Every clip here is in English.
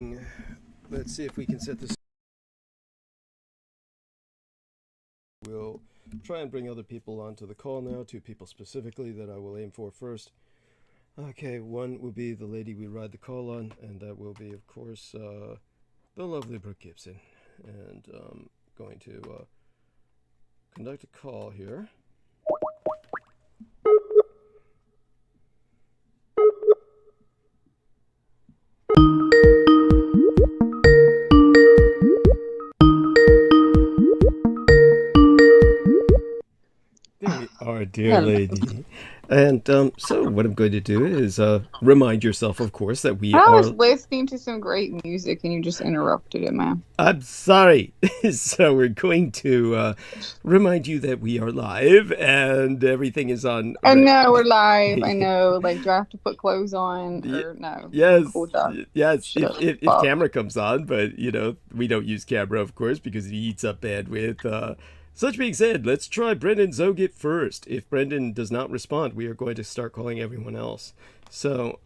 Let's see if we can set this. We'll try and bring other people onto the call now, two people specifically that I will aim for first. Okay, one will be the lady we ride the call on, and that will be, of course, the lovely Brooke Gibson. And going to conduct a call here. There we are, dear lady. And so what I'm going to do is remind yourself, of course, that we I are... was listening to some great music and you just interrupted it, man. I'm sorry. So we're going to remind you that we are live and everything is on... I know we're live. I know. Like, do I have to put clothes on or no? Yes, Cool with that. yes. If Fuck. camera comes on, but you know we don't use camera, of course, because it eats up bandwidth. Such being said, let's try Brendan Zogit first. If Brendan does not respond, we are going to start calling everyone else. So,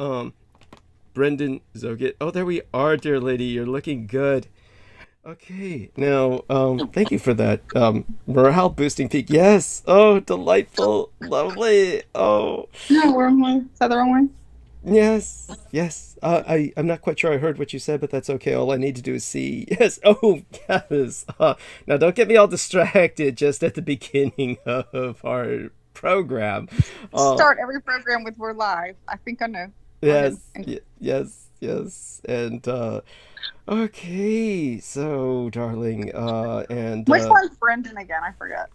Brendan Zogit. Oh, there we are, dear lady. You're looking good. Okay, now, thank you for that. Morale boosting peak. Yes. Oh, delightful. Lovely. Oh. No, wrong one. Is that the wrong one? Yes, yes. I'm not quite sure I heard what you said, but that's okay. All I need to do is see. Yes. Oh, yes. Now, don't get me all distracted just at the beginning of our program. Start every program with "We're live." I think I know. Yes, yes, yes. And okay. So, darling, and Which one's Brendan again? I forget.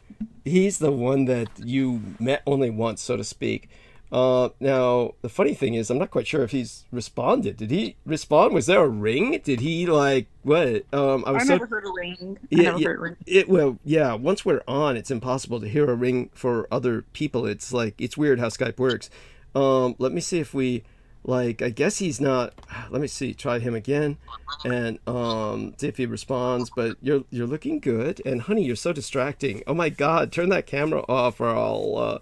he's the one that you met only once, so to speak. Now the funny thing is, I'm not quite sure if he's responded. Did he respond? Was there a ring? Did he like what? I never heard a ring. I Yeah, never yeah. heard a ring. Well, yeah. Once we're on, it's impossible to hear a ring for other people. It's like it's weird how Skype works. Let me see if we like. I guess he's not. Let me see. Try him again, and see if he responds. But you're looking good, and honey, you're so distracting. Oh my God, turn that camera off, or I'll.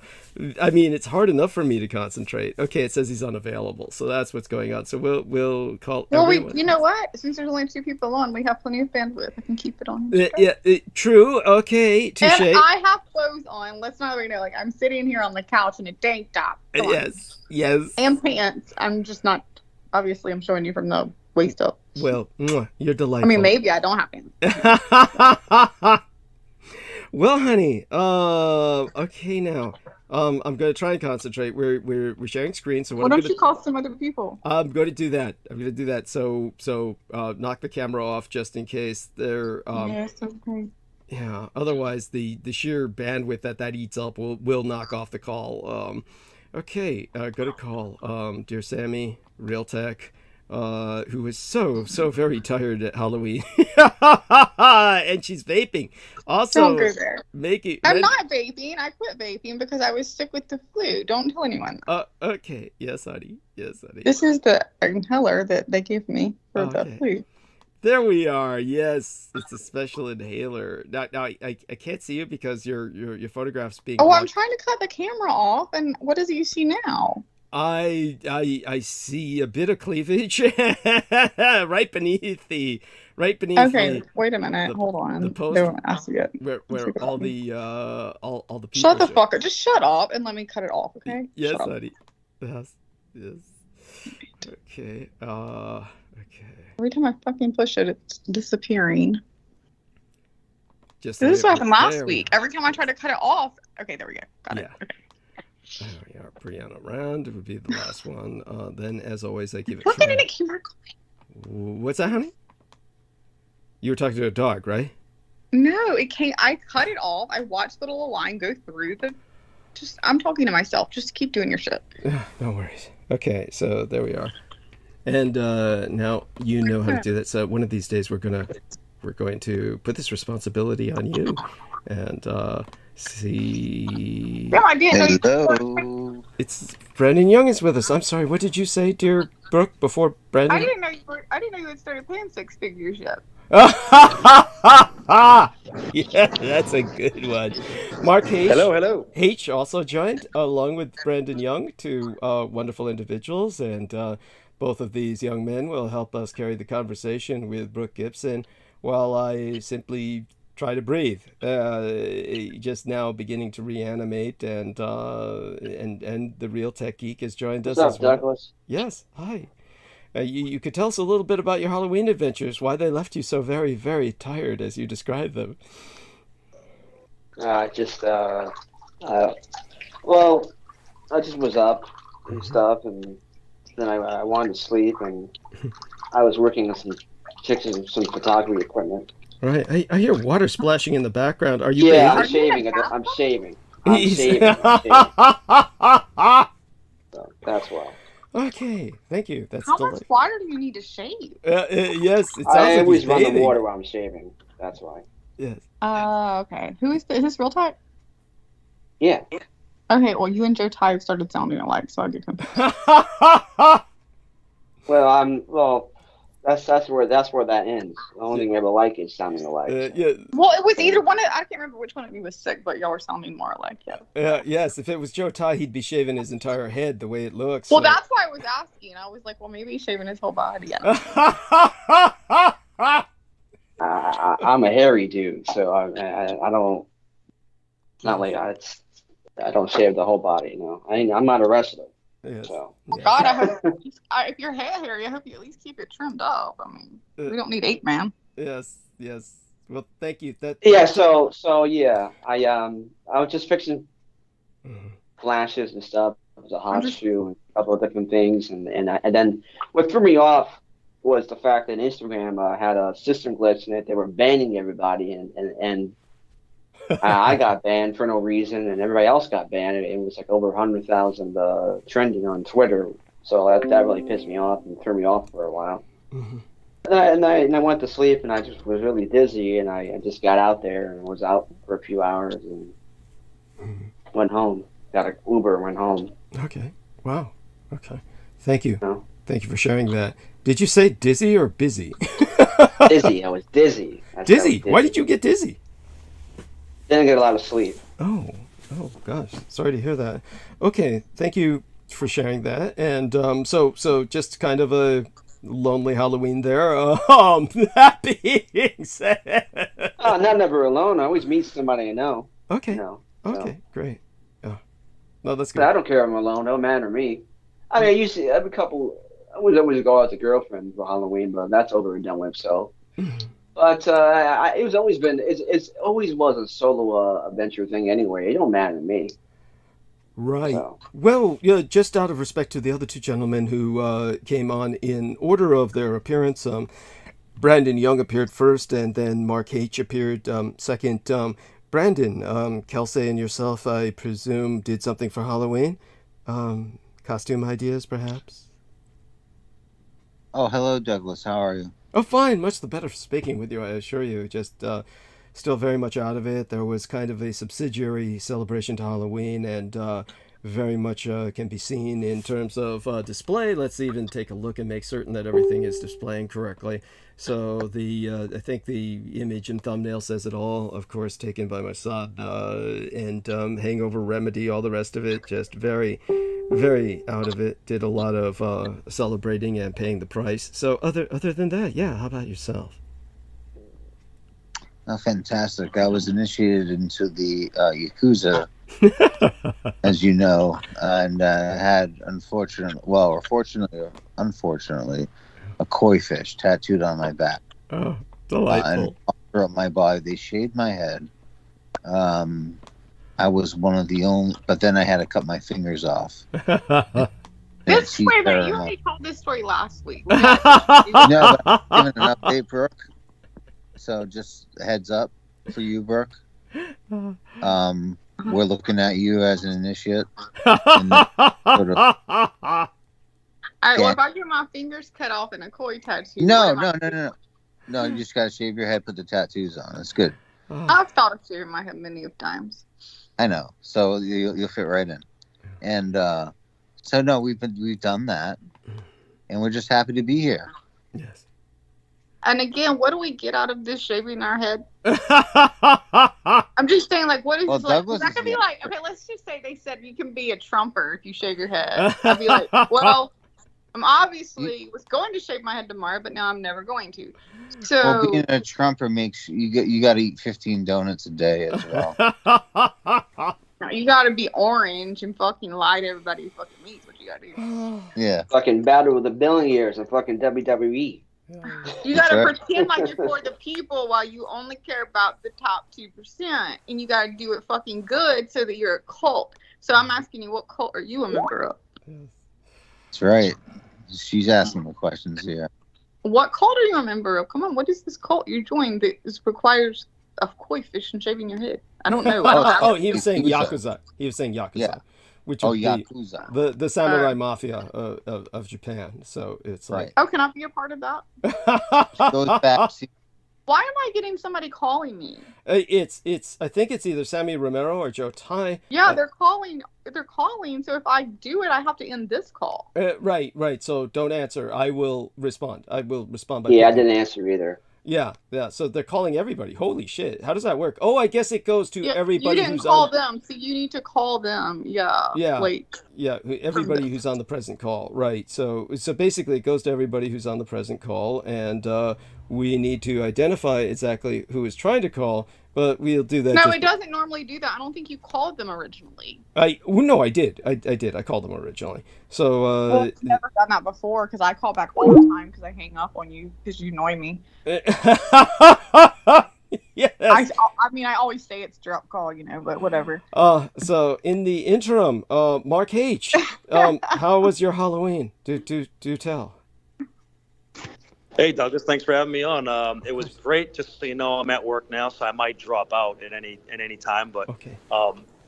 I mean, it's hard enough for me to concentrate. Okay, it says he's unavailable, so that's what's going on. So we'll call Well, everyone. you know what? Since there's only two people on, we have plenty of bandwidth. I can keep it on. Yeah, true. Okay, touche. And I have clothes on. Let's not really know. Like, I'm sitting here on the couch in a tank top. Come on. Yes, yes. And pants. I'm just not. Obviously, I'm showing you from the waist up. Well, you're I delightful. mean, maybe I don't have pants. Well, honey. Okay now. I'm gonna try and concentrate. We're sharing screen, so Why what I'm don't gonna you call some other people? I'm going to do that. I'm going to do that. So knock the camera off just in case they're Yes, okay. yeah. Otherwise, the sheer bandwidth that eats up will knock off the call. Okay, go to call. Dear Sammy, Real Tech, who is so very tired at Halloween, and she's vaping. Also, Don't go there. I'm men- not vaping. I quit vaping because I was sick with the flu. Don't tell anyone. Okay. Yes, honey. Yes, honey. This is the inhaler that they gave me for the Okay. flu. There we are. Yes, it's a special inhaler. Now I can't see you because your photograph's being Oh, I'm blocked. trying to cut the camera off, and what does you see now? I see a bit of cleavage right beneath the Okay, wait a minute. the Hold on. the post No, I see it. where all the all the people Shut the show. fuck up. Just shut up and let me cut it off, okay? Yes, Shut up. honey. Yes. Yes. Okay. Okay. Every time I fucking push it, it's disappearing. Just This is what happened last there we week. Every time I try to cut it off. Okay, there we go. Got it. Yeah. Okay. There we are. Brianna Round would be the last one. Then, as always, I give it. Look at try. it, camera. What's that, honey? You were talking to a dog, right? No, it can't. I cut it off. I watched the little line go through the. I'm talking to myself. Just keep doing your shit. No worries. Okay, so there we are. And now you know how to do that. So one of these days we're going to put this responsibility on you, and see. No, I didn't. Hello. It's Brandon Young is with us. I'm sorry. What did you say, dear Brooke? Before Brandon? I didn't know you were. I didn't know you had started paying six figures yet. Yeah, that's a good one. Mark H. Hello. H also joined along with Brandon Young, two wonderful individuals, and both of these young men will help us carry the conversation with Brooke Gibson while I simply try to breathe. Just now beginning to reanimate, and the real tech geek has joined What's us as up, well. Douglas? Yes, hi. You could tell us a little bit about your Halloween adventures, why they left you so very, very tired as you described them. Just well, I just was up and stuff, and then I wanted to sleep, and I was working on some fixing some photography equipment. Right, I hear water splashing in the background. Are you Yeah, I'm Are bathing? you in a shaving. I'm bathroom? shaving. I'm He's- shaving. I'm shaving. So that's why. Okay, thank you. That's How much delightful. water do you need to shave? Yes, it sounds I like he's always run the bathing. water while I'm shaving. That's why. Yes. Okay. Is this real type? Yeah. Okay, well, you and Joe Ty started sounding alike, so I get confused. Well, that's where that ends. The only thing I ever like is sounding alike. So. Yeah, Well, it was either one. I can't remember which one of you was sick, but y'all were sounding more alike. Yeah. yes. If it was Joe Ty, he'd be shaving his entire head the way it looks. Well, so- that's why I was asking. I was like, well, maybe he's shaving his whole body. I'm a hairy dude, so I don't. It's not like I don't shave the whole body. You know, I'm not a wrestler. Yes. So Yes. God, I hope if your hair hairy, I hope you at least keep it trimmed up. I mean, we don't need 8-man. Yes. Well, thank you. yeah, so yeah, I was just fixing Mhm. flashes and stuff. It was a hot shoe and a couple of different things, and then what threw me off was the fact that Instagram had a system glitch in it. They were banning everybody, and I got banned for no reason, and everybody else got banned. It was like over 100,000 trending on Twitter. So that really pissed me off and threw me off for a while. Mhm. And I went to sleep, and I just was really dizzy, and I just got out there and was out for a few hours and went home. Got an Uber and went home. Okay. Wow. Okay. Thank you. No. Thank you for sharing that. Did you say dizzy or busy? Dizzy. I was dizzy. Dizzy. Why did you get dizzy? Didn't get a lot of sleep. Oh gosh. Sorry to hear that. Okay. Thank you for sharing that. And so just kind of a lonely Halloween there. That being said. Oh, I'm not never alone. I always meet somebody I know. Okay. You know, so. Okay. Great. Oh. No, that's But I good. don't care if I'm alone. Don't matter to me. I mean, I usually every couple. I would always go out with a girlfriend for Halloween, but that's over and done with. So, but it was always been. It's always was a solo adventure thing anyway. It don't matter to me. Right. So. Well, yeah, just out of respect to the other two gentlemen who came on in order of their appearance, Brandon Young appeared first, and then Mark H. appeared second. Brandon, Kelsey and yourself, I presume, did something for Halloween? Costume ideas, perhaps? Oh, hello, Douglas. How are you? Oh, fine. Much the better for speaking with you, I assure you. Just still very much out of it. There was kind of a subsidiary celebration to Halloween, and very much can be seen in terms of display. Let's even take a look and make certain that everything is displaying correctly. So I think the image and thumbnail says it all. Of course, taken by my son, and Hangover Remedy, all the rest of it, just very, very out of it. Did a lot of celebrating and paying the price. So other than that, yeah. How about yourself? Oh, fantastic. I was initiated into the Yakuza, as you know, and had fortunately or unfortunately, a koi fish tattooed on my back. Oh, And delightful. on my body, they shaved my head. I was one of the only, but then I had to cut my fingers off. This She's wait a minute, fair you enough. already told this story last week. No, but I'm giving an update, Brooke. So just a heads up for you, Brooke. We're looking at you as an initiate. All right, well, Yeah. if I get my fingers cut off in a koi tattoo, No, what am I- No, you just gotta shave your head, put the tattoos on. It's good. I've thought of shaving my head many of times. I know. So you'll fit right in. And so no, we've done that, and we're just happy to be here. Yes. And again, what do we get out of this shaving our head? I'm just saying, like, what is Well, this like? Douglas That is could be the like, okay, let's just say they said you can be a trumper if you shave your head. I'd be like, well, I'm obviously was going to shave my head tomorrow, but now I'm never going to. So Well, being a Trumper makes you got to eat 15 donuts a day as well. you got to be orange and fucking lie to everybody who fucking meets. What you got to do? Yeah. Fucking battle with the billionaires and fucking WWE. You got to That's right. pretend like you're for the people while you only care about the top 2%, and you got to do it fucking good so that you're a cult. So I'm asking you, what cult are you a member of? That's right. She's asking the questions here. What cult are you a member of? Come on, what is this cult you joined that requires a koi fish and shaving your head? I don't know. He was saying Yakuza. He was saying Yakuza. Yeah. Which would Yakuza. be the samurai mafia of Japan. So it's like... Oh, can I be a part of that? Goes back to Why am I getting somebody calling me? It's I think it's either Sammy Romero or Joe Tai. Yeah, they're calling. They're calling. So if I do it, I have to end this call. Right. So don't answer. I will respond. I by Yeah, I didn't answer either. Yeah. So they're calling everybody. Holy shit! How does that work? Oh, I guess it goes to everybody. You didn't call them, so you need to call them. Yeah. Yeah. Wait. Yeah, everybody who's on the present call. Right. So basically, it goes to everybody who's on the present call, and we need to identify exactly who is trying to call. But we'll do that. No, it doesn't normally do that. I don't think you called them originally. No, I did. I did. I called them originally. So well, I've never done that before because I call back all the time because I hang up on you because you annoy me. Yes. I mean, I always say it's drop call, but whatever. So in the interim, Mark H, how was your Halloween? Do tell. Hey, Douglas, thanks for having me on. It was great. Just so you know, I'm at work now, so I might drop out at any time. But okay.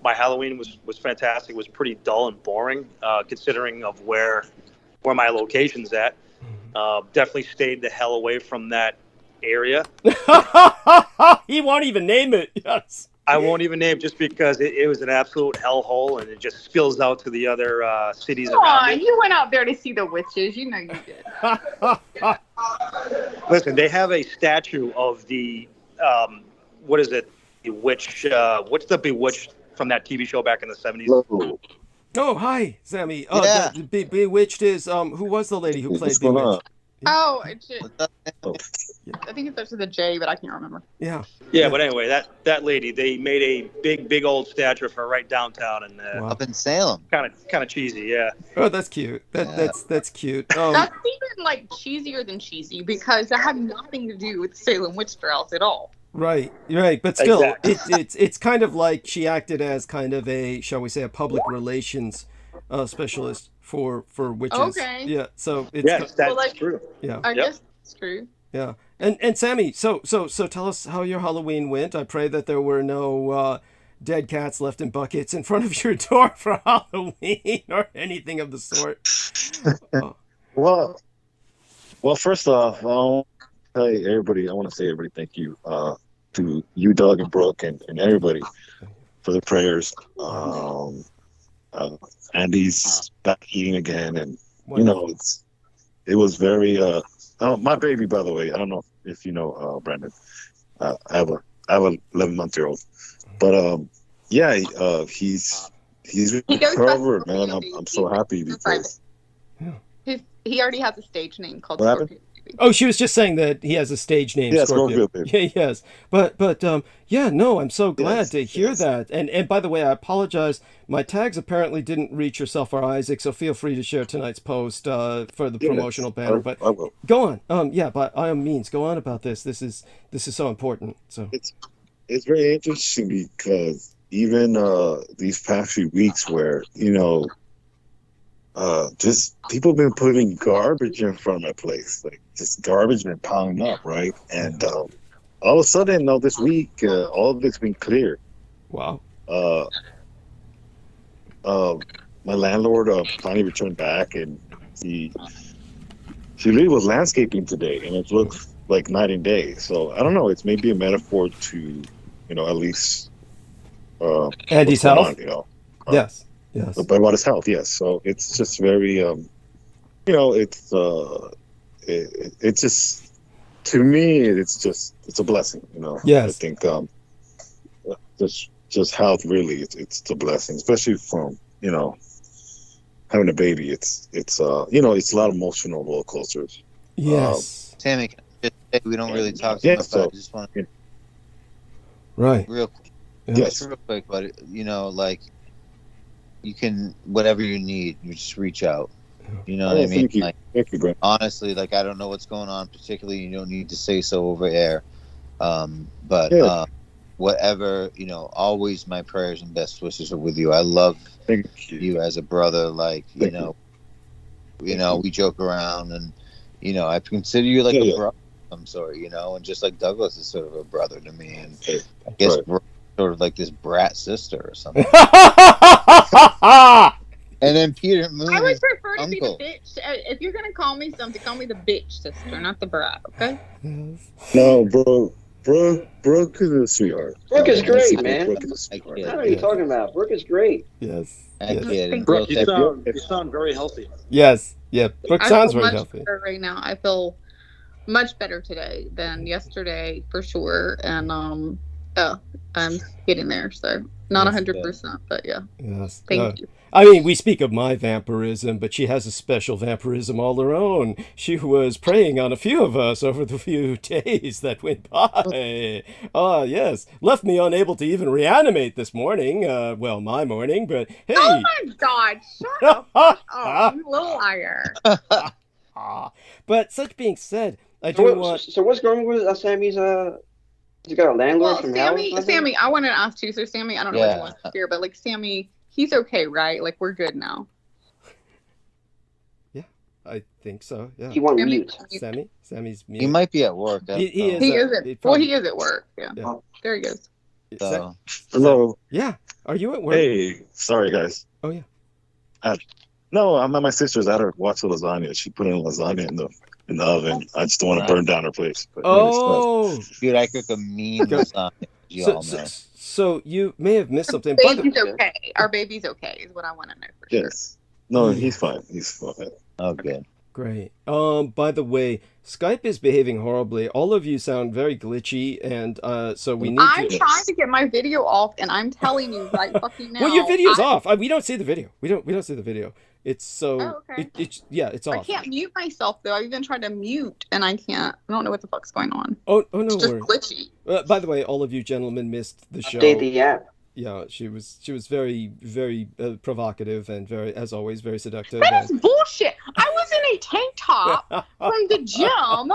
My Halloween was fantastic. It was pretty dull and boring, considering of where my location's at. Definitely stayed the hell away from that area. He won't even name it. Yes. I won't even name just because it was an absolute hellhole, and it just spills out to the other cities around it. You went out there to see the witches. You know you did. Listen, they have a statue of the, what is it? The witch, what's the Bewitched from that TV show back in the 70s? Oh, hi, Sammy. Yeah. Bewitched is, who was the lady who played Bewitched? Oh, I think it starts with a J, but I can't remember. Yeah. But anyway, that lady, they made a big old statue of her right downtown, and up in Salem. Kind of cheesy, yeah. Oh, that's cute. That's cute. That's even like cheesier than cheesy because that had nothing to do with Salem witch trials at all. Right, but still, exactly. it's kind of like she acted as kind of a, shall we say, a public relations specialist for witches. Okay. Yeah. So it's that's true. Yeah. I guess it's true. Yeah. And Sammy, so tell us how your Halloween went. I pray that there were no dead cats left in buckets in front of your door for Halloween or anything of the sort. Well, first off, I want to say everybody thank you to you, Doug and Brooke, and everybody for the prayers. Andy's back eating again, and it was very. My baby, by the way, I don't know if you know Brandon. I have a 11-month-old, but he's recovered, man. I'm so happy because he already has a stage name called what Scorpio. happened? Oh, she was just saying that he has a stage name. Yeah, Scorpio. Baby. Yeah, yes. But I'm so glad to hear that. And by the way, I apologize. My tags apparently didn't reach yourself or Isaac, so feel free to share tonight's post for the promotional banner. But I will. Go on. By all means, go on about this. This is so important. So it's very interesting because even these past few weeks where just people have been putting garbage in front of my place, like just garbage been piling up, right? And all of a sudden, this week, all of it's been cleared. Wow. My landlord finally returned back, and she really was landscaping today, and it looks like night and day. So I don't know. It's maybe a metaphor to, at least Andy's health. Yes. About his health, yes. So it's just very, it's just, to me, it's a blessing, Yes. I think just health really, it's a blessing, especially from, having a baby, it's it's a lot of emotional roller coasters. Yes. Sammy, can I just say, we don't really talk too Yeah, much so- about it. I just want to Right. real quick. Yes. Just real quick, but like you can whatever you need, you just reach out. You know what I mean? Thank you. Like Thank you, Brent. honestly, like I don't know what's going on particularly. You don't need to say so over air. But Yeah. whatever, always my prayers and best wishes are with you. I love Thank you. you as a brother. Like Thank we joke around, and I consider you like Yeah, a yeah. brother of some sort. And just like Douglas is sort of a brother to me, and Okay. I guess Right. sort of like this brat sister or something. And then Peter Moon. I would is prefer to be the uncle. bitch. If you're gonna call me something, call me the bitch sister, not the brat. Okay? No, bro. Brooke is a sweetheart. Brooke is great, Brooke man. is a I sweetheart. kid. What are you talking about? Brooke is great. Yes. I Yes. kid. And Brooke, you real sound very healthy. Yes. Yeah. Brooke I sounds feel very much healthy. better right now. I feel much better today than yesterday for sure. And I'm getting there. So not Yes. 100%, but yeah. Yes. Thank you. I mean, we speak of my vampirism, but she has a special vampirism all her own. She was preying on a few of us over the few days that went by. Ah, yes. Left me unable to even reanimate this morning. Well, my morning, but hey. Oh my God! Shut up! Oh, you little liar! But such being said, I do So, want. so what's going on with Sammy's? He's got a landlord Well, from hell. or something? Sammy, I wanted to ask too. So, Sammy, I don't know what Yeah. you want to hear, but like Sammy, he's okay, right? Like we're good now. I think so. Yeah. He went Sammy, mute. Sammy's mute. He might be at work. He is. he he isn't. probably- Well, he is at work. Yeah. Yeah. There he goes. So Hello. Yeah. Are you at work? Hey. Sorry, guys. Oh yeah. No, I'm at my sister's. I had her watch the lasagna. She put in lasagna in the oven. I just don't want to burn down her place. But anyways, Oh. dude, I cook a mean lasagna. You all know. So you may have missed something. Our By the- baby's okay. Our baby's okay is what I want to know for sure. yes. No, he's fine. He's fine. Oh, good. Great. By the way, Skype is behaving horribly. All of you sound very glitchy, and so we need I'm to. trying to get my video off, and I'm telling you right fucking now. Well, your video's off. We don't see the video. We don't see the video. It's so. Oh, okay. It's I off. can't mute myself though. I've even tried to mute, and I can't. I don't know what the fuck's going on. Oh no It's just worries. glitchy. By the way, all of you gentlemen missed the show. Update the app. Yeah, she was very provocative and very, as always, very seductive. That is bullshit. I was in a tank top from the gym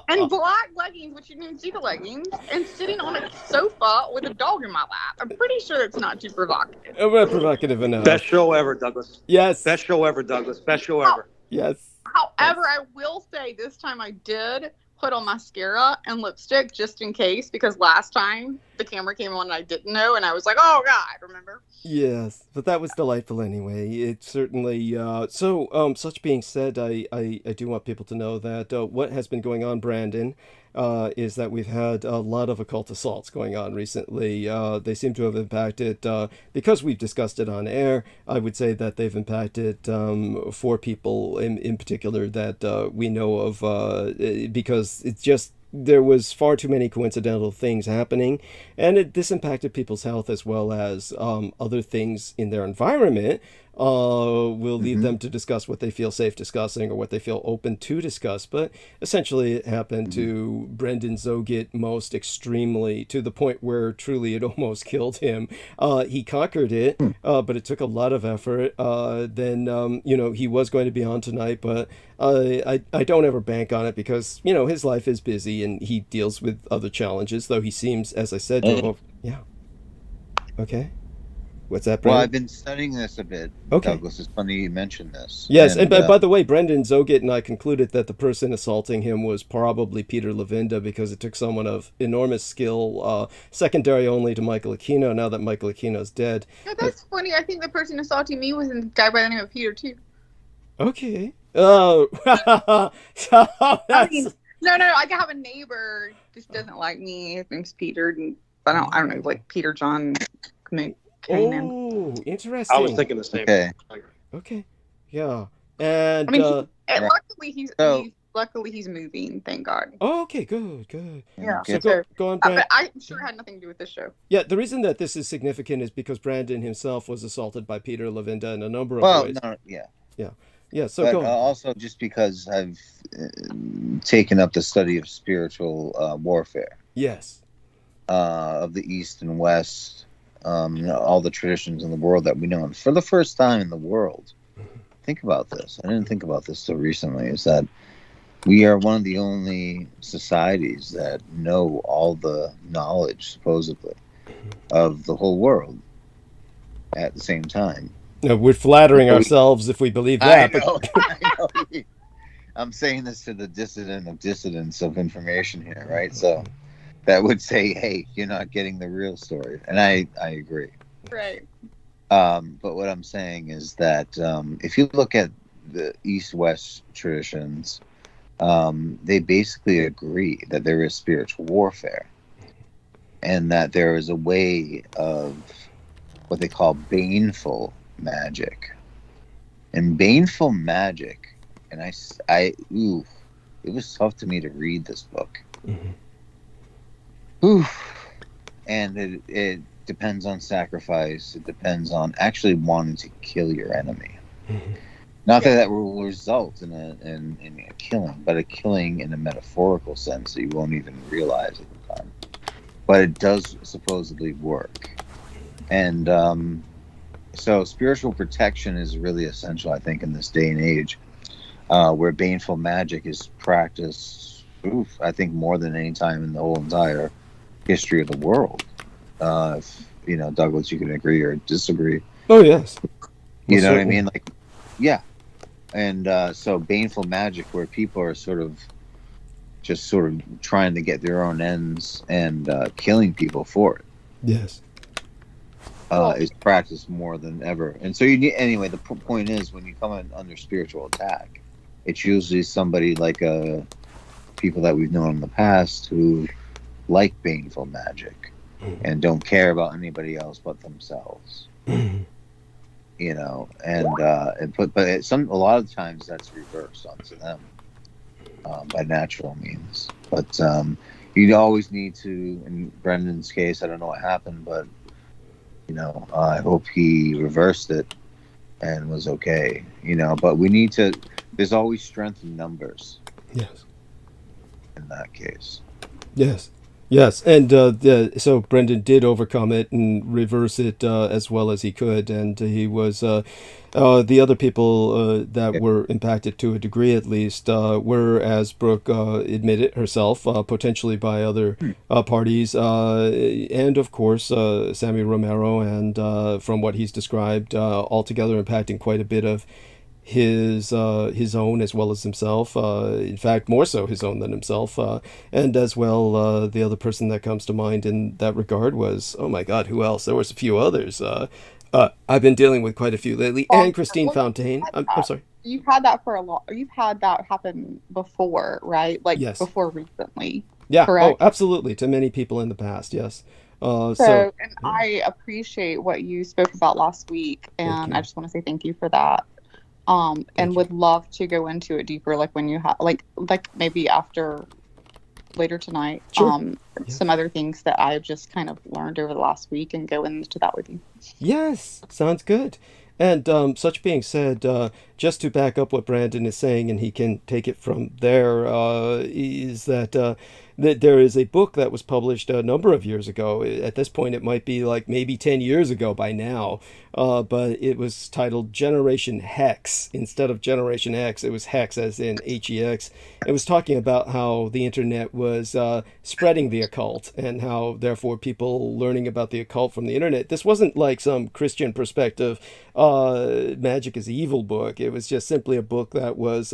and black leggings, which you didn't see the leggings, and sitting on a sofa with a dog in my lap. I'm pretty sure it's not too provocative. We're provocative enough. Best show ever, Douglas. Yes. Best show ever, Douglas. Best show ever. Yes. However, I will say this time I did put on mascara and lipstick just in case, because last time the camera came on and I didn't know, and I was like, oh God, remember? Yes, but that was delightful anyway. It certainly. Such being said, I do want people to know that what has been going on, Brandon, is that we've had a lot of occult assaults going on recently. They seem to have impacted, because we've discussed it on air, I would say that they've impacted 4 people in particular that we know of, because it's just, there was far too many coincidental things happening, and this impacted people's health as well as other things in their environment. Will lead them to discuss what they feel safe discussing or what they feel open to discuss. But essentially it happened to Brendan Zogit most extremely, to the point where truly it almost killed him. He conquered it, but it took a lot of effort. Then he was going to be on tonight, but I don't ever bank on it because, his life is busy and he deals with other challenges, though he seems, as I said, to have... Yeah. Okay. What's that, Brendan? Well, I've been studying this a bit, Okay. Douglas. It's funny you mentioned this. Yes, and by the way, Brendan Zogit and I concluded that the person assaulting him was probably Peter Levinda because it took someone of enormous skill, secondary only to Michael Aquino, now that Michael Aquino's dead. Yeah, that's funny. I think the person assaulting me was a guy by the name of Peter too. Okay. Oh, so I that's... mean, no, I have a neighbor just doesn't like me. His name's Peter, and I don't know, like Peter John Canaan. Oh, interesting. I was thinking the same. Okay. Okay. Yeah. And I mean, luckily he's luckily he's moving, thank God. Oh, okay, good. Yeah. So So, go on, Brand. but I'm sure it had nothing to do with this show. Yeah, the reason that this is significant is because Brandon himself was assaulted by Peter Lavinda in a number of Well, ways. no, yeah. Yeah. So But go on. also just because I've taken up the study of spiritual warfare Yes. of the East and West, all the traditions in the world that we know. And for the first time in the world, think about this. I didn't think about this so recently. Is that we are one of the only societies that know all the knowledge, supposedly, of the whole world at the same time. No, we're flattering ourselves if we believe that. I know. I'm saying this to the dissident of dissidents of information here, right? So that would say, hey, you're not getting the real story. And I agree. Right. But what I'm saying is that if you look at the East-West traditions, they basically agree that there is spiritual warfare and that there is a way of what they call baneful magic. And baneful magic, and it was tough to me to read this book. And it depends on sacrifice. It depends on actually wanting to kill your enemy. Not that will result in a killing, but a killing in a metaphorical sense that you won't even realize at the time. But it does supposedly work. And so spiritual protection is really essential, I think, in this day and age, where baneful magic is practiced, I think, more than any time in the whole entire history of the world. If, Douglas, you can agree or disagree. Oh, yes. You know what I mean? Like, yeah. And so baneful magic, where people are sort of trying to get their own ends and killing people for it. Yes. Is practiced more than ever. And so you need, anyway, the point is, when you come in under spiritual attack, it's usually somebody like people that we've known in the past who like baneful magic and don't care about anybody else but themselves. And a lot of times that's reversed onto them by natural means. But you always need to, in Brendan's case, I don't know what happened, but I hope he reversed it and was okay. But we need to. There's always strength in numbers. Yes. In that case. Yes, and so Brendan did overcome it and reverse it as well as he could, and he was the other people that were impacted to a degree at least were, as Brooke admitted herself, potentially by other parties, and of course Sammy Romero, and from what he's described, altogether impacting quite a bit of his own as well as himself, in fact more so his own than himself, and as well the other person that comes to mind in that regard was, oh my god, who else? There was a few others. I've been dealing with quite a few lately. And Christine Fontaine. I'm sorry. You've had that for a long. You've had that happen before, right? Like yes. Before recently. Yeah. Correct? Oh, absolutely. To many people in the past. Yes. I appreciate what you spoke about last week, and I just want to say thank you for that. And would love to go into it deeper, like when you have, like maybe after later tonight, some other things that I've just kind of learned over the last week, and go into that with you. Yes, sounds good. And such being said, just to back up what Brandon is saying, and he can take it from there, is that there is a book that was published a number of years ago. At this point, it might be like maybe 10 years ago by now, but it was titled Generation Hex. Instead of Generation X, it was Hex as in HEX. It was talking about how the internet was spreading the occult, and how therefore people learning about the occult from the internet. This wasn't like some Christian perspective magic is evil book. It was just simply a book that was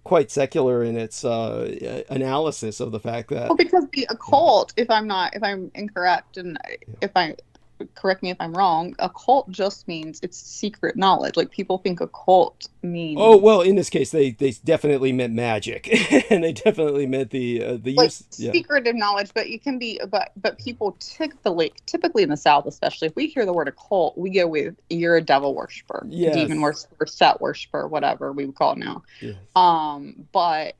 quite secular in its analysis of the fact that, because the occult, if I'm incorrect, and correct me if I'm wrong, occult just means it's secret knowledge. Like, people think occult means, oh well, in this case they definitely meant magic. And they definitely meant the like use secretive knowledge. But you can be, but people typically in the South, especially, if we hear the word occult, we go with, you're a devil worshiper, demon worshiper, set worshiper, whatever we would call it now. But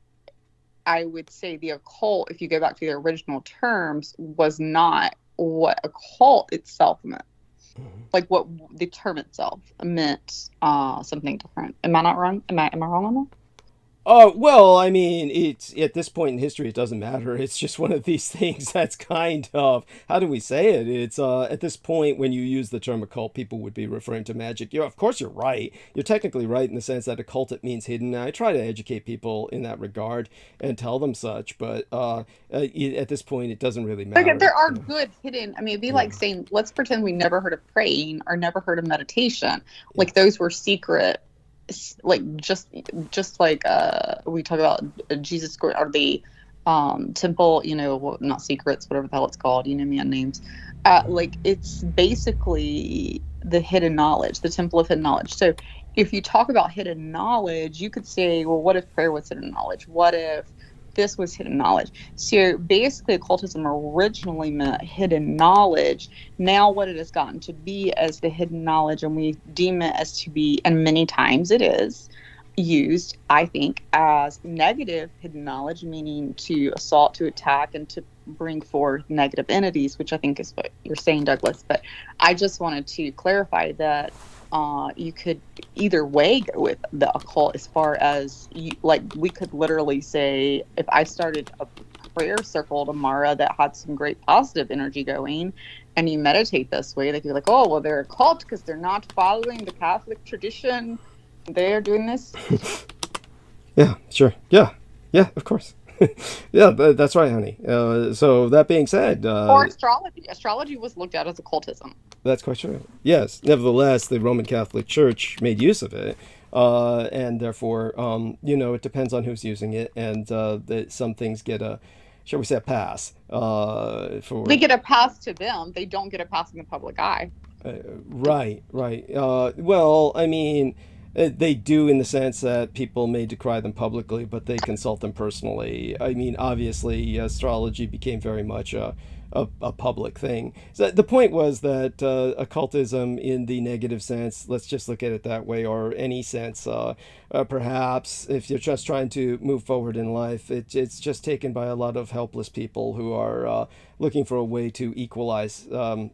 I would say the occult, if you go back to the original terms, was not what occult itself meant. Like what the term itself meant, something different. Am I not wrong? Am I wrong on that? Oh, well, I mean, it's at this point in history, it doesn't matter. It's just one of these things that's kind of, how do we say it? It's at this point, when you use the term occult, people would be referring to magic. Of course, you're right. You're technically right in the sense that occult, it means hidden. And I try to educate people in that regard and tell them such, but at this point, it doesn't really matter. Like, there are good hidden, I mean, it'd be like saying, let's pretend we never heard of praying or never heard of meditation. Like, those were secret, like just like we talk about Jesus or the temple, not secrets, whatever the hell it's called, man names, like it's basically the hidden knowledge, the temple of hidden knowledge. So if you talk about hidden knowledge, you could say, well, what if prayer was hidden knowledge? What if this was hidden knowledge? So basically, occultism originally meant hidden knowledge. Now what it has gotten to be as the hidden knowledge, and we deem it as to be, and many times it is used, I think, as negative hidden knowledge, meaning to assault, to attack, and to bring forth negative entities, which I think is what you're saying, Douglas. But I just wanted to clarify that you could either way go with the occult, as far as we could literally say, if I started a prayer circle tomorrow that had some great positive energy going, and you meditate this way, they could be like, oh, well, they're a cult because they're not following the Catholic tradition. They're doing this. Yeah, sure. Yeah, of course. Yeah, that's right, honey. So that being said, or astrology was looked at as occultism. That's quite true. Yes. Nevertheless, the Roman Catholic Church made use of it, and therefore, it depends on who's using it, and some things get a, shall we say, a pass. They get a pass to them. They don't get a pass in the public eye. Right. Well, I mean, they do, in the sense that people may decry them publicly, but they consult them personally. I mean, obviously, astrology became very much a public thing. So the point was that occultism, in the negative sense, let's just look at it that way, or any sense, perhaps if you're just trying to move forward in life, it's just taken by a lot of helpless people who are looking for a way to equalize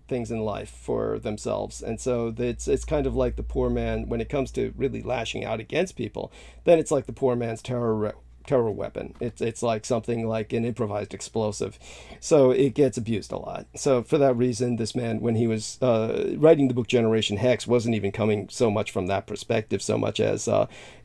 things in life for themselves. And so it's kind of like the poor man, when it comes to really lashing out against people, then it's like the poor man's terror weapon. It's like something like an improvised explosive, so it gets abused a lot. So for that reason, this man, when he was writing the book Generation Hex, wasn't even coming so much from that perspective, so much as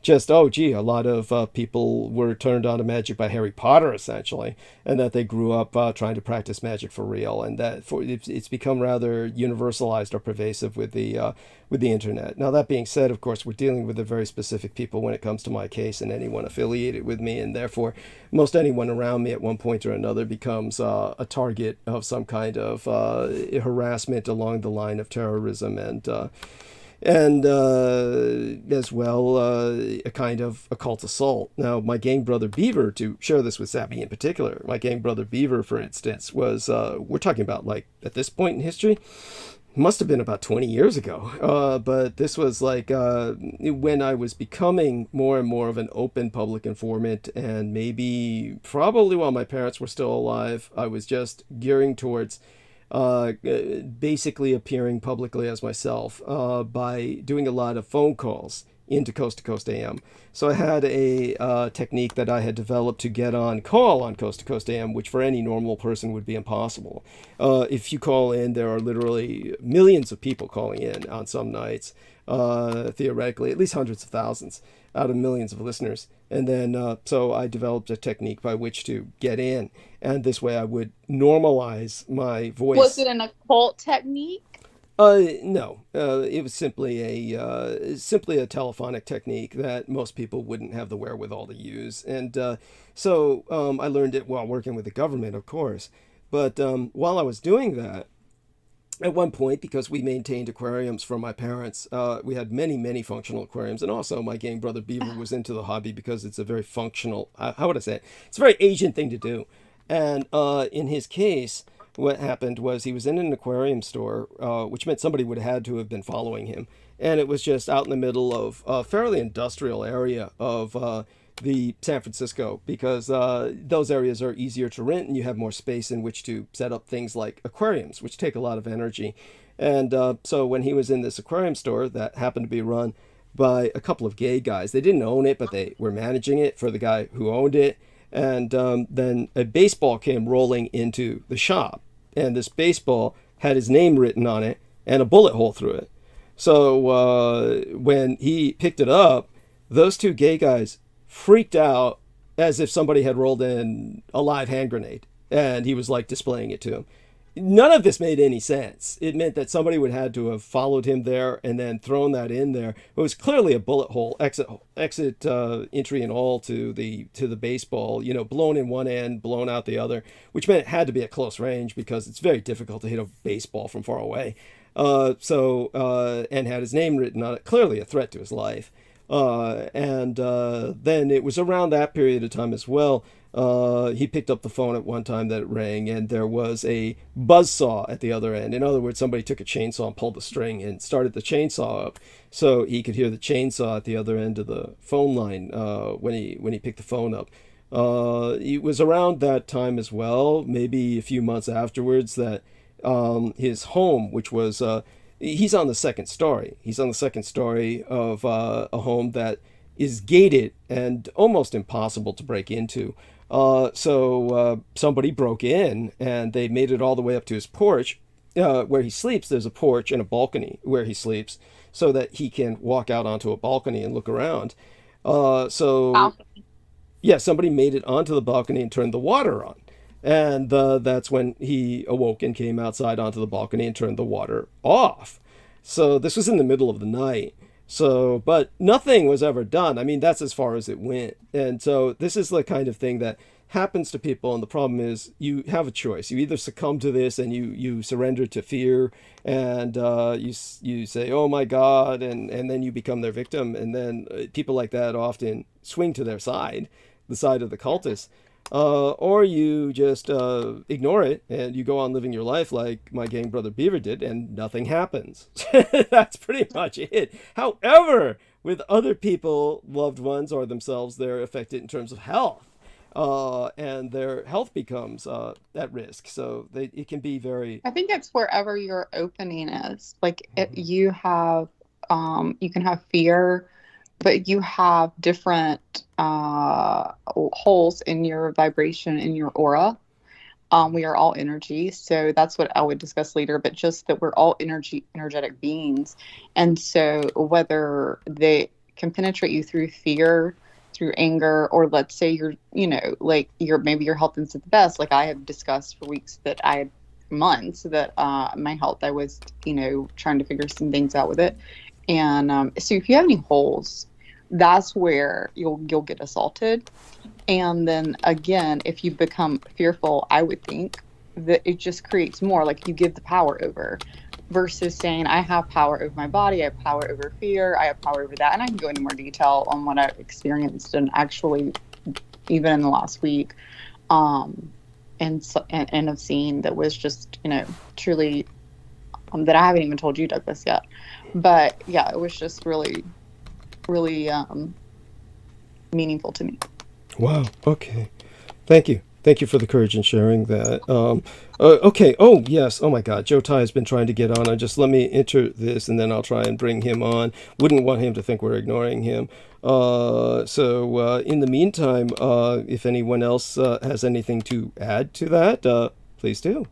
just, oh gee, a lot of people were turned on to magic by Harry Potter, essentially, and that they grew up trying to practice magic for real, and that it's become rather universalized or pervasive with the internet. Now, that being said, of course, we're dealing with a very specific people when it comes to my case, and anyone affiliated with me, and therefore most anyone around me at one point or another becomes a target of some kind of harassment along the line of terrorism, and as well a kind of occult assault. Now, my gang brother Beaver, to share this with Savvy in particular, my gang brother Beaver, for instance, was we're talking about, like, at this point in history, must have been about 20 years ago, but this was like when I was becoming more and more of an open public informant, and probably while my parents were still alive, I was just gearing towards basically appearing publicly as myself by doing a lot of phone calls into Coast to Coast AM. So I had a technique that I had developed to get on call on Coast to Coast AM, which for any normal person would be impossible. If you call in, there are literally millions of people calling in on some nights, theoretically, at least hundreds of thousands out of millions of listeners. And then, so I developed a technique by which to get in, and this way I would normalize my voice. Was it an occult technique? No, it was simply a telephonic technique that most people wouldn't have the wherewithal to use. And so I learned it while working with the government, of course. But while I was doing that, at one point, because we maintained aquariums for my parents, we had many, many functional aquariums. And also my gang brother Beaver was into the hobby because it's a very functional, how would I say it? It's a very Asian thing to do. And in his case, what happened was he was in an aquarium store, which meant somebody would have had to have been following him. And it was just out in the middle of a fairly industrial area of the San Francisco, because those areas are easier to rent and you have more space in which to set up things like aquariums, which take a lot of energy. And so when he was in this aquarium store that happened to be run by a couple of gay guys, they didn't own it, but they were managing it for the guy who owned it. And then a baseball came rolling into the shop, and this baseball had his name written on it and a bullet hole through it. So when he picked it up, those two gay guys freaked out as if somebody had rolled in a live hand grenade, and he was like displaying it to him. None of this made any sense. It meant that somebody would have to have followed him there and then thrown that in there. It was clearly a bullet hole, exit entry and all to the baseball, blown in one end, blown out the other, which meant it had to be at close range because it's very difficult to hit a baseball from far away. And had his name written on it, clearly a threat to his life. Then it was around that period of time as well. He picked up the phone at one time that it rang, and there was a buzzsaw at the other end. In other words, somebody took a chainsaw and pulled the string and started the chainsaw up, so he could hear the chainsaw at the other end of the phone line when he picked the phone up. It was around that time as well, maybe a few months afterwards, that his home, which was he's on the second story. He's on the second story of a home that is gated and almost impossible to break into. So somebody broke in and they made it all the way up to his porch where he sleeps. There's a porch and a balcony where he sleeps so that he can walk out onto a balcony and look around. Yeah, somebody made it onto the balcony and turned the water on. And that's when he awoke and came outside onto the balcony and turned the water off. So this was in the middle of the night. So, but nothing was ever done. I mean, that's as far as it went. And so this is the kind of thing that happens to people. And the problem is you have a choice. You either succumb to this and you surrender to fear and you say, oh my God, and then you become their victim. And then people like that often swing to their side, the side of the cultists. Or you just ignore it and you go on living your life like my gang brother Beaver did, and nothing happens. That's pretty much it. However, with other people, loved ones, or themselves, they're affected in terms of health, and their health becomes at risk. So it can be very... I think it's wherever your opening is. Like, you have, you can have fear, but you have different holes in your vibration, in your aura. We are all energy, so that's what I would discuss later, but just that we're all energetic beings. And so whether they can penetrate you through fear, through anger, or let's say maybe your health isn't the best. Like I have discussed for weeks that I had months that my health, I was, trying to figure some things out with it. And so if you have any holes, that's where you'll get assaulted. And then again, if you become fearful, I would think that it just creates more, like you give the power over, versus saying I have power over my body, I have power over fear, I have power over that. And I can go into more detail on what I've experienced and actually even in the last week, and have seen that was just, truly that I haven't even told you, Douglas, yet. But yeah, it was just really meaningful to me. Wow. Okay. Thank you. Thank you for the courage in sharing that. Okay. Oh, yes. Oh, my God. Joe Ty has been trying to get on. Just let me enter this, and then I'll try and bring him on. Wouldn't want him to think we're ignoring him. So in the meantime, if anyone else has anything to add to that, please do.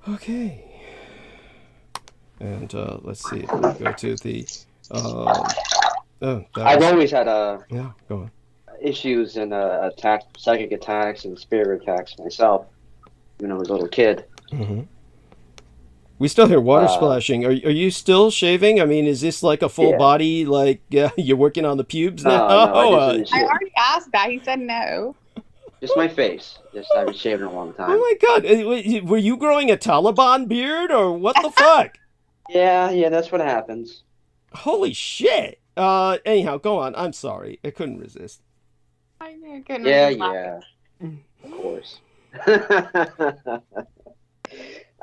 Okay. And let's see if we go to the... I've always had yeah, go on. Issues and psychic attacks and spirit attacks myself when I was a little kid. Mm-hmm. We still hear water splashing. Are you still shaving? I mean, is this like a full body, like you're working on the pubes now? No, I already asked that. He said no. Just my face. I've been shaving a long time. Oh my God. Were you growing a Taliban beard or what the fuck? Yeah, that's what happens. Holy shit. Anyhow, go on. I'm sorry. I couldn't resist. Yeah. Of course.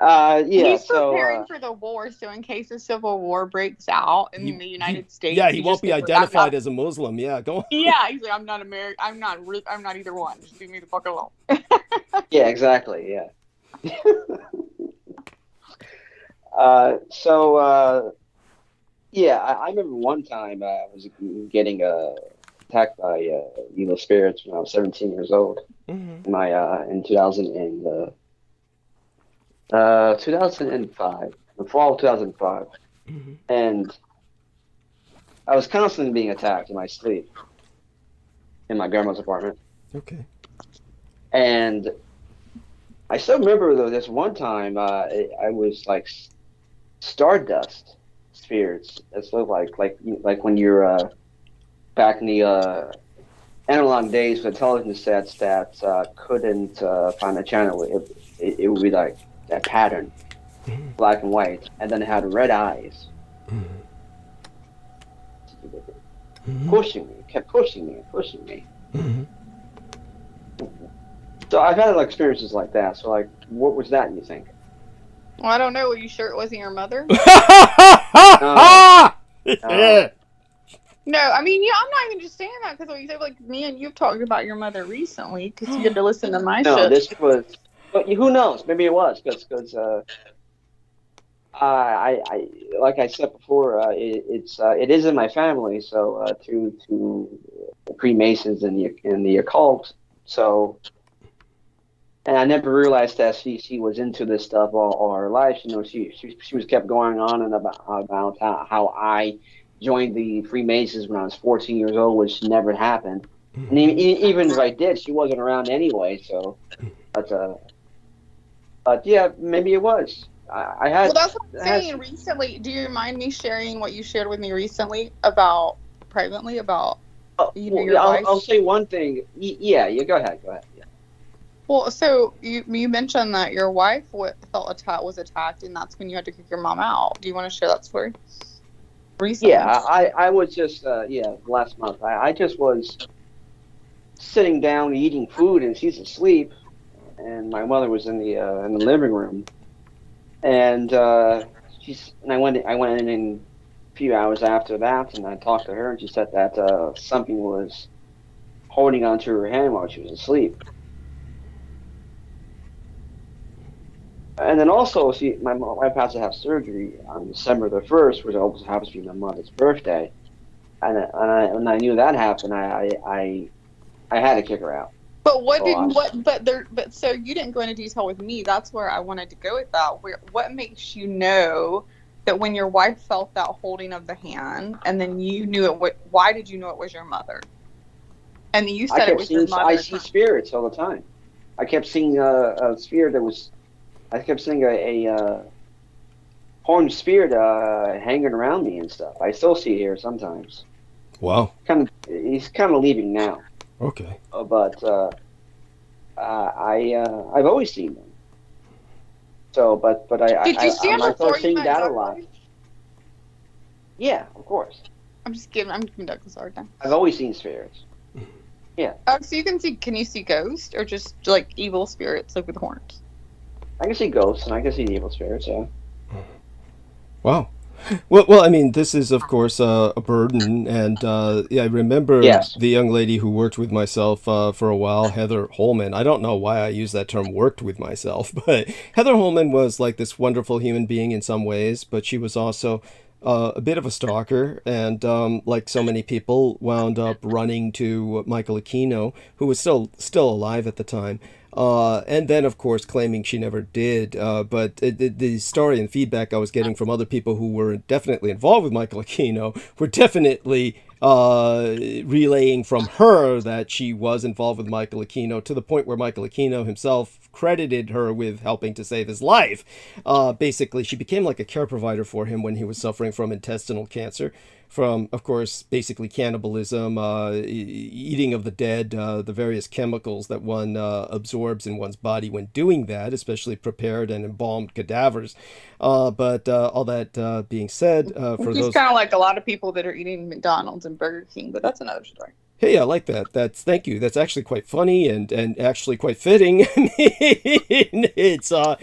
Yeah. He's So preparing for the war, so in case a civil war breaks out in the United States, Yeah, he won't just be goes, identified as a Muslim. Yeah, go on. Yeah, he's like, I'm not American. I'm not either one. Just leave me the fuck alone. yeah, exactly. Yeah. Yeah, I remember one time I was getting attacked by evil spirits when I was 17 years old. Mm-hmm. In 2005, the fall of 2005, Mm-hmm. and I was constantly being attacked in my sleep in my grandma's apartment. Okay. And I still remember though this one time I was like stardust spirits. It's sort of like when you're back in the analog days with television sets that couldn't find a channel. It would be like that pattern, black and white, and then it had red eyes. Pushing me, kept pushing me and pushing me. So I've had like experiences like that. So like, what was that, you think? Well, I don't know. Were you sure it wasn't your mother? No, I mean, yeah, I'm not even just saying that because you said like me and you've talked about your mother recently because you get to listen to my No, shit. this was. But who knows? Maybe it was because I like I said before, it is in my family. So to the Freemasons and the occult. So, and I never realized that she was into this stuff all her life. You know, she was kept going on and about how I joined the Freemasons when I was 14 years old, which never happened. And even if I did, she wasn't around anyway. So, but yeah, maybe it was. I had. Well, that's what I'm saying. Recently, do you mind me sharing what you shared with me recently about privately about your wife? I'll say one thing. Yeah, go ahead. Yeah. Well, so you mentioned that your wife was attacked, and that's when you had to kick your mom out. Do you want to share that story? Recently. Yeah, I was just last month. I just was sitting down eating food, and she's asleep, and my mother was in the living room, and I went in a few hours after that, and I talked to her, and she said that something was holding onto her hand while she was asleep. And then also, my wife had to have surgery on December the 1st, which also happens to be my mother's birthday. And when I knew that happened, I had to kick her out. But so you didn't go into detail with me. That's where I wanted to go with that. What makes you know that when your wife felt that holding of the hand, and then you knew it? Why did you know it was your mother? And you said it was your mother. I see spirits all the time. I kept seeing a spirit that was. I kept seeing a horned spirit hanging around me and stuff. I still see it here sometimes. Wow. He's kind of leaving now. Okay. But I've always seen them. So, but Did you see him before you met that a lot. Yeah, of course. I'm just kidding. I'm giving Douglas a hard time. I've always seen spirits. Yeah. So you can see? Can you see ghosts or just like evil spirits, like with horns? I can see ghosts and I can see evil spirits. Yeah. Wow. Well, I mean, this is of course a burden, and I remember the young lady who worked with myself for a while, Heather Holman. I don't know why I use that term "worked with myself," but Heather Holman was like this wonderful human being in some ways, but she was also a bit of a stalker, and like so many people, wound up running to Michael Aquino, who was still alive at the time. And then, of course, claiming she never did. But the story and feedback I was getting from other people who were definitely involved with Michael Aquino were definitely relaying from her that she was involved with Michael Aquino, to the point where Michael Aquino himself credited her with helping to save his life. Basically, she became like a care provider for him when he was suffering from intestinal cancer, from, of course, basically cannibalism, eating of the dead, the various chemicals that one absorbs in one's body when doing that, especially prepared and embalmed cadavers. But all that being said, for He's those... kind of like a lot of people that are eating McDonald's and Burger King, but that's another story. Hey, I like that. Thank you. That's actually quite funny and actually quite fitting. I mean, it's I'm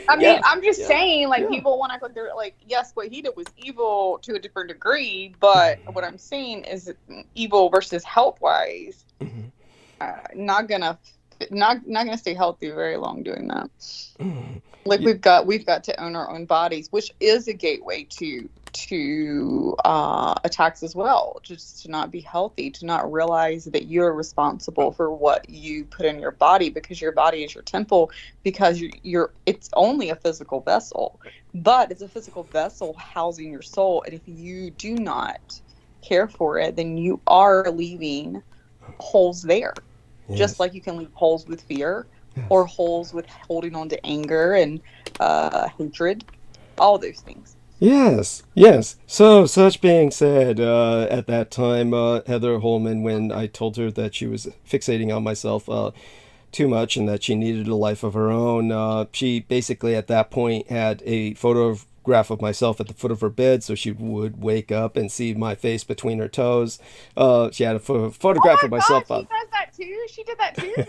just yeah, saying, like, yeah. people want to act like they're like, yes, what he did was evil to a different degree, but what I'm saying is evil versus health wise, not gonna stay healthy very long doing that. Like, we've got to own our own bodies, which is a gateway to attacks as well. Just to not be healthy, to not realize that you're responsible for what you put in your body, because your body is your temple, because it's only a physical vessel, but it's a physical vessel housing your soul. And if you do not care for it, then you are leaving holes there. Yes. Just like you can leave holes with fear, or holes with holding on to anger and hatred, all those things. Yes, yes. So, such being said, at that time, Heather Holman, when I told her that she was fixating on myself too much and that she needed a life of her own, she basically at that point had a photograph of myself at the foot of her bed, so she would wake up and see my face between her toes. She had a photograph of myself. She does that too? She did that too?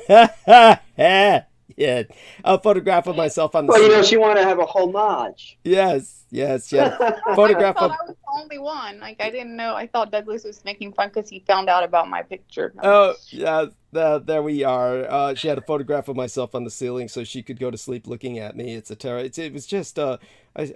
Yeah, a photograph of myself on the Well, ceiling. she wanted to have a homage. Yes, she had a photograph I of... thought I was the only one. Like, I didn't know. I thought Douglas was making fun because he found out about my picture. Oh, yeah, there we are. She had a photograph of myself on the ceiling so she could go to sleep looking at me. It's a terror. It was just, I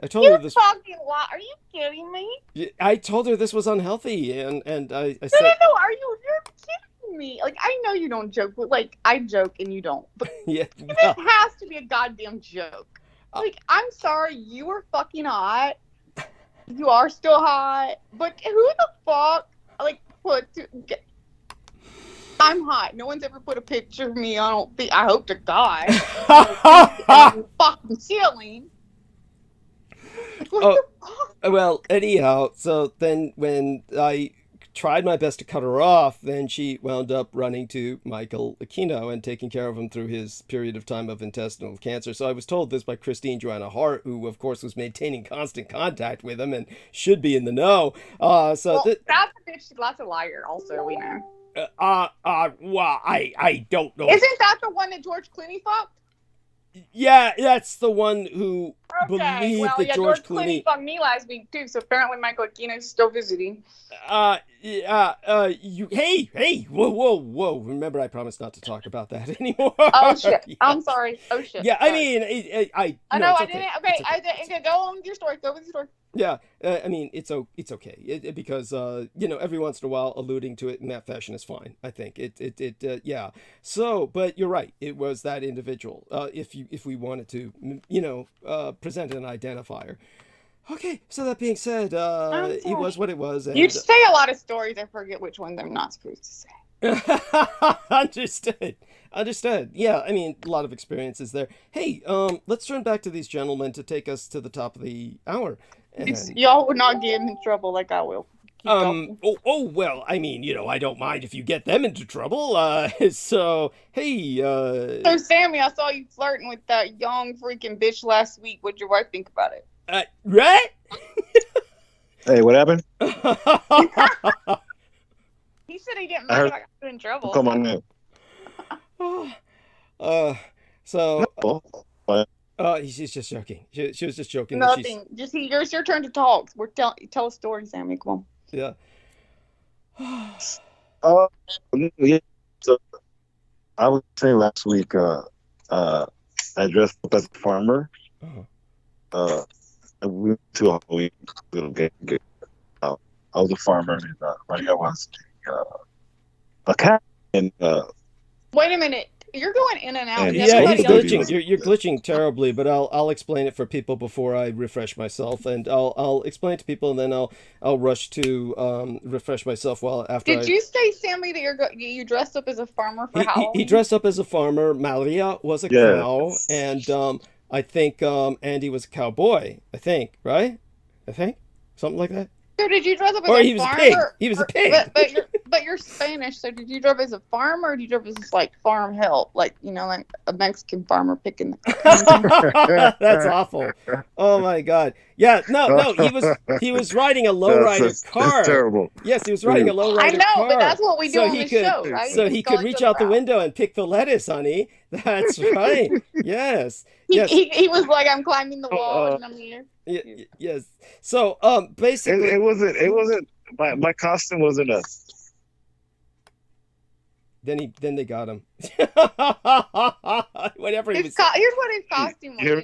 told her this... fucking lie. Are you kidding me? I told her this was unhealthy, and I said... No, you're kidding me. Like, I know you don't joke, but, like, I joke and you don't. But Yeah, this has to be a goddamn joke. Like, I'm sorry, you were fucking hot. You are still hot. But who the fuck, like, I'm hot. No one's ever put a picture of me. I hope to God. On the fucking ceiling. Like, what the fuck? Well, anyhow, so then when I tried my best to cut her off, then she wound up running to Michael Aquino and taking care of him through his period of time of intestinal cancer. So I was told this by Christine Joanna Hart, who of course was maintaining constant contact with him and should be in the know. That's a bitch. That's a liar. Also, we know. Well, I don't know. Isn't that the one that George Clooney fucked? Yeah, that's the one who believed that George Clooney fucked me last week too. So apparently Michael Aquino's still visiting. Hey, whoa. Remember, I promised not to talk about that anymore. Oh shit! Yeah. I'm sorry. Oh shit! Yeah, Sorry. I mean, I know. I okay. didn't. Okay, It's okay. go on with your story. Go with your story. Yeah, I mean, it's okay because every once in a while alluding to it in that fashion is fine. I think yeah. So, but you're right. It was that individual. If we wanted to, present an identifier. Okay. So that being said, it was what it was. And, you say a lot of stories. I forget which ones I'm not supposed to say. Understood. Yeah, I mean, a lot of experiences there. Hey, let's turn back to these gentlemen to take us to the top of the hour. Y'all would not get in trouble like I will. Well, I mean, I don't mind if you get them into trouble. So, hey, So, Sammy, I saw you flirting with that young freaking bitch last week. What'd your wife think about it? Right? Hey, what happened? He said he didn't mind if I got you in trouble. Come on now. She's just joking. She was just joking. Nothing. Just it's your turn to talk. Tell a story, Sammy. Come on. Yeah. Yeah. So I was saying last week, I dressed up as a farmer. I went to a Halloween little game. I was a farmer, and Maria was a cat. And wait a minute. You're going in and out. Yeah, he's glitching. You're glitching terribly, but I'll explain it for people before I refresh myself, and I'll explain it to people, and then I'll rush to refresh myself after. Did you say, Sammy, that you dressed up as a farmer for Halloween? He dressed up as a farmer. Maria was a cow, and I think Andy was a cowboy. I think, right? Something like that. So did you dress up as or a he was farmer? a pig. He was a pig. but you're Spanish, so did you drive as a farmer or did you drive as like farm help? Like, like a Mexican farmer picking the That's awful. Oh my God. Yeah, no, he was riding a lowrider car. That's terrible. Yes, he was riding a lowrider car. I know, but that's what we do on the show, right? So he could reach out the window and pick the lettuce, honey. That's right. Yes. Yes. He was like, I'm climbing the wall and I'm here. Yes. So basically it wasn't my costume wasn't a. Then they got him. Whatever he was. Here's what his costume was.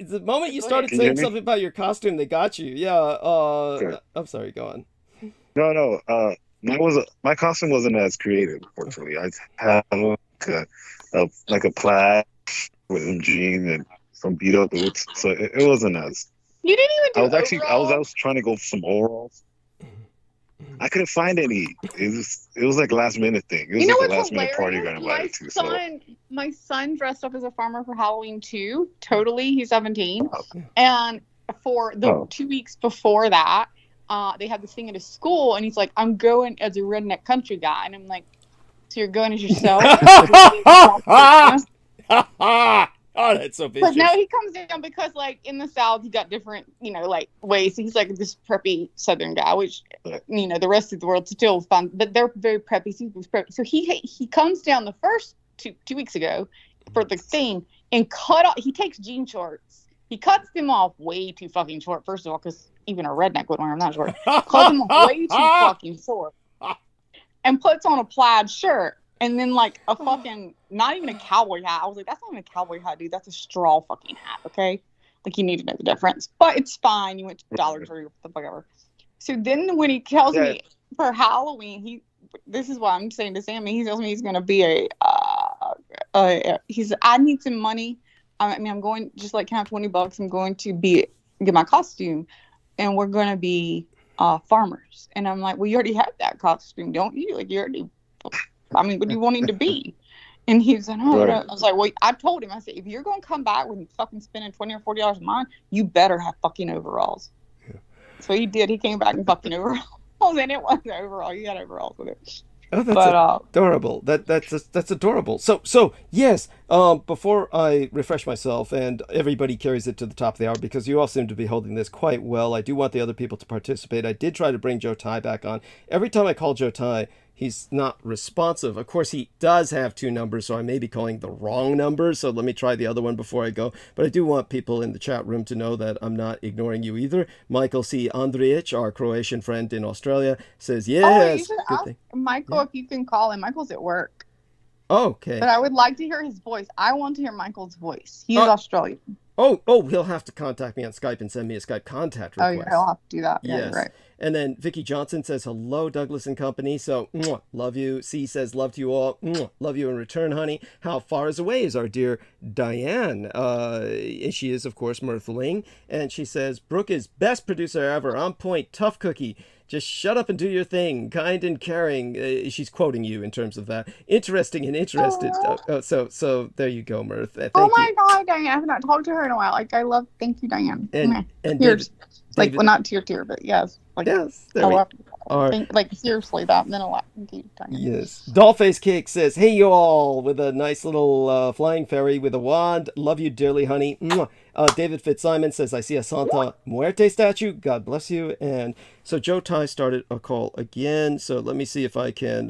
The moment you started saying something about your costume, they got you. Yeah. I'm sorry. Go on. No. My costume wasn't as creative. Unfortunately, I had like a plaid with some jeans and some beat up boots, so it wasn't as. You didn't even do. I was trying to go for some overalls. I couldn't find any. It was like a last minute thing. It was like a last minute party you're gonna invite to. My son dressed up as a farmer for Halloween too. Totally, he's 17, and for the 2 weeks before that, they had this thing at his school, and he's like, "I'm going as a redneck country guy," and I'm like, "So you're going as yourself?" Oh, that's so vicious. But no, he comes down because, like, in the South, you got different, like, ways. He's like this preppy Southern guy, which, the rest of the world still fun, but they're very preppy. So he comes down the first two weeks ago for the thing and he takes jean shorts. He cuts them off way too fucking short, first of all, because even a redneck would wear them that short. Cuts them off way too fucking short. And puts on a plaid shirt. And then, like, a fucking, not even a cowboy hat. I was like, that's not even a cowboy hat, dude. That's a straw fucking hat, okay? Like, you need to know the difference. But it's fine. You went to Dollar Tree or whatever. So then when he tells me for Halloween, this is what I'm saying to Sammy. He tells me he's going to be he said, I need some money. I'm going, just like, can I have $20? I'm going to get my costume. And we're going to be farmers. And I'm like, well, you already have that costume, don't you? Like, you already... what do you want him to be? And he was like, oh, I was like, well, I told him, I said, if you're going to come back with fucking spending $20 or $40 a month, you better have fucking overalls. Yeah. So he did. He came back in fucking overalls, and it wasn't overall. You had overalls with it. Oh, that's adorable. That's adorable. So yes. Before I refresh myself, and everybody carries it to the top of the hour because you all seem to be holding this quite well. I do want the other people to participate. I did try to bring Joe Ty back on. Every time I call Joe Ty, he's not responsive. Of course, he does have two numbers, so I may be calling the wrong number. So let me try the other one before I go. But I do want people in the chat room to know that I'm not ignoring you either. Michael C. Andrić, our Croatian friend in Australia, says yes. You should ask Michael if you can call him. Michael's at work. Oh, okay. But I would like to hear his voice. I want to hear Michael's voice. He's Australian. Oh, he'll have to contact me on Skype and send me a Skype contact request. Oh, yeah, he'll have to do that. Yeah, yes. Right. And then Vicky Johnson says, hello, Douglas and company. So, love you. C says, love to you all. Love you in return, honey. How far is away is our dear Diane? She is, of course, Mirthling. And she says, Brooke is best producer ever. On point, tough cookie. Just shut up and do your thing. Kind and caring. She's quoting you in terms of that. Interesting and interested. So there you go, Mirth. Thank you. God, Diane. I have not talked to her in a while. Thank you, Diane. And tears. David, well, not tear, but yes. Yes. Seriously, that meant a lot. Thank you, Diane. Yes. Dollface Cake says, hey, you all, with a nice little flying fairy with a wand. Love you dearly, honey. David Fitzsimon says, I see a Santa Muerte statue. God bless you. And so Joe Ty started a call again. So let me see if I can,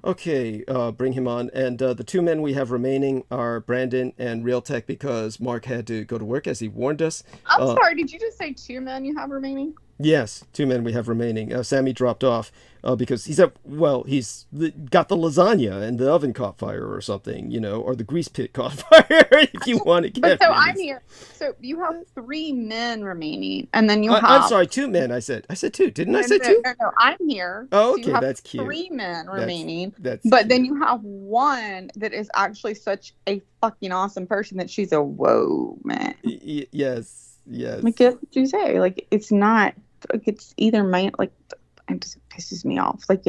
bring him on. And the two men we have remaining are Brandon and Real Tech because Mark had to go to work as he warned us. I'm sorry, did you just say two men you have remaining? Yes, two men we have remaining. Sammy dropped off because he's got the lasagna and the oven caught fire or something, or the grease pit caught fire if you want to get. But so I'm here. So you have three men remaining, and then you have. I'm sorry, two men. I said two. Didn't I say two? No, I'm here. Oh, okay, so that's cute. Three men remaining. That's but cute. Then you have one that is actually such a fucking awesome person that she's a whoa man. Yes. Like, what you say? Like, it's not. Like, it's either man. Like, it just pisses me off. Like,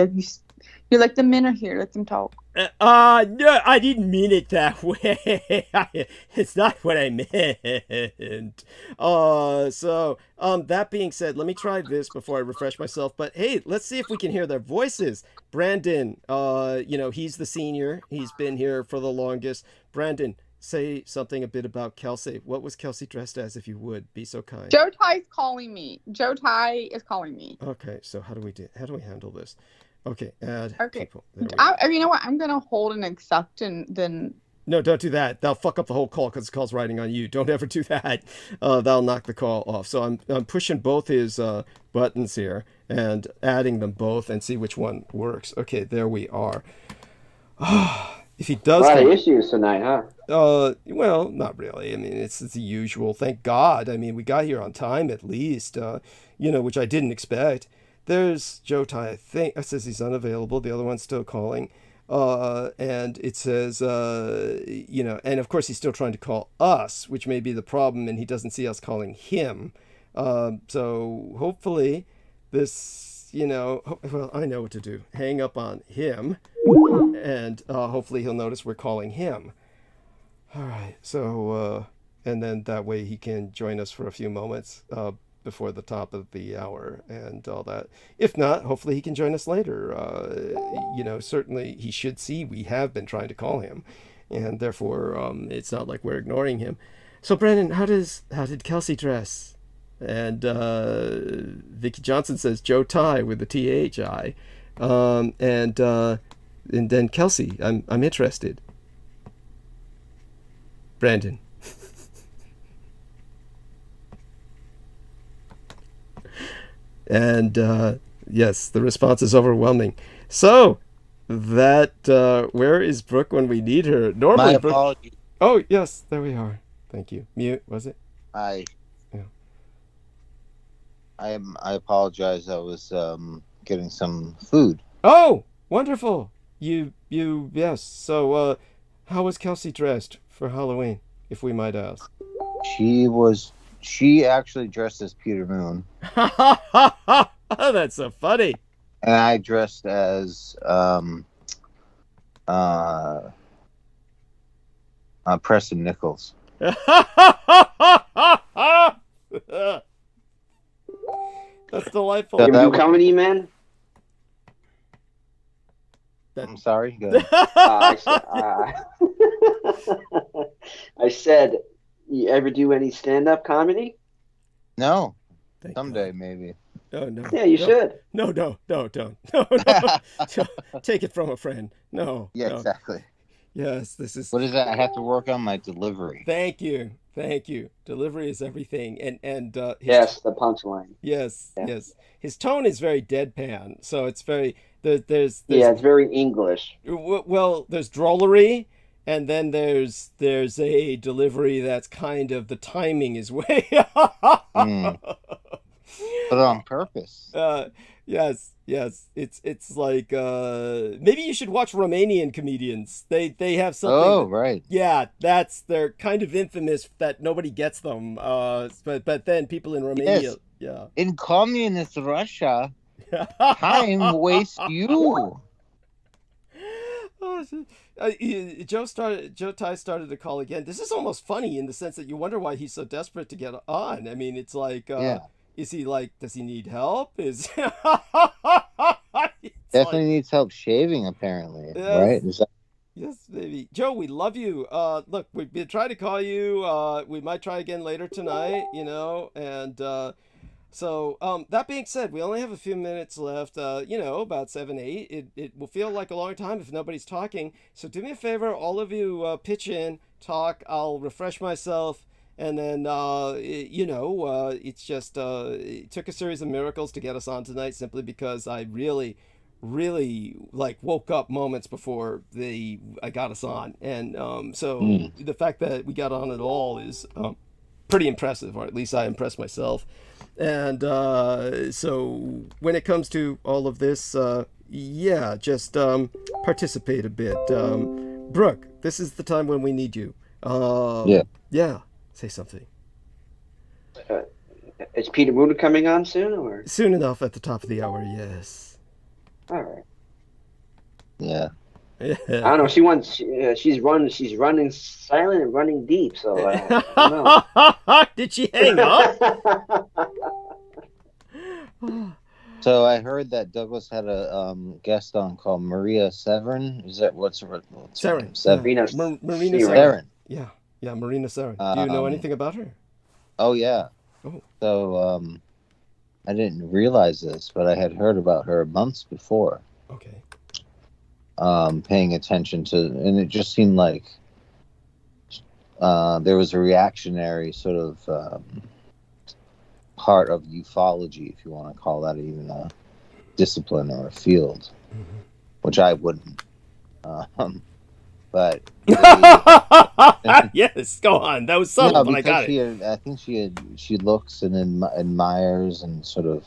You're like, the men are here. Let them talk. No, I didn't mean it that way. It's not what I meant. That being said, let me try this before I refresh myself. But hey, let's see if we can hear their voices. Brandon, he's the senior. He's been here for the longest. Brandon, say something a bit about Kelsey. What was Kelsey dressed as, if you would be so kind? Joe Ty's calling me. Joe Ty is calling me. Okay, so how do we handle this? Okay, add people. You know what? I'm gonna hold and accept, and then. No, don't do that. That'll fuck up the whole call because the call's riding on you. Don't ever do that. That'll knock the call off. So I'm pushing both his buttons here and adding them both and see which one works. Okay, there we are. If he does, a lot of issues tonight, huh? Well, not really. I mean, it's the usual. Thank God. I mean, we got here on time at least. Which I didn't expect. There's Joe Ty, I think. It says he's unavailable. The other one's still calling. And it says, and of course he's still trying to call us, which may be the problem, and he doesn't see us calling him. So hopefully this, well, I know what to do. Hang up on him, and hopefully he'll notice we're calling him. All right. So, and then that way he can join us for a few moments, before the top of the hour and all that. If not, hopefully he can join us later. Certainly he should see we have been trying to call him, and therefore it's not like we're ignoring him. So Brandon, how did Kelsey dress? And Vicky Johnson says Joe Ty with the THI, and then Kelsey. I'm interested. Brandon. And yes, the response is overwhelming. So that where is Brooke when we need her? Normally, My Brooke. apologies. Oh yes, there we are. Thank you. Mute, was it? I apologize. I was getting some food. Oh, wonderful. Yes. So how was Kelsey dressed for Halloween, if we might ask? She actually dressed as Peter Moon. That's so funny. And I dressed as Preston Nichols. That's delightful. You do comedy, man? I'm sorry. Go ahead. I said, you ever do any stand-up comedy? No. Thank Someday, God. maybe. Oh, no. Yeah, you should. No, don't. No. Take it from a friend. No. Yeah, no. exactly. Yes, this is. What is that? I have to work on my delivery. Thank you. Delivery is everything, and yes, the punchline. Yes. His tone is very deadpan, so it's very there's it's very English. Well, there's drollery, and then there's a delivery that's kind of, the timing is way. But on purpose. Yes. It's like maybe you should watch Romanian comedians. They have something. Oh, right. Yeah, they're kind of infamous that nobody gets them. But then people in Romania. Yes. Yeah. In communist Russia, time wastes you. Joe Ty started to call again. This is almost funny in the sense that you wonder why he's so desperate to get on. I mean, it's like, is he like, does he need help? Definitely needs help shaving, apparently. Yes. Right? Yes, baby. Joe, we love you. Look, we've been trying to call you. We might try again later tonight, and so that being said, we only have a few minutes left, about 7, 8. It will feel like a long time if nobody's talking. So do me a favor, all of you pitch in, talk. I'll refresh myself. And then, it's just, it took a series of miracles to get us on tonight, simply because I really woke up moments before I got us on. And the fact that we got on at all is pretty impressive, or at least I impressed myself. And so when it comes to all of this, just participate a bit. Brooke, this is the time when we need you. Yeah. Say something. Is Peter Moon coming on soon, or? Soon enough, at the top of the hour, yes. All right. Yeah. I don't know. She's running silent and running deep. So I don't know. Did she hang up? So I heard that Douglas had a guest on called Maria Severin. Is that what's her Saren. name? Severin. Yeah. Marina Severin. Saren. Yeah, Marina Saren. Do you know anything about her? Oh yeah. Oh. So I didn't realize this, but I had heard about her months before. Okay. Paying attention to, and it just seemed like there was a reactionary sort of part of ufology, if you want to call that even a discipline or a field, which I wouldn't. But yes, go on. That was subtle, but I got it. I think she looks and admires and sort of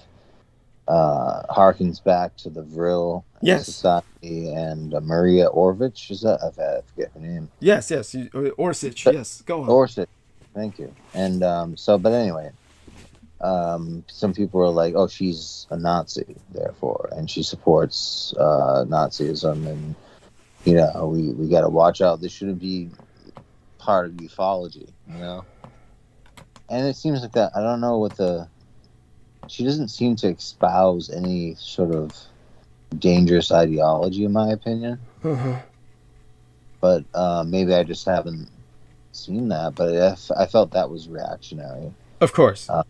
harkens back to the Vril Society and Maria Orvich. Is that? I forget her name. Yes, Orsich. Yes, go on. Orsich. Thank you. And but anyway, some people were like, "Oh, she's a Nazi, therefore, and she supports Nazism, and we got to watch out. This shouldn't be part of ufology, And it seems like that. I don't know what she doesn't seem to espouse any sort of dangerous ideology, in my opinion. But maybe I just haven't seen that. But I felt that was reactionary. Of course. So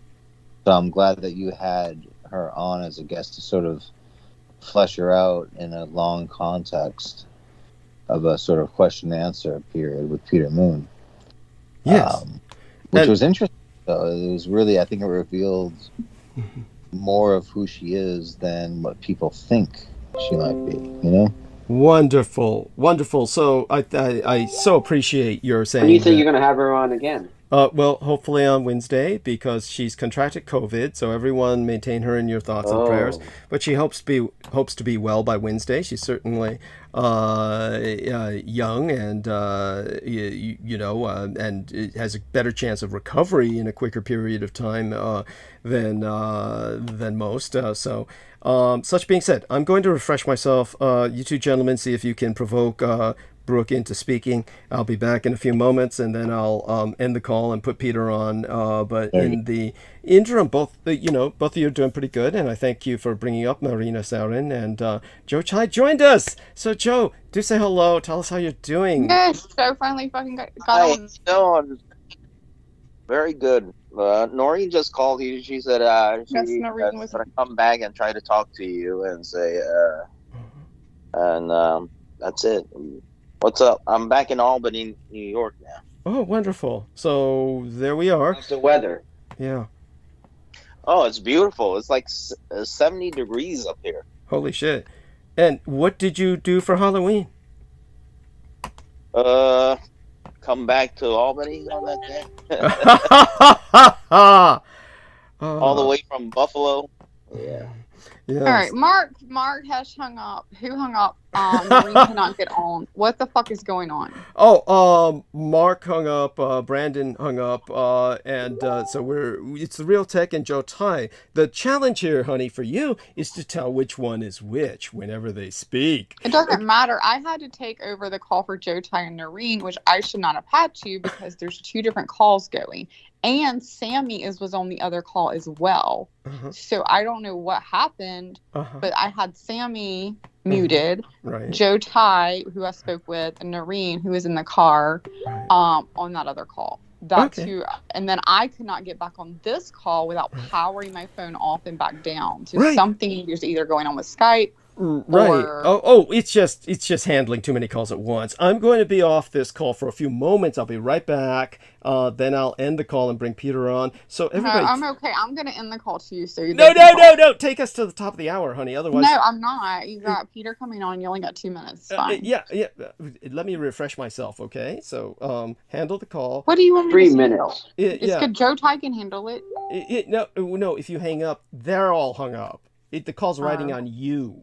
I'm glad that you had her on as a guest to sort of flesh her out in a long context of a sort of question and answer period with Peter Moon. Yes. Which was interesting. So it was really, I think it revealed more of who she is than what people think she might be, Wonderful. So I so appreciate your saying. When do you think you're going to have her on again? Well, hopefully on Wednesday, because she's contracted COVID. So everyone maintain her in your thoughts and prayers. But she hopes to be well by Wednesday. She's certainly young and and it has a better chance of recovery in a quicker period of time than most. Such being said, I'm going to refresh myself. You two gentlemen, see if you can provoke Brooke into speaking. I'll be back in a few moments, and then I'll end the call and put Peter on. But in the interim, both of you are doing pretty good, and I thank you for bringing up Marina Saren, and Joe Chai joined us. So Joe, do say hello. Tell us how you're doing. Yes, Joe finally fucking got on. No, very good. Noreen just called you. She said she was going to come back and try to talk to you and say, and that's it. What's up? I'm back in Albany, New York now. Oh, wonderful. So there we are. How's the weather? Yeah. Oh, it's beautiful. It's like 70 degrees up here. Holy shit. And what did you do for Halloween? Come back to Albany on that day. All the way from Buffalo. Yeah. Yes. All right, Mark has hung up. Who hung up? Noreen cannot get on. What the fuck is going on? Oh, Mark hung up. Brandon hung up. And so it's the Real Tech and Joe Tai. The challenge here, honey, for you is to tell which one is which whenever they speak. It doesn't matter. I had to take over the call for Joe Tai and Noreen, which I should not have had to because there's 2 different calls going. And Sammy was on the other call as well. So I don't know what happened, but I had Sammy muted, right. Joe Tai, who I spoke with, and Noreen, who was in the car, on that other call. That's who, and then I could not get back on this call without powering my phone off and back down. So something is either going on with Skype. Right. It's just handling too many calls at once. I'm going to be off this call for a few moments. I'll be right back. Then I'll end the call and bring Peter on. So everybody. No, I'm okay. I'm going to end the call too. So no. Take us to the top of the hour, honey. Otherwise. No, I'm not. You got Peter coming on. You only got 2 minutes. It's fine. Yeah. Let me refresh myself. Okay. So handle the call. What do you want me 3 to minutes. It's good. Joe Tai can handle it. No. If you hang up, they're all hung up. The call's riding on you.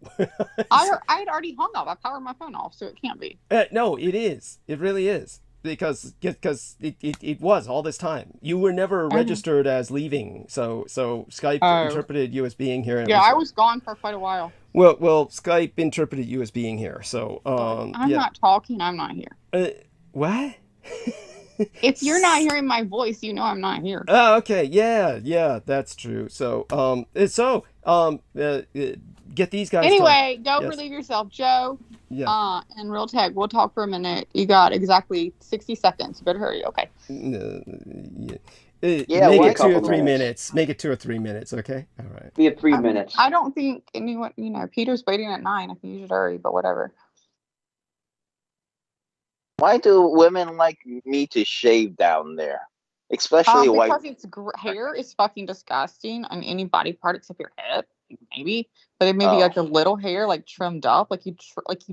I had already hung up. I powered my phone off, so it can't be. No, it is. It really is. because it was all this time. You were never registered as leaving, so Skype interpreted you as being here. Yeah, I was gone for quite a while. Well, Skype interpreted you as being here, so I'm not talking. I'm not here. What? If you're not hearing my voice, you know I'm not here. Oh, okay. Yeah, that's true. So, get these guys. Anyway, go relieve yourself, Joe. Yeah. And real tech, we'll talk for a minute. You got exactly 60 seconds. You better hurry. Okay. Yeah. Yeah, Make wait it a 2 or couple 3 minutes. minutes. Make it 2 or 3 minutes. Okay. All right. Be at 3 minutes. I don't think anyone. Peter's waiting at 9. I think you should hurry, but whatever. Why do women like me to shave down there? Especially white. Because hair is fucking disgusting on any body part except your head, maybe. But it may be like a little hair, like trimmed up. Like you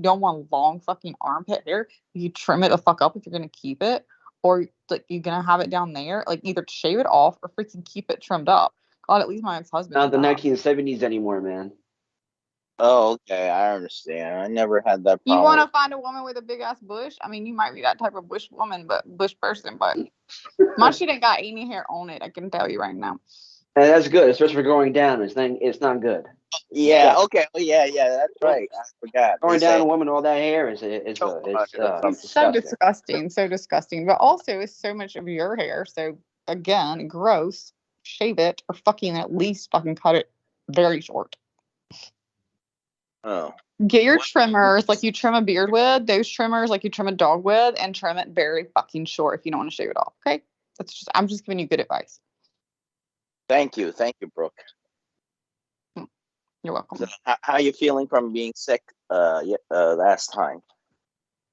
don't want long fucking armpit hair. You trim it the fuck up if you're gonna keep it, or like you're gonna have it down there. Like either shave it off or freaking keep it trimmed up. God, at least my ex-husband. Not the 1970s anymore, man. Oh, okay, I understand. I never had that problem. You want to find a woman with a big ass bush? I mean, you might be that type of bush woman, but bush person. But my shit ain't got any hair on it. I can tell you right now. And that's good, especially for going down. It's not good. Yeah. Okay. Oh, yeah. That's right. I forgot. Going down a woman with all that hair is It's disgusting. so disgusting. But also, it's so much of your hair. So again, gross. Shave it or fucking at least fucking cut it very short. Oh. Get your trimmers like you trim a beard with, those trimmers like you trim a dog with, and trim it very fucking short if you don't want to shave it off. Okay? I'm just giving you good advice. Thank you, Brooke. You're welcome. So, how are you feeling from being sick last time?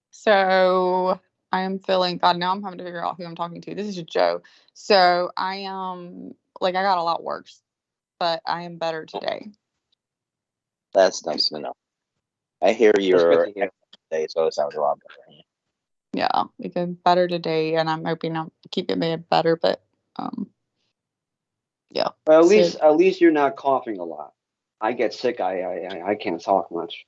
So I am feeling, God, now I'm having to figure out who I'm talking to. This is Joe. So I am I got a lot worse, but I am better today. That's nice to know. I hear your today, so it sounds a lot better. Yeah, we get better today, and I'm hoping I'll keep it better. But yeah. Well, at least you're not coughing a lot. I get sick. I can't talk much.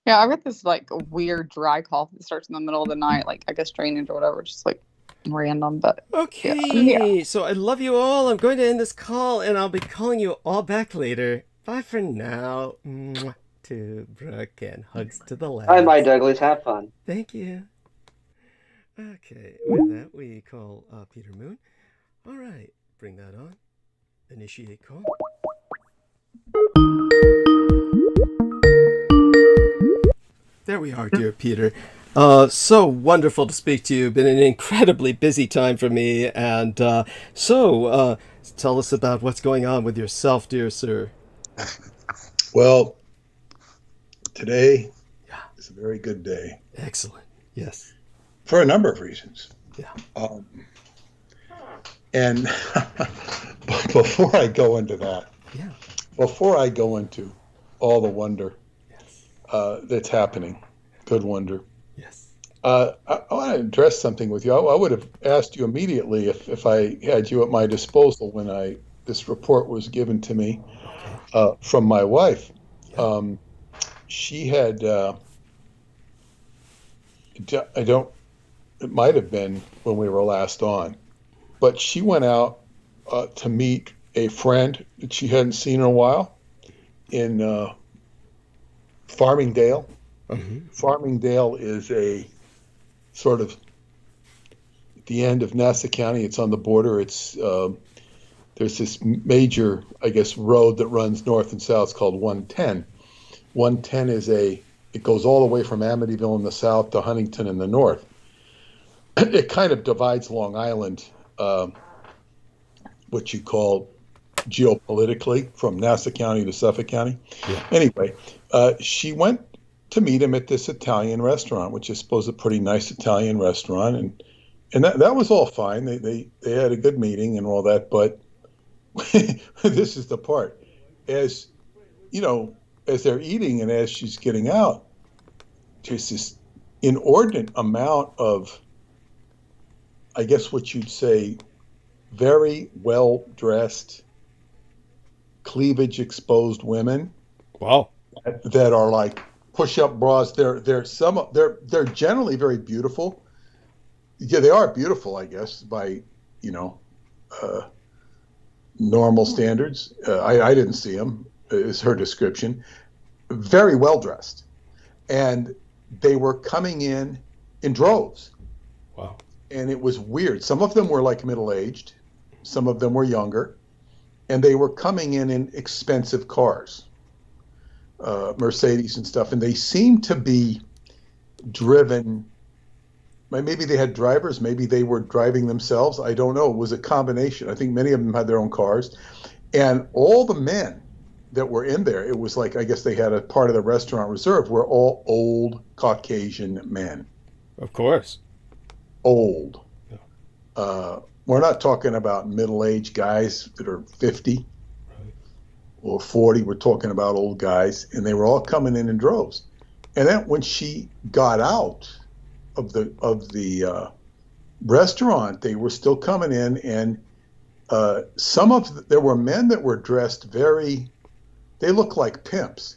Yeah, I got this like weird dry cough that starts in the middle of the night, like I guess drainage or whatever, just like random. But okay, So I love you all. I'm going to end this call, and I'll be calling you all back later. Bye for now. Mwah to Brooke and hugs to the lab. Bye, Douglas. Have fun. Thank you. Okay, with that we call Peter Moon. All right, bring that on. Initiate call. There we are, dear Peter. So wonderful to speak to you. Been an incredibly busy time for me, and tell us about what's going on with yourself, dear sir. Well, today is a very good day. Excellent. Yes. For a number of reasons. Yeah. And before I go into that, before I go into all the wonder that's happening, good wonder. Yes. I want to address something with you. I would have asked you immediately if I had you at my disposal when this report was given to me from my wife. She had, it might have been when we were last on, but she went out to meet a friend that she hadn't seen in a while in Farmingdale. Mm-hmm. Farmingdale is a sort of at the end of Nassau County. It's on the border. It's there's this major, I guess, road that runs north and south called 110. 110 it goes all the way from Amityville in the south to Huntington in the north. It kind of divides Long Island, what you call geopolitically, from Nassau County to Suffolk County. Yeah. Anyway, she went to meet him at this Italian restaurant, which is supposed to be a pretty nice Italian restaurant, and that was all fine. They had a good meeting and all that, but this is the part. As you know, as they're eating and as she's getting out, there's this inordinate amount of, I guess what you'd say, very well-dressed, cleavage exposed women. Wow. That are like push-up bras. They're generally very beautiful, Yeah, they are beautiful, I guess, by, you know, normal standards. I didn't see them, is her description. Very well dressed. And they were coming in droves. Wow. And it was weird. Some of them were like middle-aged. Some of them were younger. And they were coming in expensive cars, Mercedes and stuff. And they seemed to be driven. Maybe they had drivers. Maybe they were driving themselves. I don't know. It was a combination. I think many of them had their own cars. And all the men that were in there, it was like, I guess they had a part of the restaurant reserved, were all old Caucasian men. Of course. Old. Yeah. We're not talking about middle-aged guys that are 50 or 40. We're talking about old guys, and they were all coming in droves. And then when she got out of the restaurant, they were still coming in, and there were men that were dressed they looked like pimps.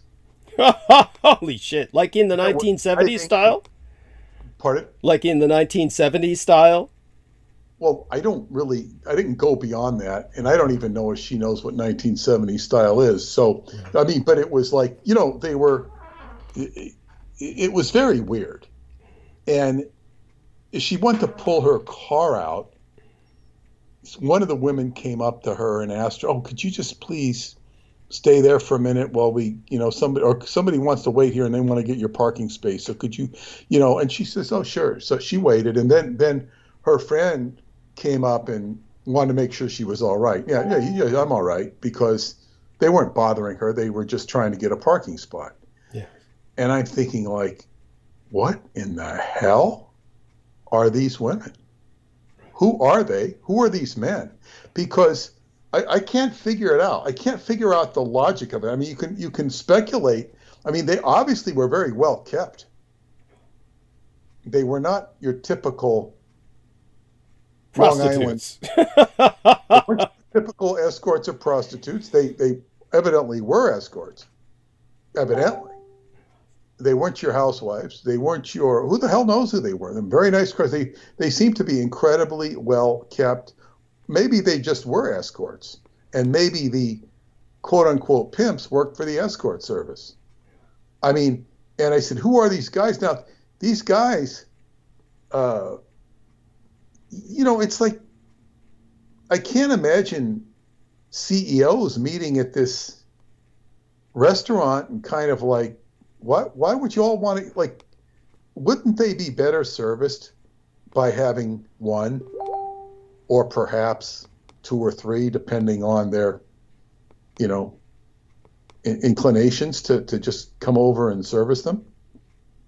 Holy shit! Like in the 1970s style? Pardon? Like in the 1970s style? Well, I didn't go beyond that, and I don't even know if she knows what 1970s style is. So, I mean, but it was like, you know, it was very weird. And she went to pull her car out. One of the women came up to her and asked her, "Oh, could you just please stay there for a minute while somebody wants to wait here and they want to get your parking space. So could you, and she says, oh, sure. So she waited. And then her friend came up and wanted to make sure she was all right. Yeah, I'm all right, because they weren't bothering her. They were just trying to get a parking spot. Yeah. And I'm thinking, like, what in the hell are these women? Who are they? Who are these men? Because I can't figure it out. I can't figure out the logic of it. I mean, you can speculate. I mean, they obviously were very well kept. They were not your typical prostitutes. Long Island. They weren't typical escorts or prostitutes. They evidently were escorts. Evidently. They weren't your housewives. They weren't who the hell knows who they were. They're very nice cars. They seem to be incredibly well kept. Maybe they just were escorts, and maybe the quote-unquote pimps worked for the escort service. I mean, and I said, who are these guys? Now, these guys, it's like, I can't imagine CEOs meeting at this restaurant and kind of like, why would you all want to, like, wouldn't they be better serviced by having one or perhaps two or three, depending on their, inclinations to just come over and service them?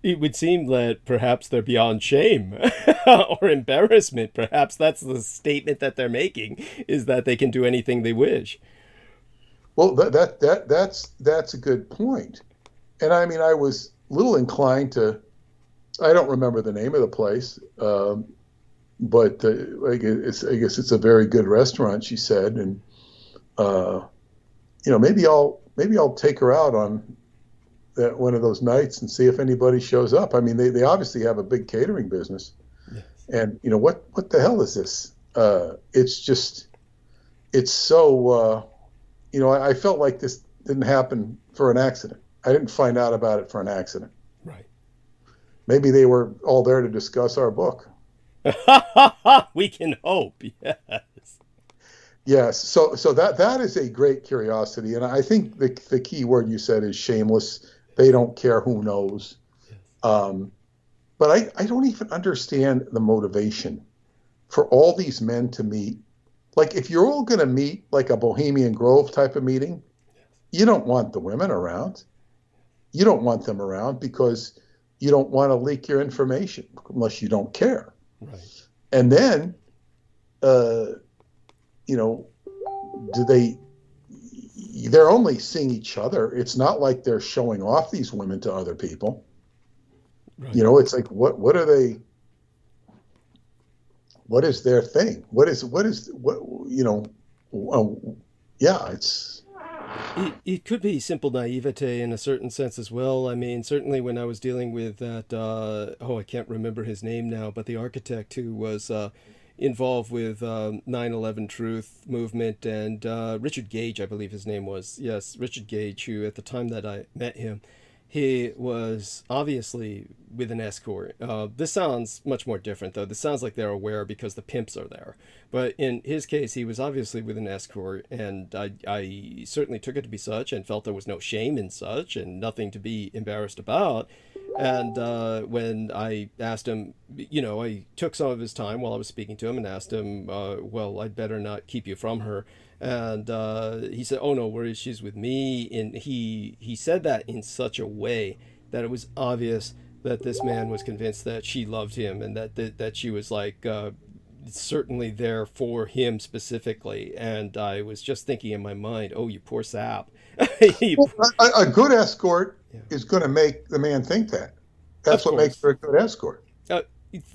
It would seem that perhaps they're beyond shame or embarrassment. Perhaps that's the statement that they're making, is that they can do anything they wish. Well, that's a good point. And I mean, I was a little inclined to, I don't remember the name of the place, but I guess it's a very good restaurant, she said, and maybe I'll take her out on one of those nights and see if anybody shows up. I mean, they obviously have a big catering business, yes. And what the hell is this? It's so I felt like this didn't happen for an accident. I didn't find out about it for an accident. Right. Maybe they were all there to discuss our book. We can hope. Yes. Yes. So that is a great curiosity, and I think the key word you said is shameless. They don't care who knows. Yes. But I don't even understand the motivation for all these men to meet. Like, if you're all going to meet like a Bohemian Grove type of meeting, you don't want the women around. You don't want them around because you don't want to leak your information unless you don't care. Right. And then, they're only seeing each other. It's not like they're showing off these women to other people. Right. It's like, what are they, what is their thing? It's, It could be simple naivete in a certain sense as well. I mean, certainly when I was dealing with that, I can't remember his name now, but the architect who was involved with 9/11 Truth movement, and Richard Gage, I believe his name was. Yes, Richard Gage, who at the time that I met him, he was obviously with an escort. This sounds much more different, though. This sounds like they're aware because the pimps are there. But in his case, he was obviously with an escort, and I certainly took it to be such and felt there was no shame in such and nothing to be embarrassed about. And when I asked him, I took some of his time while I was speaking to him and asked him, well, I'd better not keep you from her. And he said, "Oh, no worries, she's with me." And he said that in such a way that it was obvious that this man was convinced that she loved him, and that she was like certainly there for him specifically. And I was just thinking in my mind, "Oh, you poor sap." A good escort Yeah. is going to make the man think that. That's what makes her a good escort.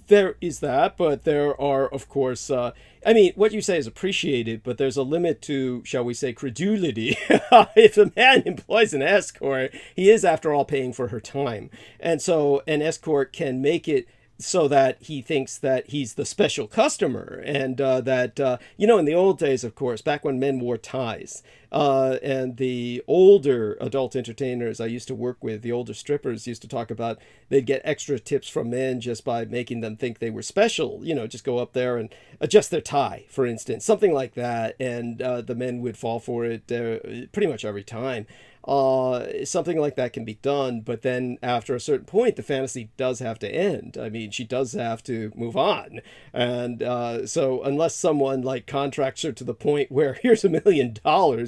There is that, but there are, of course, I mean, what you say is appreciated, but there's a limit to, shall we say, credulity. If a man employs an escort, he is, after all, paying for her time. And so an escort can make it so that he thinks that he's the special customer, and that, in the old days, of course, back when men wore ties, and the older adult entertainers I used to work with, the older strippers, used to talk about they'd get extra tips from men just by making them think they were special, just go up there and adjust their tie, for instance, something like that, and the men would fall for it pretty much every time. Something like that can be done, but then after a certain point, the fantasy does have to end. I mean, she does have to move on. And so unless someone like contracts her to the point where here's $1 million,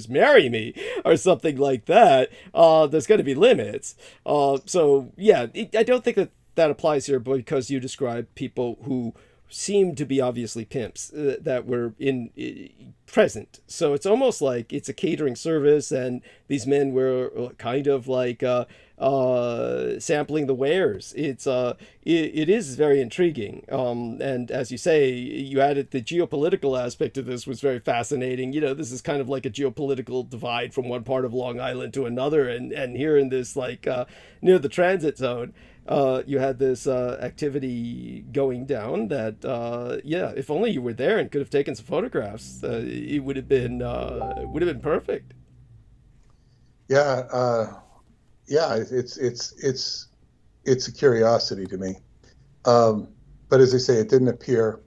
marry me, or something like that, there's going to be limits. So yeah, I don't think that applies here, because you describe people who seem to be obviously pimps that were present. So it's almost like it's a catering service, and these men were kind of like sampling the wares. It is very intriguing. And as you say, you added the geopolitical aspect of this was very fascinating. This is kind of like a geopolitical divide from one part of Long Island to another, and here in this near the transit zone, you had this activity going down that, if only you were there and could have taken some photographs, it would have been perfect. Yeah, it's a curiosity to me. But as I say, it didn't appear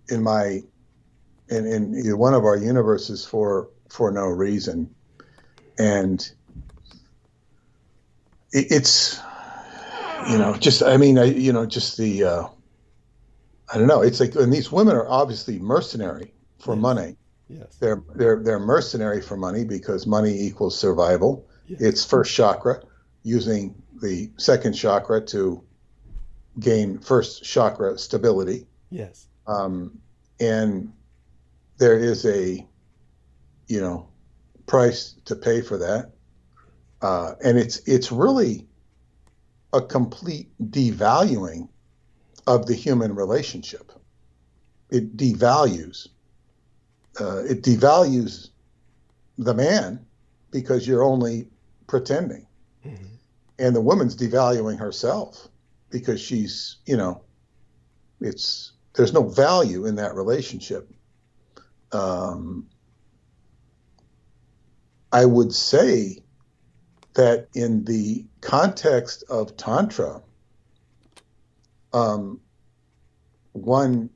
in either one of our universes for no reason, and it's. Just I don't know. It's like, and these women are obviously mercenary for money. Yes. They're mercenary for money because money equals survival. Yes. It's first chakra, using the second chakra to gain first chakra stability. Yes. And there is a, price to pay for that. And it's really a complete devaluing of the human relationship. It devalues the man because you're only pretending. Mm-hmm. And the woman's devaluing herself because she's, there's no value in that relationship. I would say that in the context of Tantra, one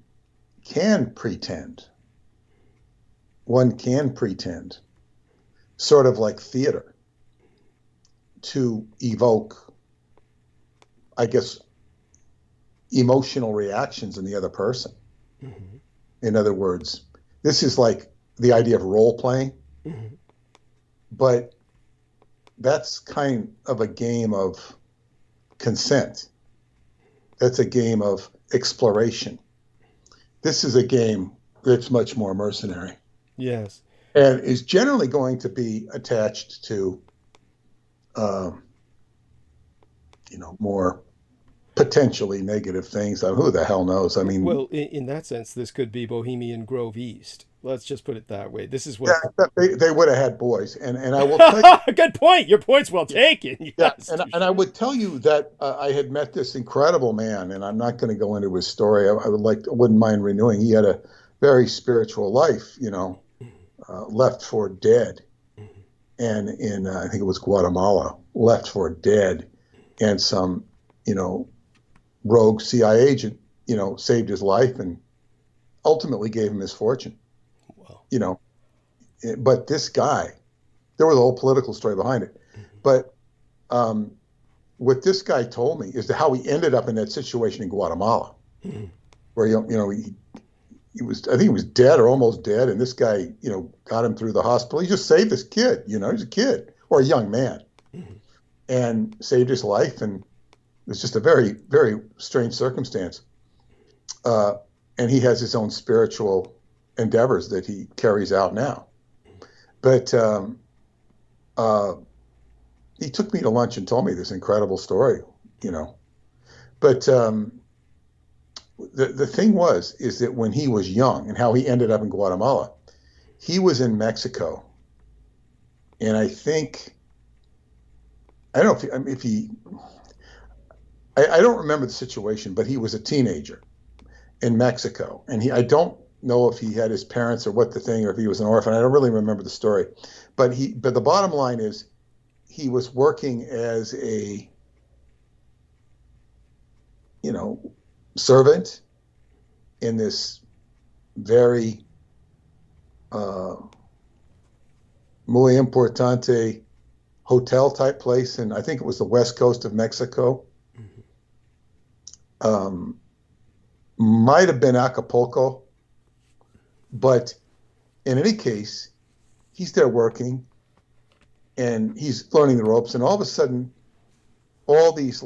can pretend, sort of like theater, to evoke, I guess, emotional reactions in the other person. Mm-hmm. In other words, this is like the idea of role playing, mm-hmm. but that's kind of a game of consent. That's a game of exploration. This is a game that's much more mercenary. Yes. And is generally going to be attached to, more potentially negative things. Who the hell knows? I mean, well, in that sense, this could be Bohemian Grove East. Let's just put it that way. This is what they would have had boys, and I will tell you, good point. Your point's well taken. Yes, and I would tell you that I had met this incredible man, and I'm not going to go into his story. I wouldn't mind renewing. He had a very spiritual life, left for dead, and in I think it was Guatemala, left for dead, and some rogue CIA agent saved his life and ultimately gave him his fortune. Wow. But this guy, there was a whole political story behind it. But what this guy told me is how he ended up in that situation in Guatemala, where he was, I think he was dead or almost dead, and this guy got him through the hospital. He just saved this kid. He's a kid or a young man, and saved his life, and it was just a very, very strange circumstance. And he has his own spiritual endeavors that he carries out now. But he took me to lunch and told me this incredible story, But the thing is that when he was young and how he ended up in Guatemala, he was in Mexico. And I don't know I don't remember the situation, but he was a teenager in Mexico. And I don't know if he had his parents or what the thing, or if he was an orphan. I don't really remember the story. But the bottom line is he was working as a, servant in this very muy importante hotel type place. And I think it was the west coast of Mexico. Might have been Acapulco, but in any case, he's there working and he's learning the ropes, and all of a sudden, all these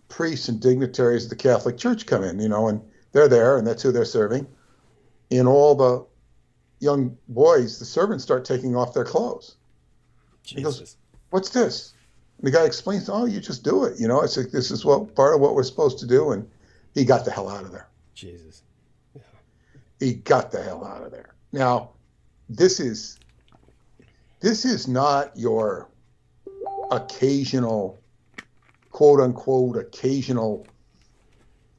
priests and dignitaries of the Catholic Church come in, and they're there, and that's who they're serving. And all the young boys, the servants, start taking off their clothes. Jesus. He goes, "What's this?" And the guy explains, "Oh, you just do it. It's like, this is part of what we're supposed to do." And he got the hell out of there. Jesus. Yeah. He got the hell out of there. Now, this is not your occasional, quote unquote, occasional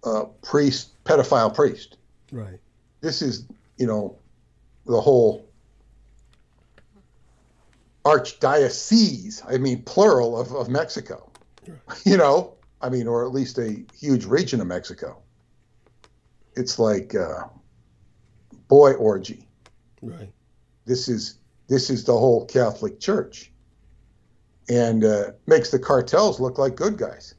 pedophile priest. Right. This is, the whole archdiocese, plural of Mexico, or at least a huge region of Mexico. It's like boy orgy. Right. This is the whole Catholic Church, and makes the cartels look like good guys.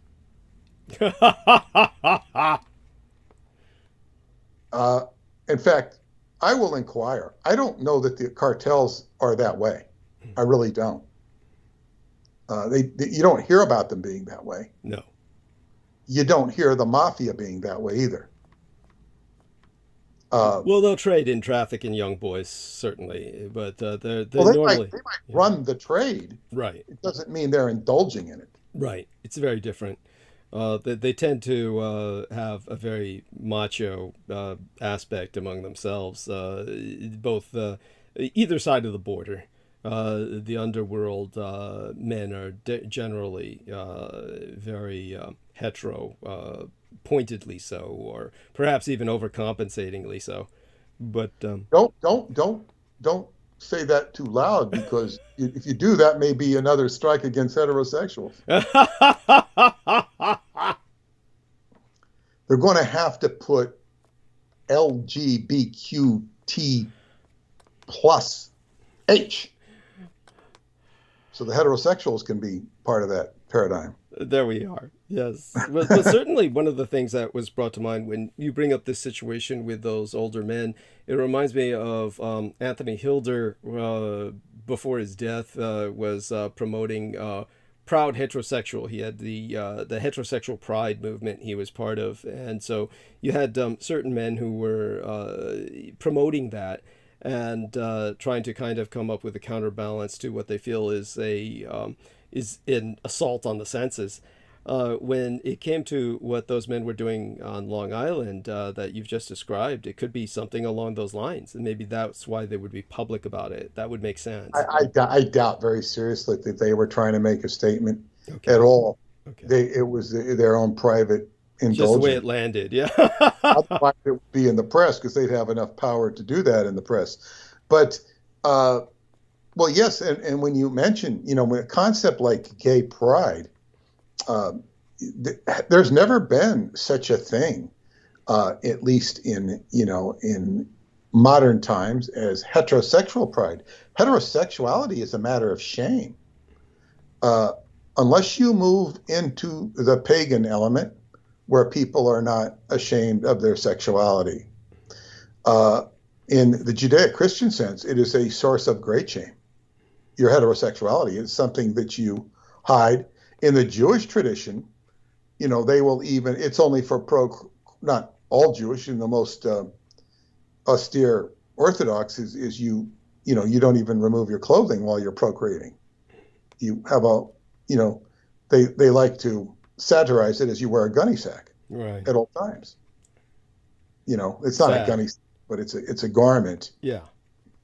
In fact, I will inquire. I don't know that the cartels are that way. I really don't. You don't hear about them being that way. No. You don't hear the mafia being that way either. Well, they'll trade in traffic in young boys, certainly, but they're normally... They might run the trade. Right. It doesn't mean they're indulging in it. Right. It's very different. They tend to have a very macho aspect among themselves, both either side of the border. The underworld men are generally very hetero, pointedly so, or perhaps even overcompensatingly so. But don't say that too loud, because if you do, that may be another strike against heterosexuals. They're going to have to put LGBTQ plus H, so the heterosexuals can be part of that paradigm. There we are. Yes. But certainly one of the things that was brought to mind when you bring up this situation with those older men, it reminds me of Anthony Hilder, before his death, was promoting proud heterosexual. He had the heterosexual pride movement he was part of. And so you had certain men who were promoting that and trying to kind of come up with a counterbalance to what they feel is an assault on the senses. when it came to what those men were doing on Long Island that you've just described, it could be something along those lines, and maybe that's why they would be public about it. That would make sense. I doubt very seriously that they were trying to make a statement Okay. at all. Okay. It was their own private indulgence. Just the way it landed, yeah. Otherwise, it would be in the press because they'd have enough power to do that in the press. But, well, yes, and when you mention, when a concept like gay pride, there's never been such a thing, at least in modern times, as heterosexual pride. Heterosexuality is a matter of shame. Unless you move into the pagan element, where people are not ashamed of their sexuality. In the Judeo-Christian sense, it is a source of great shame. Your heterosexuality is something that you hide. In the Jewish tradition, they will even, it's only for not all Jewish, in the most austere Orthodox is you don't even remove your clothing while you're procreating. You have they like to satirize it as you wear a gunny sack at all times. It's not a gunny sack, but it's a garment. Yeah.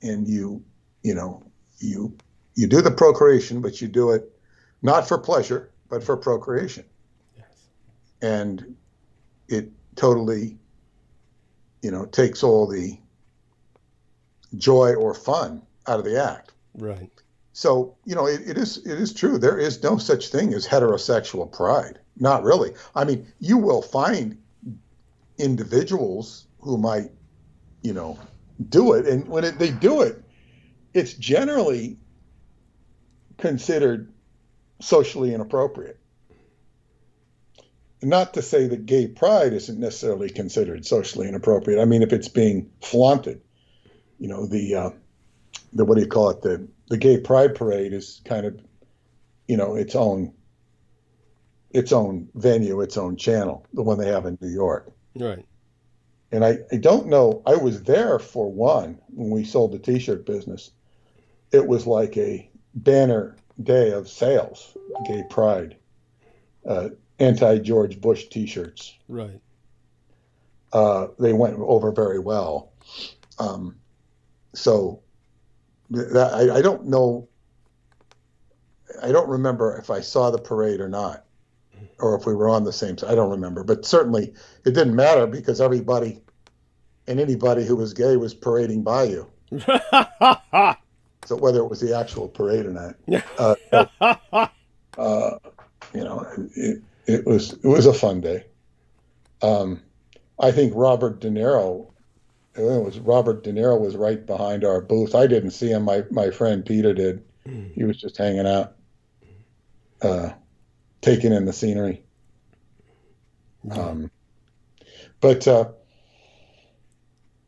And you do the procreation, but you do it not for pleasure, but for procreation. Yes. And it totally, takes all the joy or fun out of the act. Right. So, it is true. There is no such thing as heterosexual pride. Not really. I mean, you will find individuals who might, do it. And when they do it, it's generally considered socially inappropriate. Not to say that gay pride isn't necessarily considered socially inappropriate. I mean, if it's being flaunted, the what do you call it? The gay pride parade is kind of, its own venue, its own channel, the one they have in New York. Right. And I don't know, I was there for one when we sold the T-shirt business. It was like a banner day of sales, gay pride, anti-George Bush T-shirts. Right. They went over very well. So that, I don't know. I don't remember if I saw the parade or not, or if we were on the same side. I don't remember, but certainly it didn't matter because everybody and anybody who was gay was parading by you. So whether it was the actual parade or not, it was a fun day. I think Robert De Niro was right behind our booth. I didn't see him. My friend Peter did. He was just hanging out, taking in the scenery. But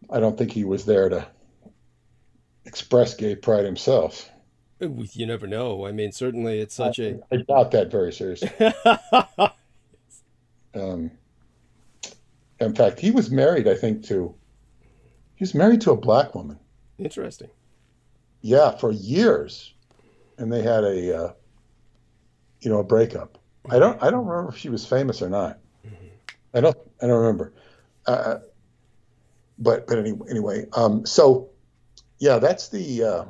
I don't think he was there to express gay pride himself. You never know. I mean, certainly it's such I doubt that very seriously. In fact, he was married, I think, to a black woman. Interesting. Yeah, for years, and they had a breakup. I don't remember if she was famous or not. I don't remember. But anyway, so yeah, that's the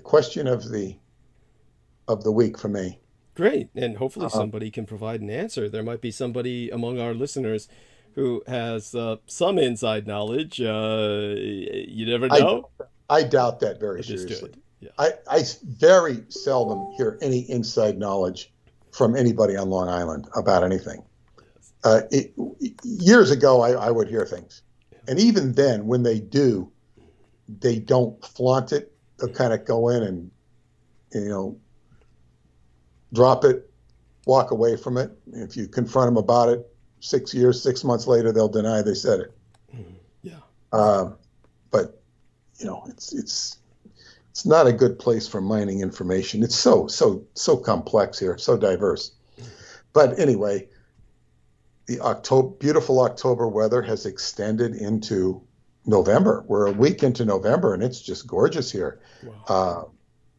question of the week for me. Great, and hopefully somebody can provide an answer. There might be somebody among our listeners who has some inside knowledge. You never know. I doubt that very seriously. Yeah. I very seldom hear any inside knowledge from anybody on Long Island about anything. Years ago, I would hear things. And even then, when they do, they don't flaunt it. They'll kind of go in and, drop it, walk away from it. If you confront them about it, 6 months later, they'll deny they said it. Yeah. But, it's not a good place for mining information. It's so complex here, so diverse. But anyway, the beautiful October weather has extended into November. We're a week into November, and it's just gorgeous here. Wow.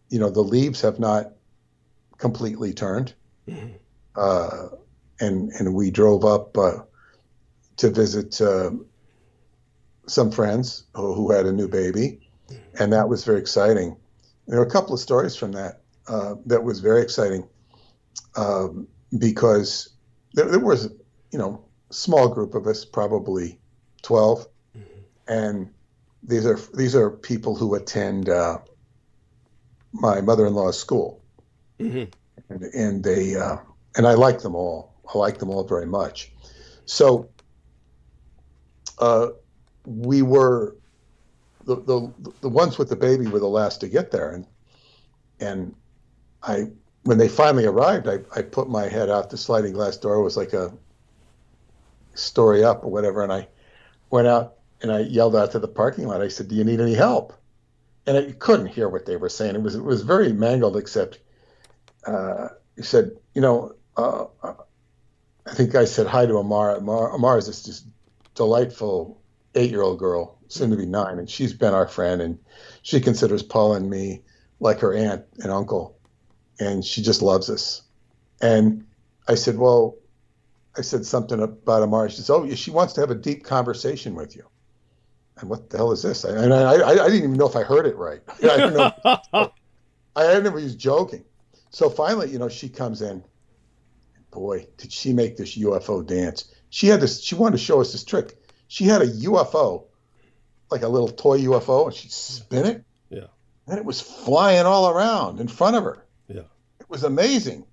The leaves have not completely turned. and we drove up to visit some friends who had a new baby, and that was very exciting. There were a couple of stories from that that was very exciting because there was, a small group of us, probably 12, and these are people who attend my mother-in-law's school, and they and I like them all. I like them all very much. So we were the ones with the baby were the last to get there, and when they finally arrived, I put my head out the sliding glass door. It was like a story up or whatever, and I went out and I yelled out to the parking lot. I said, "Do you need any help?" And I couldn't hear what they were saying. It was very mangled, except he said, I think I said hi to Amara. Amara is this just delightful 8-year-old girl, soon to be 9, and she's been our friend, and she considers Paul and me like her aunt and uncle, and she just loves us. And I said, I said something about Amara. She says, "Oh, she wants to have a deep conversation with you." And what the hell is this? I didn't even know if I heard it right. I don't know. I didn't know he was joking. So finally, she comes in. Boy, did she make this UFO dance. She wanted to show us this trick. She had a UFO, like a little toy UFO, and she'd spin it. Yeah. And it was flying all around in front of her. Yeah. It was amazing.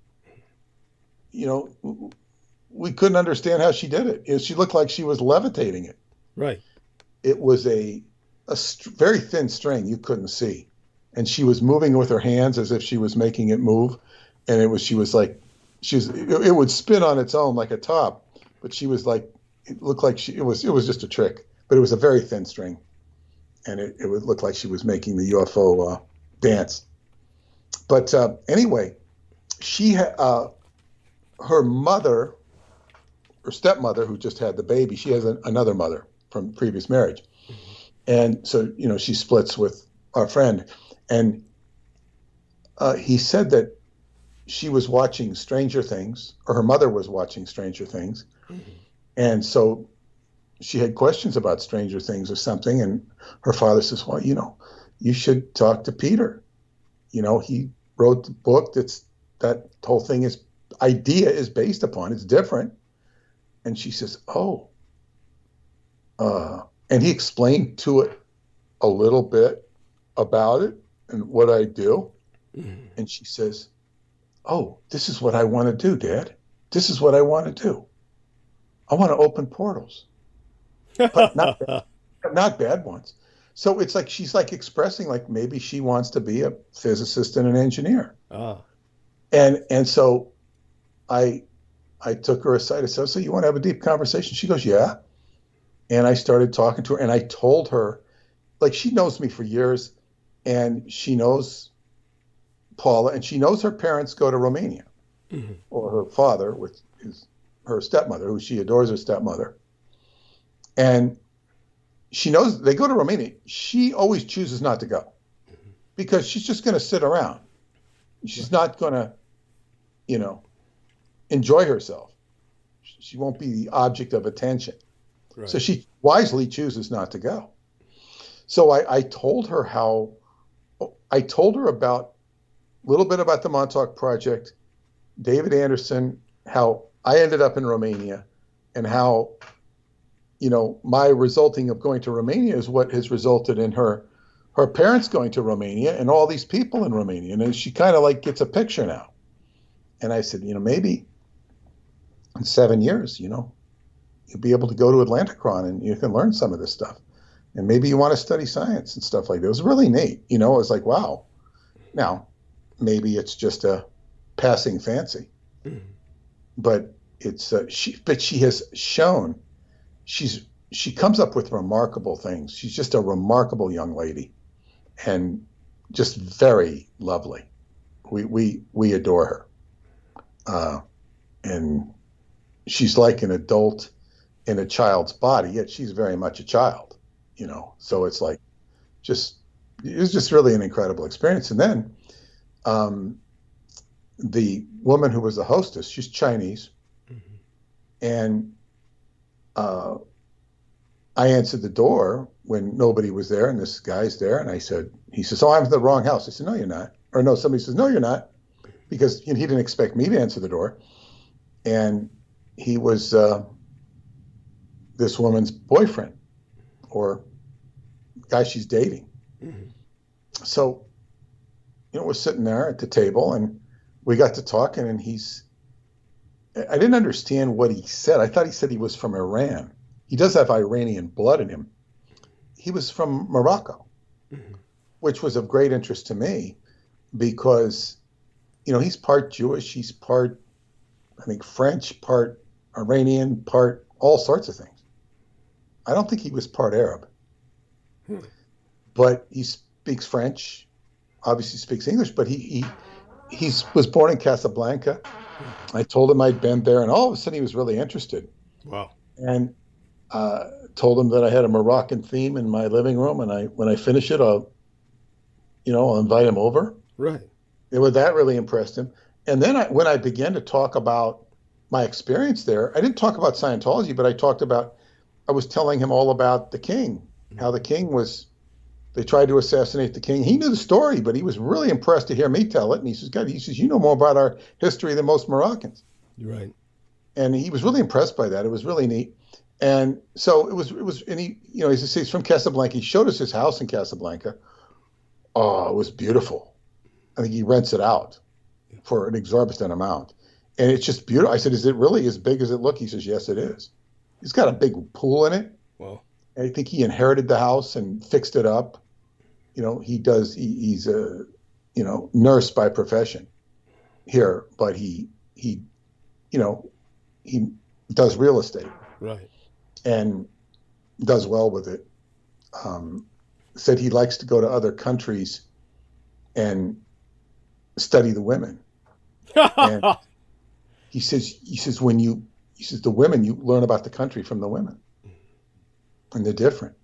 We couldn't understand how she did it. She looked like she was levitating it. Right. It was a very thin string you couldn't see. And she was moving with her hands as if she was making it move. And it would spin on its own like a top, but she was like, it looked like it was just a trick, but it was a very thin string. And it would look like she was making the UFO dance. But anyway, she had her mother, her stepmother, who just had the baby. She has another mother from previous marriage. And so, she splits with our friend. And he said that she was watching Stranger Things, or her mother was watching Stranger Things. And so she had questions about Stranger Things or something. And her father says, "Well, you should talk to Peter. He wrote the book that whole thing idea is based upon. It's different." And she says, "Oh." And he explained to it a little bit about it and what I do. And she says, "Oh, this is what I want to do, Dad. This is what I want to do. I want to open portals, but not bad ones." So it's like she's like expressing like maybe she wants to be a physicist and an engineer. And so I took her aside. I said, "So you want to have a deep conversation?" She goes, "Yeah." And I started talking to her, and I told her, like, she knows me for years, and she knows Paula, and she knows her parents go to Romania, or her father with her stepmother, who she adores, her stepmother. And she knows they go to Romania. She always chooses not to go because she's just going to sit around. She's not going to, enjoy herself. She won't be the object of attention. Right. So she wisely chooses not to go. So I told her about a little bit about the Montauk Project, David Anderson, how I ended up in Romania, and how, my resulting of going to Romania is what has resulted in her parents going to Romania and all these people in Romania. And she kind of like gets a picture now. And I said, maybe in 7 years, you'll be able to go to Atlanticron and you can learn some of this stuff. And maybe you want to study science and stuff like that. It was really neat. It was like, wow. Now, maybe it's just a passing fancy, but it's she has shown she comes up with remarkable things. She's just a remarkable young lady, and just very lovely. We adore her, and she's like an adult in a child's body, yet she's very much a child. So it's like, it was just really an incredible experience. And then the woman who was the hostess, she's Chinese, and I answered the door when nobody was there, and this guy's there, and he says, "Oh, I'm in the wrong house." I said, "No, you're not." Or no, somebody says, "No, you're not," because he didn't expect me to answer the door, and he was this woman's boyfriend or guy she's dating. So, we're sitting there at the table, and we got to talking, and I didn't understand what he said. I thought he said he was from Iran. He does have Iranian blood in him. He was from Morocco, which was of great interest to me because, he's part Jewish, he's part, I think, French, part Iranian, part all sorts of things. I don't think he was part Arab, but he speaks French, obviously speaks English, but he was born in Casablanca. I told him I'd been there, and all of a sudden he was really interested. Wow. And told him that I had a Moroccan theme in my living room, and when I finish it, I'll invite him over. Right. That really impressed him. And then when I began to talk about my experience there, I didn't talk about Scientology, but I was telling him all about the king, how the king they tried to assassinate the king. He knew the story, but he was really impressed to hear me tell it. And he says, "God," he says, "you know more about our history than most Moroccans." You're right. And he was really impressed by that. It was really neat. And so it was, and he, as I say, he's from Casablanca. He showed us his house in Casablanca. Oh, it was beautiful. I think he rents it out for an exorbitant amount. And it's just beautiful. I said, "Is it really as big as it looked?" He says, "Yes, it is." He's got a big pool in it. Wow. And I think he inherited the house and fixed it up. He's a, nurse by profession here, but he does real estate. Right. And does well with it. Said he likes to go to other countries and study the women. And he says the women, you learn about the country from the women, and they're different.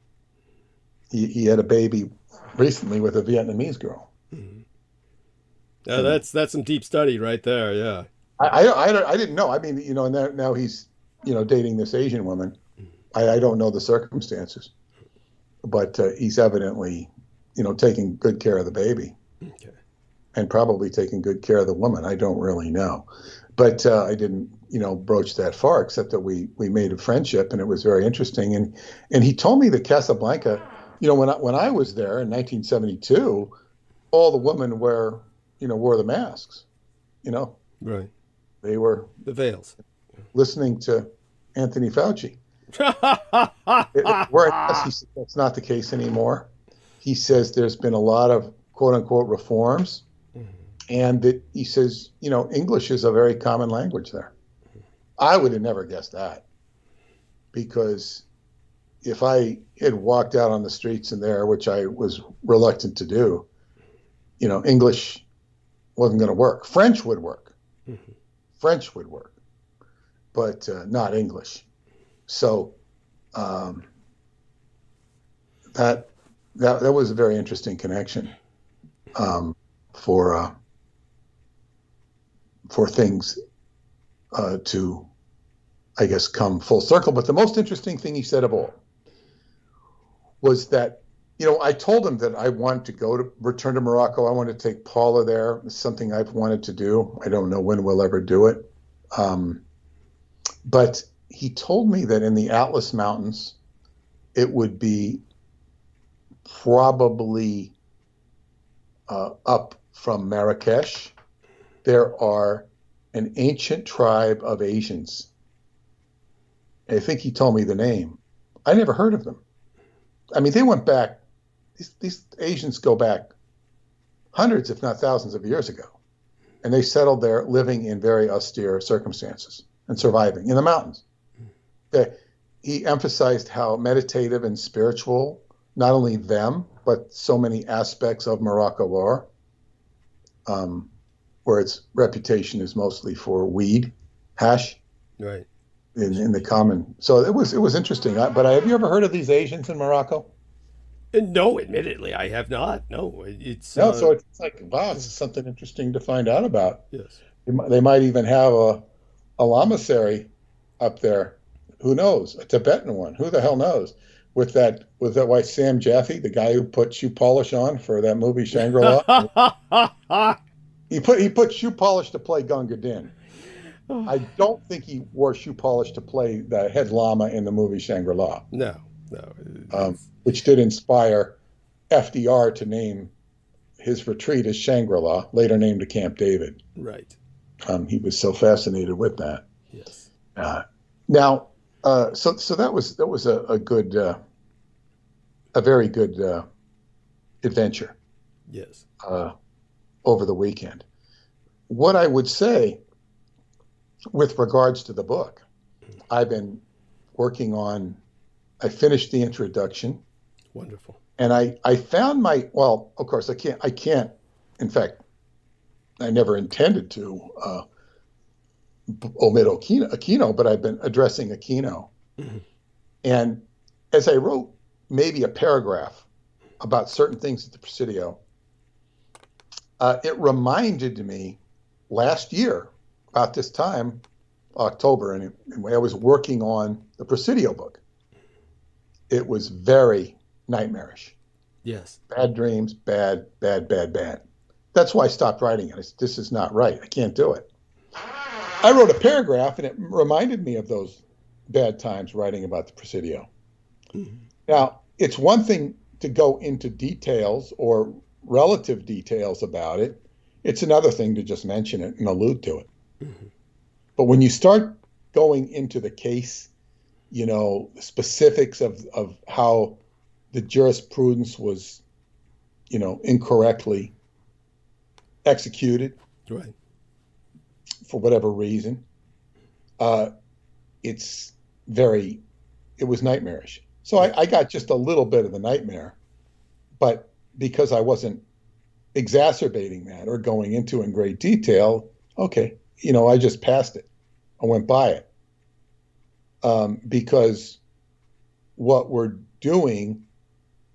He had a baby recently with a Vietnamese girl. Yeah, that's some deep study right there. Yeah. I didn't know. I mean, and now he's dating this Asian woman. I don't know the circumstances, but he's evidently, taking good care of the baby. Okay. And probably taking good care of the woman. I don't really know, but I didn't, broach that far, except that we made a friendship, and it was very interesting. And he told me that Casablanca, when I was there in 1972, all the women wore the masks. Right. They were the veils, listening to Anthony Fauci. He said that's not the case anymore. He says there's been a lot of quote unquote reforms, and that he says, English is a very common language there. I would have never guessed that, because if I had walked out on the streets in there, which I was reluctant to do, English wasn't going to work. French would work. French would work, but not English. So that was a very interesting connection for things to, I guess, come full circle. But the most interesting thing he said of all was that, I told him that I wanted to return to Morocco. I want to take Paula there. It's something I've wanted to do. I don't know when we'll ever do it. But he told me that in the Atlas Mountains, it would be probably up from Marrakesh. There are an ancient tribe of Asians. I think he told me the name. I never heard of them. I mean, they went back, these Asians go back hundreds, if not thousands of years ago. And they settled there living in very austere circumstances and surviving in the mountains. He emphasized how meditative and spiritual, not only them, but so many aspects of Morocco are, where its reputation is mostly for weed, hash, right, in the common. So it was interesting. But have you ever heard of these Asians in Morocco? No, admittedly, I have not. No, it's No, so it's like, wow, it's something interesting to find out about. yes. They might even have a lamasery up there. Who knows? A Tibetan one. Who the hell knows? With that white Sam Jaffe, the guy who put shoe polish on for that movie Shangri-La. He put shoe polish to play Gunga Din. I don't think he wore shoe polish to play the head lama in the movie Shangri-La. No. Which did inspire FDR to name his retreat as Shangri-La, later named to Camp David. Right. He was so fascinated with that. Yes. Now, so that was a good, a very good adventure. Yes. Over the weekend. What I would say with regards to the book, I've been working on. I finished the introduction. Wonderful. And I found well, of course, I can't, in fact, I never intended to omit Aquino, but I've been addressing Aquino. Mm-hmm. And as I wrote maybe a paragraph about certain things at the Presidio, it reminded me last year, about this time, October, and I was working on the Presidio book. It was very nightmarish. Yes. Bad dreams, bad. That's why I stopped writing it. This is not right. I can't do it. I wrote a paragraph, and it reminded me of those bad times writing about the Presidio. Mm-hmm. Now, it's one thing to go into details or relative details about it. It's another thing to just mention it and allude to it. Mm-hmm. But when you start going into the case, specifics of how the jurisprudence was, incorrectly executed, right, for whatever reason, it was nightmarish. So I got just a little bit of the nightmare, but because I wasn't exacerbating that or going into in great detail, okay, I just passed it. I went by it. Because what we're doing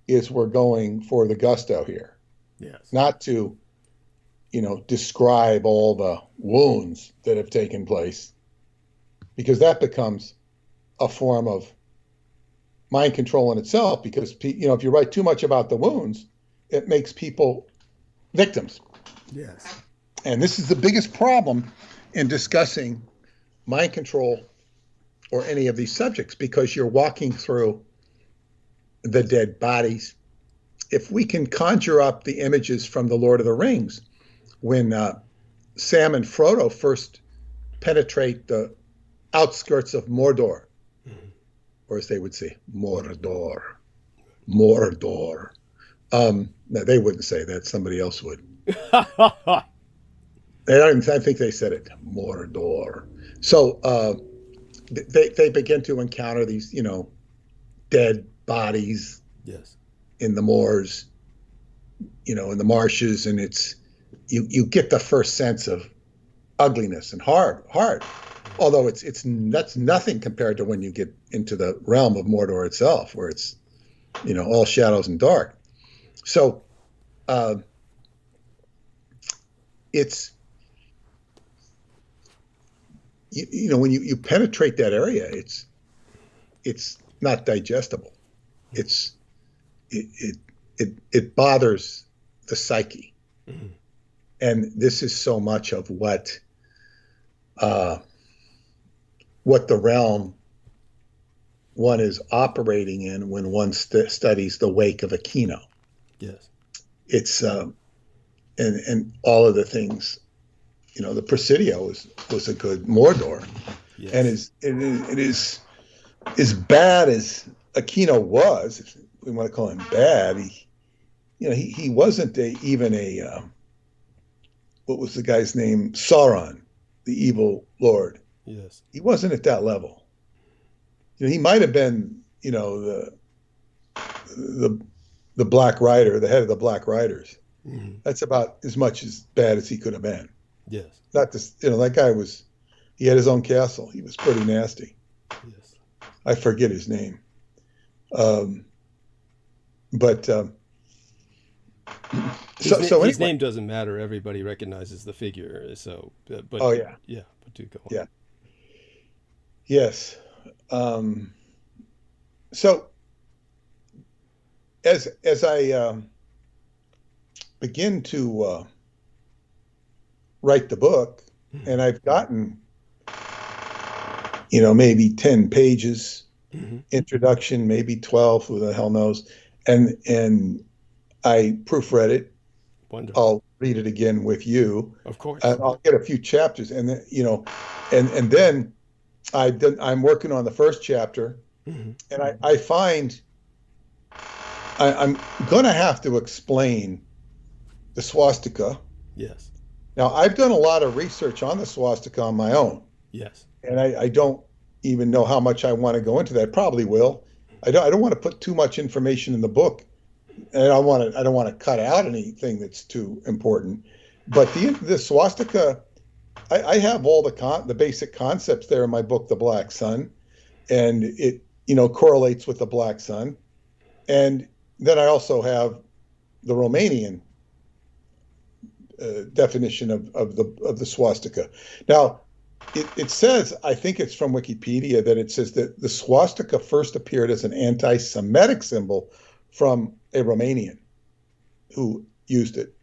is we're going for the gusto here. Yes. Not to, describe all the wounds that have taken place, because that becomes a form of mind control in itself, because, if you write too much about the wounds, it makes people victims. Yes. And this is the biggest problem in discussing mind control or any of these subjects, because you're walking through the dead bodies. If we can conjure up the images from the Lord of the Rings, when Sam and Frodo first penetrate the outskirts of Mordor, mm-hmm. or as they would say, Mordor. No, they wouldn't say that. Somebody else would. I think they said it, Mordor. So they begin to encounter these, dead bodies. Yes. In the moors, in the marshes, and it's you get the first sense of ugliness and hard. Although that's nothing compared to when you get into the realm of Mordor itself, where it's all shadows and dark. So it's when you penetrate that area, it's not digestible. It bothers the psyche. Mm-hmm. And this is so much of what the realm one is operating in when one studies the wake of Aquino. Yes. It's and all of the things, the Presidio was a good Mordor. Yes. And it is as bad as Aquino was, if we want to call him bad, he wasn't even a what was the guy's name? Sauron, the evil lord. Yes. He wasn't at that level. He might have been, the Black Rider, the head of the Black Riders. Mm-hmm. That's about as much as bad as he could have been. Yes. Not this, that guy he had his own castle. He was pretty nasty. Yes. I forget his name. But his name doesn't matter. Everybody recognizes the figure. So, but oh yeah, yeah. But do go on. Yeah. Yes. So as I begin to write the book, and I've gotten, maybe 10 pages, introduction, maybe 12, who the hell knows, and I proofread it. Wonderful. I'll read it again with you. Of course. And I'll get a few chapters, and then, and then I'm working on the first chapter, and I find I'm going to have to explain the swastika. Yes. Now, I've done a lot of research on the swastika on my own. Yes. And I don't even know how much I want to go into that. Probably will. I don't want to put too much information in the book, and I don't want to cut out anything that's too important. But the swastika, I have all the basic concepts there in my book, The Black Sun, and it correlates with the Black Sun, and then I also have the Romanian definition of the swastika. Now, it says, I think it's from Wikipedia, that it says that the swastika first appeared as an anti-Semitic symbol from a Romanian who used it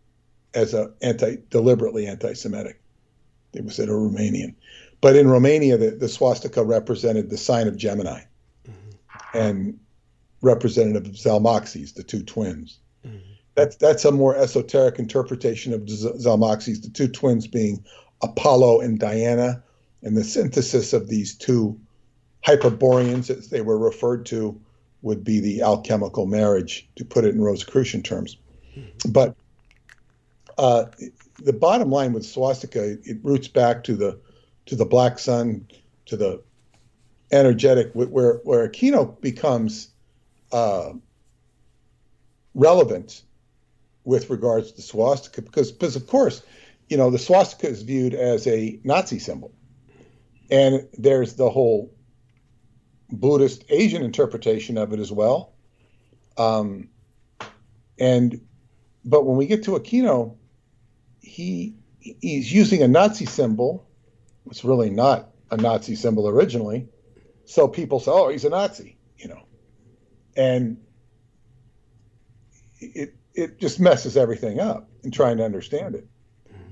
as deliberately anti-Semitic. It was a Romanian. But in Romania, the swastika represented the sign of Gemini and representative of Zalmoxes, the two twins. That's a more esoteric interpretation of Zalmoxes, the two twins being Apollo and Diana, and the synthesis of these two Hyperboreans, as they were referred to, would be the alchemical marriage, to put it in Rosicrucian terms. But the bottom line with swastika, it roots back to the Black Sun, to the energetic, where Aquino becomes relevant with regards to swastika, because of course, the swastika is viewed as a Nazi symbol, and there's the whole Buddhist Asian interpretation of it as well. But when we get to Aquino, he's using a Nazi symbol. It's really not a Nazi symbol originally. So people say, oh, he's a Nazi, and it just messes everything up in trying to understand it.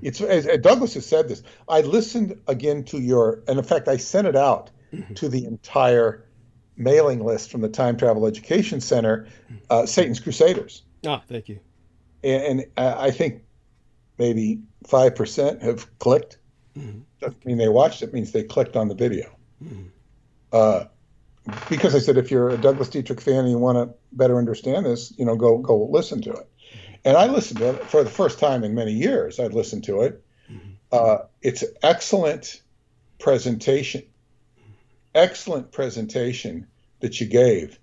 It's, as Douglas has said this, I listened again to and in fact, I sent it out to the entire mailing list from the Time Travel Education Center, Satan's Crusaders. Ah, thank you. And I think maybe 5% have clicked. Doesn't mean they watched it, means they clicked on the video. Because I said, if you're a Douglas Dietrich fan and you want to better understand this, go listen to it. And I listened to it for the first time in many years. I'd listened to it. It's excellent presentation. Excellent presentation that you gave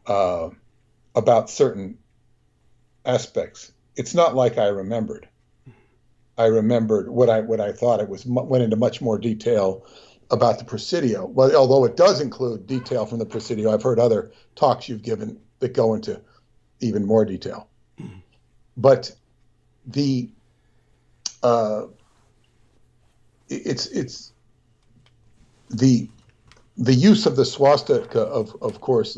about certain aspects. It's not like I remembered. I remembered what I thought. It went into much more detail about the Presidio. Well, although it does include detail from the Presidio, I've heard other talks you've given that go into even more detail. But it's the use of the swastika, of course,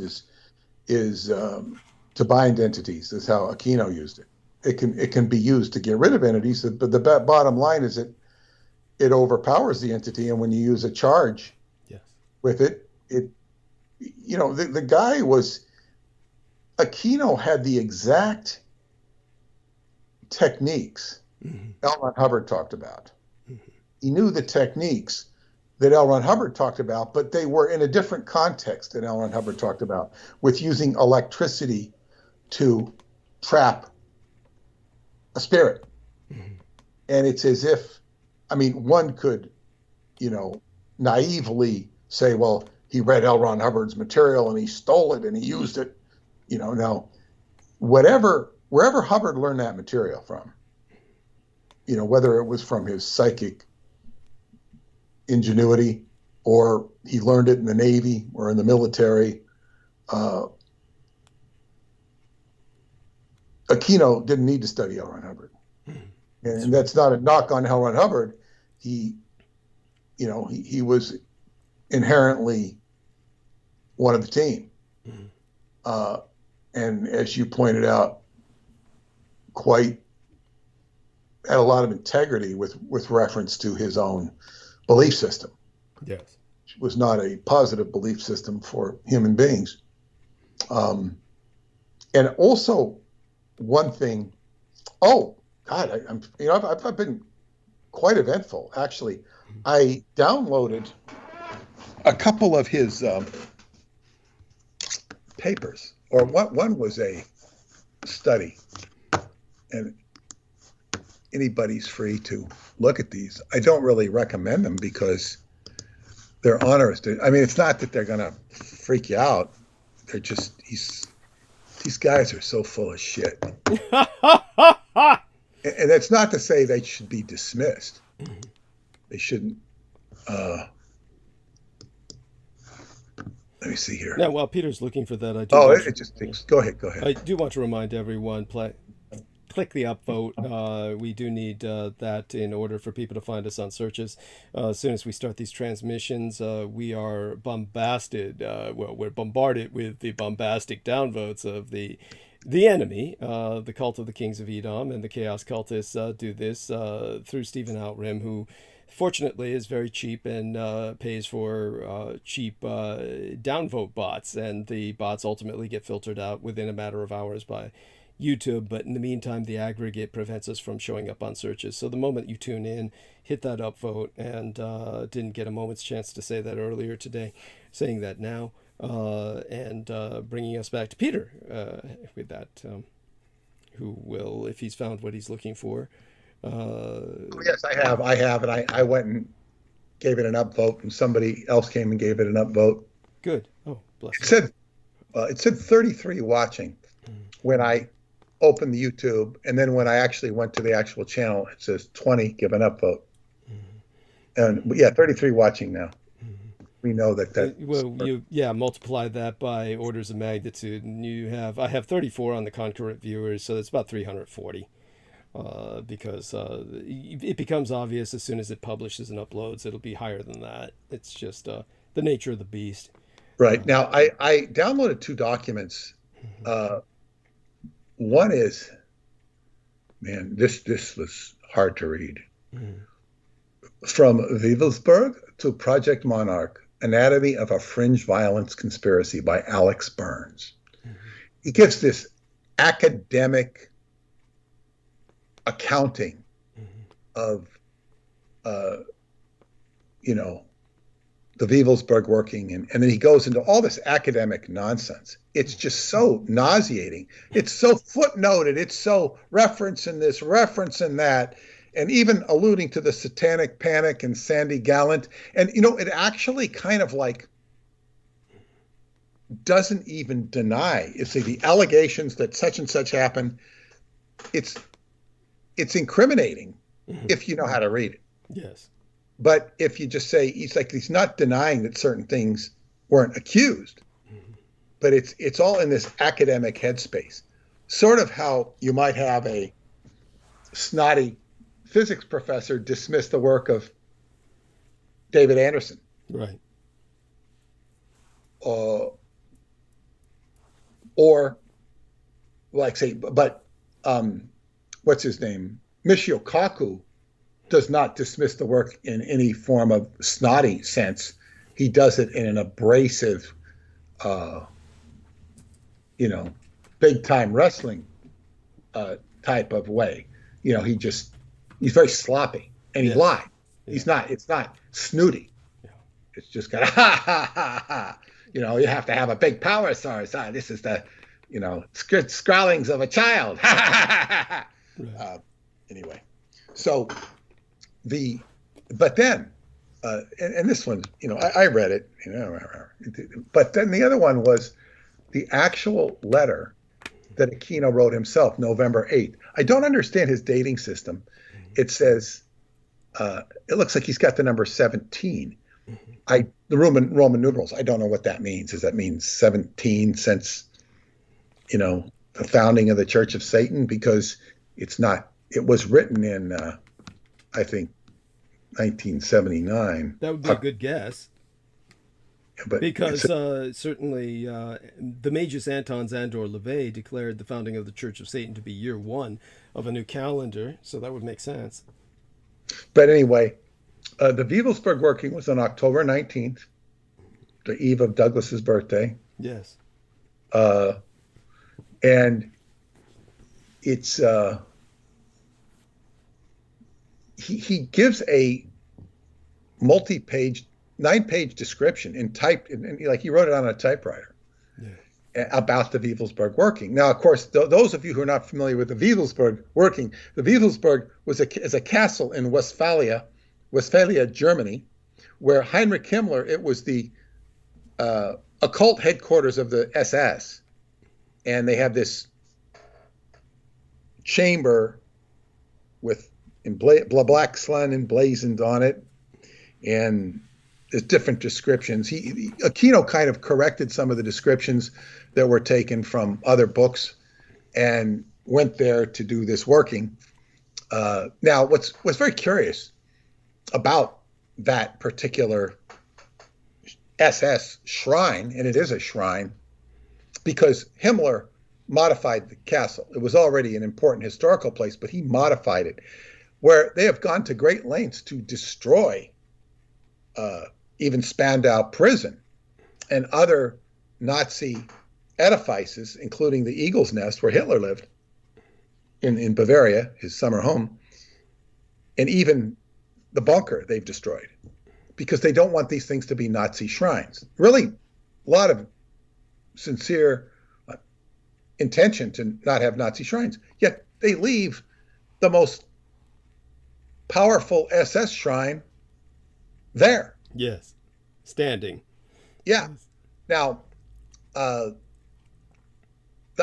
is to bind entities. Is how Aquino used it. It can be used to get rid of entities, but the bottom line is it overpowers the entity, and when you use a charge with it, the guy was, Aquino had the exact techniques L. Ron Hubbard talked about. He knew the techniques that L. Ron Hubbard talked about, but they were in a different context than L. Ron Hubbard talked about, with using electricity to trap a spirit. And it's as if, one could, naively say, well, he read L. Ron Hubbard's material and he stole it and he used it. Now, wherever Hubbard learned that material from, whether it was from his psychic ingenuity or he learned it in the Navy or in the military, Aquino didn't need to study L. Ron Hubbard. And that's not a knock on L. Ron Hubbard. He was inherently one of the team. And as you pointed out, quite had a lot of integrity with reference to his own belief system. Yes. It was not a positive belief system for human beings. And also one thing, oh God, I've been quite eventful, actually. I downloaded a couple of his papers, or one was a study, and anybody's free to look at these. I don't really recommend them because they're onerous. I mean, it's not that they're going to freak you out. They're just, these guys are so full of shit. And that's not to say they should be dismissed. They shouldn't. Let me see here. Now, while Peter's looking for that, go ahead. I do want to remind everyone, click the upvote. We do need that in order for people to find us on searches. As soon as we start these transmissions, we are bombarded with the bombastic downvotes of the enemy. The Cult of the Kings of Edom and the Chaos Cultists do this through Stephen Outrim, who fortunately is very cheap and pays for cheap downvote bots, and the bots ultimately get filtered out within a matter of hours by YouTube. But in the meantime, the aggregate prevents us from showing up on searches. So the moment you tune in, hit that upvote, and didn't get a moment's chance to say that earlier today, saying that now, and bringing us back to Peter with that, who will, if he's found what he's looking for. Yes, I have, and I went and gave it an upvote, and somebody else came and gave it an upvote. Good. Oh, bless. It said 33 watching when I opened the YouTube, and then when I actually went to the actual channel, it says 20 give an upvote. And yeah, 33 watching now. We know that. Well, you multiply that by orders of magnitude, and I have 34 on the concurrent viewers, so it's about 340. Because it becomes obvious as soon as it publishes and uploads, it'll be higher than that. It's just the nature of the beast. Right. Now, I downloaded 2 documents. One is, man, this was hard to read. From Wewelsburg to Project Monarch, Anatomy of a Fringe Violence Conspiracy by Alex Burns. He gives this academic accounting of, the Wewelsburg working, and then he goes into all this academic nonsense. It's just so nauseating. It's so footnoted. It's so referencing this, referencing that, and even alluding to the Satanic Panic and Sandy Gallant. And, it actually kind of like doesn't even deny, the allegations that such and such happened. It's incriminating if you know how to read it. Yes. But if you just say, he's not denying that certain things weren't accused, but it's all in this academic headspace, sort of how you might have a snotty physics professor dismiss the work of David Anderson. Right. Or like say, but what's his name? Michio Kaku does not dismiss the work in any form of snotty sense. He does it in an abrasive, big time wrestling type of way. He's very sloppy, and he lied. Yeah. It's not snooty. Yeah. It's just kind of ha ha ha ha. You have to have a big power source. This is the, scrawlings of a child. Ha ha ha ha. Right. Anyway, so but then, and this one, I read it, but then the other one was the actual letter that Aquino wrote himself, November 8th. I don't understand his dating system. It says, it looks like he's got the number 17. The Roman numerals, I don't know what that means. Does that mean 17 since, the founding of the Church of Satan, because it's not. It was written in, I think, 1979. That would be a good guess. But because certainly the Magus Anton Zandor LaVey declared the founding of the Church of Satan to be year 1 of a new calendar, so that would make sense. But anyway, the Wewelsburg working was on October 19th, the eve of Douglas's birthday. Yes. And it's he gives a multi-page 9-page description in typed, like he wrote it on a typewriter, about the Wewelsburg working. Now, of course, those of you who are not familiar with the Wewelsburg working, the Wewelsburg is a castle in Westphalia, Germany, where Heinrich Himmler, it was the occult headquarters of the SS, and they have this chamber with black slan emblazoned on it, and there's different descriptions. Aquino kind of corrected some of the descriptions that were taken from other books and went there to do this working. Now, what's very curious about that particular SS shrine, and it is a shrine, because Himmler modified the castle. It was already an important historical place, but he modified it, where they have gone to great lengths to destroy even Spandau Prison and other Nazi edifices, including the Eagle's Nest where Hitler lived in Bavaria, his summer home, and even the bunker they've destroyed, because they don't want these things to be Nazi shrines. Really, a lot of sincere intention to not have Nazi shrines, yet they leave the most powerful SS shrine there. Yes, standing. Yeah. Now, the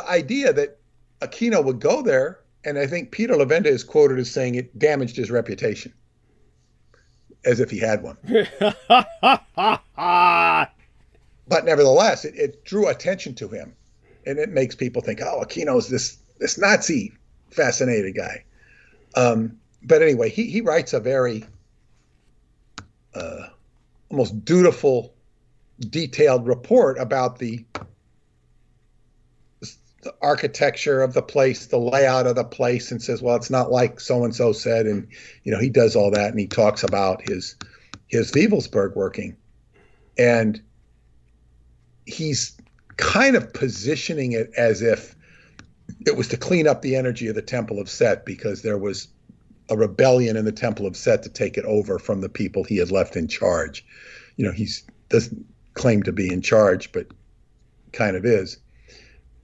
idea that Aquino would go there, and I think Peter Levenda is quoted as saying it damaged his reputation, as if he had one. But nevertheless, it drew attention to him, and it makes people think, oh, Aquino's this Nazi fascinated guy. But anyway, he writes a very almost dutiful, detailed report about the architecture of the place, the layout of the place, and says, well, it's not like so-and-so said. And, he does all that, and he talks about his Wewelsburg working. And he's kind of positioning it as if it was to clean up the energy of the Temple of Set, because there was a rebellion in the Temple of Set to take it over from the people he had left in charge. He doesn't claim to be in charge, but kind of is.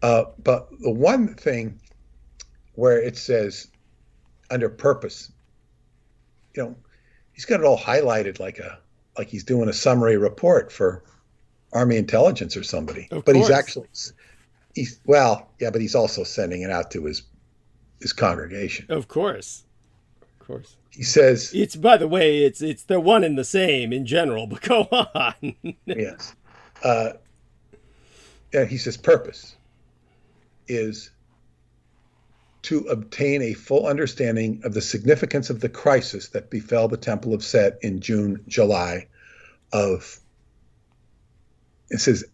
But the one thing where it says under purpose, he's got it all highlighted like he's doing a summary report for Army intelligence or somebody. But he's also sending it out to his congregation. Of course. He says, it's, by the way, it's the one and the same in general, but go on. Yes. And he says purpose is to obtain a full understanding of the significance of the crisis that befell the Temple of Set in July of, it says,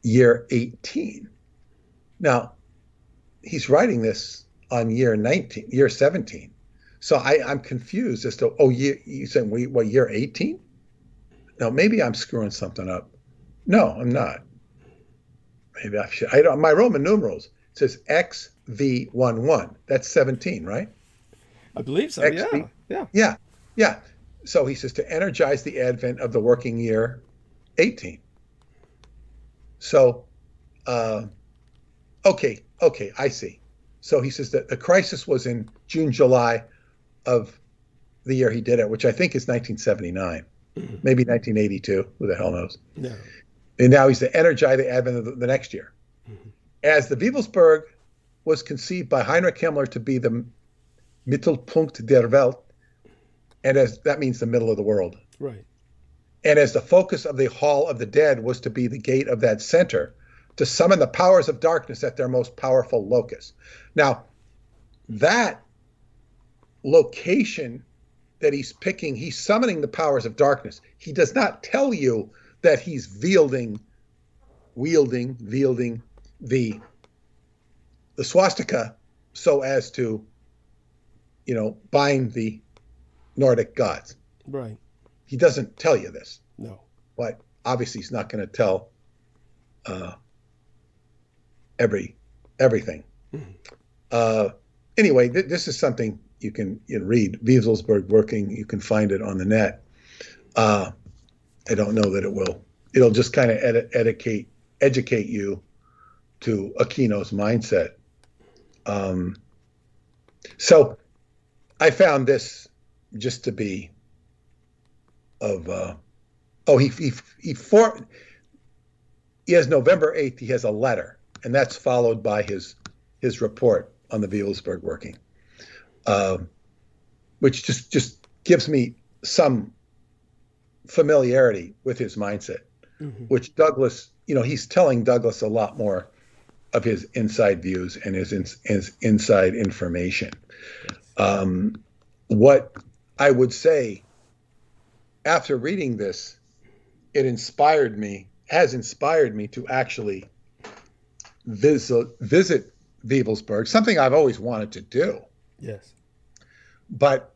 year 18. Now, he's writing this on year 17. So I'm confused as to, you said, what, year 18? No, maybe I'm screwing something up. No, I'm not. Maybe I should. My Roman numerals, it says XV11. That's 17, right? I believe so, XV, yeah. So he says to energize the advent of the working year 18. So, okay, I see. So he says that the crisis was in June, July of the year he did it, which I think is 1979, maybe 1982. Who the hell knows? No. And now he's to energize the advent of the next year. As the Wewelsburg was conceived by Heinrich Himmler to be the Mittelpunkt der Welt, and as that means the middle of the world. Right. And as the focus of the Hall of the Dead was to be the gate of that center, to summon the powers of darkness at their most powerful locus. Now, that location that he's picking, he's summoning the powers of darkness. He does not tell you that he's wielding the swastika so as to, bind the Nordic gods. Right. He doesn't tell you this. No. But obviously he's not going to tell everything. Anyway, this is something you can read. Wieselberg working. You can find it on the net. I don't know that it'll just kind of educate you to Aquino's mindset. So I found this just to be of, he has November 8th, he has a letter, and that's followed by his report on the Wieselberg working, which just gives me some familiarity with his mindset, which Douglas, he's telling Douglas a lot more of his inside views and his inside information. What I would say after reading this, has inspired me to actually visit Wieselberg, something I've always wanted to do. Yes. But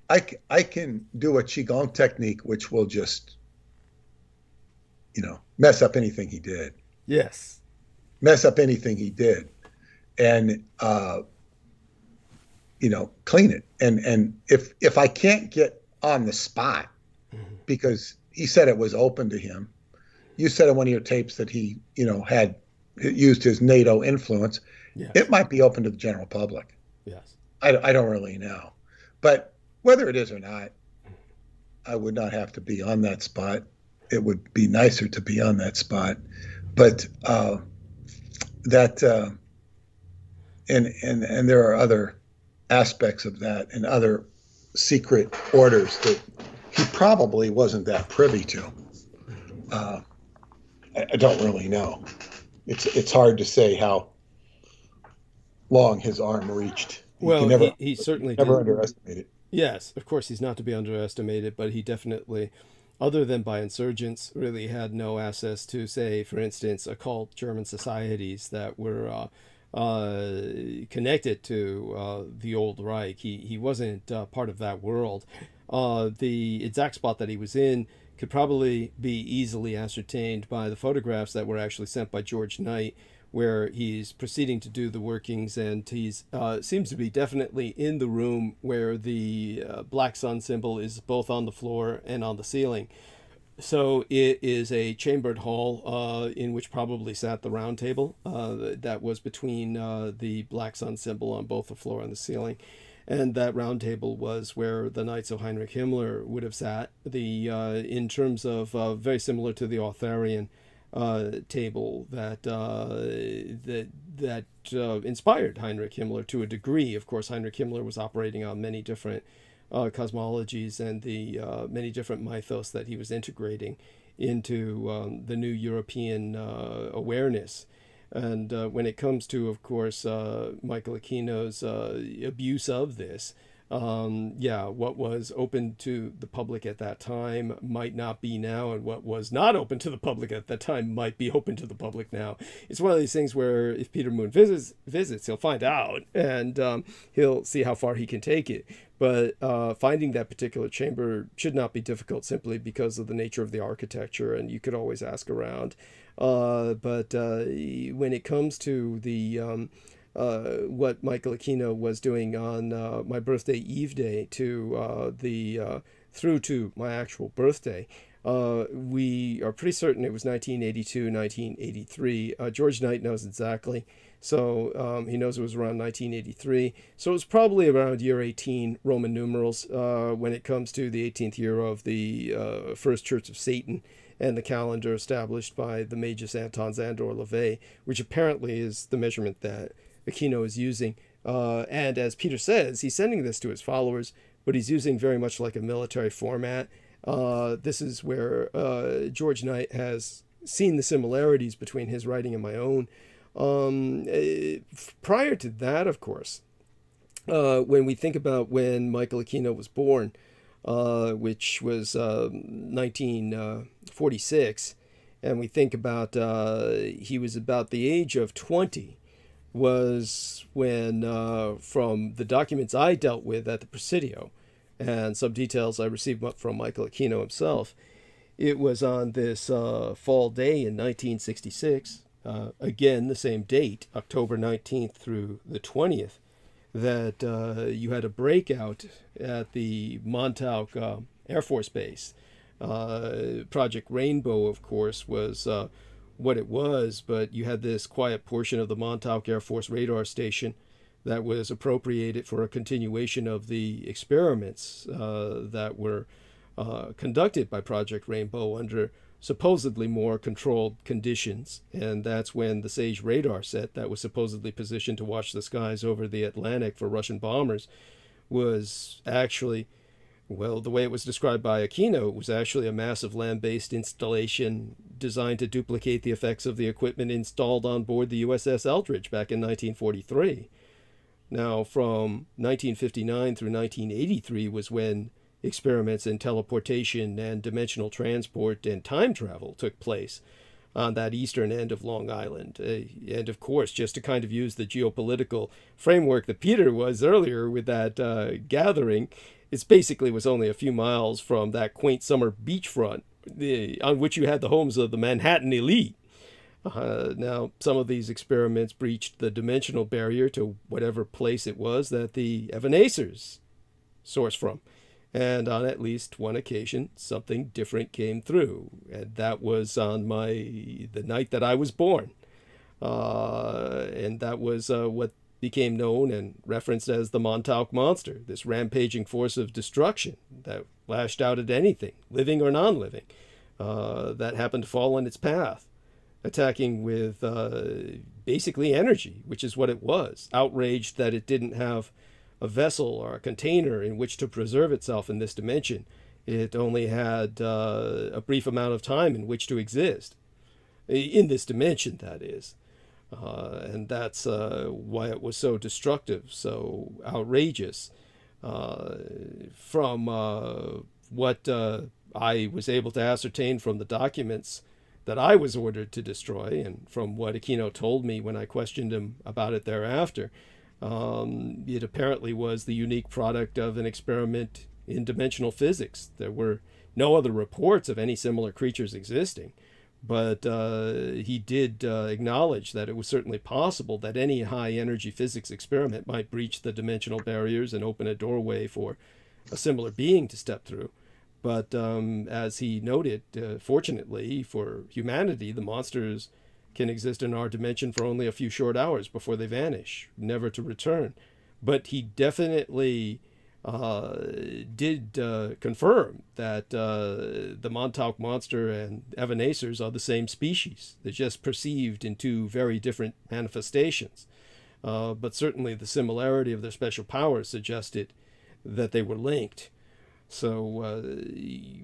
I can do a Qigong technique which will just, mess up anything he did. Yes. Mess up anything he did. And, clean it. And if I can't get on the spot, because he said it was open to him, you said in one of your tapes that he, had used his NATO influence. Yes. It might be open to the general public. Yes. I don't really know. But whether it is or not, I would not have to be on that spot. It would be nicer to be on that spot. But and there are other aspects of that and other secret orders that he probably wasn't that privy to. I don't really know. It's hard to say how long his arm reached. He certainly never did. underestimate it. Yes, of course, he's not to be underestimated, but he definitely, other than by insurgents, really had no access to, say, for instance, occult German societies that were connected to the old Reich. He wasn't part of that world. The exact spot that he was in could probably be easily ascertained by the photographs that were actually sent by George Knight, where he's proceeding to do the workings, and he's seems to be definitely in the room where the black sun symbol is both on the floor and on the ceiling. So it is a chambered hall in which probably sat the round table that was between the black sun symbol on both the floor and the ceiling. And that round table was where the Knights of Heinrich Himmler would have sat. In terms of very similar to the Arthurian table that inspired Heinrich Himmler to a degree. Of course, Heinrich Himmler was operating on many different cosmologies and the many different mythos that he was integrating into the new European awareness. And when it comes to, of course, Michael Aquino's abuse of this, what was open to the public at that time might not be now, and what was not open to the public at that time might be open to the public now. It's one of these things where if Peter Moon visits, he'll find out, and he'll see how far he can take it. But finding that particular chamber should not be difficult, simply because of the nature of the architecture, and you could always ask around. But when it comes to the what Michael Aquino was doing on my birthday Eve day to through to my actual birthday, we are pretty certain it was 1982, 1983. George Knight knows exactly. So he knows it was around 1983. So it was probably around year 18 Roman numerals when it comes to the 18th year of the First Church of Satan and the calendar established by the Magus Anton Zandor LaVey, which apparently is the measurement that Aquino is using. And as Peter says, he's sending this to his followers, but he's using very much like a military format. This is where George Knight has seen the similarities between his writing and my own. Prior to that, of course, when we think about when Michael Aquino was born, which was 1946, and we think about he was about the age of 20, was when, from the documents I dealt with at the Presidio, and some details I received from Michael Aquino himself, it was on this fall day in 1966, again the same date, October 19th through the 20th, that you had a breakout at the Montauk Air Force Base. Project Rainbow, of course, was what it was, but you had this quiet portion of the Montauk Air Force radar station that was appropriated for a continuation of the experiments that were conducted by Project Rainbow under supposedly more controlled conditions. And that's when the SUE̶ radar set that was supposedly positioned to watch the skies over the Atlantic for Russian bombers was actually, well, the way it was described by Aquino, it was actually a massive land-based installation designed to duplicate the effects of the equipment installed on board the USS Eldridge back in 1943. Now, from 1959 through 1983 was when experiments in teleportation and dimensional transport and time travel took place on that eastern end of Long Island. And of course, just to kind of use the geopolitical framework that Peter was earlier with that gathering, it basically was only a few miles from that quaint summer beachfront on which you had the homes of the Manhattan elite. Now, some of these experiments breached the dimensional barrier to whatever place it was that the evanescers sourced from. And on at least one occasion, something different came through. And that was on the night that I was born. And that was what became known and referenced as the Montauk Monster, this rampaging force of destruction that lashed out at anything, living or non-living, that happened to fall in its path, attacking with basically energy, which is what it was, outraged that it didn't have a vessel or a container in which to preserve itself in this dimension. It only had a brief amount of time in which to exist, in this dimension, that is. And that's why it was so destructive, so outrageous. From what I was able to ascertain from the documents that I was ordered to destroy, and from what Aquino told me when I questioned him about it thereafter, it apparently was the unique product of an experiment in dimensional physics. There were no other reports of any similar creatures existing, but he did acknowledge that it was certainly possible that any high-energy physics experiment might breach the dimensional barriers and open a doorway for a similar being to step through. But as he noted, fortunately for humanity, the monsters can exist in our dimension for only a few short hours before they vanish, never to return. But he definitely did confirm that the Montauk Monster and evanescers are the same species. They're just perceived in two very different manifestations. But certainly the similarity of their special powers suggested that they were linked. So,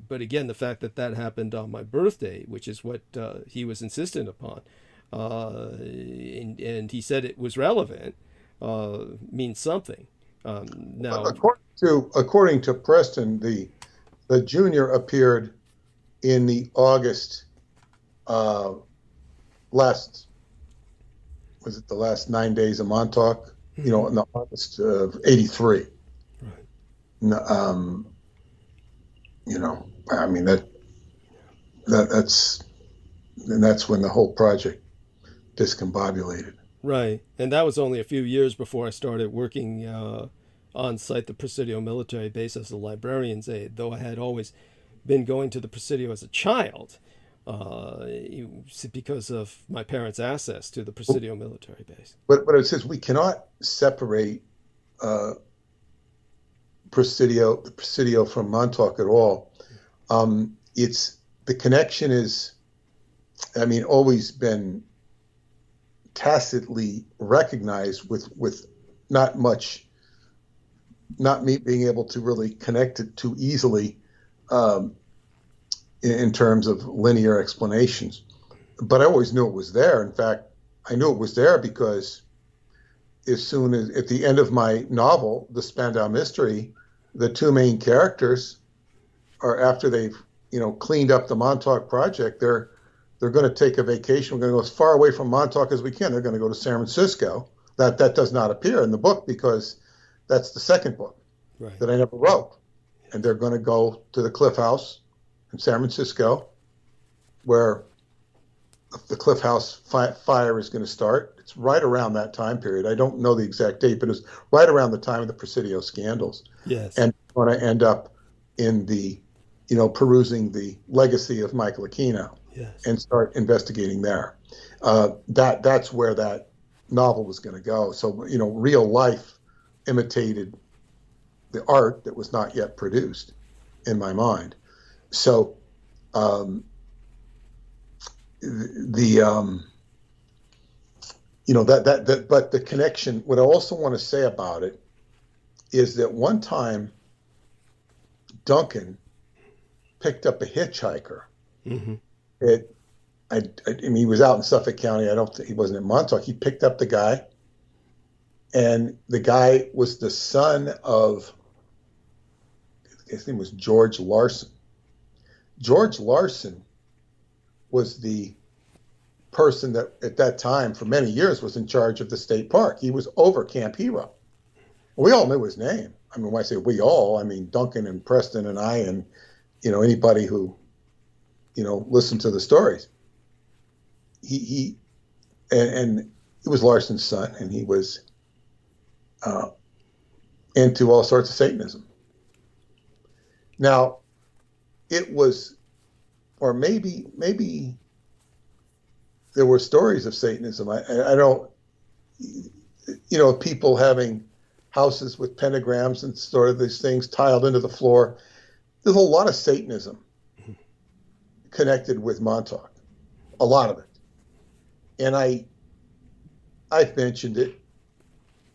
but again, the fact that that happened on my birthday, which is what he was insistent upon, and he said it was relevant, means something. Now, according to Preston, the junior appeared in the August last 9 days of Montauk? You know, in the August of '83. Right. You know, I mean that's when the whole project discombobulated. Right, and that was only a few years before I started working on site the Presidio military base as a librarian's aide. Though I had always been going to the Presidio as a child, because of my parents' access to the Presidio military base. But it says we cannot separate the Presidio from Montauk at all. It's the connection is, I mean, always been tacitly recognized with not me being able to really connect it too easily. in terms of linear explanations. But I always knew it was there. In fact, I knew it was there because as soon as at the end of my novel, The Spandau Mystery, the two main characters are, after they've cleaned up the Montauk project, they're going to take a vacation. We're going to go as far away from Montauk as we can. They're going to go to San Francisco. That does not appear in the book because that's the second book that I never wrote. And they're going to go to the Cliff House in San Francisco, where the Cliff House fire is going to start. It's right around that time period. I don't know the exact date, but it's right around the time of the Presidio scandals. Yes. And going to end up in the, perusing the legacy of Michael Aquino. Yes. And start investigating there. That's where that novel was going to go. So, real life imitated the art that was not yet produced in my mind. So, but the connection, what I also want to say about it is that one time Duncan picked up a hitchhiker. Mm-hmm. I mean, he was out in Suffolk County. I don't think he wasn't in Montauk. He picked up the guy, and the guy was the son of, his name was George Larson. George Larson was the person that at that time for many years was in charge of the state park. He was over Camp Hero. We all knew his name. I mean, when I say we all, I mean Duncan and Preston and I and, anybody who, listened to the stories. He it was Larson's son, and he was into all sorts of Satanism. Now, it was, or maybe there were stories of Satanism. I don't, people having houses with pentagrams and sort of these things tiled into the floor. There's a lot of Satanism connected with Montauk, a lot of it. And I've mentioned it.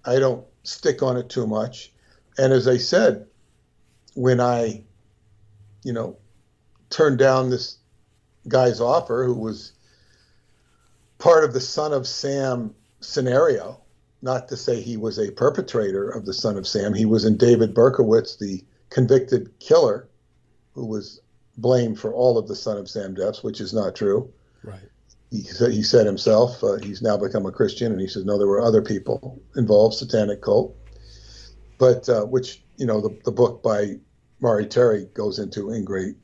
I don't stick on it too much. And as I said, when I, turned down this guy's offer, who was part of the Son of Sam scenario, not to say he was a perpetrator of the Son of Sam. He was in David Berkowitz, the convicted killer, who was blamed for all of the Son of Sam deaths, which is not true. Right. He said himself, he's now become a Christian, and he says, no, there were other people involved, satanic cult. But, which, the book by Maury Terry goes into in great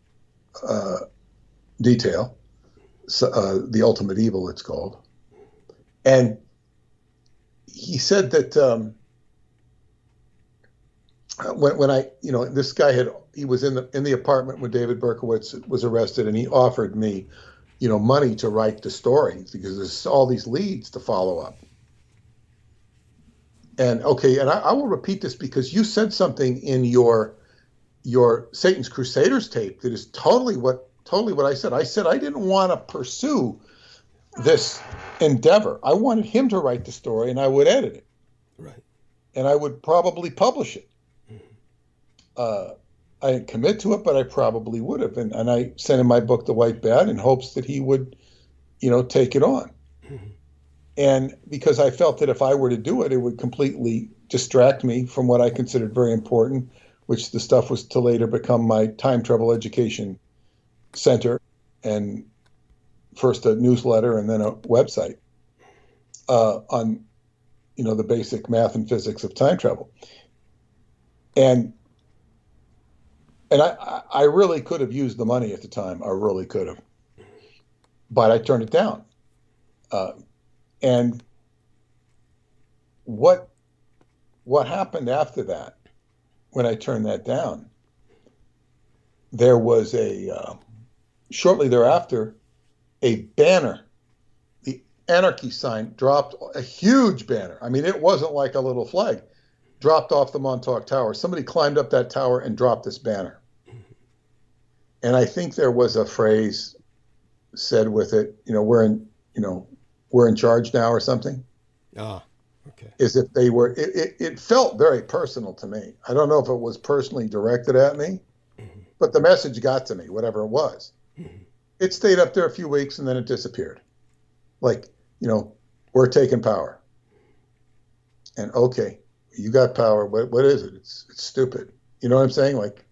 detail. So, The Ultimate Evil, it's called. And he said that when I, this guy he was in the apartment when David Berkowitz was arrested, and he offered me, money to write the story because there's all these leads to follow up. And okay, and I will repeat this because you said something in your Satan's Crusaders tape that is totally what I said. I said I didn't want to pursue this endeavor. I wanted him to write the story, and I would edit it. Right. And I would probably publish it. I didn't commit to it, but I probably would have. And I sent him my book, The White Bat, in hopes that he would, take it on. Mm-hmm. And because I felt that if I were to do it, it would completely distract me from what I considered very important, which the stuff was to later become my time travel education center, and first a newsletter and then a website on, the basic math and physics of time travel. And I really could have used the money at the time. I really could have. But I turned it down. And what happened after that, when I turned that down, there was shortly thereafter, a banner, the anarchy sign dropped, a huge banner. I mean, it wasn't like a little flag, dropped off the Montauk Tower. Somebody climbed up that tower and dropped this banner. And I think there was a phrase said with it, we're in charge now or something. Ah, okay. As if they were, it felt very personal to me. I don't know if it was personally directed at me, but the message got to me, whatever it was. It stayed up there a few weeks and then it disappeared. Like, we're taking power. And okay, you got power. What is it? It's stupid. You know what I'm saying? Like,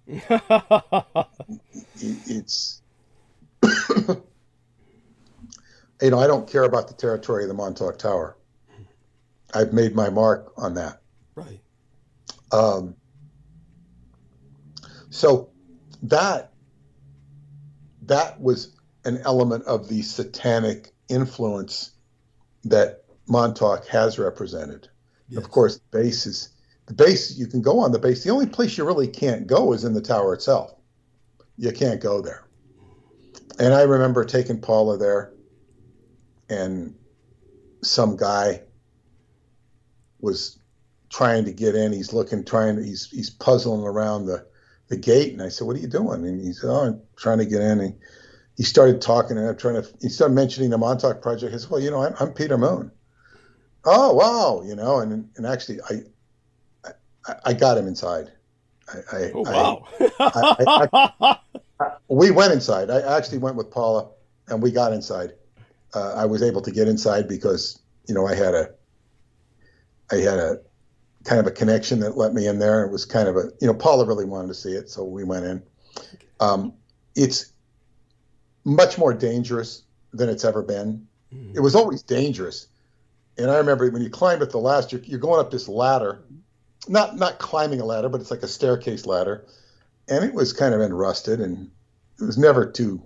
it's, I don't care about the territory of the Montauk Tower. I've made my mark on that. Right. So that was an element of the satanic influence that Montauk has represented. Yes. Of course, the base, you can go on the base. The only place you really can't go is in the tower itself. You can't go there. And I remember taking Paula there, and some guy was trying to get in. He's puzzling around the gate. And I said, "What are you doing?" And he said, "Oh, I'm trying to get in." And he started talking, and he started mentioning the Montauk Project. I said, "Well, I'm Peter Moon." "Oh, wow." And actually I got him inside. Wow. We went inside. I actually went with Paula, and we got inside. I was able to get inside because, I had a kind of a connection that let me in there. It was kind of Paula really wanted to see it, so we went in. It's much more dangerous than it's ever been. It was always dangerous. And I remember when you climb at the last, you're going up this ladder, not climbing a ladder, but it's like a staircase ladder. And it was kind of enrusted, and it was never too,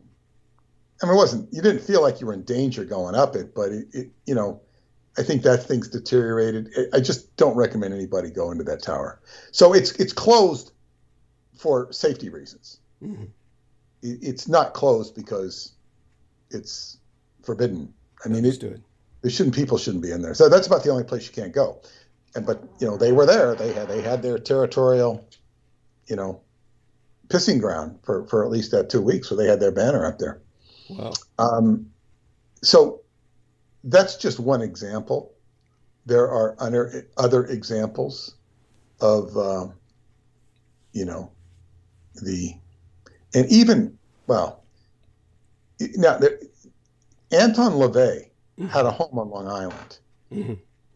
you didn't feel like you were in danger going up it, but I think that thing's deteriorated. I just don't recommend anybody go into that tower. So it's closed for safety reasons. Mm-hmm. It's not closed because it's forbidden. People shouldn't be in there. So that's about the only place you can't go. But they were there. They had their territorial, pissing ground for at least that 2 weeks, where they had their banner up there. Wow. So that's just one example. There are other examples of, Anton LaVey had a home on Long Island. Mm-hmm.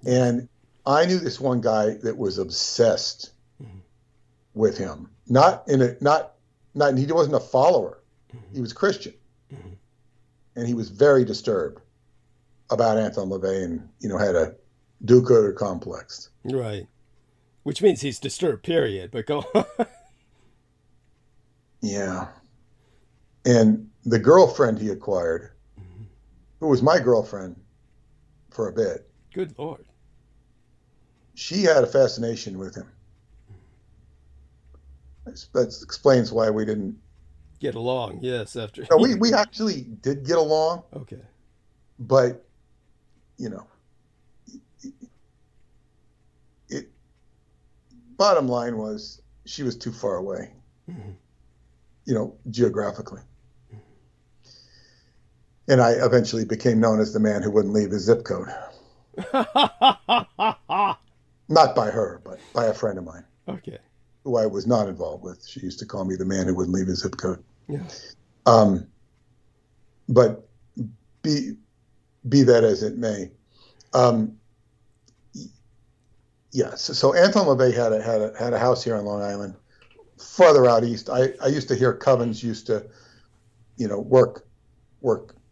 And I knew this one guy that was obsessed with him. He wasn't a follower. He was Christian. Mm-hmm. And he was very disturbed about Anton LaVey, and, had a do-gooder complex. Right. Which means he's disturbed, period. But go on. Yeah. And the girlfriend he acquired, who was my girlfriend for a bit. Good Lord. She had a fascination with him. That explains why we didn't get along. Yes, after. No, we actually did get along. Okay. But, bottom line was she was too far away, geographically. And I eventually became known as the man who wouldn't leave his zip code. Not by her, but by a friend of mine. Okay. Who I was not involved with. She used to call me the man who wouldn't leave his zip code. Yeah. But be that as it may. So Anton LaVey had a house here on Long Island. Farther out east, I used to hear Covens used to, work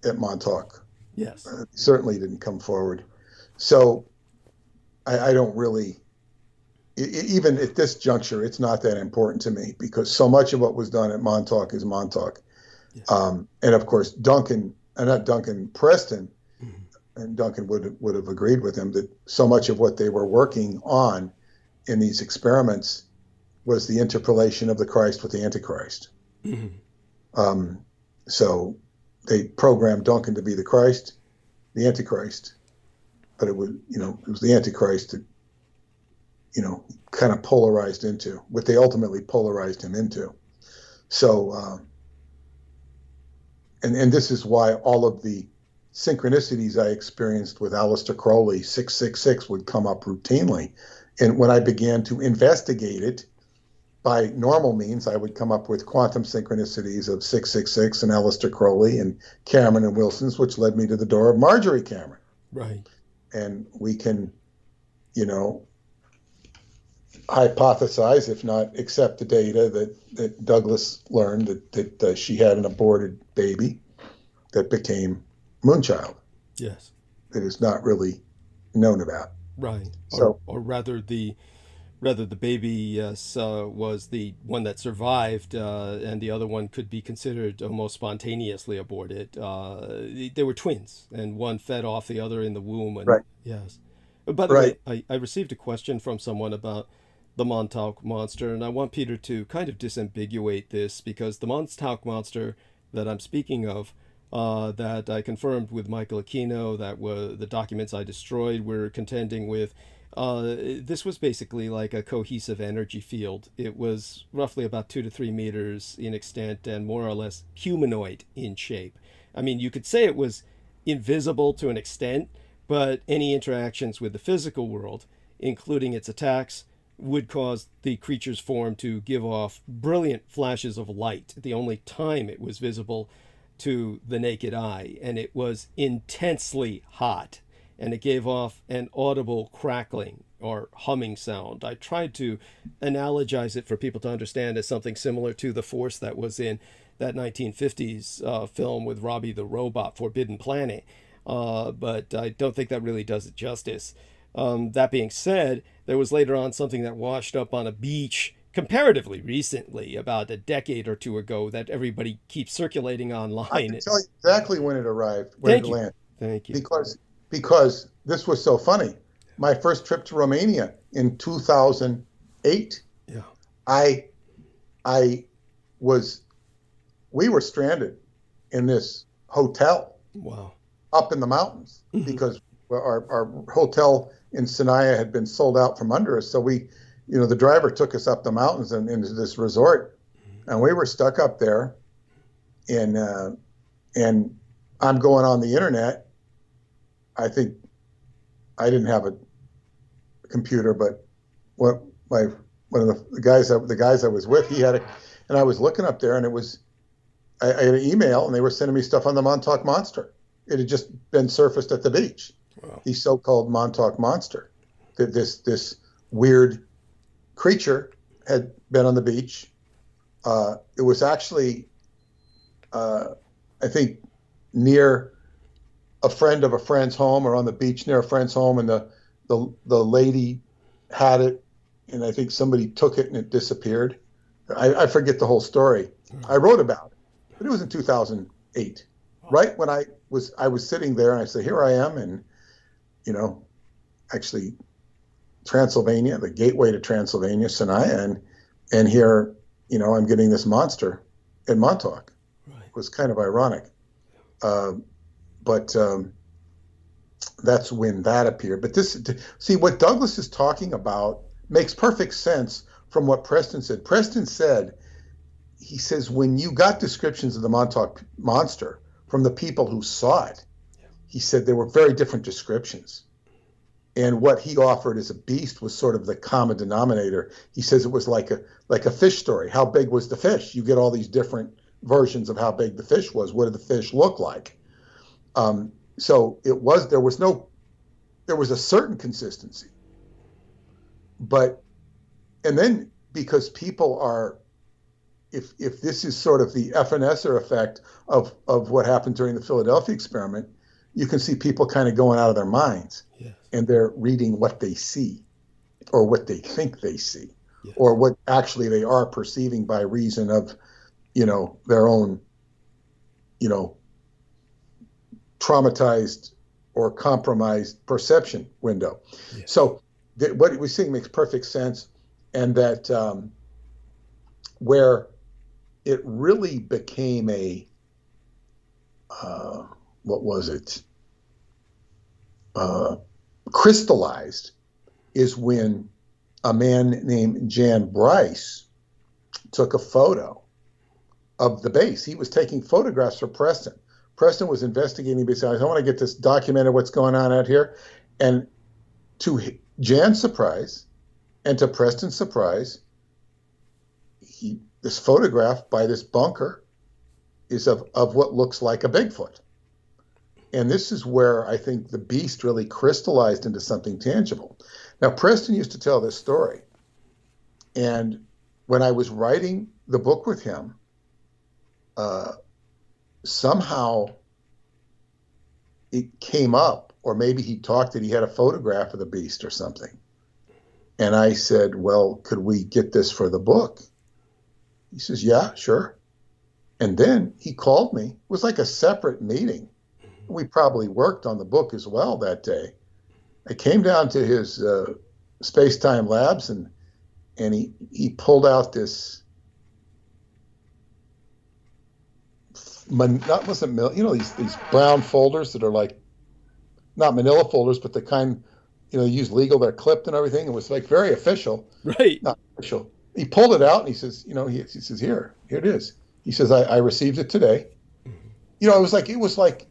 at Montauk. Yes. Certainly didn't come forward. So I don't really, even at this juncture, it's not that important to me, because so much of what was done at Montauk is Montauk. Yes. And of course, Preston, and Duncan would have agreed with him that so much of what they were working on in these experiments was the interpolation of the Christ with the Antichrist. Mm-hmm. So they programmed Duncan to be the Christ, the Antichrist, but it was the Antichrist that, kind of polarized into what they ultimately polarized him into. So, and this is why all of the synchronicities I experienced with Aleister Crowley 666 would come up routinely. And when I began to investigate it, by normal means, I would come up with quantum synchronicities of 666 and Aleister Crowley and Cameron and Wilson's, which led me to the door of Marjorie Cameron. Right. And we can, you know, hypothesize, if not accept the data, that Douglas learned that she had an aborted baby that became Moonchild. Yes. That is not really known about. Right. So, or rather the baby, yes, was the one that survived, and the other one could be considered almost spontaneously aborted. They were twins, and one fed off the other in the womb. And, right. Yes. By the way, I received a question from someone about the Montauk Monster, and I want Peter to kind of disambiguate this, because the Montauk Monster that I'm speaking of, that I confirmed with Michael Aquino, that was the documents I destroyed, were contending with, this was basically like a cohesive energy field. It was roughly about 2 to 3 meters in extent and more or less humanoid in shape. I mean, you could say it was invisible to an extent, but any interactions with the physical world, including its attacks, would cause the creature's form to give off brilliant flashes of light, the only time it was visible to the naked eye, and it was intensely hot, and it gave off an audible crackling or humming sound. I tried to analogize it for people to understand as something similar to the force that was in that 1950s film with Robbie the Robot, Forbidden Planet, but I don't think that really does it justice. That being said, there was later on something that washed up on a beach comparatively recently, about a decade or two ago, that everybody keeps circulating online. I can tell you exactly when it arrived, when it landed. Thank you. Because this was so funny. My first trip to Romania in 2008, we were stranded in this hotel. Wow. Up in the mountains, because our hotel in Sndy had been sold out from under us. So the driver took us up the mountains and into this resort, and we were stuck up there. And I'm going on the internet. I think I didn't have a computer, but one of the guys I was with, he had it, and I was looking up there, and I had an email, and they were sending me stuff on the Montauk Monster. It had just been surfaced at the beach. Wow. The so-called Montauk Monster. This weird creature had been on the beach. It was actually, I think, near a friend of a friend's home, or on the beach near a friend's home, and the lady had it, and I think somebody took it and it disappeared. I forget the whole story. I wrote about it, but it was in 2008, right when I was sitting there, and I said, here I am, and actually Transylvania, the gateway to Transylvania, Sndy, and here, I'm getting this monster in Montauk. Right. It was kind of ironic. But that's when that appeared. But see, what Douglas is talking about makes perfect sense from what Preston said. Preston said, he says, when you got descriptions of the Montauk Monster from the people who saw it, he said there were very different descriptions. And what he offered as a beast was sort of the common denominator. He says it was like a fish story. How big was the fish? You get all these different versions of how big the fish was. What did the fish look like? So there was a certain consistency, and then because people are, if this is sort of the FNSer effect of what happened during the Philadelphia experiment, you can see people kind of going out of their minds. Yes. And they're reading what they see, or what they think they see, yes, or what actually they are perceiving by reason of, their own, traumatized or compromised perception window. Yeah. So what we're seeing makes perfect sense, and that where it really became crystallized is when a man named Jan Bryce took a photo of the base. He was taking photographs for Preston. Preston was investigating besides, I want to get this documented, what's going on out here. And to Jan's surprise and to Preston's surprise, this photograph by this bunker is of what looks like a Bigfoot. And this is where I think the beast really crystallized into something tangible. Now, Preston used to tell this story. And when I was writing the book with him, somehow it came up, or maybe he talked that he had a photograph of the beast or something. And I said, well, could we get this for the book? He says, yeah, sure. And then he called me. It was like a separate meeting. We probably worked on the book as well that day. I came down to his space-time labs, and he pulled out this, these brown folders that are like, not manila folders, but the kind, use legal, they're clipped and everything. It was like very official. Right. Not official. He pulled it out and he says, he says, here it is. He says, I received it today. It was like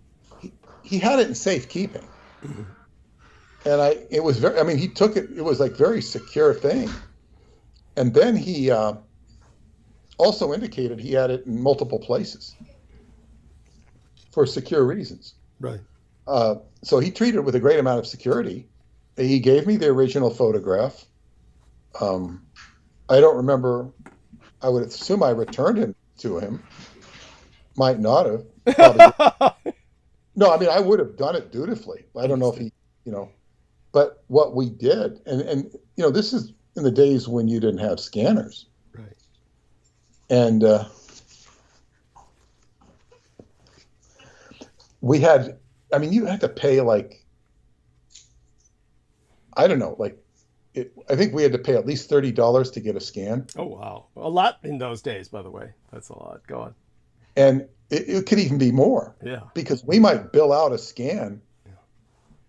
he had it in safekeeping. And he took it, it was like very secure thing. And then he also indicated he had it in multiple places for secure reasons. Right. So he treated it with a great amount of security. He gave me the original photograph. I don't remember. I would assume I returned it to him. Might not have. Probably. No, I would have done it dutifully. I don't know if he, but what we did, and this is in the days when you didn't have scanners. Right. And we had, you had to pay I think we had to pay at least $30 to get a scan. Oh, wow. A lot in those days, by the way. That's a lot. Go on. And it could even be more. Yeah. Because we might bill out a scan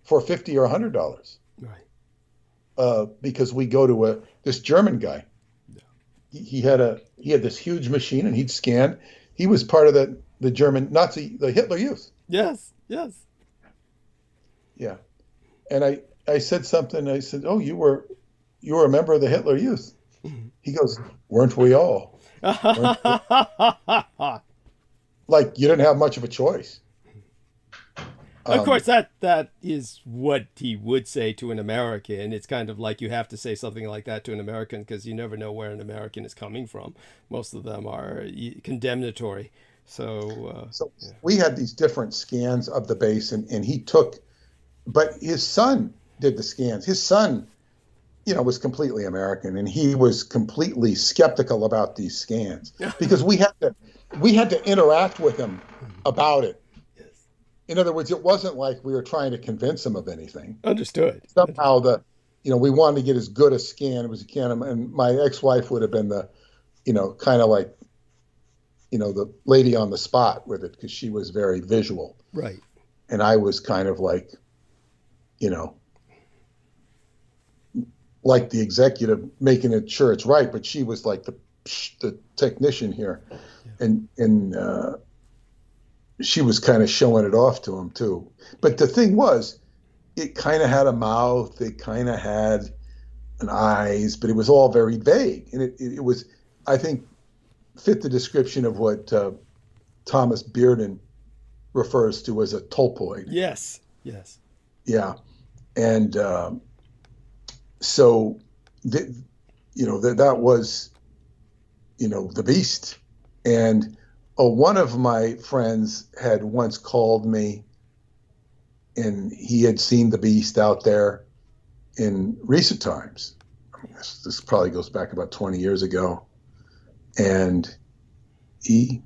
for $50 or $100. Right. Because we go to this German guy. Yeah. He had this huge machine, and he'd scan. He was part of the German Nazi, the Hitler Youth. Yes. Yes. Yeah. And I said something. I said, "Oh, you were a member of the Hitler Youth." He goes, "Weren't we all?" Like you didn't have much of a choice. Of course, that is what he would say to an American. It's kind of like you have to say something like that to an American because you never know where an American is coming from. Most of them are condemnatory. So yeah. We had these different scans of the base, and he took, but his son did the scans. His son, was completely American, and he was completely skeptical about these scans because we had to interact with him about it. Yes. In other words, it wasn't like we were trying to convince him of anything. Understood. Somehow we wanted to get as good a scan as we can, and my ex-wife would have been the, kind of like, the lady on the spot with it because she was very visual. Right. And I was kind of like, like the executive making it sure it's right, but she was like the technician here. Yeah. And she was kind of showing it off to him too. But the thing was, it kind of had a mouth, it kind of had an eyes, but it was all very vague. And it was, I think, fit the description of what Thomas Bearden refers to as a tolpoid. Yes. Yes. Yeah. And so, that was, the beast. And one of my friends had once called me, and he had seen the beast out there in recent times. This probably goes back about 20 years ago. And he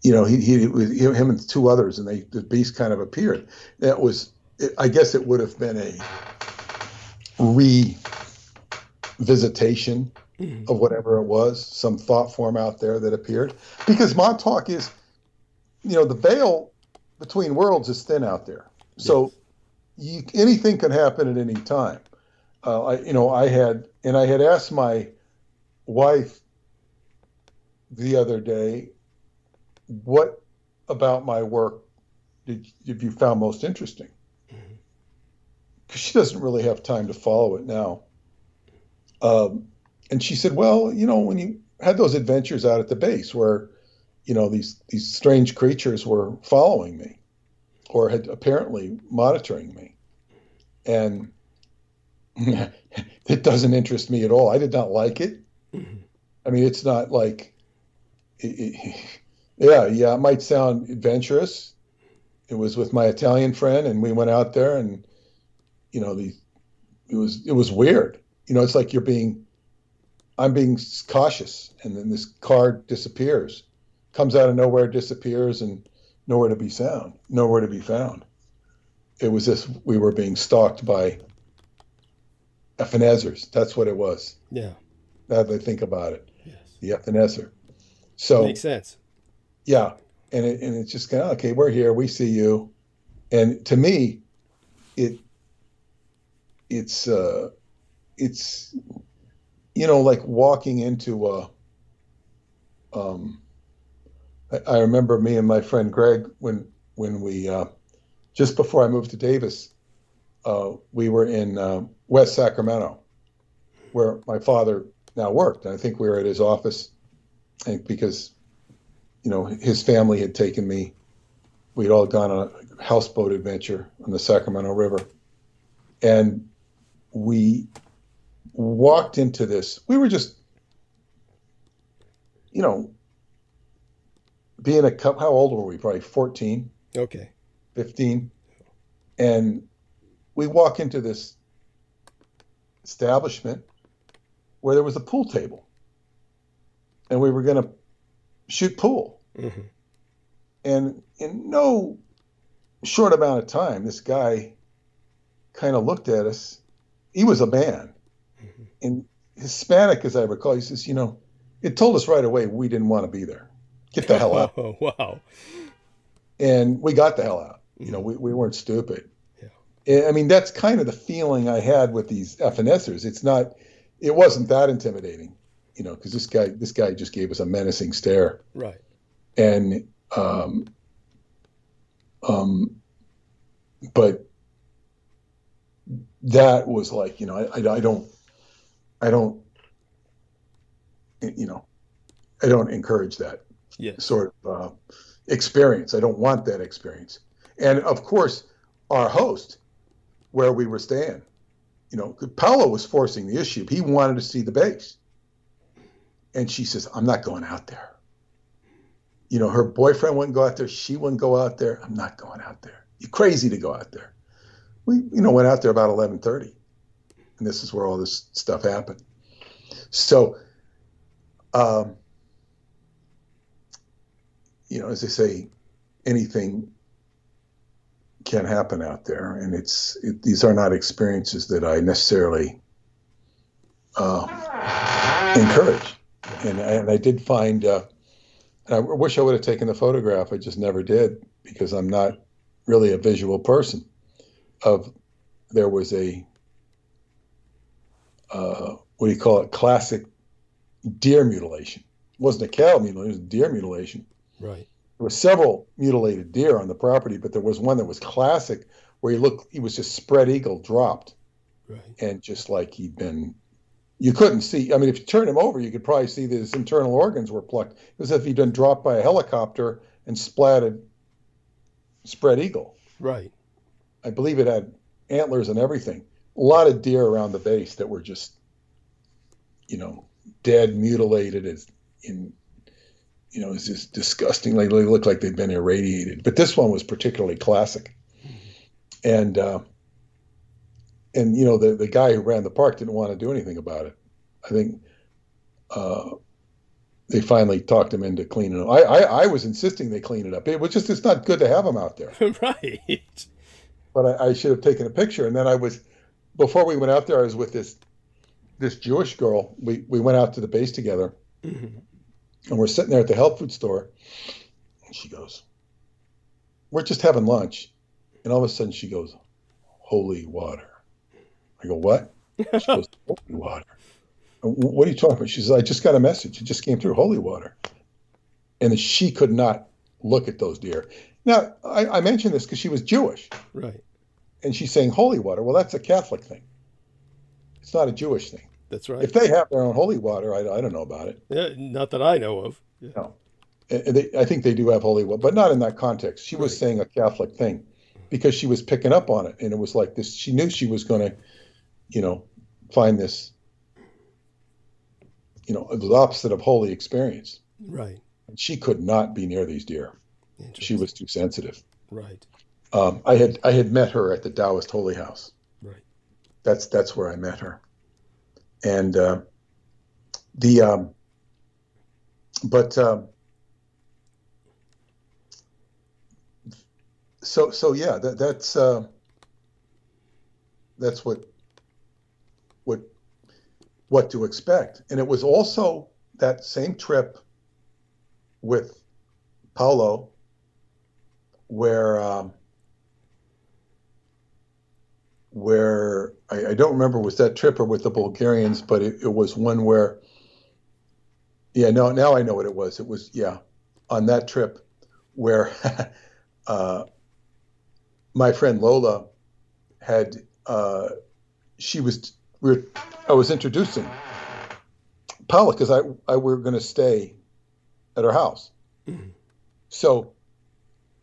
him and two others, and the beast kind of appeared. I guess it would have been a revisitation of whatever it was, some thought form out there that appeared. Because Montauk is, the veil between worlds is thin out there. So anything can happen at any time. I had asked my wife the other day, what about my work did you found most interesting? Because she doesn't really have time to follow it now. And she said, well, when you had those adventures out at the base where, these strange creatures were following me, or had apparently monitoring me, and it doesn't interest me at all. I did not like it. I mean, it's not like, it might sound adventurous. It was with my Italian friend, and we went out there, and it was weird. It's like I'm being cautious, and then this car disappears, comes out of nowhere, disappears, and nowhere to be found. It was this, we were being stalked by Ebenezer. That's what it was. Yeah. Now that I think about it. Yes. The Ebenezer. So makes sense. Yeah. And it's just kind of, okay, we're here, we see you. And to me, it's like walking into I remember me and my friend Greg, when we just before I moved to Davis, we were in West Sacramento, where my father now worked. And I think we were at his office, and because his family had taken me, we'd all gone on a houseboat adventure on the Sacramento River, and we walked into this. We were just, being a couple. How old were we? Probably 14. Okay. 15. And we walk into this establishment where there was a pool table, and we were going to shoot pool. Mm-hmm. And in no short amount of time, this guy kind of looked at us. He was a man, Mm-hmm. and Hispanic, as I recall. He says, it told us right away we didn't want to be there. Get the hell out. Oh, wow. And we got the hell out. We weren't stupid. Yeah. I mean, that's kind of the feeling I had with these FNSers. It wasn't that intimidating, because this guy just gave us a menacing stare. Right. And, but that was like, I don't encourage that sort of experience. I don't want that experience. And of course, our host, where we were staying, Paolo was forcing the issue. He wanted to see the base. And she says, I'm not going out there. Her boyfriend wouldn't go out there. She wouldn't go out there. I'm not going out there. You're crazy to go out there. We, went out there about 11:30. And this is where all this stuff happened. So, as they say, anything can happen out there, and these are not experiences that I necessarily encourage. And I did find, and I wish I would have taken the photograph. I just never did, because I'm not really a visual person. There was a what do you call it? Classic deer mutilation. It wasn't a cattle mutilation, it was a deer mutilation. Right. There were several mutilated deer on the property, but there was one that was classic where he was just spread eagle dropped. Right. And just like you couldn't see. I mean, if you turn him over, you could probably see that his internal organs were plucked. It was as if he'd been dropped by a helicopter and splatted spread eagle. Right. I believe it had antlers and everything. A lot of deer around the base that were just, dead, mutilated, it's just disgusting. They looked like they'd been irradiated. But this one was particularly classic. And the guy who ran the park didn't want to do anything about it. I think they finally talked him into cleaning it up. I was insisting they clean it up. It's not good to have them out there. Right. But I should have taken a picture. And then before we went out there, I was with this Jewish girl. We went out to the base together. Mm-hmm. And we're sitting there at the health food store. And she goes, we're just having lunch. And all of a sudden she goes, holy water. I go, what? She goes, holy water. What are you talking about? She says, I just got a message. It just came through, holy water. And she could not look at those deer. Now, I mentioned this because she was Jewish. Right. And she's saying holy water. Well, that's a Catholic thing. It's not a Jewish thing. That's right. If they have their own holy water, I don't know about it. Yeah, not that I know of. Yeah. No. I think they do have holy water, but not in that context. She was saying a Catholic thing because she was picking up on it. And it was like this. She knew she was going to, find this, the opposite of holy experience. Right. And she could not be near these deer. She was too sensitive. Right. I had met her at the Taoist Holy House. Right. That's where I met her. And so yeah, that's what to expect. And it was also that same trip with Paulo where I don't remember was that trip or with the Bulgarians, but it was one where, now I know what it was. It was, on that trip where my friend Lola had, I was introducing Paula because I were going to stay at her house. Mm-hmm. So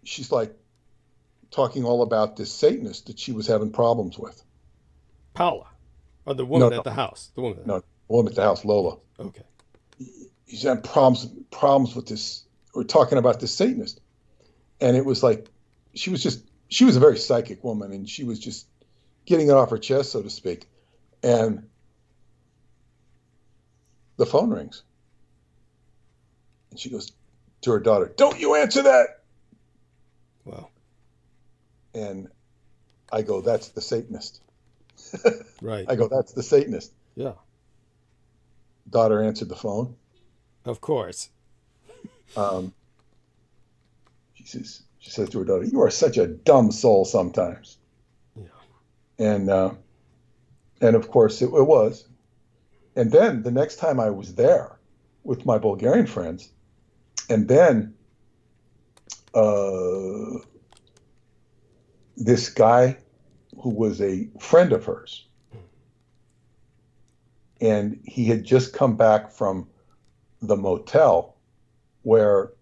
she's like talking all about this Satanist that she was having problems with. Paula, or the woman at the house? The woman. No, the woman at the house, Lola. Okay. She's had problems with this. We're talking about this Satanist, and it was like she was a very psychic woman, and she was just getting it off her chest, so to speak. And the phone rings, and she goes to her daughter, "Don't you answer that!" Wow. And I go, "That's the Satanist." Right. I go, "That's the Satanist." Yeah. Daughter answered the phone. Of course. She says to her daughter, "You are such a dumb soul sometimes." Yeah. And of course it was. And then the next time I was there with my Bulgarian friends, and then this guy who was a friend of hers, and he had just come back from the motel where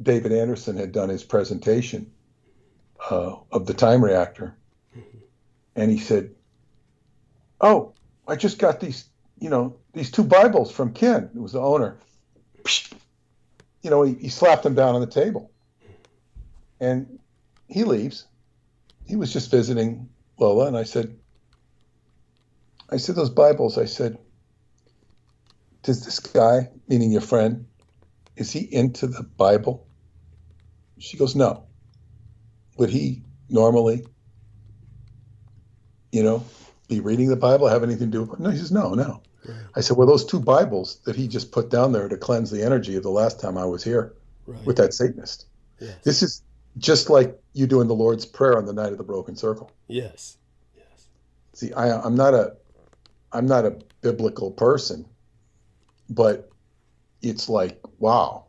David Anderson had done his presentation of the time reactor. And he said, "Oh, I just got these two Bibles from Ken." It was the owner. He slapped them down on the table. And he leaves. He was just visiting Lola. And I said, "Those Bibles," I said, "does this guy," meaning your friend, "is he into the Bible?" She goes, "No." Would he normally, be reading the Bible, have anything to do with it? No, he says, no. Right. I said, "Well, those two Bibles that he just put down there to cleanse the energy of the last time I was here with that Satanist. Yes. This is just like you doing the Lord's Prayer on the night of the broken circle." Yes. See, I'm not a biblical person, but it's like, wow.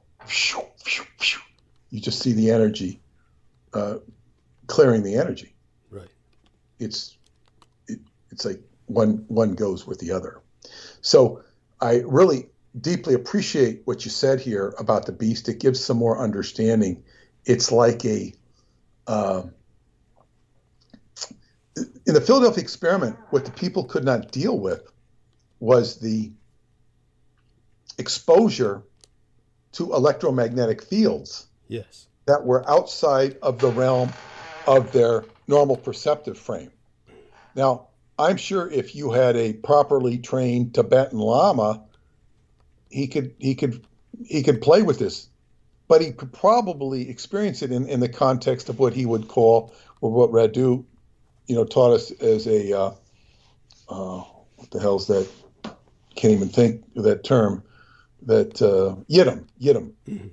You just see the energy, clearing the energy. Right. It's like one goes with the other. So I really deeply appreciate what you said here about the beast. It gives some more understanding. It's like in the Philadelphia experiment, what the people could not deal with was the exposure to electromagnetic fields. Yes. That were outside of the realm of their normal perceptive frame. Now, I'm sure if you had a properly trained Tibetan Lama, he could play with this, but he could probably experience it in the context of what he would call, or what Radu, taught us as a what the hell's that? Can't even think of that term. That yidam. Mm-hmm.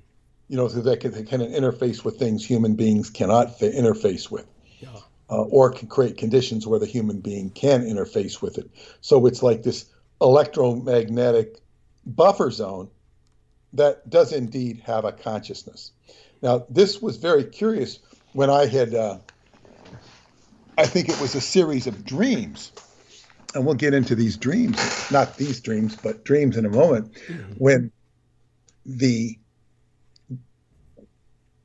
So that can kind of interface with things human beings cannot interface with. Yeah. Or can create conditions where the human being can interface with it. So it's like this electromagnetic buffer zone that does indeed have a consciousness. Now, this was very curious when I had, I think it was a series of dreams. and we'll get into these dreams, not these dreams, but dreams in a moment, when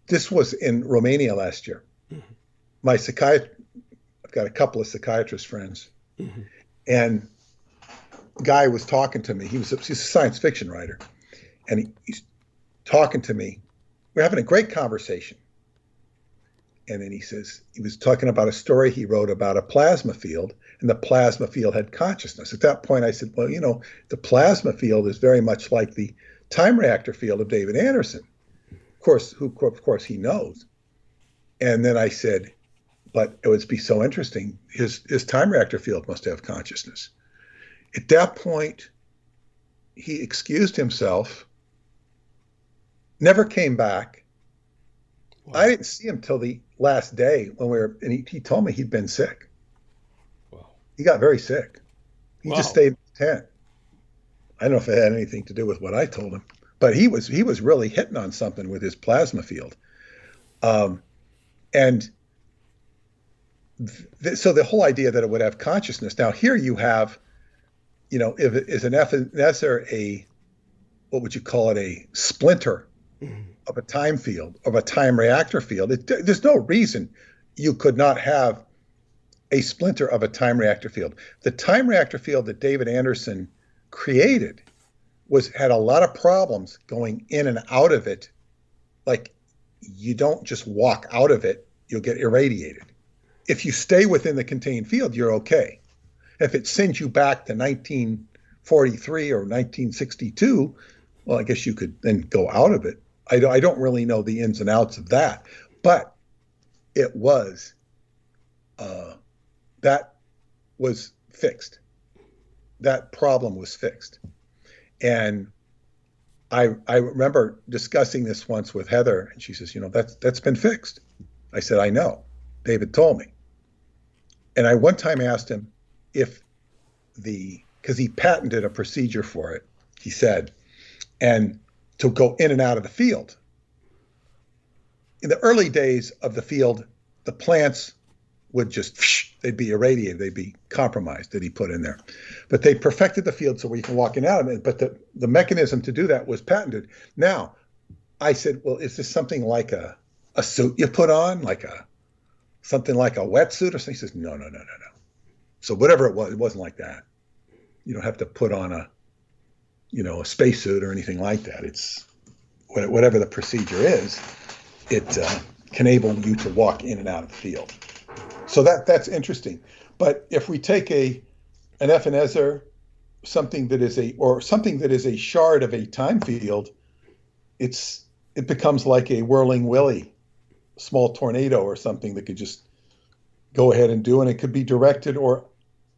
this was in Romania last year. My I've got a couple of psychiatrist friends, and guy was talking to me. He's a science fiction writer, and he's talking to me. We're having a great conversation. And then he says, he was talking about a story he wrote about a plasma field, and the plasma field had consciousness. At that point, I said, well, the plasma field is very much like the time reactor field of David Anderson. Of course he knows. And then I said, but it would be so interesting. His time reactor field must have consciousness. At that point, he excused himself, never came back. Wow. I didn't see him till the last day and he told me he'd been sick. Wow. He got very sick. He just stayed in the tent. I don't know if it had anything to do with what I told him, but he was really hitting on something with his plasma field. So the whole idea that it would have consciousness. Now here you have, if it is an FNSR, what would you call it, a splinter of a time field, of a time reactor field. There's no reason you could not have a splinter of a time reactor field. The time reactor field that David Anderson created had a lot of problems going in and out of it. Like, you don't just walk out of it, you'll get irradiated. If you stay within the contained field, you're okay. If it sends you back to 1943 or 1962, well, I guess you could then go out of it. I don't really know the ins and outs of that, but it was, that was fixed. That problem was fixed. And I remember discussing this once with Heather, and she says, that's been fixed. I said, I know. David told me. And I one time asked him because he patented a procedure for it, he said, and to go in and out of the field. In the early days of the field, the plants would they'd be irradiated, they'd be compromised that he put in there. But they perfected the field so we can walk in and out of it. But the mechanism to do that was patented. Now, I said, well, is this something like a suit you put on, something like a wetsuit or something? He says, no. So whatever it wasn't like that. You don't have to put on a spacesuit or anything like that. It's whatever the procedure is, it can enable you to walk in and out of the field. So that's interesting. But if we take an FNSR, something that is a shard of a time field, it becomes like a whirling willy, small tornado or something that could just go ahead and do, and it could be directed or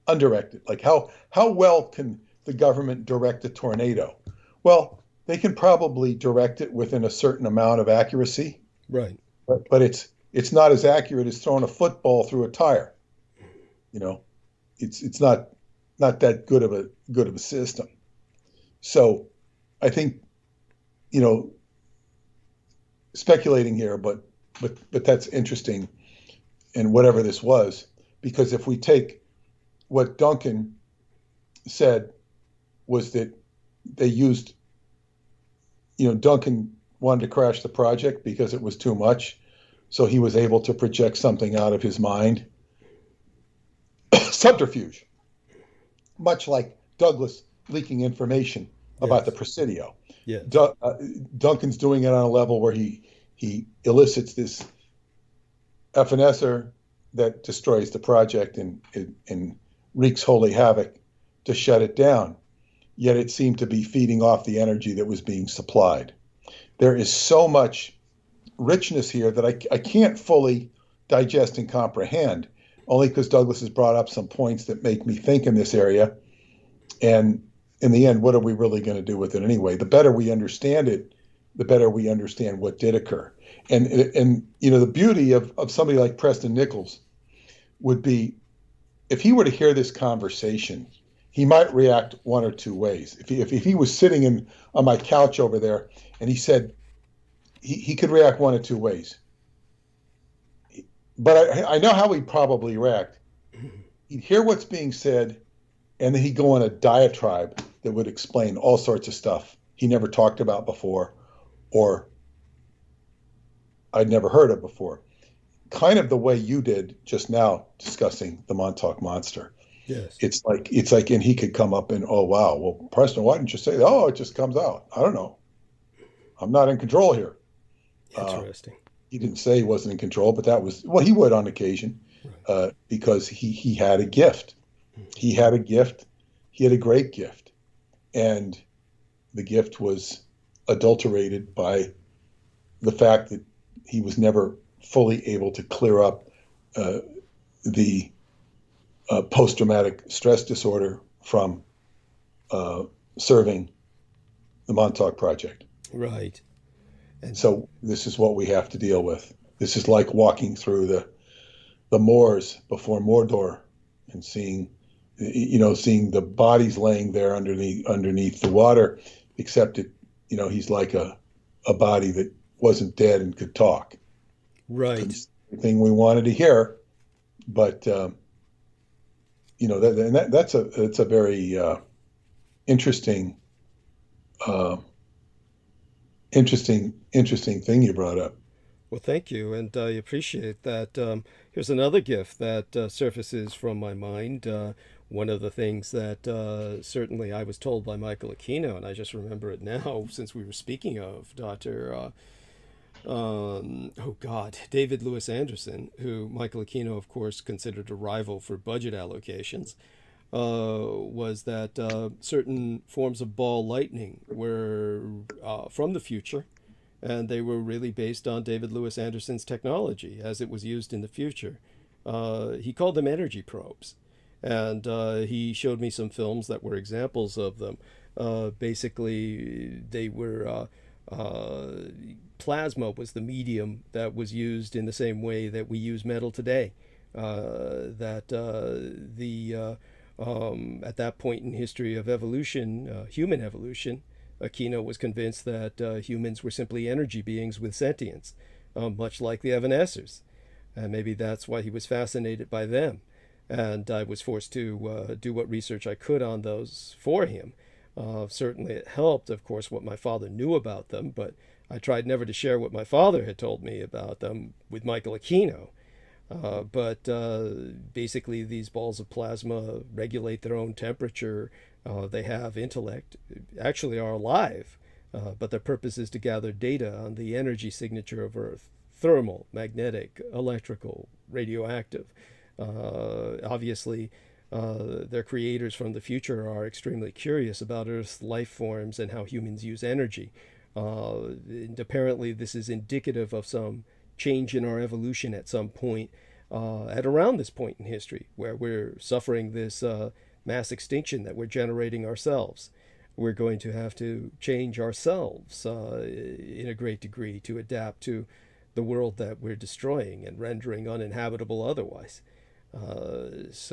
undirected. Like how well can the government direct a tornado? Well, they can probably direct it within a certain amount of accuracy. Right. But it's not as accurate as throwing a football through a tire. It's not that good of a system. So I think, speculating here, but that's interesting, and whatever this was, because if we take what Duncan said was that they used, Duncan wanted to crash the project because it was too much. So he was able to project something out of his mind. Subterfuge. Much like Douglas leaking information about the Presidio. Yeah. Duncan's doing it on a level where he elicits this FNSR that destroys the project and wreaks holy havoc to shut it down. Yet it seemed to be feeding off the energy that was being supplied. There is so much richness here that I can't fully digest and comprehend, only because Douglas has brought up some points that make me think in this area. And in the end, what are we really going to do with it anyway? The better we understand it, the better we understand what did occur. And the beauty of somebody like Preston Nichols would be, if he were to hear this conversation, he might react one or two ways. If he was sitting on my couch over there and he said, he could react one or two ways. But I know how he'd probably react. He'd hear what's being said, and then he'd go on a diatribe that would explain all sorts of stuff he never talked about before, or I'd never heard of before. Kind of the way you did just now discussing the Montauk Monster. Yes. It's like, and he could come up and, oh, wow, well, Preston, why didn't you say that? Oh, it just comes out. I don't know. I'm not in control here. Interesting. He didn't say he wasn't in control, but that was, well, he would on occasion, because he had a gift. He had a gift. He had a great gift. And the gift was adulterated by the fact that he was never fully able to clear up the post-traumatic stress disorder from serving the Montauk Project. Right. And so this is what we have to deal with. This is like walking through the moors before Mordor and seeing the bodies laying there underneath the water, except he's like a body that wasn't dead and could talk. Right. It's the thing we wanted to hear, but that's a very interesting thing you brought up. Well, thank you, and I appreciate that. Here's another gift that surfaces from my mind. One of the things that certainly I was told by Michael Aquino, and I just remember it now since we were speaking of Dr. David Lewis Anderson, who Michael Aquino, of course, considered a rival for budget allocations, was that certain forms of ball lightning were from the future, and they were really based on David Lewis Anderson's technology as it was used in the future. He called them energy probes, and he showed me some films that were examples of them. Basically, they were plasma was the medium that was used in the same way that we use metal today. At that point in history of evolution, human evolution, Aquino was convinced that humans were simply energy beings with sentience, much like the Evanescers. And maybe that's why he was fascinated by them. And I was forced to do what research I could on those for him. Certainly it helped, of course, what my father knew about them, but I tried never to share what my father had told me about them with Michael Aquino. But basically these balls of plasma regulate their own temperature. They have intellect, actually are alive, but their purpose is to gather data on the energy signature of Earth: thermal, magnetic, electrical, radioactive. Obviously, their creators from the future are extremely curious about Earth's life forms and how humans use energy. And apparently this is indicative of some change in our evolution at some point, at around this point in history, where we're suffering this mass extinction that we're generating ourselves. We're going to have to change ourselves in a great degree to adapt to the world that we're destroying and rendering uninhabitable otherwise. As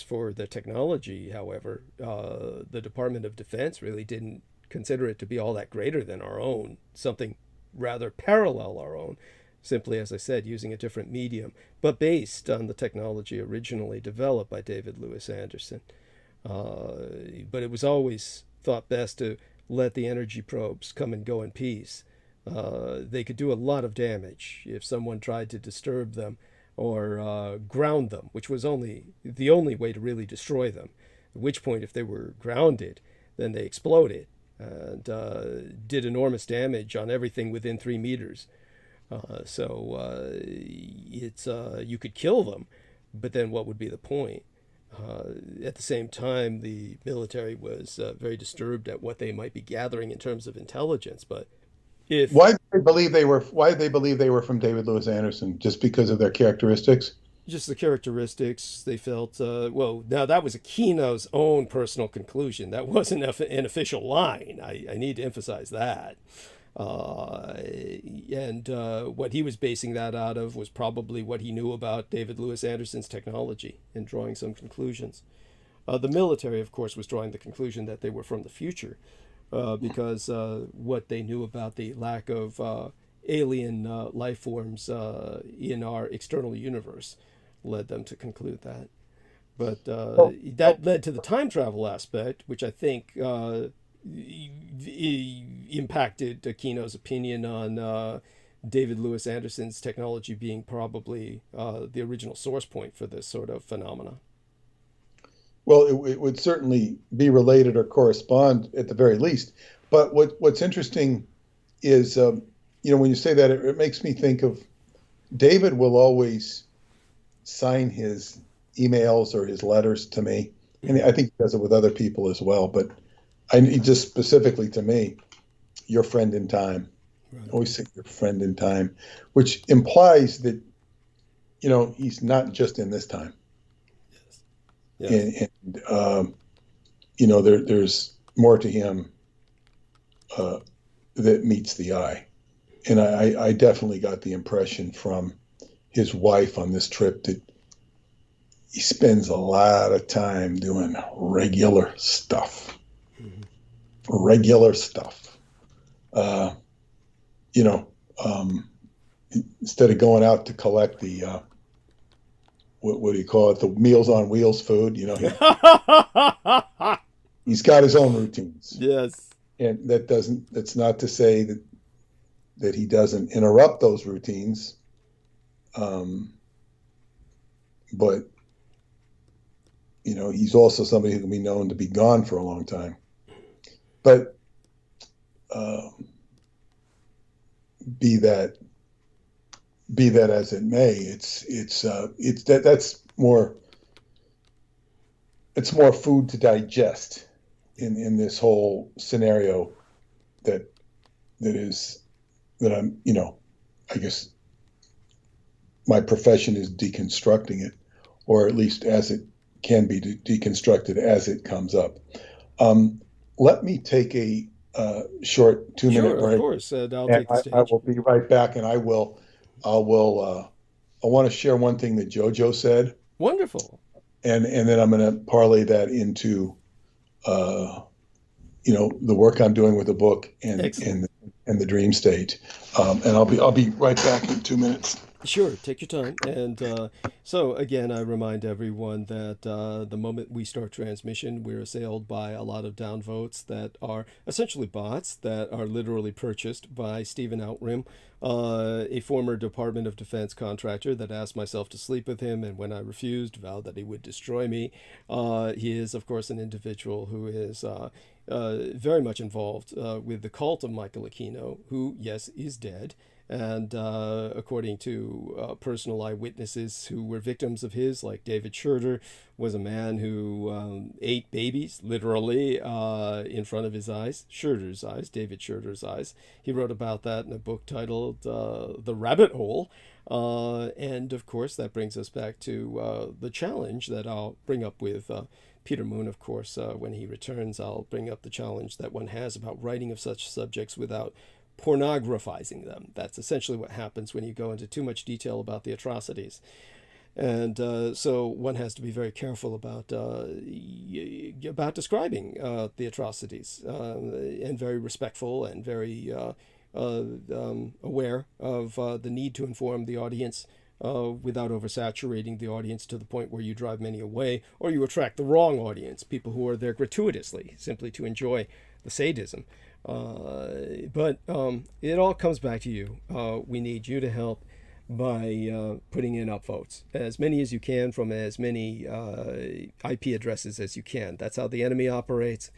for the technology, however, the Department of Defense really didn't consider it to be all that greater than our own, something rather parallel our own, simply, as I said, using a different medium, but based on the technology originally developed by David Lewis Anderson. But it was always thought best to let the energy probes come and go in peace. They could do a lot of damage if someone tried to disturb them or ground them, which was the only way to really destroy them. At which point, if they were grounded, then they exploded and did enormous damage on everything within 3 meters. You could kill them, but then what would be the point? At the same time, the military was very disturbed at what they might be gathering in terms of intelligence. But why did they believe they were from David Lewis Anderson? Just because of their characteristics? Just the characteristics. They felt now that was Aquino's own personal conclusion. That wasn't an official line. I need to emphasize that. What he was basing that out of was probably what he knew about David Lewis Anderson's technology and drawing some conclusions. The military, of course, was drawing the conclusion that they were from the future because what they knew about the lack of alien life forms in our external universe led them to conclude that. But that led to the time travel aspect, which I think impacted Aquino's opinion on David Lewis Anderson's technology being probably the original source point for this sort of phenomena. Well, it would certainly be related or correspond at the very least. But what's interesting is, when you say that, it makes me think of David will always sign his emails or his letters to me. And I think he does it with other people as well. But he just specifically to me, your friend in time. Right. Always say your friend in time, which implies that, he's not just in this time. Yes. And there's more to him that meets the eye. And I definitely got the impression from his wife on this trip that he spends a lot of time doing regular stuff. Mm-hmm. Regular stuff. Instead of going out to collect the what do you call it? The Meals on Wheels food. He's got his own routines. Yes, and that's not to say that he doesn't interrupt those routines. But he's also somebody who can be known to be gone for a long time. But be that as it may, that's more food to digest in this whole scenario that I'm, I guess my profession is deconstructing it, or at least as it can be deconstructed as it comes up. Let me take a short 2-minute break. Of course, I'll take the stage. I will be right back, and I want to share one thing that JoJo said. Wonderful. And then I'm going to parlay that into, the work I'm doing with the book and the dream state. And I'll be right back in 2 minutes. Sure, take your time. And so, again, I remind everyone that the moment we start transmission, we're assailed by a lot of downvotes that are essentially bots that are literally purchased by Stephen Outram, a former Department of Defense contractor that asked myself to sleep with him, and when I refused, vowed that he would destroy me. He is, of course, an individual who is very much involved with the cult of Michael Aquino, who, yes, is dead. And according to personal eyewitnesses who were victims of his, like David SUE̶, was a man who ate babies, literally, in front of his eyes, SUE̶'s eyes, David SUE̶'s eyes. He wrote about that in a book titled The Rabbit Hole. And, of course, that brings us back to the challenge that I'll bring up with Peter Moon, of course. When he returns, I'll bring up the challenge that one has about writing of such subjects without pornographizing them. That's essentially what happens when you go into too much detail about the atrocities. And so one has to be very careful about describing the atrocities, and very respectful and very aware of the need to inform the audience without oversaturating the audience to the point where you drive many away, or you attract the wrong audience, people who are there gratuitously, simply to enjoy the sadism. But it all comes back to you. We need you to help by putting in upvotes, as many as you can from as many IP addresses as you can. That's how the enemy operates.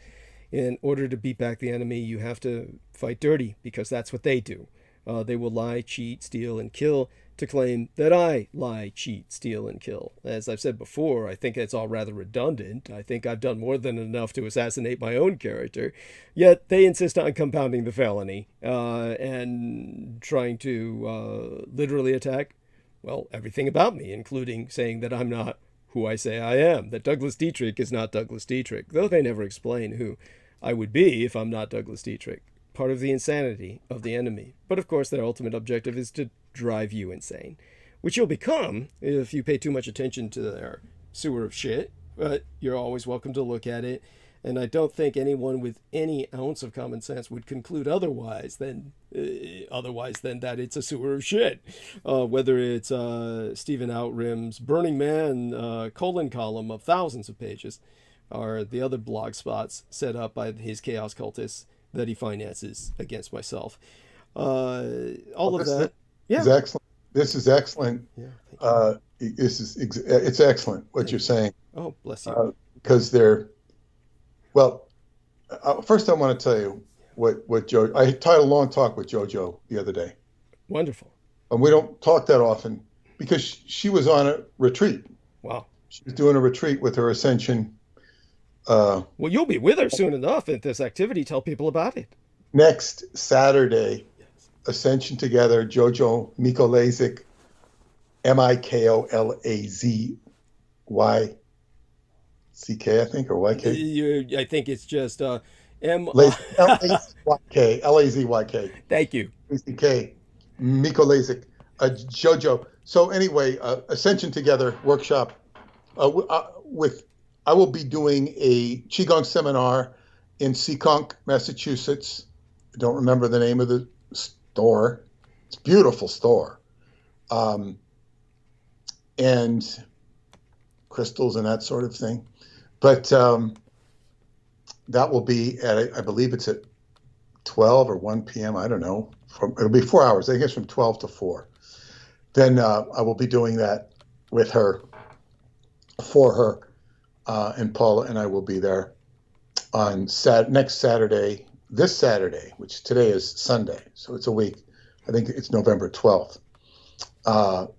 In order to beat back the enemy, you have to fight dirty, because that's what they do. They will lie, cheat, steal, and kill to claim that I lie, cheat, steal, and kill. As I've said before, I think it's all rather redundant. I think I've done more than enough to assassinate my own character, yet they insist on compounding the felony and trying to literally attack, well, everything about me, including saying that I'm not who I say I am, that Douglas Dietrich is not Douglas Dietrich, though they never explain who I would be if I'm not Douglas Dietrich. Part of the insanity of the enemy. But of course, their ultimate objective is to drive you insane, which you'll become if you pay too much attention to their sewer of shit. But you're always welcome to look at it And I don't think anyone with any ounce of common sense would conclude otherwise than that it's a sewer of shit. Whether it's Stephen Outram's Burning Man colon column of thousands of pages, or the other blog spots set up by his chaos cultists that he finances against myself. All of that. Yeah. Is excellent. This is excellent. Yeah, it's excellent what you're saying. Oh, bless you. Because first I want to tell you what Joe. I had a long talk with JoJo the other day. Wonderful. And we don't talk that often because she was on a retreat. Wow. She was doing a retreat with her Ascension. Well, you'll be with her soon enough at this activity. Tell people about it. Next Saturday, Ascension Together, Jojo Mikolazik, Mikolazzy, I think, or YK. I think it's just Lazzyk, Lazzyk. Thank you. K, Mikolazik, Jojo. So anyway, Ascension Together workshop I will be doing a Qigong seminar in Seekonk, Massachusetts. I don't remember the name of the store. It's a beautiful store. And crystals and that sort of thing. But that will be I believe it's at 12 or 1 p.m. I don't know. It'll be 4 hours. I guess from 12 to 4. Then I will be doing that with her, for her. And Paula and I will be there on next Saturday, this Saturday, which today is Sunday, so it's a week. I think it's November 12th.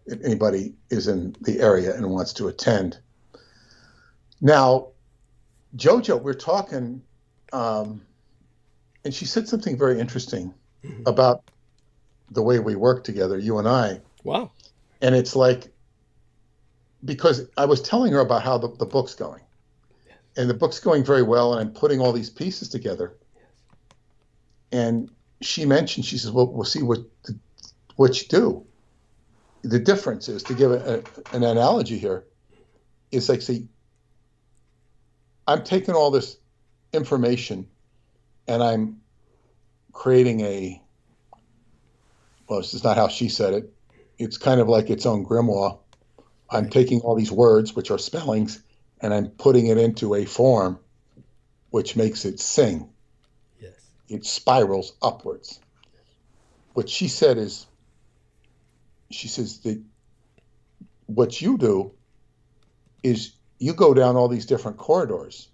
If anybody is in the area and wants to attend. Now, JoJo, we're talking, and she said something very interesting about the way we work together, you and I. Wow. And it's like, because I was telling her about how the book's going. And the book's going very well, and I'm putting all these pieces together. And she mentioned, she says, well, we'll see what you do. The difference is, to give an analogy here, is like, see, I'm taking all this information and I'm creating this is not how she said it. It's kind of like its own grimoire. I'm taking all these words, which are spellings, and I'm putting it into a form which makes it sing. Yes. It spirals upwards. What she said is, she says that what you do is you go down all these different corridors.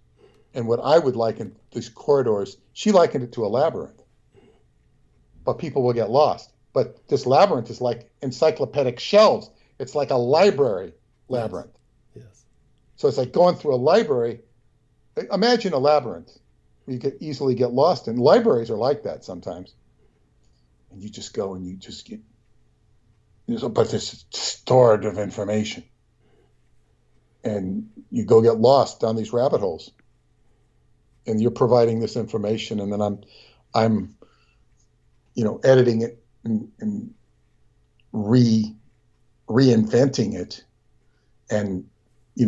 And what I would liken these corridors, she likened it to a labyrinth. But people will get lost. But this labyrinth is like encyclopedic shelves. It's like a library labyrinth. Yes. So it's like going through a library. Imagine a labyrinth. You could easily get lost in. Libraries are like that sometimes. And you just go and you just get, but there's stored of information. And you go get lost down these rabbit holes. And you're providing this information, and then I'm editing it and reinventing it, and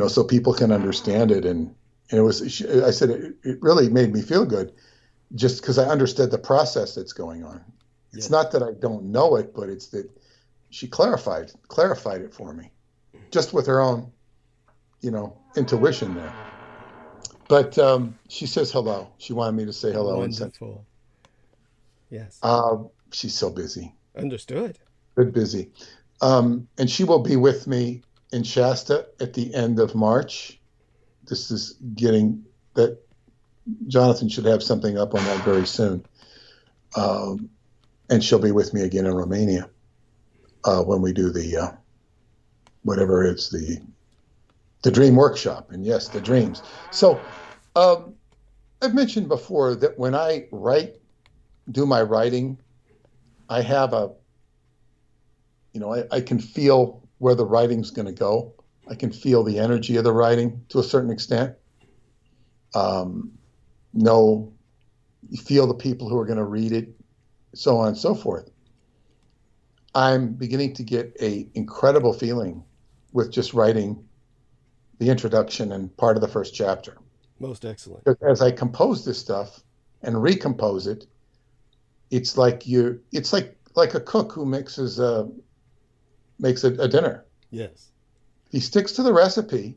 so people can understand it. And it was, I said it really made me feel good, just because I understood the process that's going on. It's not that I don't know it, but it's that she clarified it for me, just with her own, intuition there. But she says hello. She wanted me to say hello. Wonderful. Yes. She's so busy. Understood. Good busy. And she will be with me in Shasta at the end of March. This is getting that. Jonathan should have something up on that very soon. And she'll be with me again in Romania when we do the whatever it's the dream workshop. And yes, the dreams. So I've mentioned before that when I do my writing, I have I can feel where the writing's going to go. I can feel the energy of the writing to a certain extent. You feel the people who are going to read it, so on and so forth. I'm beginning to get an incredible feeling with just writing the introduction and part of the first chapter. Most excellent. As I compose this stuff and recompose it, it's like a cook who makes a dinner. Yes. He sticks to the recipe,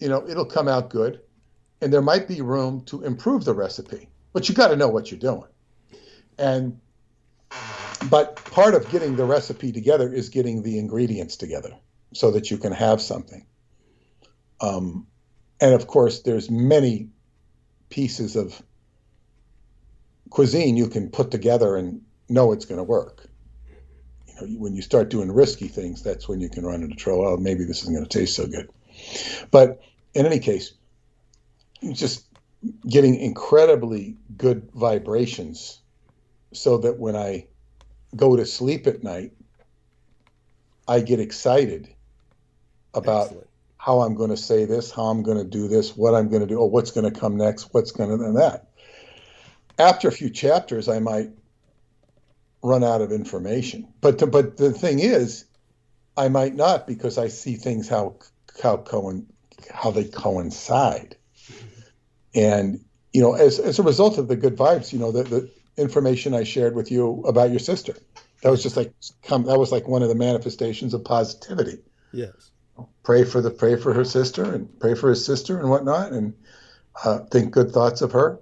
it'll come out good, and there might be room to improve the recipe, but you got to know what you're doing. But part of getting the recipe together is getting the ingredients together so that you can have something. And of course, there's many pieces of cuisine you can put together and know it's going to work. When you start doing risky things, that's when you can run into trouble. Oh, maybe this isn't going to taste so good. But in any case, just getting incredibly good vibrations so that when I go to sleep at night, I get excited about Excellent. how I'm going to say this, how I'm going to do this, what I'm going to do, or what's going to come next, what's going to do that. After a few chapters, I might run out of information. But the thing is, I might not, because I see things how they coincide. And as a result of the good vibes, the information I shared with you about your sister, that was just like one of the manifestations of positivity. Yes. Pray for her sister and pray for his sister and whatnot, and think good thoughts of her,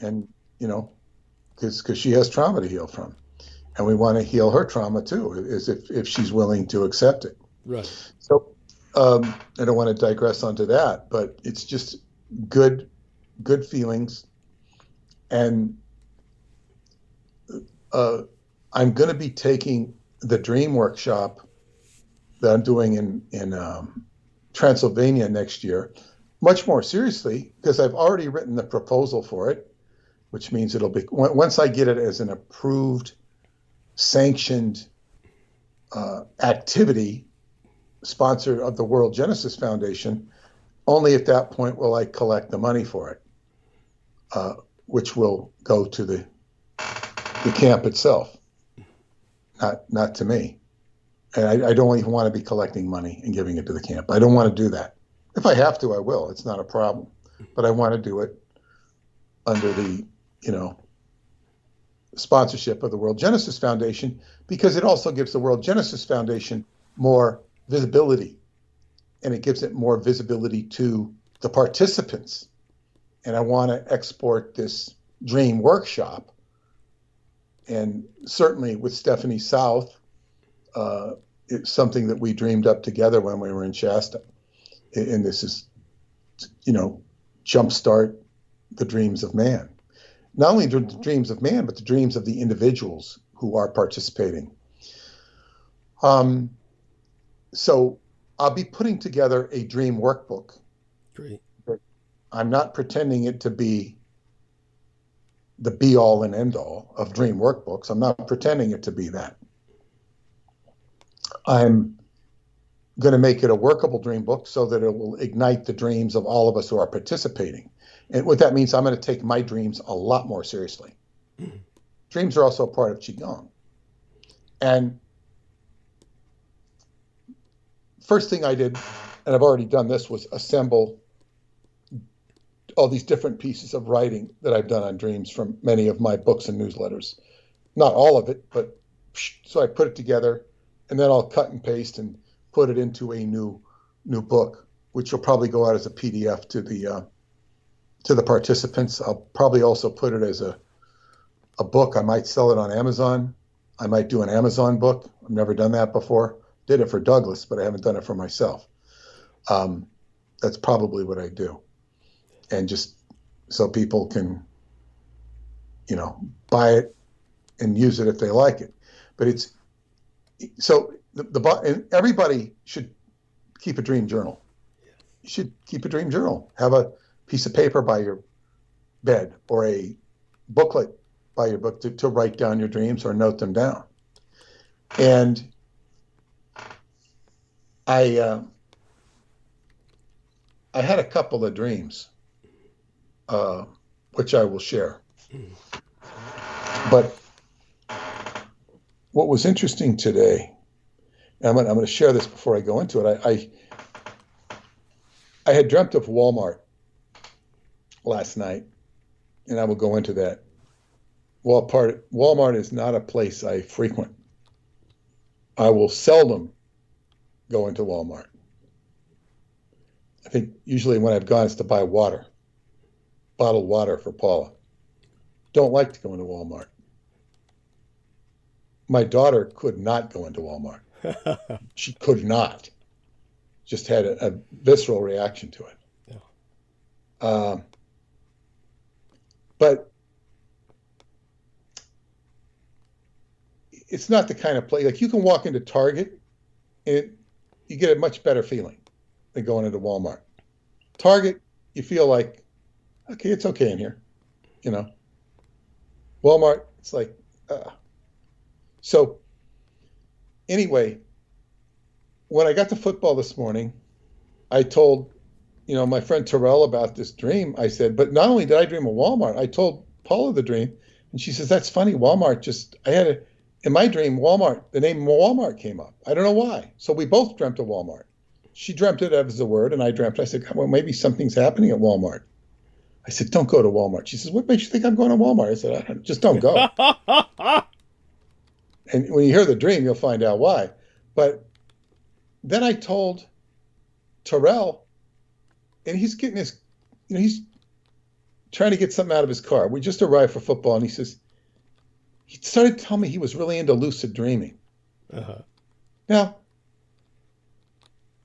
and because she has trauma to heal from, and we want to heal her trauma too, is if she's willing to accept it. Right. So I don't want to digress onto that, but it's just good feelings, and I'm going to be taking the dream workshop that I'm doing in Transylvania next year much more seriously, because I've already written the proposal for it, which means it'll be, once I get it as an approved, sanctioned activity sponsored of the World Genesis Foundation, only at that point will I collect the money for it, which will go to the camp itself, not to me. And I don't even want to be collecting money and giving it to the camp. I don't want to do that. If I have to, I will. It's not a problem. But I want to do it under the, sponsorship of the World Genesis Foundation, because it also gives the World Genesis Foundation more visibility, and it gives it more visibility to the participants. And I want to export this dream workshop, and certainly with Stephanie South, it's something that we dreamed up together when we were in Shasta. And this is, jumpstart the dreams of man. Not only the dreams of man, but the dreams of the individuals who are participating. So I'll be putting together a dream workbook. Great. I'm not pretending it to be the be-all and end-all of dream workbooks. I'm not pretending it to be that. I'm going to make it a workable dream book so that it will ignite the dreams of all of us who are participating. And what that means, I'm going to take my dreams a lot more seriously. Dreams are also a part of Qigong. And first thing I did, and I've already done this, was assemble all these different pieces of writing that I've done on dreams from many of my books and newsletters. Not all of it, but so I put it together, and then I'll cut and paste and put it into a new book, which will probably go out as a PDF to the participants. I'll probably also put it as a book. I might sell it on Amazon. I might do an Amazon book. I've never done that before. Did it for Douglas, but I haven't done it for myself. That's probably what I do. And just so people can, buy it and use it if they like it. But it's, so and everybody should keep a dream journal. You should keep a dream journal. Have a piece of paper by your bed or a booklet by your book to write down your dreams or note them down. And I had a couple of dreams, which I will share. But what was interesting today, and I'm going to share this before I go into it. I had dreamt of Walmart last night, and I will go into that. Walmart is not a place I frequent. I will seldom go into Walmart. I think usually when I've gone, it's to buy water, bottled water for Paula. Don't like to go into Walmart. My daughter could not go into Walmart. She could not. Just had a visceral reaction to it. Yeah. But it's not the kind of place, like you can walk into Target and you get a much better feeling than going into Walmart. Target, you feel like, okay, it's okay in here, you know. Walmart, it's like, So anyway, when I got to football this morning, I told, my friend Terrell about this dream. I said, but not only did I dream of Walmart, I told Paula the dream, and she says, that's funny. Walmart in my dream, Walmart, the name Walmart came up. I don't know why. So we both dreamt of Walmart. She dreamt it as a word, and I dreamt. I said, well, maybe something's happening at Walmart. I said, don't go to Walmart. She says, what makes you think I'm going to Walmart? I said, just don't go. And when you hear the dream, you'll find out why. But then I told Terrell, and he's getting his, he's trying to get something out of his car. We just arrived for football, and he started telling me he was really into lucid dreaming. Uh-huh. Now,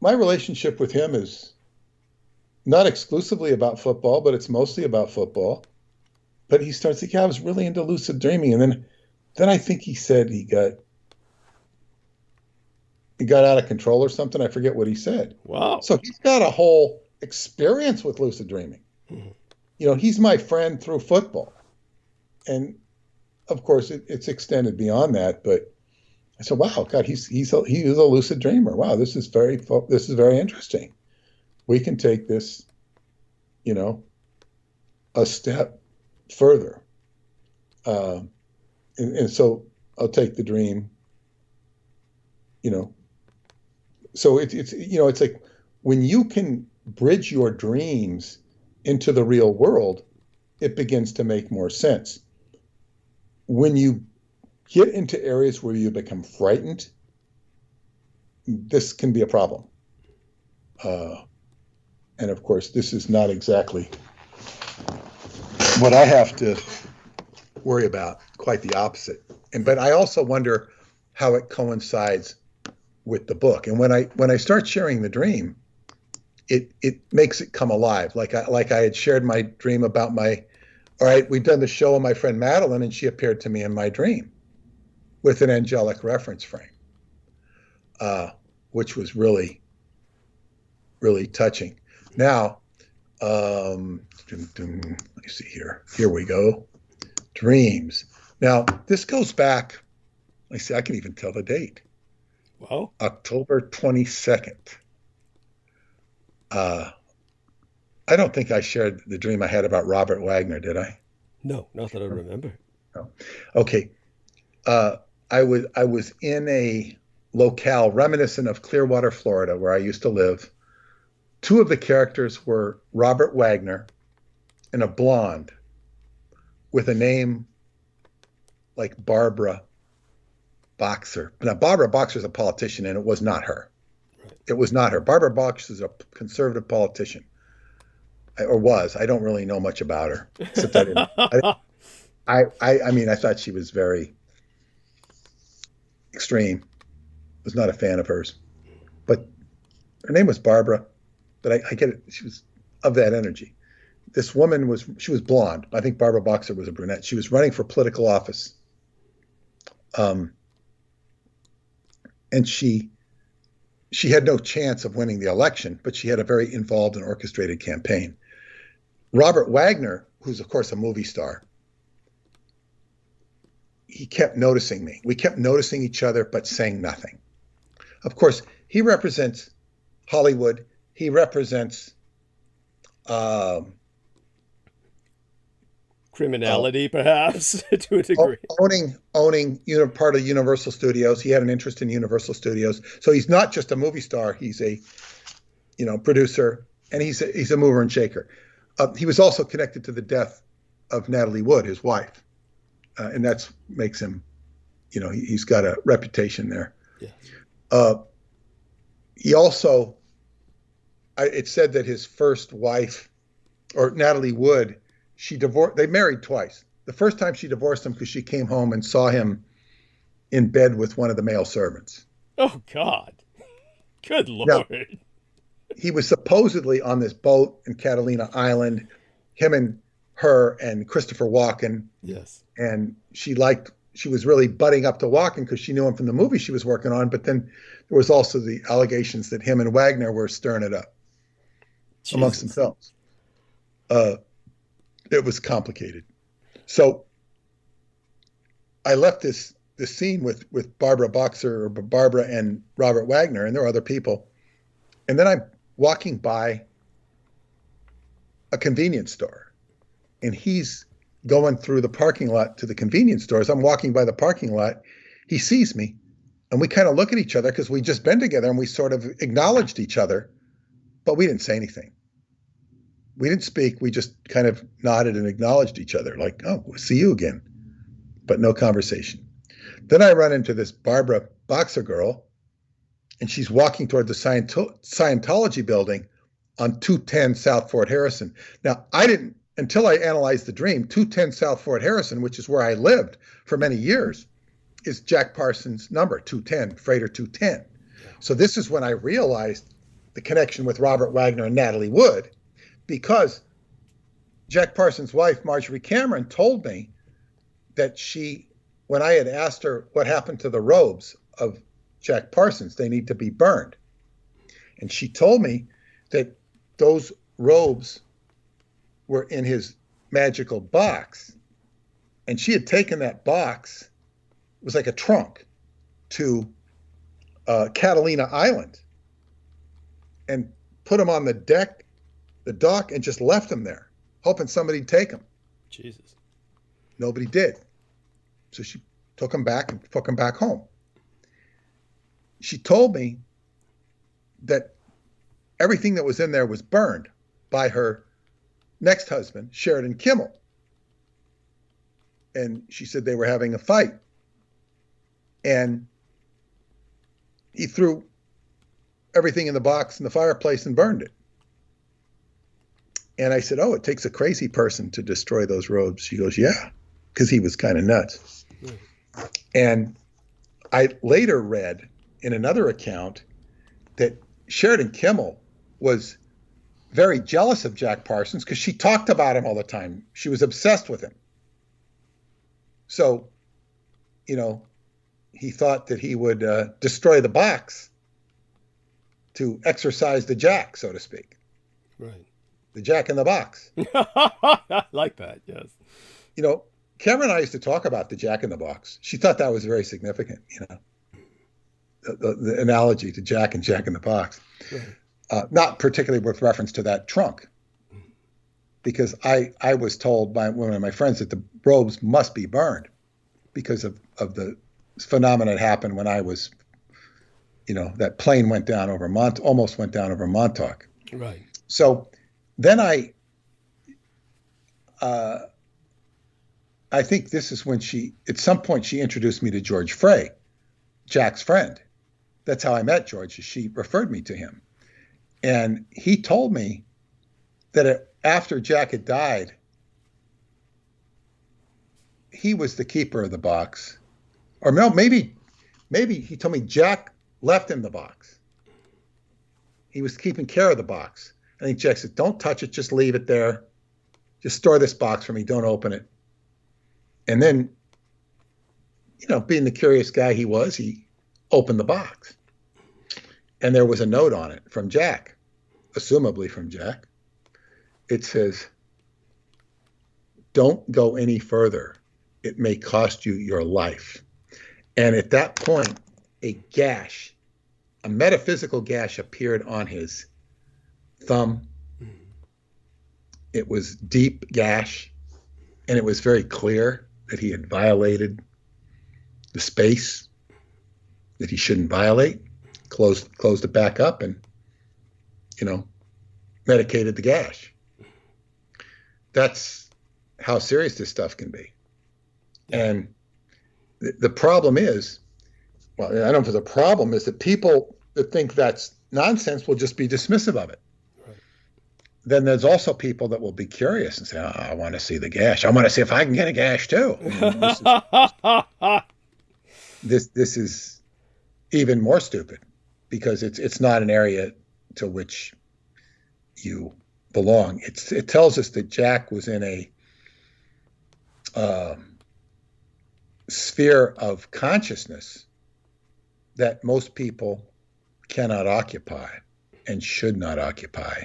my relationship with him is not exclusively about football, but it's mostly about football. But he starts thinking, I was really into lucid dreaming. And then I think he said he got out of control or something. I forget what he said. Wow. So he's got a whole experience with lucid dreaming. Mm-hmm. He's my friend through football. And of course it's extended beyond that, but I said, wow, God, he is a lucid dreamer. Wow, this is very interesting. We can take this, a step further. And so I'll take the dream, So it's like when you can bridge your dreams into the real world, it begins to make more sense. When you get into areas where you become frightened, this can be a problem. And of course, this is not exactly what I have to worry about, quite the opposite. But I also wonder how it coincides with the book. And when I start sharing the dream, it makes it come alive. Like I had shared my dream about we'd done the show on my friend Madeline, and she appeared to me in my dream with an angelic reference frame, which was really, really touching. Now, let me see here. Here we go. Dreams. Now, this goes back, I can even tell the date. Wow. October 22nd. I don't think I shared the dream I had about Robert Wagner, did I? No, not that I remember. No. Okay. I was in a locale reminiscent of Clearwater, Florida, where I used to live. Two of the characters were Robert Wagner and a blonde with a name like Barbara Boxer. Now, Barbara Boxer is a politician, and it was not her. Right. It was not her. Barbara Boxer is a conservative politician, or was. I don't really know much about her. Except I thought she was very extreme. Was not a fan of hers, but her name was Barbara. But I get it. She was of that energy. This woman was blonde. I think Barbara Boxer was a brunette. She was running for political office. And she had no chance of winning the election, but she had a very involved and orchestrated campaign. Robert Wagner, who's of course a movie star, he kept noticing me. We kept noticing each other, but saying nothing. Of course, he represents Hollywood. He represents criminality, perhaps, to a degree. Owning part of Universal Studios. He had an interest in Universal Studios. So he's not just a movie star. He's a, producer, and he's a mover and shaker. He was also connected to the death of Natalie Wood, his wife, and that's makes him, he's got a reputation there. Yeah. He also, it said that his first wife, or Natalie Wood, they married twice. The first time she divorced him because she came home and saw him in bed with one of the male servants. Oh, God. Good Lord. Now, he was supposedly on this boat in Catalina Island, him and her and Christopher Walken. Yes. And she was really butting up to Walken because she knew him from the movie she was working on. But then there was also the allegations that him and Wagner were stirring it up amongst themselves. It was complicated. So I left this scene with Barbara and Robert Wagner, and there were other people. And then I'm walking by a convenience store, and he's going through the parking lot to the convenience stores. I'm walking by the parking lot. He sees me, and we kind of look at each other because we'd just been together, and we sort of acknowledged each other, but we didn't say anything. We didn't speak. We just kind of nodded and acknowledged each other like, oh, we'll see you again, but no conversation. Then I run into this Barbara Boxer girl, and she's walking toward the Scientology building on 210 South Fort Harrison. Now, I didn't, until I analyzed the dream, 210 South Fort Harrison, which is where I lived for many years, is Jack Parsons' number, 210, Freighter 210. So this is when I realized the connection with Robert Wagner and Natalie Wood, because Jack Parsons' wife, Marjorie Cameron, told me that when I had asked her what happened to the robes of Jack Parsons, they need to be burned. And she told me that those robes were in his magical box. And she had taken that box, it was like a trunk, to Catalina Island and put them on the dock, and just left them there, hoping somebody'd take them. Jesus. Nobody did. So she took them back and took them back home. She told me that everything that was in there was burned by her next husband, Sheridan Kimmel. And she said they were having a fight. And he threw everything in the box in the fireplace and burned it. And I said, oh, it takes a crazy person to destroy those robes. She goes, yeah, because he was kind of nuts. And I later read in another account that Sheridan Kimmel was very jealous of Jack Parsons because she talked about him all the time. She was obsessed with him. So, he thought that he would destroy the box to exorcise the Jack, so to speak. Right. The Jack in the Box. I like that, yes. Cameron and I used to talk about the Jack in the Box. She thought that was very significant, the analogy to Jack and Jack in the Box. Right. Not particularly with reference to that trunk, because I was told by one of my friends that the robes must be burned because of the phenomenon that happened when I was, that plane went down over almost went down over Montauk. Right. So then I think this is when at some point she introduced me to George Frey, Jack's friend. That's how I met George. She referred me to him. And he told me that after Jack had died, he was the keeper of the box. Or no, maybe he told me Jack left him the box. He was keeping care of the box. I think Jack said, don't touch it, just leave it there. Just store this box for me, don't open it. And then, being the curious guy he was, he opened the box. And there was a note on it from Jack, assumably from Jack. It says, don't go any further. It may cost you your life. And at that point, a metaphysical gash appeared on his thumb. It was deep gash, and it was very clear that he had violated the space that he shouldn't violate. Closed it back up and, medicated the gash. that's how serious this stuff can be. And the problem is, well, I don't know if the problem is that people that think that's nonsense will just be dismissive of it. Right. Then there's also people that will be curious and say, oh, I want to see the gash. I want to see if I can get a gash too. I mean, this is even more stupid because it's not an area to which you belong. It tells us that Jack was in a sphere of consciousness that most people cannot occupy and should not occupy.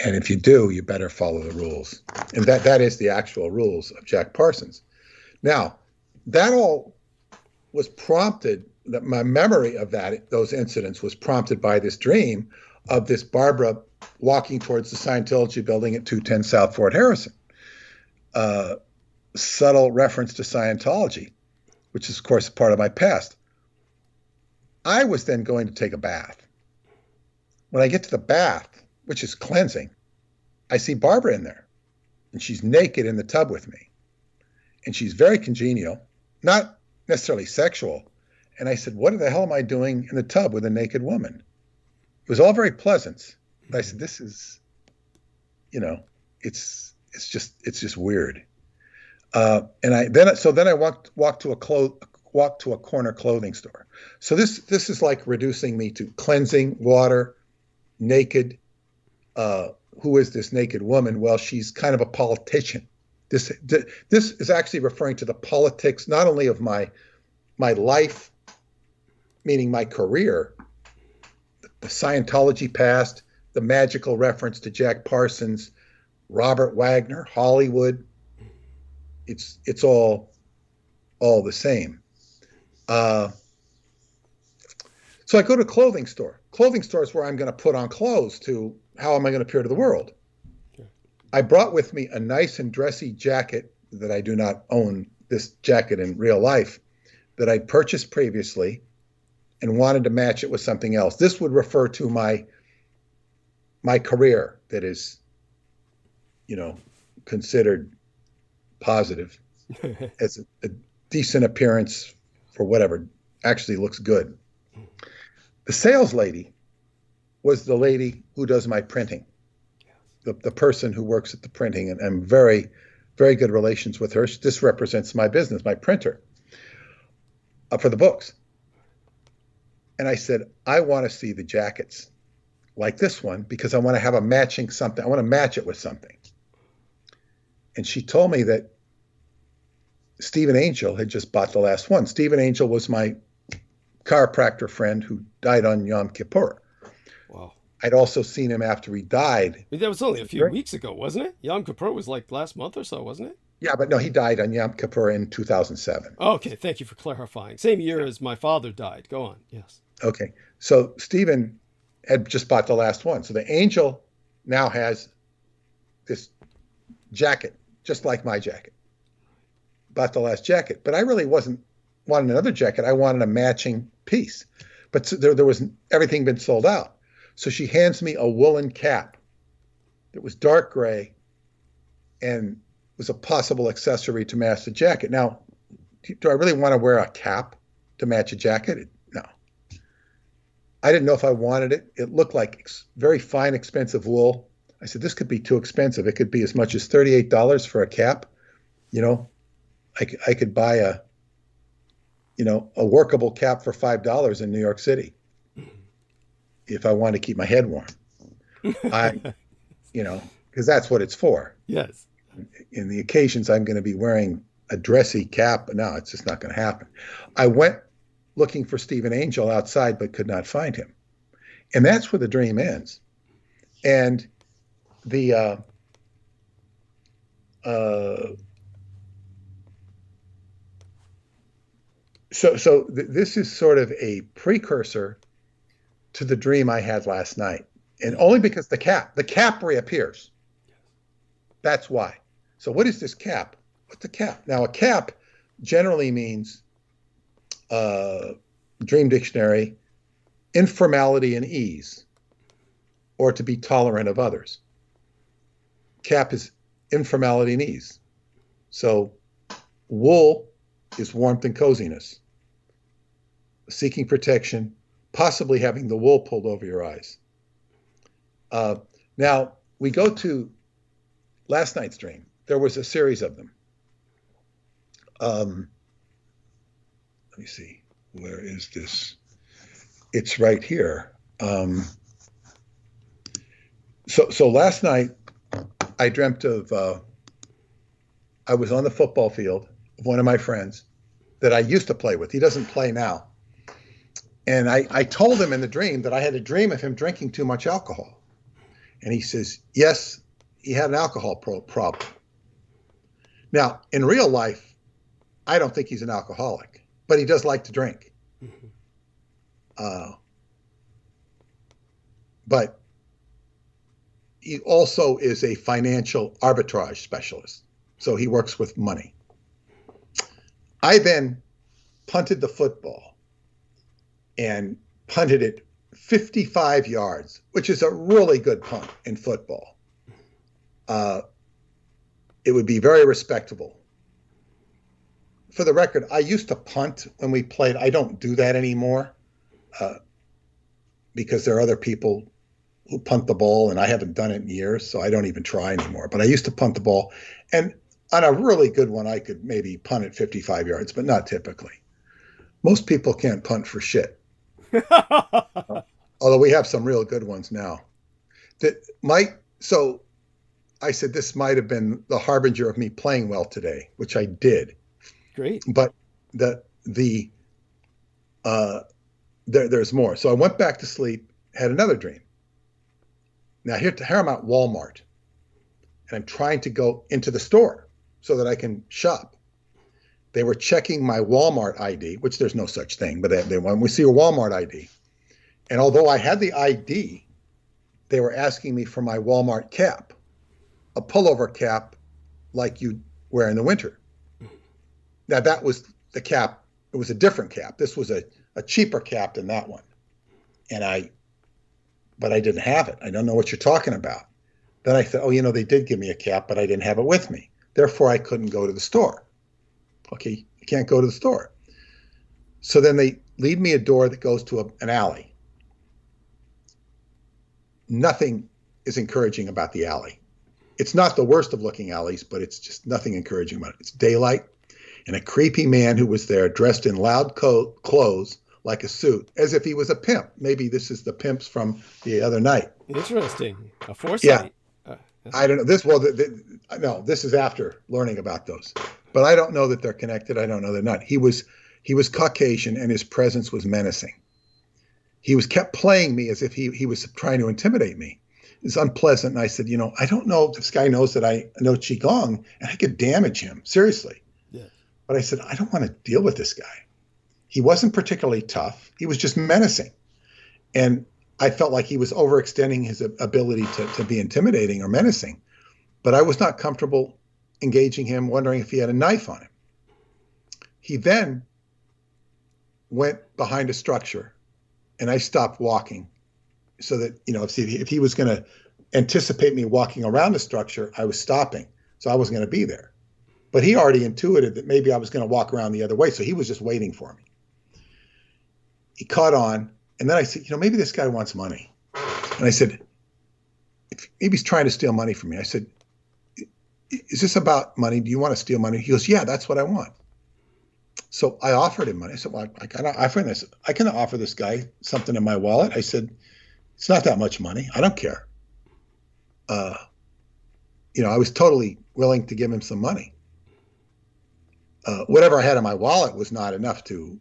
And if you do, you better follow the rules. And that is the actual rules of Jack Parsons. Now, that all was prompted, that my memory of those incidents was prompted by this dream of this Barbara walking towards the Scientology building at 210 South Fort Harrison. Subtle reference to Scientology, which is, of course, part of my past. I was then going to take a bath. When I get to the bath, which is cleansing, I see Barbara in there, and she's naked in the tub with me. And she's very congenial, not necessarily sexual. And I said, what the hell am I doing in the tub with a naked woman? It was all very pleasant. But I said, this is, it's just weird. And I walked to a corner clothing store. So this is like reducing me to cleansing, water, naked. Who is this naked woman? Well, she's kind of a politician. This is actually referring to the politics, not only of my life, meaning my career, the Scientology past, the magical reference to Jack Parsons, Robert Wagner, Hollywood. It's all the same. So I go to a clothing store. Clothing store is where I'm going to put on clothes to how am I going to appear to the world. Okay. I brought with me a nice and dressy jacket that I do not own this jacket in real life that I purchased previously and wanted to match it with something else. This would refer to my career that is, considered positive as a decent appearance for whatever actually looks good. The sales lady was the lady who does my printing, the person who works at the printing, and I'm very, very good relations with her. This represents my business, my printer, for the books. And I said, I want to see the jackets like this one because I want to have a matching something. I want to match it with something. And she told me that Stephen Angel had just bought the last one. Stephen Angel was my chiropractor friend who died on Yom Kippur. Wow. I'd also seen him after he died. That was only a few weeks ago, wasn't it? Yom Kippur was like last month or so, wasn't it? Yeah, but no, he died on Yom Kippur in 2007. Okay, thank you for clarifying. Same year as my father died. Go on, yes. Okay, so Stephen had just bought the last one. So the Angel now has this jacket, just like my jacket. Bought the last jacket, but I really wasn't wanting another jacket. I wanted a matching piece, but there was everything been sold out. So she hands me a woolen cap that was dark gray and was a possible accessory to match the jacket. Now, do I really want to wear a cap to match a jacket? No. I didn't know if I wanted it. It looked like very fine, expensive wool. I said, this could be too expensive. It could be as much as $38 for a cap. I could buy a workable cap for $5 in New York City if I want to keep my head warm. Because that's what it's for. Yes. In the occasions I'm going to be wearing a dressy cap, no, it's just not going to happen. I went looking for Stephen Angel outside, but could not find him. And that's where the dream ends. And So this is sort of a precursor to the dream I had last night, and only because the cap reappears. That's why. So what is this cap? What's the cap? Now, a cap generally means, Dream Dictionary, informality and ease, or to be tolerant of others. Cap is informality and ease. So wool is warmth and coziness. Seeking protection, possibly having the wool pulled over your eyes. Now, we go to last night's dream. There was a series of them. Let me see. Where is this? It's right here. So last night, I dreamt of, I was on the football field of one of my friends that I used to play with. He doesn't play now. And I told him in the dream that I had a dream of him drinking too much alcohol. And he says, yes, he had an alcohol problem. Now, in real life, I don't think he's an alcoholic, but he does like to drink. But he also is a financial arbitrage specialist. So he works with money. I then punted the football and punted it 55 yards, which is a really good punt in football. It would be very respectable. For the record, I used to punt when we played. I don't do that anymore because there are other people who punt the ball, and I haven't done it in years, so I don't even try anymore. But I used to punt the ball, and on a really good one, I could maybe punt it 55 yards, but not typically. Most people can't punt for shit. Although we have some real good ones now. So I said this might have been the harbinger of me playing well today, which I did. Great. But there's more. So I went back to sleep, had another dream. Now here I'm at Walmart, and I'm trying to go into the store so that I can shop. They were checking my Walmart ID, which there's no such thing, but they want we see a Walmart ID. And although I had the ID, they were asking me for my Walmart cap, a pullover cap like you wear in the winter. Now that was the cap. It was a different cap. This was a cheaper cap than that one. But I didn't have it. I don't know what you're talking about. Then I thought, they did give me a cap, but I didn't have it with me. Therefore, I couldn't go to the store. Okay, you can't go to the store. So then they lead me a door that goes to an alley. Nothing is encouraging about the alley. It's not the worst of looking alleys, but it's just nothing encouraging about it. It's daylight, and a creepy man who was there dressed in loud clothes like a suit, as if he was a pimp. Maybe this is the pimps from the other night. Interesting. A foresight. Yeah. I don't know. No, this is after learning about those. But I don't know that they're connected. I don't know they're not. He was Caucasian, and his presence was menacing. He kept playing me as if he was trying to intimidate me. It's unpleasant. And I said, I don't know if this guy knows that I know Qigong, and I could damage him. Seriously. Yeah. But I said, I don't want to deal with this guy. He wasn't particularly tough. He was just menacing. And I felt like he was overextending his ability to be intimidating or menacing. But I was not comfortable engaging him, wondering if he had a knife on him. He then went behind a structure, and I stopped walking so that, if he was going to anticipate me walking around the structure, I was stopping. So I wasn't going to be there. But he already intuited that maybe I was going to walk around the other way. So he was just waiting for me. He caught on. And then I said, maybe this guy wants money. And I said, maybe he's trying to steal money from me. I said, is this about money? Do you want to steal money? He goes, yeah, that's what I want. So I offered him money. I said, well, I can offer this guy something in my wallet. I said, it's not that much money. I don't care. I was totally willing to give him some money. Whatever I had in my wallet was not enough to,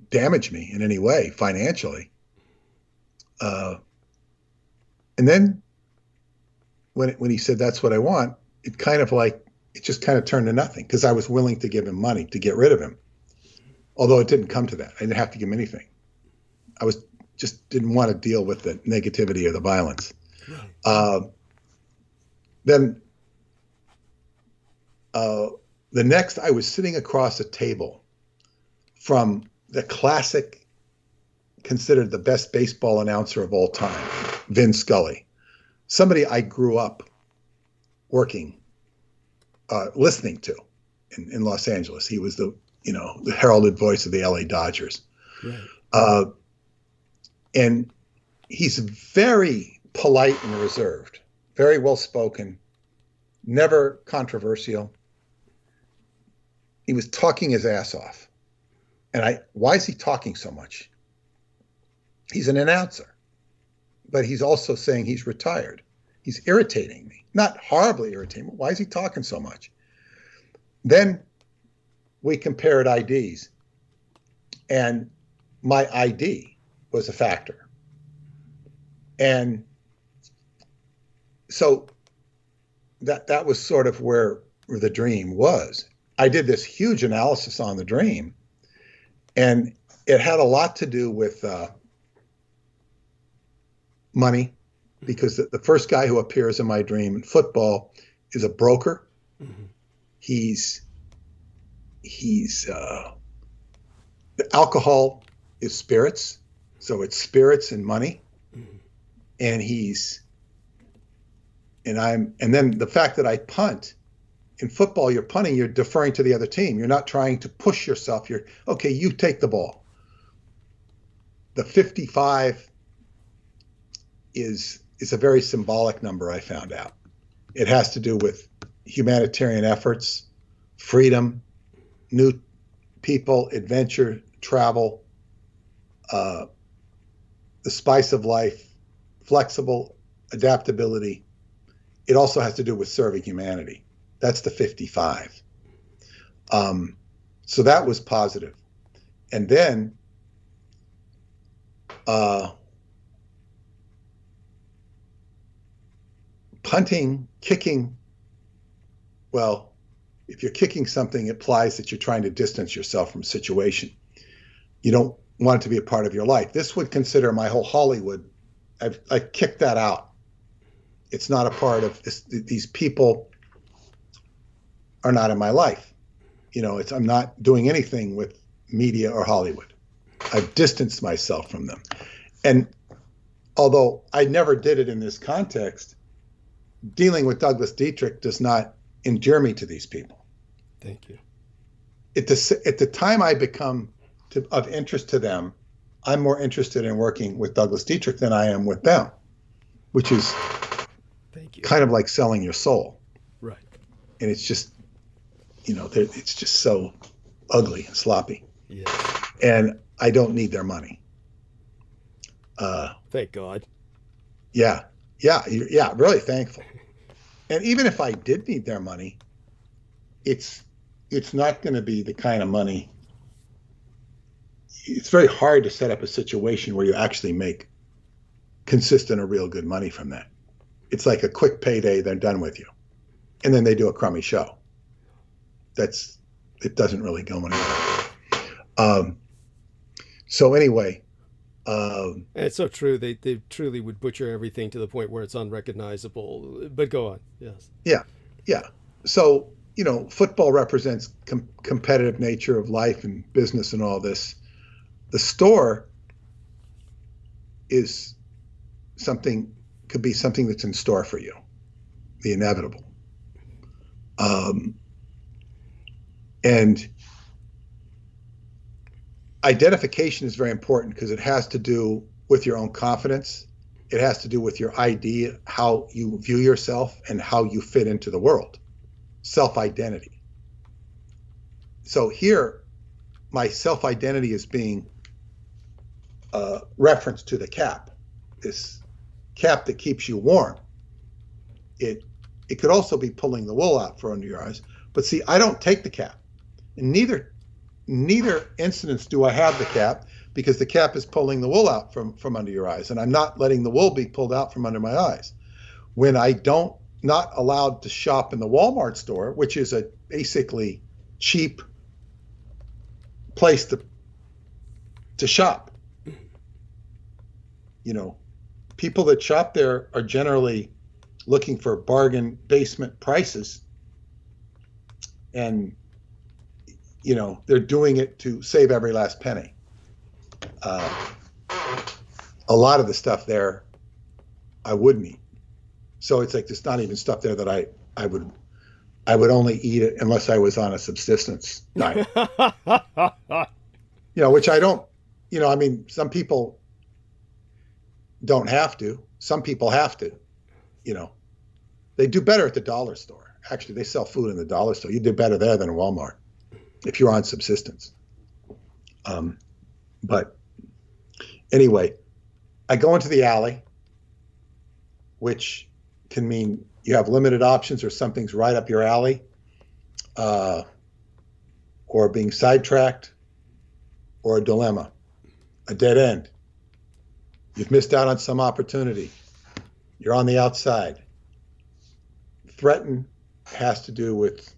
damage me in any way financially. And then when he said, that's what I want, it just kind of turned to nothing, because I was willing to give him money to get rid of him. Although it didn't come to that. I didn't have to give him anything. I didn't want to deal with the negativity or the violence. Then the next, I was sitting across a table from the classic, considered the best baseball announcer of all time, Vin Scully. Somebody I grew up working listening to in Los Angeles. He was the heralded voice of the LA Dodgers. Right. And he's very polite and reserved, very well spoken, never controversial. He was talking his ass off. And why is he talking so much? He's an announcer, but he's also saying he's retired. He's irritating me. Not horribly irritating, but why is he talking so much? Then we compared IDs, and my ID was a factor. And so that was sort of where the dream was. I did this huge analysis on the dream, and it had a lot to do with money, because the first guy who appears in my dream in football is a broker. Mm-hmm. The alcohol is spirits, so it's spirits and money. Mm-hmm. And then the fact that I punt. In football, you're punting, you're deferring to the other team. You're not trying to push yourself. You're, okay, you take the ball. The 55 is a very symbolic number, I found out. It has to do with humanitarian efforts, freedom, new people, adventure, travel, the spice of life, flexible adaptability. It also has to do with serving humanity. That's the 55. So that was positive. And then punting, kicking, well, if you're kicking something, it implies that you're trying to distance yourself from a situation. You don't want it to be a part of your life. This would consider my whole Hollywood. I kicked that out. It's not a part of this. These people are not in my life. I'm not doing anything with media or Hollywood. I've distanced myself from them. And although I never did it in this context, dealing with Douglas Dietrich does not endear me to these people. Thank you. At the time I become of interest to them, I'm more interested in working with Douglas Dietrich than I am with them, which is kind of like selling your soul. Right. And it's just, it's just so ugly and sloppy. Yeah. And I don't need their money. Thank God. Yeah, really thankful. And even if I did need their money, it's not going to be the kind of money. It's very hard to set up a situation where you actually make consistent or real good money from that. It's like a quick payday, they're done with you. And then they do a crummy show. It doesn't really go anywhere. So anyway. And it's so true. They truly would butcher everything to the point where it's unrecognizable. But go on. Yes. Yeah. So, football represents competitive nature of life and business and all this. The store is could be something that's in store for you, the inevitable. And identification is very important because it has to do with your own confidence. It has to do with your idea, how you view yourself and how you fit into the world, self-identity. So here, my self-identity is being referenced to the cap, this cap that keeps you warm. It could also be pulling the wool out from under your eyes. But see, I don't take the cap. In neither instance do I have the cap, because the cap is pulling the wool out from under your eyes, and I'm not letting the wool be pulled out from under my eyes. When not allowed to shop in the Walmart store, which is a basically cheap place to shop. People that shop there are generally looking for bargain basement prices, and they're doing it to save every last penny. A lot of the stuff there I wouldn't eat. So it's like there's not even stuff there that I I would only eat it unless I was on a subsistence diet. Which I don't, I mean, some people don't have to. Some people have to, They do better at the dollar store. Actually, they sell food in the dollar store. You do better there than in Walmart if you're on subsistence. But anyway, I go into the alley, which can mean you have limited options or something's right up your alley, or being sidetracked, or a dilemma, a dead end. You've missed out on some opportunity. You're on the outside. Threaten has to do with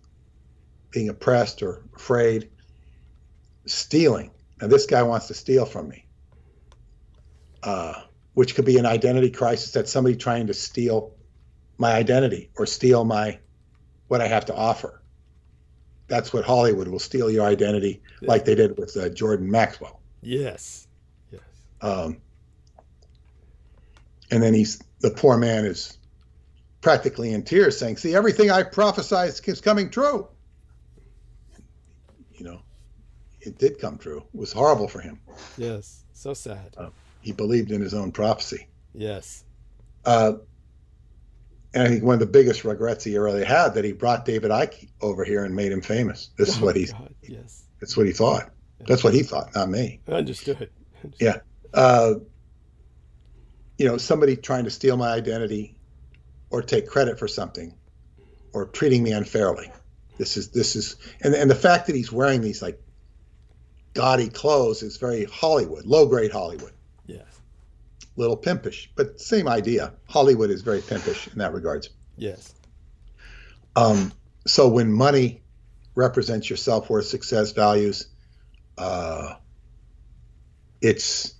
being oppressed or afraid. Stealing. Now this guy wants to steal from me, which could be an identity crisis. That's somebody trying to steal my identity or steal what I have to offer. That's what Hollywood will steal your identity, like they did with Jordan Maxwell. Yes. And then the poor man is practically in tears saying, see, everything I prophesied is coming true. It did come true. It was horrible for him. Yes. So sad. He believed in his own prophecy. Yes. And I think one of the biggest regrets he really had that he brought David Icke over here and made him famous. That's what he thought. Yes. That's what he thought, not me. Understood. Yeah. Somebody trying to steal my identity or take credit for something or treating me unfairly. This is, and the fact that he's wearing these like gaudy clothes is very Hollywood, low grade Hollywood. Yes. Little pimpish, but same idea. Hollywood is very pimpish in that regards. Yes. So when money represents your self-worth, success, values, it's,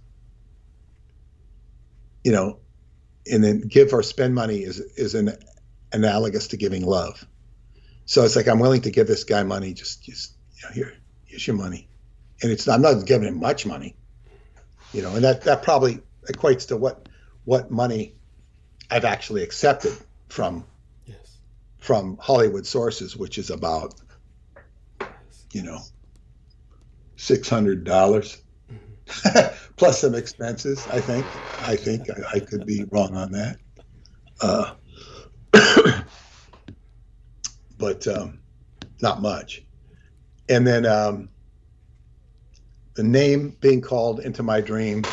and then give or spend money is an analogous to giving love. So it's like, I'm willing to give this guy money, just here's your money. And I'm not giving him much money, and that probably equates to what money I've actually accepted from Hollywood sources, which is about, $600 plus some expenses. I think I could be wrong on that. But not much. And then the name being called into my dream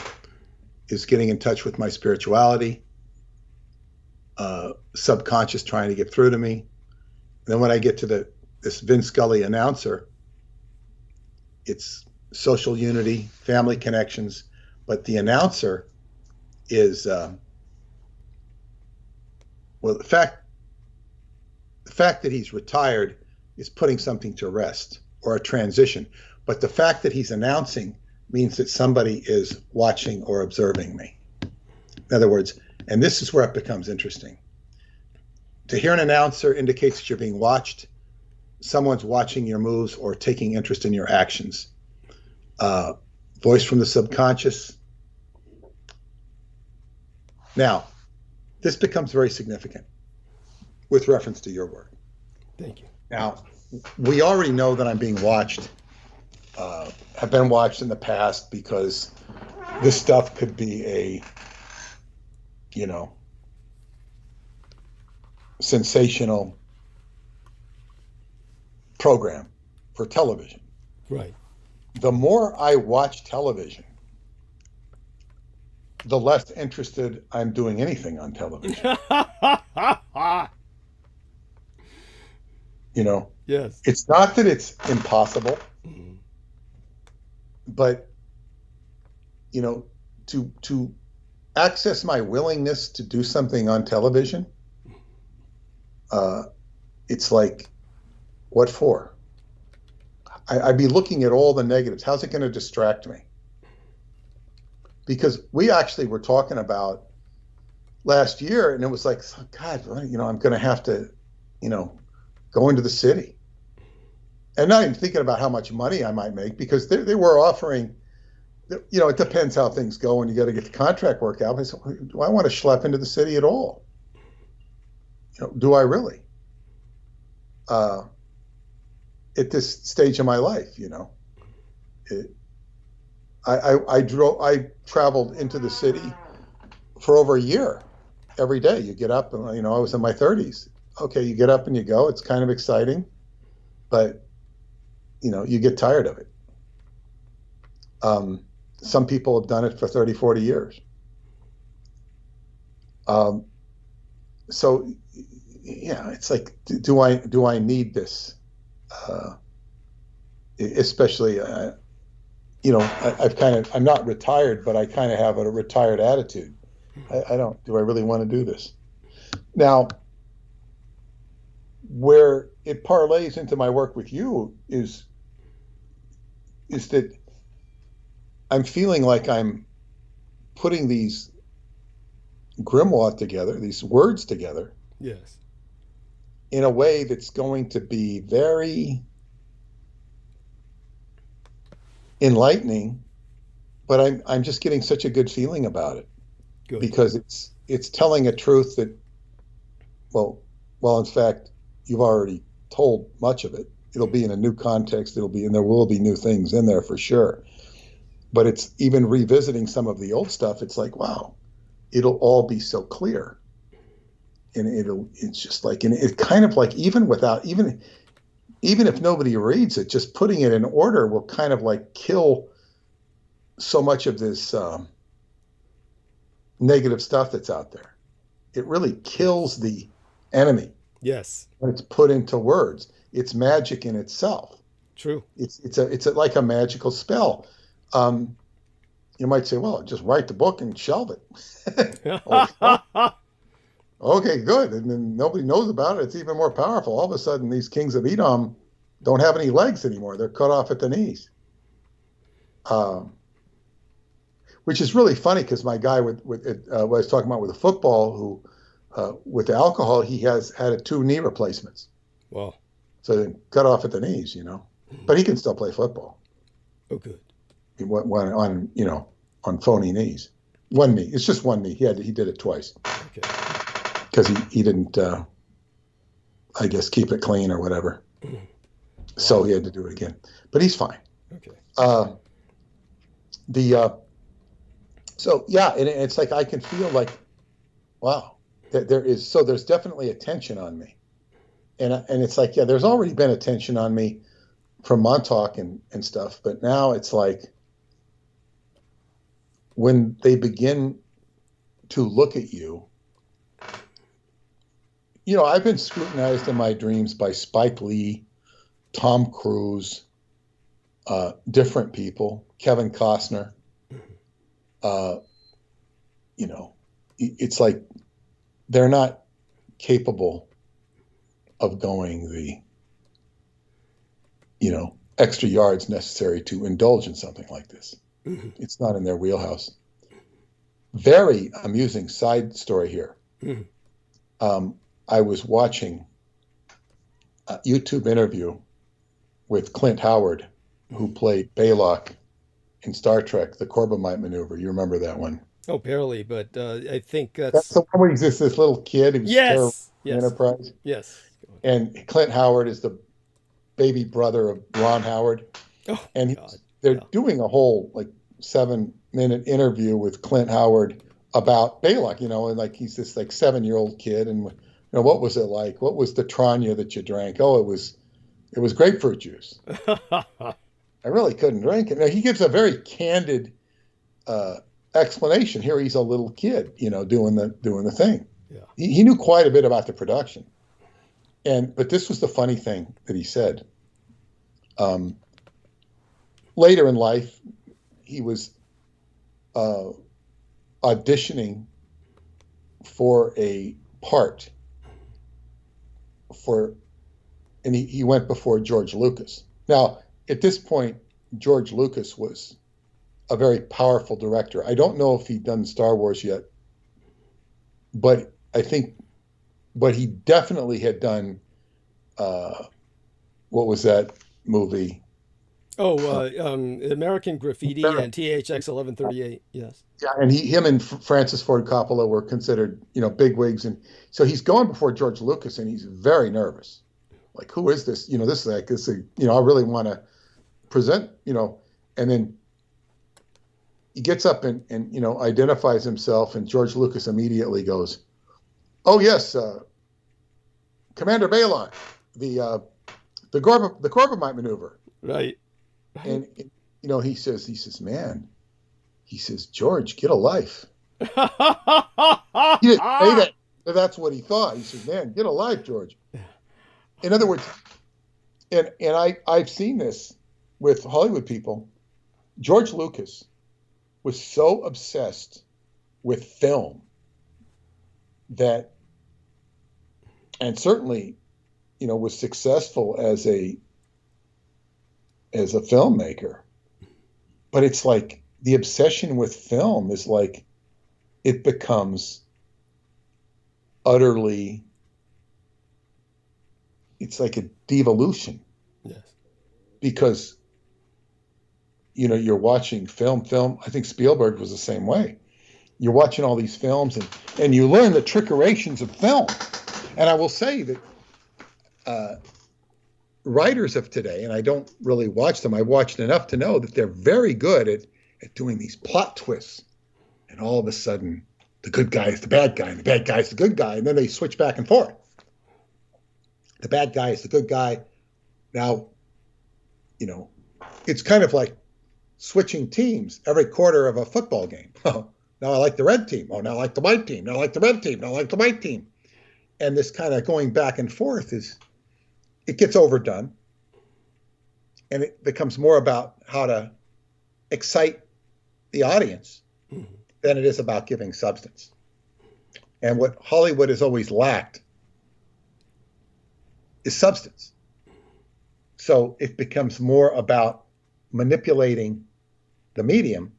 is getting in touch with my spirituality, subconscious trying to get through to me. And then when I get to this Vince Scully announcer, it's social unity, family connections, but the announcer is, the fact that he's retired is putting something to rest or a transition. But the fact that he's announcing means that somebody is watching or observing me. In other words, and this is where it becomes interesting. To hear an announcer indicates that you're being watched. Someone's watching your moves or taking interest in your actions. Voice from the subconscious. Now, this becomes very significant with reference to your work. Thank you. Now, we already know that I'm being watched. Have been watched in the past because this stuff could be a, sensational program for television. Right. The more I watch television, the less interested I'm doing anything on television. Yes. It's not that it's impossible, but to access my willingness to do something on television, it's like, what for? I'd be looking at all the negatives. How's it going to distract me? Because we actually were talking about last year, and it was like, oh, God, I'm going to have to, go into the city. And not even thinking about how much money I might make, because they were offering, it depends how things go, and you got to get the contract work out. I said, do I want to schlep into the city at all? Do I really? at this stage of my life, I traveled into the city for over a year every day. You get up and, I was in my 30s. Okay, you get up and you go. It's kind of exciting, but, you get tired of it. Some people have done it for 30, 40 years. So, yeah, it's like, do I need this? Especially, I'm not retired, but I kind of have a retired attitude. Do I really want to do this? Now, where it parlays into my work with you is that I'm feeling like I'm putting these grimoire together, these words together. Yes. In a way that's going to be very enlightening, but I'm just getting such a good feeling about it. Good. Because it's telling a truth that, well, in fact, you've already told much of it. It'll be in a new context. And there will be new things in there for sure. But it's even revisiting some of the old stuff. It's like, wow, it'll all be so clear. And it's just like, and it kind of like, even if nobody reads it, just putting it in order will kind of like kill so much of this negative stuff that's out there. It really kills the enemy. Yes. When it's put into words. It's magic in itself. True. It's like a magical spell. You might say, well, just write the book and shelve it. Okay, good. And then nobody knows about it. It's even more powerful. All of a sudden, these kings of Edom don't have any legs anymore. They're cut off at the knees. Which is really funny because my guy what I was talking about with the football, who with the alcohol, he has had 2 knee replacements. Wow. So they cut off at the knees, But he can still play football. Oh, good. He went on phony knees. One knee. It's just one knee. He did it twice. Okay. Because he didn't, I guess, keep it clean or whatever. Wow. So he had to do it again. But he's fine. Okay. So yeah, and it's like I can feel like, wow, there's definitely a tension on me, and it's like, yeah, there's already been a tension on me from Montauk and stuff, but now it's like when they begin to look at you. I've been scrutinized in my dreams by Spike Lee, Tom Cruise, different people, Kevin Costner. It's like they're not capable of going the, extra yards necessary to indulge in something like this. Mm-hmm. It's not in their wheelhouse. Very amusing side story here. Mm-hmm. I was watching a YouTube interview with Clint Howard, who played Baylock in Star Trek, the Corbomite maneuver. You remember that one? Oh, barely, but I think that's the one where he's just this little kid who's terrible in Enterprise. Yes. And Clint Howard is the baby brother of Ron Howard. Oh, and they're doing a whole 7-minute interview with Clint Howard about Baylock, and like he's this 7-year-old kid, and what was it like? What was the Tranya that you drank? Oh, it was grapefruit juice. I really couldn't drink it. Now, he gives a very candid explanation. Here he's a little kid, doing the thing. Yeah. He knew quite a bit about the production. But this was the funny thing that he said. Later in life, he was auditioning for a part and he went before George Lucas. Now, at this point, George Lucas was a very powerful director. I don't know if he'd done Star Wars yet, but he definitely had done, what was that movie? Oh, American Graffiti and THX 1138. Yes. Yeah, and him and Francis Ford Coppola were considered, bigwigs, and so he's going before George Lucas, and he's very nervous. like, who is this? This is like this. I really want to present. And then he gets up and identifies himself, and George Lucas immediately goes, "Oh yes, Commander Balon, the Corbomite maneuver." Right. And he says, "Man," he says, "George, get a life." He didn't say that, but that's what he thought. He says, "Man, get a life, George." In other words, and I've seen this with Hollywood people. George Lucas was so obsessed with film that, and certainly, was successful as a filmmaker. But it's like the obsession with film is like it becomes utterly, it's like a devolution. Yes. Because you're watching film. I think Spielberg was the same way. You're watching all these films and you learn the trickerations of film. And I will say that writers of today, and I don't really watch them, I watched enough to know that they're very good at doing these plot twists. And all of a sudden, the good guy is the bad guy, and the bad guy is the good guy, and then they switch back and forth. The bad guy is the good guy. Now, it's kind of like switching teams every quarter of a football game. Oh, now I like the red team. Oh, now I like the white team. Now I like the red team. Now I like the white team. And this kind of going back and forth it gets overdone. And it becomes more about how to excite the audience than it is about giving substance. And what Hollywood has always lacked is substance. So it becomes more about manipulating the medium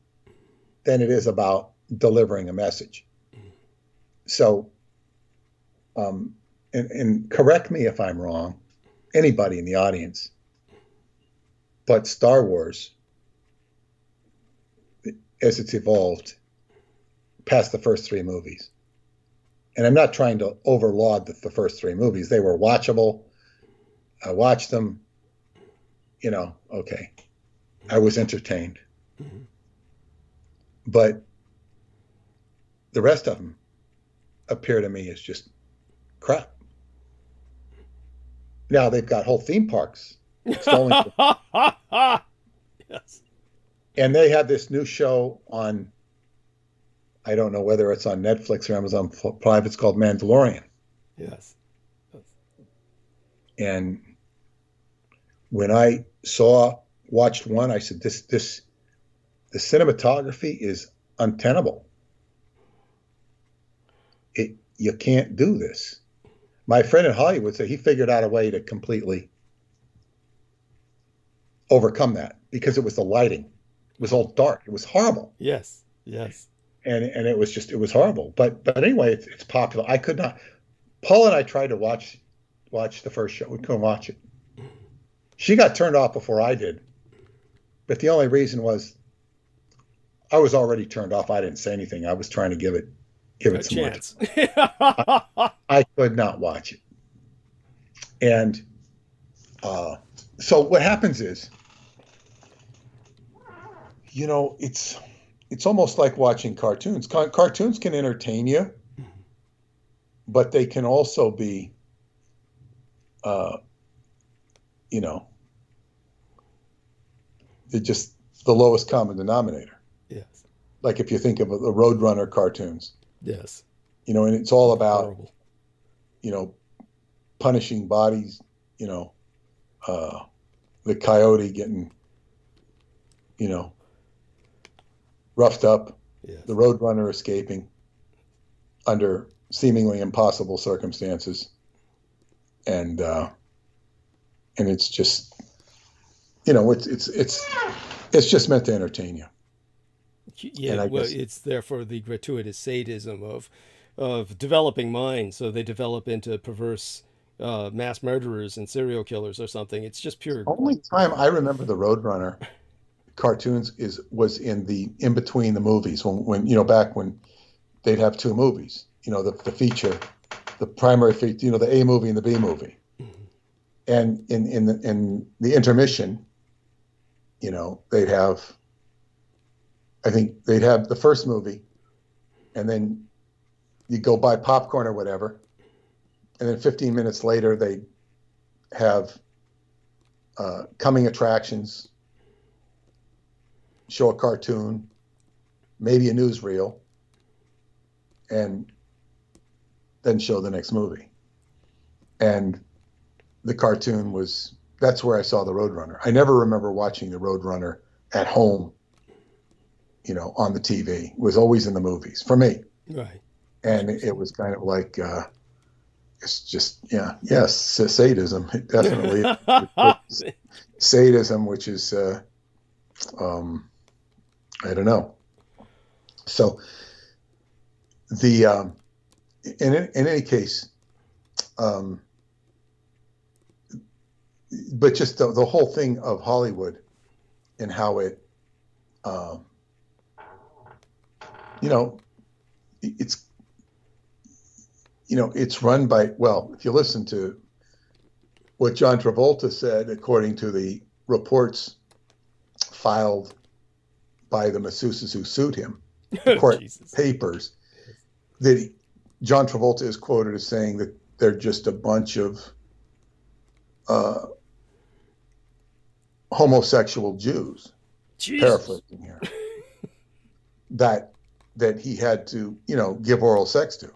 than it is about delivering a message. So, and correct me if I'm wrong, anybody in the audience, but Star Wars, as it's evolved past the first three movies, and I'm not trying to overlaud the first three movies. They were watchable. I watched them, okay. I was entertained. Mm-hmm. But the rest of them appear to me as just crap. Now they've got whole theme parks. Yes. And they have this new show on, I don't know whether it's on Netflix or Amazon Prime. It's called Mandalorian. Yes. And when I watched one, I said, the cinematography is untenable. You can't do this. My friend in Hollywood said he figured out a way to completely overcome that because it was the lighting. It was all dark. It was horrible. Yes. And it was horrible. But anyway, it's popular. I could not. Paul and I tried to watch the first show. We couldn't watch it. She got turned off before I did. But the only reason was I was already turned off. I didn't say anything. I was trying to give it a some chance. I could not watch it. And so what happens is, it's almost like watching cartoons. Cartoons can entertain you, but they can also be, they're just the lowest common denominator. Yes. Like if you think of the Roadrunner cartoons. Yes. And it's all about, horrible. Punishing bodies, the coyote getting, roughed up, yes. The Roadrunner escaping under seemingly impossible circumstances. And it's just, it's just meant to entertain you. Yeah, it's therefore the gratuitous sadism of developing minds. So they develop into perverse mass murderers and serial killers or something. It's just pure. Only time I remember the Roadrunner cartoons was in between the movies when back when they'd have two movies. The feature, the primary feature. The A movie and the B movie. Mm-hmm. And in the intermission, they'd have, I think they'd have the first movie, and then you go buy popcorn or whatever, and then 15 minutes later they'd have coming attractions, show a cartoon, maybe a newsreel, and then show the next movie. And the cartoon that's where I saw the Roadrunner. I never remember watching the Roadrunner at home, on the TV. It was always in the movies for me. Right. And it was kind of like, it's just, yes, sadism. It definitely is. Sadism, which is, I don't know. So in any case, but just the whole thing of Hollywood and how it, it's run by, well, if you listen to what John Travolta said, according to the reports filed by the masseuses who sued him, the court papers, that John Travolta is quoted as saying that they're just a bunch of homosexual Jews, paraphrasing here, that he had to, give oral sex to.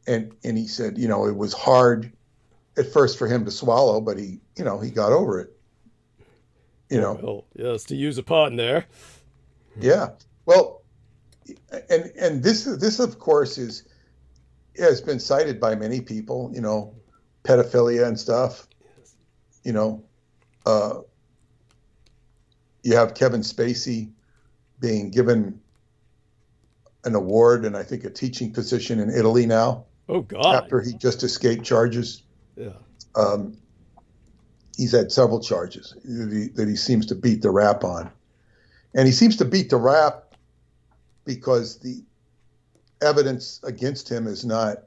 And he said, it was hard at first for him to swallow, but he got over it. Well, yes, to use a pun there. Yeah. Well, and this of course has been cited by many people, pedophilia and stuff. You have Kevin Spacey being given an award and I think a teaching position in Italy now. Oh God! After he just escaped charges. Yeah. He's had several charges that he seems to beat the rap on, and he seems to beat the rap because the evidence against him is not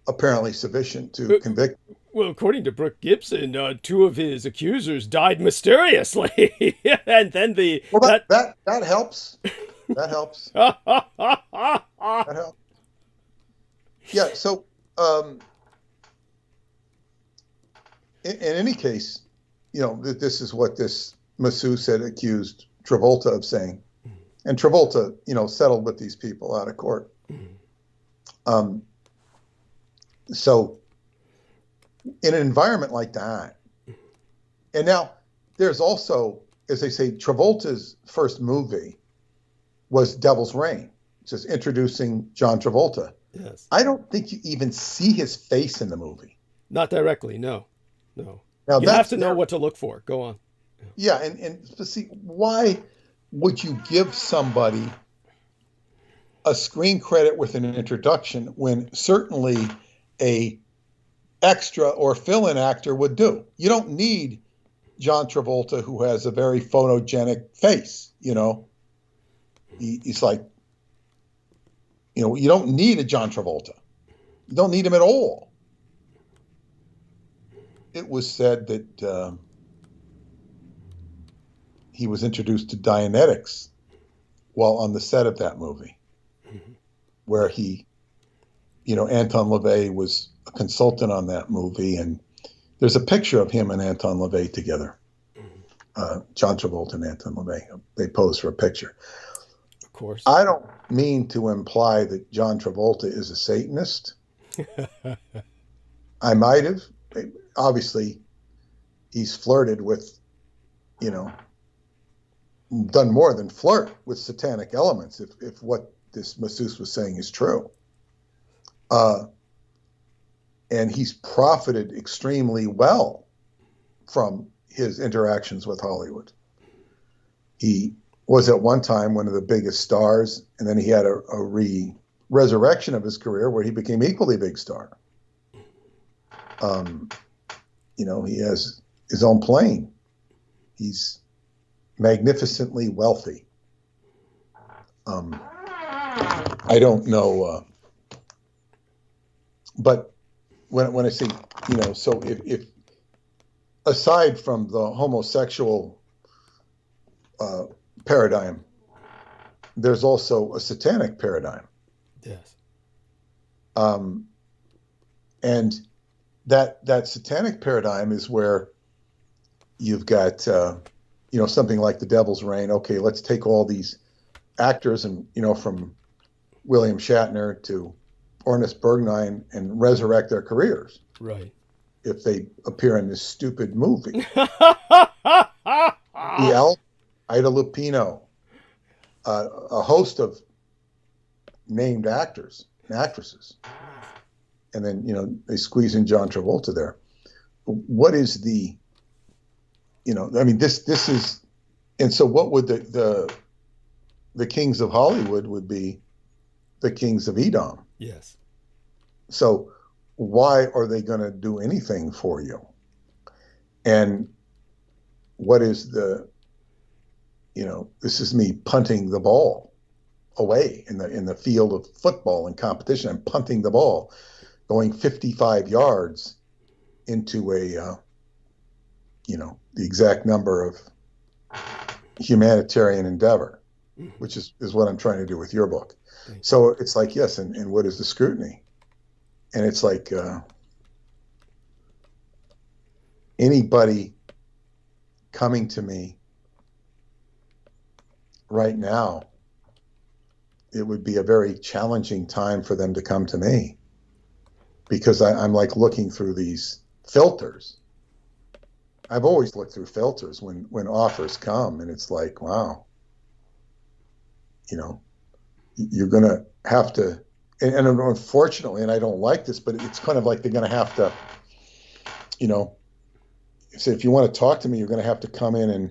apparently sufficient to convict him. Well, according to Brooke Gibson, two of his accusers died mysteriously, and then that helps. That helps. That helps. Yeah. So, in any case, this is what this masseuse had accused Travolta of saying, and Travolta, settled with these people out of court. So, in an environment like that, and now there's also, as they say, Travolta's first movie was Devil's Reign, just introducing John Travolta. Yes. I don't think you even see his face in the movie. Not directly, no. Now you have to know what to look for. Go on. Yeah, and see, why would you give somebody a screen credit with an introduction when certainly a extra or fill-in actor would do? You don't need John Travolta, who has a very photogenic face, He's like, you don't need a John Travolta. You don't need him at all. It was said that he was introduced to Dianetics while on the set of that movie, where Anton LaVey was a consultant on that movie, and there's a picture of him and Anton LaVey together. John Travolta and Anton LaVey, they posed for a picture. Of course. I don't mean to imply that John Travolta is a Satanist. I might have. Obviously, he's flirted with, done more than flirt with satanic elements, if what this masseuse was saying is true. And he's profited extremely well from his interactions with Hollywood. He was at one time one of the biggest stars, and then he had a resurrection of his career where he became equally big star. He has his own plane. He's magnificently wealthy. I don't know, but when I say, so if aside from the homosexual paradigm, there's also a satanic paradigm. Yes. And that satanic paradigm is where you've got, something like the Devil's Reign. Okay, let's take all these actors and, from William Shatner to Ernest Borgnine and resurrect their careers. Right. If they appear in this stupid movie. Ida Lupino, a host of named actors and actresses. And then, they squeeze in John Travolta there. What is the, this is, and so what would the kings of Hollywood would be the kings of Edom. Yes. So why are they going to do anything for you? And what is this is me punting the ball away in the field of football and competition. I'm punting the ball, going 55 yards into a, the exact number of humanitarian endeavor, which is what I'm trying to do with your book. So it's like, yes, and what is the scrutiny? And it's like anybody coming to me right now, it would be a very challenging time for them to come to me, because I'm like looking through these filters. I've always looked through filters when offers come, and it's like, wow, you're going to have to, and unfortunately, and I don't like this, but it's kind of like they're going to have to, say, if you want to talk to me, you're going to have to come in and,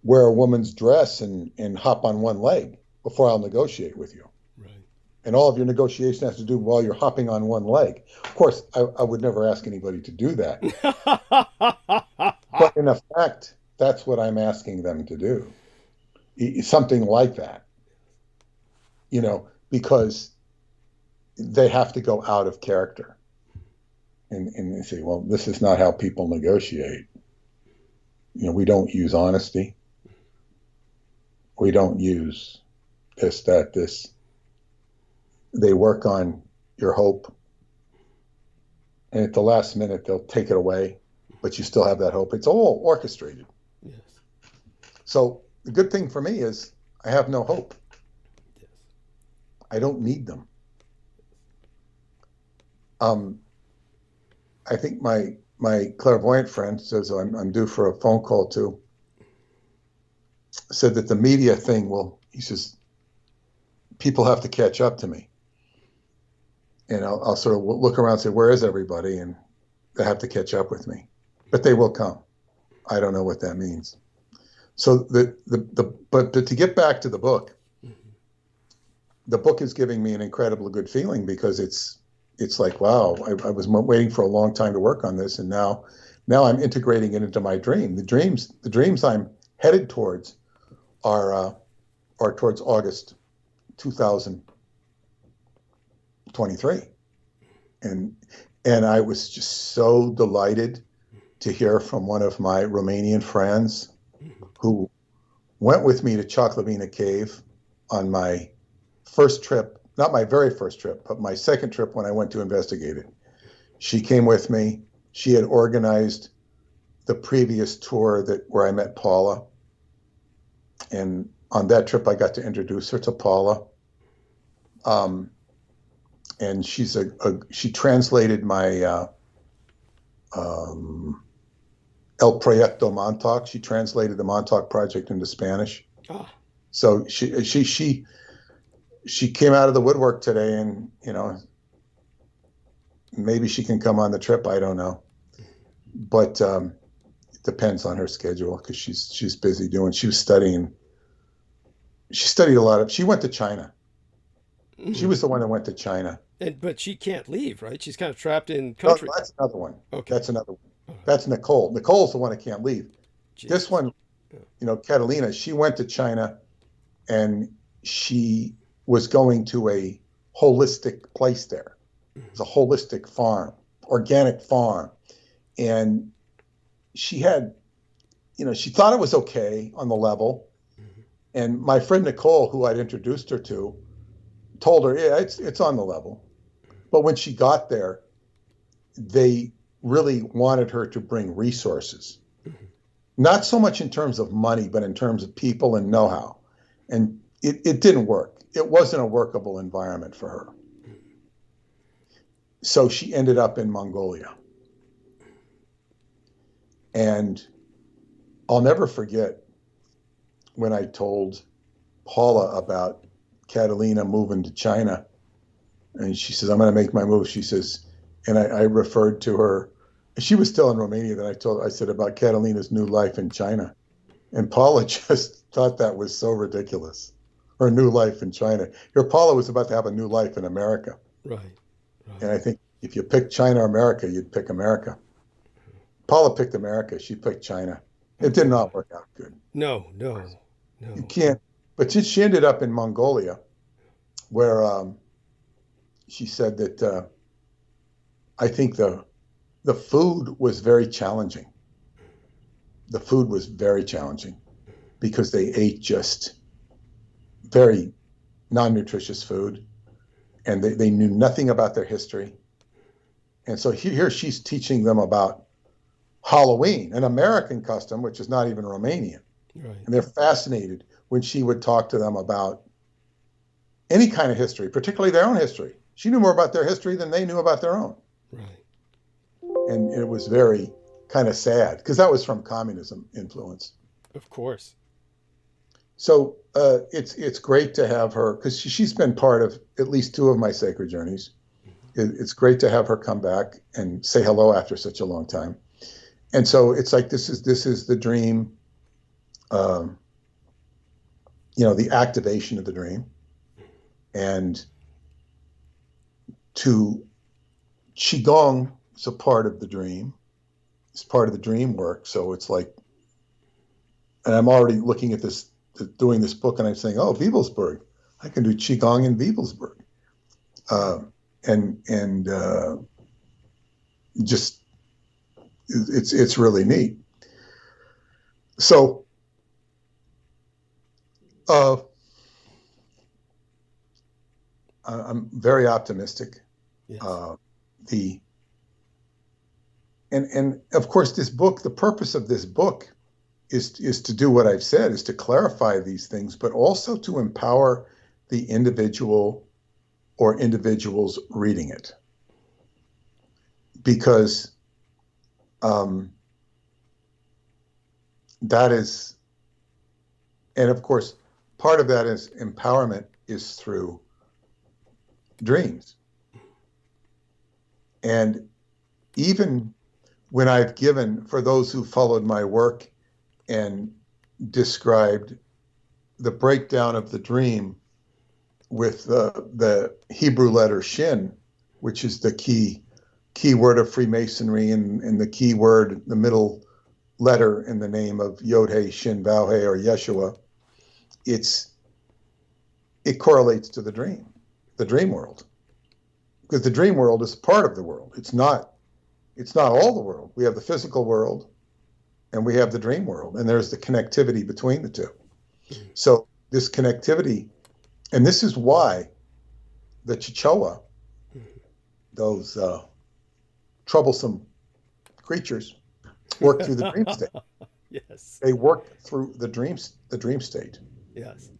wear a woman's dress and hop on one leg before I'll negotiate with you. Right. And all of your negotiation has to do while you're hopping on one leg. Of course, I would never ask anybody to do that. But in effect, that's what I'm asking them to do. Something like that. Because they have to go out of character. And they say, well, this is not how people negotiate. We don't use honesty. We don't use this, that, this. They work on your hope. And at the last minute, they'll take it away, but you still have that hope. It's all orchestrated. Yes. So the good thing for me is I have no hope. Yes. I don't need them. I think my clairvoyant friend says I'm due for a phone call too. Said that the media thing he says, people have to catch up to me. And I'll sort of look around and say, where is everybody? And they have to catch up with me, but they will come. I don't know what that means. So but to get back to the book, the book is giving me an incredibly good feeling, because it's like, wow, I was waiting for a long time to work on this. And now I'm integrating it into my dream. The dreams I'm headed towards are towards August 2023. And I was just so delighted to hear from one of my Romanian friends who went with me to Choclavina Cave on my first trip, not my very first trip, but my second trip when I went to investigate it. She came with me. She had organized the previous tour where I met Paula. And on that trip, I got to introduce her to Paula. And she translated my El Proyecto Montauk. She translated the Montauk Project into Spanish. Oh. So she came out of the woodwork today, and maybe she can come on the trip. I don't know, but it depends on her schedule, because she's busy doing. She was studying. She studied a lot of. She went to China. Mm-hmm. She was the one that went to China. But she can't leave, right? She's kind of trapped in country. No, that's another one. Okay. That's another one. That's Nicole. Nicole's the one that can't leave. Jeez. This one, Catalina, she went to China, and she was going to a holistic place there. It's a holistic farm, organic farm. And she had, she thought it was okay on the level. And my friend Nicole, who I'd introduced her to, told her, yeah, it's on the level. But when she got there, they really wanted her to bring resources. Not so much in terms of money, but in terms of people and know-how. And it didn't work. It wasn't a workable environment for her. So she ended up in Mongolia. And I'll never forget when I told Paula about Catalina moving to China. And she says, I'm going to make my move. She says, and I referred to her. She was still in Romania. Then I said about Catalina's new life in China. And Paula just thought that was so ridiculous. Her new life in China. Here, Paula was about to have a new life in America. Right. And I think if you picked China or America, you'd pick America. Paula picked America. She picked China. It did not work out good. No. You can't. But she ended up in Mongolia, where she said that I think the food was very challenging. The food was very challenging because they ate just very non-nutritious food, and they knew nothing about their history. And so here she's teaching them about Halloween, an American custom, which is not even Romanian. Right. And they're fascinated when she would talk to them about any kind of history, particularly their own history. She knew more about their history than they knew about their own. Right. And it was very kind of sad because that was from communism influence. Of course. So it's great to have her, because she's been part of at least 2 of my sacred journeys. It's great to have her come back and say hello after such a long time. And so it's like this is the dream, the activation of the dream, and Qigong is a part of the dream. It's part of the dream work. So it's like, and I'm already looking at this, doing this book, and I'm saying, oh, Wiebelsberg, I can do Qigong in Wiebelsberg. And just, it's really neat. So, I'm very optimistic. Yes. And of course, this book, the purpose of this book is to do what I've said, is to clarify these things, but also to empower the individual or individuals reading it. Because that is, and of course, part of that is empowerment is through dreams. And even when I've given, for those who followed my work and described the breakdown of the dream with the Hebrew letter Shin, which is the key word of Freemasonry, and the key word, the middle letter in the name of Yod-He, Shin, Vav-He, or Yeshua, it correlates to the dream world. Because the dream world is part of the world. It's not all the world. We have the physical world and we have the dream world, and there's the connectivity between the two. So this connectivity, and this is why the Chichewa, those troublesome creatures, work through the dream state. Yes. They work through the dream state. Yes.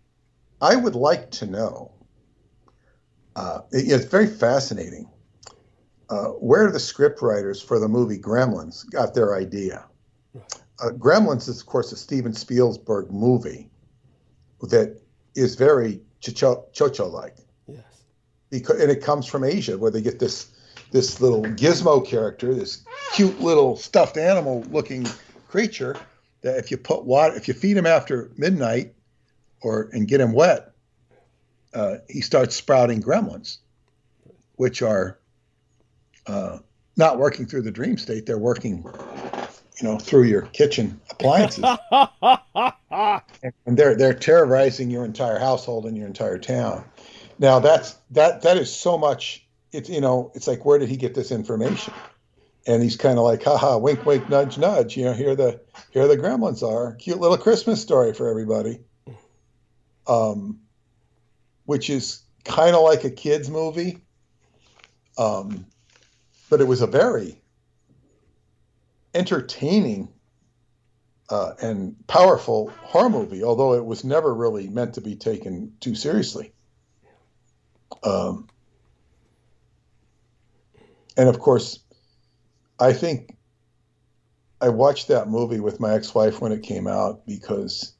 I would like to know, it's very fascinating, where the script writers for the movie Gremlins got their idea. Gremlins is, of course, a Steven Spielberg movie that is very Chocho-like. Yes. And it comes from Asia, where they get this little gizmo character, this cute little stuffed animal-looking creature that if you feed him after midnight and get him wet, he starts sprouting gremlins, which are not working through the dream state. They're working, through your kitchen appliances. And they're terrorizing your entire household and your entire town. Now that is so much. It's it's like, where did he get this information? And he's kind of like, haha, wink, wink, nudge, nudge. Here the gremlins are. Cute little Christmas story for everybody. Which is kind of like a kid's movie. But it was a very entertaining and powerful horror movie, although it was never really meant to be taken too seriously. And of course, I think I watched that movie with my ex-wife when it came out because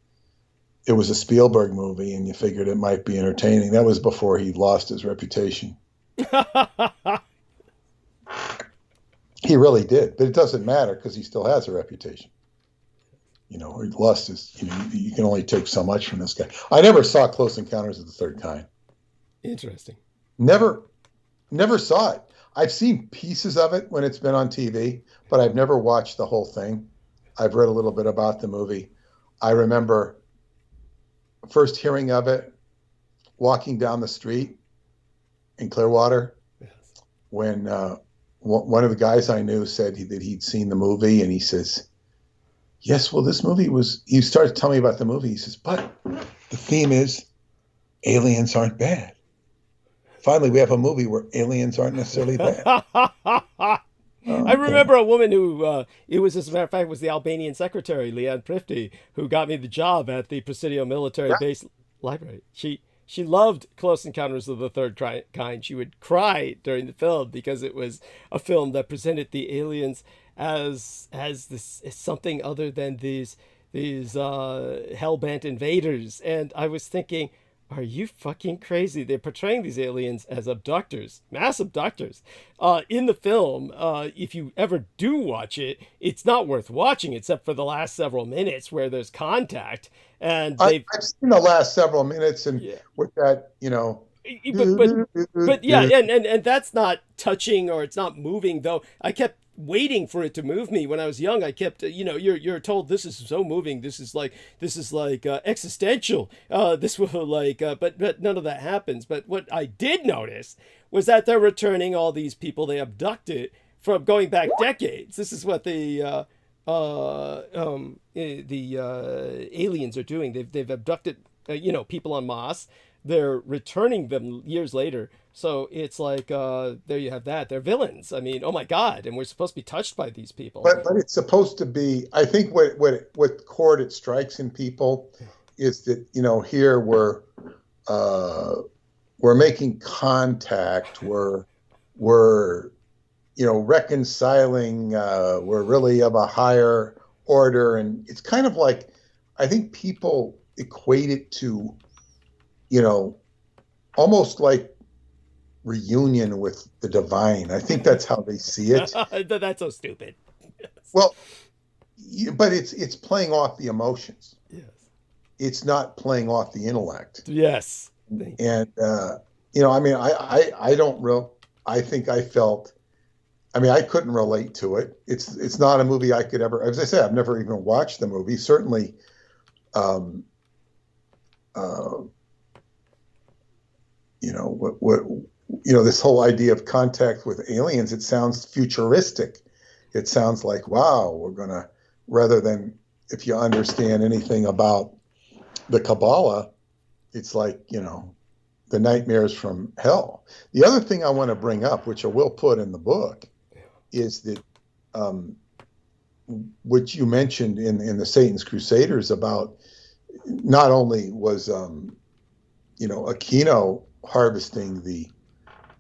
it was a Spielberg movie and you figured it might be entertaining. That was before he lost his reputation. He really did, but it doesn't matter because he still has a reputation. He lost his, you can only take so much from this guy. I never saw Close Encounters of the Third Kind. Interesting. Never saw it. I've seen pieces of it when it's been on TV, but I've never watched the whole thing. I've read a little bit about the movie. I remember first hearing of it walking down the street in Clearwater when one of the guys I knew said that he'd seen the movie, and he says, yes, well, this movie was, he started telling me about the movie. He says, but the theme is aliens aren't bad. Finally, we have a movie where aliens aren't necessarily bad. I remember a woman who, it was, as a matter of fact, was the Albanian secretary, Leanne Prifty, who got me the job at the Presidio Military Base Library. She loved Close Encounters of the Third Kind. She would cry during the film because it was a film that presented the aliens as something other than these hell-bent invaders. And I was thinking, are you fucking crazy? They're portraying these aliens as abductors, mass abductors. In the film, if you ever do watch it, it's not worth watching except for the last several minutes where there's contact. And I've seen the last several minutes, and with that, but yeah, and that's not touching or it's not moving, though. I kept waiting for it to move me when I was young. I kept, you're told this is so moving. This is like existential. This will but none of that happens. But what I did notice was that they're returning all these people they abducted from going back decades. This is what the aliens are doing. They've abducted, people en masse. They're returning them years later. So it's like, there you have that. They're villains. I mean, oh my God. And we're supposed to be touched by these people. But it's supposed to be, I think what chord it strikes in people is that, here we're making contact. We're reconciling. We're really of a higher order. And it's kind of like, I think people equate it to, almost like reunion with the divine. I think that's how they see it. That's so stupid. Well, but it's playing off the emotions. Yes. It's not playing off the intellect. Yes. And I couldn't relate to it. It's not a movie I could ever, as I say, I've never even watched the movie. Certainly, this whole idea of contact with aliens, it sounds futuristic. It sounds like, wow, we're going to, rather than, if you understand anything about the Kabbalah, it's like, the nightmares from hell. The other thing I want to bring up, which I will put in the book, is that which you mentioned in the Satan's Crusaders about not only was, Aquino harvesting the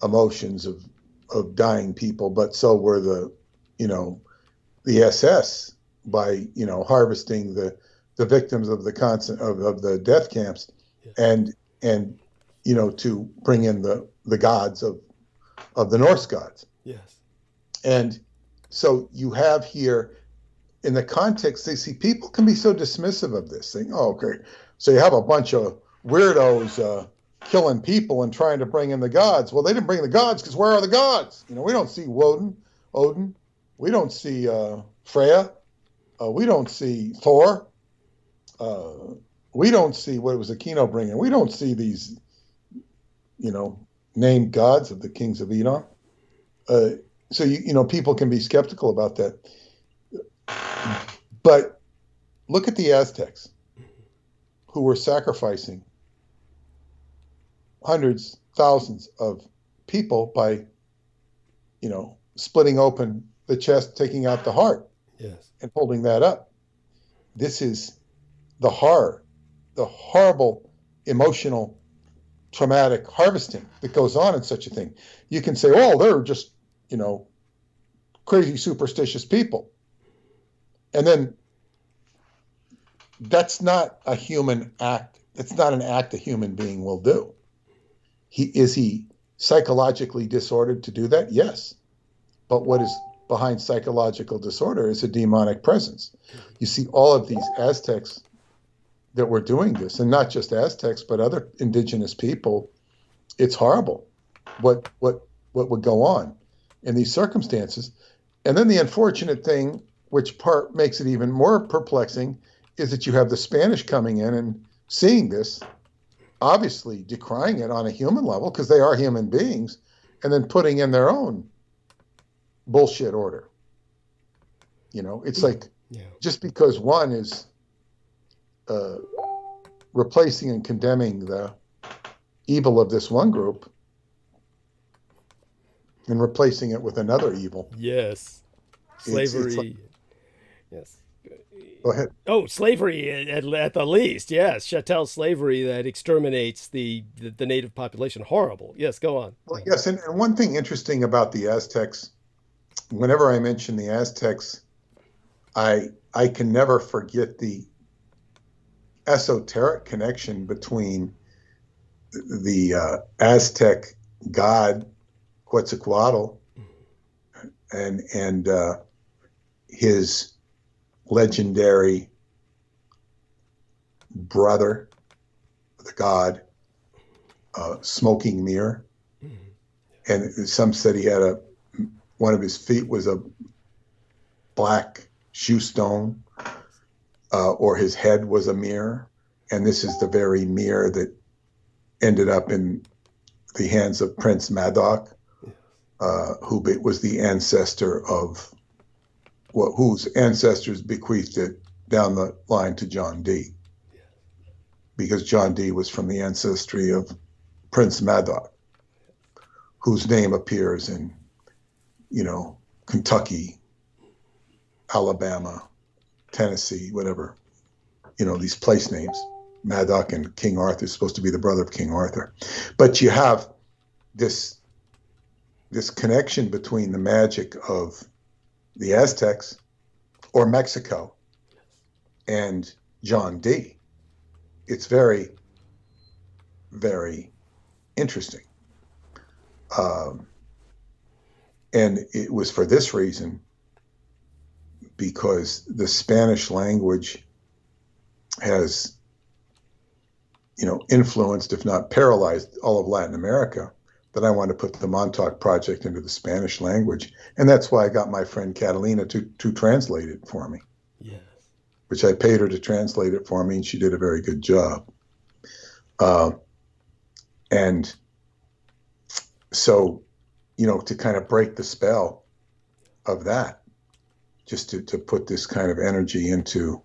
emotions of dying people, but so were the SS by, harvesting the victims of the death camps, and to bring in the gods of the Norse gods. Yes. And so you have here, in the context, they see people can be so dismissive of this thing. Oh, okay. So you have a bunch of weirdos killing people and trying to bring in the gods. Well, they didn't bring the gods because where are the gods? We don't see Odin. We don't see Freya. We don't see Thor. We don't see, what was Aquino bringing? We don't see these named gods of the kings of Edom. So people can be skeptical about that. But look at the Aztecs, who were sacrificing hundreds, thousands of people by, splitting open the chest, taking out the heart, yes, and holding that up. This is the horror, the horrible emotional, traumatic harvesting that goes on in such a thing. You can say, oh, they're just, crazy, superstitious people. And then that's not a human act. It's not an act a human being will do. Is he psychologically disordered to do that? Yes. But what is behind psychological disorder is a demonic presence. You see all of these Aztecs that were doing this, and not just Aztecs, but other indigenous people. It's horrible what would go on in these circumstances. And then the unfortunate thing, which part makes it even more perplexing, is that you have the Spanish coming in and seeing this, obviously decrying it on a human level, because they are human beings, and then putting in their own bullshit order. It's like, just because one is replacing and condemning the evil of this one group and replacing it with another evil. Yes. Slavery. It's like, yes. Go ahead. Oh, slavery at the least. Yes. Chattel slavery that exterminates the native population. Horrible. Yes, go on. Well, yes. And one thing interesting about the Aztecs, whenever I mention the Aztecs, I can never forget the esoteric connection between the Aztec god Quetzalcoatl and his legendary brother, the god, Smoking Mirror. And some said he had one of his feet was a black shoe stone, or his head was a mirror. And this is the very mirror that ended up in the hands of Prince Madoc, who was the ancestor of, whose ancestors bequeathed it down the line to John Dee. Because John Dee was from the ancestry of Prince Madoc, whose name appears in, Kentucky, Alabama, Tennessee, whatever, these place names. Madoc and King Arthur is supposed to be the brother of King Arthur. But you have this connection between the magic of the Aztecs or Mexico and John Dee. It's very, very interesting. And it was for this reason, because the Spanish language has, influenced, if not paralyzed, all of Latin America, that I wanted to put the Montauk Project into the Spanish language. And that's why I got my friend Catalina to translate it for me. Yes. Which I paid her to translate it for me, and she did a very good job. And so, to kind of break the spell of that, just to put this kind of energy into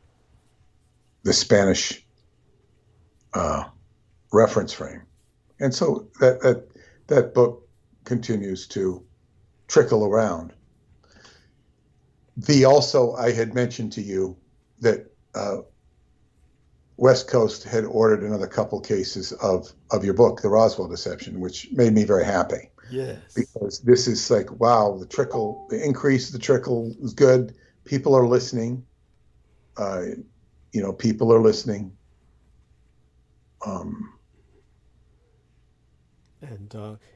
the Spanish reference frame. And so that book continues to trickle around. I had mentioned to you that West Coast had ordered another couple cases of your book, The Roswell Deception, which made me very happy. Yes. Because this is like, wow, the increase of the trickle is good. People are listening. People are listening.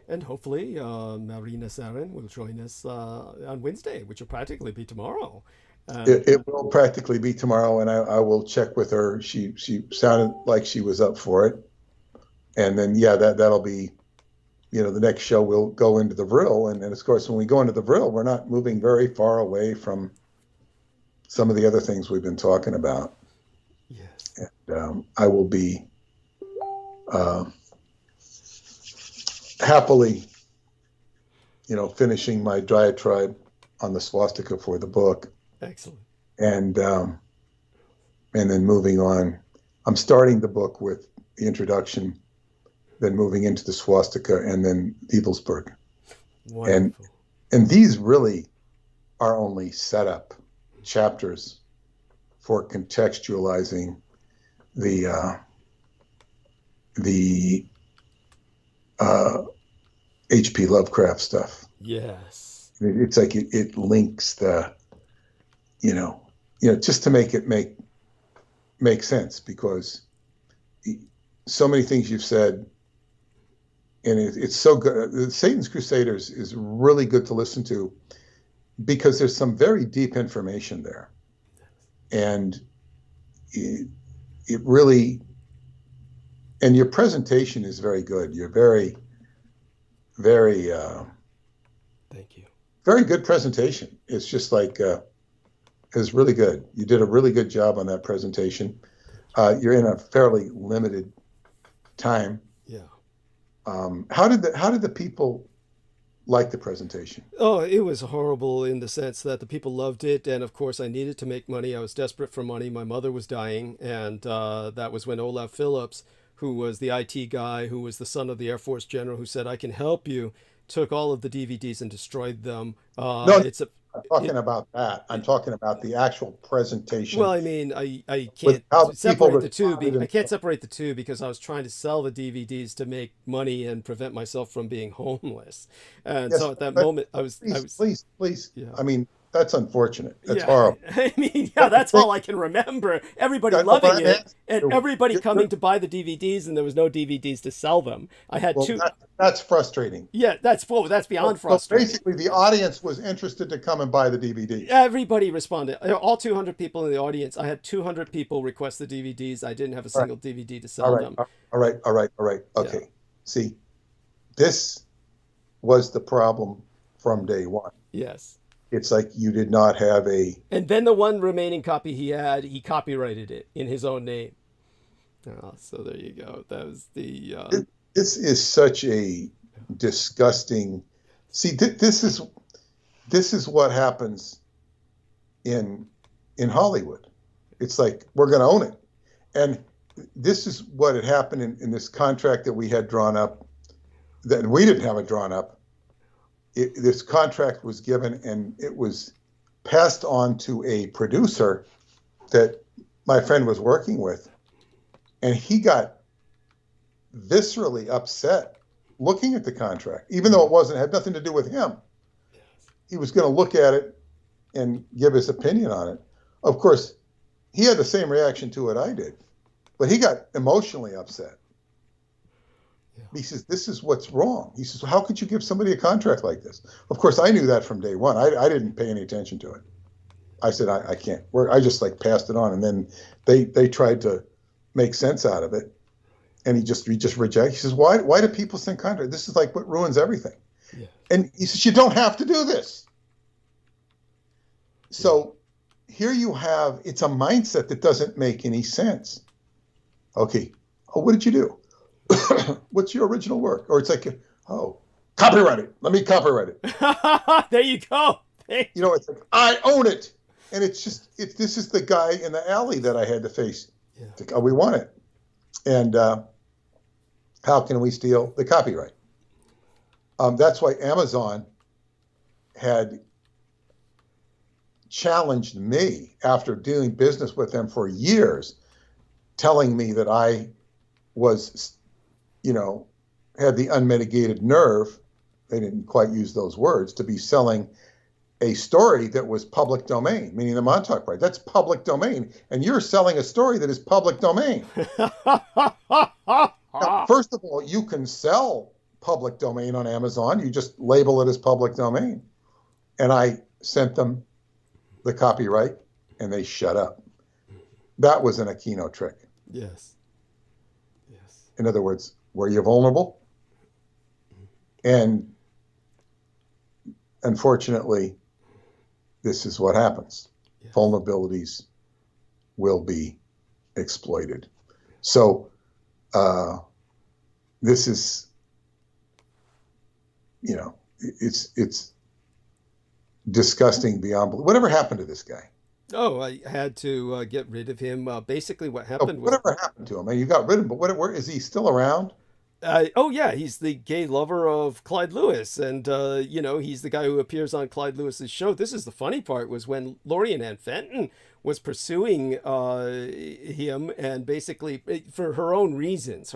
And hopefully Marina Sarin will join us on Wednesday, which will practically be tomorrow. It will practically be tomorrow, and I will check with her. She sounded like she was up for it. And then, that'll be, the next show we'll go into the Vril. And of course, when we go into the Vril, we're not moving very far away from some of the other things we've been talking about. Yes. And I will be happily, finishing my diatribe on the swastika for the book. Excellent. And then moving on. I'm starting the book with the introduction, then moving into the swastika, and then Evelsburg. Wonderful. And these really are only setup chapters for contextualizing the H.P. Lovecraft stuff. Yes. It's like it links the, just to make it make sense, because so many things you've said, and it's so good. Satan's Crusaders is really good to listen to because there's some very deep information there, and it really, and your presentation is very good. You're very, very thank you. Very good presentation. It's just like it's really good. You did a really good job on that presentation. You're in a fairly limited time. Yeah. How did the people like the presentation? Oh, it was horrible in the sense that the people loved it, and of course I needed to make money. I was desperate for money. My mother was dying, and that was when Olaf Phillips, who was the IT guy, who was the son of the Air Force general, who said, "I can help you," took all of the DVDs and destroyed them. No, I'm talking about that. I'm talking about the actual presentation. Well, I mean, I can't separate the two. I can't separate the two because I was trying to sell the DVDs to make money and prevent myself from being homeless. And yes, so at that moment, I was please. Yeah. I mean, that's unfortunate. That's horrible. I mean, that's all I can remember. Everybody loving it, and everybody coming to buy the DVDs, and there was no DVDs to sell them. I had two. That's frustrating. Yeah, that's beyond frustrating. So basically, the audience was interested to come and buy the DVDs. Everybody responded. All 200 people in the audience. I had 200 people request the DVDs. I didn't have a single DVD to sell them. All right. Okay. Yeah. See, this was the problem from day one. Yes. It's like you did not have a... And then the one remaining copy he had, he copyrighted it in his own name. So there you go. That was the... This is such a disgusting... See, this is what happens in Hollywood. It's like, we're going to own it. And this is what had happened in this contract that we had drawn up, that we didn't have it drawn up. This contract was given and it was passed on to a producer that my friend was working with. And he got viscerally upset looking at the contract, even though it had nothing to do with him. He was going to look at it and give his opinion on it. Of course, he had the same reaction to it I did, but he got emotionally upset. He says, "This is what's wrong." He says, "How could you give somebody a contract like this?" Of course, I knew that from day one. I didn't pay any attention to it. I said, I can't. I just passed it on. And then they tried to make sense out of it. And he just rejected. He says, why do people send contracts? This is like what ruins everything. Yeah. And he says, you don't have to do this. So here you have, it's a mindset that doesn't make any sense. Okay. Oh, what did you do? What's your original work? Or it's like, copyright it. Let me copyright it. There you go. It's like, I own it. And this is the guy in the alley that I had to face. Yeah. It's like, we want it. And how can we steal the copyright? That's why Amazon had challenged me after doing business with them for years, telling me that I was, had the unmitigated nerve, they didn't quite use those words, to be selling a story that was public domain, meaning the Montauk right. That's public domain. And you're selling a story that is public domain. Now, first of all, you can sell public domain on Amazon. You just label it as public domain. And I sent them the copyright and they shut up. That was an Aquino trick. Yes. In other words, were you vulnerable? And unfortunately, this is what happens. Yes. Vulnerabilities will be exploited. So this is you know, it's disgusting beyond belief. Whatever happened to this guy? Oh, I had to get rid of him. Basically, what happened was Whatever happened to him? I mean, you got rid of him, but where is he still around? oh yeah, he's the gay lover of Clyde Lewis, and you know, he's the guy who appears on Clyde Lewis's show. This is the funny part: was when Lori Ann Fenton was pursuing him, and basically for her own reasons.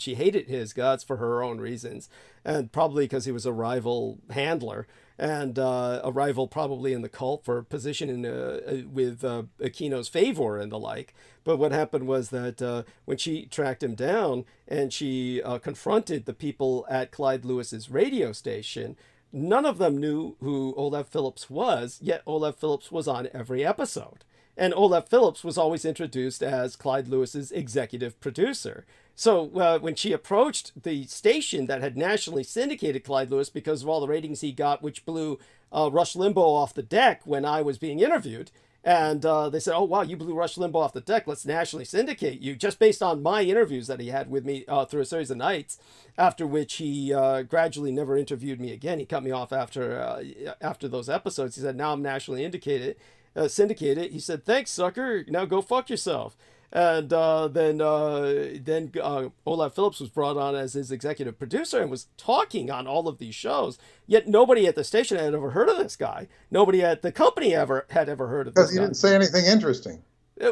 She hated his guts for her own reasons, and probably because he was a rival handler. And a rival probably in the cult for position with Aquino's favor and the like. But what happened was that when she tracked him down and she confronted the people at Clyde Lewis's radio station, none of them knew who Olaf Phillips was, yet Olaf Phillips was on every episode. And Olaf Phillips was always introduced as Clyde Lewis's executive producer. So when she approached the station that had nationally syndicated Clyde Lewis because of all the ratings he got, which blew Rush Limbaugh off the deck when I was being interviewed, and they said, oh, wow, you blew Rush Limbaugh off the deck. Let's nationally syndicate you, just based on my interviews that he had with me through a series of nights, after which he gradually never interviewed me again. He cut me off after those episodes. He said, now I'm nationally syndicated. He said, thanks, sucker. Now go fuck yourself. And then Olaf Phillips was brought on as his executive producer and was talking on all of these shows. Yet nobody at the station had ever heard of this guy. Nobody at the company had ever heard of this guy. Because he didn't say anything interesting.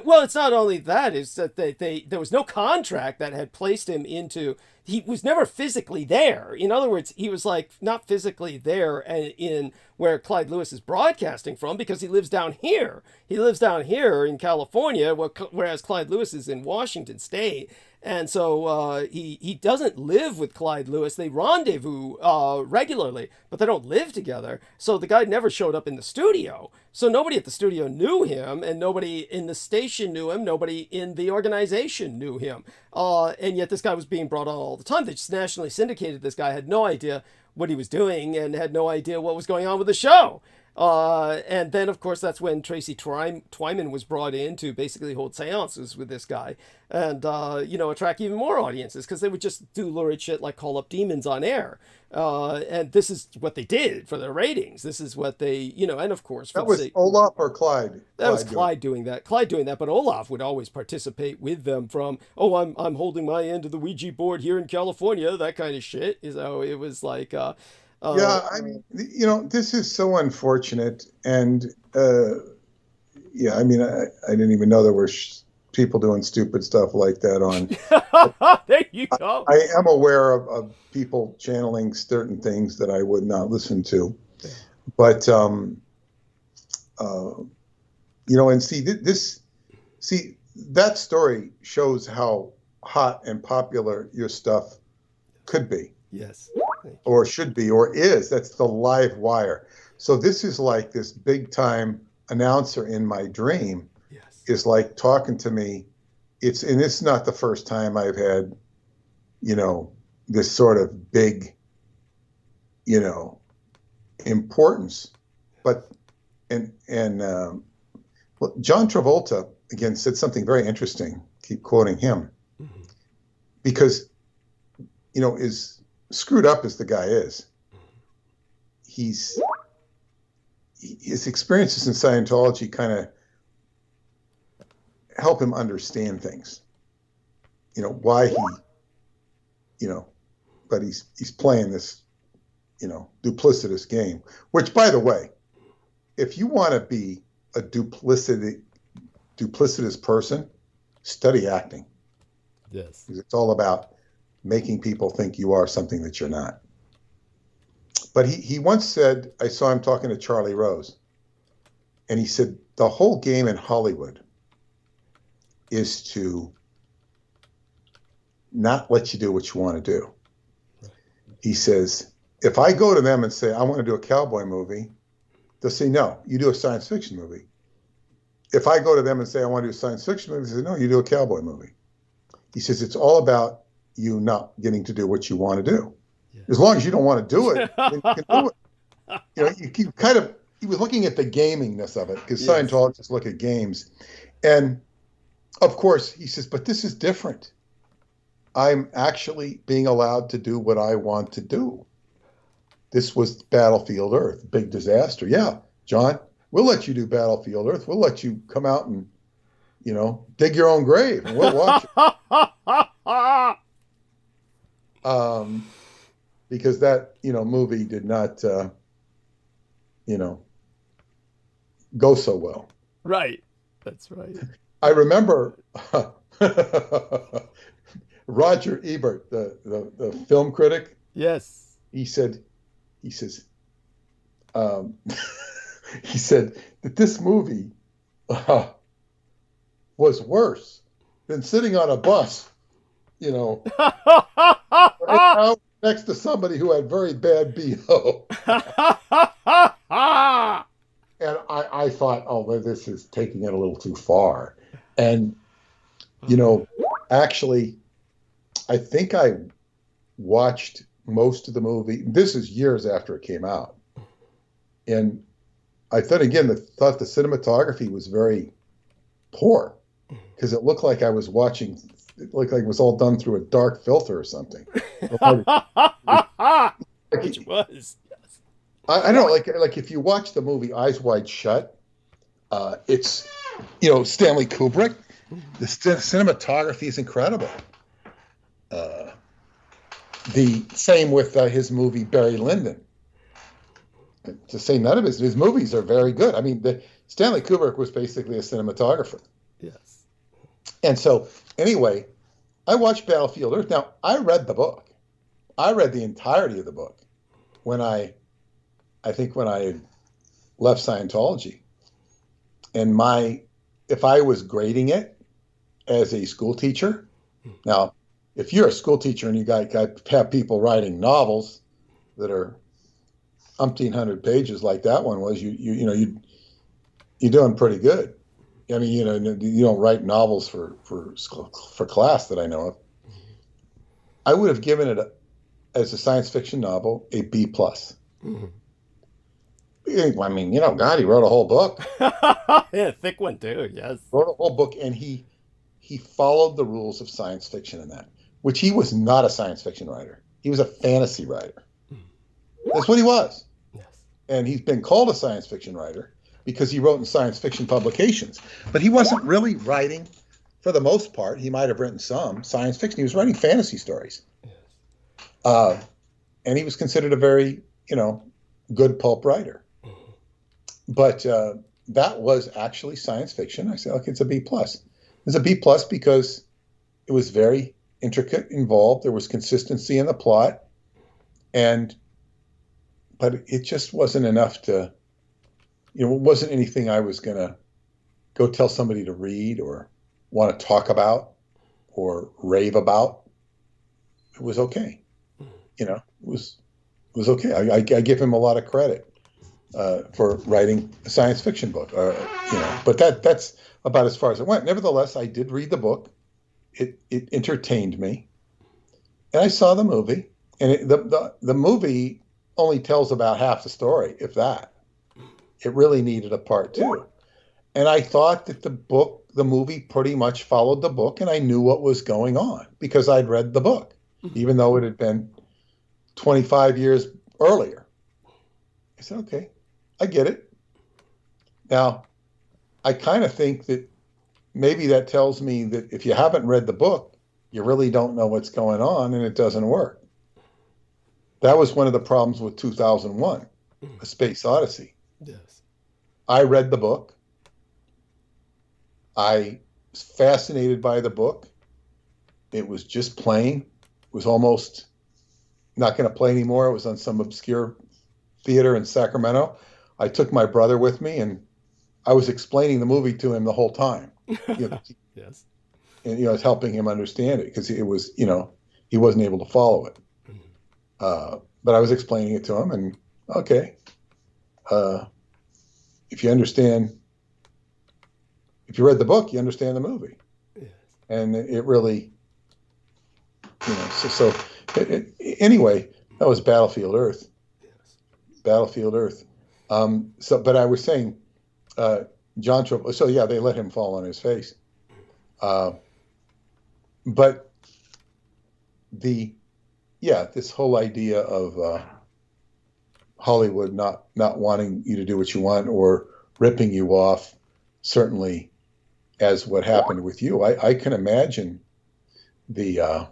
Well, it's not only that, it's that there was no contract that had placed him into. He was never physically there. In other words, he was like not physically there in where Clyde Lewis is broadcasting from, because he lives down here. He lives down here in California, whereas Clyde Lewis is in Washington State. And so he doesn't live with Clyde Lewis. They rendezvous regularly, but they don't live together. So the guy never showed up in the studio. So nobody at the studio knew him, and nobody in the station knew him. Nobody in the organization knew him. And yet this guy was being brought on all the time. They just nationally syndicated this guy, had no idea what he was doing, and had no idea what was going on with the show. And then, of course, that's when Tracy Twyman was brought in to basically hold seances with this guy and, attract even more audiences, because they would just do lurid shit like call up demons on air. And this is what they did for their ratings. This is what they, and of course... That was Olaf or Clyde? That was Clyde doing that. But Olaf would always participate with them from, I'm holding my end of the Ouija board here in California, that kind of shit. So it was like... yeah, I mean, this is so unfortunate. And, I didn't even know there were people doing stupid stuff like that on. There you go. I am aware of people channeling certain things that I would not listen to. But, and that story shows how hot and popular your stuff could be. Yes. Or should be, or is. That's the live wire. So this is like this big time announcer in my dream. Yes. Is like talking to me. It's not the first time I've had, this sort of big, importance. But John Travolta again said something very interesting. Keep quoting him, because is screwed up as the guy is, his experiences in Scientology kind of help him understand things. Why he, but he's playing this, duplicitous game. Which, by the way, if you want to be a duplicitous person, study acting. Yes, because it's all about making people think you are something that you're not. But he once said, I saw him talking to Charlie Rose, and he said, the whole game in Hollywood is to not let you do what you want to do. He says, if I go to them and say, I want to do a cowboy movie, they'll say, no, you do a science fiction movie. If I go to them and say, I want to do a science fiction movie, they say, no, you do a cowboy movie. He says, it's all about you not getting to do what you want to do. Yeah. As long as you don't want to do it, then you can do it. He was looking at the gamingness of it, because yes. Scientologists look at games. And of course, he says, but this is different. I'm actually being allowed to do what I want to do. this was Battlefield Earth, big disaster. Yeah, John, we'll let you do Battlefield Earth. We'll let you come out and, dig your own grave, and we'll watch it. Because that, movie did not, go so well. Right. That's right. I remember Roger Ebert, the film critic. Yes. He says, he said that this movie was worse than sitting on a bus, right next to somebody who had very bad BO. And I thought, oh, well, this is taking it a little too far. And, actually, I think I watched most of the movie. This is years after it came out. And I thought, again, the cinematography was very poor because it looked like it looked like it was all done through a dark filter or something. Which was. I don't know, like if you watch the movie Eyes Wide Shut, it's, Stanley Kubrick. The cinematography is incredible. The same with his movie Barry Lyndon. To say none of his movies are very good. I mean, Stanley Kubrick was basically a cinematographer. Yes. And so, anyway, I watched Battlefield Earth. Now, I read the book. I read the entirety of the book when I think when I had left Scientology. And if I was grading it as a school teacher, now, if you're a school teacher and you have people writing novels that are umpteen hundred pages like that one was, you're doing pretty good. I mean, you don't write novels for class that I know of. I would have given it as a science fiction novel a B+. Mm-hmm. I mean, God, he wrote a whole book. Yeah, thick one too. Yes, wrote a whole book, and he followed the rules of science fiction in that, which he was not a science fiction writer. He was a fantasy writer. That's what he was. Yes. And he's been called a science fiction writer because he wrote in science fiction publications. But he wasn't really writing, for the most part. He might have written some science fiction. He was writing fantasy stories. Yes. And he was considered a very, good pulp writer. But that was actually science fiction. I said, okay, it's a B+. It's a B+ because it was very intricate, involved. There was consistency in the plot. But it just wasn't enough to, it wasn't anything I was going to go tell somebody to read or want to talk about or rave about. It was okay. It was okay. I give him a lot of credit for writing a science fiction book, but that's about as far as it went. Nevertheless, I did read the book. It entertained me, and I saw the movie. And the movie only tells about half the story, if that. It really needed a part 2. And I thought that the movie pretty much followed the book, and I knew what was going on because I'd read the book, even though it had been 25 years earlier. I said, okay, I get it. Now, I kind of think that maybe that tells me that if you haven't read the book, you really don't know what's going on, and it doesn't work. That was one of the problems with 2001, A Space Odyssey. Yes. I read the book. I was fascinated by the book. It was just playing. It was almost not going to play anymore. It was on some obscure theater in Sacramento. I took my brother with me, and I was explaining the movie to him the whole time. Yes. And, I was helping him understand it because it was, he wasn't able to follow it. But I was explaining it to him, and okay, if you read the book, you understand the movie. Yes. And it really, anyway, that was Battlefield Earth. Yes. Battlefield Earth. But I was saying, John Travolta, so yeah, they let him fall on his face. But this whole idea of Hollywood not wanting you to do what you want or ripping you off, certainly as what happened with you. I can imagine the,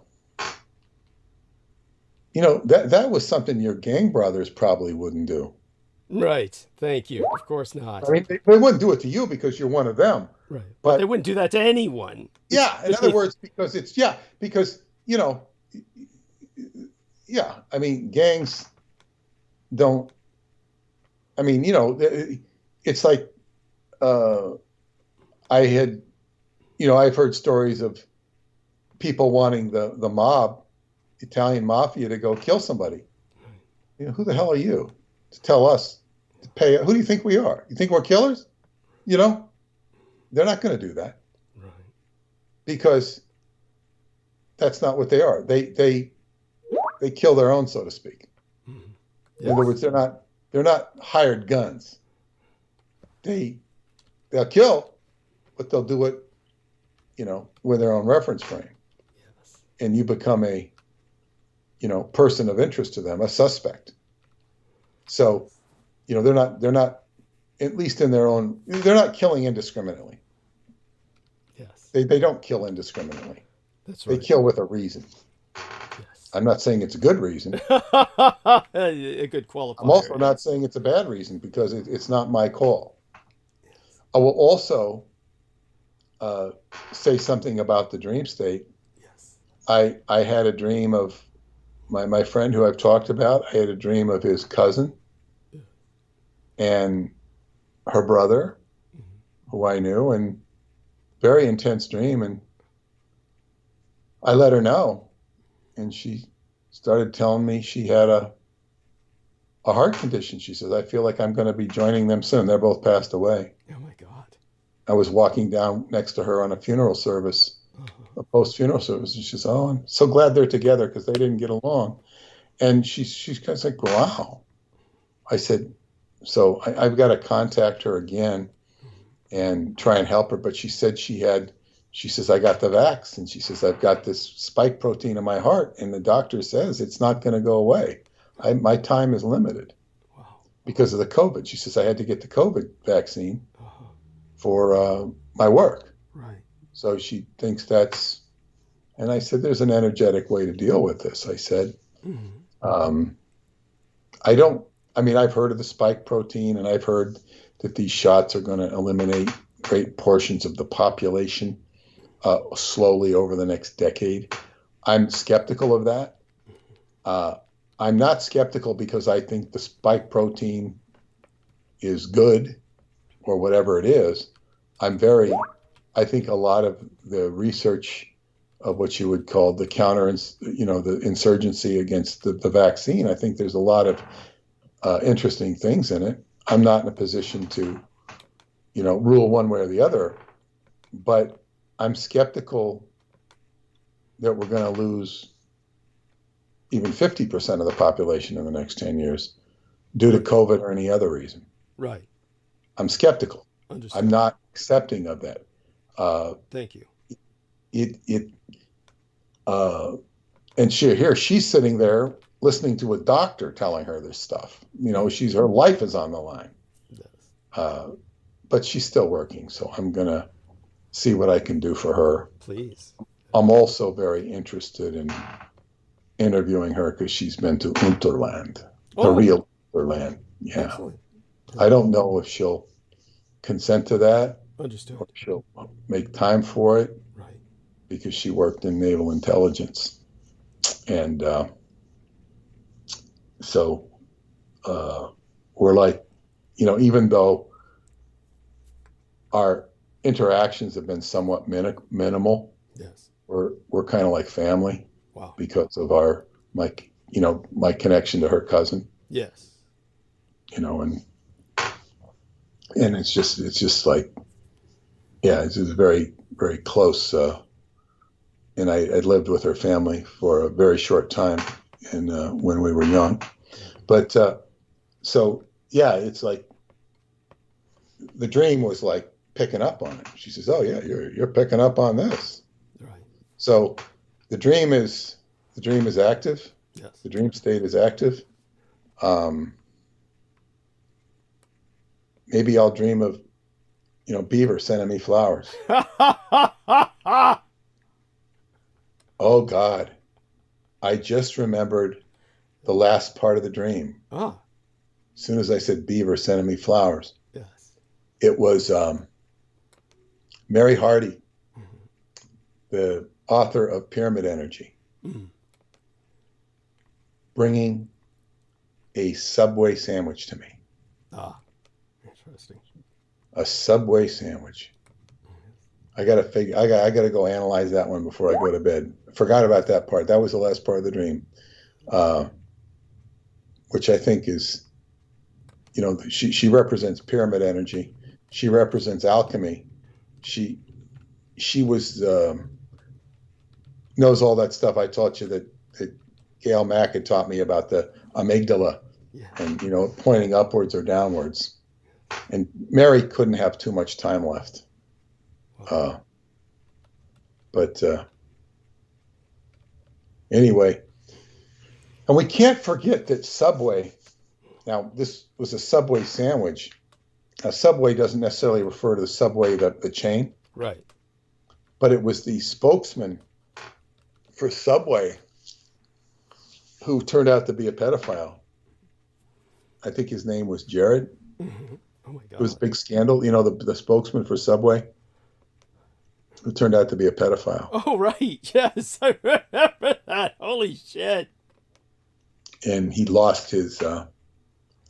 that was something your gang brothers probably wouldn't do. Right. Thank you. Of course not. I mean, they wouldn't do it to you because you're one of them. Right. But they wouldn't do that to anyone. Yeah. In other words, because I mean, gangs don't, I mean, it's like, I've heard stories of people wanting the mob, Italian mafia, to go kill somebody. Who the hell are you to tell us to pay? Who do you think we are? You think we're killers? They're not going to do that. Right. Because that's not what they are. They kill their own, so to speak. Mm-hmm. Yes. In other words, they're not hired guns. They'll kill, but they'll do it, with their own reference frame. Yes. And you become a, person of interest to them, a suspect. So, they're not, at least in their own, they're not killing indiscriminately. Yes. They don't kill indiscriminately. That's right. They kill with a reason. Yes. I'm not saying it's a good reason. A good qualifier. I'm also not saying it's a bad reason because it's not my call. Yes. I will also say something about the dream state. Yes. I had a dream of my friend who I've talked about. I had a dream of his cousin and her brother, who I knew, and very intense dream. And I let her know, and she started telling me she had a heart condition. She says, I feel like I'm going to be joining them soon. They're both passed away. Oh my God. I was walking down next to her on a funeral service, a post-funeral service, and she says, oh, I'm so glad they're together because they didn't get along. And she's kind of like, wow. I said, so I've got to contact her again and try and help her. But she said she says, I got the vax. And she says, I've got this spike protein in my heart. And the doctor says it's not going to go away. My time is limited because of the COVID. She says, I had to get the COVID vaccine for my work. Right. So she thinks that's, and I said, there's an energetic way to deal with this. I said, I've heard of the spike protein, and I've heard that these shots are going to eliminate great portions of the population slowly over the next decade. I'm skeptical of that. I'm not skeptical because I think the spike protein is good or whatever it is. I think a lot of the research of what you would call the the insurgency against the vaccine, I think there's a lot of interesting things in it. I'm not in a position to, rule one way or the other, but I'm skeptical that we're going to lose even 50% of the population in the next 10 years due to COVID or any other reason. Right. I'm skeptical. Understood. I'm not accepting of that. Thank you. And she's sitting there listening to a doctor telling her this stuff. Her life is on the line. Yes. But she's still working, so I'm gonna see what I can do for her. Please. I'm also very interested in interviewing her because she's been to Unterland, the real Unterland. Yeah. Excellent. I don't know if she'll consent to that. Understood. Or she'll make time for it. Right. Because she worked in naval intelligence. And so we're like, even though our interactions have been somewhat minimal, yes, we're kind of like family. Wow. Because of my connection to her cousin. Yes. And it's just like, yeah, it's just very, very close. And I lived with her family for a very short time when we were young. But so, yeah, it's like the dream was like picking up on it. She says, oh, yeah, you're picking up on this. Right. So the dream is active. Yes. The dream state is active. maybe I'll dream of, Beaver sending me flowers. Oh God, I just remembered the last part of the dream. Ah. As soon as I said Beaver sending me flowers, Yes. it was Mary Hardy, the author of Pyramid Energy, bringing a Subway sandwich to me. Ah, interesting. A Subway sandwich. I gotta go analyze that one before I go to bed. I forgot about that part. That was the last part of the dream, which I think is, she represents pyramid energy. She represents alchemy. She was knows all that stuff I taught you that Gail Mack had taught me about the amygdala, and pointing upwards or downwards. And Mary couldn't have too much time left. But anyway, and we can't forget that Subway, now this was a Subway sandwich. Now, Subway doesn't necessarily refer to the Subway, the chain. Right. But it was the spokesman for Subway who turned out to be a pedophile. I think his name was Jared. Mm-hmm. Oh my God. It was a big scandal. The spokesman for Subway who turned out to be a pedophile. Oh, right. Yes, I remember that. Holy shit. And he lost his, I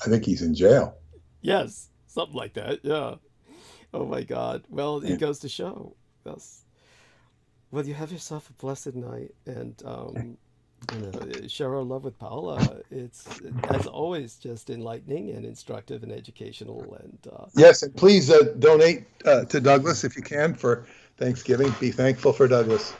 think he's in jail. Yes, something like that. Yeah. Oh my God. Well, it goes to show. Yes. Well, you have yourself a blessed night, and share our love with Paula. It's, as always, just enlightening and instructive and educational. And yes, and please donate to Douglas if you can for Thanksgiving. Be thankful for Douglas.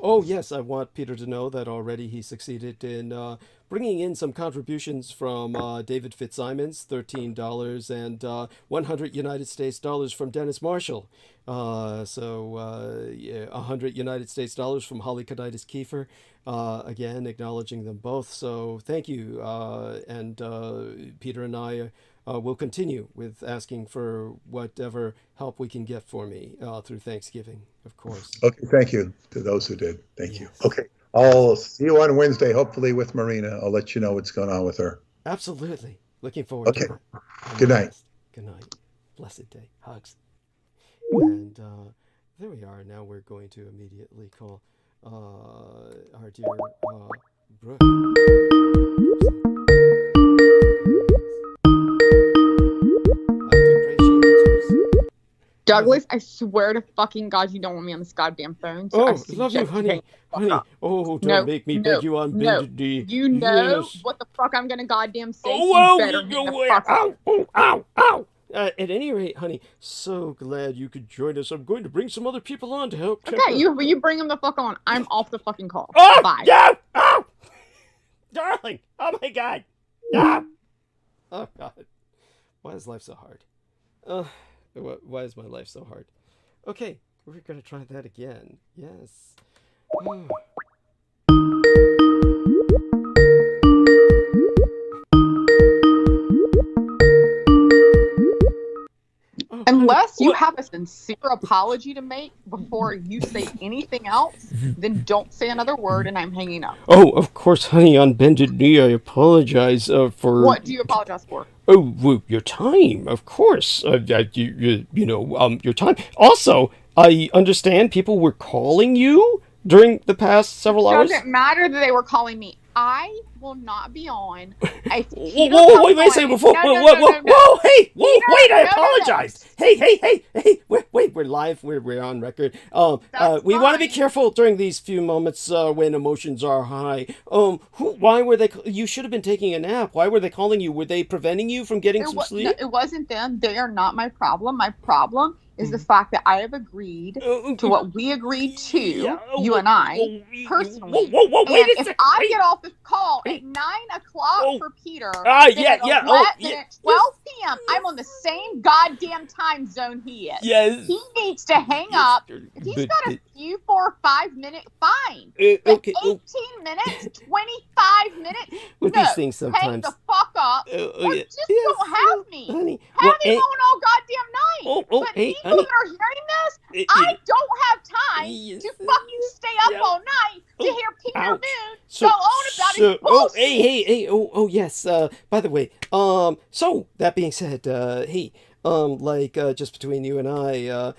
Oh yes, I want Peter to know that already he succeeded in bringing in some contributions from David Fitzsimons, $13, and 100 United States dollars from Dennis Marshall. So 100 United States dollars from Holly Caditis Kiefer. Again, acknowledging them both. So thank you. And Peter and I will continue with asking for whatever help we can get for me through Thanksgiving, of course. Okay, thank you to those who did. Thank you. Okay, I'll see you on Wednesday, hopefully with Marina. I'll let you know what's going on with her. Absolutely. Looking forward to it. Good night. Good night. Blessed day. Hugs. And there we are. Now we're going to immediately call our dear Brooke. Douglas, I swear to fucking God, you don't want me on this goddamn phone. So I love you, honey. Oh, don't make me beg you on bended knee. You know what the fuck I'm gonna goddamn say. Oh, you better ow. At any rate, honey, so glad you could join us. I'm going to bring some other people on to help. Okay, you bring them the fuck on. I'm off the fucking call. Oh, bye. No! Oh! Darling! Oh my God! No! Oh God! Why is life so hard? Why is my life so hard? Okay, we're gonna try that again. Yes. Unless you have a sincere apology to make before you say anything else, then don't say another word and I'm hanging up. Oh, of course, honey, on bended knee, I apologize for... What do you apologize for? Oh, well, your time, of course. Your time. Also, I understand people were calling you during the past several hours. It doesn't matter that they were calling me. I will not be on. Wait a second. Whoa, hey, wait, I apologize. Hey, wait, we're live, we're on record. We want to be careful during these few moments when emotions are high. Why were they, you should have been taking a nap. Why were they calling you? Were they preventing you from getting some sleep? No, it wasn't them. They are not my problem. My problem is the fact that I have agreed to what we agreed to, you and I, personally. Wait a if second. I get off this call at 9 o'clock for Peter, then at 12 p.m., I'm on the same goddamn time zone he is. Yes. He needs to hang up. If he's got a few 4 or 5 minutes, fine. But 18 minutes, 25 minutes, with these things sometimes. Hang the fuck up. Or just don't have me. Honey. Have him on all goddamn night. But people that are hearing this, I don't have time to fucking stay up all night to hear Peter Moon go on about his bullshit. Hey, yes. By the way, so that being said, hey, just between you and I,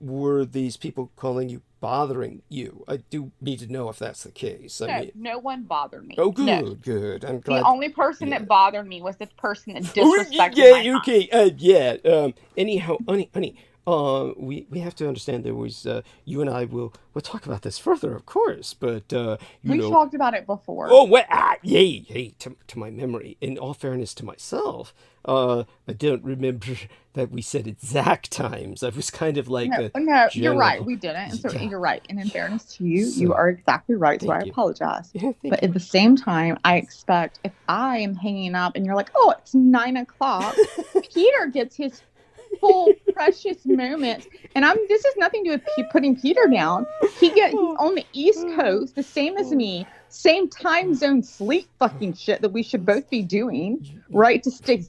were these people calling you bothering you? I do need to know if that's the case. No one bothered me. Oh, good, no. Good. I'm glad. The only person that bothered me was the person that disrespected my mom. Anyhow, honey, we have to understand there was you and I will talk about this further, of course, but we talked about it before. Oh, well, to my memory, in all fairness to myself, I don't remember that we said exact times. I was kind of like no, you're right, we didn't. And so you're right, and in fairness to you, you are exactly right. So I apologize. But at the same time, I expect if I am hanging up and you're like, oh, it's 9 o'clock, Peter gets his full precious moments, and this has nothing to do with putting Peter down. He's on the East Coast, the same as me, same time zone sleep fucking shit that we should both be doing, right? To stay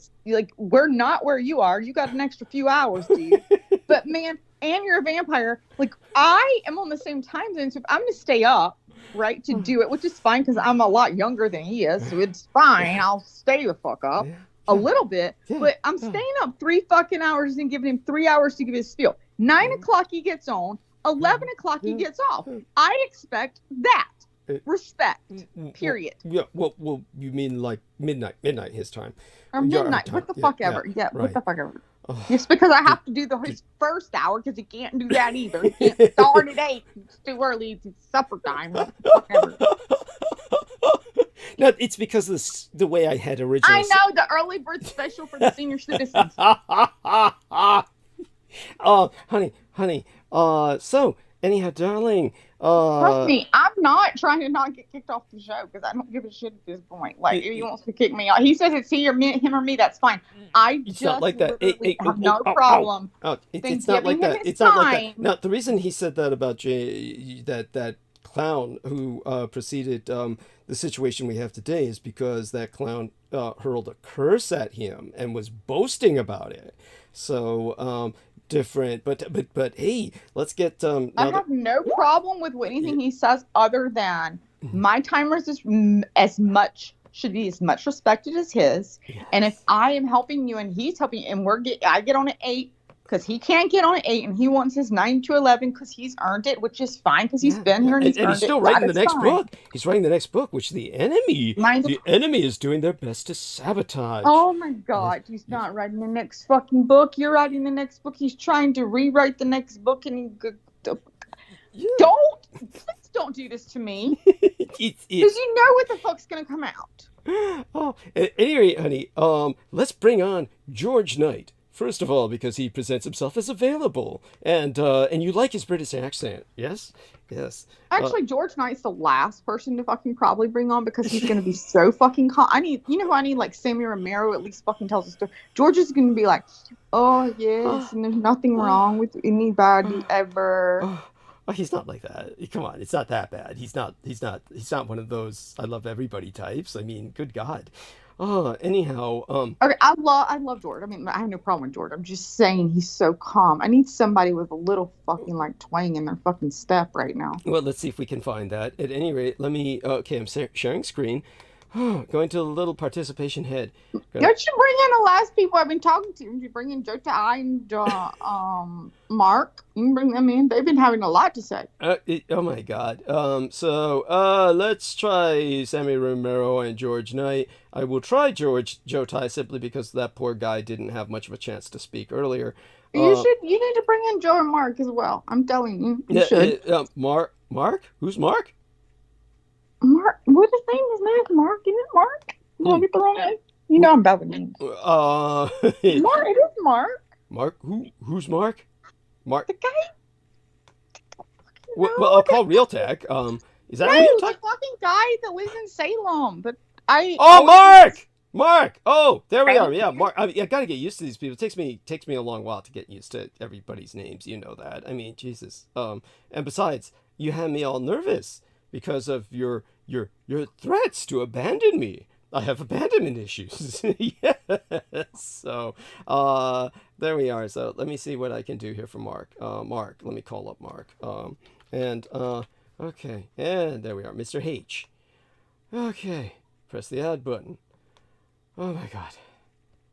we're not where you are. You got an extra few hours, dude. But man, and you're a vampire. I am on the same time zone, so if I'm gonna stay up, right, to do it, which is fine because I'm a lot younger than he is, so it's fine. I'll stay the fuck up. A little bit, but I'm staying up 3 fucking hours and giving him 3 hours to give his spiel. 9 o'clock he gets on, 11 o'clock he gets off. I expect that. Respect. Period. Yeah, well, you mean like midnight his time. Or midnight. What the fuck ever. Yeah, what the fuck ever. Just because I have to do his first hour because he can't do that either. He can't start at 8. It's too early. It's supper time. Whatever. No, it's because of the way I had originally. I know, the early bird special for the senior citizens. Honey. So anyhow, darling. Trust me, I'm not trying to not get kicked off the show because I don't give a shit at this point. If he wants to kick me off, he says it's him or me. That's fine. It's not like that. Have no problem. It's not like that. It's not like that. Now, the reason he said that about that clown who preceded the situation we have today is because that clown hurled a curse at him and was boasting about it. So different, but hey, let's get. I have no problem with anything he says other than my timers should be as much respected as his. Yes. And if I am helping you and he's helping, and I get on at 8. Because he can't get on at 8 and he wants his 9 to 11 because he's earned it, which is fine because he's been here and he's earned it. And he's still writing the next book. He's writing the next book, which the enemy is doing their best to sabotage. Oh my God, he's not writing the next fucking book. You're writing the next book. He's trying to rewrite the next book and please don't do this to me. Because you know what the fuck's going to come out. Oh, at any rate, honey, let's bring on George Knight. First of all, because he presents himself as available, and you like his British accent, yes? Actually, George Knight's the last person to fucking probably bring on because he's going to be so fucking I need like Sammy Romero at least fucking tells a story. George is going to be like, oh yes, and there's nothing wrong with anybody ever. Oh, he's not like that. Come on, it's not that bad. He's not one of those I love everybody types. I mean, good God. Anyhow, okay, I love George. I mean, I have no problem with George. I'm just saying he's so calm. I need somebody with a little fucking twang in their fucking step right now. Well, let's see if we can find that. At any rate, let me. Okay, I'm sharing screen. Going to the little participation head. Don't you bring in the last people I've been talking to? You bring in Jota and Mark. You can bring them in. They've been having a lot to say. Oh my God. Let's try Sammy Romero and George Knight. I will try Jota simply because that poor guy didn't have much of a chance to speak earlier. You need to bring in Joe and Mark as well. I'm telling you. You should. Mark? Who's Mark? Mark, what his name is? Mark, isn't it Mark? You know I'm babbling. Mark, it is Mark. Mark? Who's Mark? Mark? The guy. Well, I'll call Realtek. Is that who you're talking? The fucking guy that lives in Salem. But I. Oh, Mark! Mark! Oh, there we are. Yeah, Mark. I gotta get used to these people. It takes me a long while to get used to everybody's names. You know that. I mean, Jesus. And besides, you had me all nervous because of your threats to abandon me. I have abandonment issues. Yes. So, there we are. So let me see what I can do here for Mark. Mark, let me call up Mark. Okay, and there we are, Mr. H. Okay, press the add button. Oh my God.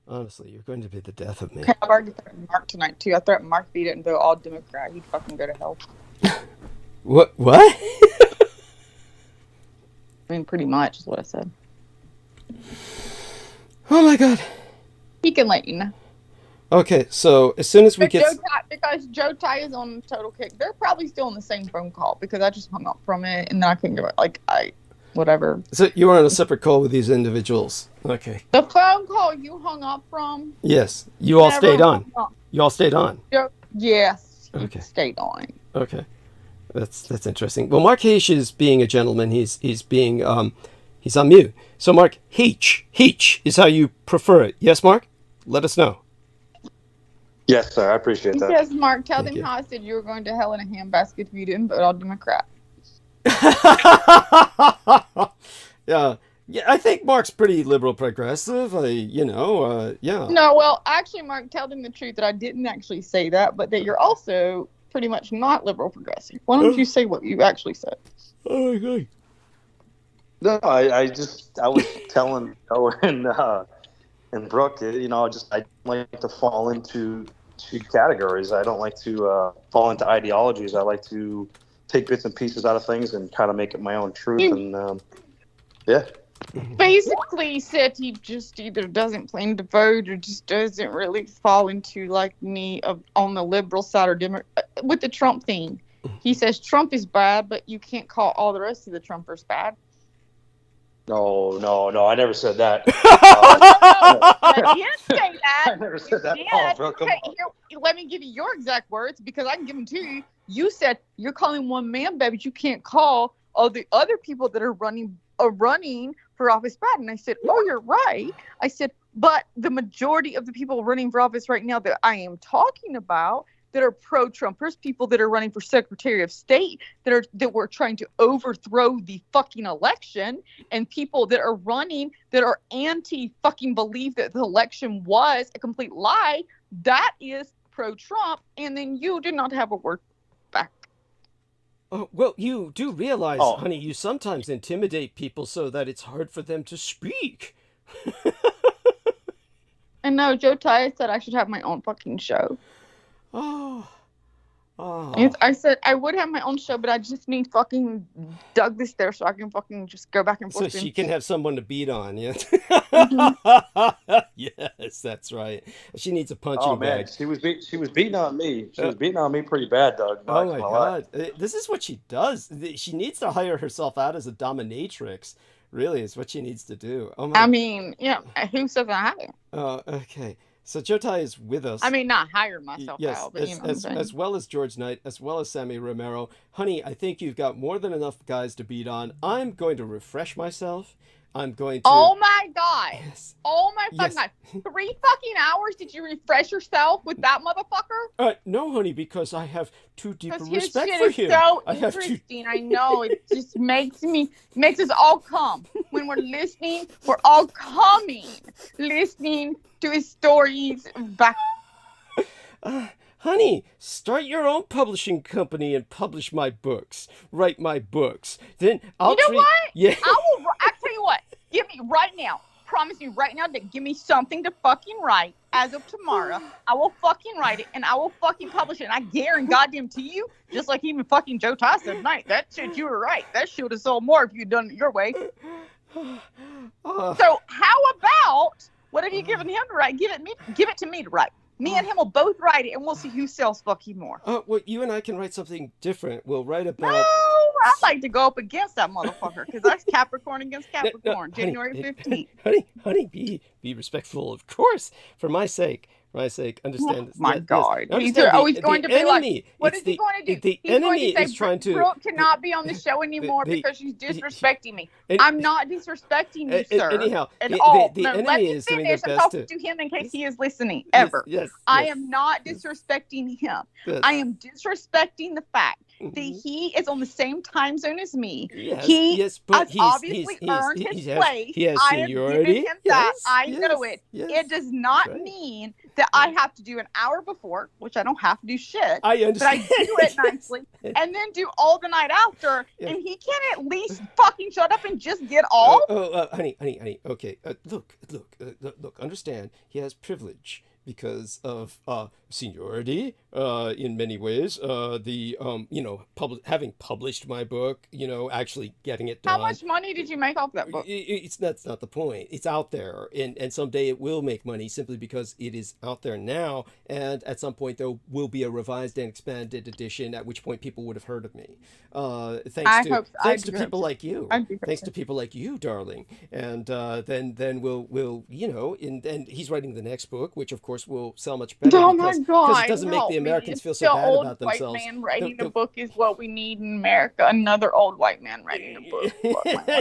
Honestly, you're going to be the death of me. I've already threatened Mark tonight too. I threatened Mark if he didn't vote all Democrat, he'd fucking go to hell. What? I mean, pretty much is what I said. Oh my God. He can let you know. Okay, so as soon as we get... Because Joe Ty is on total kick. They're probably still on the same phone call because I just hung up from it and then I couldn't get it. Whatever. So you were on a separate call with these individuals. Okay. The phone call you hung up from? Yes. You all stayed on. You all stayed on? Yes. Okay. Stayed on. Okay. That's interesting. Well, Mark H is being a gentleman. He's being he's on mute. So Mark H is how you prefer it. Yes, Mark? Let us know. Yes, sir. I appreciate that. He says, Mark, tell them how I said you were going to hell in a handbasket if you didn't vote all Democrat. Yeah, I think Mark's pretty liberal progressive. Yeah. No, well, actually, Mark, tell them the truth that I didn't actually say that, but that you're also pretty much not liberal progressive. Why don't you say what you actually said? Oh my God. No, I was telling Owen and Brooke, I like to fall into two categories. I don't like to fall into ideologies. I like to take bits and pieces out of things and kind of make it my own truth. And yeah. Basically, he said he just either doesn't plan to vote or just doesn't really fall into like me on the liberal side or with the Trump thing. He says Trump is bad, but you can't call all the rest of the Trumpers bad. No, I never said that. No, you didn't say that. I never said that. Yeah. Bro, come on. Here, let me give you your exact words because I can give them to you. You said you're calling one man bad, but you can't call all the other people that are running for office bad. And I said, oh, you're right. I said, but the majority of the people running for office right now that I am talking about that are pro-Trumpers, people that are running for Secretary of State, that were trying to overthrow the fucking election, and people that are running that are anti-fucking believe that the election was a complete lie, that is pro-Trump, and then you did not have a word back. Oh, well, you do realize, honey, you sometimes intimidate people so that it's hard for them to speak. And no, Joe Ty said I should have my own fucking show. Oh. I said I would have my own show, but I just need fucking Douglas there so I can fucking just go back and forth. So she can have someone to beat on, yeah? Mm-hmm. Yes, that's right. She needs a punching bag. She was beating on me. She was beating on me pretty bad, Doug. Oh my God. This is what she does. She needs to hire herself out as a dominatrix. Really, is what she needs to do. Oh my. I mean, yeah, who says I haven't? Okay. So Joe Ty is with us. I mean, not hire myself out, but as well as George Knight, as well as Sammy Romero. Honey, I think you've got more than enough guys to beat on. I'm going to refresh myself. I'm going to... Oh my God. Yes. Oh my fucking God. 3 fucking hours did you refresh yourself with that motherfucker? No, honey, because I have too deep a respect his for shit him. Is so I have interesting. I know. It just makes us all come. When we're listening, we're all coming. Listening to his stories back. Honey, start your own publishing company and publish my books. Write my books. Then I'll what? Yeah. I'll tell you what. Give me right now. Promise me right now that give me something to fucking write as of tomorrow. I will fucking write it and I will fucking publish it. And I guarantee goddamn to you, just like even fucking Joe Ty said tonight, that shit you were right. That shit would have sold more if you'd done it your way. So how about what have you given him to write? Give it to me to write. Me and him will both write it, and we'll see who sells fucking more. Well, you and I can write something different. We'll write about... No, I'd like to go up against that motherfucker, because that's Capricorn against Capricorn, January 15th. Honey, be respectful, of course, for my sake. For my sake, understand this. My Yes, God. yes. He's Understand always going to be enemy. like, what It's is he going to do? The He's enemy going to say, is trying to. Brooke cannot be on the show anymore because she's disrespecting me. I'm not disrespecting you, sir. Anyhow, at all. the No, enemy let me is doing their finish. I'm best talking to him in case he is listening, Yes, ever. yes, I yes, am not disrespecting him. yes. I am disrespecting the fact that Mhm. he is on the same time zone as me. Yes, He yes, but has obviously earned his place. he has I have seniority. given him that. Yes, I yes, know it. yes. It does not That's right. mean that I have to do an hour before, which I don't have to do shit. I But I understand. do it nicely, and then do all the night after. Yes. And he can at least fucking shut up and just get off. Honey. Okay, look. Understand, he has privilege because of seniority. In many ways, having published my book, actually getting it done. How much money did you make off that book? That's not the point. It's out there, and someday it will make money simply because it is out there now. And at some point, there will be a revised and expanded edition. At which point, people would have heard of me. Thanks to people like you. Thanks to people like you, darling. And then we'll and he's writing the next book, which of course will sell much better. Oh my God! Because it doesn't make the Americans feel so bad about themselves. Old white man writing a book is what we need in America. Another old white man writing a book.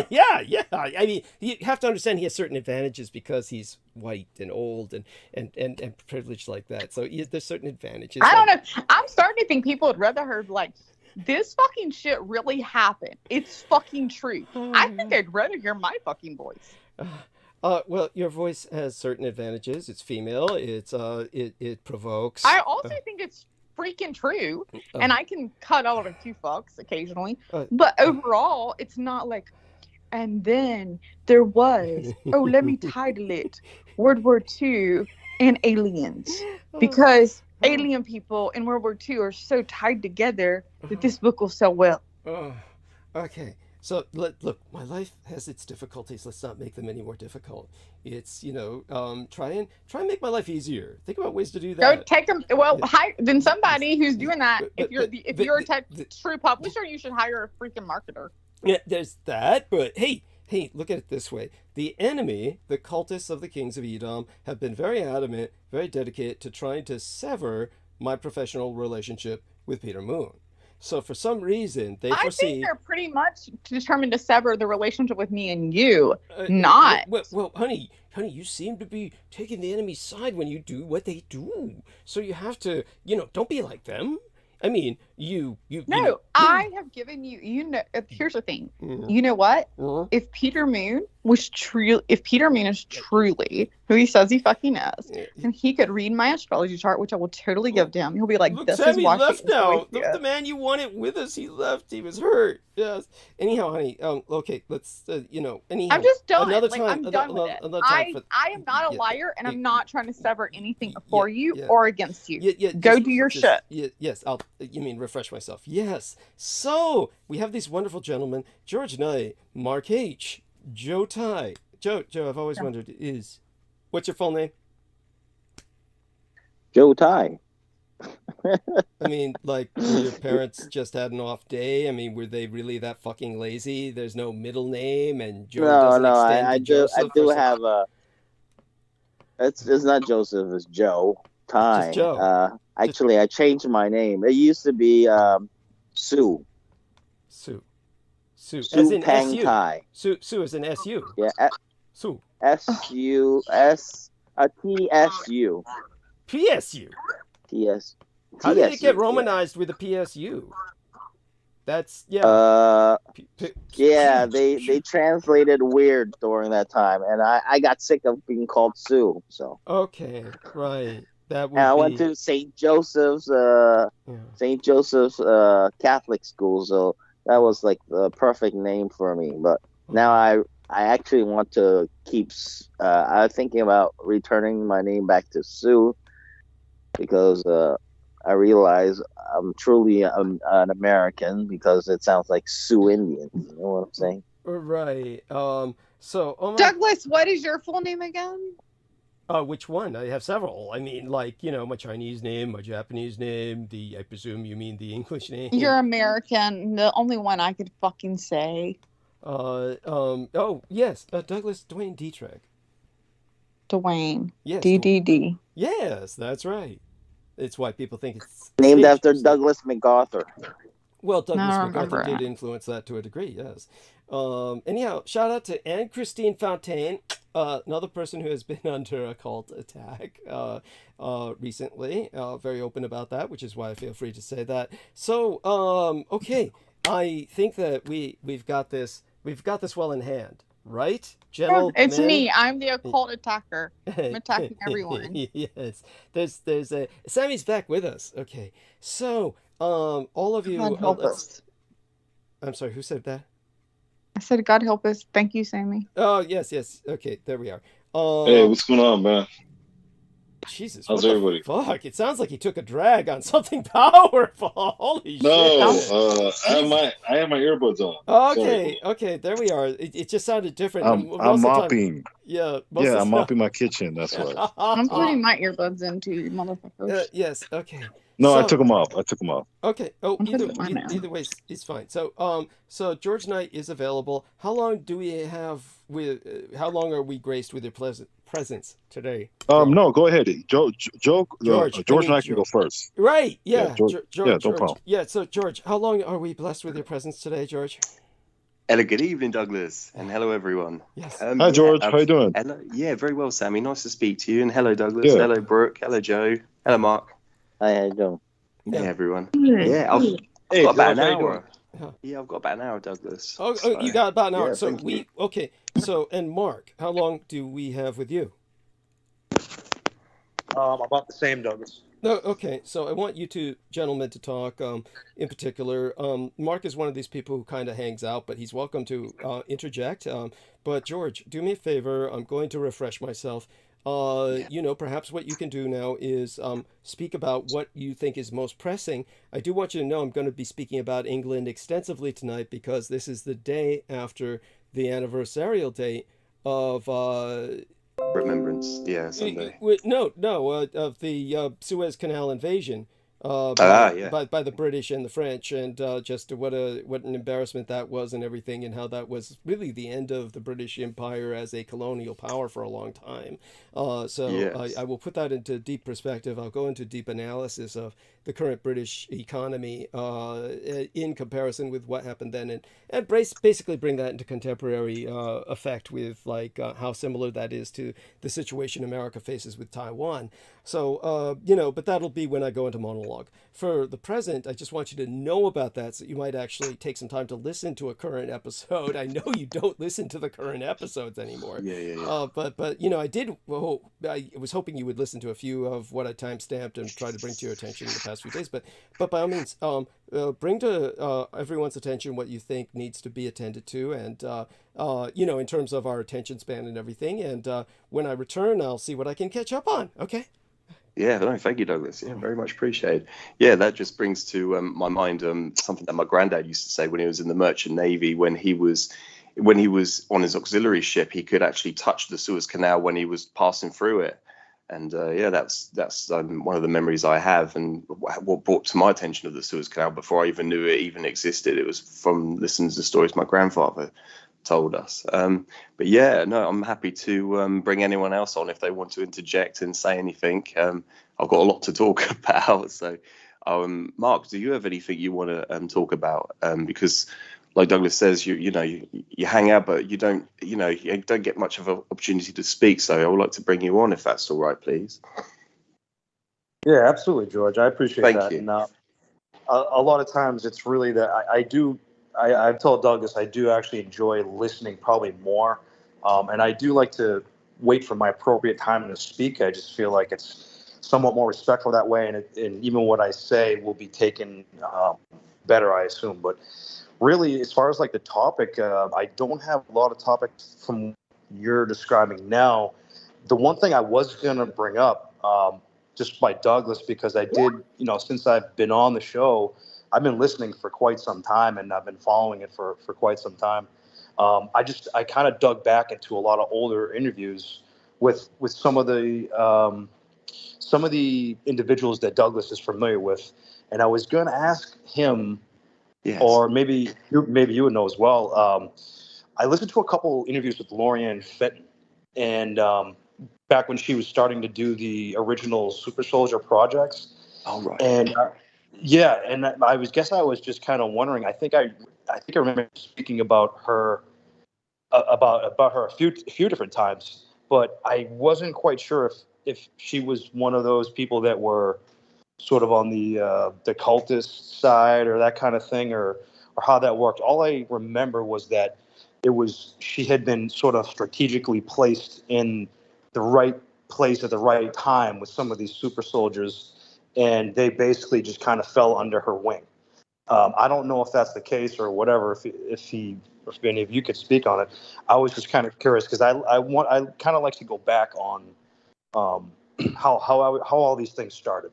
Yeah. I mean, you have to understand he has certain advantages because he's white and old and privileged like that. So there's certain advantages. I don't know. I'm starting to think people would rather heard like, this fucking shit really happened. It's fucking true. I think they'd rather hear my fucking voice. Well, your voice has certain advantages. It's female. It provokes. I also think it's freaking true, and I can cut out a few fucks occasionally. But overall, it's not like. And then there was. Let me title it: World War II and aliens, because alien people in World War II are so tied together that this book will sell well. Okay. So look, my life has its difficulties. Let's not make them any more difficult. It's try and make my life easier. Think about ways to do that. Go take them. Well, then somebody who's doing that. If you're a true publisher, you should hire a freaking marketer. Yeah, there's that. But hey, look at it this way: the enemy, the cultists of the kings of Edom, have been very adamant, very dedicated to trying to sever my professional relationship with Peter Moon. So for some reason, they foresee. I think they're pretty much determined to sever the relationship with me and you, not. Well, honey, you seem to be taking the enemy's side when you do what they do. So you have to, don't be like them. I mean, you. No, I have given you. Here's the thing. Mm-hmm. You know what? Mm-hmm. If Peter Moon is truly who he says he fucking is, and he could read my astrology chart, which I will totally give to him, he'll be like, "Look, this Sammy is why left now. The man you wanted with us, he left. He was hurt. Yes. Anyhow, honey. Okay. Let's. Anyhow. I'm just done. Another time. I'm done with it. I am not a liar, and I'm not trying to sever anything for you or against you. Go do your shit. Yes. You mean refresh myself? Yes. So we have these wonderful gentlemen: George Knight, Mark H, Joe Ty. Joe, I've always wondered what's your full name? Joe Ty. I mean, like, your parents just had an off day? I mean, were they really that fucking lazy? There's no middle name, and Joe doesn't extend to Joseph? I do have a. It's not Joseph. It's Joe Ty. Just Joe. Actually, I changed my name. It used to be Sue. Sue. As in S-U. Tai. Sue as in S-U. Yeah. Sue. S-U-S. T-S-U. P-S-U. T-S. How did it get romanized with a P-S-U? That's, yeah. They translated weird during that time, and I got sick of being called Sue. So. Okay, right. I went to St. Joseph's Catholic school, so that was like the perfect name for me. But now I actually want to keep. I'm thinking about returning my name back to Sue because I realize I'm truly an American because it sounds like Sioux Indian. You know what I'm saying? Right. Douglas, what is your full name again? Which one? I have several. I mean, like, my Chinese name, my Japanese name, I presume you mean the English name. You're American. The only one I could fucking say. Oh, yes. Douglas Dwayne Dietrich. Dwayne. Yes, DDD. Yes, that's right. It's why people think it's Named staged. after Douglas MacArthur. Well, Douglas Now I MacArthur remember did it. influence that to a degree, yes. Anyhow, shout out to Anne-Christine Fontaine, another person who has been under a cult attack recently. Very open about that, which is why I feel free to say that. So, okay, I think that we've got this well in hand, right, It's gentlemen? me. I'm the occult attacker. I'm attacking everyone. Yes, there's a Sammy's back with us. Okay, so all of you. God help us. I'm sorry, who said that? I said, God help us. Thank you, Sammy. Oh yes. Okay, there we are. Hey, what's going on, man? Jesus, How's what everybody? the fuck? It sounds like he took a drag on something powerful. Holy No, shit! I have my earbuds on. Okay, Sorry. okay, there we are. It just sounded different. I'm Most of the time, mopping. yeah, I'm mopping my kitchen. That's why. I'm putting my earbuds in too, you motherfuckers. Yes. Okay. No, I So- took them off. Okay. Oh, I'm putting mine in. either way, it's fine. So, so George Knight is available. How long do we have with? How long are we graced with your presence today? No, go ahead. George and I can go first. Right. Yeah. Yeah, George. George. No problem. Yeah. So, George, how long are we blessed with your presence today, George? Hello, good evening, Douglas, and hello, everyone. Yes. Hi, George. How you doing? Hello. Yeah, very well, Sammy. Nice to speak to you. And hello, Douglas. Yeah. Hello, Brooke. Hello, Joe. Hello, Mark. Hi, how you doing? Hey, everyone. Yeah. Yeah, I've Hey, got about George, an how you hour. doing? Yeah, I've got about an hour, Douglas. Oh, So, you got about an hour. yeah, So thank you. okay. So, and Mark, how long do we have with you? About the same, Douglas. No, okay. So I want you two gentlemen to talk. In particular, Mark is one of these people who kind of hangs out, but he's welcome to interject. But George, do me a favor. I'm going to refresh myself. Perhaps what you can do now is speak about what you think is most pressing. I do want you to know I'm going to be speaking about England extensively tonight because this is the day after the anniversarial date of Remembrance. Yeah, Sunday. of the Suez Canal invasion Yeah. by the British and the French, and just what an embarrassment that was, and everything, and how that was really the end of the British Empire as a colonial power for a long time. Yes. I will put that into deep perspective. I'll go into deep analysis of the current British economy in comparison with what happened then, and basically bring that into contemporary effect with how similar that is to the situation America faces with Taiwan. So, but that'll be when I go into monologue. For the present, I just want you to know about that so you might actually take some time to listen to a current episode. I know you don't listen to the current episodes anymore. Yeah. But I was hoping you would listen to a few of what I timestamped and tried to bring to your attention in the past few days. But by all means, bring to everyone's attention what you think needs to be attended to, and in terms of our attention span and everything. And when I return, I'll see what I can catch up on. Okay. Yeah, no, thank you, Douglas. Yeah, very much appreciated. Yeah, that just brings to my mind something that my granddad used to say when he was in the Merchant Navy. When he was on his auxiliary ship, he could actually touch the Suez Canal when he was passing through it. And that's one of the memories I have, and what brought to my attention of the Suez Canal before I even knew it even existed. It was from listening to the stories my grandfather told us. But yeah, no, I'm happy to bring anyone else on if they want to interject and say anything. I've got a lot to talk about. So, Mark, do you have anything you want to talk about? Because, like Douglas says, you hang out, but you don't get much of an opportunity to speak. So I would like to bring you on if that's all right, please. Yeah, absolutely, George. I appreciate Thank that. you. And a lot of times it's really that I've told Douglas I do actually enjoy listening probably more. And I do like to wait for my appropriate time to speak. I just feel like it's somewhat more respectful that way. And even what I say will be taken better, I assume. But really, as far as like the topic, I don't have a lot of topics from you're describing now. The one thing I was going to bring up, just by Douglas, because I did, since I've been on the show, I've been listening for quite some time, and I've been following it for quite some time. I kind of dug back into a lot of older interviews with some of the individuals that Douglas is familiar with, and I was going to ask him, Yes. or maybe you would know as well. I listened to a couple interviews with Lorianne Fenton, and back when she was starting to do the original Super Soldier projects. Oh, right. And and I was just kind of wondering. I think I remember speaking about her about her a few different times, but I wasn't quite sure if she was one of those people that were sort of on the cultist side or that kind of thing, or how that worked. All I remember was that she had been sort of strategically placed in the right place at the right time with some of these super soldiers, and they basically just kind of fell under her wing. I don't know if that's the case or whatever. If any of you could speak on it, I was just kind of curious because I kind of like to go back on how all these things started.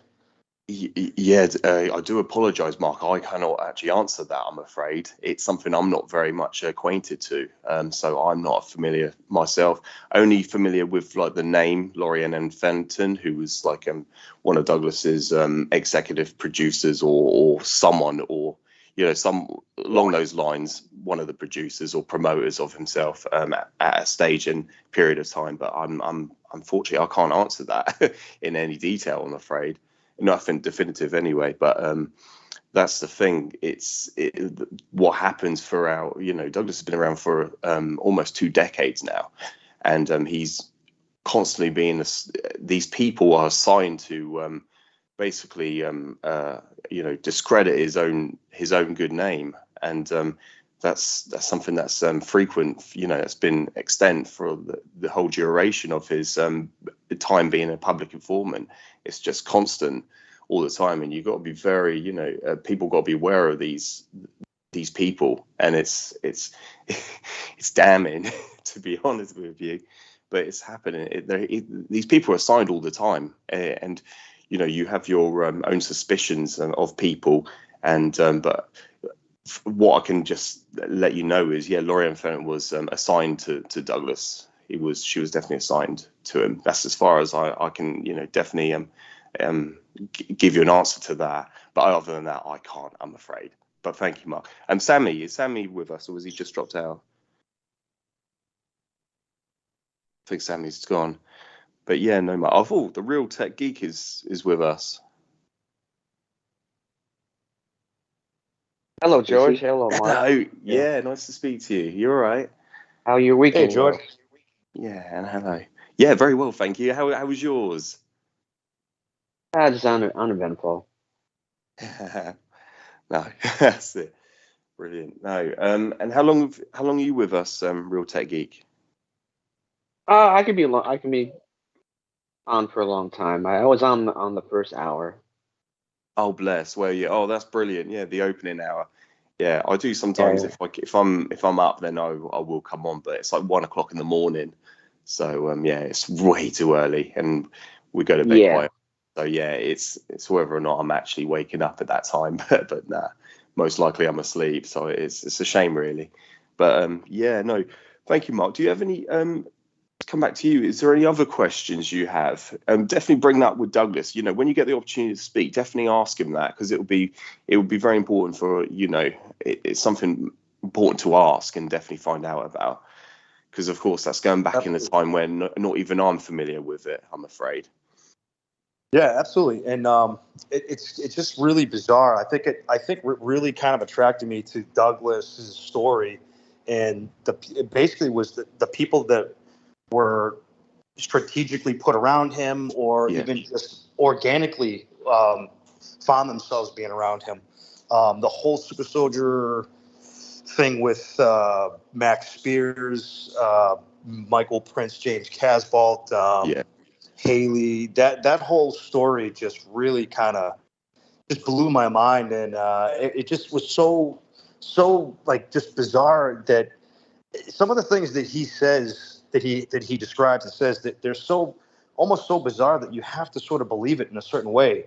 Yeah, I do apologise, Mark. I cannot actually answer that, I'm afraid. It's something I'm not very much acquainted to, so I'm not familiar myself. Only familiar with like the name Lorien and Fenton, who was like one of Douglas's executive producers, or someone, or some along those lines, one of the producers or promoters of himself at a stage and period of time. But I'm unfortunately I can't answer that in any detail, I'm afraid. Nothing definitive anyway, but that's the thing. What happens throughout. Douglas has been around for almost 2 decades now, and he's constantly being. These people are assigned to basically, discredit his own good name, and that's something that's frequent. It's been extant for the whole duration of his time being a public informant. It's just constant all the time, and you've got to be very, people got to be aware of these people, and it's damning to be honest with you, but it's happening. These people are assigned all the time, and you have your own suspicions of people, and but what I can just let you know is, Lorien Fenton was assigned to Douglas. She was definitely assigned to him. That's as far as I can, definitely give you an answer to that. But other than that, I can't, I'm afraid. But thank you, Mark. Sammy, is Sammy with us, or was he just dropped out? I think Sammy's gone. But no, Mark. I thought the real tech geek is with us. Hello, George. Hello, Mark. Hello. Yeah, nice to speak to you. You all right? How your weekend? Hey, George. Go? And hello. Yeah, very well, thank you. How was yours? Just uneventful. No, that's it. Brilliant. No, and how long are you with us, Real Tech Geek? I can be on for a long time. I was on the first hour. Oh, bless. Well, yeah. Oh, that's brilliant. Yeah, the opening hour. Yeah, I do sometimes. If I'm up, then I will come on. But it's like 1 o'clock in the morning, so it's way too early, and we go to bed quite. So it's whether or not I'm actually waking up at that time. But nah, most likely I'm asleep. So it's a shame, really. But no. Thank you, Mark. Do you have any? Come back to you. Is there any other questions you have? Definitely bring that with Douglas. When you get the opportunity to speak, definitely ask him that, because it would be very important for it's something important to ask and definitely find out about, because of course that's going back in a time when not even I'm familiar with it, I'm afraid. Yeah, absolutely, and it's just really bizarre. I think what really kind of attracted me to Douglas's story, and it basically was the people that were strategically put around him, or even just organically found themselves being around him. The whole super soldier thing with Max Spears, Michael Prince, James Casbolt, Haley, that whole story just really kind of just blew my mind, and it just was so like just bizarre that some of the things that he says, that he describes and says, that they're almost so bizarre that you have to sort of believe it in a certain way.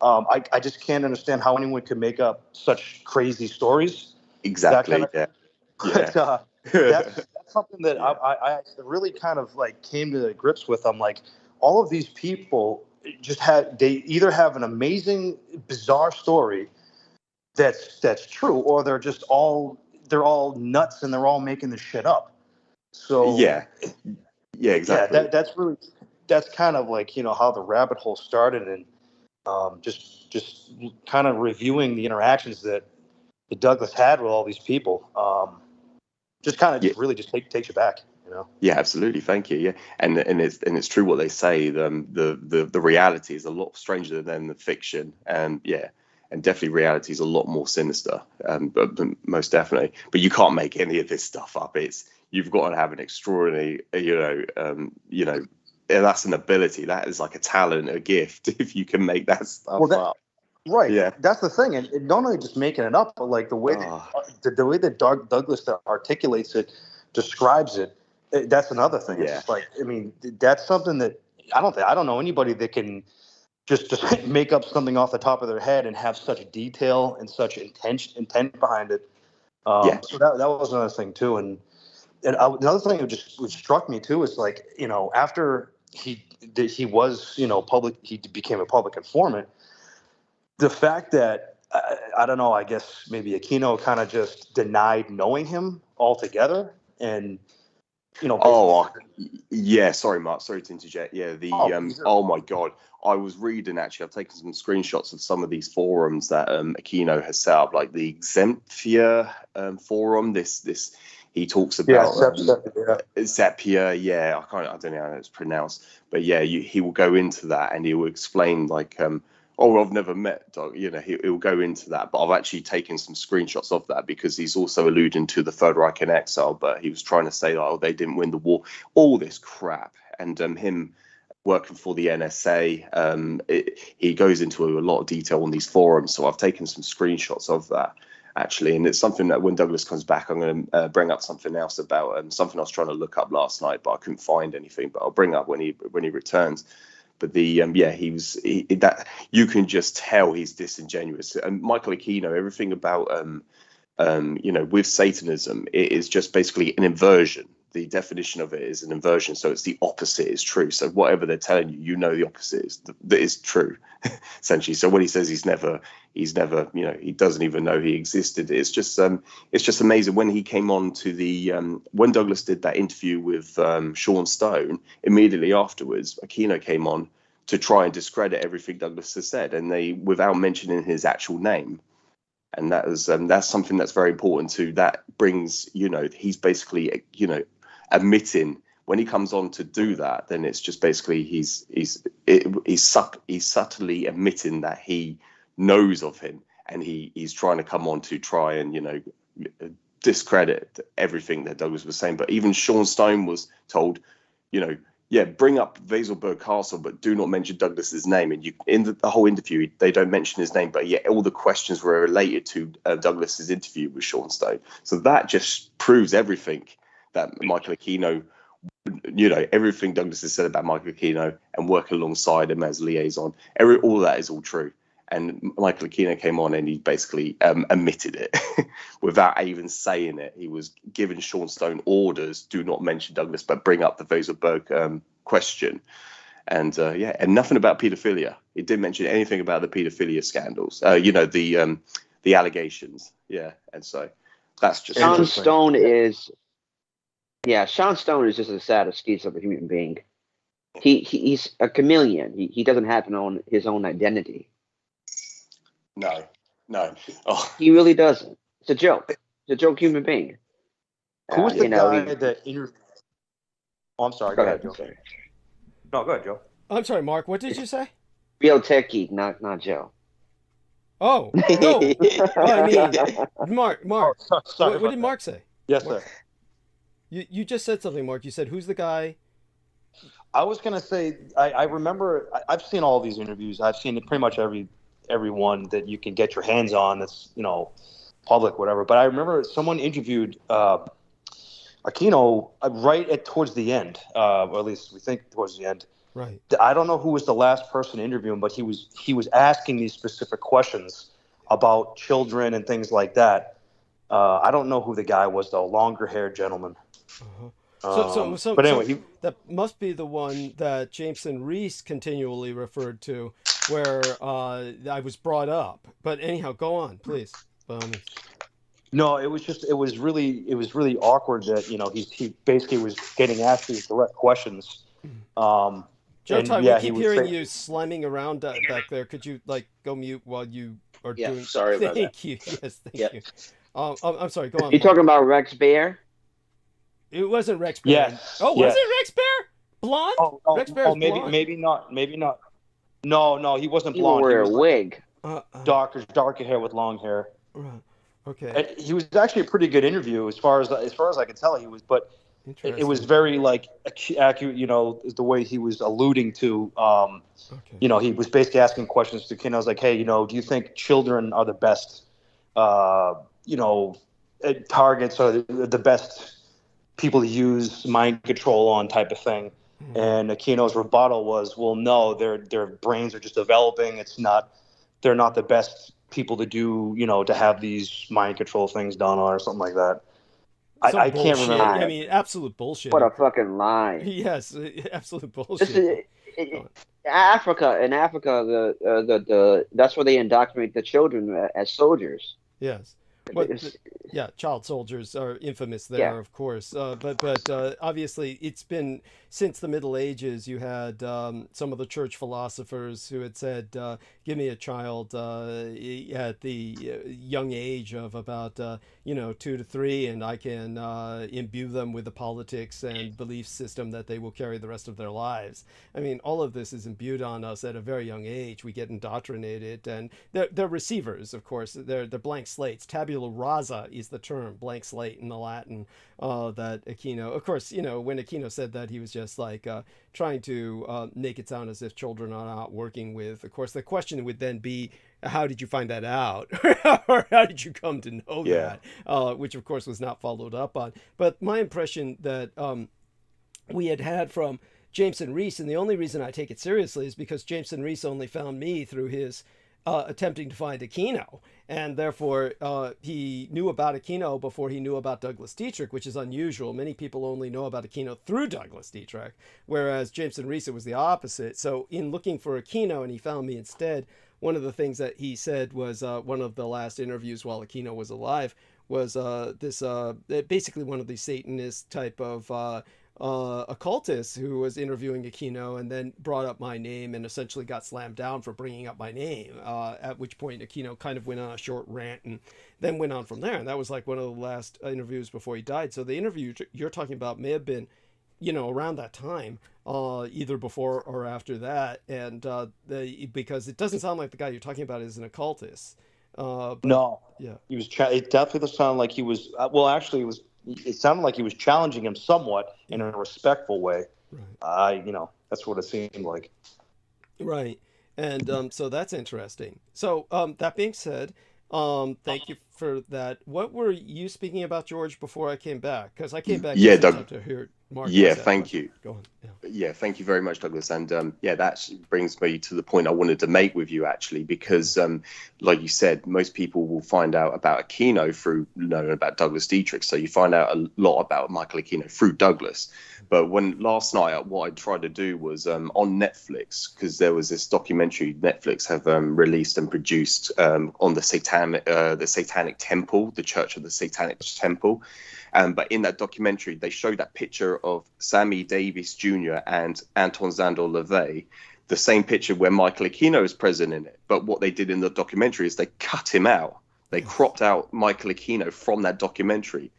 I just can't understand how anyone could make up such crazy stories. Exactly. But that's something that I really kind of like came to grips with. I'm like, all of these people they either have an amazing, bizarre story that's true, or they're all nuts and they're all making this shit up. So exactly. That's really, that's kind of like, how the rabbit hole started, and just kind of reviewing the interactions that Douglas had with all these people. Just kind of really just takes you back, Yeah, absolutely. Thank you. Yeah, and it's true what they say. The reality is a lot stranger than the fiction, and and definitely reality is a lot more sinister. But most definitely. But you can't make any of this stuff up. You've got to have an extraordinary, and that's an ability. That is like a talent, a gift, if you can make that stuff up. Right. Yeah. That's the thing, and not only just making it up, but like the way that Douglas articulates it, describes it. That's another thing. It's just like, I mean, that's something that I don't know anybody that can just make up something off the top of their head and have such detail and such intent behind it. So that was another thing too, and another thing that struck me too is like, after he was public, he became a public informant. The fact that I don't know, I guess maybe Aquino kind of just denied knowing him altogether, and sorry, Mark. Sorry to interject. Yeah, oh my God, I was reading actually. I've taken some screenshots of some of these forums that Aquino has set up, like the Exempia forum. This he talks about Zepia. Yeah, I don't know how it's pronounced, but yeah, he will go into that and he will explain like. I've never met Doug. He'll go into that, but I've actually taken some screenshots of that because he's also alluding to the Third Reich in exile. But he was trying to say, they didn't win the war, all this crap, and him working for the NSA. He goes into a lot of detail on these forums, so I've taken some screenshots of that actually, and it's something that when Douglas comes back, I'm going to bring up something else about something I was trying to look up last night, but I couldn't find anything. But I'll bring up when he returns. But that you can just tell he's disingenuous. And Michael Aquino, everything about with Satanism, it is just basically an inversion. The definition of it is an inversion, so it's the opposite is true. So whatever they're telling you, the opposite is true, essentially. So when he says he's never, he doesn't even know he existed. It's just amazing. When he came on to when Douglas did that interview with Sean Stone, immediately afterwards, Aquino came on to try and discredit everything Douglas has said, and without mentioning his actual name. And that's something that's very important too. That brings, he's basically, admitting when he comes on to do that, then it's just basically he's subtly admitting that he knows of him, and he's trying to come on to try and discredit everything that Douglas was saying. But even Sean Stone was told, bring up Weselberg Castle, but do not mention Douglas's name. And in the whole interview, they don't mention his name, but yet all the questions were related to Douglas's interview with Sean Stone. So that just proves everything that Michael Aquino, everything Douglas has said about Michael Aquino and work alongside him as liaison. All of that is all true. And Michael Aquino came on and he basically admitted it without even saying it. He was giving Sean Stone orders, do not mention Douglas, but bring up the Weselberg question. And and nothing about pedophilia. He didn't mention anything about the pedophilia scandals, the allegations. Yeah. And so that's just Sean Stone is just as sad as Skeets of a human being. He's a chameleon. He doesn't have his own identity. No. Oh. He really doesn't. It's a joke. It's a joke human being. Who was the guy that interviewed? Oh, I'm sorry. Go ahead, Joe. Sorry. No, go ahead, Joe. I'm sorry, Mark. What did you say? Real tech geek, not Joe. Oh, no. I mean, Mark. Sorry What did Mark say? Yes, sir. You just said something, Mark. You said, who's the guy? I was going to say, I remember, I've seen all these interviews. I've seen pretty much every one that you can get your hands on that's, public, whatever. But I remember someone interviewed Aquino right towards the end, or at least we think towards the end. Right. I don't know who was the last person to interview him, but he was asking these specific questions about children and things like that. I don't know who the guy was, though. Longer-haired gentleman. Uh-huh. But anyway, that must be the one that Jameson Reese continually referred to, where I was brought up. But anyhow, go on, please. No, it was really awkward that he basically was getting asked these direct questions, Joe and Ty, we yeah, he keep was hearing saying, you slamming around back there. Could you like go mute while you are Yeah, doing? sorry about that. Thank you. Yes, thank Yep. you. I'm sorry. Go on. You Mark. talking about Rex Bear? It wasn't Rex Bear. yes, Oh, was yes. it Rex Bear? Blonde? Rex Bear's Maybe, blonde. maybe not, maybe not. No, he wasn't He would blonde. He wear was a like wig. darker hair with long hair. Right. Okay. And he was actually a pretty good interview as far as I could tell. He was, but it was very like accurate. You know, the way he was alluding to. Okay. You know, he was basically asking questions to Ken. I was like, hey, you know, do you think children are the best? You know, targets or the best people to use mind control on, type of thing. Mm-hmm. And Aquino's rebuttal was, well, no, their brains are just developing. They're not the best people to do, you know, to have these mind control things done on or something like that. I can't remember. I mean, absolute bullshit. What a fucking lie. Yes, absolute This bullshit. is, Africa. In Africa, the that's where they indoctrinate the children as soldiers. Yes. But yeah, child soldiers are infamous there, of course. But obviously, it's been since the Middle Ages. You had some of the church philosophers who had said, "Give me a child at the young age of about 2 to 3, and I can imbue them with the politics and belief system that they will carry the rest of their lives." I mean, all of this is imbued on us at a very young age. We get indoctrinated, and they're receivers, of course. They're blank slates. Tabula rasa is the term, blank slate in the Latin, that Aquino, of course, when Aquino said that, he was just like trying to make it sound as if children are not working with. Of course, the question would then be, how did you find that out? Or how did you come to know that? Which, of course, was not followed up on. But my impression that we had from Jameson Reese, and the only reason I take it seriously is because Jameson Reese only found me through his attempting to find Aquino, and therefore he knew about Aquino before he knew about Douglas Dietrich, which is unusual. Many people only know about Aquino through Douglas Dietrich, whereas Jameson Reese, it was the opposite. So in looking for Aquino, and he found me instead, one of the things that he said was one of the last interviews while Aquino was alive was this basically one of these Satanist type of occultist who was interviewing Aquino and then brought up my name and essentially got slammed down for bringing up my name, at which point Aquino kind of went on a short rant and then went on from there. And that was like one of the last interviews before he died. So the interview you're talking about may have been, around that time, either before or after that. And because it doesn't sound like the guy you're talking about is an occultist. No. Yeah. He was. It definitely sounded like he was. Well, actually, it sounded like he was challenging him somewhat in a respectful way. Right. That's what it seemed like. Right. And so that's interesting. So that being said, thank you for that. What were you speaking about, George, before I came back? Because I came back Doug, to hear Mark. Thank you. Go on. Yeah, thank you very much, Douglas. And that brings me to the point I wanted to make with you, actually, because like you said, most people will find out about Aquino through knowing about Douglas Dietrich. So you find out a lot about Michael Aquino through Douglas. But last night, what I tried to do was on Netflix, because there was this documentary Netflix have released and produced on the Satanic Temple, the Church of the Satanic Temple. But in that documentary, they showed that picture of Sammy Davis Jr. and Anton Szandor LaVey, the same picture where Michael Aquino is present in it. But what they did in the documentary is they cut him out. They cropped out Michael Aquino from that documentary.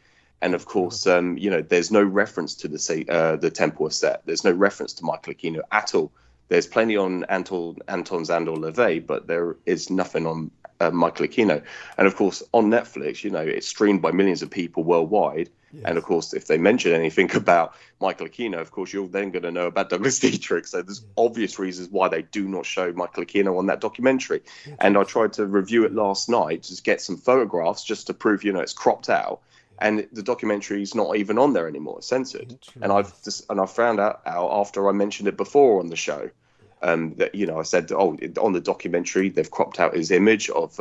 And of course, there's no reference to the temple set. There's no reference to Michael Aquino at all. There's plenty on Anton Szandor LaVey, but there is nothing on Michael Aquino. And of course, on Netflix, it's streamed by millions of people worldwide. Yes. And of course, if they mention anything about Michael Aquino, of course, you're then going to know about Douglas Dietrich. So there's obvious reasons why they do not show Michael Aquino on that documentary. Okay. And I tried to review it last night, just get some photographs just to prove, it's cropped out. And the documentary is not even on there anymore. It's censored. And I found out after I mentioned it before on the show that I said, on the documentary they've cropped out his image of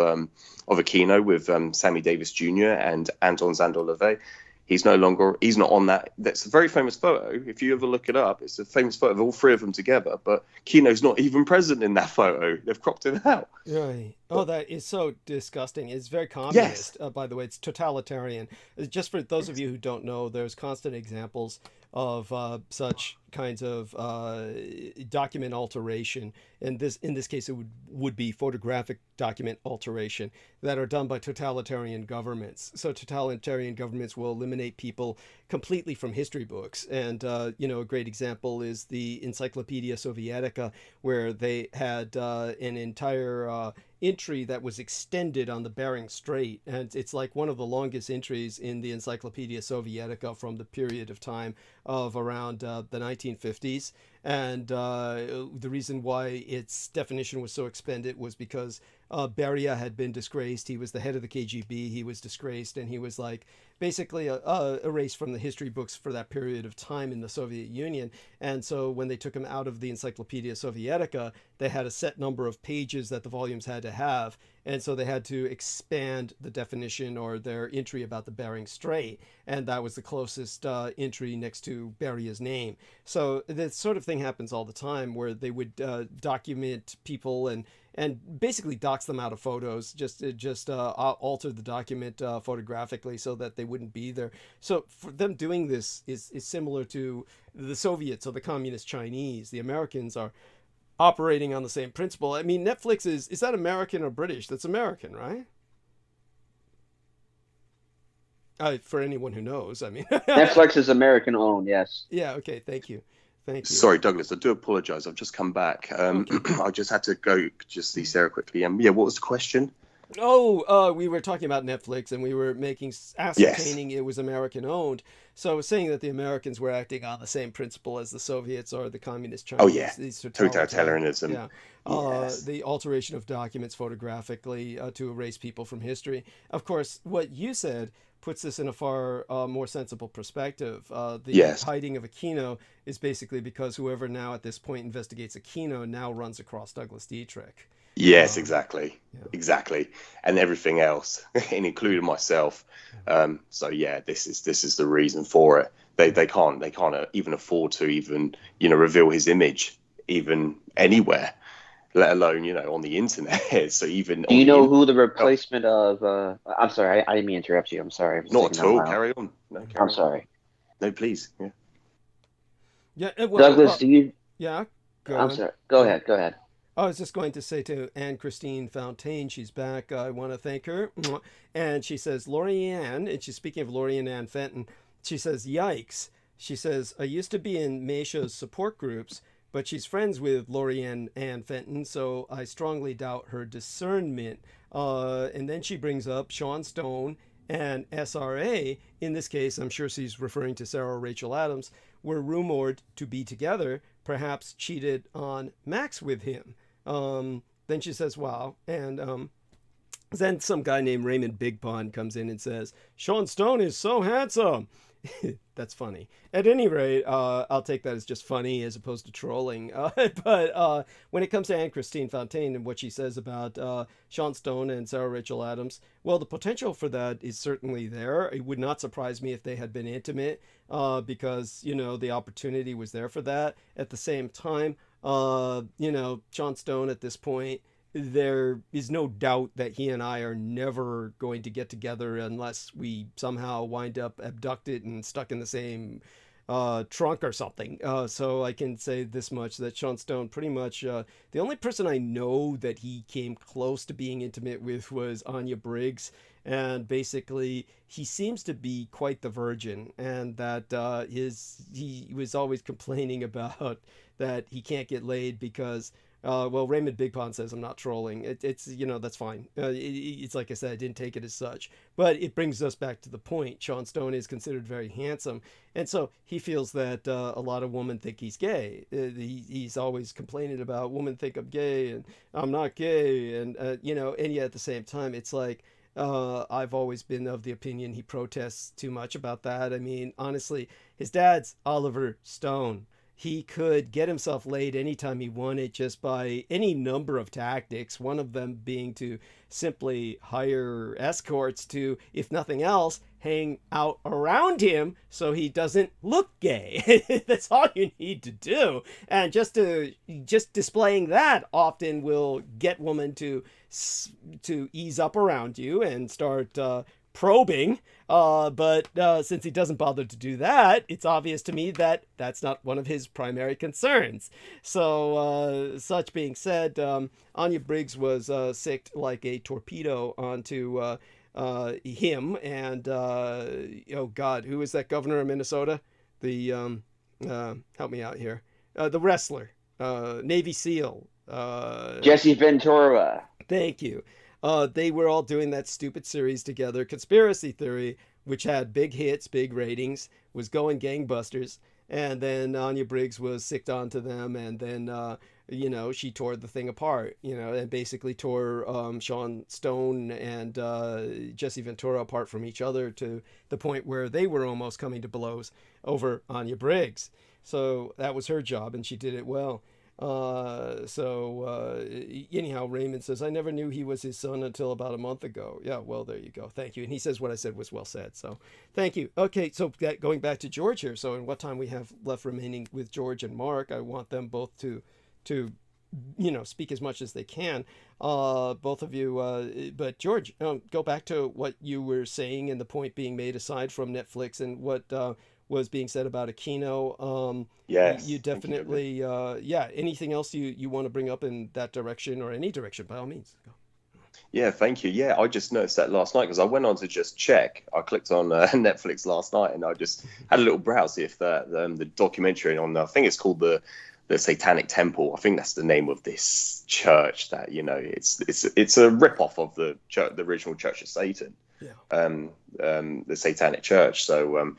Aquino with Sammy Davis Jr. and Anton Szandor LaVey. He's not on that. That's a very famous photo. If you ever look it up, it's a famous photo of all three of them together. But Kino's not even present in that photo. They've cropped him out. Right. Oh, that is so disgusting. It's very communist, by the way. It's totalitarian. Just for those of you who don't know, there's constant examples such kinds of document alteration, and in this case it would be photographic document alteration, that are done by totalitarian governments. So totalitarian governments will eliminate people completely from history books, and a great example is the Encyclopedia Sovietica, where they had an entire entry that was extended on the Bering Strait, and it's like one of the longest entries in the Encyclopedia Sovietica from the period of time of around the 1950s. And the reason why its definition was so expanded was because Beria had been disgraced. He was the head of the KGB. He was disgraced, and he was like basically erased from the history books for that period of time in the Soviet Union. And so when they took him out of the Encyclopedia Sovietica, they had a set number of pages that the volumes had to have. And so they had to expand the definition or their entry about the Bering Strait. And that was the closest entry next to Beria's name. So this sort of thing happens all the time, where they would document people and basically dox them out of photos, just alter the document photographically so that they wouldn't be there. So for them doing this is similar to the Soviets or the Communist Chinese. The Americans are operating on the same principle. I mean, Netflix is that American or British? That's American, right? For anyone who knows, I mean. Netflix is American owned, yes. Yeah, okay, thank you. Thank you. Sorry, Douglas, I do apologise. I've just come back. Okay. I just had to go just see Sarah quickly. Yeah, what was the question? Oh, we were talking about Netflix, and we were ascertaining it was American owned. So I was saying that the Americans were acting on the same principle as the Soviets or the Communist Chinese. Oh, yeah. These Totalitarianism. Yeah. Yes. The alteration of documents photographically to erase people from history. Of course, what you said puts this in a far more sensible perspective. The hiding of Aquino is basically because whoever now at this point investigates Aquino now runs across Douglas Dietrich. Yes, exactly. And everything else, and including myself. So yeah, this is the reason for it. They can't even afford to even reveal his image even anywhere, let alone on the internet. So even do you know who the replacement of? I'm sorry, I didn't mean to interrupt you. I'm sorry. Not at all. Carry on. No, I'm sorry. No, please. Yeah. Yeah. Douglas, do you? Yeah. I'm sorry. Go ahead. I was just going to say to Anne-Christine Fontaine, she's back. I want to thank her. And she says, Lorianne, and she's speaking of Lorianne Ann Fenton, she says, yikes. She says, I used to be in Meisha's support groups, but she's friends with Lorianne Ann Fenton, so I strongly doubt her discernment. And then she brings up Sean Stone and SRA. In this case, I'm sure she's referring to Sarah Rachel Adams, were rumored to be together, perhaps cheated on Max with him. Then she says, wow. And then some guy named Raymond Big Pond comes in and says, Sean Stone is so handsome. That's funny. At any rate, I'll take that as just funny as opposed to trolling. But when it comes to Anne-Christine Fontaine and what she says about Sean Stone and Sarah Rachel Adams, well, the potential for that is certainly there. It would not surprise me if they had been intimate because, the opportunity was there for that. At the same time, Sean Stone at this point, there is no doubt that he and I are never going to get together unless we somehow wind up abducted and stuck in the same trunk or something. So I can say this much, that Sean Stone pretty much, the only person I know that he came close to being intimate with was Anya Briggs. And basically, he seems to be quite the virgin, and that he was always complaining about that he can't get laid because Raymond Big Pond says I'm not trolling. It's that's fine. It's like I said, I didn't take it as such. But it brings us back to the point. Sean Stone is considered very handsome. And so he feels that a lot of women think he's gay. He's always complaining about women think I'm gay and I'm not gay. And, and yet at the same time, it's like, I've always been of the opinion he protests too much about that. I mean, honestly, his dad's Oliver Stone. He could get himself laid anytime he wanted just by any number of tactics, one of them being to simply hire escorts to, if nothing else, hang out around him so he doesn't look gay. That's all you need to do. And just displaying that often will get women to ease up around you and start probing. But since he doesn't bother to do that, it's obvious to me that that's not one of his primary concerns. So, such being said, Anya Briggs was sicked like a torpedo onto him. And, oh God, who is that governor of Minnesota? The, help me out here. The wrestler, Navy SEAL. Jesse Ventura. Thank you. They were all doing that stupid series together, Conspiracy Theory, which had big hits, big ratings, was going gangbusters. And then Anya Briggs was sicked onto them, and then, she tore the thing apart, and basically tore Sean Stone and Jesse Ventura apart from each other to the point where they were almost coming to blows over Anya Briggs. So that was her job, and she did it well. Anyhow, Raymond says, I never knew he was his son until about a month ago. Yeah, well, there you go. Thank you. And he says what I said was well said. So thank you. Okay, so going back to George here. So in what time we have left remaining with George and Mark, I want them both to speak as much as they can. Both of you. But George, go back to what you were saying and the point being made aside from Netflix and what was being said about Aquino. Yes. You definitely, anything else you want to bring up in that direction or any direction, by all means. Go. Yeah, thank you. Yeah, I just noticed that last night because I went on to just check. I clicked on Netflix last night and I just had a little browse see if the documentary on, I think it's called the Satanic Temple. I think that's the name of this church that, it's a rip-off of the original Church of Satan. Yeah. The Satanic Church. So,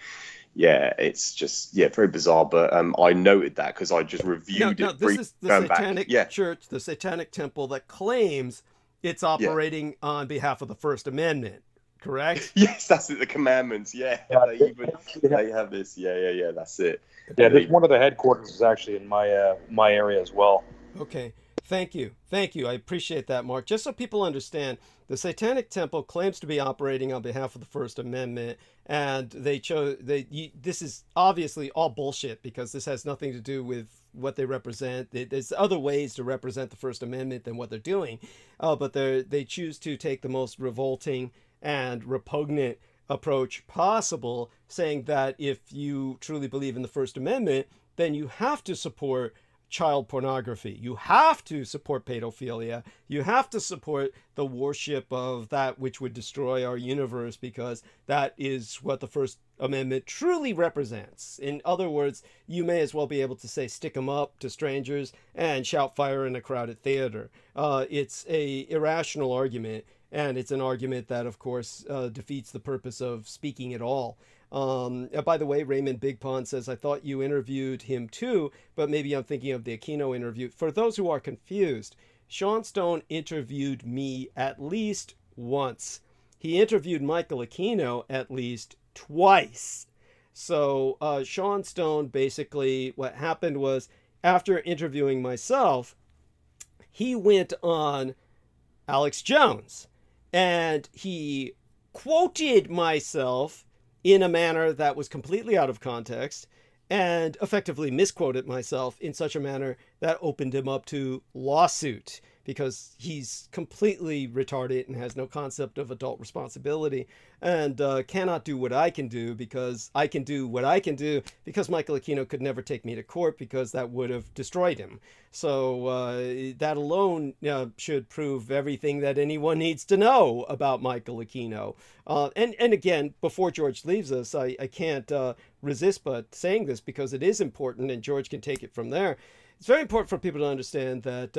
it's just very bizarre. But I noted that because I just reviewed it. This is the Satanic Church, the Satanic Temple that claims it's operating on behalf of the First Amendment. Correct? Yes, that's it. The commandments. Yeah, they have this. Yeah. That's it. Yeah, one of the headquarters is actually in my area as well. Okay. Thank you. I appreciate that, Mark. Just so people understand, the Satanic Temple claims to be operating on behalf of the First Amendment, and this is obviously all bullshit because this has nothing to do with what they represent. There's other ways to represent the First Amendment than what they're doing, but they choose to take the most revolting and repugnant approach possible, saying that if you truly believe in the First Amendment, then you have to support child pornography. You have to support pedophilia. You have to support the worship of that which would destroy our universe because that is what the First Amendment truly represents. In other words, you may as well be able to say stick 'em up to strangers and shout fire in a crowded theater. It's a irrational argument, and it's an argument that, of course, defeats the purpose of speaking at all. By the way, Raymond Big Pond says, I thought you interviewed him too, but maybe I'm thinking of the Aquino interview. For those who are confused, Sean Stone interviewed me at least once. He interviewed Michael Aquino at least twice. So Sean Stone, basically what happened was after interviewing myself, he went on Alex Jones and he quoted myself in a manner that was completely out of context and effectively misquoted myself in such a manner that opened him up to lawsuit because he's completely retarded and has no concept of adult responsibility and cannot do what I can do because I can do what I can do because Michael Aquino could never take me to court because that would have destroyed him. So that alone should prove everything that anyone needs to know about Michael Aquino. And again, before George leaves us, I can't resist but saying this because it is important and George can take it from there. It's very important for people to understand that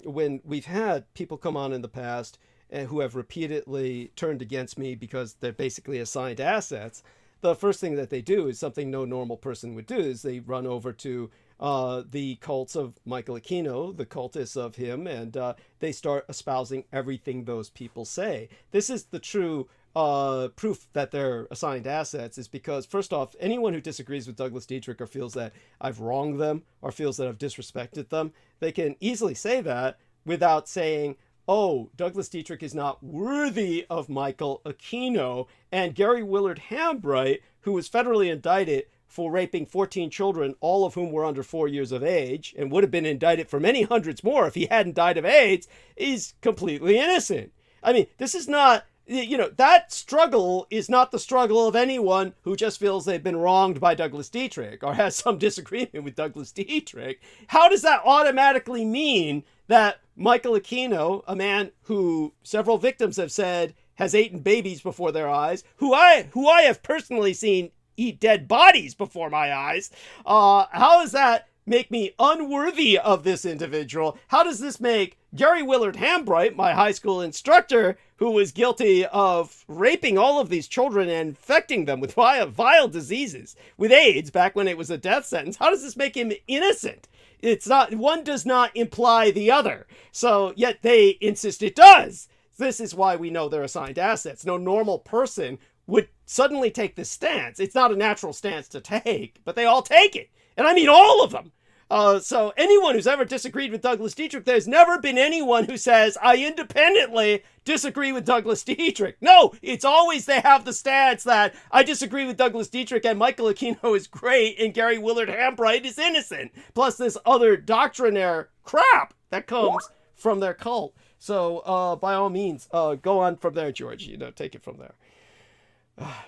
when we've had people come on in the past who have repeatedly turned against me because they're basically assigned assets, the first thing that they do is something no normal person would do is they run over to the cults of Michael Aquino, the cultists of him, and they start espousing everything those people say. This is the true proof that they're assigned assets is because, first off, anyone who disagrees with Douglas Dietrich or feels that I've wronged them or feels that I've disrespected them, they can easily say that without saying, oh, Douglas Dietrich is not worthy of Michael Aquino, and Gary Willard Hambright, who was federally indicted for raping 14 children, all of whom were under 4 years of age, and would have been indicted for many hundreds more if he hadn't died of AIDS, is completely innocent. I mean, this is not that struggle is not the struggle of anyone who just feels they've been wronged by Douglas Dietrich or has some disagreement with Douglas Dietrich. How does that automatically mean that Michael Aquino, a man who several victims have said has eaten babies before their eyes, who I have personally seen eat dead bodies before my eyes, how does that make me unworthy of this individual? How does this make Gary Willard Hambright, my high school instructor, who was guilty of raping all of these children and infecting them with vile diseases, with AIDS back when it was a death sentence, how does this make him innocent? It's not, one does not imply the other. So yet they insist it does. This is why we know they're assigned assets. No normal person would suddenly take this stance. It's not a natural stance to take, but they all take it. And I mean all of them. So anyone who's ever disagreed with Douglas Dietrich, there's never been anyone who says, I independently disagree with Douglas Dietrich. No, it's always they have the stance that I disagree with Douglas Dietrich and Michael Aquino is great and Gary Willard Hambright is innocent. Plus this other doctrinaire crap that comes from their cult. So by all means, go on from there, George. Take it from there.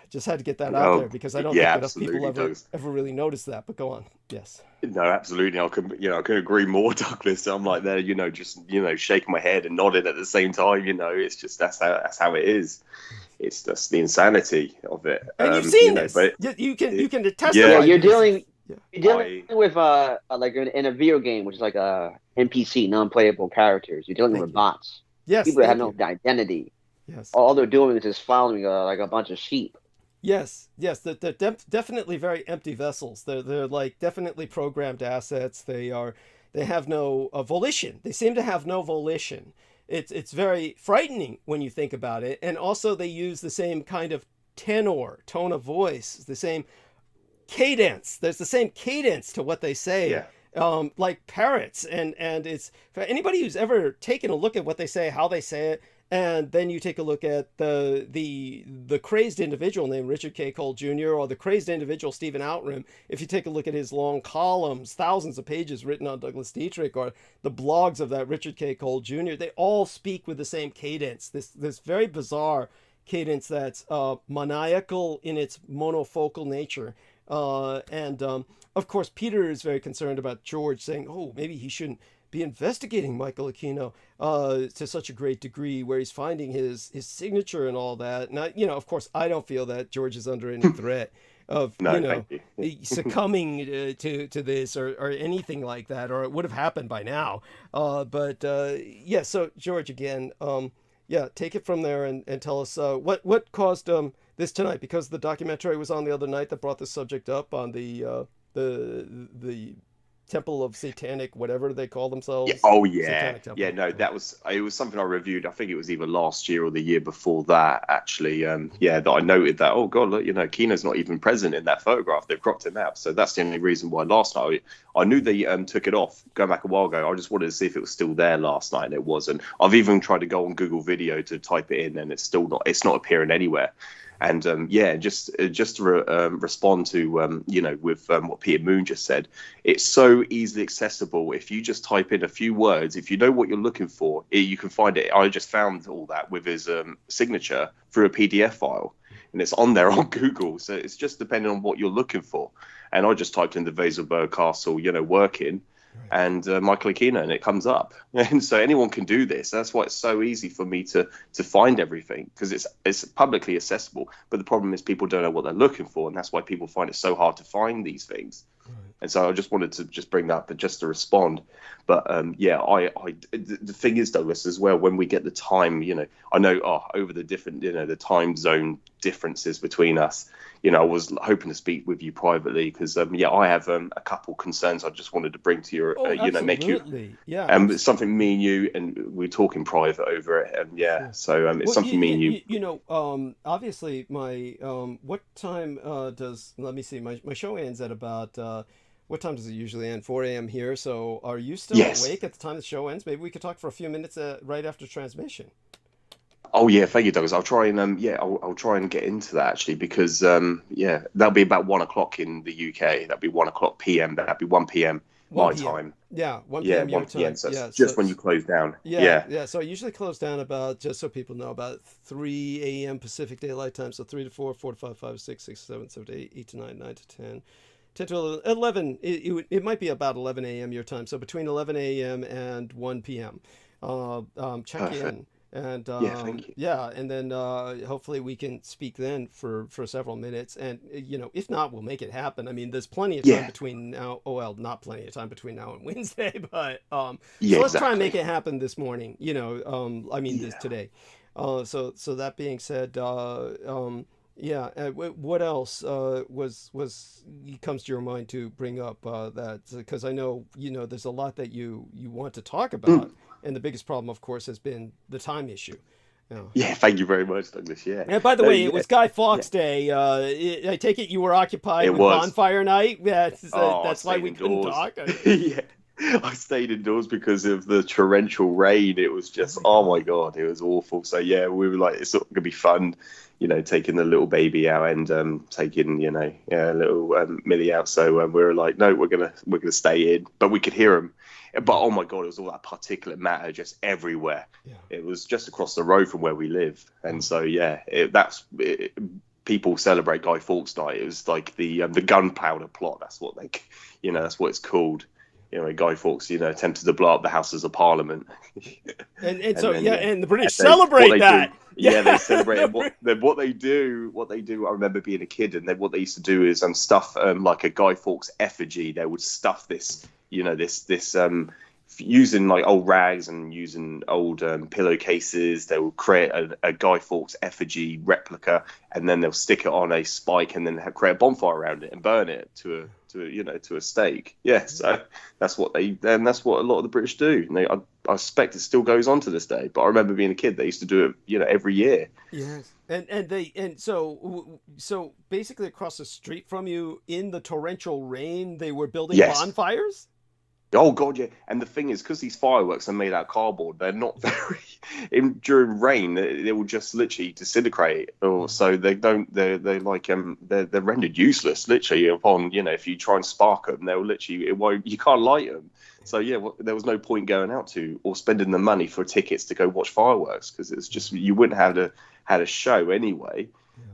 Just had to get that out there because I don't think enough people ever really notice that. But go on. Yes. No, absolutely. I can agree more, Douglas. I'm like there, just shaking my head and nodding at the same time. It's just that's how it is. It's just the insanity of it. And you've seen this. But you can attest. Yeah, you're dealing with like in a video game, which is like a NPC, non-playable characters. You're dealing with bots. Yes. People that have no identity. Yes. All they're doing is just following like a bunch of sheep. Yes. They're definitely very empty vessels. They're like definitely programmed assets. They have no volition. They seem to have no volition. It's very frightening when you think about it. And also they use the same kind of tone of voice, the same cadence. There's the same cadence to what they say. Yeah. Like parrots. And it's for anybody who's ever taken a look at what they say, how they say it. And then you take a look at the crazed individual named Richard K. Cole Jr. or the crazed individual Stephen Outram. If you take a look at his long columns, thousands of pages written on Douglas Dietrich, or the blogs of that Richard K. Cole Jr., they all speak with the same cadence. This very bizarre cadence that's maniacal in its monofocal nature. And of course, Peter is very concerned about George saying, oh, maybe he shouldn't be investigating Michael Aquino to such a great degree where he's finding his signature and all that. And of course, I don't feel that George is under any threat of, succumbing to this or anything like that, or it would have happened by now. So George, again, take it from there and tell us what caused this tonight, because the documentary was on the other night that brought this subject up on the Temple of Satanic, whatever they call themselves. It was something I reviewed. I think it was either last year or the year before that, actually. That I noted that, oh God, look, Kino's not even present in that photograph. They've cropped him out. So that's the only reason why last night I knew they took it off going back a while ago. I just wanted to see if it was still there last night, and it wasn't. I've even tried to go on Google Video to type it in, and it's not appearing anywhere. And just to respond to with what Peter Moon just said, it's so easily accessible. If you just type in a few words, if you know what you're looking for, you can find it. I just found all that with his signature through a PDF file, and it's on there on Google. So it's just depending on what you're looking for. And I just typed in the Weselberg Castle, working. And Michael Aquino, and it comes up. And so anyone can do this. That's why it's so easy for me to find everything, because it's publicly accessible. But the problem is people don't know what they're looking for, and that's why people find it so hard to find these things. Right. And so I just wanted to just bring that, but just to respond. But the thing is, Douglas, as well, when we get the time, I know over the different, the time zone differences between us, I was hoping to speak with you privately because, I have a couple concerns I just wanted to bring to your, make you, it's something me and you, and we're talking private over it, and so it's something me and you. Obviously, my what time does? Let me see. My show ends at about. What time does it usually end? 4 a.m. here. So are you still awake at the time the show ends? Maybe we could talk for a few minutes right after transmission. Oh yeah, thank you, Douglas. I'll try and I'll try and get into that actually, because that'll be about 1 o'clock in the UK. That'll be 1 o'clock PM. That'll be 1 PM my time. Yeah, 1 Yeah, p.m. your 1 p.m. time. So Yeah, that's just when you close down. yeah, Yeah. yeah. So I usually close down about, just so people know, about 3 a.m. Pacific Daylight Time. So 3 to 4, 4 to 5, 5 to 6, 6 to 7, 7 to 8, 8 to 9, 9 to 10, 10 to 11. It might be about 11 a.m. your time. So between 11 a.m. and 1 p.m. Check Perfect. in. And Yeah, thank you. yeah, and then hopefully we can speak then for several minutes. And if not, we'll make it happen. I mean, there's plenty of time Yeah. between now. Oh well, not plenty of time between now and Wednesday, but Yeah, so let's try and make exactly. it happen this morning. I mean this Yeah. today. So that being said, yeah. What else was comes to your mind to bring up that, because I know there's a lot that you want to talk Mm. about, and the biggest problem, of course, has been the time issue. Yeah. Yeah, thank you very much, Douglas. Yeah. And by the No, way, it yeah. was Guy Yeah. Fawkes Day. I take it you were occupied It with was. bonfire night. Oh, I That's why stayed we couldn't indoors. talk. Yeah. I stayed indoors because of the torrential rain. It was just, oh my God, it was awful. So yeah, we were like, it's gonna be fun, taking the little baby out and taking, little Millie out. So we were like, no, we're gonna stay in, but we could hear them. But oh my God, it was all that particulate matter just everywhere. Yeah. It was just across the road from where we live, and so yeah, people celebrate Guy Fawkes Night. It was like the gunpowder plot. That's what that's what it's called. Guy Fawkes, attempted to blow up the Houses of Parliament. And so then, yeah, and the British and what celebrate they that. do, yeah, they celebrate it. What they do. I remember being a kid, and then what they used to do is stuff like a Guy Fawkes effigy. They would stuff this, this using like old rags and using old pillowcases. They will create a Guy Fawkes effigy replica, and then they'll stick it on a spike, and then create a bonfire around it and burn it to a stake. Yeah, so that's what a lot of the British do. And I suspect it still goes on to this day. But I remember being a kid, they used to do it, every year. Yes, and so basically across the street from you in the torrential rain, they were building Yes. bonfires. Oh God, yeah. And the thing is, because these fireworks are made out of cardboard, they're not very. During rain, they will just literally disintegrate, or so they don't. They're like they're rendered useless literally upon if you try and spark them, they'll literally you can't light them. So yeah, there was no point going out to or spending the money for tickets to go watch fireworks, because it's just you wouldn't have had a show anyway.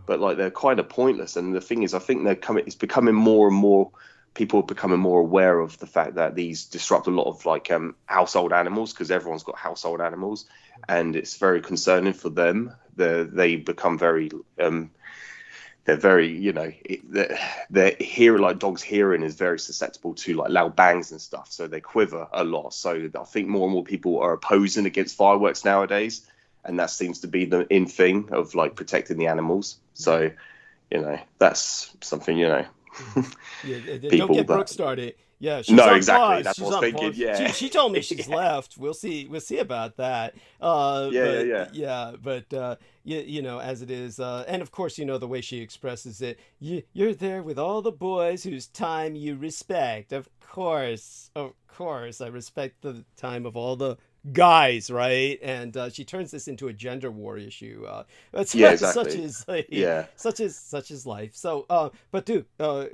But like they're kind of pointless. And the thing is, I think it's becoming more and more. People are becoming more aware of the fact that these disrupt a lot of like household animals, because everyone's got household animals, and it's very concerning for them. They become very they're very their hearing, like dogs' hearing, is very susceptible to like loud bangs and stuff, so they quiver a lot. So I think more and more people are opposing against fireworks nowadays, and that seems to be the in thing of like protecting the animals. So that's something Yeah, people don't get that Brooke started. Yeah, she's no on exactly pause. that's She's what I was on thinking. pause. Yeah, She told me she's Yeah. left. We'll see about that. But as it is, and of course, the way she expresses it. You're there with all the boys whose time you respect. Of course, I respect the time of all the guys, right? And she turns this into a gender war issue. That's Yeah, such exactly. is like, Yeah. such is life. So, but do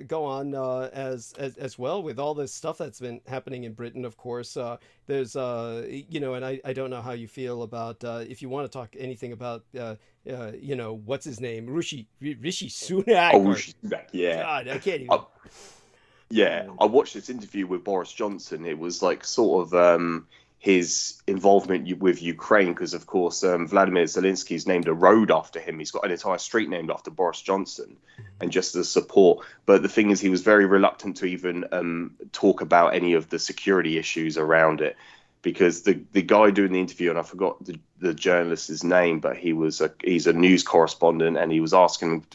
go on as well with all this stuff that's been happening in Britain. Of course, there's and I don't know how you feel about if you want to talk anything about what's his name, Rishi Sunak. Oh, she's back. Yeah. God, I can't even. Yeah, I watched this interview with Boris Johnson. It was like sort of his involvement with Ukraine, because of course Vladimir Zelensky's named a road after him. He's got an entire street named after Boris Johnson, and just the support. But the thing is, he was very reluctant to even talk about any of the security issues around it, because the guy doing the interview, and I forgot the journalist's name, but he's a news correspondent, and he was asking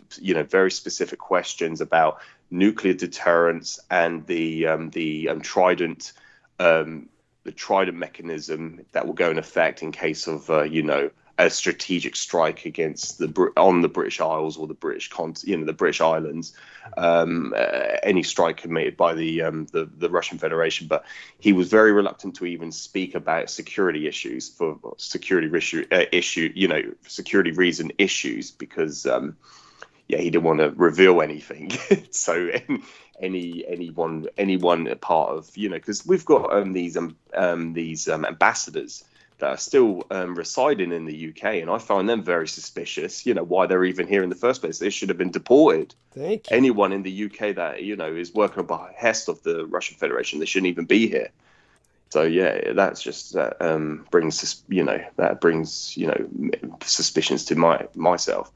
very specific questions about nuclear deterrence and the Trident. The Trident mechanism that will go in effect in case of a strategic strike against on the British Isles or the British the British islands, any strike committed by the Russian Federation. But he was very reluctant to even speak about security issues for security reason issues, because he didn't want to reveal anything. So anyone a part of, because we've got these ambassadors that are still residing in the UK, and I find them very suspicious. Why they're even here in the first place? They should have been deported. Thank you. Anyone in the UK that is working on behest of the Russian Federation, they shouldn't even be here. So yeah, that's just that brings suspicions to myself.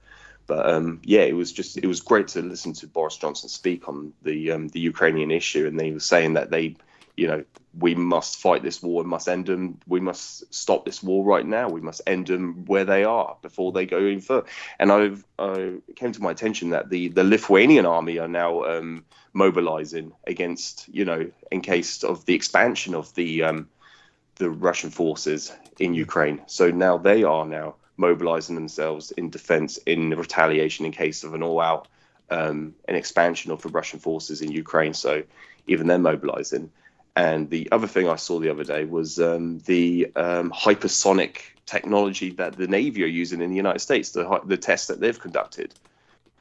But yeah, it was great to listen to Boris Johnson speak on the Ukrainian issue, and he was saying that we must fight this war, we must end them, we must stop this war right now, we must end them where they are before they go any further. And it came to my attention that the Lithuanian army are now mobilizing against, in case of the expansion of the Russian forces in Ukraine. So now they are mobilizing themselves in defense, in retaliation, in case of an all-out an expansion of the Russian forces in Ukraine. So even they're mobilizing. And the other thing I saw the other day was the hypersonic technology that the Navy are using in the United States, the tests that they've conducted.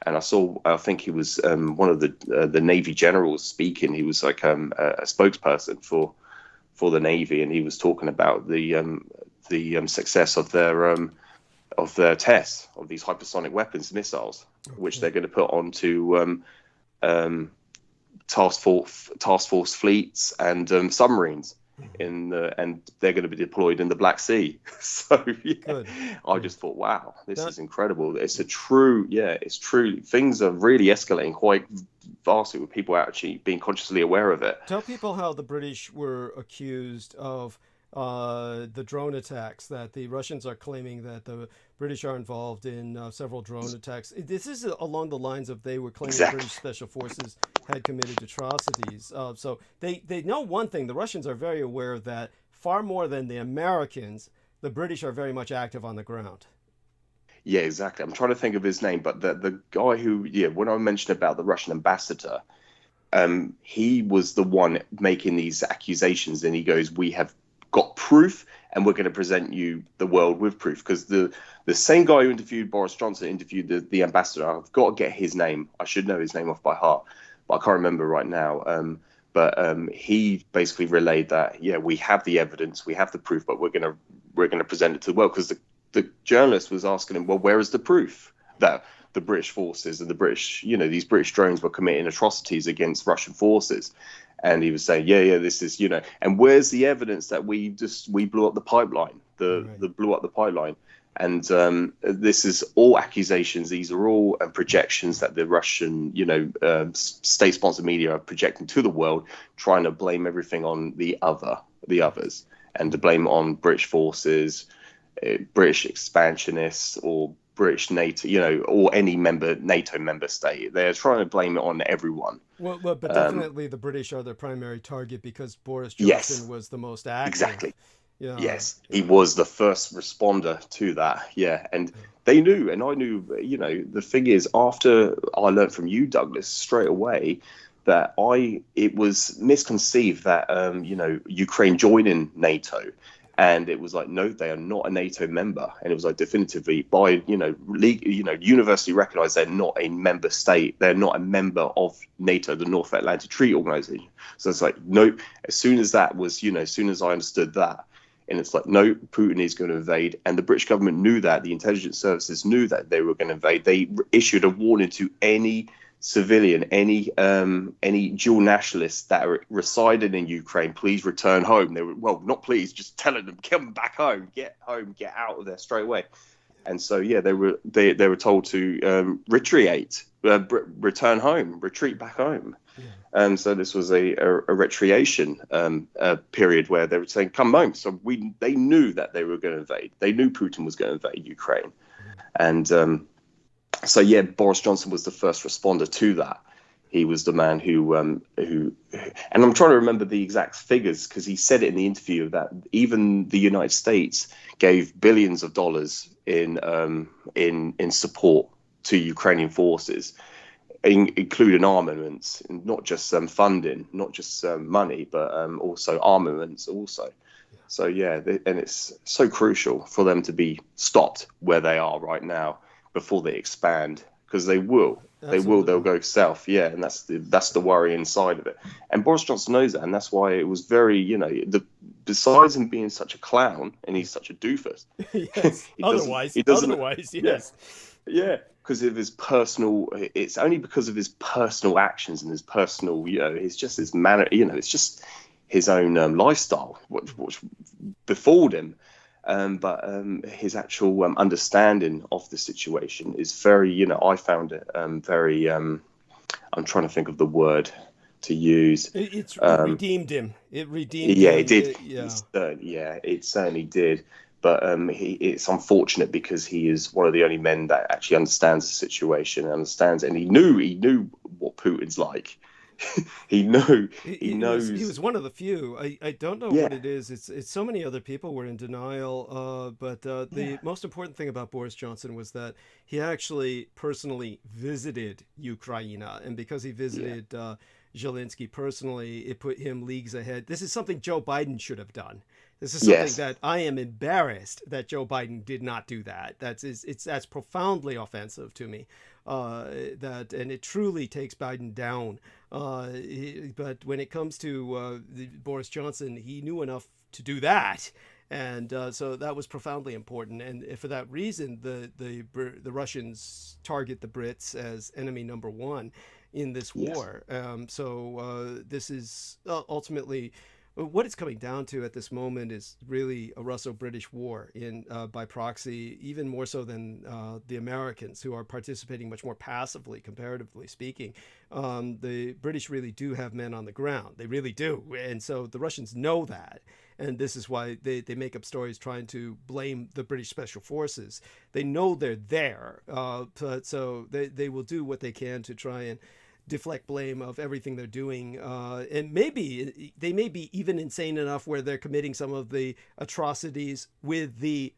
And I think he was one of the Navy generals speaking. He was like a spokesperson for the Navy, and he was talking about the success of their tests of these hypersonic weapons, missiles, which they're going to put onto task force fleets and submarines and they're going to be deployed in the Black Sea. So yeah, I just thought, wow, this is incredible. It's true. Things are really escalating quite vastly with people actually being consciously aware of it. Tell people how the British were accused of the drone attacks, that the Russians are claiming that the British are involved in several drone attacks. This is along the lines of they were claiming the British Special Forces had committed atrocities. So they know one thing. The Russians are very aware that far more than the Americans, the British are very much active on the ground. Yeah, exactly. I'm trying to think of his name, but the guy who, when I mentioned about the Russian ambassador, he was the one making these accusations, and he goes, we have got proof, and we're going to present you the world with proof. Because the same guy who interviewed Boris Johnson interviewed the ambassador. I've got to get his name. I should know his name off by heart, but I can't remember right now. But he basically relayed that, we have the evidence, we have the proof, but we're going to present it to the world. Because the journalist was asking him, well, where is the proof that the British forces and the British, these British drones were committing atrocities against Russian forces? And he was saying, this is, and where's the evidence that we blew up the pipeline, blew up the pipeline? And this is all accusations. These are all projections that the Russian, state-sponsored media are projecting to the world, trying to blame everything on the others, and to blame on British forces, British expansionists, or British NATO, or any NATO member state. They're trying to blame it on everyone. Well, but definitely the British are the primary target because Boris Johnson was the most active. Exactly. Yeah. Yes, he was the first responder to that. Yeah, and they knew, and I knew. The thing is, after I learned from you, Douglas, straight away that it was misconceived that Ukraine joining NATO. And it was like, no, they are not a NATO member. And it was like definitively by, universally recognized they're not a member state. They're not a member of NATO, the North Atlantic Treaty Organization. So it's like, nope. As soon as that was, as soon as I understood that, and it's like, no, Putin is going to invade. And the British government knew that. The intelligence services knew that they were going to invade. They issued a warning to any civilian, any dual nationalists that are residing in Ukraine, please return home. They were, well, not please, just telling them, come back home, get out of there straight away. And so they were told to retreat, return home, retreat back home. And so this was a retriation period where they were saying, come home. So they knew that they were going to invade. They knew Putin was going to invade Ukraine. And so Boris Johnson was the first responder to that. He was the man who, and I'm trying to remember the exact figures because he said it in the interview that even the United States gave billions of dollars in support to Ukrainian forces, including armaments, and not just funding, not just money, but also armaments also. So and it's so crucial for them to be stopped where they are right now before they expand because they will. Absolutely. They'll go south, yeah, and that's the worry inside of it. And Boris Johnson knows that, and that's why it was very, besides him being such a clown and he's such a doofus. Yes. Otherwise, yes. Yeah, because of his personal. It's only because of his personal actions and his personal, it's just his manner. It's just his own lifestyle, which befooled him. But his actual understanding of the situation is very, I found it very. I'm trying to think of the word to use. It redeemed him. It redeemed him. Yeah, it did. Yeah. It certainly did. But it's unfortunate because he is one of the only men that actually understands the situation, and he knew what Putin's like. He knows. He was one of the few. I don't know what it is. It's so many other people were in denial. But the most important thing about Boris Johnson was that he actually personally visited Ukraine, and because he visited Zelensky personally, it put him leagues ahead. This is something Joe Biden should have done. This is something that I am embarrassed that Joe Biden did not do that. That's profoundly offensive to me. And it truly takes Biden down. But when it comes to Boris Johnson, he knew enough to do that. And so that was profoundly important. And for that reason, the Russians target the Brits as enemy number one in this war. So this is ultimately what it's coming down to at this moment is really a Russo-British war by proxy, even more so than the Americans, who are participating much more passively, comparatively speaking. The British really do have men on the ground. They really do. And so the Russians know that. And this is why they make up stories trying to blame the British Special Forces. They know they're there. So they will do what they can to try and deflect blame of everything they're doing, and maybe they may be even insane enough where they're committing some of the atrocities with the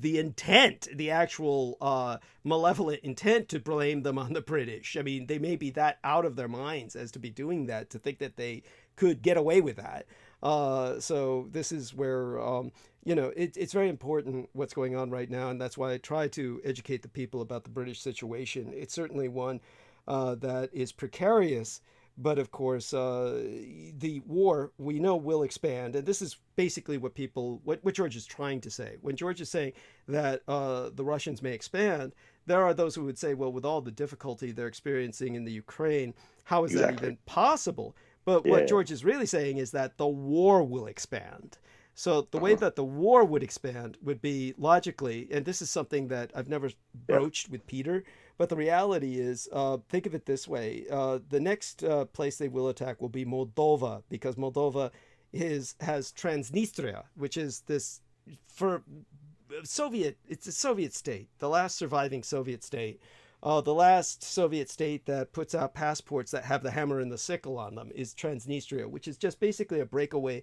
intent, the actual malevolent intent to blame them on the British. I mean, they may be that out of their minds as to be doing that, to think that they could get away with that. So this is where it's very important what's going on right now, and that's why I try to educate the people about the British situation. It's certainly one that is precarious, but of course the war we know will expand, and this is basically what George is trying to say. When George is saying that the Russians may expand, there are those who would say, well, with all the difficulty they're experiencing in the Ukraine, how is that even possible? But what George is really saying is that the war will expand. So the way that the war would expand would be logically, and this is something that I've never broached with Peter, but the reality is, think of it this way. The next place they will attack will be Moldova, because Moldova has Transnistria, which is it's a Soviet state, the last surviving Soviet state. The last Soviet state that puts out passports that have the hammer and the sickle on them is Transnistria, which is just basically a breakaway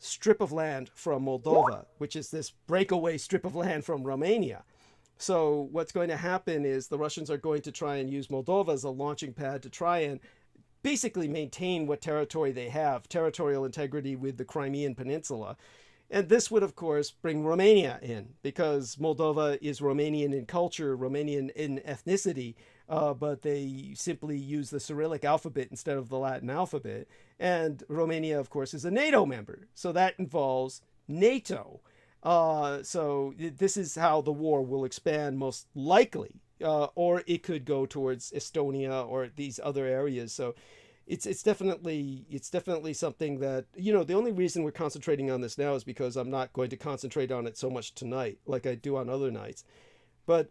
strip of land from Moldova, which is this breakaway strip of land from Romania. So what's going to happen is the Russians are going to try and use Moldova as a launching pad to try and basically maintain what territory they have, territorial integrity with the Crimean Peninsula. And this would, of course, bring Romania in, because Moldova is Romanian in culture, Romanian in ethnicity, but they simply use the Cyrillic alphabet instead of the Latin alphabet. And Romania, of course, is a NATO member. So that involves NATO. So this is how the war will expand most likely, or it could go towards Estonia or these other areas. So it's definitely something that, the only reason we're concentrating on this now is because I'm not going to concentrate on it so much tonight like I do on other nights. But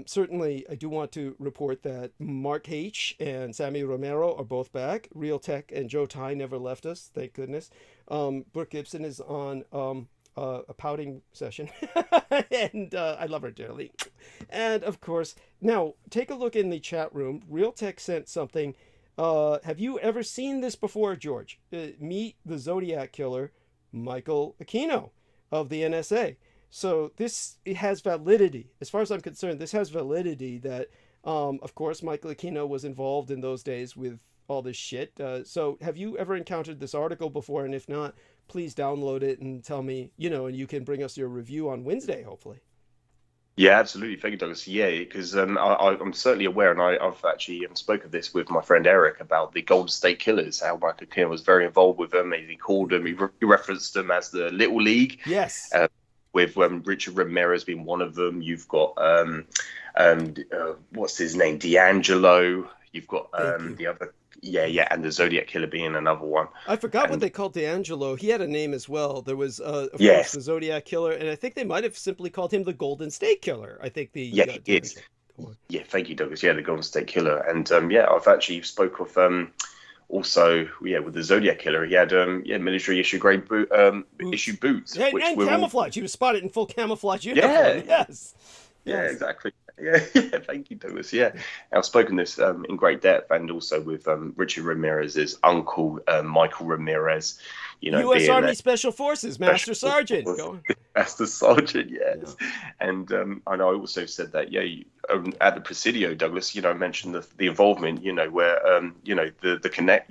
certainly I do want to report that Mark H. and Sammy Romero are both back. Real Tech and Joe Ty never left us, thank goodness. Brooke Gibson is on a pouting session, and I love her dearly. And of course, now take a look in the chat room. Real Tech sent something. Have you ever seen this before, George? Meet the Zodiac Killer, Michael Aquino of the NSA. So it has validity. As far as I'm concerned, this has validity that, of course, Michael Aquino was involved in those days with all this shit. So have you ever encountered this article before? And if not, please download it and tell me, and you can bring us your review on Wednesday, hopefully. Yeah, absolutely. Thank you, Douglas. Yeah, because I'm certainly aware, and I've actually spoken of this with my friend Eric about the Golden State Killers, how Michael Keane was very involved with them. He called them, he referenced them as the Little League, Yes. with Richard Ramirez being one of them. You've got, what's his name? D'Angelo. You've got the other. Yeah, and the Zodiac Killer being another one. I forgot what they called D'Angelo. He had a name as well. There was, of course, Yes. the Zodiac Killer, and I think they might have simply called him the Golden State Killer. I think the Yeah, he is. Yeah, thank you, Douglas. Yeah, the Golden State Killer, and yeah, I've actually spoke of also, yeah, with the Zodiac Killer, he had military issue grade issue boots, and were camouflage. He was spotted in full camouflage uniform. Yes. Yeah, exactly. Yeah, thank you, Douglas. Yeah, I've spoken this in great depth, and also with Richard Ramirez's uncle, Michael Ramirez. You know, U.S. Army Special Forces, Master Sergeant. Go on. Master Sergeant, yes. Yeah. And I know I also said that, at the Presidio, Douglas, mentioned the involvement, where, the connect,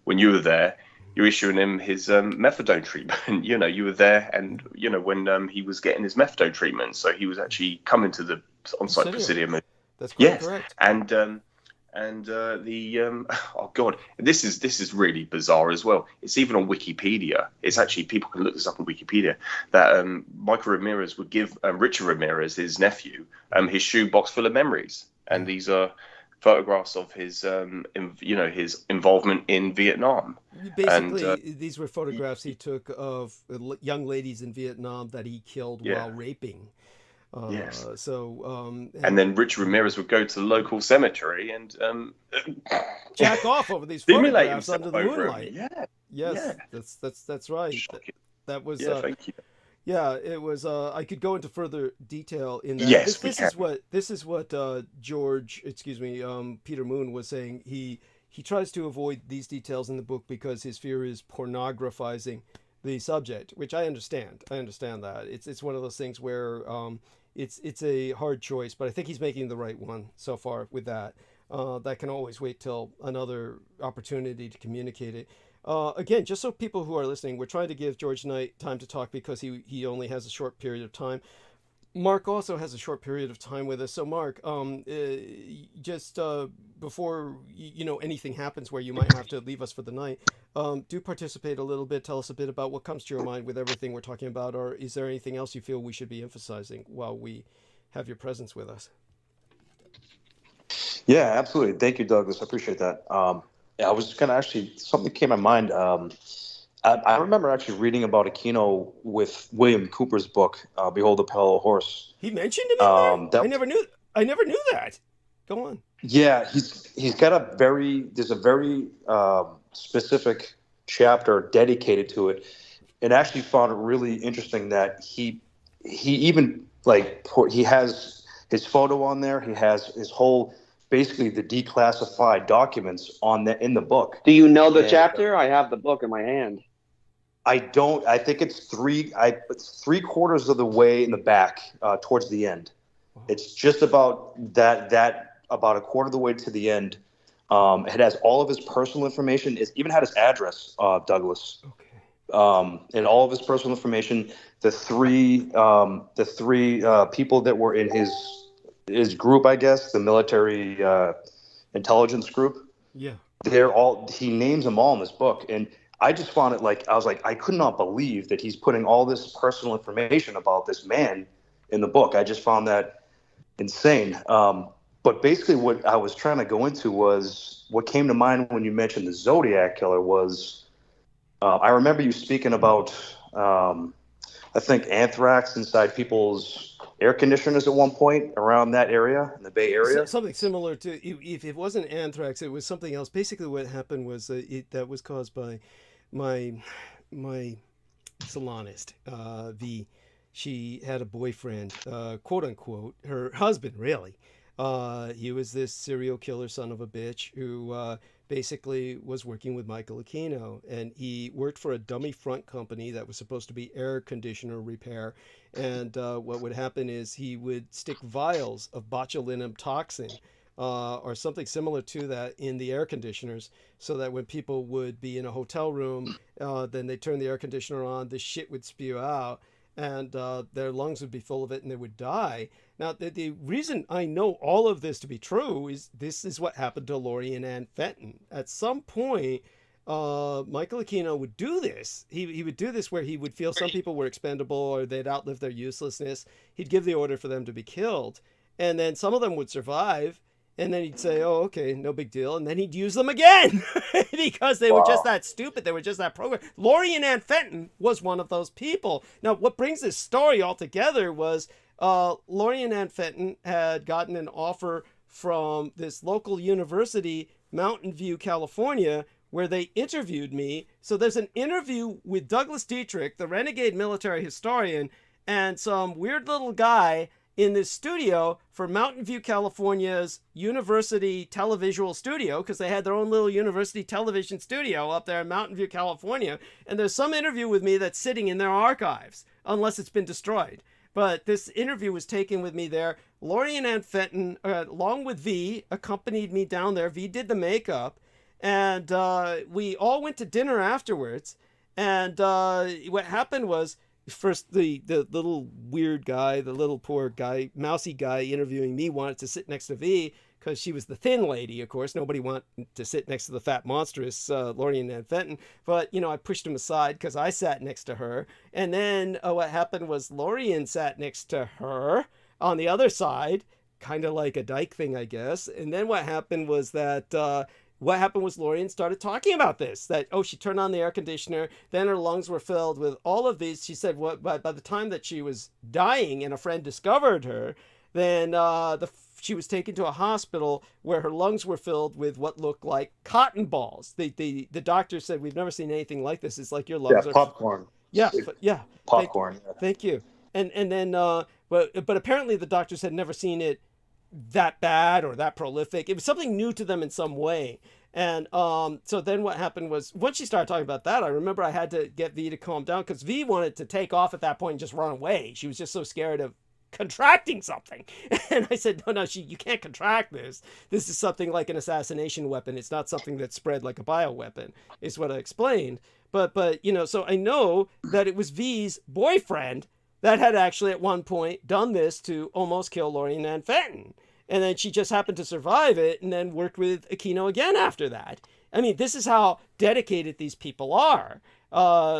when you were there, you're issuing him his methadone treatment. You were there, and when he was getting his methadone treatment, so he was actually coming to the on-site Presidium. That's quite correct. And oh god, this is really bizarre as well. It's even on Wikipedia. It's actually, people can look this up on Wikipedia, that Michael Ramirez would give Richard Ramirez, his nephew, his shoebox full of memories, and these are photographs of his his involvement in Vietnam. Basically, these were photographs he took of young ladies in Vietnam that he killed while raping. Yes. And then Richard Ramirez would go to the local cemetery and jack off over these photographs under the moonlight. Yes, that's right. Shocking. That was. Thank you. Yeah, it was. I could go into further detail in that. Yes, this is what Peter Moon was saying. He tries to avoid these details in the book because his fear is pornographizing the subject, which I understand. I understand that. It's one of those things where it's a hard choice, but I think he's making the right one so far with that. That can always wait till another opportunity to communicate it. Again, just so people who are listening, we're trying to give George Knight time to talk because he only has a short period of time. Mark also has a short period of time with us. So Mark, just before anything happens where you might have to leave us for the night, do participate a little bit. Tell us a bit about what comes to your mind with everything we're talking about, or is there anything else you feel we should be emphasizing while we have your presence with us? Yeah, absolutely. Thank you, Douglas. I appreciate that. I was just gonna something came to my mind. I remember actually reading about Aquino with William Cooper's book, Behold the Pale Horse. He mentioned him in there? I never knew that. Go on. Yeah, he's got there's a very specific chapter dedicated to it, and actually found it really interesting that he even he has his photo on there. He has his whole, basically the declassified documents in the book. Do you know the chapter? I have the book in my hand. I don't. I think it's it's 3/4 of the way in the back, towards the end. It's just about about a quarter of the way to the end. It has all of his personal information. It even had his address, Douglas. Okay. And all of his personal information. The three people that were in his group, I guess, the military intelligence group. Yeah. He names them all in this book, and I just found it I could not believe that he's putting all this personal information about this man in the book. I just found that insane. But basically what I was trying to go into was what came to mind when you mentioned the Zodiac Killer was, I remember you speaking about, I think anthrax inside people's air conditioners at one point around that area in the Bay Area. Something similar to, if it wasn't anthrax, it was something else. Basically what happened was that was caused by my salonist. She had a boyfriend, quote unquote, her husband, really. He was this serial killer son of a bitch who basically was working with Michael Aquino, and he worked for a dummy front company that was supposed to be air conditioner repair. And what would happen is he would stick vials of botulinum toxin or something similar to that in the air conditioners, so that when people would be in a hotel room, then they turn the air conditioner on, the shit would spew out. and their lungs would be full of it and they would die. Now, the reason I know all of this to be true is this is what happened to Lori and Ann Fenton. At some point, Michael Aquino would do this. He would do this where he would feel some people were expendable or they'd outlived their uselessness. He'd give the order for them to be killed. And then some of them would survive. And then he'd say, oh, okay, no big deal. And then he'd use them again because they were just that stupid. They were just that program. Lori and Ann Fenton was one of those people. Now, what brings this story all together was Lori and Ann Fenton had gotten an offer from this local university, Mountain View, California, where they interviewed me. So there's an interview with Douglas Dietrich, the renegade military historian, and some weird little guy in this studio for Mountain View, California's university televisual studio, because they had their own little university television studio up there in Mountain View, California. And there's some interview with me that's sitting in their archives, unless it's been destroyed. But this interview was taken with me there. Lori and Ann Fenton, along with V, accompanied me down there. V did the makeup. And we all went to dinner afterwards. And what happened was, first, the little weird guy, the little poor guy, mousy guy interviewing me wanted to sit next to V because she was the thin lady, of course. Nobody wanted to sit next to the fat, monstrous Lori and Ann Fenton. But, I pushed him aside because I sat next to her. And then what happened was Lorian sat next to her on the other side, kind of like a dyke thing, I guess. And then what happened was that... Lorian started talking about this, that, she turned on the air conditioner, then her lungs were filled with all of these. She said, by the time that she was dying and a friend discovered her, then she was taken to a hospital where her lungs were filled with what looked like cotton balls. The doctor said, we've never seen anything like this. It's like your lungs are... popcorn. Yeah. Popcorn. Thank you. And then, but apparently the doctors had never seen it that bad or that prolific. It was something new to them in some way. And so then what happened was, once she started talking about that, I remember I had to get V to calm down because V wanted to take off at that point and just run away. She was just so scared of contracting something. And I said, no, you can't contract this. This is something like an assassination weapon. It's not something that's spread like a bioweapon, is what I explained. But so I know that it was V's boyfriend that had actually at one point done this to almost kill Lori and Ann Fenton. And then she just happened to survive it and then worked with Aquino again after that. I mean, this is how dedicated these people are.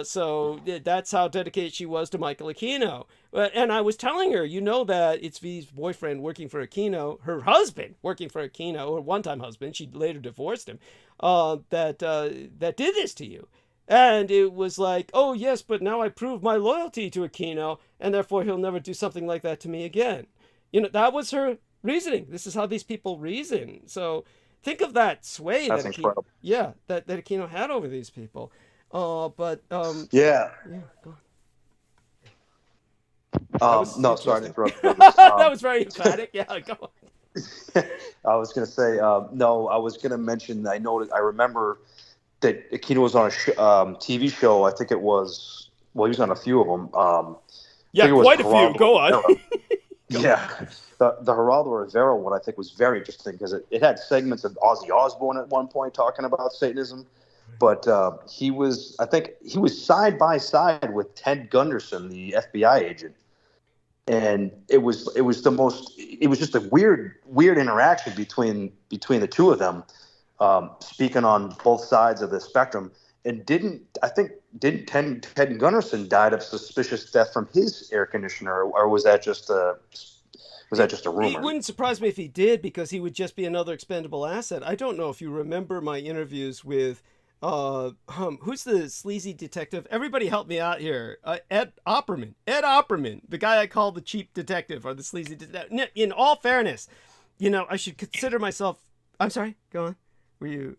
So that's how dedicated she was to Michael Aquino. And I was telling her, that it's V's boyfriend working for Aquino, her husband working for Aquino, her one-time husband, she later divorced him, that did this to you. And it was like, oh, yes, but now I prove my loyalty to Aquino, and therefore he'll never do something like that to me again. That was her reasoning. This is how these people reason. So think of that sway that Aquino had over these people. Yeah. Yeah, go on. Sorry to interrupt. That was very emphatic. Yeah, go on. I was going to say, no, I was going to mention, I remember that Aquino was on a TV show. I think it was, he was on a few of them. Quite a few. Go on. Yeah. The Geraldo Rivera one, I think, was very interesting because it had segments of Ozzy Osbourne at one point talking about Satanism. But he was side by side with Ted Gunderson, the FBI agent. And it was just a weird interaction between the two of them, speaking on both sides of the spectrum. And didn't Ted Gunderson died of suspicious death from his air conditioner, or was that just a rumor? It wouldn't surprise me if he did, because he would just be another expendable asset. I don't know if you remember my interviews with who's the sleazy detective? Everybody help me out here. Ed Opperman, the guy I call the cheap detective or the sleazy detective. In all fairness, I should consider myself. I'm sorry. Go on. Were you?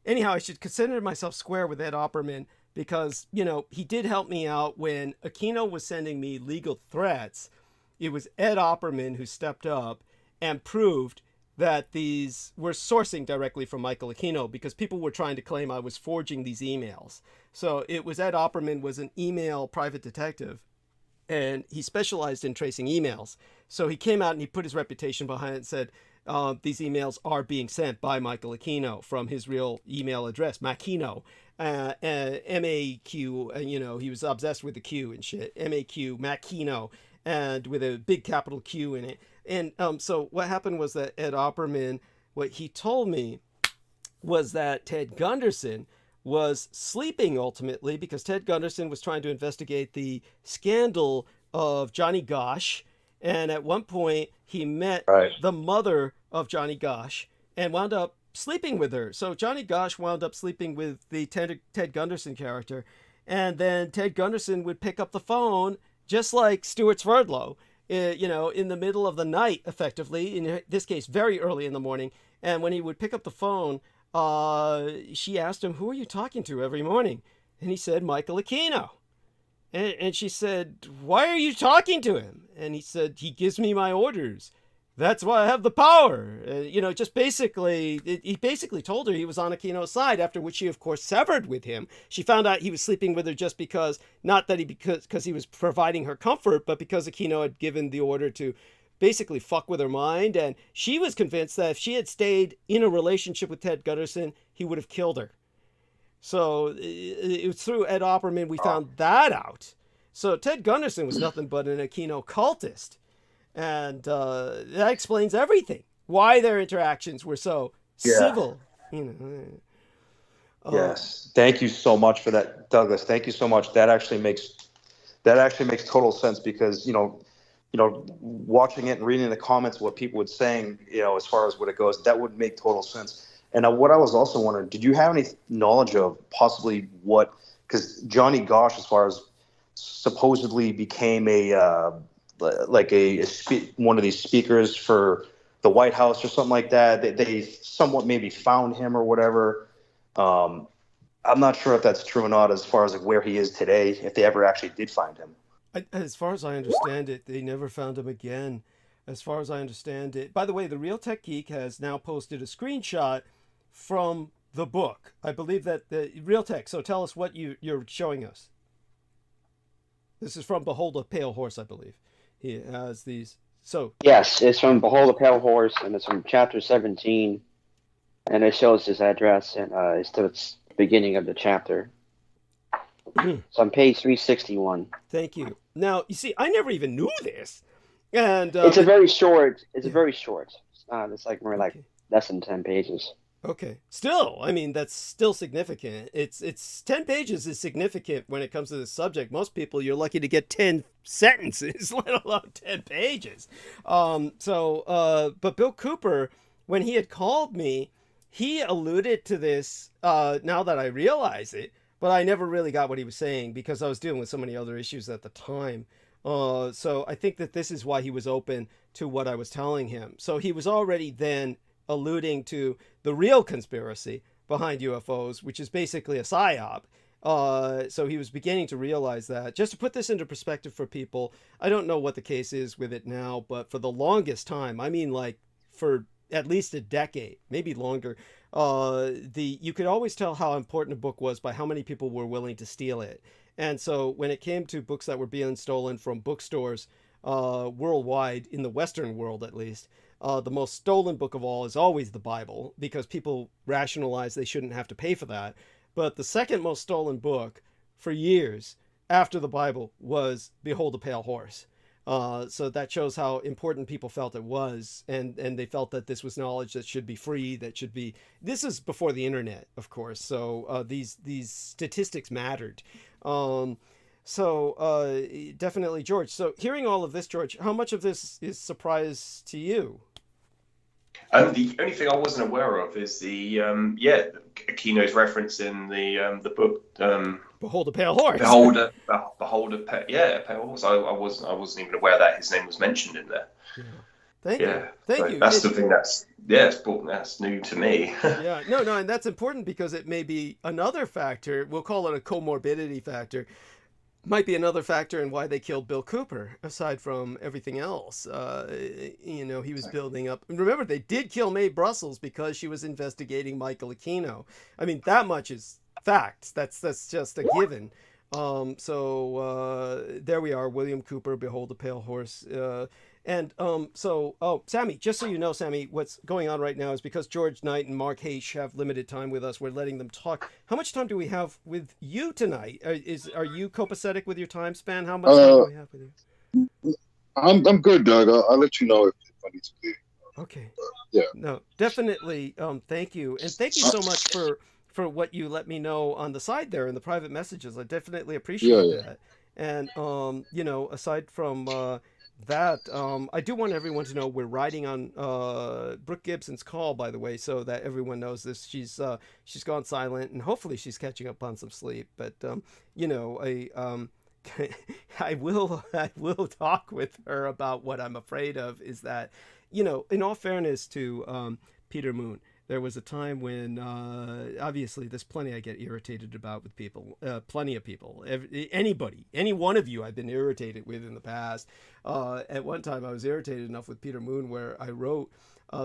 Anyhow, I should consider myself square with Ed Opperman because, he did help me out when Aquino was sending me legal threats. It was Ed Opperman who stepped up and proved that these were sourcing directly from Michael Aquino because people were trying to claim I was forging these emails. So it was Ed Opperman was an email private detective, and he specialized in tracing emails. So he came out and he put his reputation behind it and said, these emails are being sent by Michael Aquino from his real email address, Makino, M-A-Q, he was obsessed with the Q and shit, M-A-Q, Makino, and with a big capital Q in it. And so what happened was that Ed Opperman, what he told me was that Ted Gunderson was sleeping ultimately because Ted Gunderson was trying to investigate the scandal of Johnny Gosch. And at one point, he met the mother of Johnny Gosch and wound up sleeping with her. So Johnny Gosch wound up sleeping with the Ted Gunderson character. And then Ted Gunderson would pick up the phone, just like Stuart Sverdlow, in the middle of the night, effectively, in this case, very early in the morning. And when he would pick up the phone, she asked him, "Who are you talking to every morning?" And he said, "Michael Aquino." And she said, "Why are you talking to him?" And he said, "He gives me my orders. That's why I have the power." Just basically, he basically told her he was on Aquino's side, after which she, of course, severed with him. She found out he was sleeping with her just because, not that because he was providing her comfort, but because Aquino had given the order to basically fuck with her mind. And she was convinced that if she had stayed in a relationship with Ted Gunderson, he would have killed her. So it was through Ed Opperman we found that out. So Ted Gunderson was nothing but an Aquino cultist. And that explains everything. Why their interactions were so civil. Yes. Thank you so much for that, Douglas. Thank you so much. That actually makes total sense because, watching it and reading the comments, what people were saying, as far as what it goes, that would make total sense. And what I was also wondering, did you have any knowledge of possibly because Johnny Gosch, as far as supposedly became one of these speakers for the White House or something like that. They somewhat maybe found him or whatever. I'm not sure if that's true or not as far as where he is today, if they ever actually did find him. As far as I understand it, they never found him again. As far as I understand it. By the way, the Real Tech Geek has now posted a screenshot from the book. I believe that the Real Tech. So tell us what you're showing us. This is from Behold a Pale Horse, I believe. He has these. So yes, it's from Behold a Pale Horse, and it's from chapter 17, and it shows his address, and it's to the beginning of the chapter. It's on page 361. Thank you. Now you see, I never even knew this, and it's a very short. It's very short. It's like more like less than 10 pages. Okay. Still, I mean, that's still significant. It's 10 pages is significant when it comes to this subject. Most people, you're lucky to get 10 sentences, let alone 10 pages. But Bill Cooper, when he had called me, he alluded to this, now that I realize it, but I never really got what he was saying because I was dealing with so many other issues at the time. So I think that this is why he was open to what I was telling him. So he was already then alluding to the real conspiracy behind UFOs, which is basically a psyop. So he was beginning to realize that. Just to put this into perspective for people, I don't know what the case is with it now, but for the longest time, I mean like for at least a decade, maybe longer, you could always tell how important a book was by how many people were willing to steal it. And so when it came to books that were being stolen from bookstores worldwide, in the Western world at least, the most stolen book of all is always the Bible, because people rationalize they shouldn't have to pay for that. But the second most stolen book for years after the Bible was Behold a Pale Horse. So that shows how important people felt it was, and they felt that this was knowledge that should be free, this is before the internet, of course, so these statistics mattered. Definitely, George. So hearing all of this, George, how much of this is surprise to you? The only thing I wasn't aware of is Aquino's reference in the book. Behold a Pale Horse. Behold a Pale Horse. I wasn't even aware that his name was mentioned in there. Yeah. Thank you. That's the thing that's new to me. Yeah, no, and that's important because it may be another factor. We'll call it a comorbidity factor. Might be another factor in why they killed Bill Cooper, aside from everything else. He was building up. And remember, they did kill Mae Brussels because she was investigating Michael Aquino. I mean, that much is fact. That's just a given. There we are, William Cooper, Behold a Pale Horse. And Sammy, just so you know, Sammy, what's going on right now is because George Knight and Mark H have limited time with us. We're letting them talk. How much time do we have with you tonight? Are you copacetic with your time span? How much time do we have with you? I'm good, Doug. I'll let you know if I need to be. Okay. Yeah. No, definitely. Thank you, and thank you so much for what you let me know on the side there in the private messages. I definitely appreciate that. And aside from that, I do want everyone to know we're riding on Brooke Gibson's call, by the way, so that everyone knows this. She's gone silent, and hopefully she's catching up on some sleep. But I will talk with her about what I'm afraid of is that, in all fairness to Peter Moon, there was a time when obviously there's plenty I get irritated about with people, plenty of people, any one of you I've been irritated with in the past. At one time I was irritated enough with Peter Moon where I wrote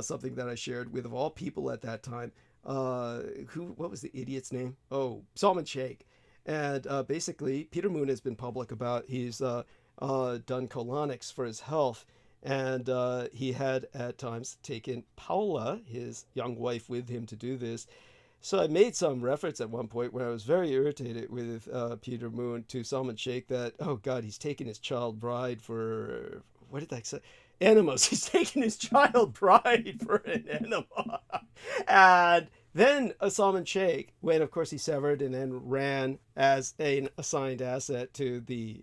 something that I shared with, of all people at that time, what was the idiot's name? Oh, Salman Sheikh. And basically Peter Moon has been public about he's done colonics for his health. And he had at times taken Paula, his young wife, with him to do this. So I made some reference at one point where I was very irritated with Peter Moon to Salman Sheikh that, oh God, he's taken his child bride for, what did I say? Enemas. He's taken his child bride for an enema. And then Salman Sheikh, when of course he severed and then ran as an assigned asset to the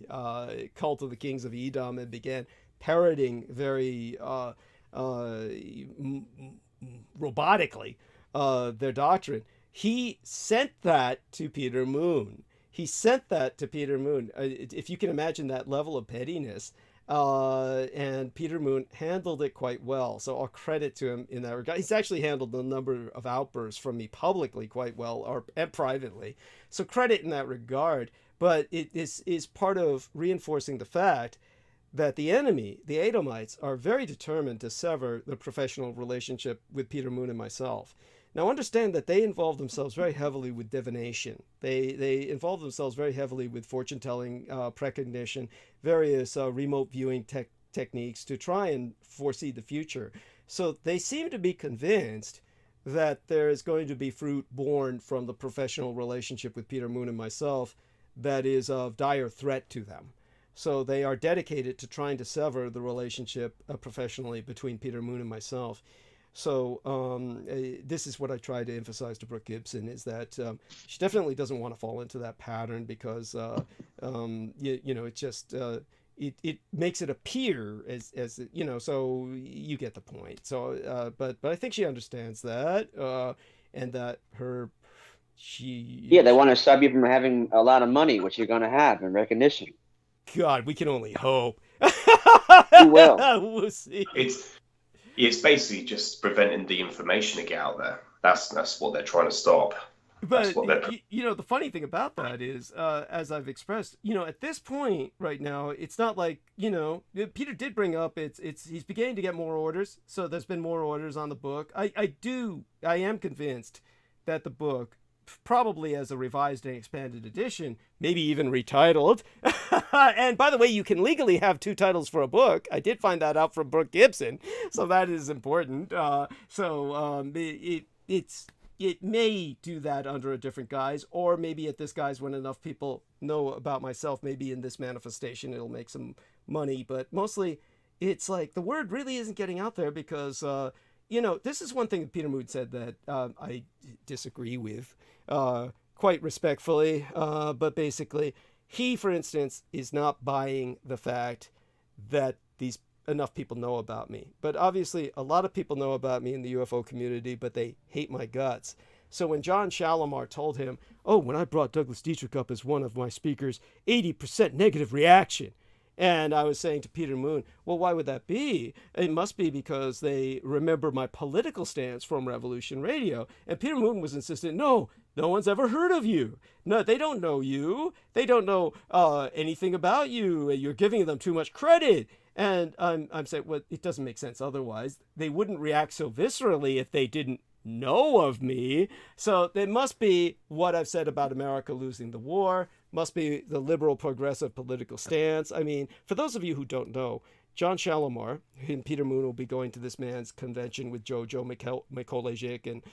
cult of the kings of Edom and began parroting very robotically their doctrine. He sent that to Peter Moon. If you can imagine that level of pettiness, and Peter Moon handled it quite well. So all credit to him in that regard. He's actually handled a number of outbursts from me publicly quite well, and privately. So credit in that regard. But it is part of reinforcing the fact that the enemy, the Edomites, are very determined to sever the professional relationship with Peter Moon and myself. Now understand that they involve themselves very heavily with divination. They involve themselves very heavily with fortune-telling, precognition, various remote viewing techniques to try and foresee the future. So they seem to be convinced that there is going to be fruit born from the professional relationship with Peter Moon and myself that is of dire threat to them. So they are dedicated to trying to sever the relationship professionally between Peter Moon and myself. So this is what I try to emphasize to Brooke Gibson, is that she definitely doesn't want to fall into that pattern because, it just, it makes it appear as so you get the point. So, but I think she understands that, and that they want to stop you from having a lot of money, which you're going to have in recognition. God, we can only hope. You will. We'll see. It's basically just preventing the information to get out there. That's what they're trying to stop. But the funny thing about that is, as I've expressed, at this point right now, it's not like, Peter did bring up he's beginning to get more orders. So there's been more orders on the book. I am convinced that the book, probably as a revised and expanded edition, maybe even retitled. And by the way, you can legally have 2 titles for a book. I did find that out from Brooke Gibson, so that is important. It may do that under a different guise, or maybe at this guise when enough people know about myself, maybe in this manifestation it'll make some money. But mostly it's like the word really isn't getting out there because this is one thing that Peter Moon said that I disagree with quite respectfully. But basically, he, for instance, is not buying the fact that enough people know about me. But obviously, a lot of people know about me in the UFO community, but they hate my guts. So when John Shalimar told him, when I brought Douglas Dietrich up as one of my speakers, 80% negative reaction. And I was saying to Peter Moon, well, why would that be? It must be because they remember my political stance from Revolution Radio. And Peter Moon was insistent, no one's ever heard of you. No, they don't know you. They don't know anything about you. You're giving them too much credit. And I'm saying, well, it doesn't make sense otherwise. They wouldn't react so viscerally if they didn't know of me. So it must be what I've said about America losing the war, must be the liberal progressive political stance. I mean, for those of you who don't know, John Shalimar and Peter Moon will be going to this man's convention with Jojo Mikolejic and,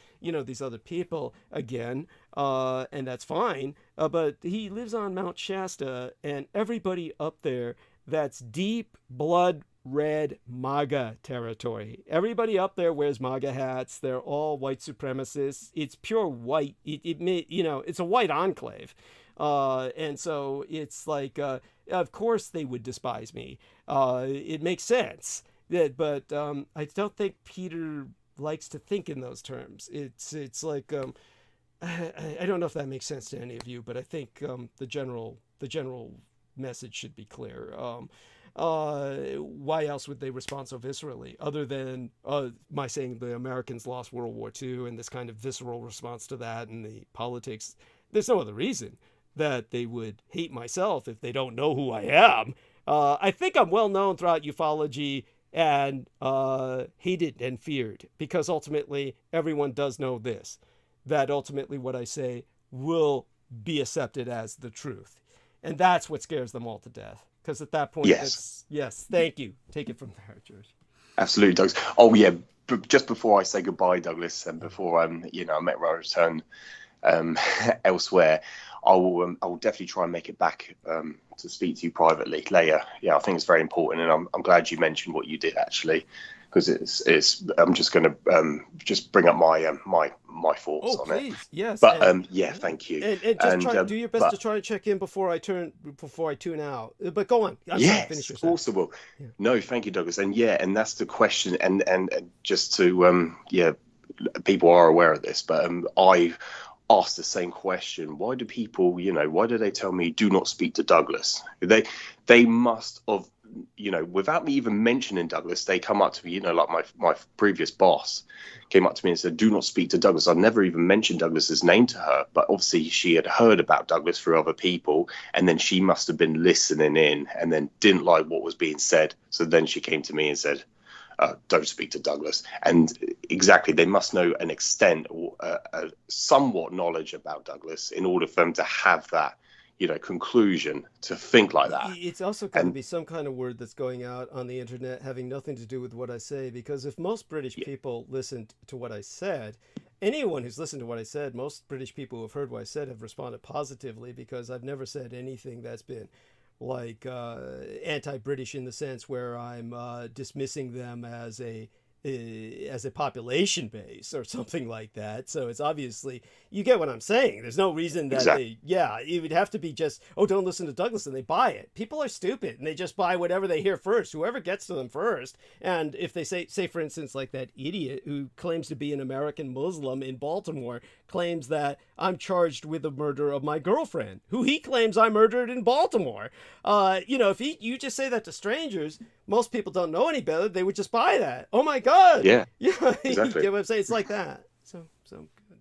these other people again, and that's fine. But he lives on Mount Shasta, and everybody up there, that's deep blood red MAGA territory. Everybody up there wears MAGA hats. They're all white supremacists. It's pure white. It's a white enclave. And so it's like, of course they would despise me. It makes sense. But I don't think Peter likes to think in those terms. It's like, I don't know if that makes sense to any of you, but I think the general message should be clear. Why else would they respond so viscerally, other than my saying the Americans lost World War II and this kind of visceral response to that and the politics? There's no other reason that they would hate myself if they don't know who I am. I think I'm well known throughout ufology and hated and feared, because ultimately everyone does know this, that ultimately what I say will be accepted as the truth. And that's what scares them all to death. Because at that point, yes, thank you. Take it from there, George. Absolutely, Doug. Oh, yeah. Just before I say goodbye, Douglas, and before I make my return elsewhere, I will definitely try and make it back to speak to you privately later. Yeah, I think it's very important, and I'm glad you mentioned what you did, actually, because it's I'm just going to just bring up my thoughts on please. it. Yes. But thank you. And just do your best to try and check in before I tune out. But go on. Yes, finish your possible. Yeah. No, thank you, Douglas. And that's the question. And just to people are aware of this, but I asked the same question. Why do people, why do they tell me do not speak to Douglas? They must have, without me even mentioning Douglas, they come up to me, like my previous boss came up to me and said, do not speak to Douglas. I'd never even mentioned Douglas's name to her, but obviously she had heard about Douglas through other people, and then she must have been listening in and then didn't like what was being said. So then she came to me and said, don't speak to Douglas. And exactly, they must know an extent or somewhat knowledge about Douglas in order for them to have that, conclusion to think like that. It's also going to be some kind of word that's going out on the internet having nothing to do with what I say, because if most British people listened to what I said, anyone who's listened to what I said, most British people who have heard what I said have responded positively, because I've never said anything that's been like anti-British in the sense where I'm dismissing them as a population base or something like that. So it's obviously, you get what I'm saying. There's no reason that it would have to be just, don't listen to Douglas, and they buy it. People are stupid and they just buy whatever they hear first, whoever gets to them first. And if they say for instance, like that idiot who claims to be an American Muslim in Baltimore claims that I'm charged with the murder of my girlfriend, who he claims I murdered in Baltimore. If you just say that to strangers, most people don't know any better. They would just buy that. Oh my God. Yeah. Exactly. You get what I'm saying? It's like that. So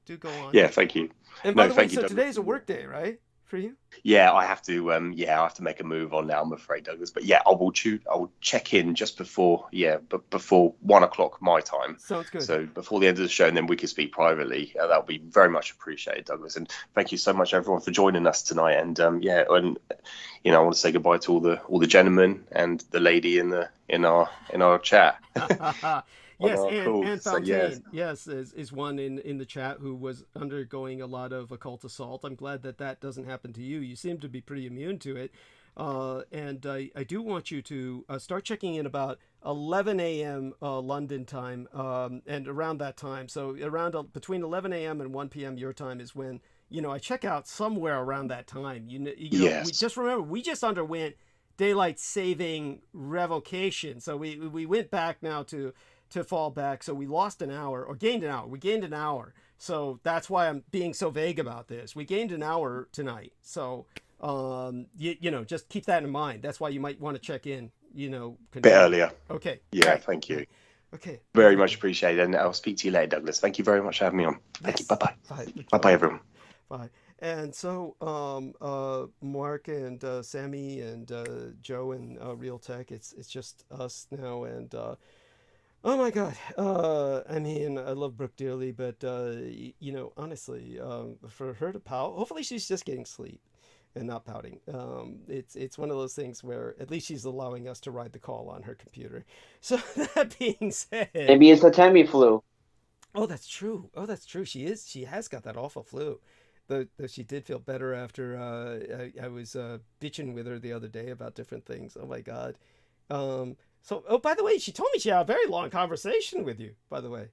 do go on. Yeah. Thank you. And by the way, so today's a work day, right? For you? Yeah, I have to. I have to make a move on now, I'm afraid, Douglas. But yeah, I will check in just before. But before 1:00 my time. Sounds good. So before the end of the show, and then we can speak privately. That would be very much appreciated, Douglas. And thank you so much, everyone, for joining us tonight. And I want to say goodbye to all the gentlemen and the lady in our chat. Yes, and Fontaine, is one in the chat who was undergoing a lot of occult assault. I'm glad that doesn't happen to you. You seem to be pretty immune to it. And I do want you to start checking in about 11 a.m. London time, and around that time. So between 11 a.m. and 1 p.m. your time is when, I check out somewhere around that time. We just remember, we just underwent daylight saving revocation. So we went back now to fall back. So we lost an hour, or gained an hour. We gained an hour. So that's why I'm being so vague about this. We gained an hour tonight. So, just keep that in mind. That's why you might want to check in, a bit earlier. Okay. Yeah, right. Thank you. Okay. Very much appreciated. And I'll speak to you later, Douglas. Thank you very much for having me on. Thank you. Bye-bye. Bye. Bye-bye, everyone. Bye. And so, Mark and Sammy and Joe and Real Tech, it's just us now. And oh my God, I love Brooke dearly, but honestly, for her to pout, hopefully she's just getting sleep. and not pouting. It's one of those things where at least she's allowing us to ride the call on her computer. So that being said, Maybe it's a Tamiflu. oh, that's true. Oh, that's true. She has got that awful flu. Though she did feel better after I was bitching with her the other day about different things. Oh my God. Oh, by the way, she told me she had a very long conversation with you. By the way,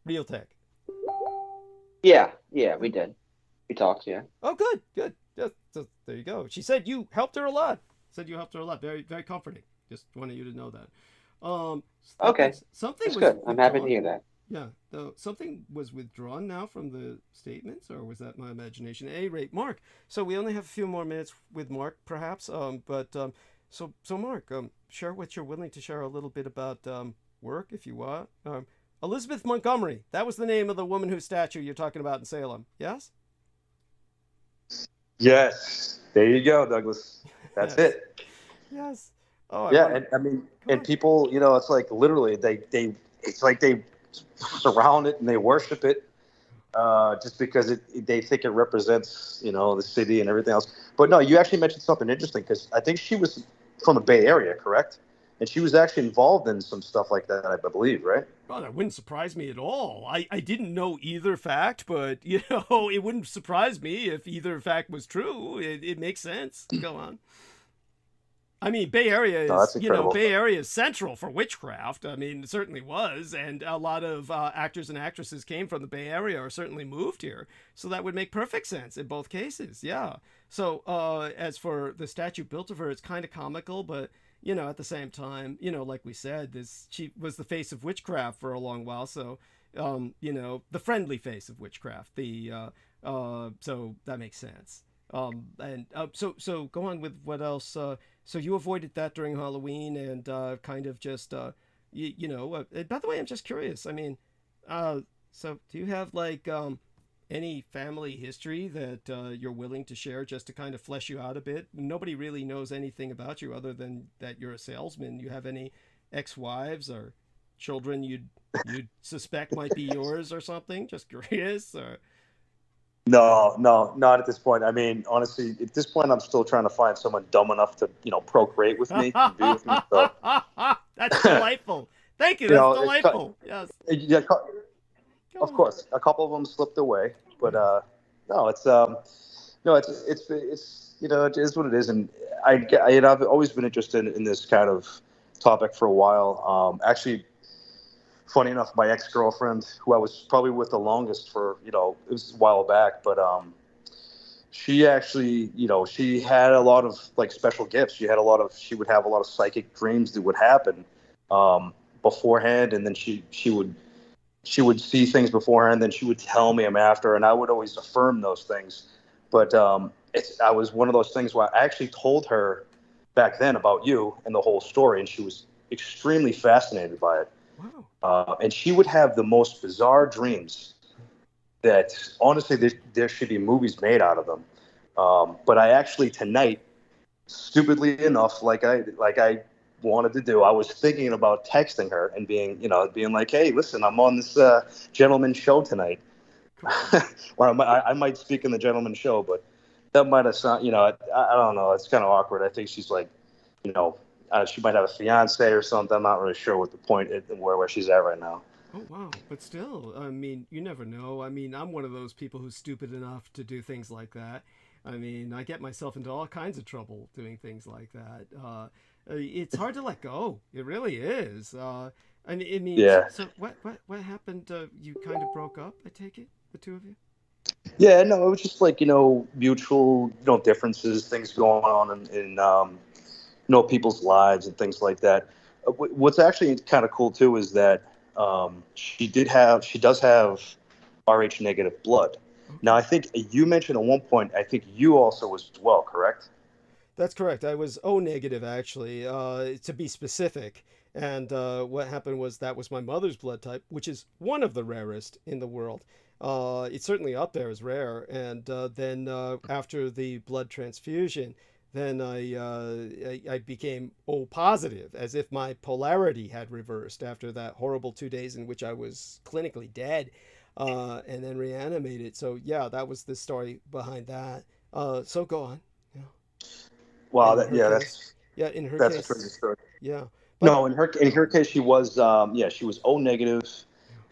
Real Tech. Yeah, we did. We talked, yeah. Oh, good, good. So there you go. She said you helped her a lot. Very, very comforting. Just wanted you to know that. Okay. Something That's was good. I'm happy to withdrawn. hear that. Yeah, though something was withdrawn now from the statements, or was that my imagination? At any rate, Mark. So we only have a few more minutes with Mark, perhaps. So Mark, share what you're willing to share a little bit about work, if you want. Elizabeth Montgomery. That was the name of the woman whose statue you're talking about in Salem. Yes. Yes. There you go, Douglas. That's Yes. it. Yes. Oh, Yeah, wonder. and I mean, Go and on. people, it's like literally it's like they surround it and they worship it, just because they think it represents, the city and everything else. But no, you actually mentioned something interesting, because I think she was from the Bay Area, correct? And she was actually involved in some stuff like that, I believe, right? Oh, that wouldn't surprise me at all. I didn't know either fact, but it wouldn't surprise me if either fact was true. It makes sense. Go on. I mean, No, that's incredible. Bay Area is central for witchcraft. I mean, it certainly was, and a lot of actors and actresses came from the Bay Area or certainly moved here, so that would make perfect sense in both cases. Yeah. So as for the statue built of her, it's kind of comical, but at the same time, like we said, she was the face of witchcraft for a long while, so the friendly face of witchcraft. So that makes sense. So go on with what else. So you avoided that during Halloween and kind of just by the way, I'm just curious. I mean, so do you have like any family history that you're willing to share just to kind of flesh you out a bit? Nobody really knows anything about you other than that you're a salesman. You have any ex-wives or children you'd suspect might be yours or something? Just curious. Or No, not at this point. I mean, honestly, at this point, I'm still trying to find someone dumb enough to, procreate with me and be with me. So, that's delightful. Thank you. That's delightful. Yes. Yeah, of course, a couple of them slipped away, but no, it is what it is, and I've always been interested in this kind of topic for a while. Actually, funny enough, my ex-girlfriend, who I was probably with the longest for, it was a while back, but she actually, she had a lot of like special gifts. She would have a lot of psychic dreams that would happen beforehand, and then she would see things beforehand, then she would tell me them after, and I would always affirm those things. But I was one of those things where I actually told her back then about you and the whole story, and she was extremely fascinated by it. Wow. And she would have the most bizarre dreams that honestly there should be movies made out of them. But I actually tonight, stupidly enough, like I wanted to do, I was thinking about texting her and being like, hey, listen, I'm on this gentleman's show tonight. Or I might speak in the gentleman's show, but that might have sounded, I don't know. It's kind of awkward. I think she's like, she might have a fiance or something. I'm not really sure what the point is, where she's at right now. Oh, wow. But still, I mean, you never know. I mean, I'm one of those people who's stupid enough to do things like that. I mean, I get myself into all kinds of trouble doing things like that. It's hard to let go. It really is. I mean, yeah. So what happened? You kind of broke up, I take it, the two of you? Yeah, no, it was just like, mutual, differences, things going on in people's lives and things like that. What's actually kind of cool too is that she does have Rh negative blood. Now, I think you mentioned at one point, I think you also was as well, correct? That's correct. I was O negative, actually, to be specific. And what happened was that was my mother's blood type, which is one of the rarest in the world. It's certainly up there as rare. And then after the blood transfusion, then I became O positive, as if my polarity had reversed after that horrible 2 days in which I was clinically dead and then reanimated. So yeah, that was the story behind that. So go on. Yeah. Wow, In her case, that's yeah, in her that's a crazy case, story. yeah. But No, in her case, she was she was O negative,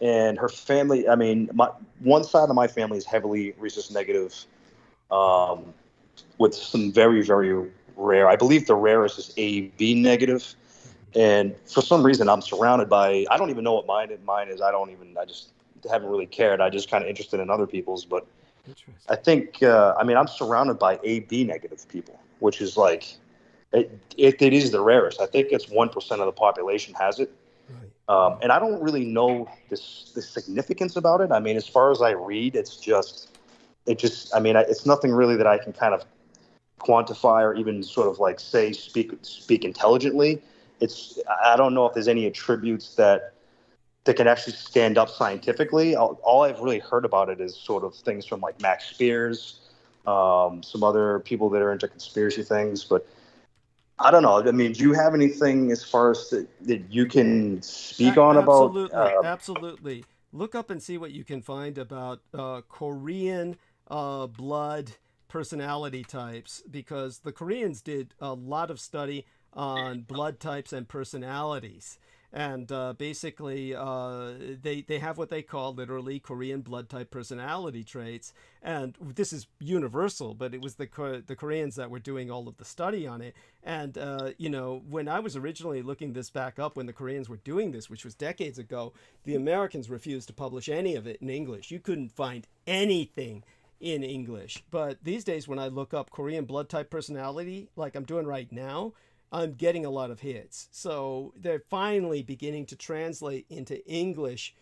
and her family. I mean, my one side of my family is heavily rhesus negative, um, with some very rare. I believe the rarest is AB negative, and for some reason, I'm surrounded by. I don't even know what mine is. I just haven't really cared. I just kind of interested in other people's, but interesting. I think I mean I'm surrounded by AB negative people, which is like it is the rarest. I think it's 1% of the population has it. Right. And I don't really know the significance about it. I mean, as far as I read, I mean, it's nothing really that I can kind of quantify or even sort of like speak intelligently. I don't know if there's any attributes that can actually stand up scientifically. All I've really heard about it is sort of things from like Max Spears, some other people that are into conspiracy things, but I don't know. I mean, do you have anything as far as that you can speak on about? Absolutely. Look up and see what you can find about Korean blood personality types, because the Koreans did a lot of study on blood types and personalities. And basically, they have what they call literally Korean blood type personality traits. And this is universal, but it was the Koreans that were doing all of the study on it. And, when I was originally looking this back up, when the Koreans were doing this, which was decades ago, the Americans refused to publish any of it in English. You couldn't find anything in English. But these days, when I look up Korean blood type personality, like I'm doing right now, I'm getting a lot of hits. So they're finally beginning to translate into English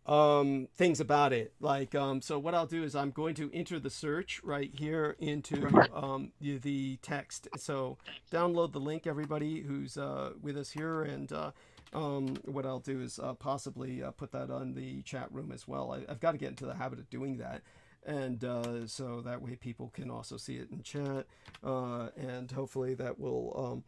things about it. Like, so what I'll do is I'm going to enter the search right here into the text. So download the link, everybody who's with us here. And what I'll do is possibly put that on the chat room as well. I've got to get into the habit of doing that. And so that way people can also see it in chat, and hopefully that will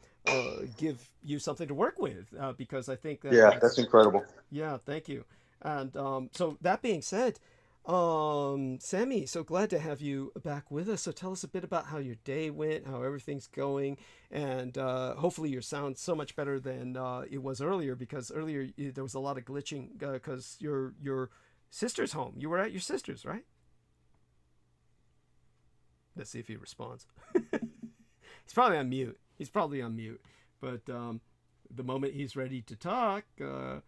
give you something to work with, because I think That's incredible. Yeah, thank you. And so that being said, Sammy, so glad to have you back with us. So tell us a bit about how your day went, how everything's going, and hopefully your sound's so much better than it was earlier, because earlier there was a lot of glitching because your sister's home. You were at your sister's, right? Let's see if he responds. He's probably on mute. But the moment he's ready to talk, then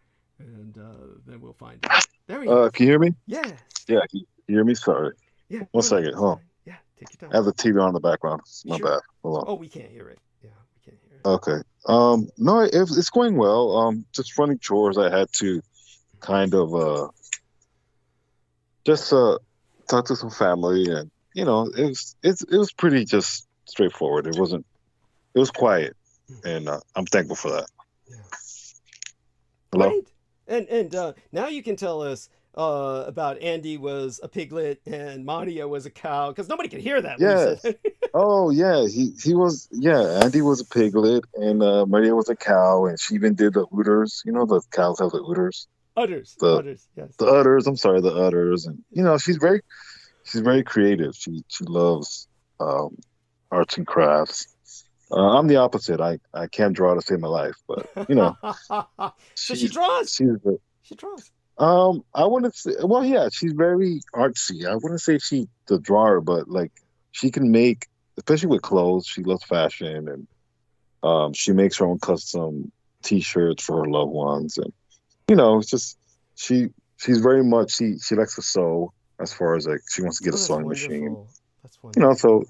we'll find out. There we go. Can you hear me? Yes. Yeah, can you hear me? Sorry. Yeah. One second. Hold on. Yeah, take your I time. have the TV on in the background. My Sure. bad. Hold on. Oh, we can't hear it. Yeah, we can't hear it. Okay. No, it's going well. Just running chores. I had to kind of just talk to some family, and it was pretty just straightforward. It was quiet, and I'm thankful for that. Yeah. Hello? Great. And now you can tell us about Andy was a piglet and Mario was a cow, because nobody could hear that. Yes. Oh yeah, he was. Yeah, Andy was a piglet, and Maria was a cow, and she even did the udders. The cows have the udders. Udders. Yes. The udders. I'm sorry, the udders, and she's very creative. She loves arts and crafts. I'm the opposite. I can't draw to save my life, but So she draws. She draws. I wouldn't say. Well, yeah, she's very artsy. I wouldn't say she's the drawer, but like she can make, especially with clothes. She loves fashion, and she makes her own custom T-shirts for her loved ones, and it's just she's very much she likes to sew. As far as like she wants to get a sewing machine. That's wonderful. So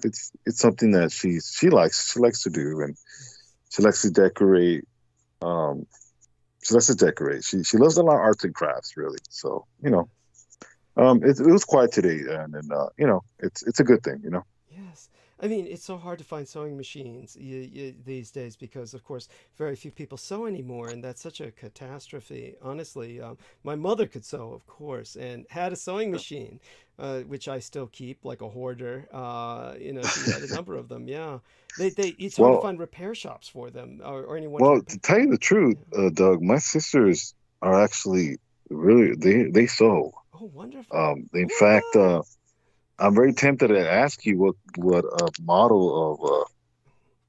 it's something that she likes to do, and she likes to decorate. She likes to decorate. She loves a lot of arts and crafts, really. So it was quiet today, and it's a good thing, Yes. I mean, it's so hard to find sewing machines these days because, of course, very few people sew anymore, and that's such a catastrophe. Honestly, my mother could sew, of course, and had a sewing machine, which I still keep like a hoarder. She had a number of them. Yeah, it's hard to find repair shops for them or anyone. Well, to tell you the truth, Doug, my sisters are actually really they sew. Oh, wonderful! In fact, I'm very tempted to ask you what model of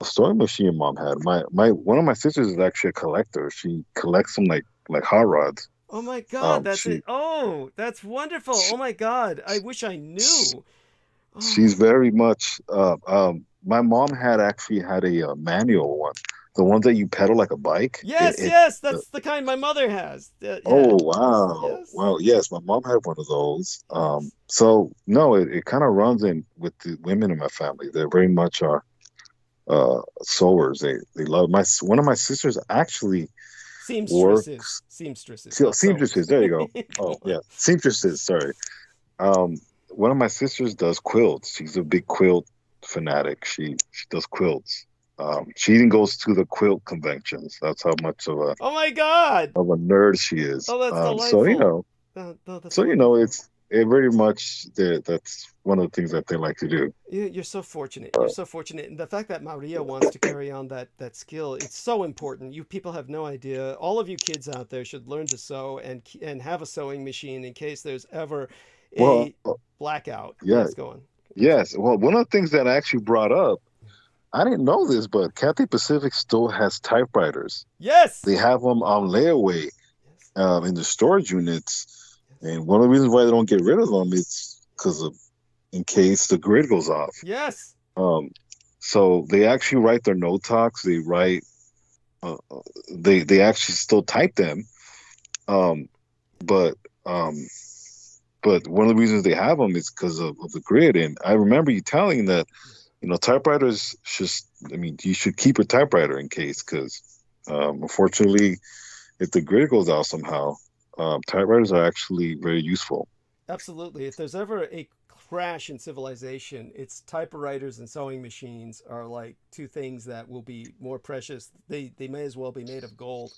a sewing machine your mom had. My one of my sisters is actually a collector. She collects them like hot rods. Oh my God, that's She it. Oh, that's wonderful. Oh my God, I wish I knew. she's Oh, very much. My mom had actually had a manual one, the ones that you pedal like a bike. yes, yes, that's the kind my mother has. Yeah, Oh wow, yes. wow, yes, my mom had one of those. So no, it kind of runs in with the women in my family. They're very much are sewers. They love one of my sisters actually Seamstresses, works seamstresses, not seamstresses. sewers. There you go. Oh yeah, seamstresses. Sorry. Um, one of my sisters does quilts. She's a big quilt fanatic. She does quilts. She even goes to the quilt conventions. That's how much Oh my God. of a nerd she is. Oh, that's So delightful. Oh, that's so wonderful. it very much that's one of the things that they like to do. You're so fortunate. You're so fortunate. And the fact that Maria wants to carry on that skill, it's so important. You people have no idea. All of you kids out there should learn to sew and have a sewing machine in case there's ever Well, a blackout. yeah, Yes, go on. I'm sorry. yes. Well, one of the things that I actually brought up, I didn't know this, but Cathay Pacific still has typewriters. Yes. They have them on layaway Yes. in the storage units, Yes. and one of the reasons why they don't get rid of them is because of in case the grid goes off. Yes. Um, so they actually write their note talks. They write. Uh, they actually still type them. Um, but um, but one of the reasons they have them is because of the grid. And I remember you telling that typewriters just. I mean, you should keep a typewriter in case because unfortunately, if the grid goes out somehow, typewriters are actually very useful. Absolutely. If there's ever a crash in civilization, it's typewriters and sewing machines are like two things that will be more precious. They may as well be made of gold.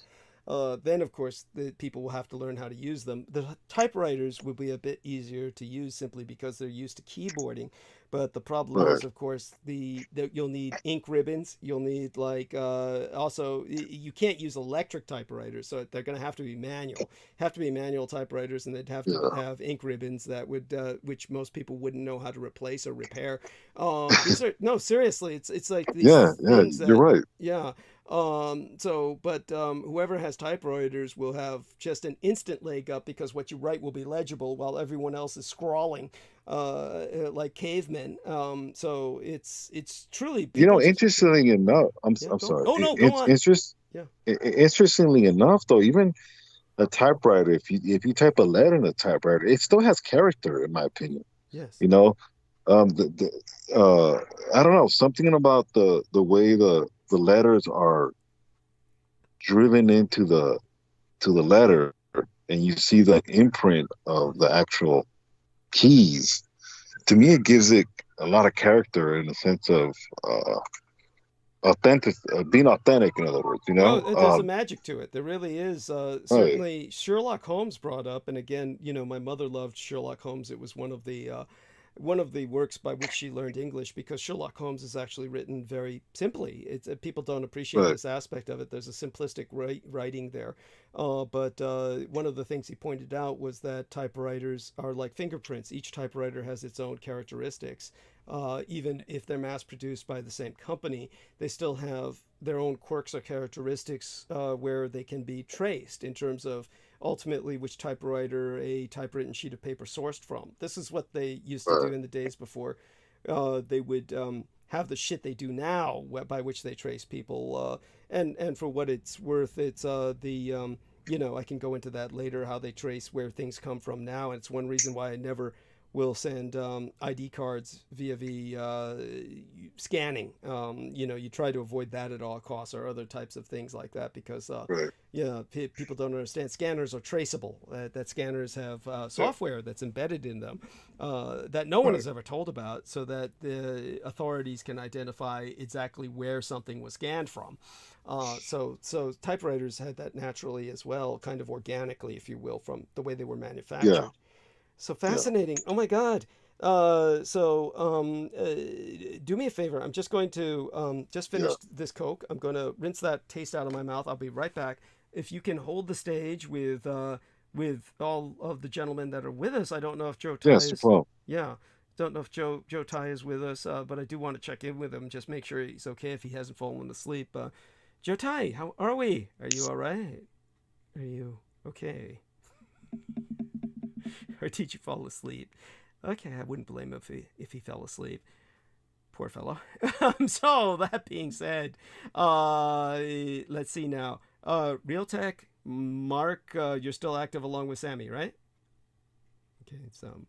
Then, of course, the people will have to learn how to use them. The typewriters will be a bit easier to use simply because they're used to keyboarding. But the problem Right. is, of course, you'll need ink ribbons. You'll need also you can't use electric typewriters, so they're going to have to be manual. Have to be manual typewriters, and they'd have to Yeah. have ink ribbons that would which most people wouldn't know how to replace or repair. These are no seriously. It's like these Yeah. Yeah. things You're that right. yeah. But whoever has typewriters will have just an instant leg up because what you write will be legible while everyone else is scrawling like cavemen. So it's truly people just Interestingly enough, yeah. I'm Go on. sorry. Oh no, go on. Yeah. Interestingly enough, though, even a typewriter, if you type a letter in a typewriter, it still has character, in my opinion. Yes. You know, I don't know, something about the way the letters are driven into the letter, and you see the imprint of the actual keys. To me, it gives it a lot of character in the sense of authentic, being authentic. In other words, Oh, there's a magic to it. There really is. Right. Certainly, Sherlock Holmes brought up, and again, my mother loved Sherlock Holmes. It was one of the works by which she learned English because Sherlock Holmes is actually written very simply. It's people don't appreciate Right. this aspect of it. There's a simplistic writing there, but one of the things he pointed out was that typewriters are like fingerprints. Each typewriter has its own characteristics. Even if they're mass produced by the same company, they still have their own quirks or characteristics where they can be traced in terms of ultimately which typewriter a typewritten sheet of paper sourced from. This is what they used to do in the days before they would have the shit they do now by which they trace people. And for what it's worth, it's I can go into that later how they trace where things come from now. And it's one reason why I never will send ID cards via scanning. You try to avoid that at all costs or other types of things like that because Right. people don't understand scanners are traceable. That scanners have software that's embedded in them that no one has ever told about, so that the authorities can identify exactly where something was scanned from. So typewriters had that naturally as well, kind of organically, if you will, from the way they were manufactured. Yeah. So fascinating. Oh my God. Do me a favor. I'm just going to just finish this Coke. I'm going to rinse that taste out of my mouth. I'll be right back. If you can hold the stage with all of the gentlemen that are with us. I don't know if Joe Ty Yes. is. Well. Yeah. don't know if Joe Ty is with us, but I do want to check in with him, just make sure he's okay if he hasn't fallen asleep. Joe Ty, how are we? Are you all right? Are you okay? Or did you fall asleep? Okay, I wouldn't blame him if he fell asleep. Poor fellow. So that being said, let's see now. Real Tech, Mark, you're still active along with Sammy, right? Okay, so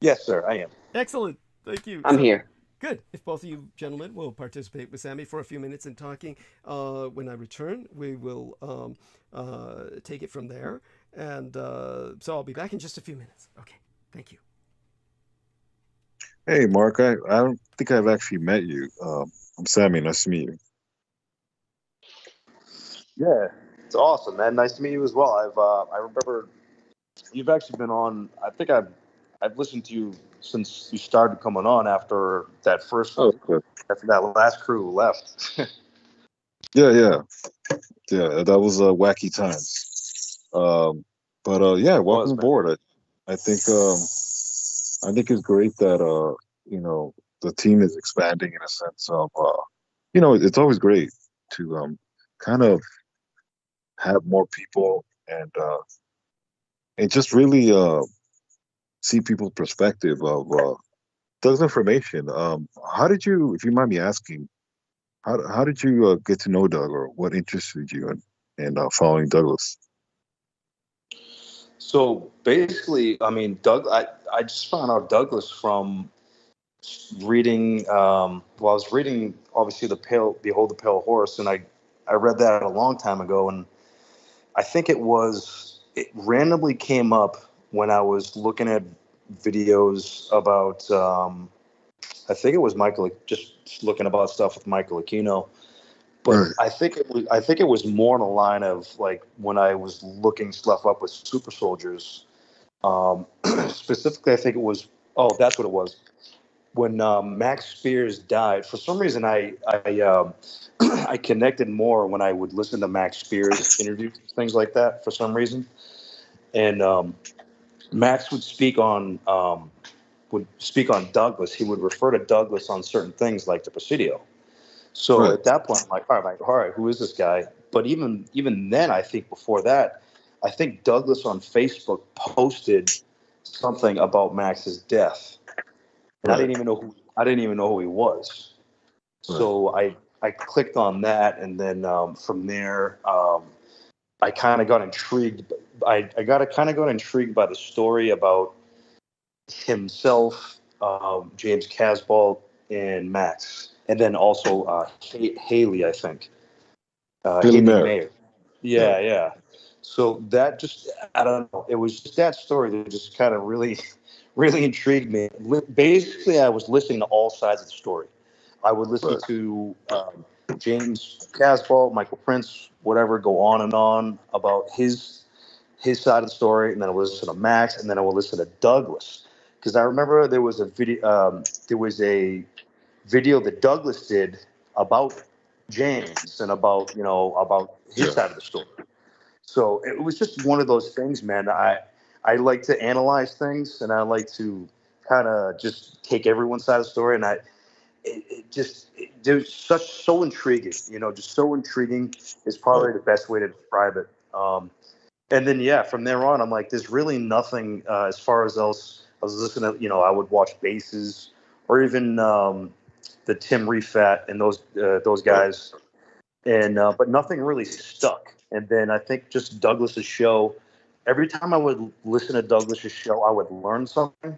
Yes, sir, I am. excellent. Thank you. I'm here. Good. If both of you gentlemen will participate with Sammy for a few minutes in talking, when I return, we will take it from there. And so I'll be back in just a few minutes. Okay. Thank you. Hey, Mark, I don't think I've actually met you. I'm Sammy. Nice to meet you. Yeah, it's awesome, man. Nice to meet you as well. I remember you've actually been on. I think I've listened to you since you started coming on after that first Oh, good. after that last crew left. Yeah. That was wacky times. Yeah, It was, welcome man. aboard. I think it's great that the team is expanding in a sense of it's always great to kind of have more people and just really see people's perspective of Doug's information. How did you, if you mind me asking, how did you get to know Doug, or what interested you in following Douglas? So basically, I mean, I just found out Douglas from reading. I was reading obviously Behold the Pale Horse, and I read that a long time ago, and I think it randomly came up when I was looking at videos about. I think it was Michael, just looking about stuff with Michael Aquino. But Right. I think it was more in the line of like when I was looking stuff up with super soldiers. Specifically, I think it was. Oh, that's what it was. When Max Spears died, for some reason I connected more when I would listen to Max Spears interviews, things like that. For some reason, and Max would speak on Douglas. He would refer to Douglas on certain things like the Presidio. So Right. at that point, I'm like, all right, who is this guy? But even then, I think before that, I think Douglas on Facebook posted something about Max's death, and Right. I didn't even know who he was. Right. So I clicked on that, and then from there, I kind of got intrigued. I kind of got intrigued by the story about himself, James Casball, and Max, and then also Haley, I think. Billy Haley Mayer. Mayer. Yeah. So that just, I don't know. It was just that story that just kind of really, really intrigued me. Basically, I was listening to all sides of the story. I would listen Right. to James Casball, Michael Prince, whatever, go on and on about his side of the story, and then I would listen to Max, and then I would listen to Douglas, because I remember there was a video. There was a video that Douglas did about James and about his Yeah. side of the story. So it was just one of those things, man. I like to analyze things, and I like to kind of just take everyone's side of the story, and there's so intriguing, just so intriguing is probably the best way to describe it. And then from there on, I'm like, there's really nothing as far as else. I was listening to, I would watch Bases or even the Tim Refat and those guys, and but nothing really stuck. And then I think just Douglas's show. Every time I would listen to Douglas's show, I would learn something,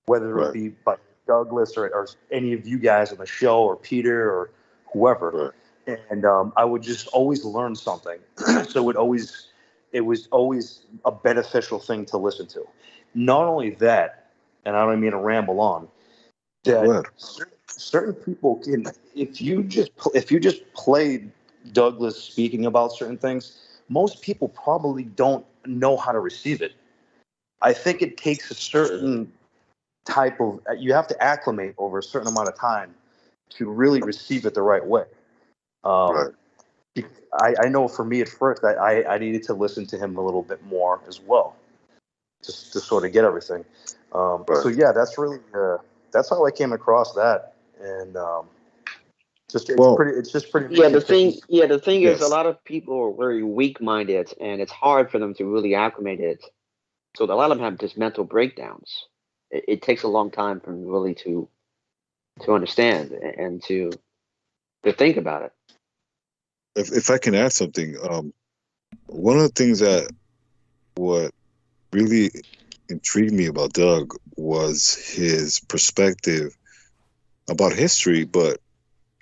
whether it Right. be by Douglas or any of you guys on the show or Peter or whoever. Right. And I would just always learn something. So it was always a beneficial thing to listen to. Not only that, and I don't mean to ramble on, Go that ahead. certain people can, if you just play Douglas speaking about certain things, most people probably don't know how to receive it. I think it takes a certain type of, you have to acclimate over a certain amount of time to really receive it the right way. Right. I know for me at first, I needed to listen to him a little bit more as well, just to sort of get everything. Right. So yeah, that's really that's how I came across that, and Well, it's just pretty. Yeah, the thing is, a yes. lot of people are very weak-minded, and it's hard for them to really acclimate it. So a lot of them have just mental breakdowns. It takes a long time for them really to understand and to think about it. If I can add something, one of the things that what really intrigued me about Doug was his perspective about history, but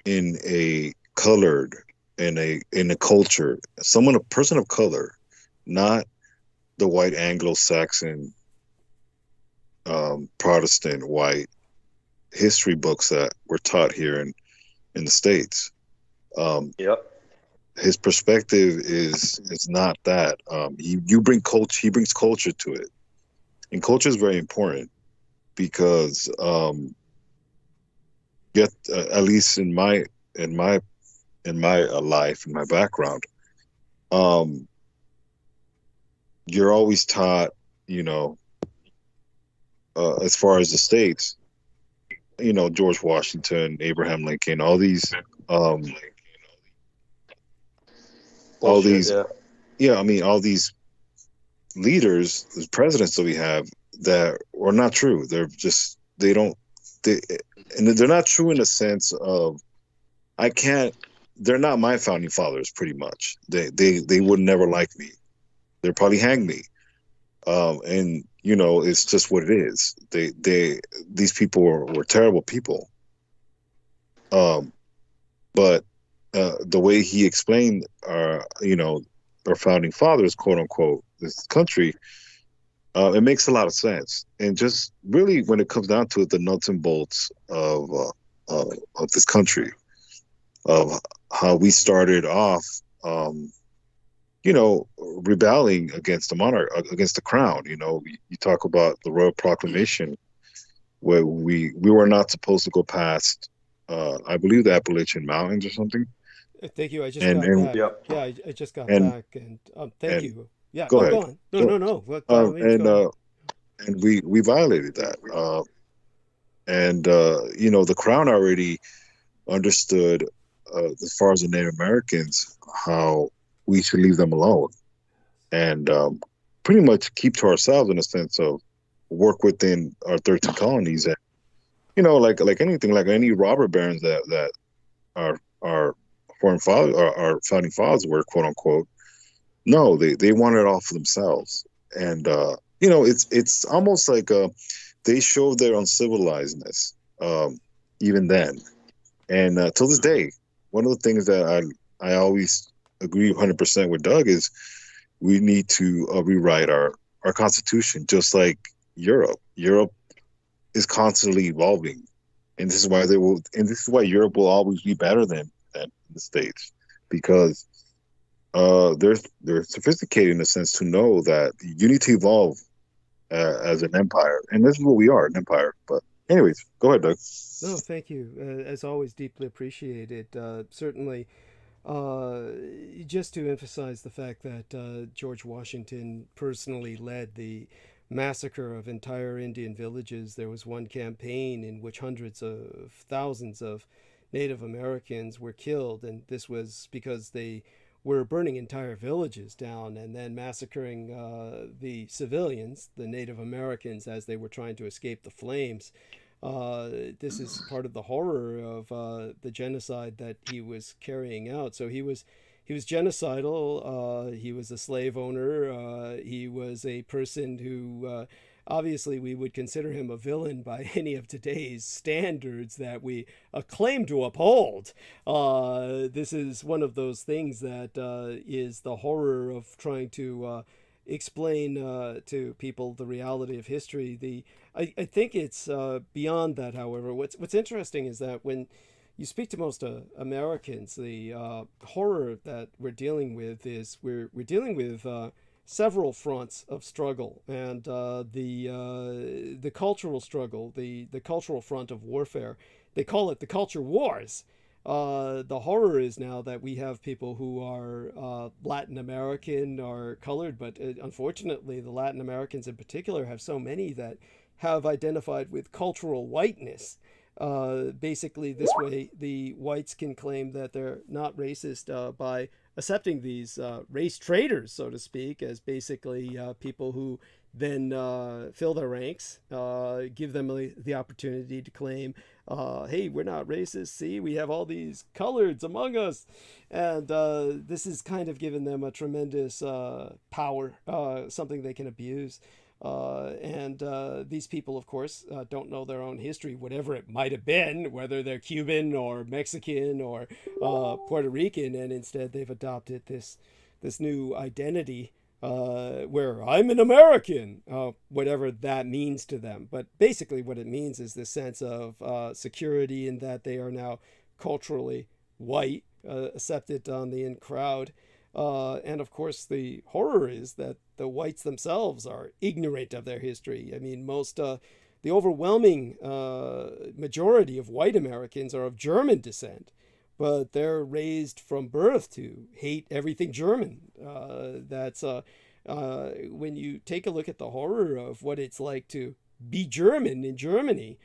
in a colored, in a culture, a person of color, not the white Anglo-Saxon, Protestant white history books that were taught here in the States. Yep. His perspective is not that. He brings culture to it, and culture is very important because at least in my life, in my background, you're always taught, as far as the States, George Washington, Abraham Lincoln, all these all these leaders, these presidents that we have that are not true. They're not true in the sense of they're not my founding fathers. Pretty much, they would never like me. They'll probably hang me. And it's just what it is. These people were terrible people. But the way he explained our founding fathers, quote unquote, this country, it makes a lot of sense. And just really, when it comes down to it, the nuts and bolts of this country, of how we started off, rebelling against the monarch, against the crown. You talk about the Royal Proclamation, where we were not supposed to go past, I believe, the Appalachian Mountains or something. Thank you. I just got back. Yep. Yeah, I just got back, and thank you. Yeah, go ahead. Go on. No. What, go on. And we violated that. The crown already understood, as far as the Native Americans, how we should leave them alone and pretty much keep to ourselves, in a sense of work within our 13 colonies. And like anything, like any robber barons that our foreign fathers, our founding fathers were, quote unquote, no, they wanted it all for themselves. And it's almost like they showed their uncivilizedness even then. And till this day, one of the things that I always agree 100% with Doug is we need to rewrite our constitution, just like Europe. Europe is constantly evolving, and this is why Europe will always be better than the States, because they're sophisticated in a sense to know that you need to evolve as an empire, and this is what we are, an empire. But anyways, go ahead, Doug. No, thank you. As always, deeply appreciated. Certainly, just to emphasize the fact that George Washington personally led the massacre of entire Indian villages. There was one campaign in which hundreds of thousands of Native Americans were killed, and this was because they were burning entire villages down and then massacring the civilians, the Native Americans, as they were trying to escape the flames. This is part of the horror of the genocide that he was carrying out. So he was genocidal. He was a slave owner. He was a person who obviously we would consider him a villain by any of today's standards that we claim to uphold. This is one of those things that is the horror of trying to explain to people the reality of history. I think it's beyond that, however. What's interesting is that when you speak to most Americans, the horror that we're dealing with is we're dealing with several fronts of struggle, and the cultural struggle, the cultural front of warfare. They call it the culture wars. The horror is now that we have people who are Latin American or colored, but unfortunately the Latin Americans in particular have so many that have identified with cultural whiteness. Basically, this way, the whites can claim that they're not racist by accepting these race traitors, so to speak, as basically people who then fill their ranks, give them the opportunity to claim, hey, we're not racist. See, we have all these coloreds among us. And this has kind of given them a tremendous power, something they can abuse. And these people, of course, don't know their own history, whatever it might have been, whether they're Cuban or Mexican or Puerto Rican, and instead they've adopted this new identity where I'm an American, whatever that means to them. But basically what it means is this sense of security in that they are now culturally white, accepted on the in crowd. And of course, the horror is that the whites themselves are ignorant of their history. I mean, the overwhelming majority of white Americans are of German descent, but they're raised from birth to hate everything German. When you take a look at the horror of what it's like to be German in Germany,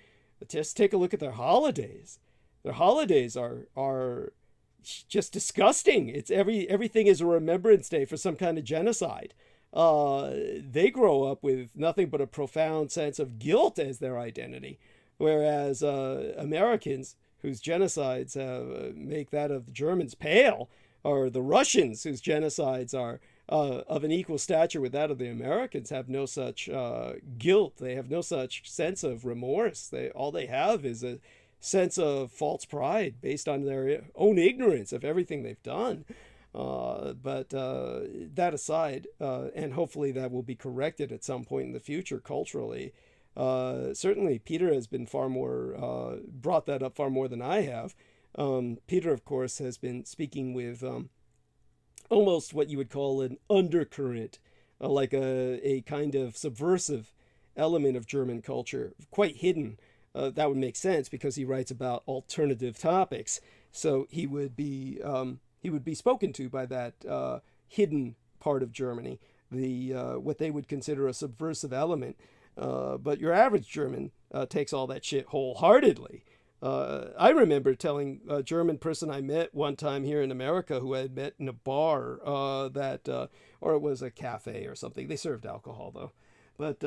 just take a look at their holidays. Their holidays are just disgusting. It's everything is a remembrance day for some kind of genocide. They grow up with nothing but a profound sense of guilt as their identity, whereas Americans whose genocides make that of the Germans pale, or the Russians whose genocides are of an equal stature with that of the Americans, have no such guilt. They have no such sense of remorse. All they have is a sense of false pride based on their own ignorance of everything they've done. But that aside, and hopefully that will be corrected at some point in the future culturally, certainly Peter has been far more, brought that up far more than I have. Peter, of course, has been speaking with almost what you would call an undercurrent, like a kind of subversive element of German culture, quite hidden. That would make sense because he writes about alternative topics. So he would be spoken to by that hidden part of Germany, what they would consider a subversive element. But your average German takes all that shit wholeheartedly. I remember telling a German person I met one time here in America who I had met in a bar or it was a cafe or something. They served alcohol though. But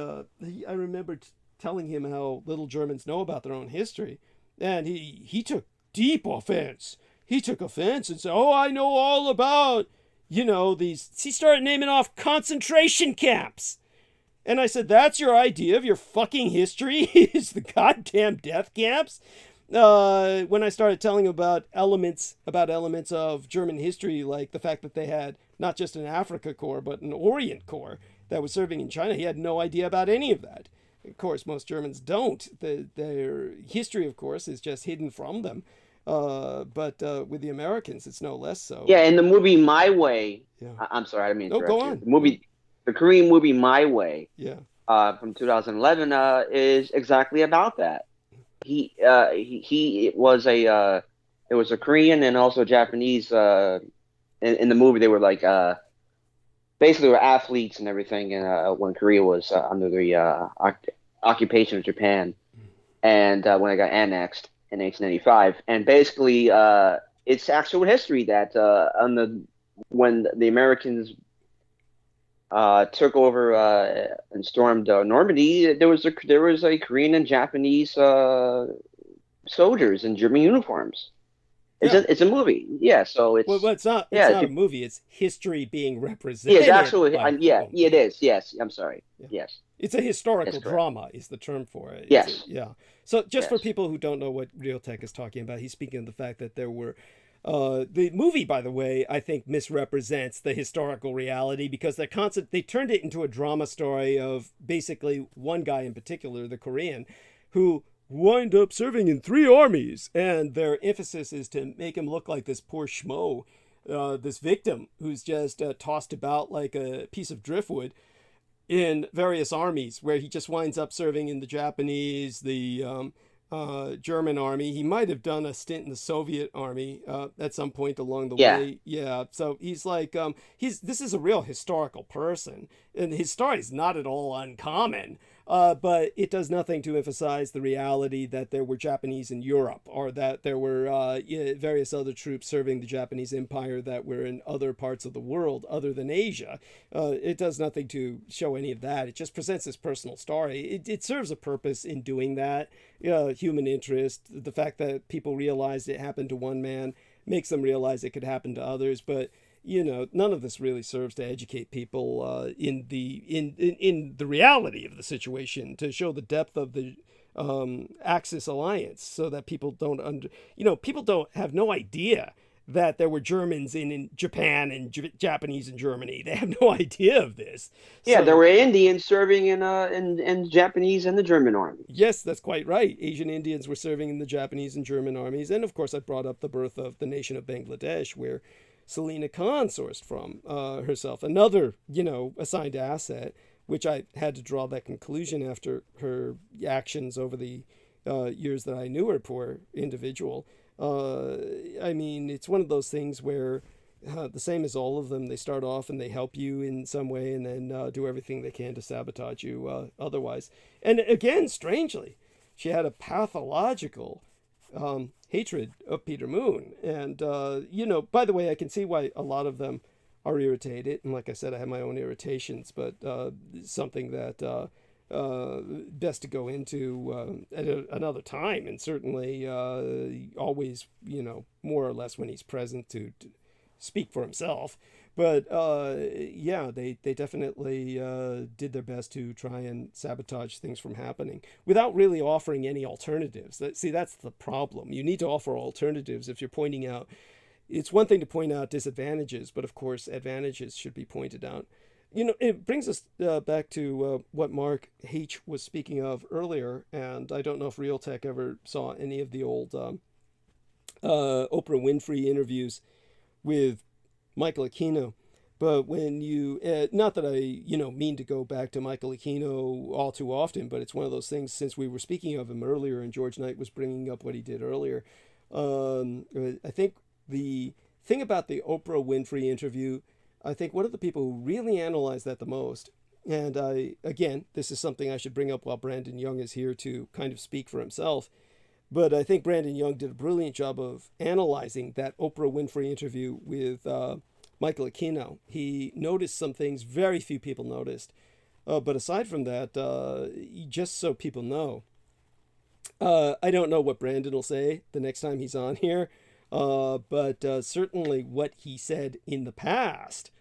I remember telling him how little Germans know about their own history. And he took deep offense. He took offense and said, oh, I know all about, these. He started naming off concentration camps. And I said, that's your idea of your fucking history? Is the goddamn death camps? When I started telling him about elements of German history, like the fact that they had not just an Africa Corps, but an Orient Corps that was serving in China, he had no idea about any of that. Of course, most Germans don't. Their history, of course, is just hidden from them. But with the Americans, it's no less so. Yeah, in the movie My Way, yeah. I'm sorry, I didn't mean to interrupt go on. The Korean movie My Way, yeah, from 2011, is exactly about that. It was a Korean and also Japanese. In the movie, they were like basically were athletes and everything. And when Korea was under the occupation of Japan, and when it got annexed in 1895, and basically it's actual history that when the Americans took over and stormed Normandy, there was a Korean and Japanese soldiers in German uniforms. It's a movie, yeah. So it's it's not a movie. It's history being represented. Yeah, it's actually it is. Yes, I'm sorry. Yeah. Yes, it's a historical drama is the term for it. Yes, So just for people who don't know what Realtek is talking about, he's speaking of the fact that there were. The movie, by the way, I think misrepresents the historical reality because they turned it into a drama story of basically one guy in particular, the Korean, who wind up serving in 3 armies, and their emphasis is to make him look like this poor schmo, this victim who's just tossed about like a piece of driftwood in various armies, where he just winds up serving in the Japanese, the German army. He might have done a stint in the Soviet army at some point along the way. Yeah. So he's like, this is a real historical person, and his story is not at all uncommon. But it does nothing to emphasize the reality that there were Japanese in Europe, or that there were various other troops serving the Japanese Empire that were in other parts of the world other than Asia. It does nothing to show any of that. It just presents this personal story. It serves a purpose in doing that. Human interest, the fact that people realized it happened to one man makes them realize it could happen to others. But none of this really serves to educate people in the reality of the situation, to show the depth of the Axis alliance, so that people don't have no idea that there were Germans in Japan and Japanese in Germany. They have no idea of this. Yeah, there were Indians serving in Japanese and the German army. Yes, that's quite right. Asian Indians were serving in the Japanese and German armies. And of course, I brought up the birth of the nation of Bangladesh, where Selina Khan sourced from herself, another, assigned asset, which I had to draw that conclusion after her actions over the years that I knew her, poor individual. I mean, it's one of those things where the same as all of them, they start off and they help you in some way, and then do everything they can to sabotage you otherwise. And again, strangely, she had a pathological hatred of Peter Moon. And, by the way, I can see why a lot of them are irritated. And like I said, I have my own irritations, but something that best to go into at another time. And certainly always, more or less when he's present to speak for himself. But they definitely did their best to try and sabotage things from happening without really offering any alternatives. See, that's the problem. You need to offer alternatives if you're pointing out. It's one thing to point out disadvantages, but of course advantages should be pointed out. It brings us back to what Mark H. was speaking of earlier, and I don't know if Realtek ever saw any of the old Oprah Winfrey interviews with Michael Aquino. But when you, not that I, mean to go back to Michael Aquino all too often, but it's one of those things, since we were speaking of him earlier and George Knight was bringing up what he did earlier. I think the thing about the Oprah Winfrey interview, I think one of the people who really analyzed that the most, and again, this is something I should bring up while Brandon Young is here to kind of speak for himself, but I think Brandon Young did a brilliant job of analyzing that Oprah Winfrey interview with Michael Aquino. He noticed some things very few people noticed. But aside from that, just so people know, I don't know what Brandon will say the next time he's on here, but certainly what he said in the past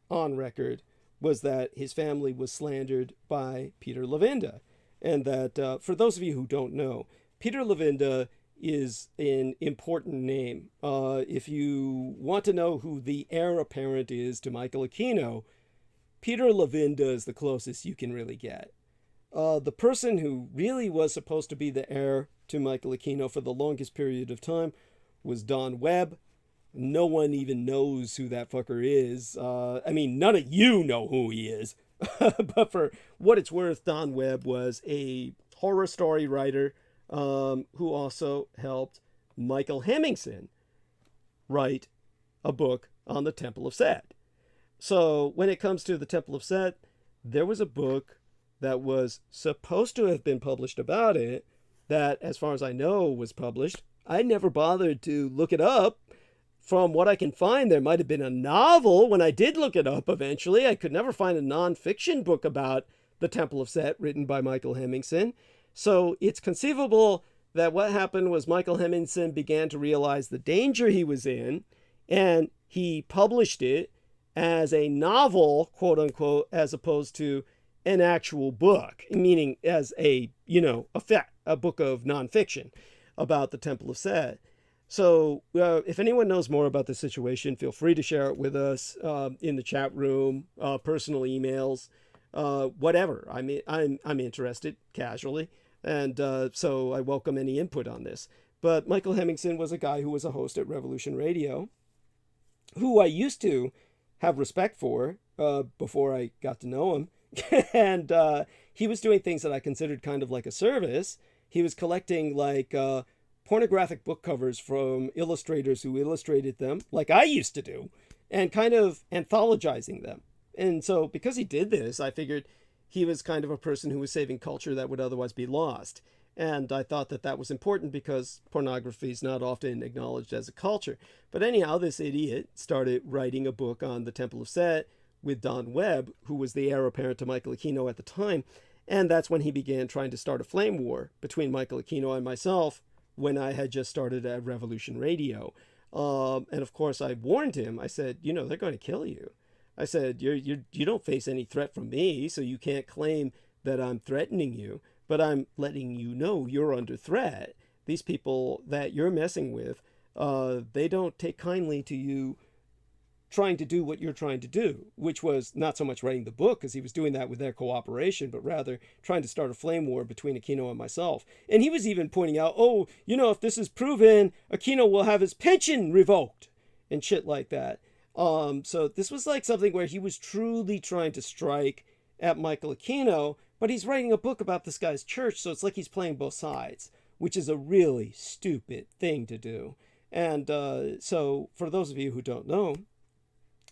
on record was that his family was slandered by Peter Levenda. And that, for those of you who don't know, Peter Levenda is an important name. If you want to know who the heir apparent is to Michael Aquino, Peter Levenda is the closest you can really get. The person who really was supposed to be the heir to Michael Aquino for the longest period of time was Don Webb. No one even knows who that fucker is. I mean, none of you know who he is. But for what it's worth, Don Webb was a horror story writer who also helped Michael Hemmingson write a book on the Temple of Set. So when it comes to the Temple of Set, there was a book that was supposed to have been published about it that, as far as I know, was published. I never bothered to look it up. From what I can find, there might have been a novel when I did look it up eventually. I could never find a nonfiction book about the Temple of Set written by Michael Hemmingson. So it's conceivable that what happened was Michael Hemmingson began to realize the danger he was in, and he published it as a novel, quote unquote, as opposed to an actual book, meaning as a book of nonfiction about the Temple of Set. So if anyone knows more about the situation, feel free to share it with us in the chat room, personal emails, whatever. I mean, I'm interested casually. And so I welcome any input on this. But Michael Hemmingson was a guy who was a host at Revolution Radio, who I used to have respect for before I got to know him. And he was doing things that I considered kind of like a service. He was collecting like pornographic book covers from illustrators who illustrated them, like I used to do, and kind of anthologizing them. And so because he did this, I figured he was kind of a person who was saving culture that would otherwise be lost. And I thought that that was important because pornography is not often acknowledged as a culture. But anyhow, this idiot started writing a book on the Temple of Set with Don Webb, who was the heir apparent to Michael Aquino at the time. And that's when he began trying to start a flame war between Michael Aquino and myself when I had just started at Revolution Radio. And of course, I warned him. I said, you know, they're going to kill you. I said, you don't face any threat from me, so you can't claim that I'm threatening you. But I'm letting you know you're under threat. These people that you're messing with, they don't take kindly to you trying to do what you're trying to do, which was not so much writing the book, because he was doing that with their cooperation, but rather trying to start a flame war between Aquino and myself. And he was even pointing out, oh, you know, if this is proven, Aquino will have his pension revoked and shit like that. So this was like something where he was truly trying to strike at Michael Aquino, but he's writing a book about this guy's church, so it's like he's playing both sides, which is a really stupid thing to do. And so for those of you who don't know,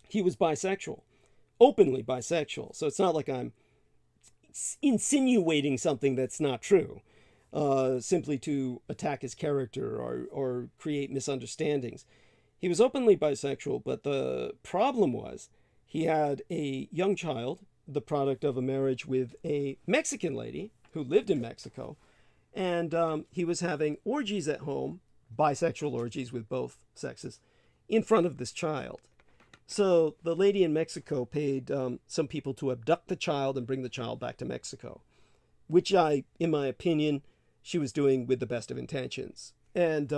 he was bisexual, openly bisexual. So it's not like I'm insinuating something that's not true, simply to attack his character or create misunderstandings. He was openly bisexual, but the problem was he had a young child, the product of a marriage with a Mexican lady who lived in Mexico. And he was having orgies at home, bisexual orgies with both sexes, in front of this child. So the lady in Mexico paid some people to abduct the child and bring the child back to Mexico, which in my opinion, she was doing with the best of intentions. And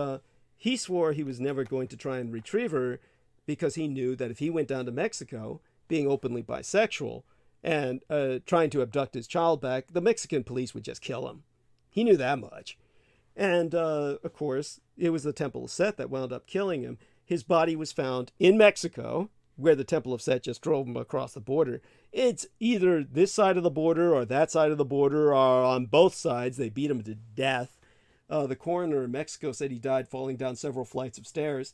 he swore he was never going to try and retrieve her because he knew that if he went down to Mexico, being openly bisexual, and trying to abduct his child back, the Mexican police would just kill him. He knew that much. And, of course, it was the Temple of Set that wound up killing him. His body was found in Mexico, where the Temple of Set just drove him across the border. It's either this side of the border or that side of the border, or on both sides. They beat him to death. The coroner in Mexico said he died falling down several flights of stairs.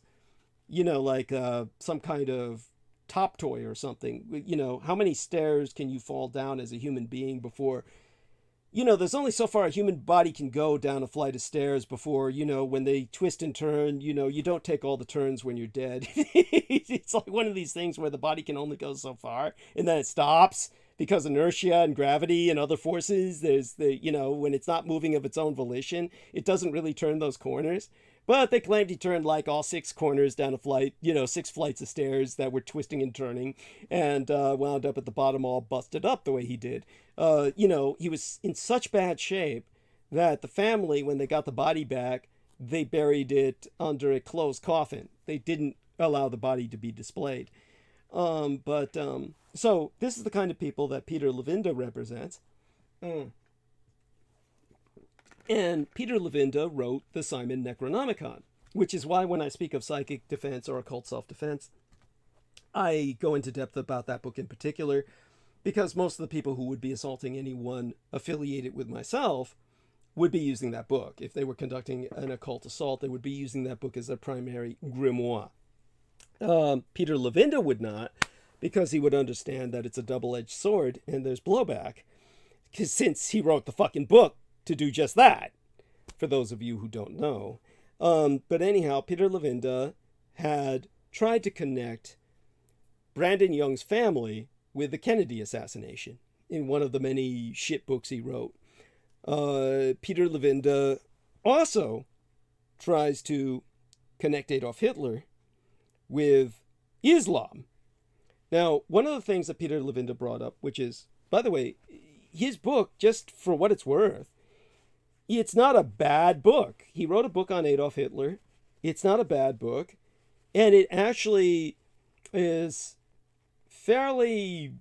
You know, like some kind of top toy or something. You know, how many stairs can you fall down as a human being before, you know, there's only so far a human body can go down a flight of stairs before, you know, when they twist and turn, you know, you don't take all the turns when you're dead. It's like one of these things where the body can only go so far and then it stops because inertia and gravity and other forces. There's the, you know, when it's not moving of its own volition, it doesn't really turn those corners. But they claimed he turned like all 6 corners down a flight, you know, 6 flights of stairs that were twisting and turning, and wound up at the bottom all busted up the way he did. You know, he was in such bad shape that the family, when they got the body back, they buried it under a closed coffin. They didn't allow the body to be displayed. So this is the kind of people that Peter Levenda represents. And Peter Levenda wrote the Simon Necronomicon, which is why when I speak of psychic defense or occult self-defense, I go into depth about that book in particular, because most of the people who would be assaulting anyone affiliated with myself would be using that book. If they were conducting an occult assault, they would be using that book as their primary grimoire. Peter Levenda would not, because he would understand that it's a double-edged sword and there's blowback, since he wrote the fucking book to do just that, for those of you who don't know. But anyhow, Peter Levenda had tried to connect Brandon Young's family with the Kennedy assassination in one of the many shit books he wrote. Peter Levenda also tries to connect Adolf Hitler with Islam. Now, one of the things that Peter Levenda brought up, which is, by the way, his book, just for what it's worth, it's not a bad book. He wrote a book on Adolf Hitler. It's not a bad book. And it actually is fairly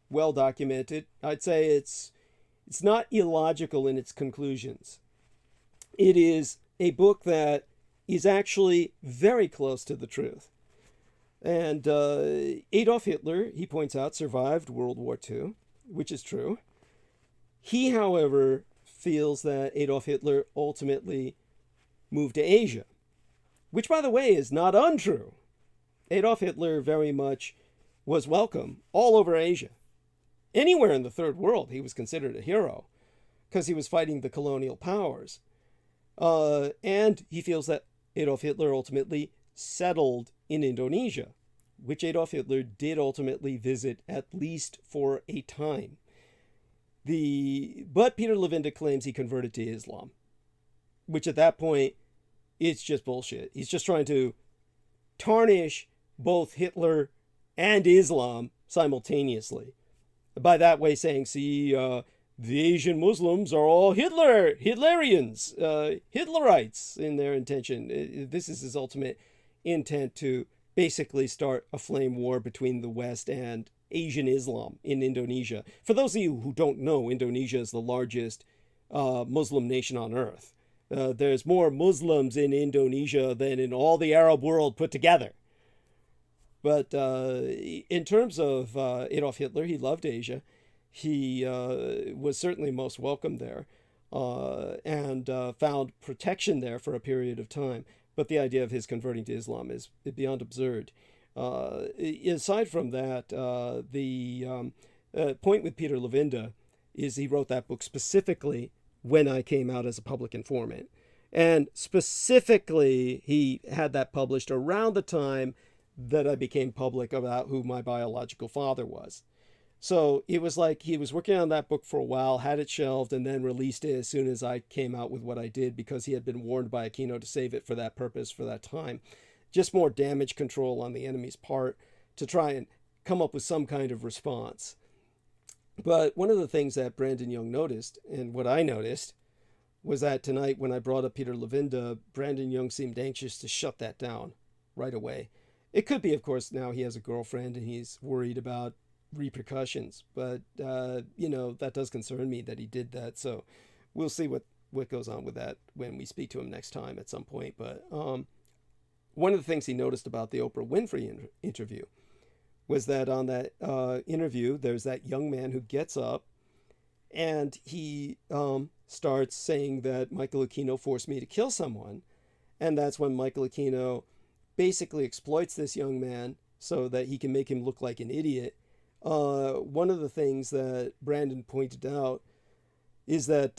well documented. I'd say it's not illogical in its conclusions. It is a book that is actually very close to the truth. And Adolf Hitler, he points out, survived World War II, which is true. He, however, feels that Adolf Hitler ultimately moved to Asia, which, by the way, is not untrue. Adolf Hitler very much was welcome all over Asia. anywhere in the third world, he was considered a hero because he was fighting the colonial powers. And he feels that Adolf Hitler ultimately settled in Indonesia, which Adolf Hitler did ultimately visit at least for a time. But Peter Levenda claims he converted to Islam, which at that point, it's just bullshit. He's just trying to tarnish both Hitler and Islam simultaneously. By that way saying, see, the Asian Muslims are all Hitlerians, Hitlerites in their intention. This is his ultimate intent, to basically start a flame war between the West and Asian Islam in Indonesia. For those of you who don't know, Indonesia is the largest Muslim nation on earth. There's more Muslims in Indonesia than in all the Arab world put together. But in terms of Adolf Hitler, he loved Asia. He was certainly most welcome there, and found protection there for a period of time. But the idea of his converting to Islam is beyond absurd. Aside from that, the point with Peter Levenda is he wrote that book specifically when I came out as a public informant. And specifically, he had that published around the time that I became public about who my biological father was. So it was like he was working on that book for a while, had it shelved, and then released it as soon as I came out with what I did, because he had been warned by Aquino to save it for that purpose, for that time. Just more damage control on the enemy's part to try and come up with some kind of response. But one of the things that Brandon Young noticed, and what I noticed, was that tonight when I brought up Peter Levenda, Brandon Young seemed anxious to shut that down right away. It could be, of course, now he has a girlfriend and he's worried about repercussions, but that does concern me that he did that. So we'll see what goes on with that when we speak to him next time at some point. But one of the things he noticed about the Oprah Winfrey interview was that on that interview, there's that young man who gets up and he starts saying that Michael Aquino forced me to kill someone. And that's when Michael Aquino basically exploits this young man so that he can make him look like an idiot. One of the things that Brandon pointed out is that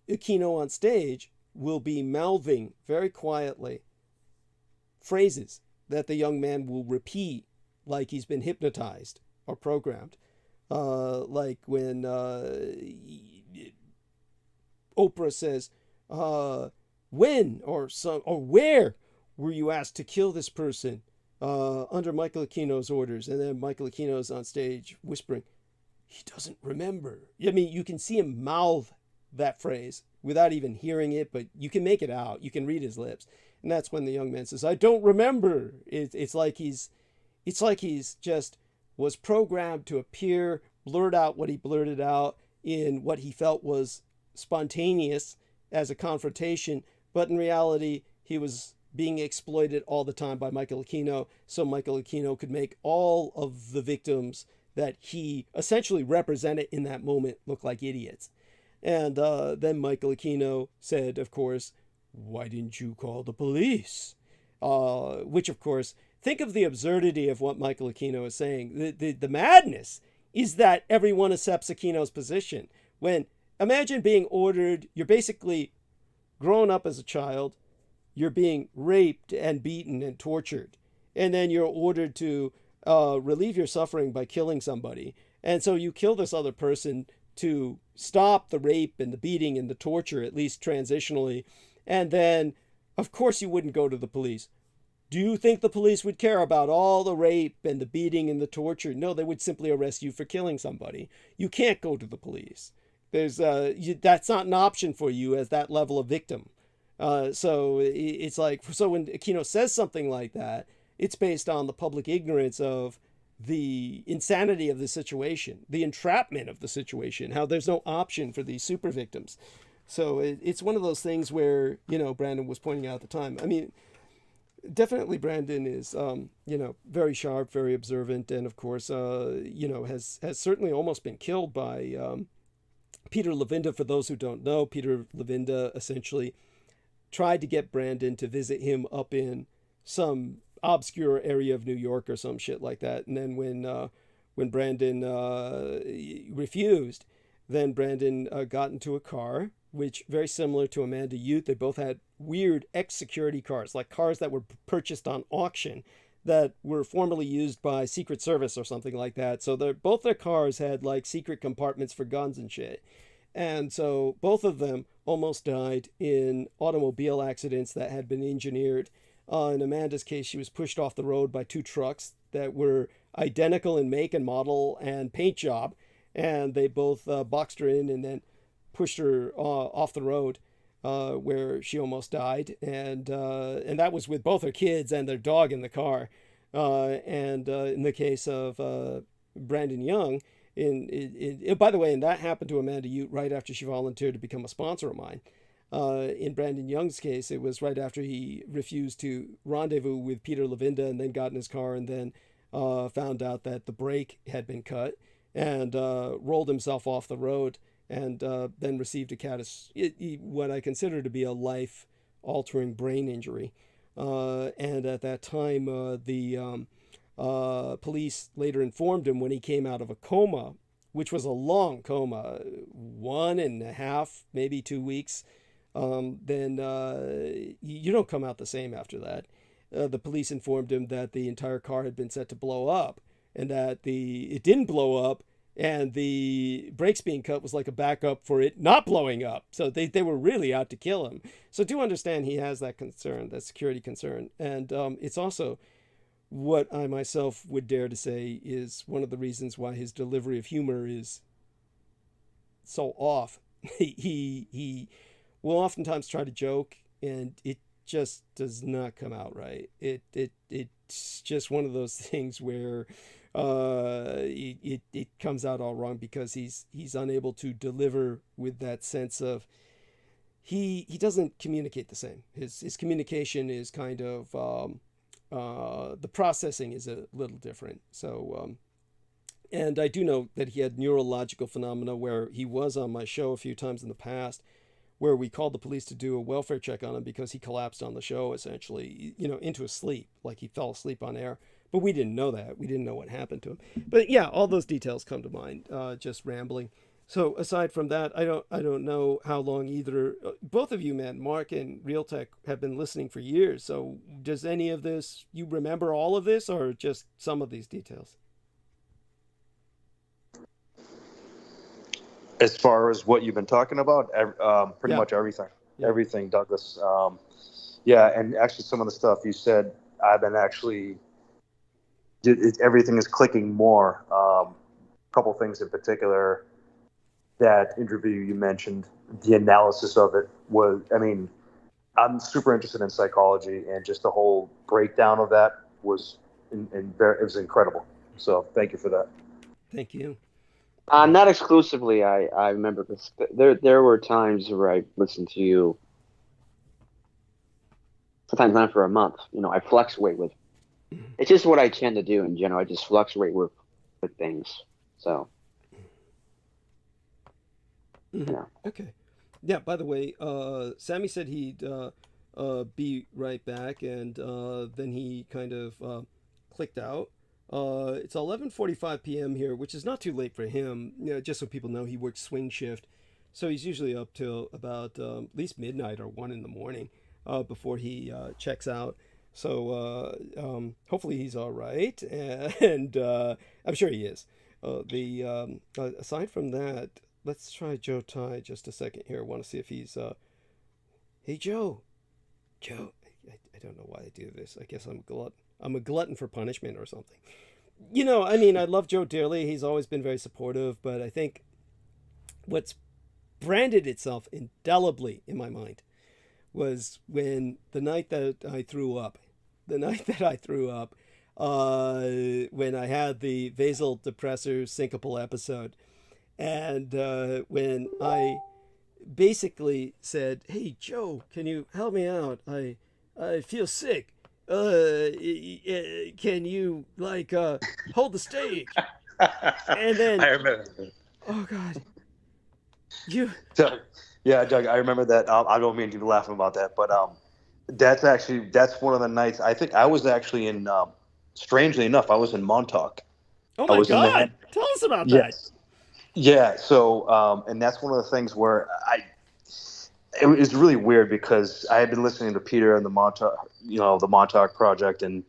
Aquino on stage will be mouthing very quietly phrases that the young man will repeat like he's been hypnotized or programmed. Like when Oprah says, when or where were you asked to kill this person under Michael Aquino's orders? And then Michael Aquino's on stage whispering, he doesn't remember. I mean, you can see him mouth that phrase without even hearing it, but you can make it out. You can read his lips. And that's when the young man says, I don't remember. It's like he's just was programmed to appear, blurt out what he blurted out in what he felt was spontaneous as a confrontation, but in reality, he was being exploited all the time by Michael Aquino, so Michael Aquino could make all of the victims that he essentially represented in that moment look like idiots. And then Michael Aquino said, of course, why didn't you call the police? Which, of course, think of the absurdity of what Michael Aquino is saying. The madness is that everyone accepts Aquino's position. When, imagine being ordered, you're basically grown up as a child, you're being raped and beaten and tortured, and then you're ordered to relieve your suffering by killing somebody. And so you kill this other person to stop the rape and the beating and the torture, at least transitionally. And then, of course, you wouldn't go to the police. Do you think the police would care about all the rape and the beating and the torture? No, they would simply arrest you for killing somebody. You can't go to the police. That's not an option for you as that level of victim. So it's like, so when Aquino says something like that, it's based on the public ignorance of the insanity of the situation, the entrapment of the situation, how there's no option for these super victims. So it's one of those things where, Brandon was pointing out at the time. I mean, definitely Brandon is, very sharp, very observant, and of course, has certainly almost been killed by Peter Levenda. For those who don't know, Peter Levenda essentially tried to get Brandon to visit him up in some obscure area of New York or some shit like that. And then when Brandon refused, then Brandon got into a car, which very similar to Amanda Ute. They both had weird ex-security cars, like cars that were purchased on auction that were formerly used by Secret Service or something like that. So both their cars had like secret compartments for guns and shit. And so both of them almost died in automobile accidents that had been engineered. In Amanda's case, she was pushed off the road by two trucks that were identical in make and model and paint job. And they both boxed her in and then pushed her off the road, where she almost died. And that was with both her kids and their dog in the car. In the case of Brandon Young, by the way, and that happened to Amanda Ute right after she volunteered to become a sponsor of mine. In Brandon Young's case, it was right after he refused to rendezvous with Peter Levinda and then got in his car and then found out that the brake had been cut and rolled himself off the road and then received what I consider to be a life-altering brain injury. And at that time, the police later informed him when he came out of a coma, which was a long coma, 1.5, maybe 2 weeks, then you don't come out the same after that. The police informed him that the entire car had been set to blow up and that it didn't blow up, and the brakes being cut was like a backup for it not blowing up. So they were really out to kill him. So do understand he has that concern, that security concern. And it's also what I myself would dare to say is one of the reasons why his delivery of humor is so off. He will oftentimes try to joke, and it just does not come out right. It's just one of those things where it comes out all wrong because he's unable to deliver with that sense of he doesn't communicate the same. His communication is kind of the processing is a little different. So and I do know that he had neurological phenomena where he was on my show a few times in the past, where we called the police to do a welfare check on him because he collapsed on the show, essentially, into a sleep, like he fell asleep on air. But we didn't know that. We didn't know what happened to him. But yeah, all those details come to mind, just rambling. So aside from that, I don't know how long both of you, man, Mark and Realtek, have been listening for years. So does any of this, you remember all of this or just some of these details? As far as what you've been talking about, pretty Yeah. much everything. Yeah. Everything, Douglas. Yeah, and actually some of the stuff you said, I've been actually, everything is clicking more. A couple things in particular, that interview you mentioned, the analysis of it was, I'm super interested in psychology, and just the whole breakdown of that was, it was incredible. So thank you for that. Thank you. Not exclusively. I remember because there were times where I listened to you. Sometimes not for a month. I fluctuate with. It's just what I tend to do in general. I just fluctuate with things. So. Mm-hmm. Okay. Yeah. By the way, Sammy said he'd be right back, and then he kind of clicked out. It's 11:45 p.m. here, which is not too late for him. Just so people know, he works swing shift, so he's usually up till about at least midnight or 1 a.m. Before he checks out. So hopefully he's all right, and I'm sure he is. Aside from that, let's try Joe Ty just a second here. I want to see if he's. Hey Joe, I don't know why I do this. I guess I'm a glutton for punishment or something. I love Joe dearly. He's always been very supportive, but I think what's branded itself indelibly in my mind was when the night that I threw up, when I had the vasodepressor syncopal episode, and when I basically said, "Hey Joe, can you help me out? I feel sick. Can you hold the stage?" And then I remember. Oh God, Doug, yeah, Doug, I remember that. I don't mean to be laughing about that, but that's one of the nights. I think I was actually in. Strangely enough, I was in Montauk Oh I my was in the God! head. Tell us about that. Yes. Yeah. So, and that's one of the things where it was really weird because I had been listening to Peter and the Montauk Project, and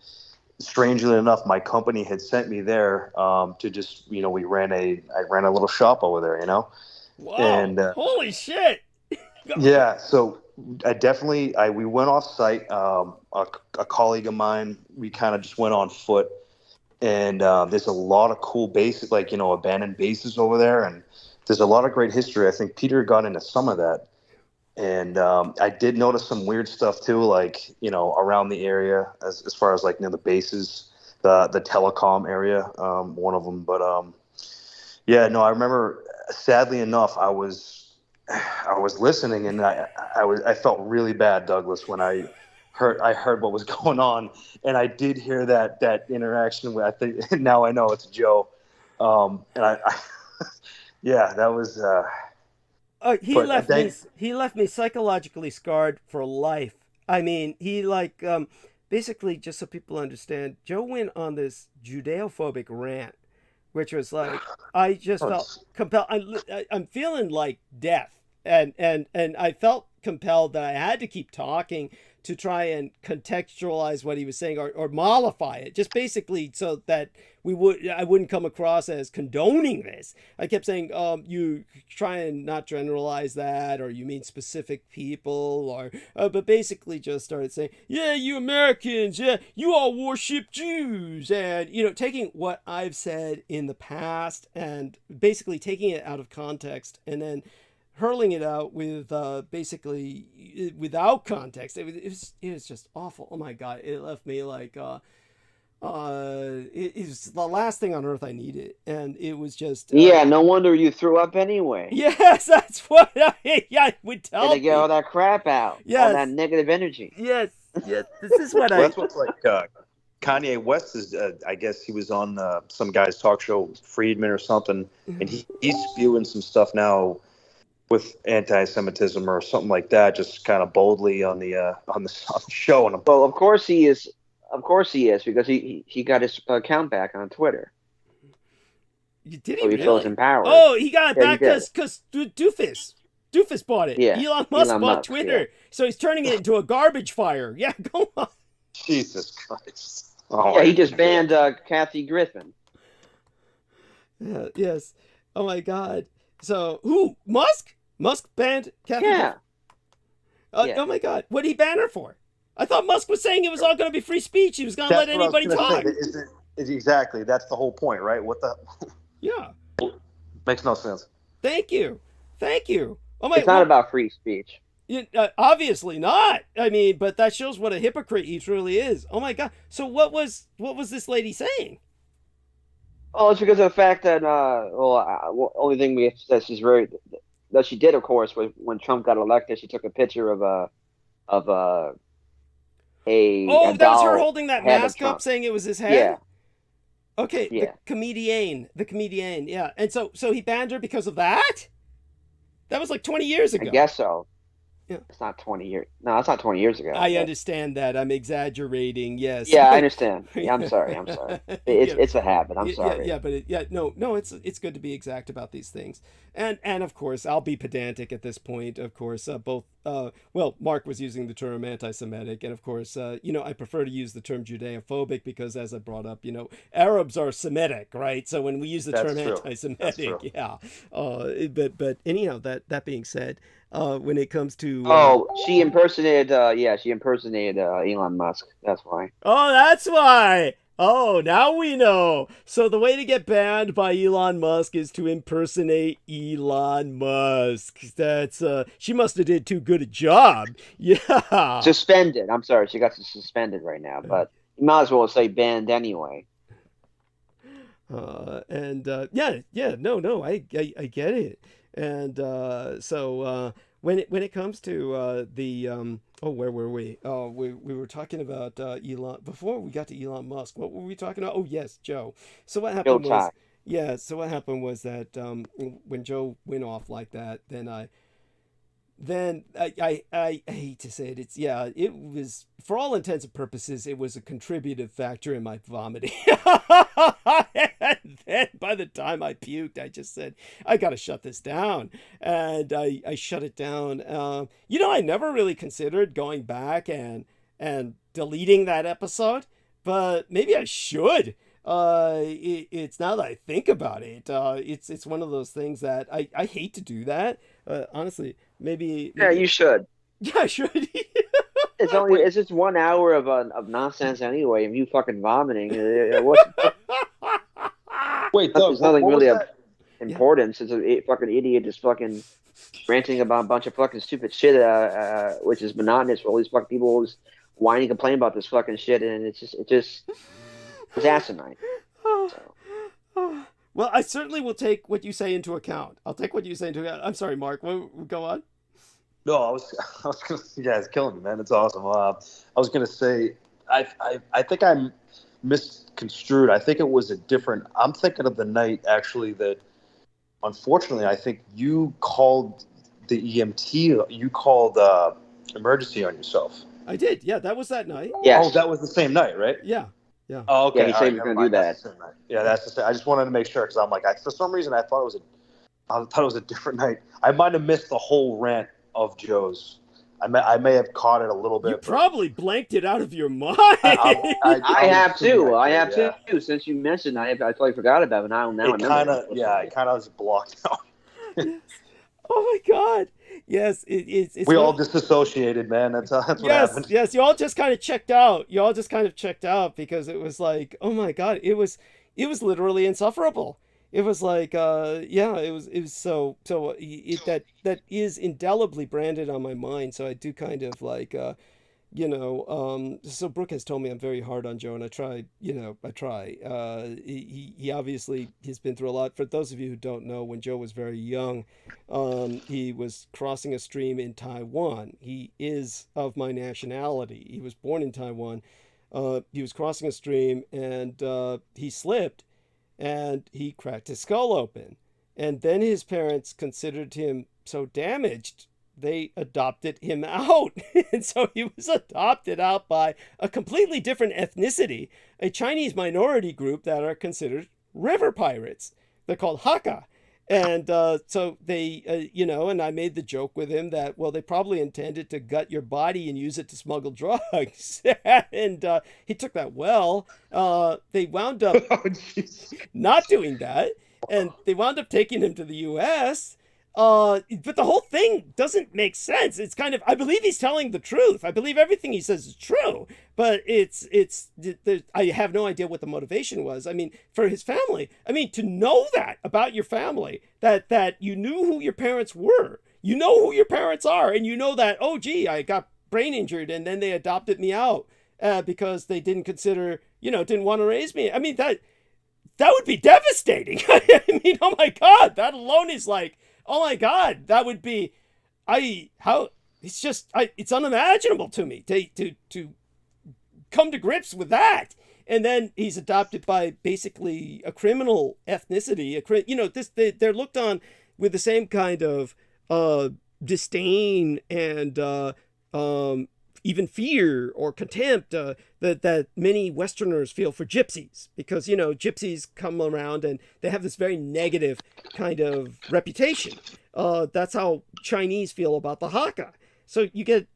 strangely enough, my company had sent me there to just, I ran a little shop over there, Wow! and Holy shit! yeah. So we went off site. A colleague of mine, we kind of just went on foot, and there's a lot of cool bases, like abandoned bases over there, and there's a lot of great history. I think Peter got into some of that. And I did notice some weird stuff too, like around the area, as far as like the bases, the telecom area, one of them. But yeah, no, I remember. Sadly enough, I was listening, and I felt really bad, Douglas, when I heard what was going on, and I did hear that interaction with, I think now I know it's Joe, and I yeah, that was. He left me psychologically scarred for life. I mean, he basically, just so people understand, Joe went on this Judeo-phobic rant, which was like, I just felt compelled. I'm feeling like death, and I felt compelled that I had to keep talking to try and contextualize what he was saying, or mollify it, just basically so that I wouldn't come across as condoning this. I kept saying, you try and not generalize that, or you mean specific people, or but basically just started saying, yeah, you Americans, yeah, you all worship Jews, and taking what I've said in the past and basically taking it out of context, and then hurling it out with basically without context. It was just awful. Oh my God, it left me like it was the last thing on earth I needed, and it was just yeah. No wonder you threw up anyway. Yes, that's what I would tell. To get all that crap out, yes, all that negative energy. Yes. This is what that's what's like. Kanye West is, I guess he was on some guy's talk show, Friedman or something, and he's spewing some stuff now with anti-Semitism or something like that, just kind of boldly on the show. And well, of course he is. Of course he is, because he got his account back on Twitter. Did he? So he really? feels empowered. Oh, he got it back because Doofus bought it. Yeah, Elon Musk bought Twitter, yeah. So he's turning it into a garbage fire. Yeah, go on. Jesus Christ. Oh, yeah, he just banned Kathy Griffin. Yeah, yes. Oh my God. So who? Musk? Musk banned Kathy? Yeah. Yeah. Oh my God. What did he ban her for? I thought Musk was saying it was all going to be free speech. He was going to let anybody talk. Exactly. That's the whole point, right? What the? Yeah. Makes no sense. Thank you. Oh my. It's not about free speech. Obviously not. I mean, but that shows what a hypocrite he truly is. Oh my God. So what was this lady saying? Oh, it's because of the fact that only thing that she did, of course, was when Trump got elected. She took a picture of a that was her holding that mask up, saying it was his head. Yeah. Okay. Yeah. The comedian. Yeah. And so he banned her because of that. That was like 20 years ago. I guess so. Yeah. It's not 20 years. No, it's not 20 years ago. I understand that. I'm exaggerating. Yes. Yeah, I understand. Yeah, I'm sorry. It's a habit. I'm sorry. Yeah, but it's good to be exact about these things. And of course, I'll be pedantic at this point. Of course, Mark was using the term anti-Semitic, and of course, I prefer to use the term Judeo-phobic because, as I brought up, Arabs are Semitic, right? So when we use the term anti-Semitic, yeah. But anyhow, that being said. When it comes to she impersonated Elon Musk. That's why. Oh, that's why. Oh, now we know. So the way to get banned by Elon Musk is to impersonate Elon Musk. That's she must have did too good a job. Yeah. Suspended. I'm sorry, she got suspended right now, but you might as well say banned anyway. No, I get it. And so when it comes to where were we? We were talking about Elon before we got to Elon Musk. What were we talking about? Oh yes, Joe. So what happened was that when Joe went off like that, then I hate to say it. It was, for all intents and purposes, it was a contributive factor in my vomiting. And then by the time I puked, I just said, I got to shut this down. And I shut it down. I never really considered going back and deleting that episode, but maybe I should. It's now that I think about it, it's one of those things that I hate to do that. Honestly, maybe. Yeah, you should. Yeah, I should. It's just 1 hour of nonsense anyway, and you fucking vomiting. What's Wait, Doug, there's nothing what really was of importance. It's a fucking idiot just fucking ranting about a bunch of fucking stupid shit, which is monotonous for all these fucking people just whining and complaining about this fucking shit, and it's asinine. So. Well, I certainly will take what you say into account. I'll take what you say into account. I'm sorry, Mark. Go on. No, I was gonna. Yeah, it's killing me, man. It's awesome. I was gonna say, I think I misconstrued. I think it was a different. I'm thinking of the night actually that, unfortunately, I think you called the EMT. You called emergency on yourself. I did. Yeah, that was that night. Yes. Oh, that was the same night, right? Yeah. Yeah. Oh, okay. Yeah, he said he was never gonna do mind. that. That's the same night. Yeah, that's the same. I just wanted to make sure because I'm like, for some reason, I thought it was a different night. I might have missed the whole rant of Joe's. I may have caught it a little bit. You probably blanked it out of your mind. I have too. I have too. Since you mentioned, I totally forgot about it. Now it kind of was blocked out. Oh my god! Yes, it's we all disassociated, man. That's what happened. Yes, you all just kind of checked out. You all just kind of checked out because it was like, oh my god, it was literally insufferable. It was like, it was so that is indelibly branded on my mind. So I do kind of like, so Brooke has told me I'm very hard on Joe, and I try. He obviously has been through a lot. For those of you who don't know, when Joe was very young, he was crossing a stream in Taiwan. He is of my nationality. He was born in Taiwan. He was crossing a stream, and he slipped. And he cracked his skull open. And then his parents considered him so damaged, they adopted him out. And so he was adopted out by a completely different ethnicity, a Chinese minority group that are considered river pirates. They're called Hakka. And so they, and I made the joke with him that, well, they probably intended to gut your body and use it to smuggle drugs. And he took that well. They wound up not doing that. And they wound up taking him to the U.S., but the whole thing doesn't make sense. It's kind of, I believe he's telling the truth. I believe everything he says is true, but I have no idea what the motivation was. I mean, for his family, to know that about your family, that you knew who your parents were, you know who your parents are, and you know that, oh, gee, I got brain injured and then they adopted me out because they didn't consider, didn't want to raise me. that would be devastating. Oh my God, that alone is like, oh my God, that would be, it's unimaginable to me to come to grips with that. And then he's adopted by basically a criminal ethnicity. They're looked on with the same kind of disdain and even fear or contempt that many Westerners feel for gypsies, because gypsies come around and they have this very negative kind of reputation. That's how Chinese feel about the Hakka. So you get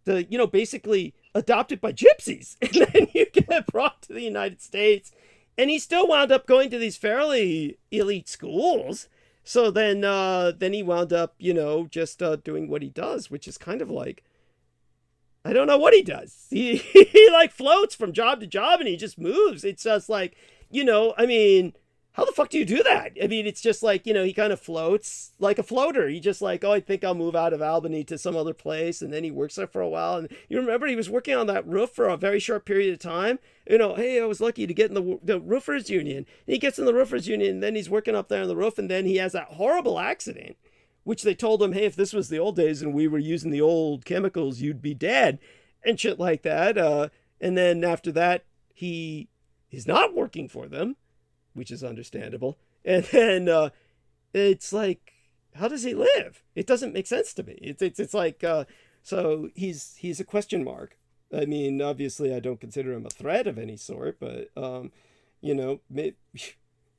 basically adopted by gypsies, and then you get brought to the United States, and he still wound up going to these fairly elite schools. So then he wound up just doing what he does, which is kind of like, I don't know what he does. He like floats from job to job and he just moves. It's just like, how the fuck do you do that? It's just like, he kind of floats like a floater. He just like, oh, I think I'll move out of Albany to some other place. And then he works there for a while. And you remember he was working on that roof for a very short period of time. Hey, I was lucky to get in the roofers union. And he gets in the roofers union and then he's working up there on the roof. And then he has that horrible accident, which they told him, hey, if this was the old days and we were using the old chemicals, you'd be dead and shit like that. And then after that, he is not working for them, which is understandable. And then it's like, how does he live? It doesn't make sense to me. It's like, so he's a question mark. Obviously I don't consider him a threat of any sort, but,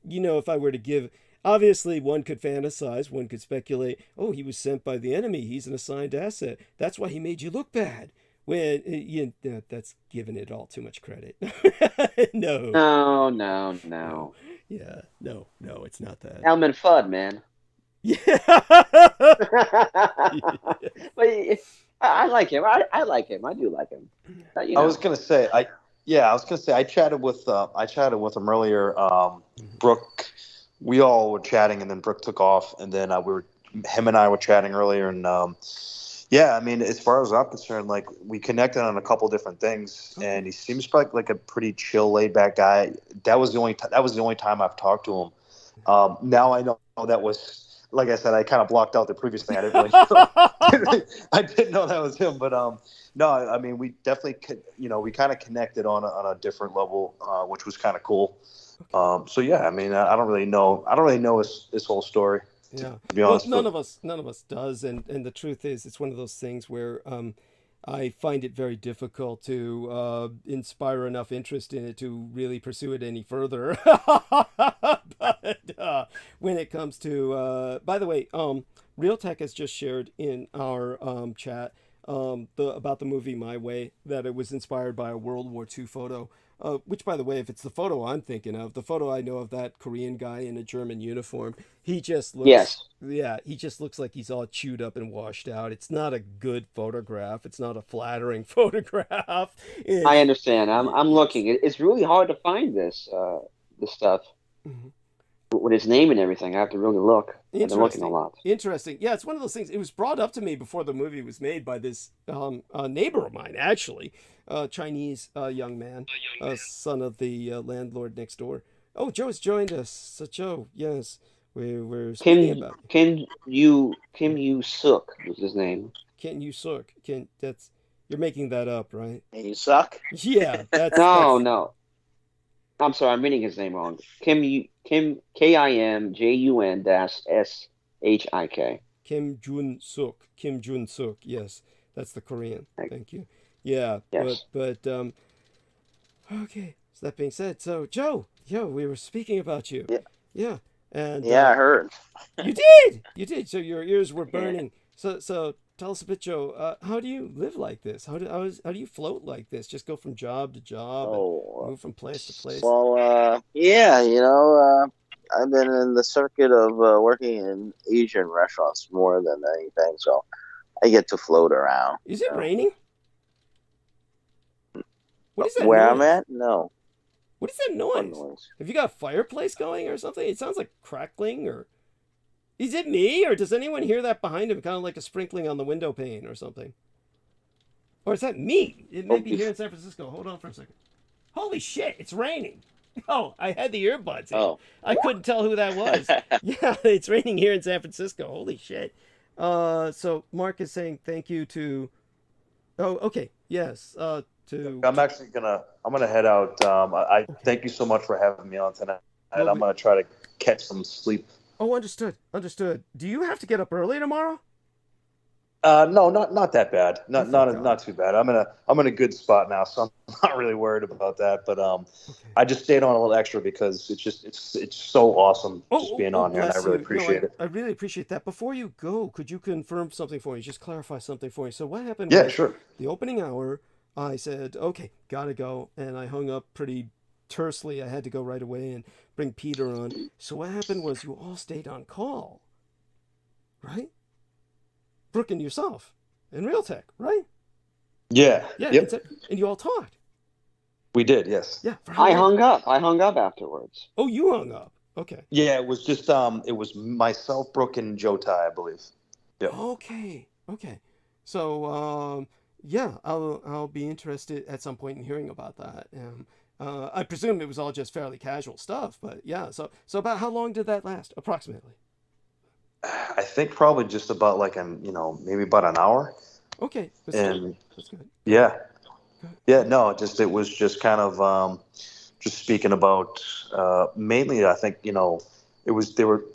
if I were to give, obviously one could fantasize, one could speculate, oh, he was sent by the enemy, he's an assigned asset, that's why he made you look bad. When that's giving it all too much credit. No. No. Yeah, no, it's not that. Elman Fudd, man. Yeah. But I like him. I like him. I do like him. I was gonna say, I chatted with him earlier. Brooke, we all were chatting, and then Brooke took off, and then him and I were chatting earlier, and yeah, I mean, as far as I'm concerned, like we connected on a couple different things, and he seems like a pretty chill, laid back guy. That was the only time I've talked to him. Now I know that was. Like I said, I kind of blocked out the previous thing. I didn't really I didn't know that was him. But no, I mean, we definitely we kind of connected on a different level, which was kind of cool. So yeah, I mean, I don't really know his whole story. Yeah, to be honest. None of us does, and the truth is, it's one of those things where I find it very difficult to inspire enough interest in it to really pursue it any further. But when it comes to, by the way, Real Tech has just shared in our chat about the movie My Way, that it was inspired by a World War II photo. Which, by the way, if it's the photo I'm thinking of, the photo I know of that Korean guy in a German uniform, he just looks, he just looks like he's all chewed up and washed out. It's not a good photograph. It's not a flattering photograph. I understand. I'm looking. It's really hard to find this stuff. Mm-hmm. With his name and everything. I have to really look. I've been looking a lot. Interesting. Yeah, it's one of those things. It was brought up to me before the movie was made by this neighbor of mine, actually, Chinese young man, son of the landlord next door. Oh, Joe has joined us. So Joe, yes, we're speaking about Kim Yu Suk was his name. Kim Yu Suk. You're making that up, right? You suck. Yeah, No. I'm sorry, I'm reading his name wrong. Kim KIMJUN-SHIK. Kim Jun Suk. Kim Jun Suk. Yes, that's the Korean. Thank you. Yeah, yes. but okay. So that being said, so Joe, we were speaking about you. Yeah, and I heard. You did. So your ears were burning. So tell us a bit, Joe. How do you live like this? How do you float like this? Just go from job to job, and move from place to place. Well, I've been in the circuit of working in Asian restaurants more than anything, so I get to float around. Is it raining? What is that Where noise? I'm at? No. What is that noise? Have you got a fireplace going or something? It sounds like crackling, or is it me, or does anyone hear that behind him, kind of like a sprinkling on the window pane or something? Or is that me? It may be here in San Francisco. Hold on for a second. Holy shit, it's raining. Oh, I had the earbuds in. Oh. I couldn't tell who that was. Yeah, it's raining here in San Francisco. Holy shit. So Mark is saying thank you to... Oh, okay. Yes. I'm gonna head out. I thank you so much for having me on tonight. And I'm gonna try to catch some sleep. Oh, understood. Do you have to get up early tomorrow? No, not that bad. Not too bad. I'm in a good spot now, so I'm not really worried about that. But I just stayed on a little extra because it's so awesome just being on here, and I really appreciate it. I really appreciate that. Before you go, could you confirm something for me? Just clarify something for me. So what happened? Yeah, sure. The opening hour, I said, okay, gotta go, and I hung up pretty tersely. I had to go right away and bring Peter on. So what happened was you all stayed on call, right? Brooke and yourself and Real Tech, right? Yeah. Yep. And you all talked. We did, yes. Yeah. I hung up afterwards. Oh, you hung up. Okay. Yeah, it was just it was myself, Brooke, and Joe Tai, I believe. Yep. Okay. So yeah, I'll be interested at some point in hearing about that. I presume it was all just fairly casual stuff, but yeah. So about how long did that last, approximately? I think probably just about maybe about an hour. Okay. That's good. Yeah. Good. Yeah. No, it was just kind of just speaking about mainly. I think they were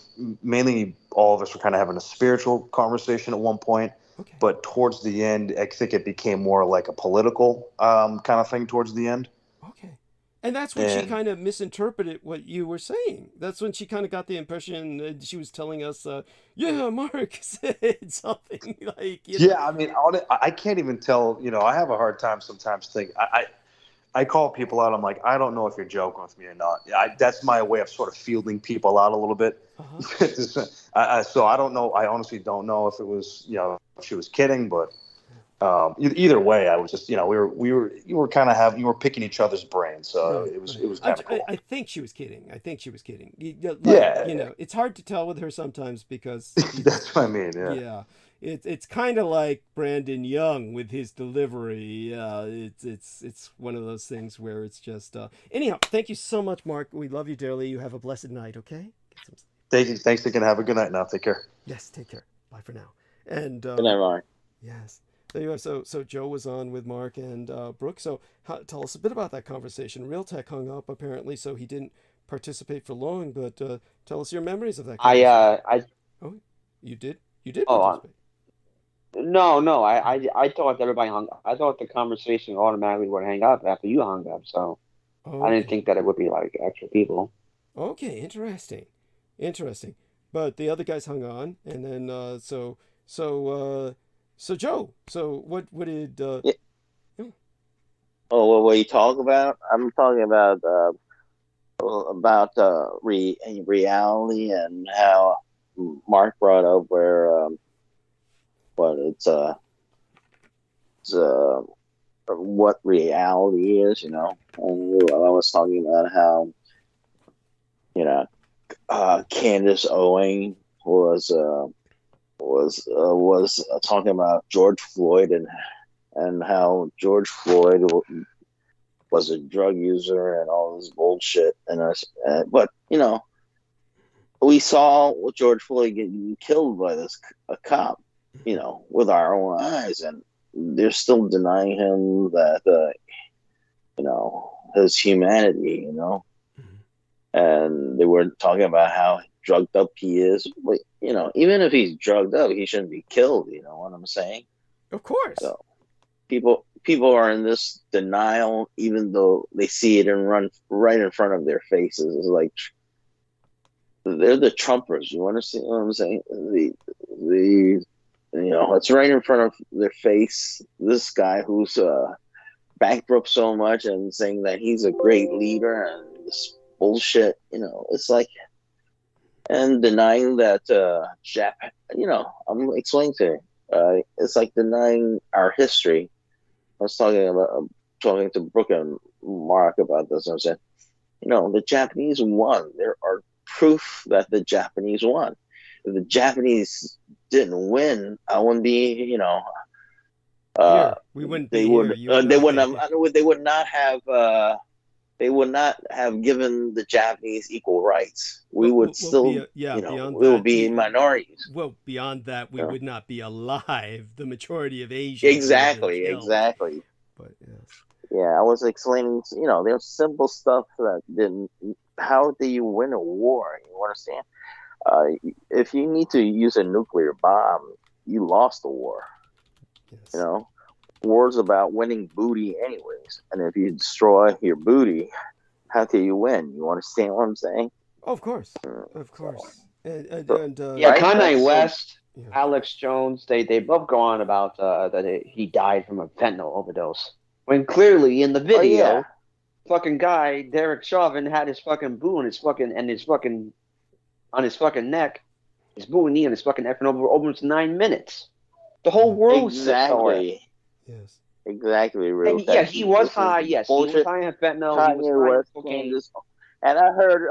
mainly all of us were kind of having a spiritual conversation at one point. Okay. But towards the end, I think it became more like a political kind of thing towards the end. Okay. And that's when she kind of misinterpreted what you were saying. That's when she kind of got the impression that she was telling us, yeah, Mark said something like, you know. Yeah, I mean, I can't even tell. I have a hard time sometimes thinking. I call people out. I'm like, I don't know if you're joking with me or not. That's my way of sort of fielding people out a little bit. So I don't know. I honestly don't know if it was, if she was kidding, but either way, I was just, you were kind of you were picking each other's brains. So it was kind of cool. I think she was kidding. Yeah. It's hard to tell with her sometimes because that's what I mean. Yeah. It's kind of like Brandon Young with his delivery. It's one of those things where it's just. Anyhow, thank you so much, Mark. We love you dearly. You have a blessed night. Okay. Thank you. Thanks again. Have a good night now. Take care. Yes. Take care. Bye for now. And good night, Mark. Yes. Anyway, so Joe was on with Mark and Brooke. So tell us a bit about that conversation. Realtek hung up apparently, so he didn't participate for long. But tell us your memories of that conversation. Oh, you did? You did participate? No. I thought everybody hung up. I thought the conversation automatically would hang up after you hung up. So I didn't think that it would be like extra people. Okay, interesting. But the other guys hung on, and then so Joe, so what did Oh, what you talk about? I'm talking about reality and how Mark brought up where what reality is, and I was talking about how Candace Owens was talking about George Floyd and how George Floyd was a drug user and all this bullshit. But we saw George Floyd getting killed by a cop, with our own eyes, and they're still denying him that, his humanity, and they were talking about how drugged up he is. But, even if he's drugged up, he shouldn't be killed. You know what I'm saying? Of course. So people are in this denial, even though they see it and run right in front of their faces. It's like they're the Trumpers. You understand what I'm saying? It's right in front of their face. This guy who's bankrupt so much and saying that he's a great leader and this bullshit. It's like, and denying that I'm explaining to her. It's like denying our history. I was talking to Brooke and Mark about this. And I said, the Japanese won. There are proof that the Japanese won. If the Japanese didn't win, I wouldn't be, we wouldn't. They would. They would not. They would not have. They would not have given the Japanese equal rights. We would still, we would be minorities. Well, beyond that, we would not be alive. The majority of Asians. Exactly. But yes. Yeah, I was explaining, there's simple stuff that didn't. How do you win a war? You understand? If you need to use a nuclear bomb, you lost the war. Yes. War's about winning booty anyways. And if you destroy your booty, how do you win? You understand what I'm saying? Of course. And Kanye West, Alex Jones, they both go on about that he died from a fentanyl overdose. When clearly in the video, fucking guy, Derek Chauvin, had his fucking boo on his fucking neck, his boo and knee on his fucking effing over almost 9 minutes. The whole world saw it. Yes. Exactly, real. And he was high. Yes, he was high on fentanyl. And I heard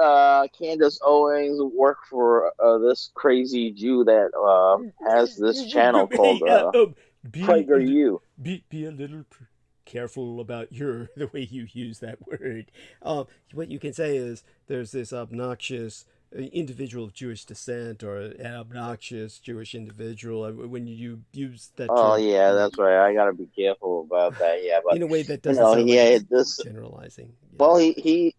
Candace Owens work for this crazy Jew that has this channel called PragerU. Be a little careful about the way you use that word. What you can say is there's this obnoxious individual of Jewish descent or an obnoxious Jewish individual. When you use that term, that's right. I gotta be careful about that. Yeah, but in a way that doesn't sound like generalizing. Well, she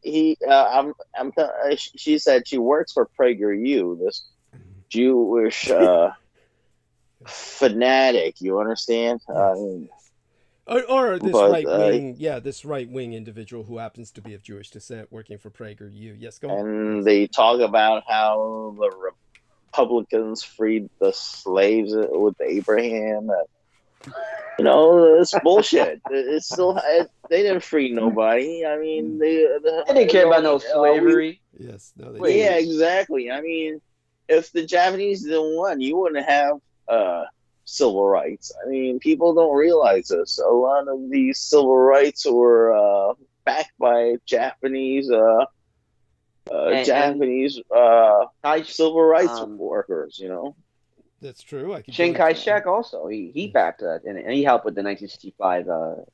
said she works for PragerU, this Jewish fanatic. You understand? Or this But right wing, this right wing individual who happens to be of Jewish descent working for PragerU. Yes, go on. and they talk about how the Republicans freed the slaves with Abraham. It's bullshit. It's still they didn't free nobody. I mean, They didn't care about no slavery. Yes, no, they Yeah, exactly. I mean, if the Japanese didn't win, you wouldn't have civil rights. I mean, people don't realize this. A lot of these civil rights were backed by Japanese civil rights workers. That's true. Chiang Kai-shek also he backed that, and he helped with the 1965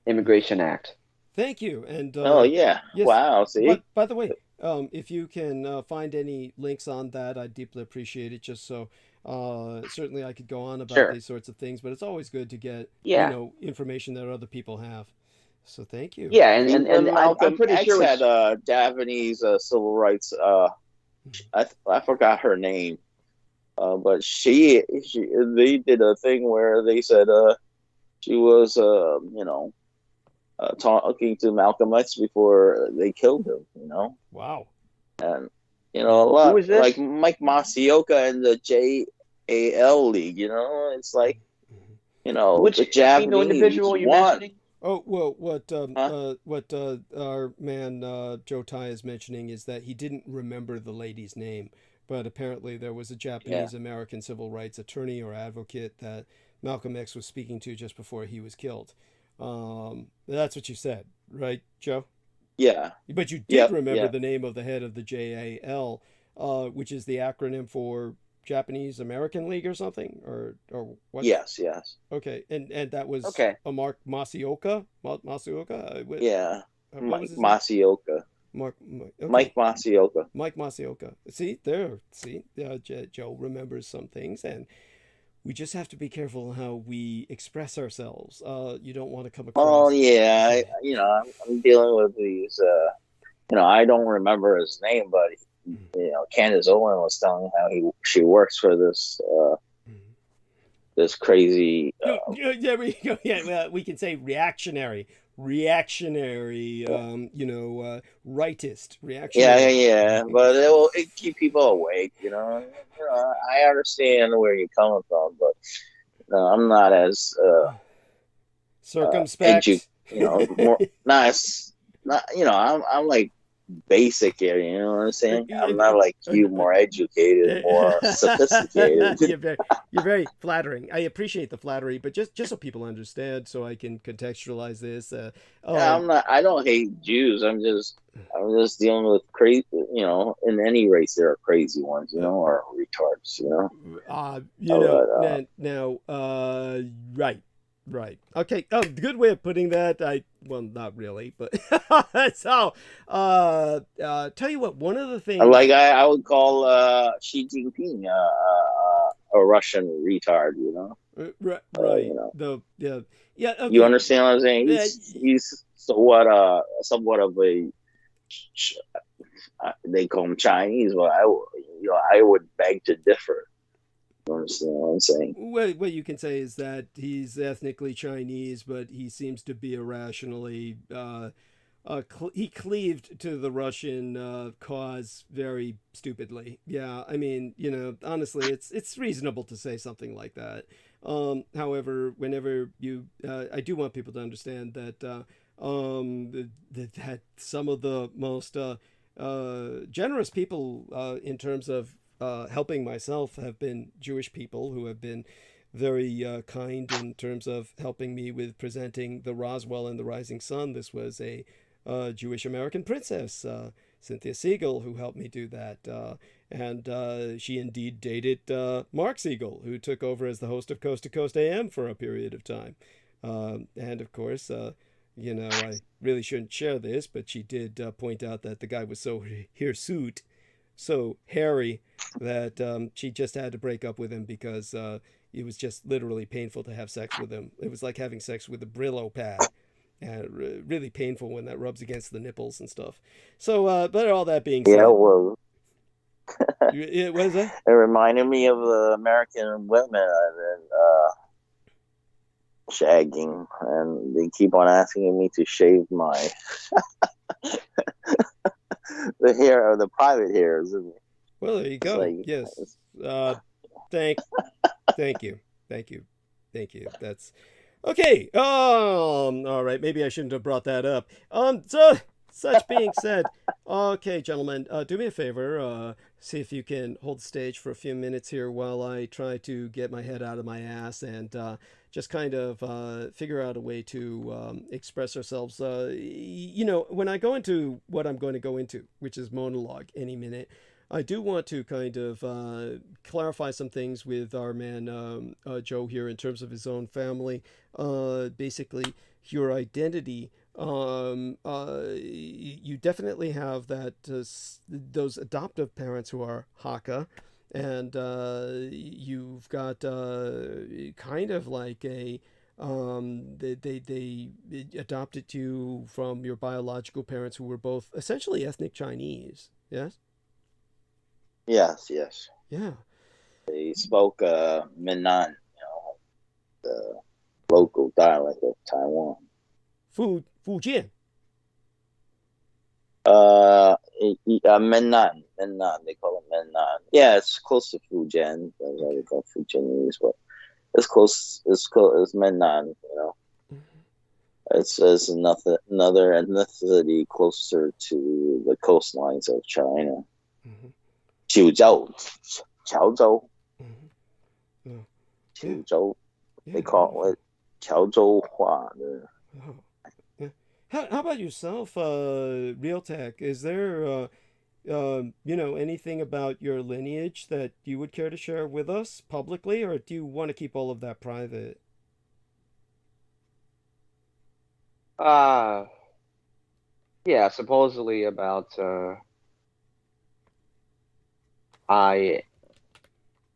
Immigration Act. Thank you. And oh yeah, yes, wow. See, by the way, if you can find any links on that, I'd deeply appreciate it. Just so certainly I could go on about these sorts of things, but it's always good to get information that other people have. So thank you. Yeah, and I'm pretty sure had Japanese civil rights. I forgot her name. But they did a thing where they said she was talking to Malcolm X before they killed him. Wow. And a lot like Mike Masioka and the JAL League. It's like which the Japanese individual you won. mentioning? Oh well, what our man Joe Tai is mentioning is that he didn't remember the lady's name. But apparently there was a Japanese-American civil rights attorney or advocate that Malcolm X was speaking to just before he was killed. That's what you said, right, Joe? Yeah. But you did remember the name of the head of the JAL, which is the acronym for Japanese-American League or something? Or what? Yes. Okay, and that was Mark Masioka? Masioka? Yeah, Mike Masioka. Mike Masioka. Mike Masioka. See, Joe remembers some things, and we just have to be careful how we express ourselves. You don't want to come across. Oh yeah, I'm dealing with these. I don't remember his name, but Candace Owen was telling how she works for this this crazy. There we go. Yeah, we can say reactionary, rightist, reactionary. Yeah. But it keep people awake. I understand where you're coming from, but I'm not as circumspect. More I'm like basic here. You know what I'm saying? I'm not like you, more educated, more sophisticated. You're very flattering. I appreciate the flattery, but just so people understand, so I can contextualize this. I don't hate Jews. I'm just dealing with crazy. In any race there are crazy ones, or retards. Right. Okay. Oh, good way of putting that. Well, not really, but so. Tell you what. One of the things, like I would call Xi Jinping a Russian retard. Right. Okay. You understand what I'm saying? He's somewhat of a. They call him Chinese, but I would beg to differ. You understand what I'm saying? What you can say is that he's ethnically Chinese, but he seems to be irrationally. He cleaved to the Russian cause very stupidly. Yeah, I mean, honestly, it's reasonable to say something like that. However, whenever I do want people to understand that that some of the most generous people in terms of helping myself have been Jewish people who have been very kind in terms of helping me with presenting the Roswell and the Rising Sun. This was a Jewish American princess, Cynthia Siegel, who helped me do that. And she indeed dated Mark Siegel, who took over as the host of Coast to Coast AM for a period of time. And of course, I really shouldn't share this, but she did point out that the guy was so hirsute, so hairy, that she just had to break up with him because it was just literally painful to have sex with him. It was like having sex with a Brillo pad. And really painful when that rubs against the nipples and stuff. So, but all that being said, what is that? It reminded me of the American women. shagging, and they keep on asking me to shave my the hair or the private hairs. And Well, there you it's go. like, Yes. Uh, thank, thank you, thank you, thank you. That's okay. All right. Maybe I shouldn't have brought that up. So such being said, okay, gentlemen, do me a favor. See if you can hold the stage for a few minutes here while I try to get my head out of my ass and just kind of figure out a way to express ourselves. When I go into what I'm going to go into, which is monologue any minute, I do want to kind of clarify some things with our man Joe here in terms of his own family. Basically, your identity. You definitely have that those adoptive parents who are Hakka, and you've got kind of like a they adopted you from your biological parents who were both essentially ethnic Chinese. Yes. yes, yes. Yeah. They spoke Minnan, the local dialect of Taiwan. Fujian. Minnan, Minnan. They call it Minnan. Yeah, it's close to Fujian. That's why they call it Fujianese, but it's close. It's Minnan. It's another ethnicity closer to the coastlines of China. Jiuzhou, Chaozhou, Jiuzhou. They call it Chaozhou Hua. How about yourself, Realtek? Is there, anything about your lineage that you would care to share with us publicly, or do you want to keep all of that private? Yeah, supposedly about I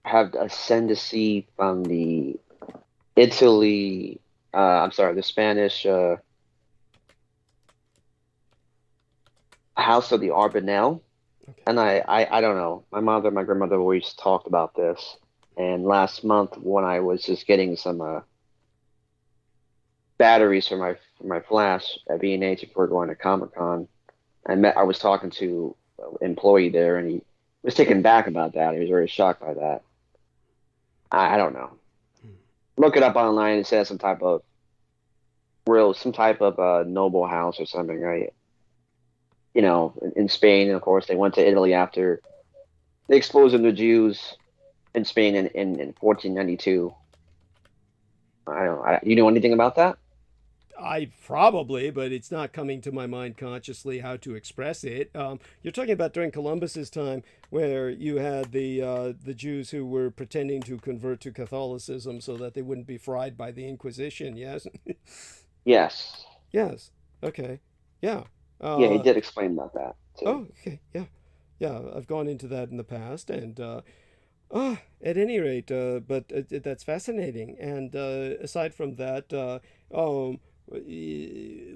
have ascendancy from the Italy. I'm sorry, the Spanish House of the Arbonell. Okay. And I don't know. My mother, my grandmother always talked about this. And last month, when I was just getting some batteries for my flash at B&H before going to Comic-Con, I was talking to an employee there, and he was taken back about that. He was very shocked by that. I don't know. Look it up online. It says some type of noble house or something, right? In Spain, and of course, they went to Italy after the expulsion of the Jews in Spain in 1492. You know anything about that? I probably, but it's not coming to my mind consciously how to express it. You're talking about during Columbus's time, where you had the Jews who were pretending to convert to Catholicism so that they wouldn't be fried by the Inquisition. Yes. Yes. Yes. Okay. Yeah. Yeah, he did explain about that too. Oh, okay. Yeah. Yeah. I've gone into that in the past, and at any rate, but that's fascinating. And aside from that,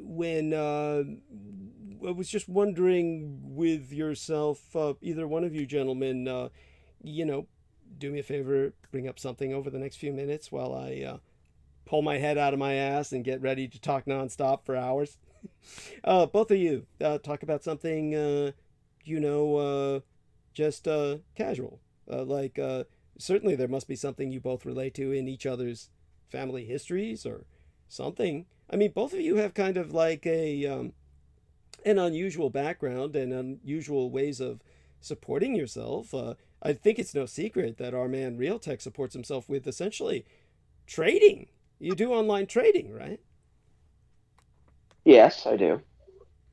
when I was just wondering with yourself, either one of you gentlemen, do me a favor, bring up something over the next few minutes while I pull my head out of my ass and get ready to talk nonstop for hours. Both of you, talk about something, just casual. Certainly there must be something you both relate to in each other's family histories or something. I mean, both of you have kind of like an unusual background and unusual ways of supporting yourself. I think it's no secret that our man Realtek supports himself with essentially trading. You do online trading, right? Yes, I do.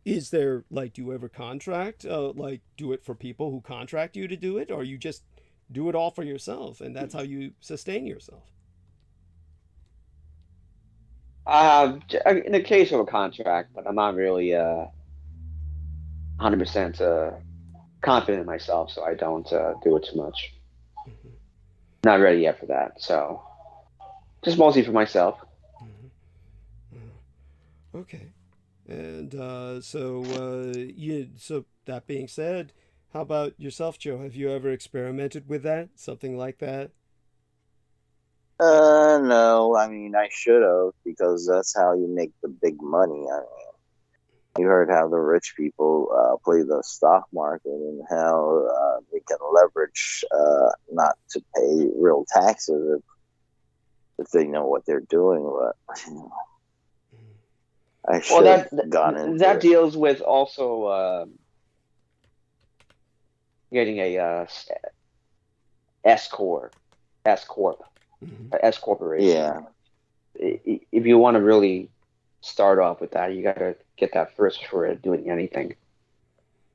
Is there, do you ever contract, do it for people who contract you to do it, or you just do it all for yourself and that's how you sustain yourself? In the case of a contract, but I'm not really 100% confident in myself, so I don't do it too much. Mm-hmm. Not ready yet for that, so just mostly for myself. Mm-hmm. Okay. And so that being said, how about yourself, Joe? Have you ever experimented with that? Something like that? No. I mean, I should have, because that's how you make the big money. I mean, you heard how the rich people play the stock market and how they can leverage not to pay real taxes if they know what they're doing. But I should have gone into that it. deals with also getting a S corp, S corporation. Yeah. If you want to really start off with that, you got to get that first before doing anything.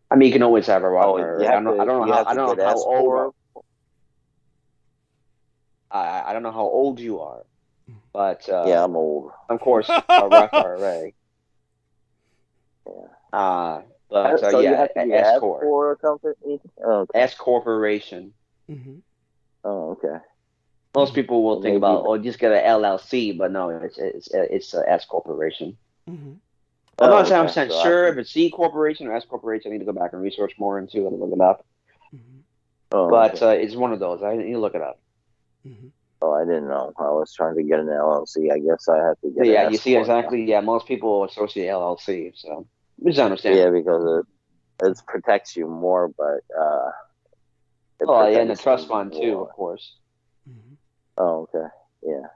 I mean, you can always have a Oh, I don't know how old. I don't know how old you are, but yeah, I'm old. of course, a Roth IRA. Yeah. But So you yeah, have to be S S corp, for a company. Oh, okay. S corporation. Mm-hmm. Oh, okay. Most people will think Maybe. about, just get an LLC, but no, it's a S corporation. Mm-hmm. I'm not okay. 100% So sure if it's C corporation or S corporation. I need to go back and research more into it and look it up. Mm-hmm. Oh, But okay. it's one of those. You look it up. Mm-hmm. Oh, I didn't know. I was trying to get an LLC. I guess I have to get. Yeah, an you see S-corp. exactly. Yeah, most people associate LLC, so which is understandable. Yeah, because it protects you more, but and the trust fund too, of course. Mm-hmm. Oh, okay. Yeah.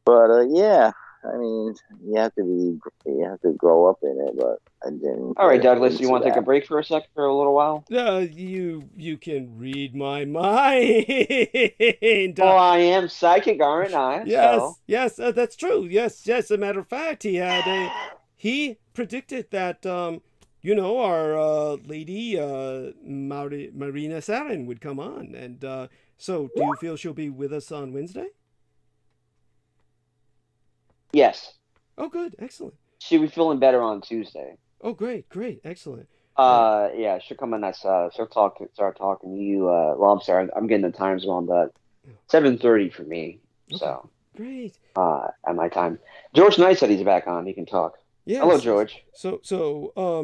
But yeah, I mean, you have to grow up in it, but I didn't. All right, Douglas, you want to take a break for a little while? You can read my mind. Oh, I am psychic, aren't I? Yes, that's true. Yes. As a matter of fact, he predicted that our lady Marina Sarin would come on, and so do you feel she'll be with us on Wednesday? Yes. Oh, good, excellent. She'll be feeling better on Tuesday. Oh, great, excellent. Yeah, she'll come in. Start talking to you. Well, I'm sorry, I'm getting the times wrong, but 7:30 for me. Okay. So great. At my time, George Knight said he's back on. He can talk. Yes. Hello, George. So,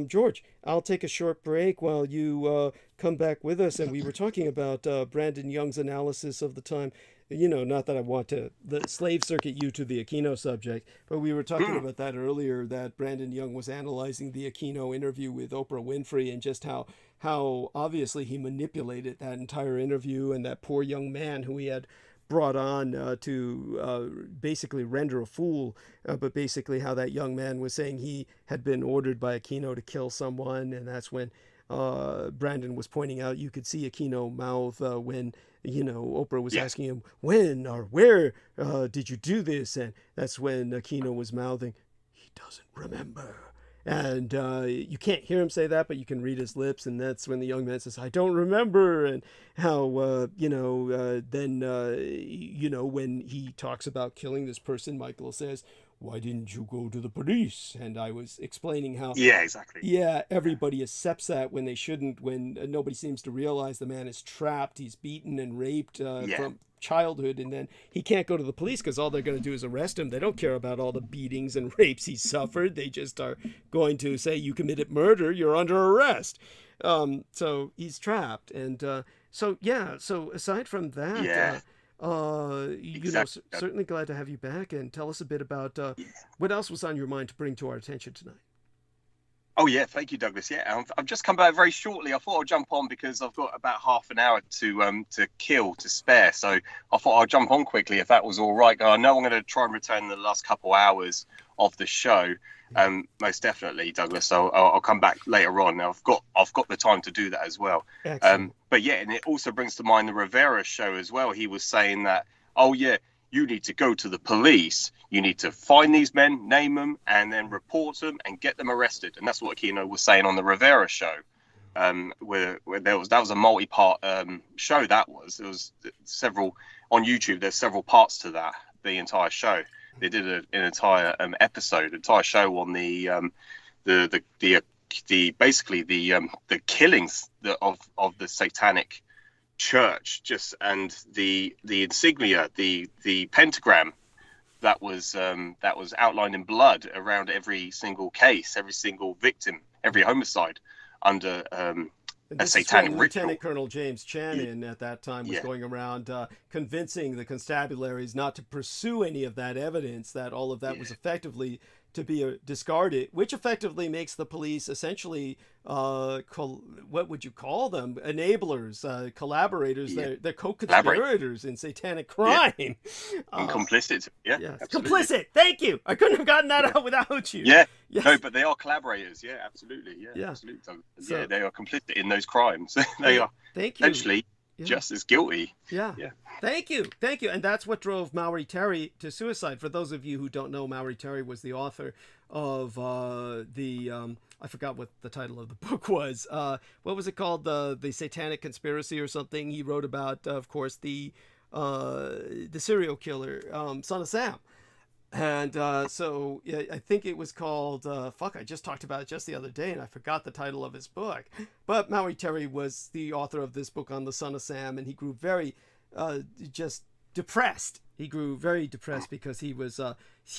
George, I'll take a short break while you come back with us. And we were talking about Brandon Young's analysis of the time. Not that I want to the slave circuit you to the Aquino subject, but we were talking about that earlier, that Brandon Young was analyzing the Aquino interview with Oprah Winfrey and just how obviously he manipulated that entire interview, and that poor young man who he had brought on to basically render a fool, but basically how that young man was saying he had been ordered by Aquino to kill someone, and that's when Brandon was pointing out you could see Aquino mouth when Oprah was asking him when or where did you do this, and that's when Aquino was mouthing he doesn't remember. And you can't hear him say that, but you can read his lips, and that's when the young man says, "I don't remember." And how then when he talks about killing this person, Michael says, "Why didn't you go to the police?" And I was explaining how exactly. Yeah, everybody accepts that when they shouldn't. When nobody seems to realize the man is trapped, he's beaten and raped from childhood, and then he can't go to the police because all they're going to do is arrest him. They don't care about all the beatings and rapes he suffered. They just are going to say, you committed murder, you're under arrest. So he's trapped. And so aside from that, certainly glad to have you back, and tell us a bit about what else was on your mind to bring to our attention tonight. Oh, yeah. Thank you, Douglas. Yeah, I've just come back very shortly. I thought I'd jump on because I've got about half an hour to spare. So I thought I'd jump on quickly if that was all right. I know I'm going to try and return the last couple hours of the show. Most definitely, Douglas. So I'll come back later on. I've got the time to do that as well. But yeah, and it also brings to mind the Rivera show as well. He was saying that, you need to go to the police. You need to find these men, name them, and then report them and get them arrested. And that's what Aquino was saying on the Rivera show. Where that was a multi-part show. There was several on YouTube. There's several parts to that. The entire show. They did an entire entire show on the killings of the satanic church, and the insignia, the pentagram that was outlined in blood around every single case, every single victim, every homicide under And a this is satanic when ritual. Lieutenant Colonel James Channon at that time was going around convincing the constabularies not to pursue any of that evidence, that all of that was effectively to be discarded, which effectively makes the police essentially, what would you call them? Enablers, collaborators, they're co-conspirators in satanic crime. And complicit. Yeah, complicit. Thank you. I couldn't have gotten that out without you. Yeah. Yes. No, but they are collaborators. Yeah, absolutely. Yeah, absolutely. So, they are complicit in those crimes. They are essentially just as guilty. Yeah. Thank you. And that's what drove Maury Terry to suicide. For those of you who don't know, Maury Terry was the author of I forgot what the title of the book was. What was it called? The Satanic Conspiracy or something. He wrote about, of course, the serial killer, Son of Sam. And so I think it was called, I just talked about it just the other day and I forgot the title of his book. But Maury Terry was the author of this book on the Son of Sam, and he grew very just depressed. He grew very depressed because he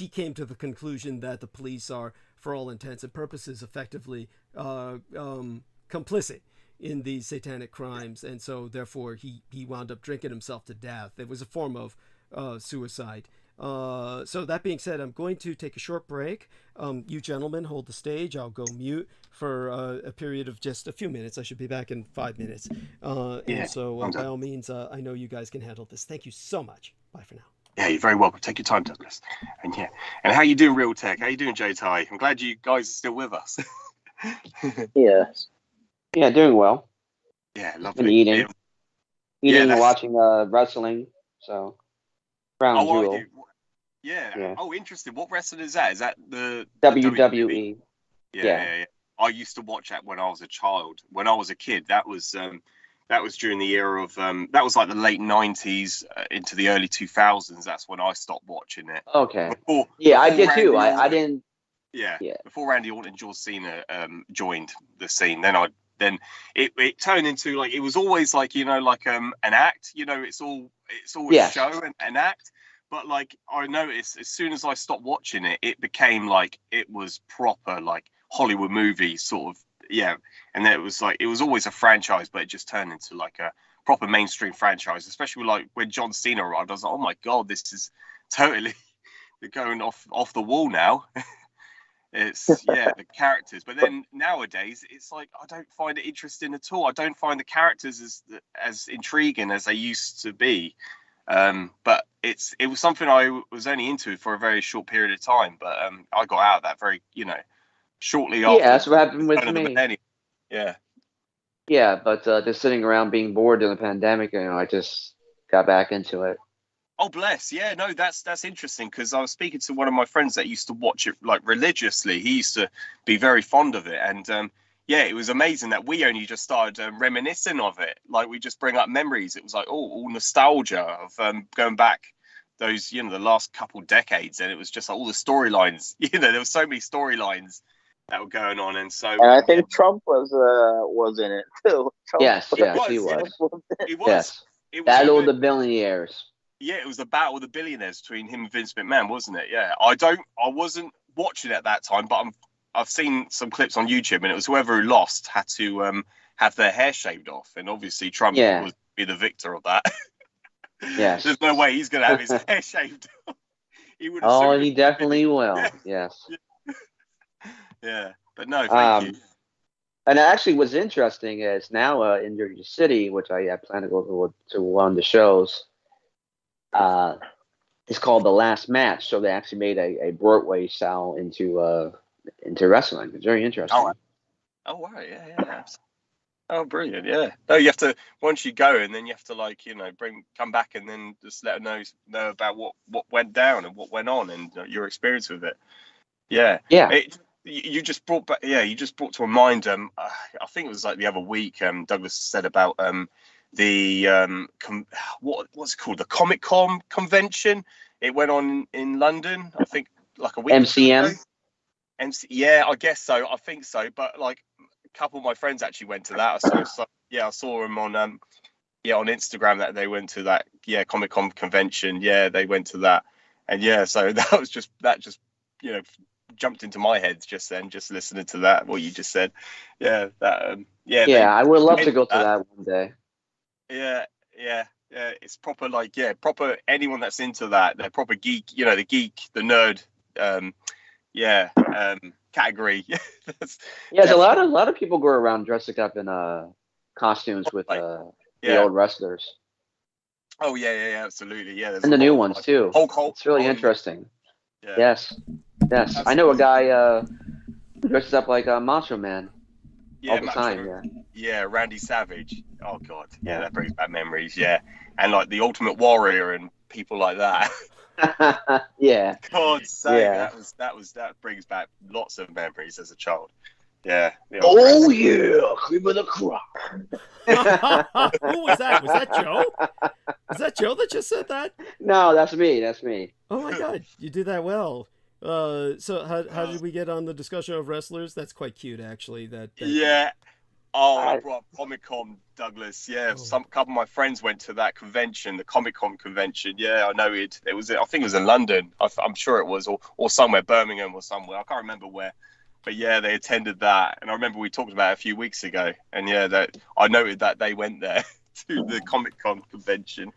came to the conclusion that the police are, for all intents and purposes, effectively complicit in these satanic crimes. And so therefore he wound up drinking himself to death. It was a form of suicide. So that being said, I'm going to take a short break. You gentlemen hold the stage. I'll go mute for a period of just a few minutes. I should be back in 5 minutes. And so by all means, I know you guys can handle this. Thank you so much. Bye for now. Yeah, you're very welcome. Take your time, Douglas. And how you doing, Real Tech? How you doing, J-Ty? I'm glad you guys are still with us. Yeah, doing well. Yeah, lovely. Been eating and watching wrestling. So, Crown Jewel. Yeah. Oh, interesting. What wrestling is that? Is that the WWE? Yeah. I used to watch that when I was a child. When I was a kid, that was during the era of that was like the late 90s into the early 2000s. That's when I stopped watching it. Okay. Before I did too. I didn't. Yeah. Before Randy Orton and George Cena joined the scene, then it turned into like, it was always like, like an act. It's always a show and an act. But like, I noticed as soon as I stopped watching it, it became like, it was proper like Hollywood movie sort of. Yeah. And then it was always a franchise, but it just turned into like a proper mainstream franchise, especially like when John Cena arrived. I was like, oh my God, this is totally going off the wall now. It's the characters. But then nowadays it's like, I don't find it interesting at all. I don't find the characters as intriguing as they used to be. But it was something I was only into for a very short period of time. But I got out of that very, shortly after. Yeah, that's what happened with me. Yeah, but just sitting around being bored during the pandemic, I just got back into it. Oh, bless. Yeah, no, that's interesting, because I was speaking to one of my friends that used to watch it like religiously. He used to be very fond of it. And it was amazing that we only just started reminiscing of it. Like, we just bring up memories. It was like, all nostalgia of going back those, the last couple decades. And it was just like all the storylines, there were so many storylines that were going on. And so, and I think Trump was in it too. Yes, he was. It was. Battle of the Billionaires. Yeah, it was the battle of the billionaires between him and Vince McMahon, wasn't it? Yeah, I wasn't watching it at that time, but I've seen some clips on YouTube, and it was whoever who lost had to have their hair shaved off, and obviously Trump would be the victor of that. Yes. There's no way he's going to have his hair shaved off. He definitely will. Yes. Yeah, but no, thank you. And actually, what's interesting is now in New York City, which I plan to go to one of the shows. It's called The Last Match, so they actually made a Broadway style into wrestling. It's very interesting. Oh right, yeah. Oh, brilliant, yeah. No, you have to, once you go, and then you have to come back and then just let them know about what went down and what went on and your experience with it. Yeah. You just brought back, you just brought to my mind. I think it was like the other week. Douglas said about the what's it called, the Comic-Con convention. It went on in London, I think, like a week MCM ago. I guess so, I think so, but like a couple of my friends actually went to that. I saw them on Instagram that they went to that Comic-Con convention. They went to that, and so that just jumped into my head just then, just listening to that, what you just said. Yeah, that Yeah, I would love to go to that one day. Yeah. It's proper, like, proper. Anyone that's into that, they're proper geek. You know, the geek, the nerd. Category. There's a lot of people go around dressing up in costumes with the old wrestlers. Oh yeah, absolutely. Yeah, and the new ones too. Hulk, it's really interesting. Yeah. Yes. Absolutely. I know a guy who dresses up like a Macho Man. All the time. Yeah, Randy Savage. Oh God, yeah, that brings back memories. Yeah, and like the Ultimate Warrior and people like that. Yeah. God's sake, that brings back lots of memories as a child. Yeah. Oh yeah, cream of the crop. Who was that? Was that Joe? Was that Joe that just said that? No, that's me. Oh my God, you did that well. So how did we get on the discussion of wrestlers? That's quite cute, actually. Yeah. Oh, I brought up Comic-Con, Douglas. Yeah, couple of my friends went to that convention, the Comic-Con convention. Yeah, I know it. It was. I think it was in London. I'm sure it was, or somewhere, Birmingham or somewhere. I can't remember where. But yeah, they attended that, and I remember we talked about it a few weeks ago. And yeah, that I noted that they went there to the Comic-Con convention.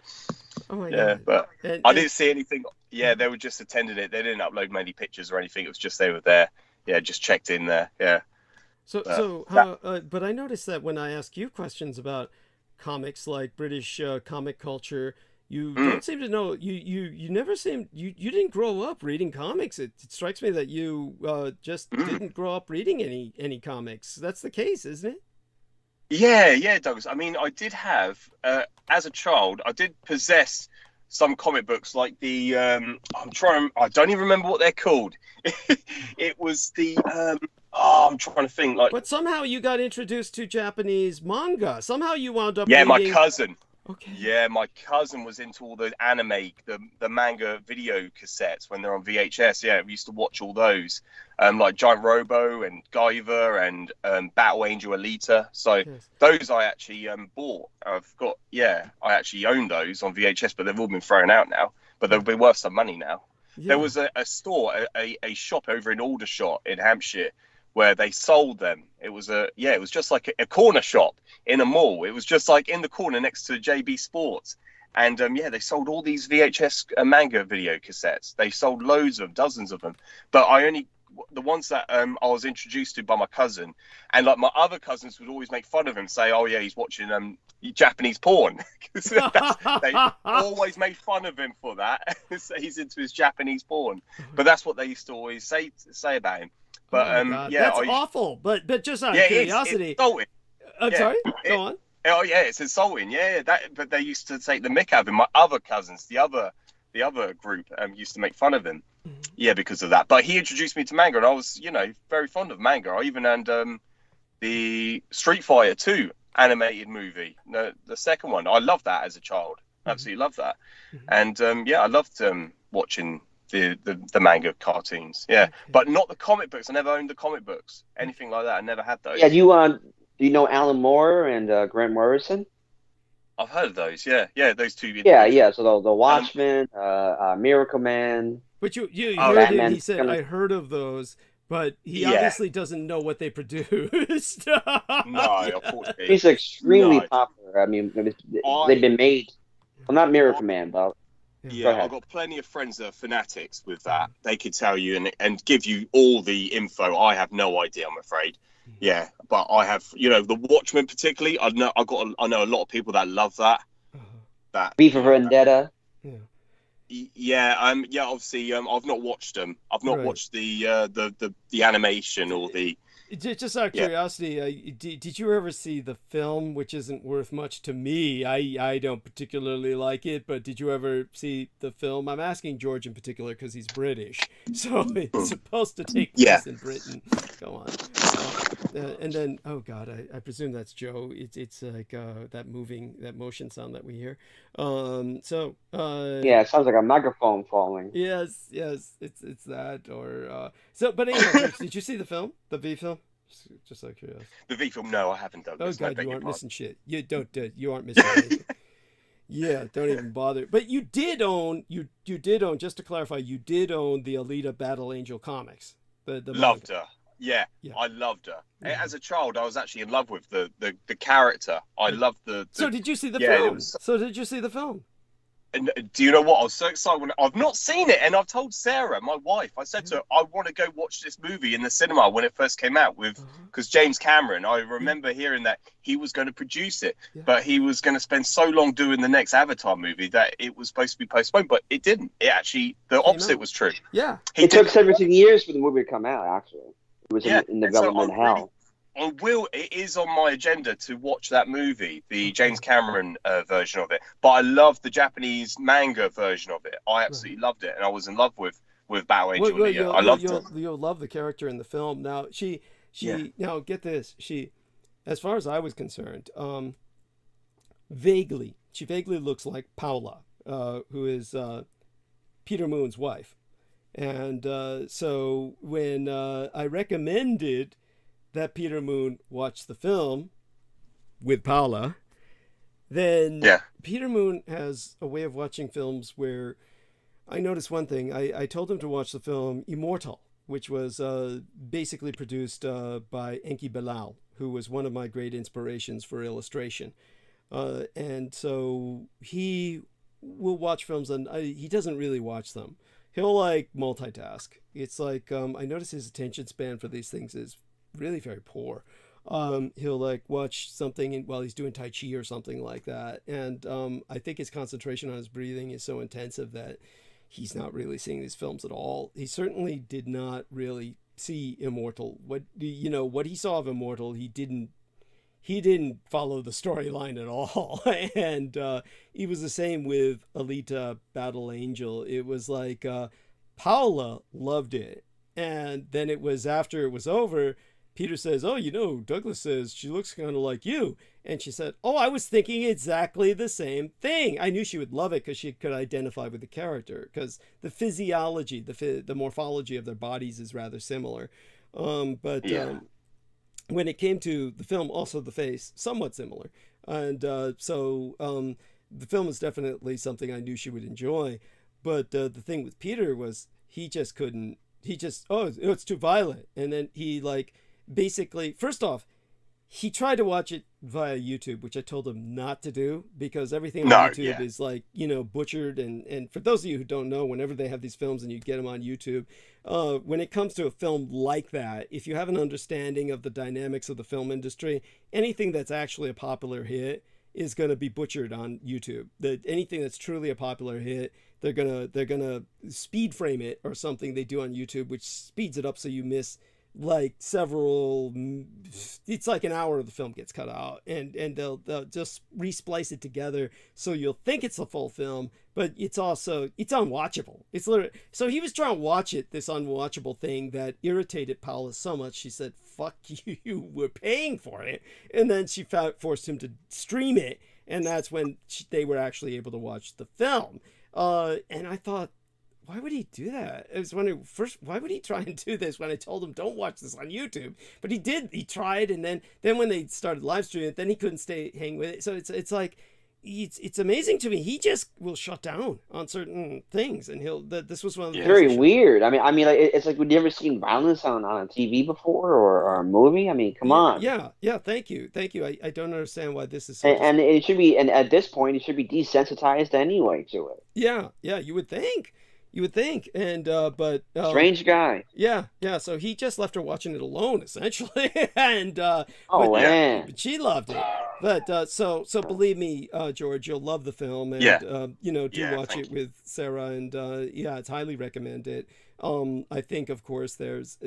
Oh my God. But I didn't see anything. Yeah, they were just attending it. They didn't upload many pictures or anything. It was just they were there. Yeah, just checked in there. Yeah. But I noticed that when I ask you questions about comics, like British comic culture, you don't seem to know. You never seem you didn't grow up reading comics. It strikes me that you just didn't grow up reading any comics. That's the case, isn't it? Yeah, Douglas. I mean, I did have as a child, I did possess some comic books, like the I don't even remember what they're called. It was the I'm trying to think. Like, but somehow you got introduced to Japanese manga. Somehow you wound up. Yeah, reading... my cousin. Okay. Yeah, my cousin was into all the anime, the manga video cassettes when they're on VHS. Yeah, we used to watch all those, like Giant Robo and Guyver and Battle Angel Alita. So those I actually bought. I actually own those on VHS, but they've all been thrown out now. But they'll be worth some money now. Yeah. There was a store, a shop over in Aldershot in Hampshire, where they sold them. It was it was just like a corner shop in a mall. It was just like in the corner next to JB Sports. And they sold all these VHS manga video cassettes. They sold loads of them, dozens of them. But the ones that I was introduced to by my cousin, and like my other cousins would always make fun of him, say, oh yeah, he's watching Japanese porn. They always made fun of him for that. He's into his Japanese porn. But that's what they used to always say about him. But that's awful. But just out of curiosity, it's insulting. I'm sorry. Go on. Oh yeah, it's insulting. Yeah, but they used to take the mick out of him. My other cousins, the other group, used to make fun of him. Yeah, because of that. But he introduced me to manga, and I was, very fond of manga. I even owned the Street Fighter 2 animated movie, the second one. I loved that as a child. Absolutely loved that. And I loved watching the manga cartoons, but not the comic books. I never owned the comic books, anything like that. I never had those. Yeah, do you know Alan Moore and Grant Morrison? I've heard of those. Yeah, those two. Yeah. So the Watchmen, Miracle Man. But you heard him. He said, "I heard of those," but he obviously doesn't know what they produced. No, unfortunately. He's extremely popular. I mean, they've been made. Well, not Miracle Man, but. Yeah, I've got plenty of friends that are fanatics with that. They could tell you and give you all the info. I have no idea, I'm afraid. Yeah, but I have, the Watchmen particularly. I know a lot of people that love that. That V for Vendetta. Yeah, obviously, I've not watched them. I've not watched the animation or the. Just out of curiosity, did you ever see the film, which isn't worth much to me? I don't particularly like it, but did you ever see the film? I'm asking George in particular because he's British, so it's supposed to take place in Britain. Go on. And then, oh God, I presume that's Joe. It's like that motion sound that we hear. It sounds like a microphone falling. Yes, it's that or But anyway, did you see the film, the V film? Just out of curiosity. The V film? No, I haven't done. Oh God, you aren't missing shit. You aren't missing anything. Yeah, don't even bother. But you did own. Just to clarify, you did own the Alita Battle Angel comics. The Loved manga. her. Yeah, Yeah. I loved her. Yeah. As a child, I was actually in love with the character. I loved the So did you see the yeah, it film? was. So did you see the film? And do you know what? I was so excited when I've not seen it, and I've told Sarah, my wife, I said to her, I want to go watch this movie in the cinema when it first came out with, because James Cameron, I remember hearing that he was going to produce it, but he was going to spend so long doing the next Avatar movie that it was supposed to be postponed, but it didn't. It actually, the opposite was true. Yeah. It took 17 years for the movie to come out, actually. It was in development hell. It is on my agenda to watch that movie, the James Cameron version of it. But I love the Japanese manga version of it. I absolutely loved it, and I was in love with Battle Angel Leah. I loved it. You'll love the character in the film. Now now get this. She, as far as I was concerned, she vaguely looks like Paula, who is Peter Moon's wife. And so when I recommended that Peter Moon watch the film with Paula, then Peter Moon has a way of watching films where I noticed one thing. I told him to watch the film Immortal, which was basically produced by Enki Bilal, who was one of my great inspirations for illustration. And so he will watch films, and he doesn't really watch them. He'll like multitask. It's like I notice his attention span for these things is really very poor. He'll like watch something while he's doing Tai Chi or something like that. And I think his concentration on his breathing is so intensive that he's not really seeing these films at all. He certainly did not really see Immortal. What he saw of Immortal, he didn't follow the storyline at all. And he was the same with Alita Battle Angel. It was like Paula loved it. And then it was after it was over, Peter says, oh, Douglas says she looks kind of like you. And she said, oh, I was thinking exactly the same thing. I knew she would love it because she could identify with the character, because the physiology, the morphology of their bodies is rather similar. When it came to the film, also the face, somewhat similar. And so the film was definitely something I knew she would enjoy. But the thing with Peter was he just couldn't, it's too violent. And then he basically, first off, he tried to watch it via YouTube, which I told him not to do, because everything on YouTube is butchered. And for those of you who don't know, whenever they have these films and you get them on YouTube, when it comes to a film like that, if you have an understanding of the dynamics of the film industry, anything that's actually a popular hit is going to be butchered on YouTube. Anything that's truly a popular hit, they're gonna speed frame it or something they do on YouTube, which speeds it up so you miss it's like an hour of the film gets cut out, and they'll just resplice it together so you'll think it's the full film, but it's unwatchable. It's literally, so he was trying to watch it, this unwatchable thing that irritated Paula so much she said, fuck you, we're paying for it. And then she forced him to stream it, and that's when they were actually able to watch the film. And I thought, why would he do that? I was wondering, first, why would he try and do this when I told him don't watch this on YouTube? But he did. He tried, and then when they started live streaming it, then he couldn't hang with it. So it's like, it's amazing to me. He just will shut down on certain things, and this was one of the very weird. I mean, it's like we've never seen violence on a TV before or a movie. I mean, come on. Yeah. Thank you. I don't understand why this is. So and it should be, and at this point, it should be desensitized anyway to it. Yeah. You would think. And but strange guy. Yeah. So he just left her watching it alone, essentially, and but she loved it. But so believe me, George, you'll love the film, and do watch it with Sarah, and it's highly recommended. I think, of course, there's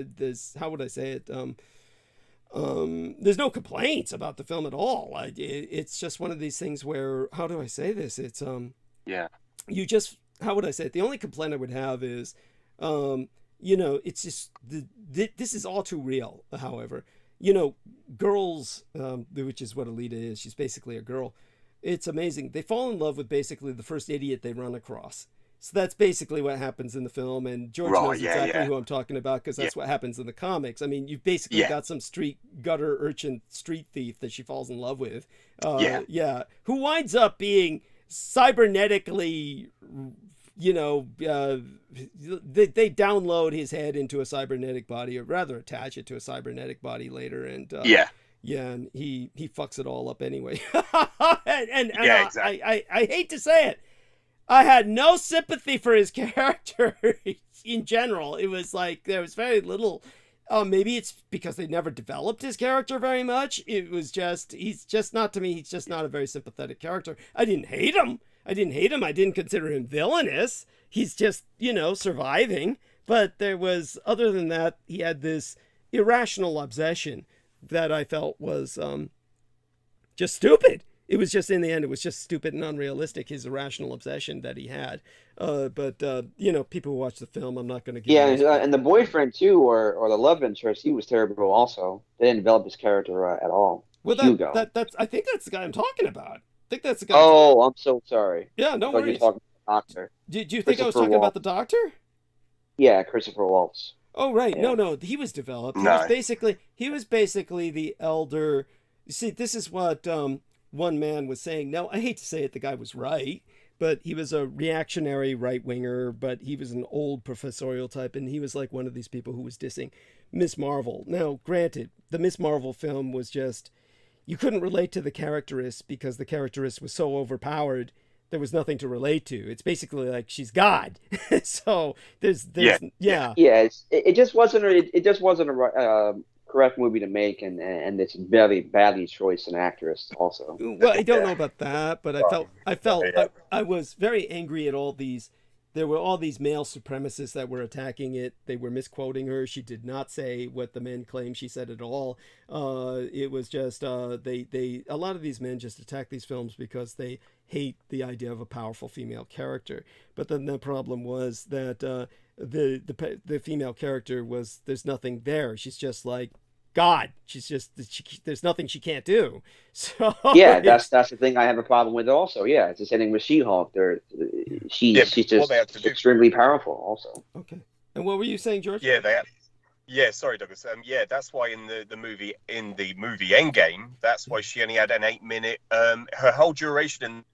how would I say it? There's no complaints about the film at all. It's just one of these things where, how do I say this? It's you just. How would I say it? The only complaint I would have is, it's just this is all too real. However, girls, which is what Alita is. She's basically a girl. It's amazing. They fall in love with basically the first idiot they run across. So that's basically what happens in the film. And George knows exactly who I'm talking about, because that's what happens in the comics. I mean, you've basically got some gutter urchin street thief that she falls in love with. Who winds up being cybernetically they download his head into a cybernetic body, or rather attach it to a cybernetic body later, and Yeah. yeah, and he fucks it all up anyway. and Yeah, exactly. I hate to say it, I had no sympathy for his character in general. It was like there was very little. Maybe it's because they never developed his character very much. It was just, he's just not, to me, he's just not a very sympathetic character. I didn't hate him. I didn't consider him villainous. He's just, surviving. But there was, other than that, he had this irrational obsession that I felt was just stupid. It was just, in the end, it was just stupid and unrealistic, his irrational obsession that he had. But people who watch the film, I'm not going to give and the boyfriend, too, or the love interest, he was terrible also. They didn't develop his character at all. Well, Hugo. that's I think that's the guy I'm talking about. I think that's the guy. Oh, I'm so sorry. Yeah, no worries. You're talking about the doctor. Do you think I was talking about the doctor? Yeah, Christopher Waltz. Oh, right. Yeah. No, he was developed. No. He was basically the elder. You see, this is what one man was saying. Now, I hate to say it, the guy was right, but he was a reactionary right-winger, but he was an old professorial type, and he was like one of these people who was dissing Miss Marvel. Now, granted, the Miss Marvel film was just, you couldn't relate to the characterist because the characterist was so overpowered, there was nothing to relate to. It's basically like she's God. So there's Yeah, it just wasn't a correct movie to make, and it's very badly choice an actress also. Well, I don't know about that, but I was very angry at all these. There were all these male supremacists that were attacking it. They were misquoting her. She did not say what the men claim she said at all. It was just a lot of these men just attack these films because they hate the idea of a powerful female character. But then the problem was that the female character was, there's nothing there. She's just like God. There's nothing she can't do. So yeah, that's the thing I have a problem with also. Yeah, it's the same thing with She-Hulk. She's just extremely powerful also. Okay. And what were you saying, George? Yeah, sorry, Douglas. That's why in the movie Endgame, that's why she only had an 8-minute. Her whole duration in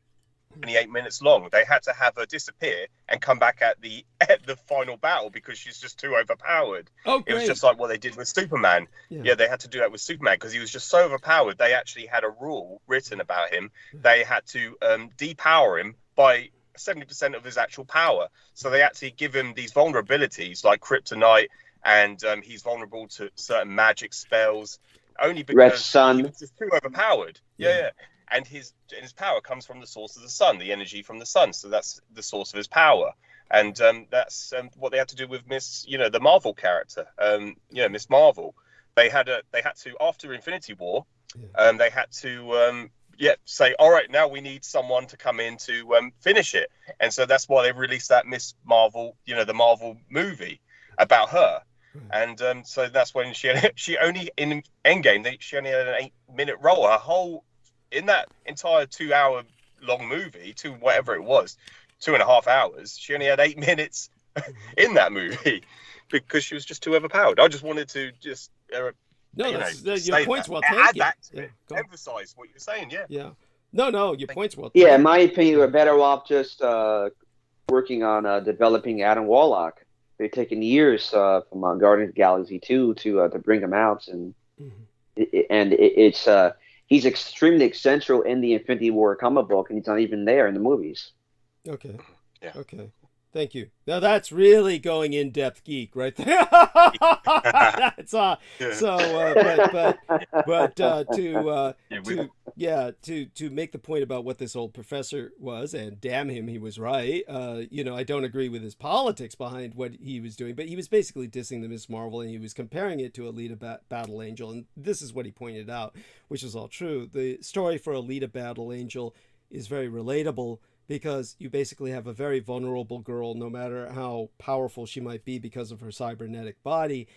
28 minutes long. They had to have her disappear and come back at the final battle because she's just too overpowered. Oh, great. It was just like what they did with Superman. Yeah, they had to do that with Superman because he was just so overpowered. They actually had a rule written about him. They had to depower him by 70% of his actual power. So they actually give him these vulnerabilities like kryptonite, and he's vulnerable to certain magic spells only because Red Sun. he was just too overpowered. Yeah. And his power comes from the source of the sun, the energy from the sun. So that's the source of his power. And that's what they had to do with the Marvel character, Miss Marvel. They had to, after Infinity War, they had to say, all right, now we need someone to come in to finish it. And so that's why they released that Miss Marvel, the Marvel movie about her. And so that's when she only, in Endgame, she only had an 8-minute role. Her whole, in that entire 2-hour long movie, 2.5 hours, she only had 8 minutes in that movie because she was just too overpowered. I just wanted to just your point's well taken. Emphasize what you're saying. Yeah. No, your point's well taken. Yeah, in my opinion, we're better off just working on developing Adam Warlock. They've taken years from Guardians of the Galaxy 2 to bring him out, and it's he's extremely central in the Infinity War comic book, and he's not even there in the movies. Okay. Yeah. Okay. Thank you. Now that's really going in-depth geek right there. That's to make the point about what this old professor was, and damn him, he was right. I don't agree with his politics behind what he was doing, but he was basically dissing the Miss Marvel, and he was comparing it to Alita Battle Angel, and this is what he pointed out, which is all true. The story for Alita Battle Angel is very relatable, because you basically have a very vulnerable girl, no matter how powerful she might be because of her cybernetic body.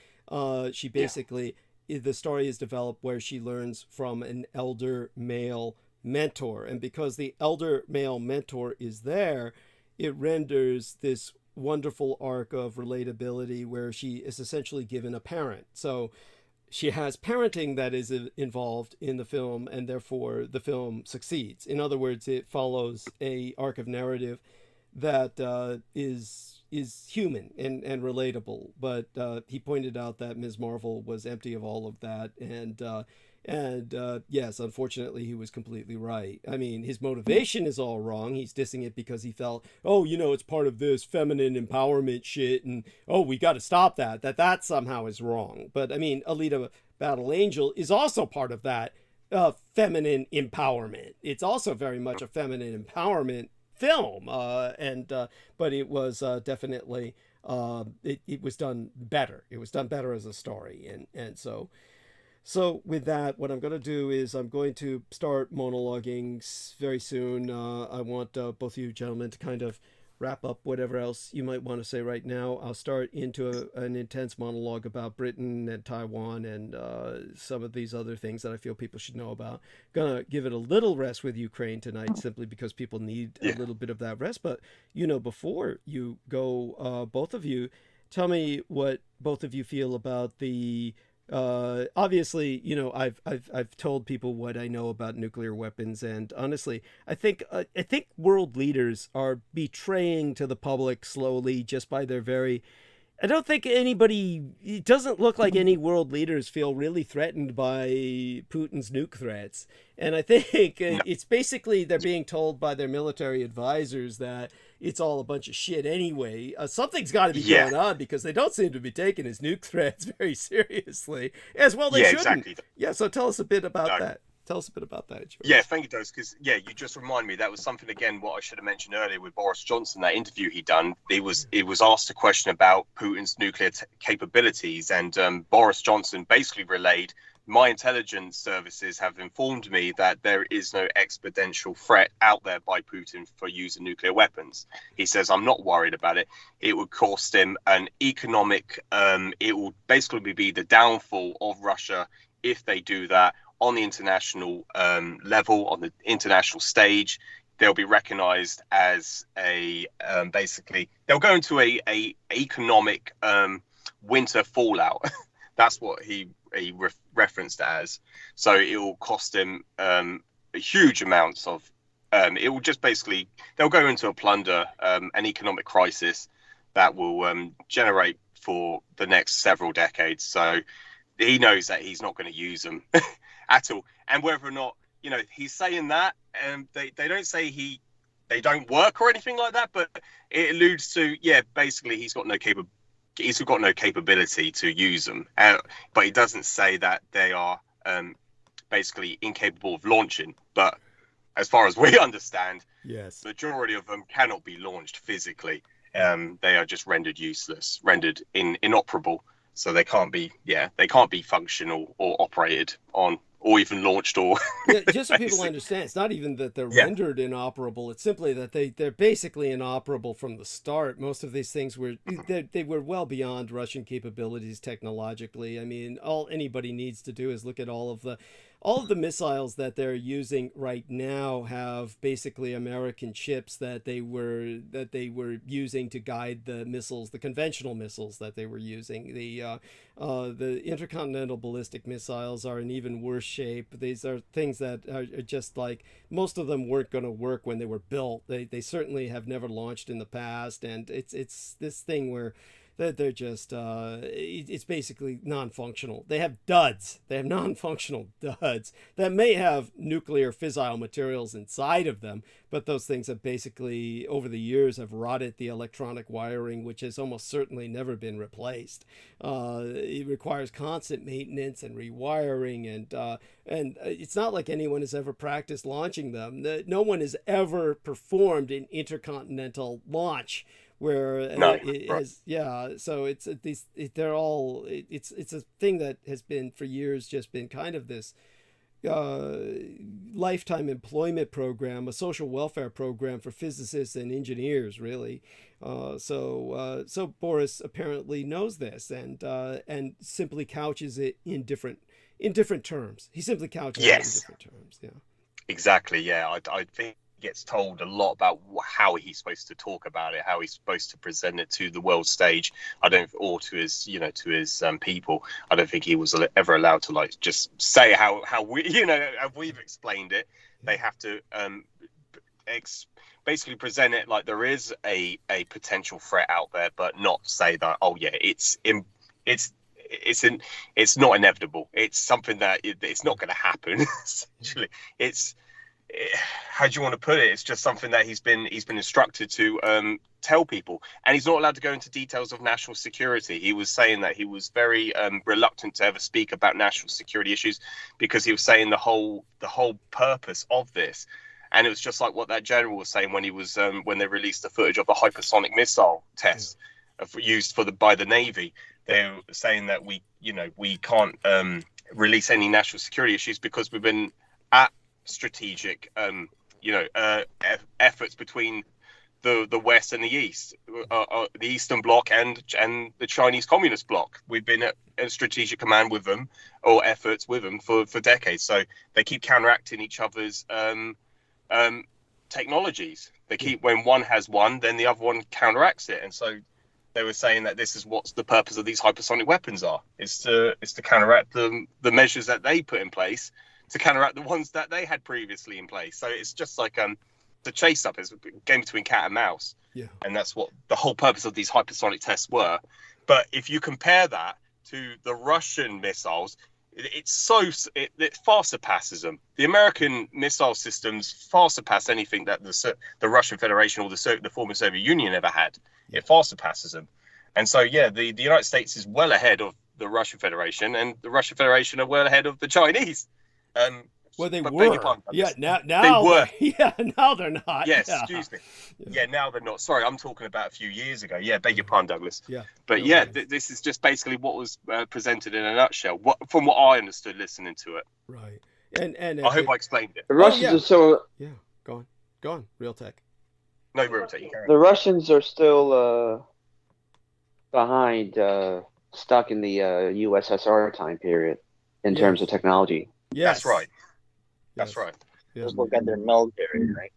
She basically, the story is developed where she learns from an elder male mentor. And because the elder male mentor is there, it renders this wonderful arc of relatability where she is essentially given a parent. So she has parenting that is involved in the film, and therefore the film succeeds. In other words, it follows a arc of narrative that is human and relatable. But he pointed out that Ms. Marvel was empty of all of that, and yes, unfortunately, he was completely right. I mean, his motivation is all wrong. He's dissing it because he felt, oh, it's part of this feminine empowerment shit, and oh, we got to stop that. That somehow is wrong. But I mean, Alita Battle Angel is also part of that feminine empowerment. It's also very much a feminine empowerment film, but it was definitely it was done better. It was done better as a story, and so with that, what I'm going to do is I'm going to start monologuing very soon. I want both of you gentlemen to kind of wrap up whatever else you might want to say right now. I'll start into an intense monologue about Britain and Taiwan and some of these other things that I feel people should know about. Gonna give it a little rest with Ukraine tonight, simply because people need a little bit of that rest. But before you go, both of you, tell me what both of you feel about the. Obviously, I've told people what I know about nuclear weapons, and honestly, I think world leaders are betraying to the public slowly just by their very. I don't think it doesn't look like any world leaders feel really threatened by Putin's nuke threats. And I think it's basically they're being told by their military advisors that it's all a bunch of shit anyway. Something's got to be going on, because they don't seem to be taking his nuke threats very seriously. As well they shouldn't. Exactly. Yeah, so tell us a bit about that. Tell us a bit about that, George. Yeah, thank you, Dose, because you just remind me that was something, again, what I should have mentioned earlier with Boris Johnson, that interview he done. It was asked a question about Putin's nuclear capabilities, and Boris Johnson basically relayed, my intelligence services have informed me that there is no exponential threat out there by Putin for using nuclear weapons. He says, I'm not worried about it. It would cost him an economic, it will basically be the downfall of Russia if they do that. On the international level, on the international stage, they'll be recognized as basically, they'll go into a economic winter fallout. That's what he referenced as. So it will cost him huge amounts of, it will just basically, they'll go into a plunder, an economic crisis that will generate for the next several decades. So he knows that he's not going to use them at all. And whether or not, he's saying that, they don't say they don't work or anything like that, but it alludes to, basically he's got no capability to use them. But he doesn't say that they are basically incapable of launching. But as far as we understand, yes, the majority of them cannot be launched physically. They are just rendered useless, rendered inoperable. So they can't be functional or operated on, or even launched, or just so people understand, it's not even that they're rendered inoperable. It's simply that they're basically inoperable from the start. Most of these things were well beyond Russian capabilities technologically. I mean, all anybody needs to do is look at all of the missiles that they're using right now have basically American chips that they were using to guide the missiles, the conventional missiles that they were using. The intercontinental ballistic missiles are in even worse shape. These are things that are just like, most of them weren't going to work when they were built. They certainly have never launched in the past, and it's this thing where they're just it's basically non-functional. They have duds. They have non-functional duds that may have nuclear fissile materials inside of them, but those things have basically over the years have rotted the electronic wiring, which has almost certainly never been replaced. It requires constant maintenance and rewiring, and it's not like anyone has ever practiced launching them. No one has ever performed an intercontinental launch where so it's a thing that has been for years just been kind of this lifetime employment program, a social welfare program for physicists and engineers, really. So Boris apparently knows this and simply couches it in different terms. He simply couches it in different terms. Yeah. Exactly. Yeah, I think gets told a lot about how he's supposed to talk about it, how he's supposed to present it to the world stage. Or to his, to his people. I don't think he was ever allowed to just say how we, how we've explained it. They have to basically present it like there is a potential threat out there, but not say that, oh yeah, it's not inevitable. It's something that it's not going to happen. Essentially, it's how do you want to put it? It's just something that he's been instructed to tell people, and he's not allowed to go into details of national security. He was saying that he was very reluctant to ever speak about national security issues because he was saying the whole purpose of this, and it was just like what that general was saying when he was when they released the footage of the hypersonic missile test used by the Navy. They were saying that we can't release any national security issues because we've been at strategic efforts between the West and the East, the Eastern Bloc and the Chinese Communist Bloc. We've been at a strategic command with them, or efforts with them for decades. So they keep counteracting each other's technologies. They keep, when one has one, then the other one counteracts it. And so they were saying that this is what's the purpose of these hypersonic weapons is to counteract the measures that they put in place to counteract the ones that they had previously in place. So it's just like the chase up is a game between cat and mouse. Yeah. And that's what the whole purpose of these hypersonic tests were. But if you compare that to the Russian missiles, it far surpasses them. The American missile systems far surpass anything that the Russian Federation or the former Soviet Union ever had. It far surpasses them. And so, the United States is well ahead of the Russian Federation, and the Russian Federation are well ahead of the Chinese. Well, they were. Yeah, now they were. Yeah, now they're not. Yes, excuse me. Yeah, now they're not. Sorry, I'm talking about a few years ago. Yeah, beg your pardon, Douglas. Yeah. But this is just basically what was presented in a nutshell, from what I understood listening to it. Right. And I hope I explained it. The Russians are so. Yeah, go on. Real Tech. No, Real Tech. The Russians are still behind, stuck in the USSR time period in terms of technology. Yes. That's right. That's right. Yeah. Just look at their military, right?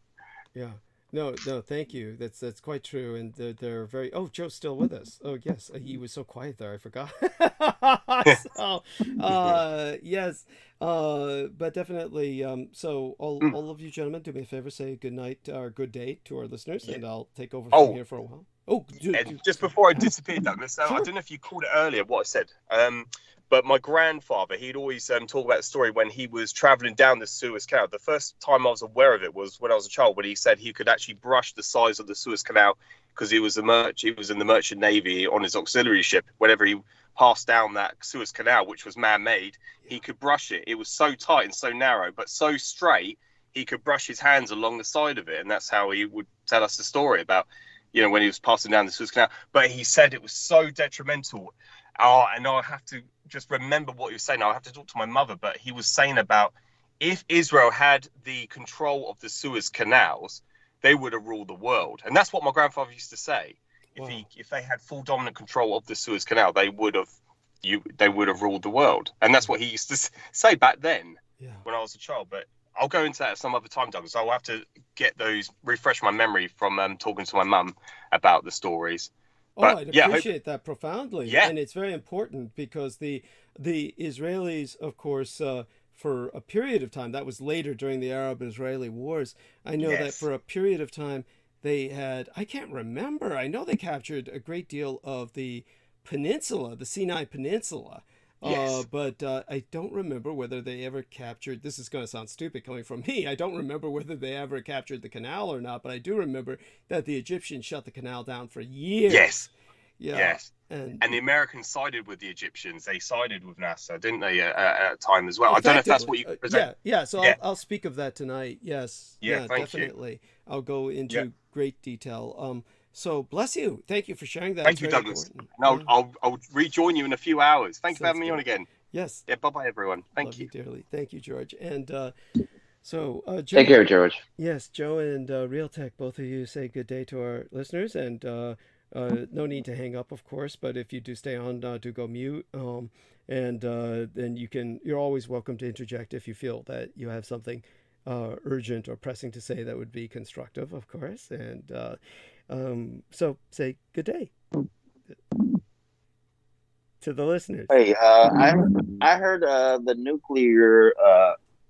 Yeah. No, thank you. That's quite true. And they're very. Oh, Joe's still with us. Oh, yes. He was so quiet there. I forgot. So, yes. But definitely. So all of you gentlemen, do me a favor, say good night or good day to our listeners, and I'll take over from here for a while. Oh, just before I disappear, Douglas, I don't know if you called it earlier what I said. But my grandfather, he'd always talk about the story when he was traveling down the Suez Canal. The first time I was aware of it was when I was a child, when he said he could actually brush the size of the Suez Canal because he was in the merchant navy on his auxiliary ship. Whenever he passed down that Suez Canal, which was man-made, he could brush it. It was so tight and so narrow, but so straight, he could brush his hands along the side of it. And that's how he would tell us the story about, when he was passing down the Suez Canal. But he said it was so detrimental. And I have to just remember what he was saying. I'll have to talk to my mother, but he was saying about if Israel had the control of the Suez canals, they would have ruled the world. And that's what my grandfather used to say. If they had full dominant control of the Suez Canal, they would have ruled the world. And that's what he used to say back then when I was a child. But I'll go into that some other time, Douglas. I'll have to refresh my memory from talking to my mum about the stories. But, I'd appreciate that profoundly. Yeah. And it's very important because the Israelis, of course, for a period of time, that was later during the Arab-Israeli wars, I know that for a period of time they had, I can't remember, I know they captured a great deal of the peninsula, the Sinai Peninsula. Yes. But I don't remember whether they ever captured, this is going to sound stupid coming from me, I don't remember whether they ever captured the canal or not, but I do remember that the Egyptians shut the canal down for years. Yes. Yeah. Yes. And the Americans sided with the Egyptians. They sided with Nasser, didn't they, at a time as well? I don't know if that's what you could present. Yeah. So I'll speak of that tonight. Yes. Yeah, definitely. I'll go into great detail. So bless you. Thank you for sharing that. Thank you, Douglas. No, I'll rejoin you in a few hours. Thank you for having me on again. Yes. Yeah. Bye-bye, everyone. Thank Love you dearly. Thank you, George. And so Joe, take care, George. Yes, Joe and Real Tech, both of you say good day to our listeners, and no need to hang up, of course. But if you do stay on, do go mute. And then you're always welcome to interject if you feel that you have something urgent or pressing to say that would be constructive, of course. And so say good day to the listeners. Hey, I heard the nuclear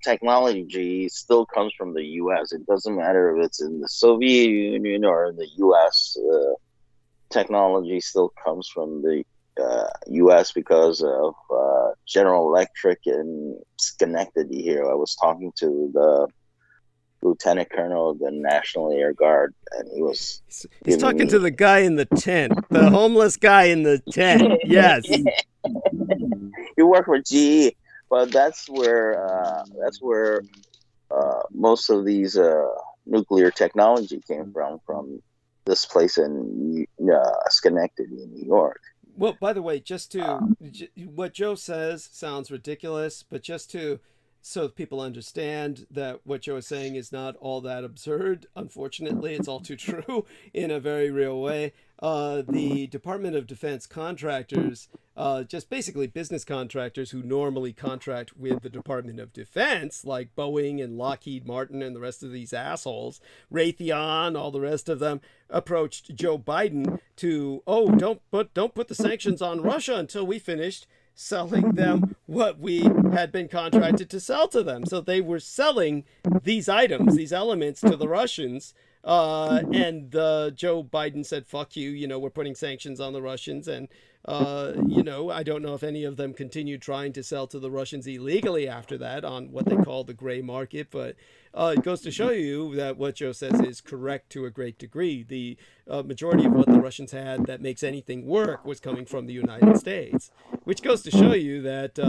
technology still comes from the U.S. It doesn't matter if it's in the Soviet Union or in the U.S. Technology still comes from the U.S. because of General Electric in Schenectady here. I was talking to the Lieutenant Colonel of the National Air Guard, and he's talking to the guy in the tent, the homeless guy in the tent. Yes. You work for GE, but that's where most of these nuclear technology came from this place in Schenectady, New York. Well, by the way, what Joe says sounds ridiculous, but so people understand that what Joe is saying is not all that absurd. Unfortunately, it's all too true in a very real way. The Department of Defense contractors, just basically business contractors who normally contract with the Department of Defense, like Boeing and Lockheed Martin and the rest of these assholes, Raytheon, all the rest of them, approached Joe Biden to, don't put the sanctions on Russia until we finished selling them what we had been contracted to sell to them. So they were selling these items, these elements to the Russians. And Joe Biden said, fuck you, we're putting sanctions on the Russians. And, I don't know if any of them continued trying to sell to the Russians illegally after that on what they call the gray market. But it goes to show you that what Joe says is correct to a great degree. The majority of what the Russians had that makes anything work was coming from the United States, which goes to show you that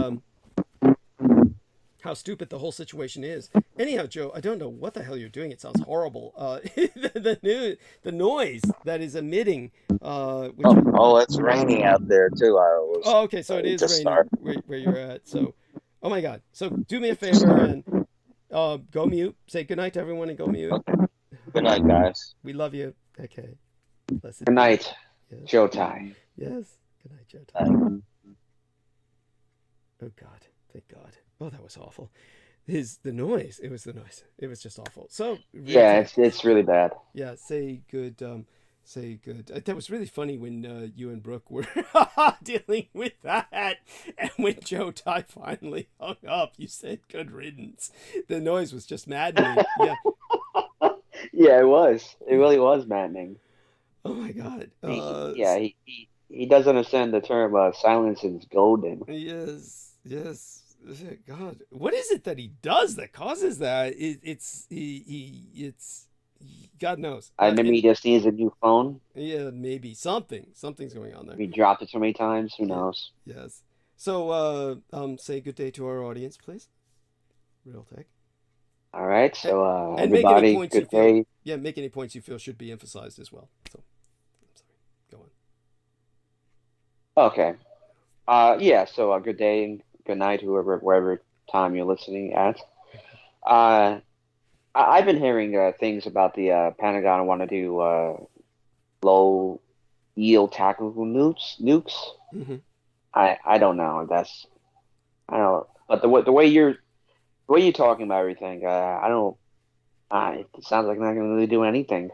how stupid the whole situation is. Anyhow, Joe, I don't know what the hell you're doing. It sounds horrible. The noise that is emitting. It's raining out there too. Okay, so it is raining where you're at. So, oh my God. So do me a favor and go mute. Say goodnight to everyone and go mute. Good night, guys. We love you. Okay. Good night, yes. Joe Tai. Yes. Good night, Joe Tai. Oh God. Thank God. Oh, that was awful. The noise. It was the noise. It was just awful. So yeah, it's really bad. Yeah. Say good. That was really funny when you and Brooke were dealing with that, and when Joe Tai finally hung up, you said "good riddance." The noise was just maddening. Yeah. Yeah, it was. It really was maddening. Oh my God. He doesn't understand the term "silence is golden." Yes. God, what is it that he does that causes that? It's God knows. Maybe he just needs a new phone. Yeah, maybe something's going on there. He dropped it so many times. Who knows? Yes. So, say good day to our audience, please. Real Tech. All right. So, and everybody, good day. Make any points you feel should be emphasized as well. So, I'm sorry. Go on. Okay. So, good day and good night, wherever time you're listening at. I've been hearing things about the Pentagon want to do low yield tactical nukes. Mm-hmm. I don't know. I don't. But the way you're talking about everything, I don't. It sounds like not going to really do anything.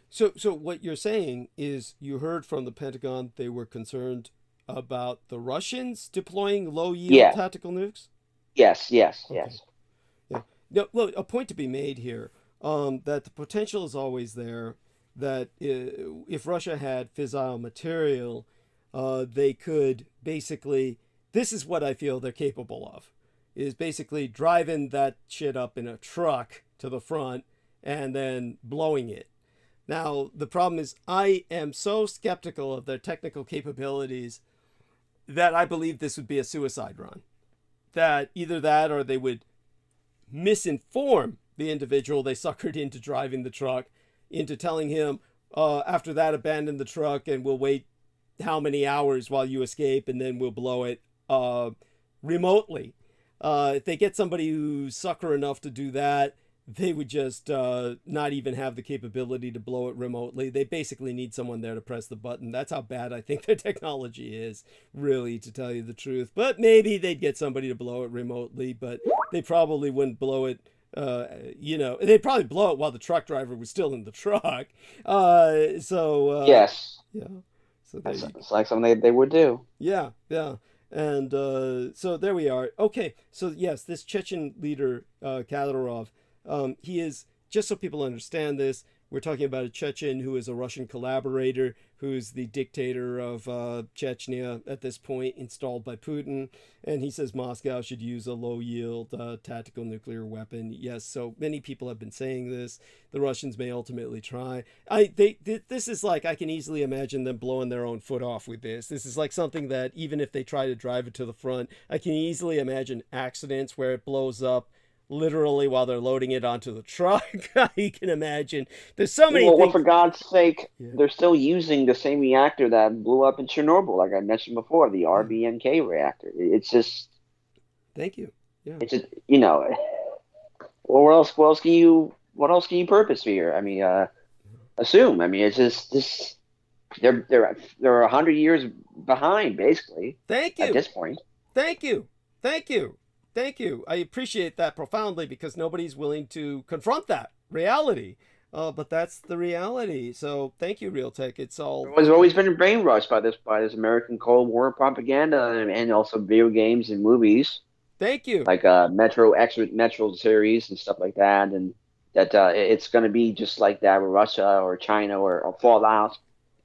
So what you're saying is you heard from the Pentagon they were concerned about the Russians deploying low-yield tactical nukes? Yes. Okay. Yeah. No, well, a point to be made here, that the potential is always there, that if Russia had fissile material, they could basically, this is what I feel they're capable of, is basically driving that shit up in a truck to the front and then blowing it. Now, the problem is I am so skeptical of their technical capabilities that I believe this would be a suicide run. That either that or they would misinform the individual they suckered into driving the truck, into telling him, after that, abandon the truck and we'll wait how many hours while you escape and then we'll blow it remotely. If they get somebody who's sucker enough to do that, they would just not even have the capability to blow it remotely. They basically need someone there to press the button. That's how bad I think their technology is, really, to tell you the truth. But maybe they'd get somebody to blow it remotely, but they probably wouldn't blow it, they'd probably blow it while the truck driver was still in the truck. Yes. Yeah. So it's like something they would do. Yeah. And so there we are. Okay, so yes, this Chechen leader, Kadyrov, he is, just so people understand this, we're talking about a Chechen who is a Russian collaborator, who's the dictator of Chechnya at this point, installed by Putin. And he says Moscow should use a low-yield tactical nuclear weapon. Yes, so many people have been saying this. The Russians may ultimately try. This is like, I can easily imagine them blowing their own foot off with this. This is like something that even if they try to drive it to the front, I can easily imagine accidents where it blows up literally while they're loading it onto the truck. You can imagine. There's so many things. Well, for God's sake, Yeah. they're still using the same reactor that blew up in Chernobyl, like I mentioned before, the RBMK reactor. It's just. Thank you. Yeah. It's just, you know. Well, what else can you purpose here? I mean, assume. I mean, it's just this. They're 100 years behind, basically. Thank you. At this point. Thank you. Thank you. Thank you. I appreciate that profoundly because nobody's willing to confront that reality. But that's the reality. So thank you, Real Tech. It's all. We've always been brainwashed by this American Cold War propaganda and also video games and movies. Thank you. Like Metro series and stuff like that, and that it's going to be just like that with Russia or China or Fallout.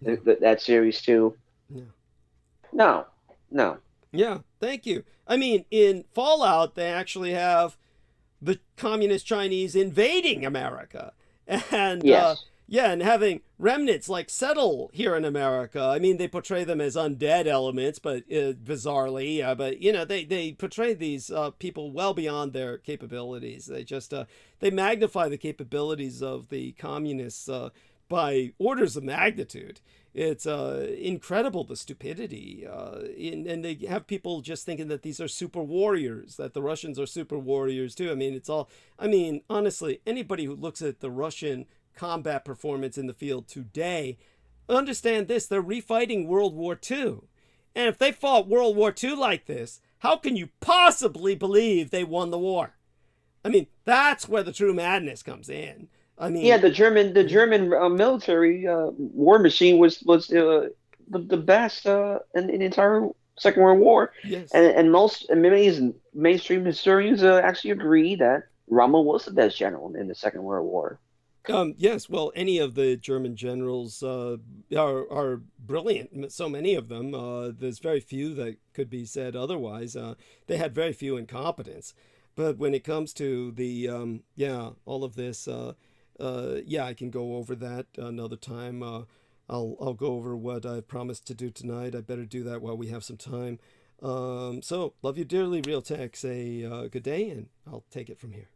Yeah. That series too. Yeah. No. Yeah, thank you. I mean, in Fallout, they actually have the communist Chinese invading America. And yes. and having remnants like settle here in America. I mean, they portray them as undead elements, but bizarrely, but you know, they portray these people well beyond their capabilities. They just they magnify the capabilities of the communists by orders of magnitude. It's incredible, the stupidity. And they have people just thinking that these are super warriors, that the Russians are super warriors too. I mean, honestly, anybody who looks at the Russian combat performance in the field today, understand this, they're refighting World War II. And if they fought World War II like this, how can you possibly believe they won the war? I mean, that's where the true madness comes in. I mean, yeah, the German military war machine was the best in the entire Second World War. Yes. And many mainstream historians actually agree that Rommel was the best general in the Second World War. Yes, well, any of the German generals are brilliant. So many of them. There's very few that could be said otherwise. They had very few incompetence. But when it comes to the all of this. I can go over that another time. I'll go over what I've promised to do tonight. I better do that while we have some time. So, love you dearly, Real Tech. Say good day, and I'll take it from here.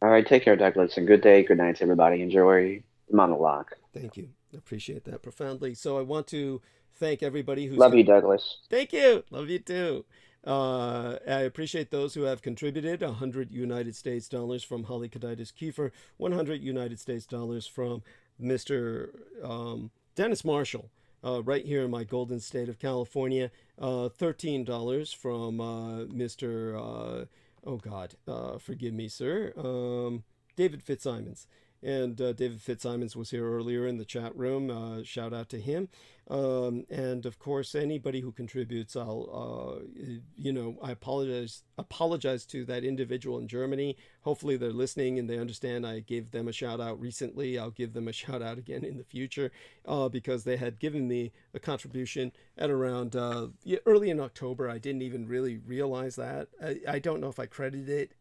All right, take care, Douglas, and good day, good night to everybody. Enjoy the monologue. Thank you. Appreciate that profoundly. So I want to thank everybody who's... Love you, Douglas. Thank you. Love you too. I appreciate those who have contributed. 100 United States dollars from Holly Kaditis Kiefer, 100 United States dollars from Mr. Dennis Marshall, right here in my golden state of California, $13 from Mr. Forgive me, sir, David Fitzsimons. And David Fitzsimons was here earlier in the chat room. Shout out to him. And of course, anybody who contributes, I apologize to that individual in Germany. Hopefully they're listening and they understand I gave them a shout out recently. I'll give them a shout out again in the future because they had given me a contribution at around early in October. I didn't even really realize that. I don't know if I credited it.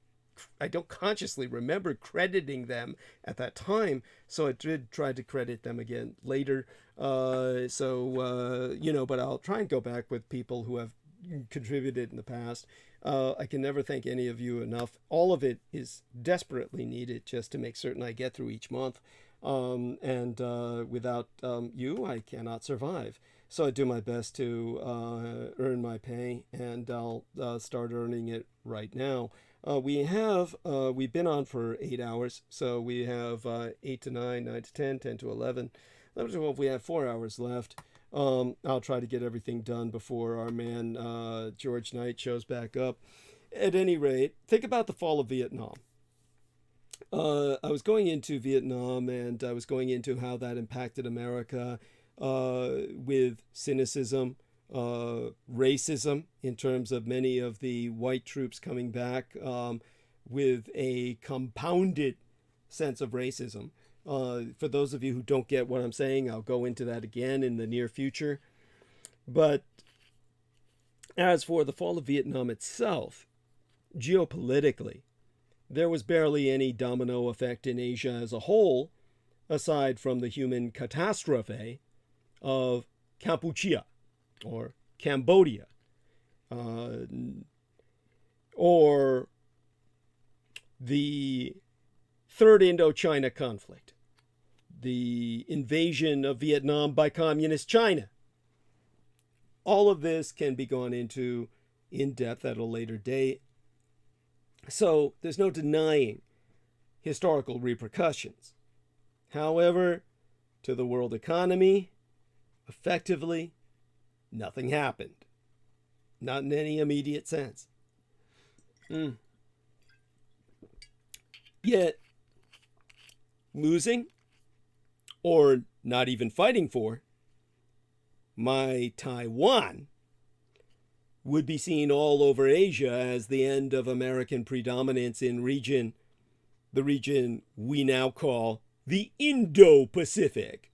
I don't consciously remember crediting them at that time, so I did try to credit them again later. But I'll try and go back with people who have contributed in the past. I can never thank any of you enough. All of it is desperately needed just to make certain I get through each month. Without you, I cannot survive. So I do my best to earn my pay, and I'll start earning it right now. We've been on for 8 hours, so we have 8 to 9, 9 to 10, 10 to 11, 11 to 12. We have 4 hours left. I'll try to get everything done before our man George Knight shows back up. At any rate, think about the fall of Vietnam. I was going into Vietnam, and I was going into how that impacted America with cynicism, racism in terms of many of the white troops coming back with a compounded sense of racism. For those of you who don't get what I'm saying, I'll go into that again in the near future. But as for the fall of Vietnam itself, geopolitically, there was barely any domino effect in Asia as a whole, aside from the human catastrophe of Kampuchea or Cambodia, or the Third Indochina conflict, the invasion of Vietnam by Communist China. All of this can be gone into in depth at a later date. So there's no denying historical repercussions. However, to the world economy, effectively, nothing happened. Not in any immediate sense. Yet, losing, or not even fighting for, my Taiwan would be seen all over Asia as the end of American predominance in the region we now call the Indo-Pacific.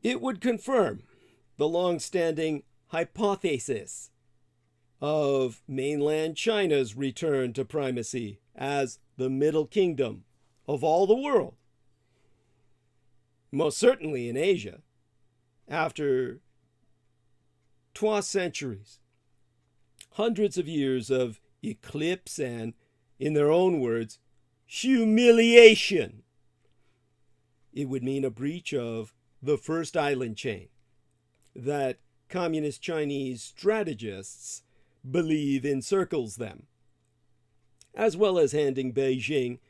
It would confirm the long-standing hypothesis of mainland China's return to primacy as the Middle Kingdom of all the world. Most certainly in Asia, after 2 centuries, hundreds of years of eclipse and, in their own words, humiliation, it would mean a breach of the first island chain that communist Chinese strategists believe encircles them, as well as handing Beijing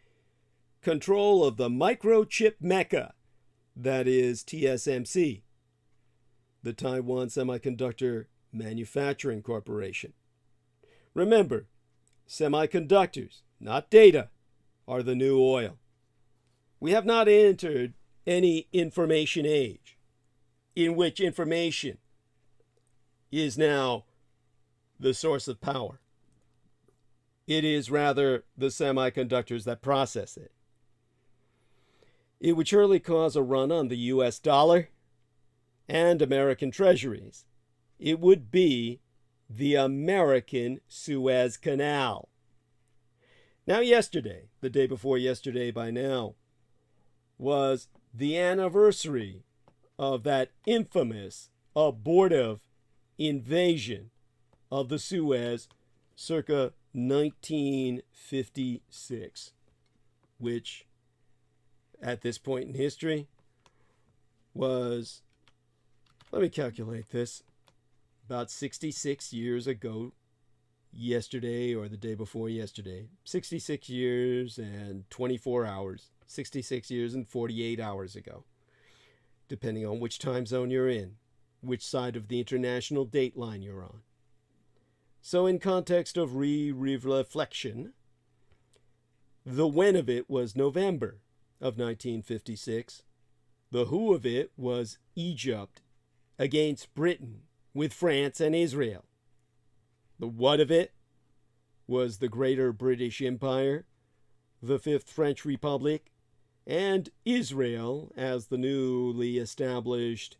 control of the microchip mecca that is TSMC, the Taiwan Semiconductor Manufacturing Corporation. Remember, semiconductors, not data, are the new oil. We have not entered any information age in which information is now the source of power. It is rather the semiconductors that process it. It would surely cause a run on the US dollar and American treasuries. It would be the American Suez Canal. Now, yesterday, the day before yesterday by now, was the anniversary of that infamous, abortive invasion of the Suez circa 1956, which at this point in history was, let me calculate this, about 66 years ago yesterday or the day before yesterday. 66 years and 24 hours. 66 years and 48 hours ago, depending on which time zone you're in, which side of the international date line you're on. So in context of reflection, the when of it was November of 1956. The who of it was Egypt against Britain with France and Israel. The what of it was the Greater British Empire, the Fifth French Republic, and Israel as the newly established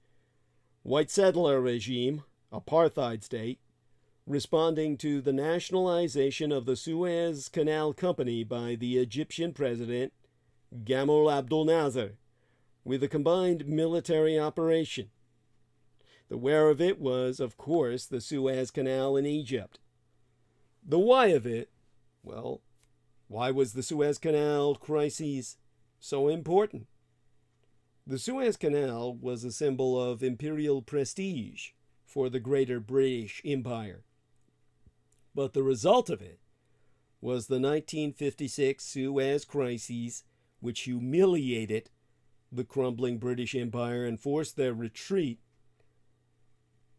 white settler regime, apartheid state, responding to the nationalization of the Suez Canal Company by the Egyptian president Gamal Abdel Nasser, with a combined military operation. The where of it was, of course, the Suez Canal in Egypt. The why of it, well, why was the Suez Canal crisis so important? The Suez Canal was a symbol of imperial prestige for the Greater British Empire. But the result of it was the 1956 Suez Crisis, which humiliated the crumbling British Empire and forced their retreat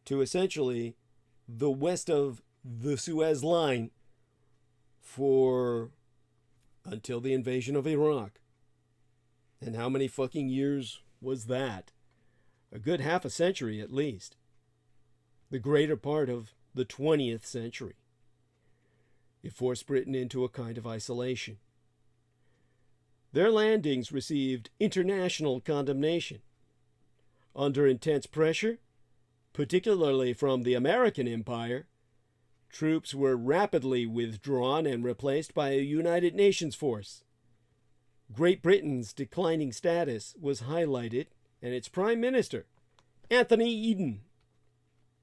to essentially the west of the Suez Line until the invasion of Iraq. And how many fucking years was that? A good half a century at least. the greater part of the 20th century. It forced Britain into a kind of isolation. Their landings received international condemnation. Under intense pressure, particularly from the American Empire, troops were rapidly withdrawn and replaced by a United Nations force. Great Britain's declining status was highlighted, and its Prime Minister, Anthony Eden,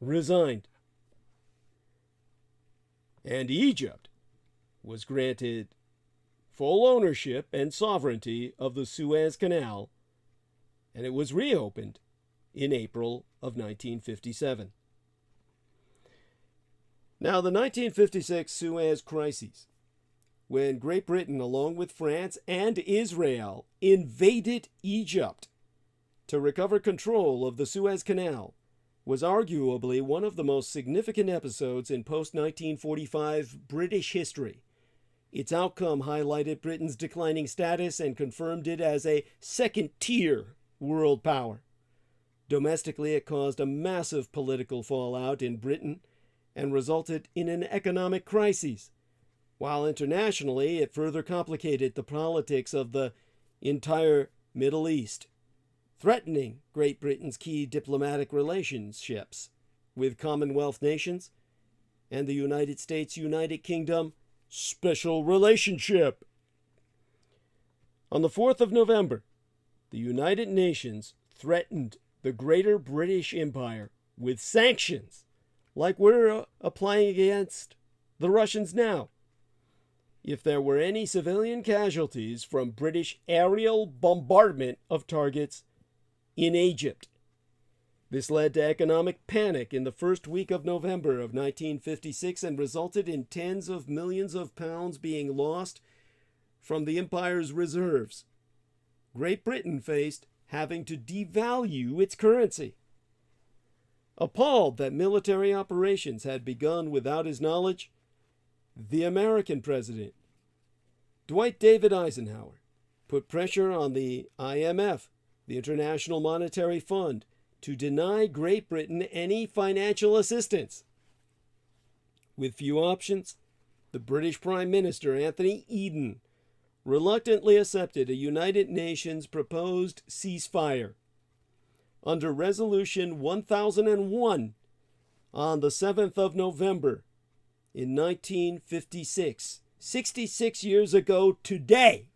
resigned. And Egypt was granted full ownership and sovereignty of the Suez Canal, and it was reopened in April of 1957. Now, the 1956 Suez Crisis, when Great Britain, along with France and Israel, invaded Egypt to recover control of the Suez Canal, was arguably one of the most significant episodes in post-1945 British history. Its outcome highlighted Britain's declining status and confirmed it as a second-tier world power. Domestically, it caused a massive political fallout in Britain and resulted in an economic crisis, while internationally it further complicated the politics of the entire Middle East, threatening Great Britain's key diplomatic relationships with Commonwealth nations and the United States-United Kingdom special relationship. On the 4th of November, the United Nations threatened the Greater British Empire with sanctions like we're applying against the Russians now, if there were any civilian casualties from British aerial bombardment of targets in Egypt. This led to economic panic in the first week of November of 1956 and resulted in tens of millions of pounds being lost from the empire's reserves. Great Britain faced having to devalue its currency. Appalled that military operations had begun without his knowledge, the American president, Dwight David Eisenhower, put pressure on the IMF, the International Monetary Fund, to deny Great Britain any financial assistance. With few options, the British Prime Minister, Anthony Eden, reluctantly accepted a United Nations proposed ceasefire. Under Resolution 1001 on the 7th of November in 1956, 66 years ago today,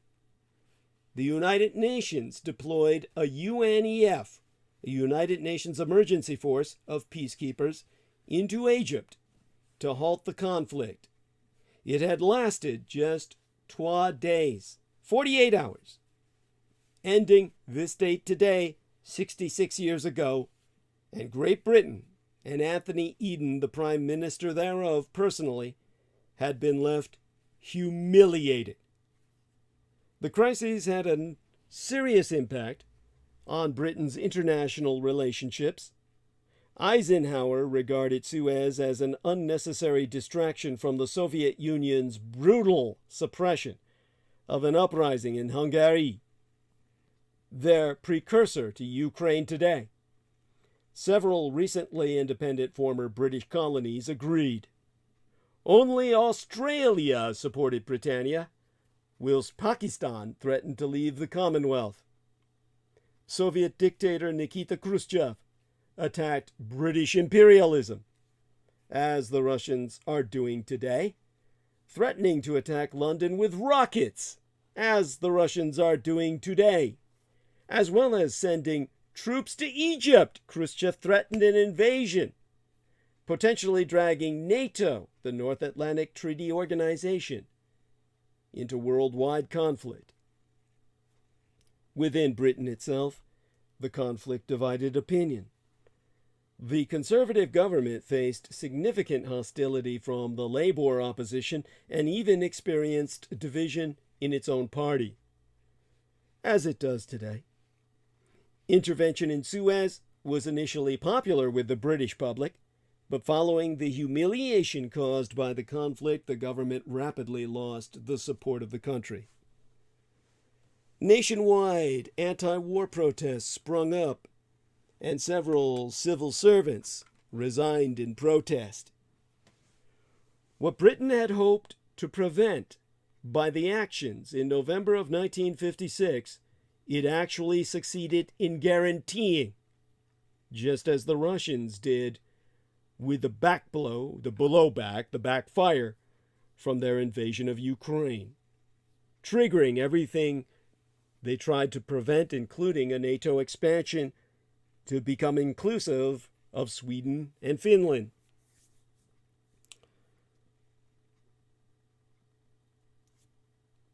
the United Nations deployed a UNEF, a United Nations Emergency Force of peacekeepers, into Egypt to halt the conflict. It had lasted just 2 days, 48 hours, ending this date today, 66 years ago, and Great Britain and Anthony Eden, the Prime Minister thereof, personally, had been left humiliated. The crises had a serious impact on Britain's international relationships. Eisenhower regarded Suez as an unnecessary distraction from the Soviet Union's brutal suppression of an uprising in Hungary, their precursor to Ukraine today. Several recently independent former British colonies agreed. Only Australia supported Britannia, whilst Pakistan threatened to leave the Commonwealth. Soviet dictator Nikita Khrushchev attacked British imperialism, as the Russians are doing today, threatening to attack London with rockets, as the Russians are doing today, as well as sending troops to Egypt. Khrushchev threatened an invasion, potentially dragging NATO, the North Atlantic Treaty Organization, into worldwide conflict. Within Britain itself, the conflict divided opinion. The Conservative government faced significant hostility from the Labour opposition and even experienced division in its own party, as it does today. Intervention in Suez was initially popular with the British public, but following the humiliation caused by the conflict, the government rapidly lost the support of the country. Nationwide anti-war protests sprung up, and several civil servants resigned in protest. What Britain had hoped to prevent by the actions in November of 1956, it actually succeeded in guaranteeing, just as the Russians did with the backblow, the blowback, the backfire from their invasion of Ukraine, triggering everything they tried to prevent, including a NATO expansion to become inclusive of Sweden and Finland.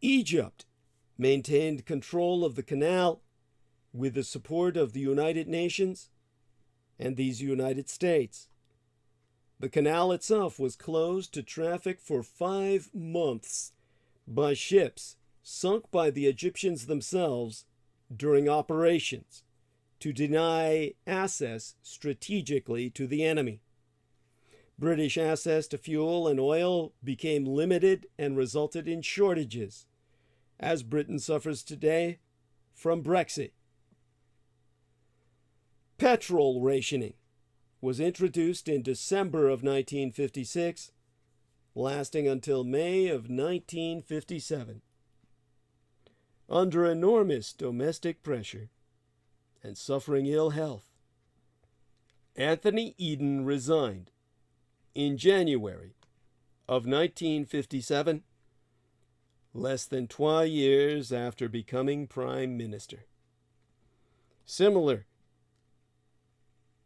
Egypt maintained control of the canal with the support of the United Nations and these United States. The canal itself was closed to traffic for 5 months by ships sunk by the Egyptians themselves during operations to deny access strategically to the enemy. British access to fuel and oil became limited and resulted in shortages, as Britain suffers today from Brexit. Petrol rationing was introduced in December of 1956, lasting until May of 1957. Under enormous domestic pressure and suffering ill health, Anthony Eden resigned in January of 1957, less than 12 years after becoming Prime Minister. Similar,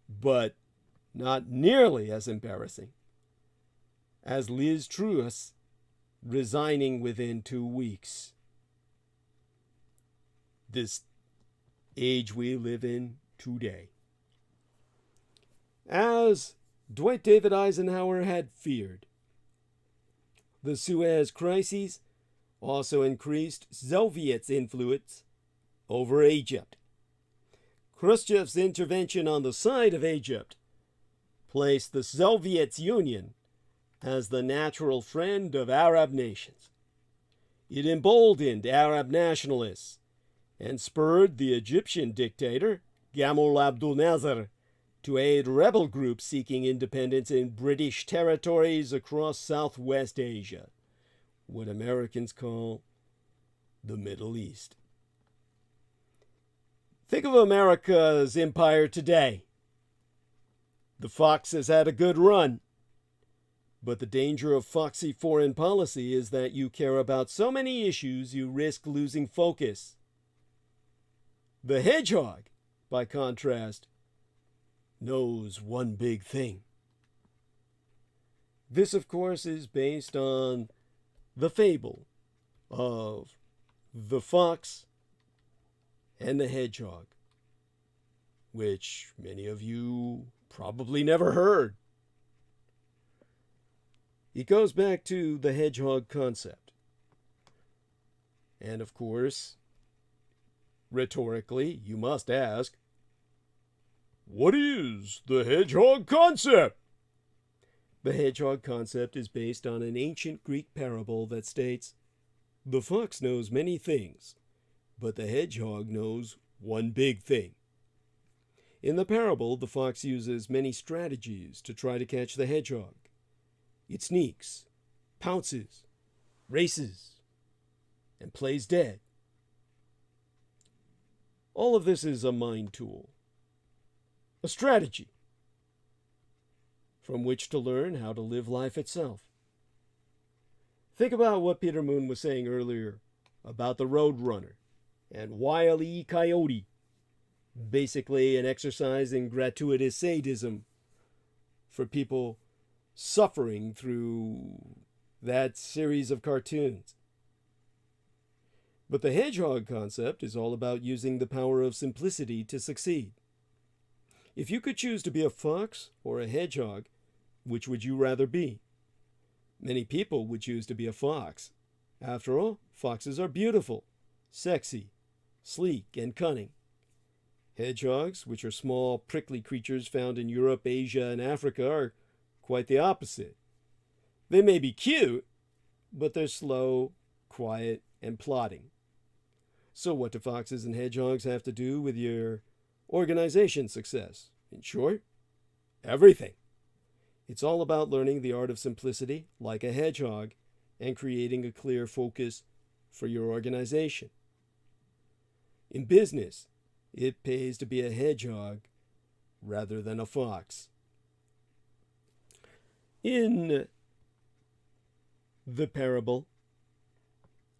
but not nearly as embarrassing, as Liz Truss resigning within 2 weeks. This age we live in today. As Dwight David Eisenhower had feared, the SUEZ crises also increased Soviets' influence over Egypt. Khrushchev's intervention on the side of Egypt placed the Soviet Union as the natural friend of Arab nations. It emboldened Arab nationalists and spurred the Egyptian dictator, Gamal Abdel Nasser, to aid rebel groups seeking independence in British territories across Southwest Asia, what Americans call the Middle East. Think of America's empire today. The fox has had a good run, but the danger of foxy foreign policy is that you care about so many issues you risk losing focus. The hedgehog, by contrast, knows one big thing. This, of course, is based on the fable of the fox and the hedgehog, which many of you probably never heard. It goes back to the hedgehog concept. And of course, rhetorically, you must ask, what is the hedgehog concept? The hedgehog concept is based on an ancient Greek parable that states, the fox knows many things, but the hedgehog knows one big thing. In the parable, the fox uses many strategies to try to catch the hedgehog. It sneaks, pounces, races, and plays dead. All of this is a mind tool, a strategy from which to learn how to live life itself. Think about what Peter Moon was saying earlier about the Roadrunner and Wile E. Coyote, basically an exercise in gratuitous sadism for people suffering through that series of cartoons. But the hedgehog concept is all about using the power of simplicity to succeed. If you could choose to be a fox or a hedgehog, which would you rather be? Many people would choose to be a fox. After all, foxes are beautiful, sexy, sleek, and cunning. Hedgehogs, which are small, prickly creatures found in Europe, Asia, and Africa, are quite the opposite. They may be cute, but they're slow, quiet, and plodding. So what do foxes and hedgehogs have to do with your organization success? In short, everything. It's all about learning the art of simplicity, like a hedgehog, and creating a clear focus for your organization. In business, it pays to be a hedgehog rather than a fox. In the parable,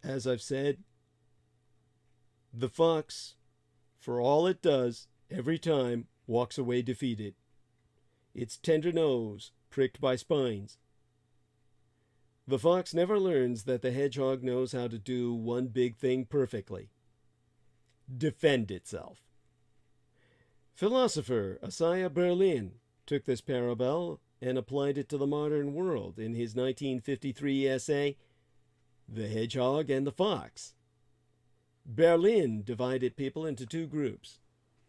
as I've said, the fox, for all it does, every time walks away defeated, its tender nose pricked by spines. The fox never learns that the hedgehog knows how to do one big thing perfectly: defend itself. Philosopher Isaiah Berlin took this parable and applied it to the modern world in his 1953 essay, The Hedgehog and the Fox. Berlin divided people into two groups,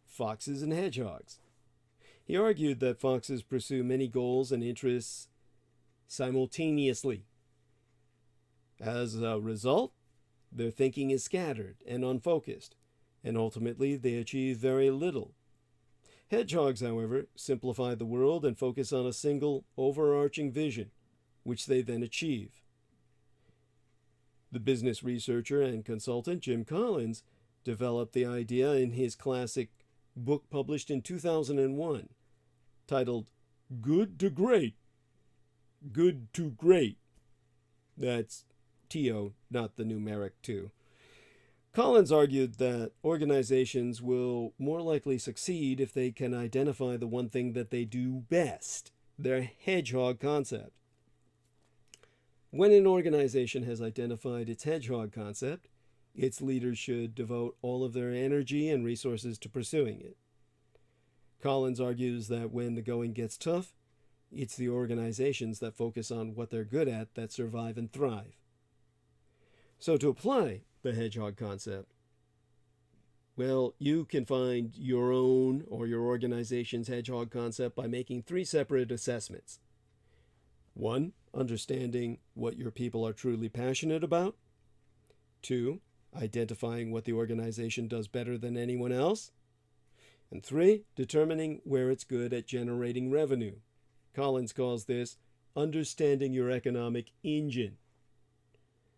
foxes and hedgehogs. He argued that foxes pursue many goals and interests simultaneously. As a result, their thinking is scattered and unfocused, and ultimately they achieve very little. Hedgehogs, however, simplify the world and focus on a single, overarching vision, which they then achieve. The business researcher and consultant Jim Collins developed the idea in his classic book published in 2001, titled Good to Great. Good to Great. That's TO, not the numeric 2. Collins argued that organizations will more likely succeed if they can identify the one thing that they do best, their hedgehog concept. When an organization has identified its hedgehog concept, its leaders should devote all of their energy and resources to pursuing it. Collins argues that when the going gets tough, it's the organizations that focus on what they're good at that survive and thrive. So to apply the hedgehog concept, well, you can find your own or your organization's hedgehog concept by making 3 separate assessments. 1, understanding what your people are truly passionate about. 2, identifying what the organization does better than anyone else. And 3, determining where it's good at generating revenue. Collins calls this understanding your economic engine.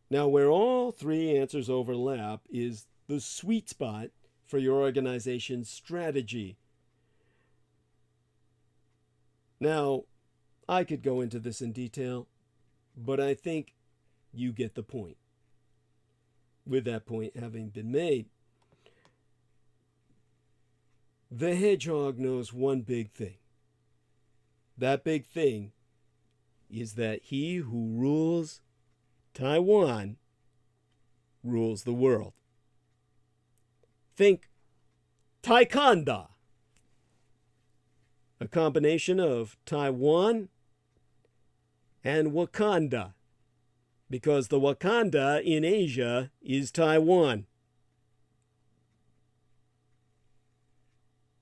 Now, where all 3 answers overlap is the sweet spot for your organization's strategy. Now, I could go into this in detail, but I think you get the point. With that point having been made, the hedgehog knows one big thing. That big thing is that he who rules Taiwan rules the world. Think Taekwondo, a combination of Taiwan and Wakanda, because the Wakanda in Asia is Taiwan.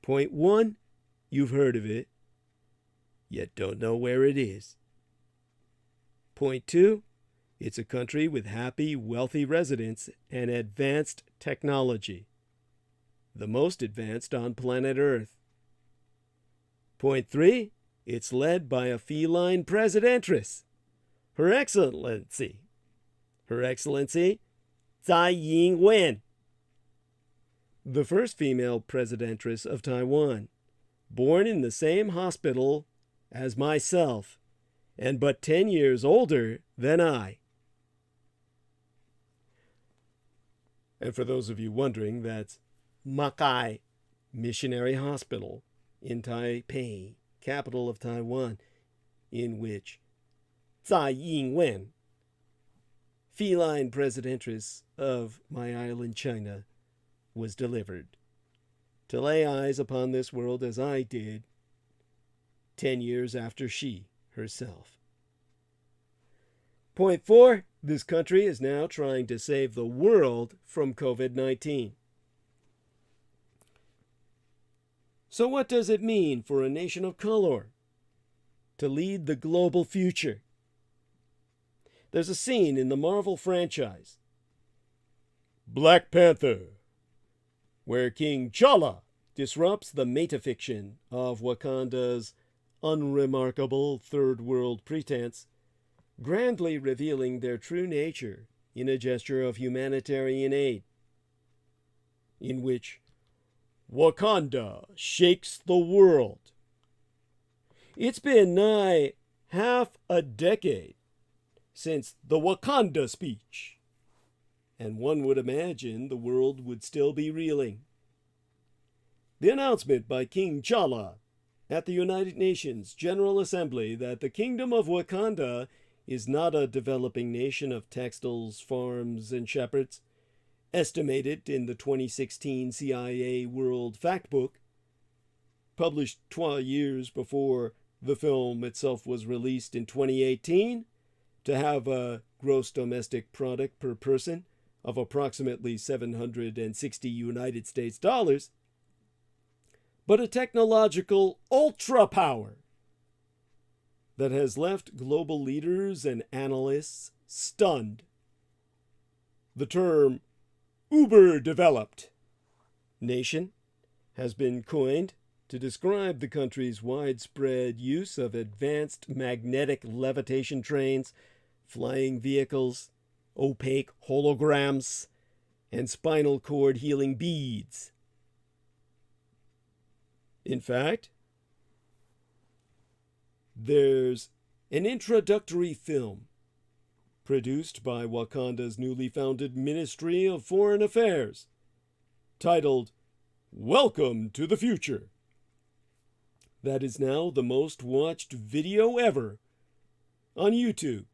Point 1, you've heard of it, yet don't know where it is. Point 2, it's a country with happy, wealthy residents and advanced technology, the most advanced on planet Earth. Point 3, it's led by a feline presidentress, Her Excellency Tsai Ing-wen, the first female presidentress of Taiwan, born in the same hospital as myself, and but 10 years older than I. And for those of you wondering, that's Makai Missionary Hospital in Taipei, capital of Taiwan, in which Tsai Ing-wen, feline presidentress of my island China, was delivered, to lay eyes upon this world as I did 10 years after she herself. Point 4, this country is now trying to save the world from COVID-19. So what does it mean for a nation of color to lead the global future? There's a scene in the Marvel franchise, Black Panther, where King T'Challa disrupts the metafiction of Wakanda's unremarkable third world pretense, grandly revealing their true nature in a gesture of humanitarian aid, in which Wakanda shakes the world. It's been nigh half a decade since the Wakanda speech, and one would imagine the world would still be reeling. The announcement by King T'Challa at the United Nations General Assembly that the Kingdom of Wakanda is not a developing nation of textiles, farms, and shepherds, estimated in the 2016 CIA World Factbook, published 12 years before the film itself was released in 2018, to have a gross domestic product per person of approximately 760 United States dollars, but a technological ultra power that has left global leaders and analysts stunned. The term uber-developed nation has been coined to describe the country's widespread use of advanced magnetic levitation trains, flying vehicles, opaque holograms, and spinal cord healing beads. In fact, there's an introductory film produced by Wakanda's newly founded Ministry of Foreign Affairs, titled Welcome to the Future. That is now the most watched video ever on YouTube.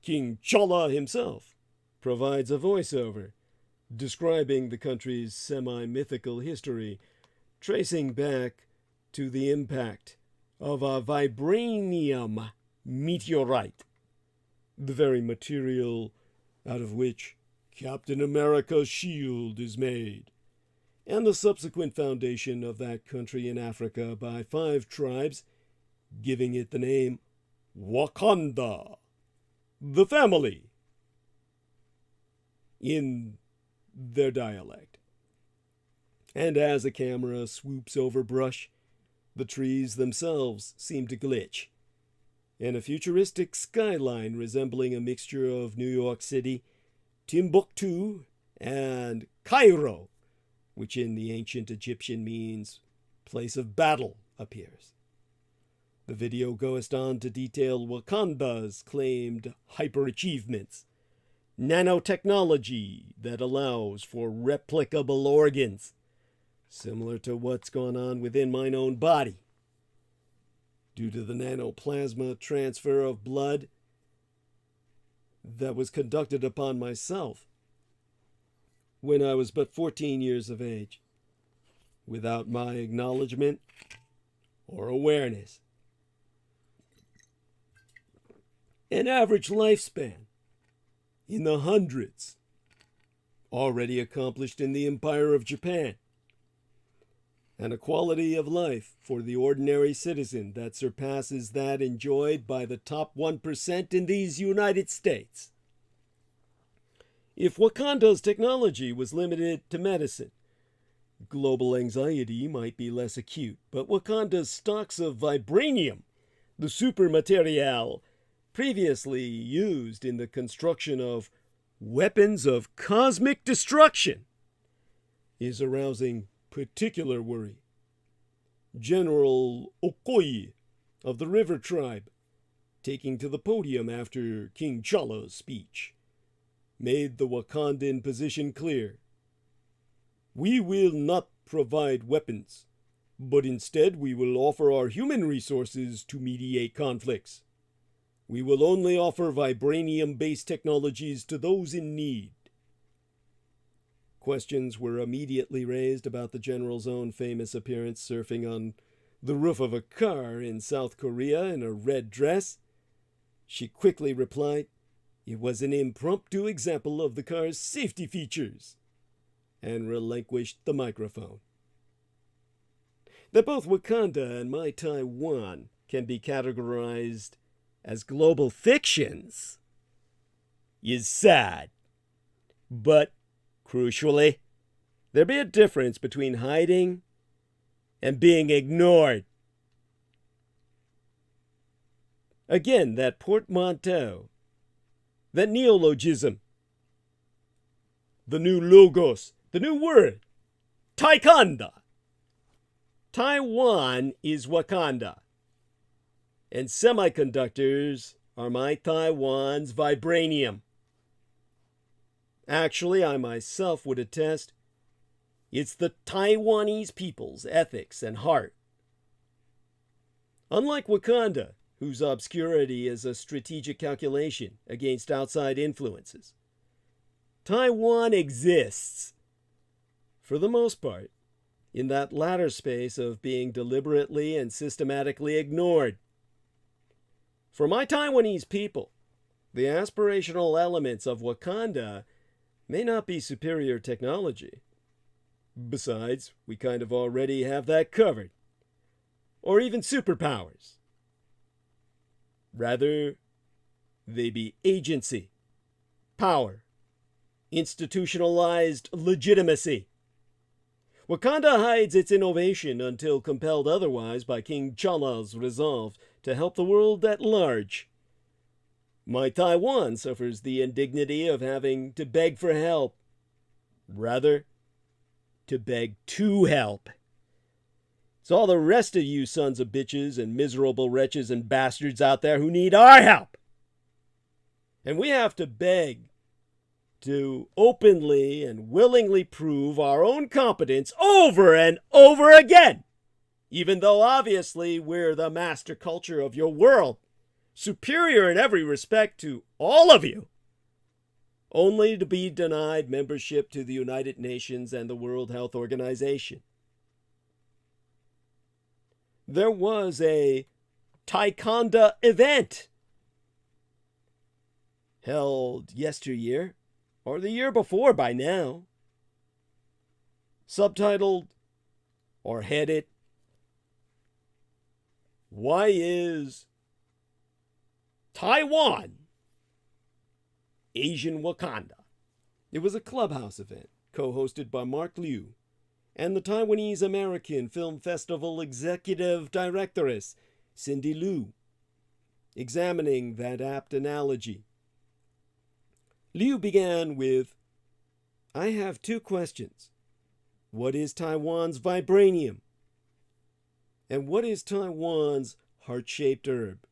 King T'Challa himself provides a voiceover describing the country's semi-mythical history, tracing back to the impact of a vibranium meteorite, the very material out of which Captain America's shield is made, and the subsequent foundation of that country in Africa by 5 tribes, giving it the name Wakanda, the family, in their dialect. And as the camera swoops over brush, the trees themselves seem to glitch, and a futuristic skyline resembling a mixture of New York City, Timbuktu, and Cairo, which in the ancient Egyptian means place of battle, appears. The video goes on to detail Wakanda's claimed hyperachievements, nanotechnology that allows for replicable organs, similar to what's gone on within mine own body, due to the nanoplasma transfer of blood that was conducted upon myself when I was but 14 years of age, without my acknowledgement or awareness. An average lifespan in the hundreds, already accomplished in the Empire of Japan, and a quality of life for the ordinary citizen that surpasses that enjoyed by the top 1% in these United States. If Wakanda's technology was limited to medicine, global anxiety might be less acute, but Wakanda's stocks of vibranium, the super material previously used in the construction of weapons of cosmic destruction, is arousing particular worry. General Okoye of the River Tribe, taking to the podium after King T'Challa's speech, made the Wakandan position clear. We will not provide weapons, but instead we will offer our human resources to mediate conflicts. We will only offer vibranium-based technologies to those in need. Questions were immediately raised about the general's own famous appearance surfing on the roof of a car in South Korea in a red dress. She quickly replied it was an impromptu example of the car's safety features, and relinquished the microphone. That both Wakanda and my Taiwan can be categorized as global fictions is sad, but crucially, there be a difference between hiding and being ignored. Again, that portmanteau, that neologism, the new logos, the new word, Taikanda. Taiwan is Wakanda, and semiconductors are my Taiwan's vibranium. Actually, I myself would attest, it's the Taiwanese people's ethics and heart. Unlike Wakanda, whose obscurity is a strategic calculation against outside influences, Taiwan exists, for the most part, in that latter space of being deliberately and systematically ignored. For my Taiwanese people, the aspirational elements of Wakanda may not be superior technology. Besides, we kind of already have that covered. Or even superpowers. Rather, they be agency, power, institutionalized legitimacy. Wakanda hides its innovation until compelled otherwise by King Chala's resolve to help the world at large. My Taiwan suffers the indignity of having to beg for help. Rather, to beg to help. It's all the rest of you sons of bitches and miserable wretches and bastards out there who need our help. And we have to beg to openly and willingly prove our own competence over and over again, even though obviously we're the master culture of your world, superior in every respect to all of you, only to be denied membership to the United Nations and the World Health Organization. There was a Taekwondo event held yesteryear, or the year before by now, subtitled or headed, "Why is Taiwan Asian Wakanda?" It was a clubhouse event co-hosted by Mark Liu and the Taiwanese American Film Festival executive directress Sndy Liu, examining that apt analogy. Liu began with, "I have two questions. What is Taiwan's vibranium? And what is Taiwan's heart-shaped herb?"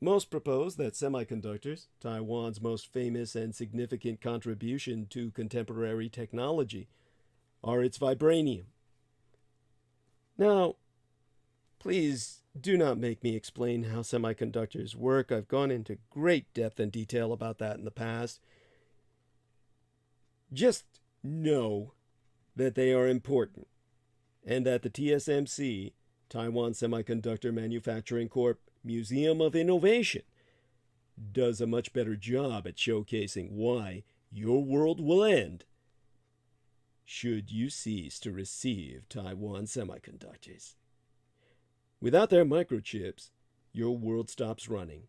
Most propose that semiconductors, Taiwan's most famous and significant contribution to contemporary technology, are its vibranium. Now, please do not make me explain how semiconductors work. I've gone into great depth and detail about that in the past. Just know that they are important, and that the TSMC, Taiwan Semiconductor Manufacturing Corp. Museum of Innovation, does a much better job at showcasing why your world will end should you cease to receive Taiwan semiconductors. Without their microchips, your world stops running.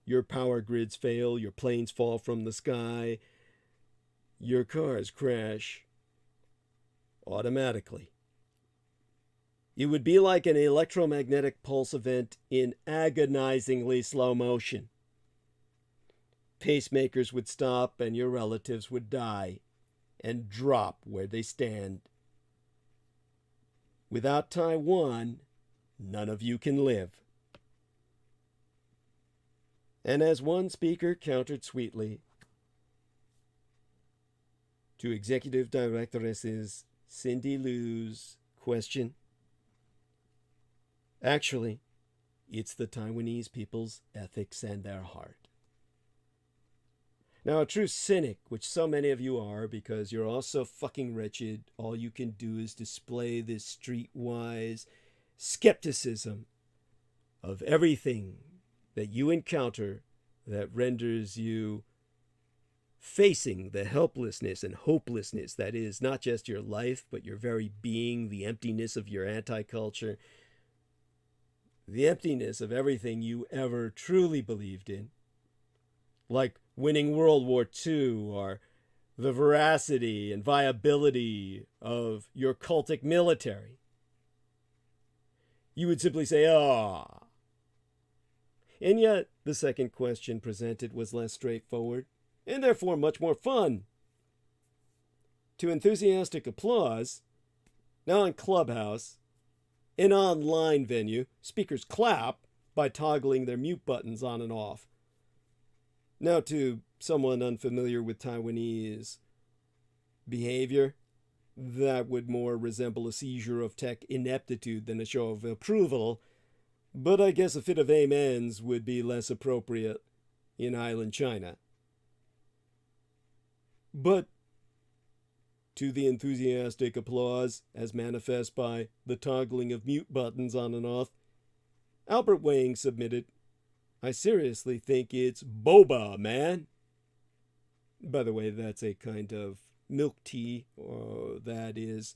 Your power grids fail, your planes fall from the sky, your cars crash automatically. It would be like an electromagnetic pulse event in agonizingly slow motion. Pacemakers would stop and your relatives would die and drop where they stand. Without Taiwan, none of you can live. And as one speaker countered sweetly to Executive Directress Sndy Liu's question, actually, it's the Taiwanese people's ethics and their heart. Now, a true cynic, which so many of you are because you're all so fucking wretched, all you can do is display this streetwise skepticism of everything that you encounter that renders you facing the helplessness and hopelessness that is not just your life, but your very being, the emptiness of your anti-culture, the emptiness of everything you ever truly believed in, like winning World War II, or the veracity and viability of your cultic military. You would simply say, "Ah, And yet, the second question presented was less straightforward, and therefore much more fun. To enthusiastic applause, now in Clubhouse, an online venue, speakers clap by toggling their mute buttons on and off. Now, to someone unfamiliar with Taiwanese behavior, that would more resemble a seizure of tech ineptitude than a show of approval, but I guess a fit of amens would be less appropriate in island China. But to the enthusiastic applause, as manifest by the toggling of mute buttons on and off, Albert Wang submitted, "I seriously think it's boba, man." By the way, that's a kind of milk tea that is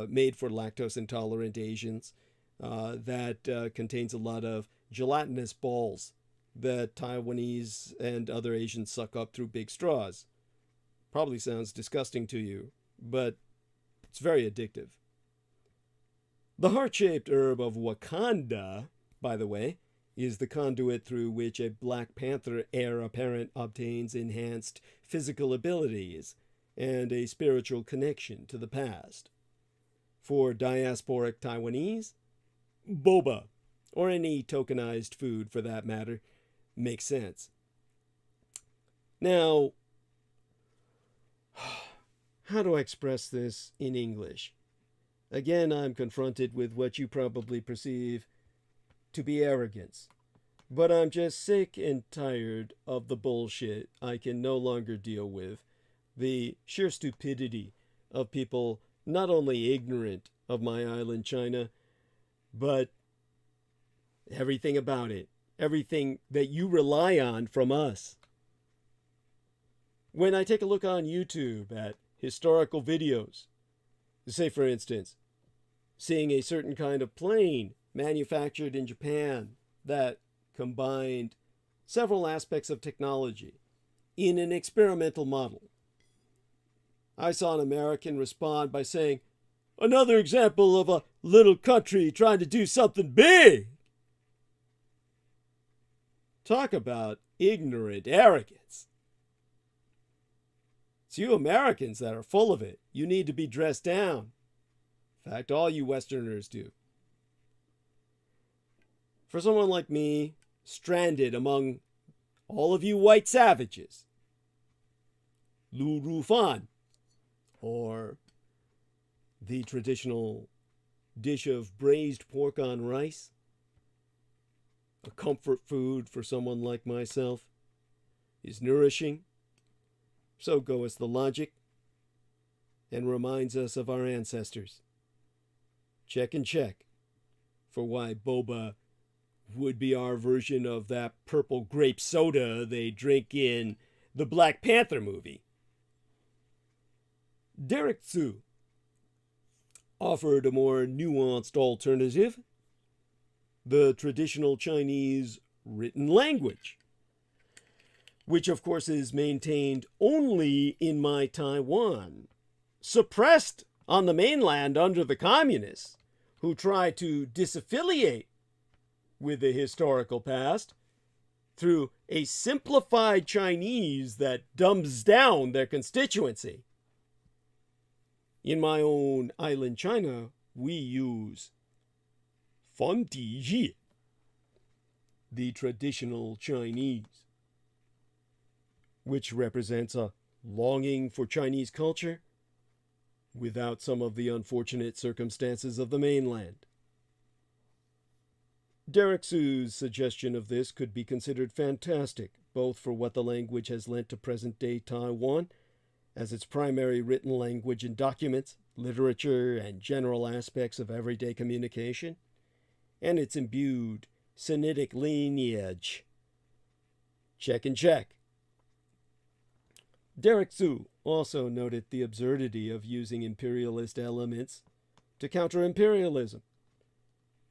made for lactose intolerant Asians that contains a lot of gelatinous balls that Taiwanese and other Asians suck up through big straws. Probably sounds disgusting to you, but it's very addictive. The heart-shaped herb of Wakanda, by the way, is the conduit through which a Black Panther heir apparent obtains enhanced physical abilities and a spiritual connection to the past. For diasporic Taiwanese, boba, or any tokenized food for that matter, makes sense. Now, how do I express this in English? Again, I'm confronted with what you probably perceive to be arrogance. But I'm just sick and tired of the bullshit I can no longer deal with. The sheer stupidity of people not only ignorant of my island China, but everything about it. Everything that you rely on from us. When I take a look on YouTube at historical videos, say for instance, seeing a certain kind of plane manufactured in Japan that combined several aspects of technology in an experimental model, I saw an American respond by saying, "Another example of a little country trying to do something big." Talk about ignorant arrogance. It's you Americans that are full of it. You need to be dressed down. In fact, all you Westerners do. For someone like me, stranded among all of you white savages, Lu Rufan, or the traditional dish of braised pork on rice, a comfort food for someone like myself, is nourishing. So goeth the logic, and reminds us of our ancestors. Check and check for why boba would be our version of that purple grape soda they drink in the Black Panther movie. Derek Tsu offered a more nuanced alternative, the traditional Chinese written language, which of course is maintained only in my Taiwan, suppressed on the mainland under the communists, who try to disaffiliate with the historical past through a simplified Chinese that dumbs down their constituency. In my own island China, we use Fanti, the traditional Chinese, which represents a longing for Chinese culture without some of the unfortunate circumstances of the mainland. Derek Tsu's suggestion of this could be considered fantastic, both for what the language has lent to present-day Taiwan, as its primary written language in documents, literature, and general aspects of everyday communication, and its imbued Sinitic lineage. Check and check. Derek Tsu also noted the absurdity of using imperialist elements to counter imperialism,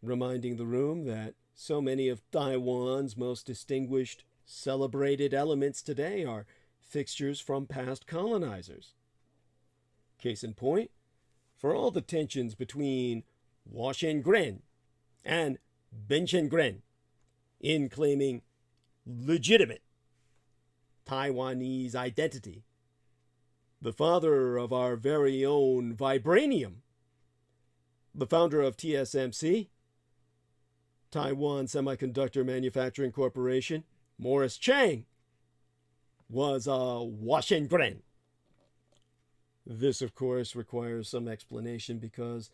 reminding the room that so many of Taiwan's most distinguished, celebrated elements today are fixtures from past colonizers. Case in point, for all the tensions between Washengren and Benchengren in claiming legitimate Taiwanese identity. The father of our very own vibranium, the founder of TSMC, Taiwan Semiconductor Manufacturing Corporation, Morris Chang, was a Washington. This, of course, requires some explanation because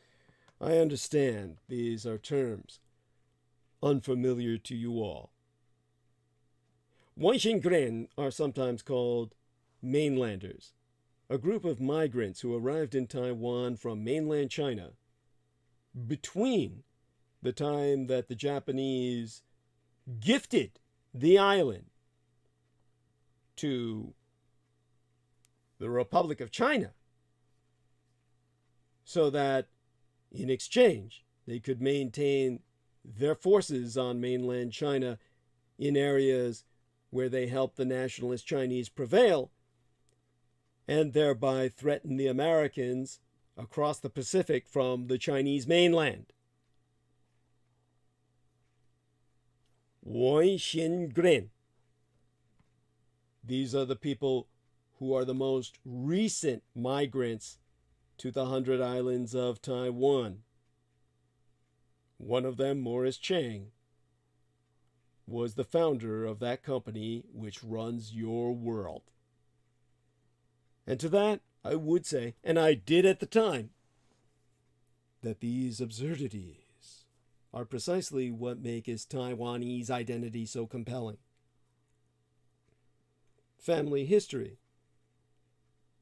I understand these are terms unfamiliar to you all. Washington are sometimes called mainlanders, a group of migrants who arrived in Taiwan from mainland China between the time that the Japanese gifted the island to the Republic of China so that in exchange they could maintain their forces on mainland China in areas where they helped the nationalist Chinese prevail and thereby threaten the Americans across the Pacific from the Chinese mainland. Washington. These are the people who are the most recent migrants to the 100 Islands of Taiwan. One of them, Morris Chang, was the founder of that company which runs your world. And to that, I would say, and I did at the time, that these absurdities are precisely what make his Taiwanese identity so compelling. Family history,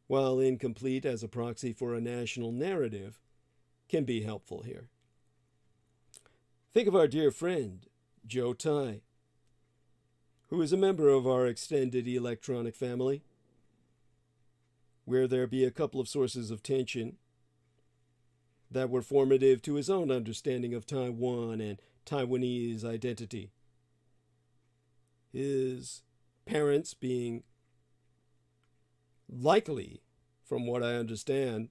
while incomplete as a proxy for a national narrative, can be helpful here. Think of our dear friend, Joe Tai, who is a member of our extended electronic family, where there be a couple of sources of tension that were formative to his own understanding of Taiwan and Taiwanese identity. His parents being likely, from what I understand,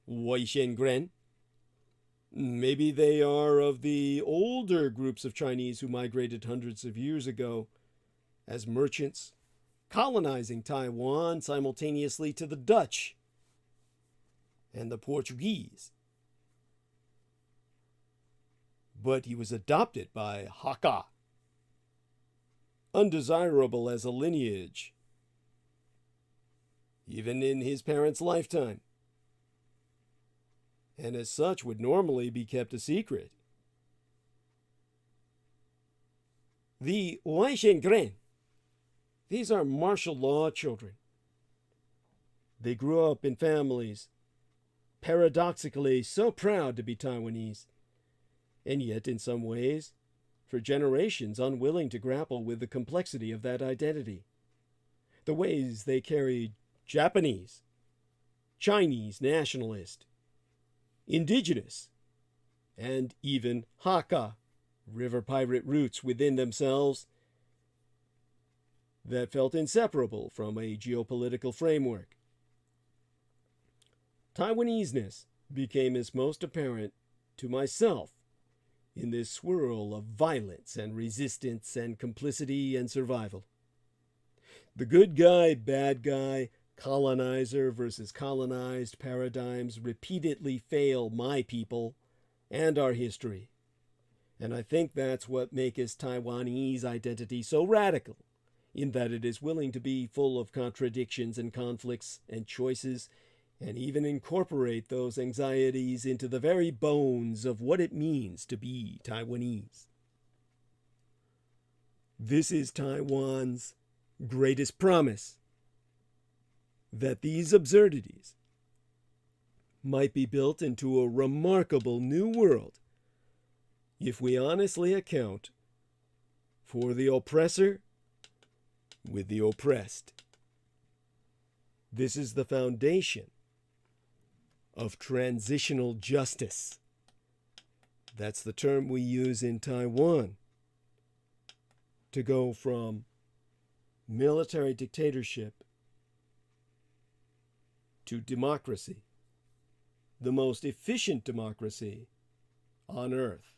Weixin. Maybe they are of the older groups of Chinese who migrated hundreds of years ago as merchants, colonizing Taiwan simultaneously to the Dutch and the Portuguese. But he was adopted by Hakka, undesirable as a lineage, even in his parents' lifetime, and as such would normally be kept a secret. The Weixin, these are martial law children. They grew up in families paradoxically so proud to be Taiwanese, and yet in some ways, for generations unwilling to grapple with the complexity of that identity. The ways they carried Japanese, Chinese nationalist, indigenous, and even Hakka, river pirate roots within themselves that felt inseparable from a geopolitical framework. Taiwaneseness became as most apparent to myself in this swirl of violence and resistance and complicity and survival. The good guy, bad guy, colonizer versus colonized paradigms repeatedly fail my people and our history. And I think that's what makes his Taiwanese identity so radical, in that it is willing to be full of contradictions and conflicts and choices, and even incorporate those anxieties into the very bones of what it means to be Taiwanese. This is Taiwan's greatest promise, that these absurdities might be built into a remarkable new world if we honestly account for the oppressor with the oppressed. This is the foundation of transitional justice. That's the term we use in Taiwan to go from military dictatorship to democracy, the most efficient democracy on earth.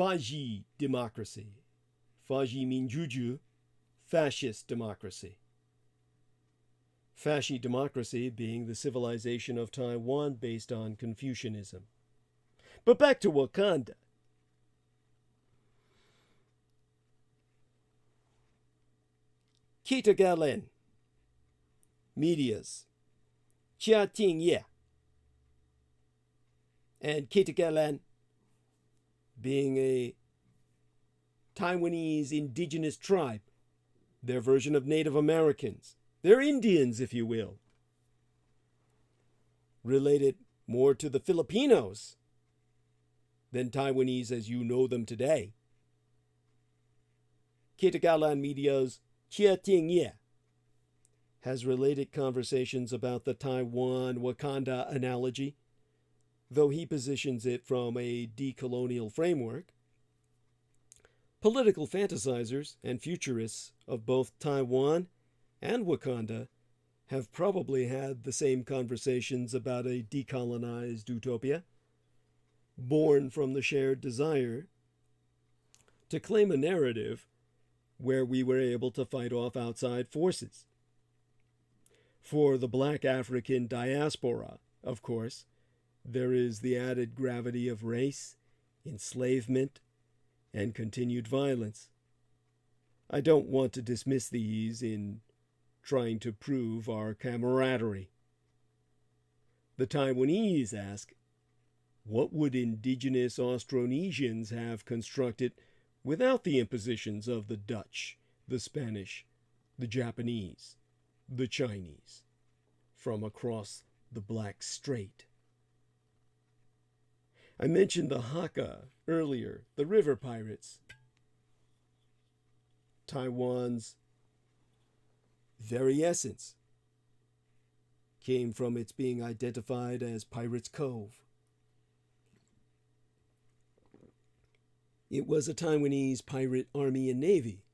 Faji democracy. Faji Minjuju, fascist democracy. Fascist democracy being the civilization of Taiwan based on Confucianism. But back to Wakanda. Kitagalan. Medias. Chia Ting Ye. And Kitagalan being a Taiwanese indigenous tribe, their version of Native Americans. They're Indians, if you will. Related more to the Filipinos than Taiwanese as you know them today. Kitagalan Media's Chia Ting Ye has related conversations about the Taiwan-Wakanda analogy, though he positions it from a decolonial framework. Political fantasizers and futurists of both Taiwan and Wakanda have probably had the same conversations about a decolonized utopia, born from the shared desire to claim a narrative where we were able to fight off outside forces. For the Black African diaspora, of course, there is the added gravity of race, enslavement, and continued violence. I don't want to dismiss these in trying to prove our camaraderie. The Taiwanese ask, what would indigenous Austronesians have constructed without the impositions of the Dutch, the Spanish, the Japanese, the Chinese, from across the Black Strait? I mentioned the Hakka earlier, the river pirates. Taiwan's very essence came from its being identified as Pirates Cove. It was a Taiwanese pirate army and navy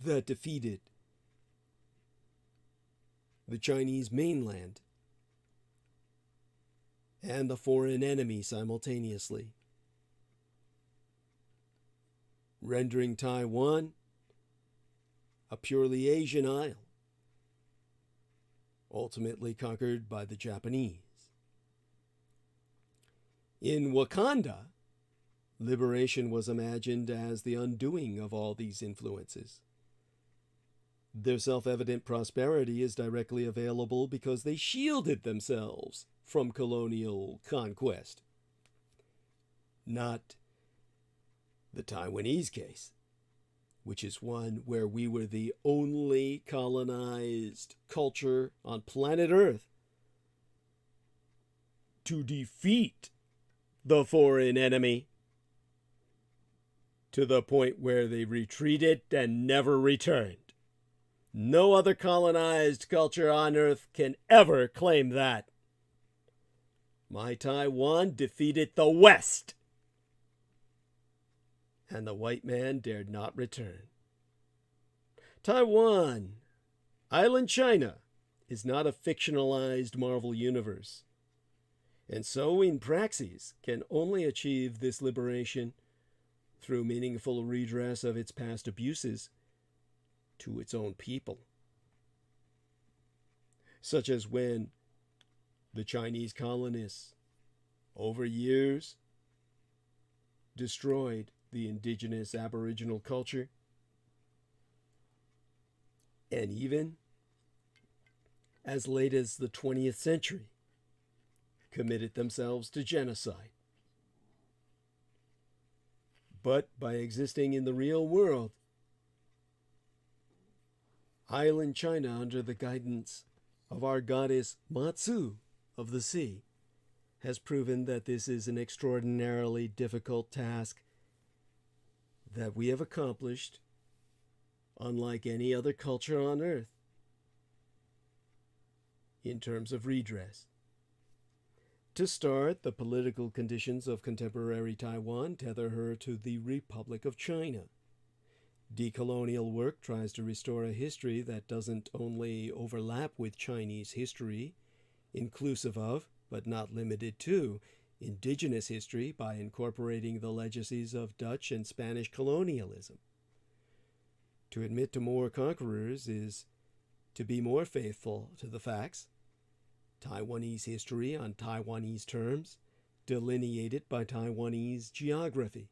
that defeated the Chinese mainland and the foreign enemy simultaneously, rendering Taiwan a purely Asian isle, ultimately conquered by the Japanese. In Wakanda, liberation was imagined as the undoing of all these influences. Their self-evident prosperity is directly available because they shielded themselves from colonial conquest. Not the Taiwanese case, which is one where we were the only colonized culture on planet Earth to defeat the foreign enemy to the point where they retreated and never returned. No other colonized culture on Earth can ever claim that. My Taiwan defeated the West, and the white man dared not return. Taiwan, island China, is not a fictionalized Marvel universe, and so in praxis can only achieve this liberation through meaningful redress of its past abuses to its own people, such as when the Chinese colonists, over years, destroyed the indigenous Aboriginal culture, and even as late as the 20th century, committed themselves to genocide. But by existing in the real world, island China, under the guidance of our goddess Matsu of the sea, has proven that this is an extraordinarily difficult task that we have accomplished unlike any other culture on Earth in terms of redress. To start, the political conditions of contemporary Taiwan tether her to the Republic of China. Decolonial work tries to restore a history that doesn't only overlap with Chinese history, inclusive of, but not limited to, indigenous history by incorporating the legacies of Dutch and Spanish colonialism. To admit to more conquerors is to be more faithful to the facts. Taiwanese history on Taiwanese terms, delineated by Taiwanese geography.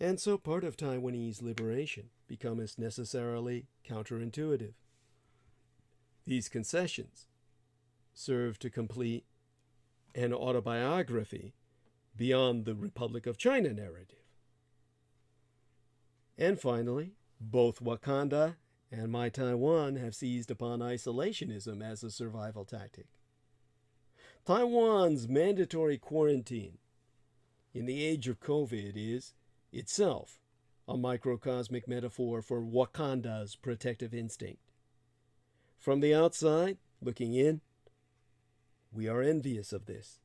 And so part of Taiwanese liberation becomes necessarily counterintuitive. These concessions serve to complete an autobiography beyond the Republic of China narrative. And finally, both Wakanda and My Taiwan have seized upon isolationism as a survival tactic. Taiwan's mandatory quarantine in the age of COVID is itself a microcosmic metaphor for Wakanda's protective instinct. From the outside, looking in, we are envious of this,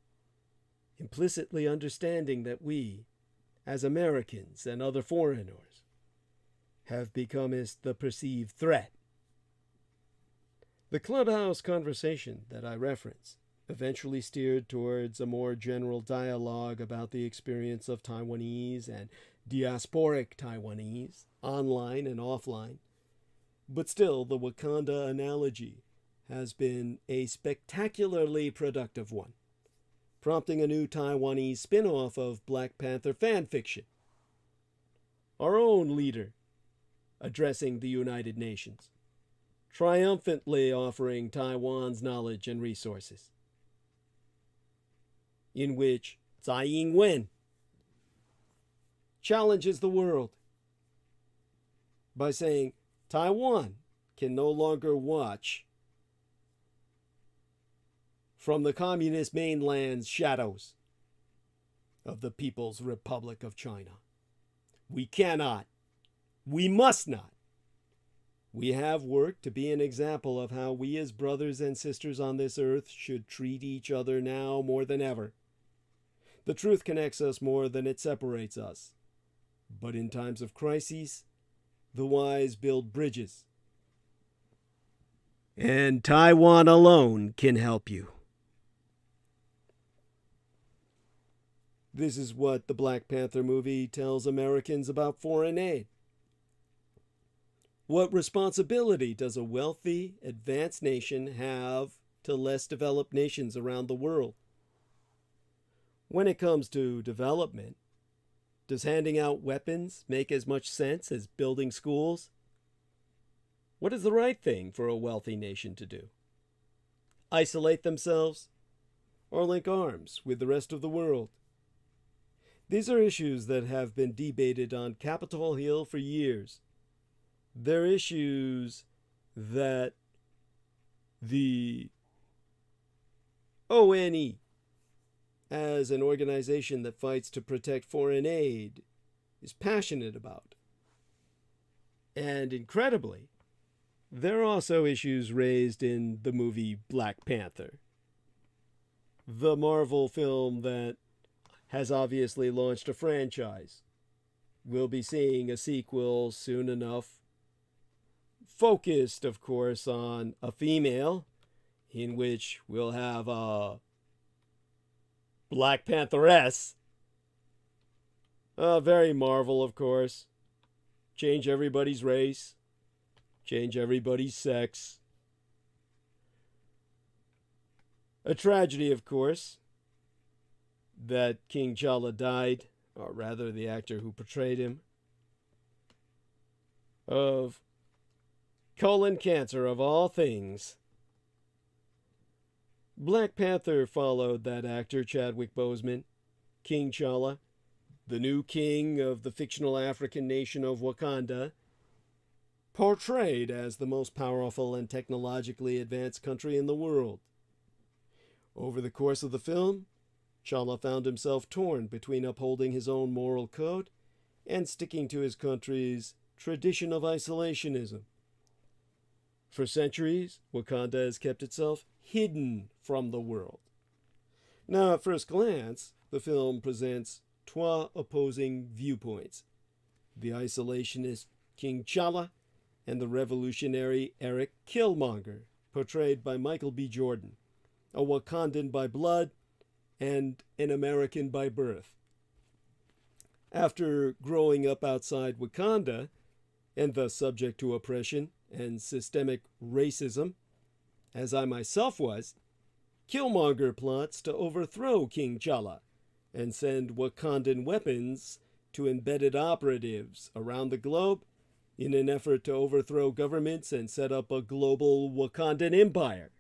implicitly understanding that we, as Americans and other foreigners, have become as the perceived threat. The clubhouse conversation that I reference eventually steered towards a more general dialogue about the experience of Taiwanese and diasporic Taiwanese, online and offline. But still, the Wakanda analogy has been a spectacularly productive one, prompting a new Taiwanese spin-off of Black Panther fan fiction. Our own leader addressing the United Nations, triumphantly offering Taiwan's knowledge and resources, in which Tsai Ing-wen challenges the world by saying Taiwan can no longer watch from the communist mainland's shadows of the People's Republic of China. We cannot. We must not. We have work to be an example of how we as brothers and sisters on this earth should treat each other now more than ever. The truth connects us more than it separates us. But in times of crises, the wise build bridges. And Taiwan alone can help you. This is what the Black Panther movie tells Americans about foreign aid. What responsibility does a wealthy, advanced nation have to less developed nations around the world? When it comes to development, does handing out weapons make as much sense as building schools? What is the right thing for a wealthy nation to do? Isolate themselves or link arms with the rest of the world? These are issues that have been debated on Capitol Hill for years. They're issues that the ONE, as an organization that fights to protect foreign aid, is passionate about. And incredibly, there are also issues raised in the movie Black Panther, the Marvel film that has obviously launched a franchise. We'll be seeing a sequel soon enough, focused, of course, on a female, in which we'll have a Black Pantheress. Very Marvel, of course. Change everybody's race. Change everybody's sex. A tragedy, of course, that King T'Challa died, or rather the actor who portrayed him, of colon cancer of all things. Black Panther followed that actor, Chadwick Boseman, King T'Challa, the new king of the fictional African nation of Wakanda, portrayed as the most powerful and technologically advanced country in the world. Over the course of the film, T'Challa found himself torn between upholding his own moral code and sticking to his country's tradition of isolationism. For centuries, Wakanda has kept itself hidden from the world. Now, at first glance, the film presents two opposing viewpoints: the isolationist King T'Challa and the revolutionary Eric Killmonger, portrayed by Michael B. Jordan, a Wakandan by blood and an American by birth. After growing up outside Wakanda, and thus subject to oppression and systemic racism, as I myself was, Killmonger plots to overthrow King T'Challa and send Wakandan weapons to embedded operatives around the globe in an effort to overthrow governments and set up a global Wakandan empire.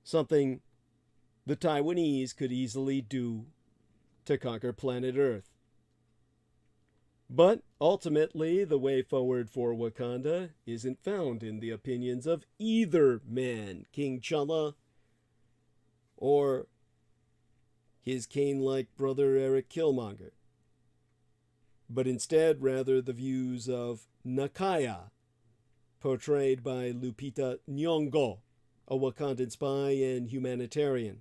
Something the Taiwanese could easily do to conquer planet Earth. But ultimately, the way forward for Wakanda isn't found in the opinions of either man, King T'Challa, or his Kane-like brother Eric Killmonger, but instead rather the views of Nakia, portrayed by Lupita Nyong'o, a Wakandan spy and humanitarian.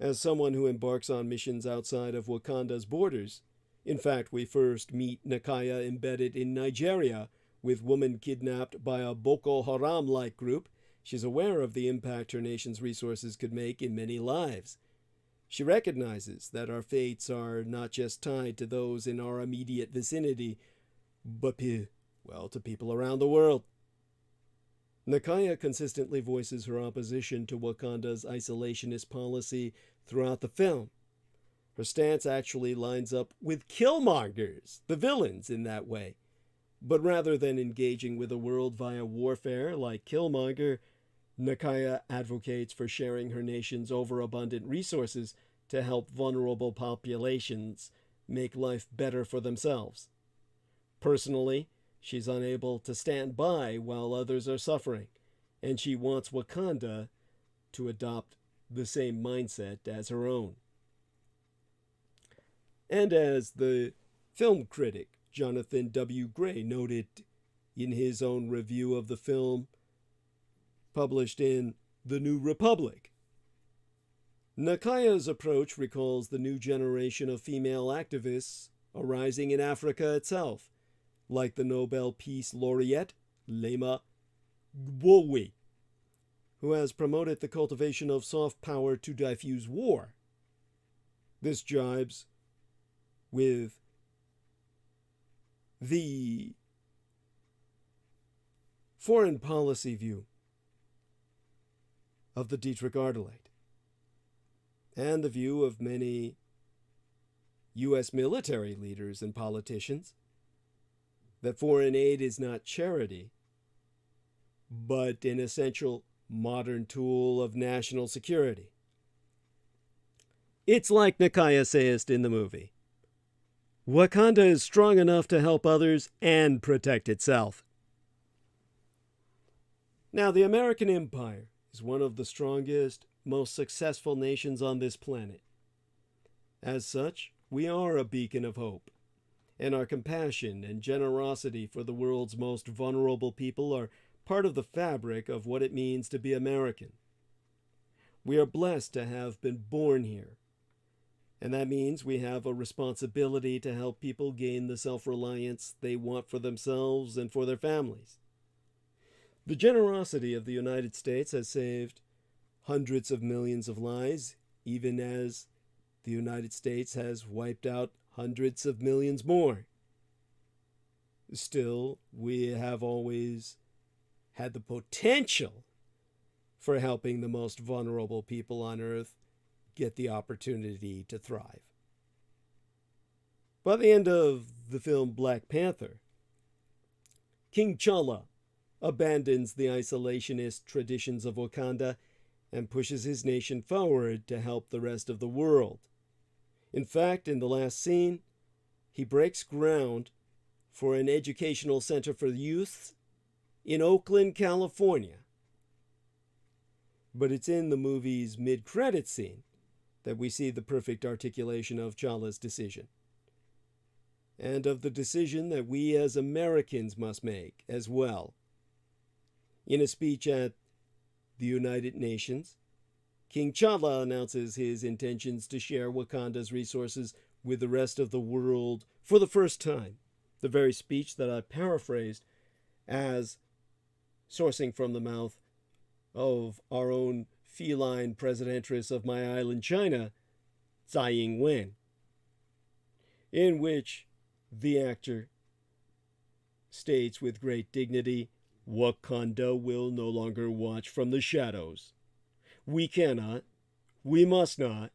As someone who embarks on missions outside of Wakanda's borders, in fact, we first meet Nakia embedded in Nigeria with women kidnapped by a Boko Haram-like group. She's aware of the impact her nation's resources could make in many lives. She recognizes that our fates are not just tied to those in our immediate vicinity, but to people around the world. Nakia consistently voices her opposition to Wakanda's isolationist policy throughout the film. Her stance actually lines up with Killmonger's, the villains, in that way. But rather than engaging with the world via warfare like Killmonger, Nakia advocates for sharing her nation's overabundant resources to help vulnerable populations make life better for themselves. Personally, she's unable to stand by while others are suffering, and she wants Wakanda to adopt the same mindset as her own. And as the film critic Jonathan W. Gray noted in his own review of the film published in The New Republic, Nakia's approach recalls the new generation of female activists arising in Africa itself, like the Nobel Peace Laureate Lema Gbowe, who has promoted the cultivation of soft power to diffuse war. This jibes with the foreign policy view of the Dietrich and the view of many U.S. military leaders and politicians that foreign aid is not charity, but an essential modern tool of national security. It's like Nakia says in the movie, Wakanda is strong enough to help others and protect itself. Now, the American Empire is one of the strongest, most successful nations on this planet. As such, we are a beacon of hope, and our compassion and generosity for the world's most vulnerable people are part of the fabric of what it means to be American. We are blessed to have been born here, and that means we have a responsibility to help people gain the self-reliance they want for themselves and for their families. The generosity of the United States has saved hundreds of millions of lives, even as the United States has wiped out hundreds of millions more. Still, we have always had the potential for helping the most vulnerable people on earth get the opportunity to thrive. By the end of the film Black Panther, King T'Challa abandons the isolationist traditions of Wakanda and pushes his nation forward to help the rest of the world. In fact, in the last scene, he breaks ground for an educational center for youths in Oakland, California. But it's in the movie's mid-credit scene that we see the perfect articulation of T'Challa's decision, and of the decision that we as Americans must make as well. In a speech at the United Nations, King T'Challa announces his intentions to share Wakanda's resources with the rest of the world for the first time, the very speech that I paraphrased as sourcing from the mouth of our own feline presidentress of my island, China, Tsai Ing-wen, in which the actor states with great dignity, Wakanda will no longer watch from the shadows. We cannot, we must not.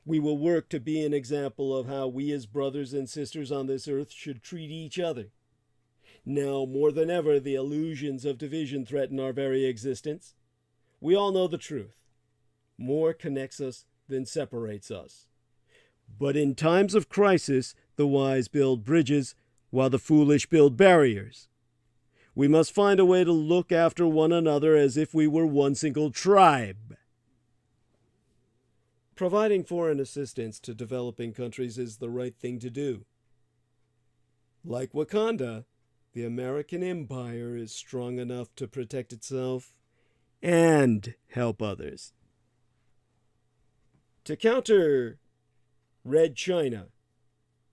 We will work to be an example of how we as brothers and sisters on this earth should treat each other. Now, more than ever, the illusions of division threaten our very existence. We all know the truth. More connects us than separates us. But in times of crisis, the wise build bridges, while the foolish build barriers. We must find a way to look after one another as if we were one single tribe. Providing foreign assistance to developing countries is the right thing to do. Like Wakanda, the American empire is strong enough to protect itself and help others. To counter Red China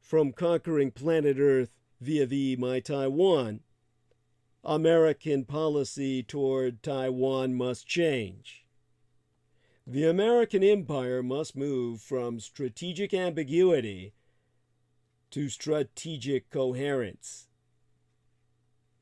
from conquering planet Earth via my Taiwan, American policy toward Taiwan must change. The American empire must move from strategic ambiguity to strategic coherence.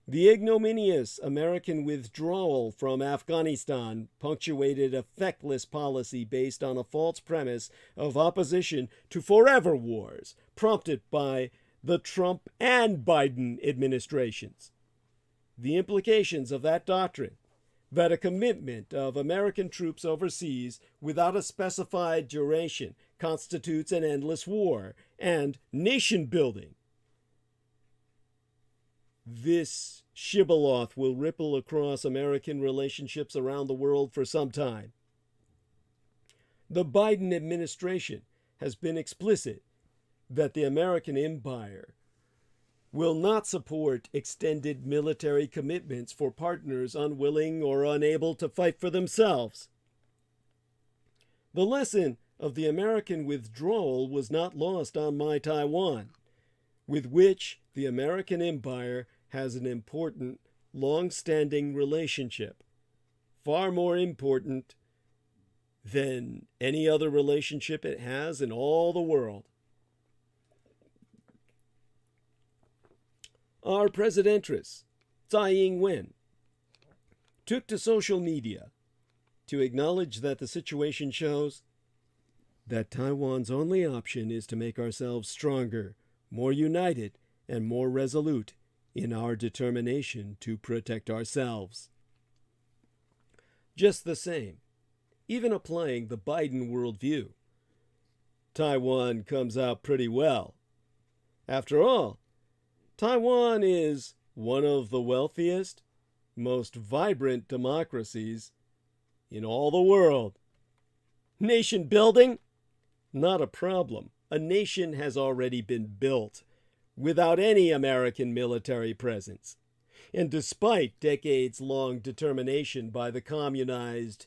The ignominious American withdrawal from Afghanistan punctuated a feckless policy based on a false premise of opposition to forever wars, prompted by the Trump and Biden administrations. The implications of that doctrine, that a commitment of American troops overseas without a specified duration constitutes an endless war and nation building. This shibboleth will ripple across American relationships around the world for some time. The Biden administration has been explicit that the American empire will not support extended military commitments for partners unwilling or unable to fight for themselves. The lesson of the American withdrawal was not lost on my Taiwan, with which the American empire has an important, long-standing relationship, far more important than any other relationship it has in all the world. Our presidentress, Tsai Ing-wen, took to social media to acknowledge that the situation shows that Taiwan's only option is to make ourselves stronger, more united, and more resolute in our determination to protect ourselves. Just the same, even applying the Biden worldview, Taiwan comes out pretty well. After all, Taiwan is one of the wealthiest, most vibrant democracies in all the world. Nation building? Not a problem. A nation has already been built without any American military presence. And despite decades-long determination by the communized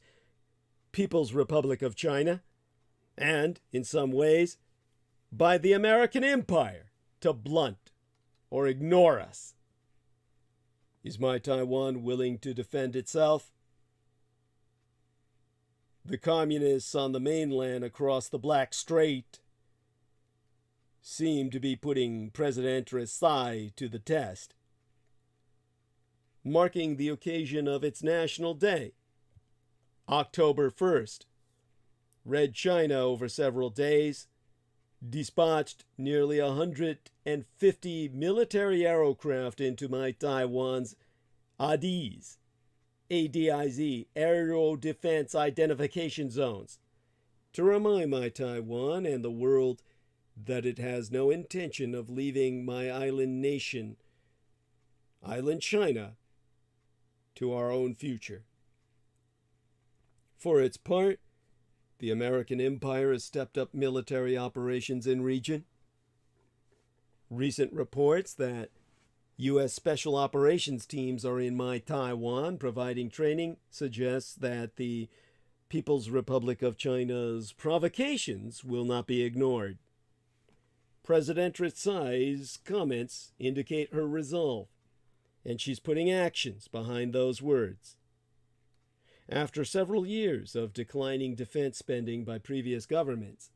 People's Republic of China, and, in some ways, by the American empire to blunt or ignore us. Is my Taiwan willing to defend itself? The communists on the mainland across the Black Strait seem to be putting Presidentress Tsai to the test. Marking the occasion of its National Day, October 1st, Red China over several days dispatched nearly 150 military aerocraft into my Taiwan's ADIZ, Aero Defense Identification Zones, to remind my Taiwan and the world that it has no intention of leaving my island nation, island China, to our own future. For its part, the American empire has stepped up military operations in region. Recent reports that U.S. Special Operations teams are in my Taiwan providing training suggests that the People's Republic of China's provocations will not be ignored. Presidentress Tsai's comments indicate her resolve, and she's putting actions behind those words. after several years of declining defense spending by previous governments.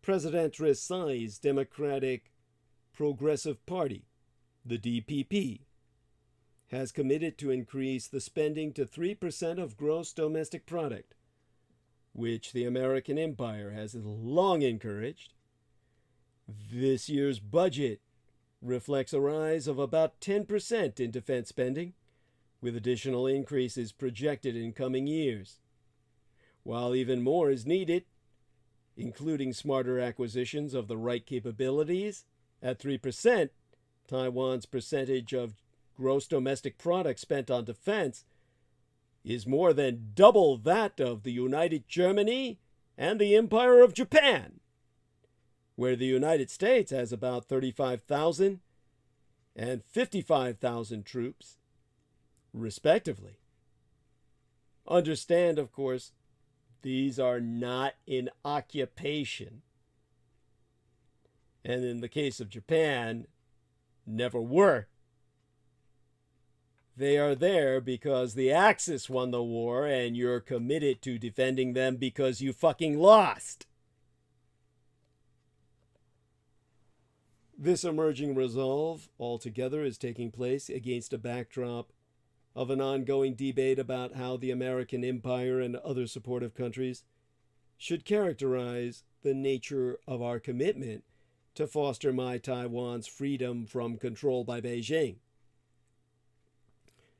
President Tsai's Democratic Progressive Party, the DPP, has committed to increase the spending to 3% of gross domestic product, which the American empire has long encouraged. This year's budget reflects a rise of about 10% in defense spending, with additional increases projected in coming years. While even more is needed, including smarter acquisitions of the right capabilities, at 3%, Taiwan's percentage of gross domestic product spent on defense is more than double that of the United Germany and the Empire of Japan, where the United States has about 35,000 and 55,000 troops, respectively. Understand, of course, these are not in occupation. And in the case of Japan, never were. They are there because the Axis won the war and you're committed to defending them because you fucking lost. This emerging resolve altogether is taking place against a backdrop of an ongoing debate about how the American empire and other supportive countries should characterize the nature of our commitment to foster Taiwan's freedom from control by Beijing.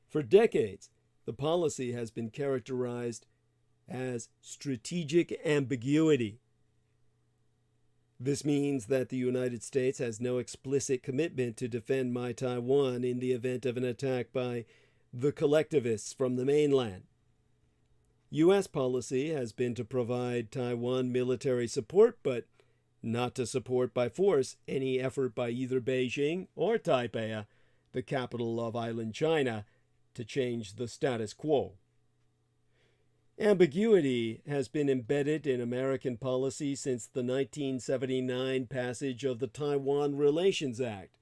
For decades, the policy has been characterized as strategic ambiguity. This means that the United States has no explicit commitment to defend Taiwan in the event of an attack by the collectivists from the mainland. U.S. policy has been to provide Taiwan military support, but not to support by force any effort by either Beijing or Taipei, the capital of island China, to change the status quo. Ambiguity has been embedded in American policy since the 1979 passage of the Taiwan Relations Act,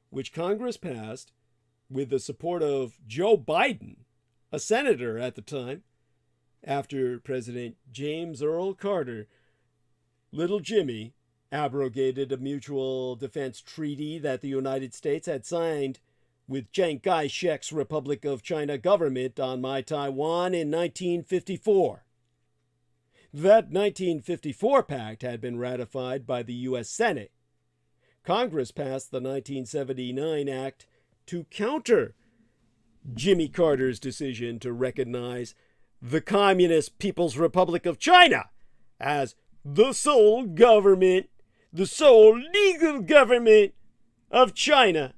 which Congress passed with the support of Joe Biden, a senator at the time, after President James Earl Carter, Little Jimmy, abrogated a mutual defense treaty that the United States had signed with Chiang Kai-shek's Republic of China government on Taiwan in 1954. That 1954 pact had been ratified by the U.S. Senate. Congress passed the 1979 Act to counter Jimmy Carter's decision to recognize the Communist People's Republic of China as the sole government, the sole legal government of China.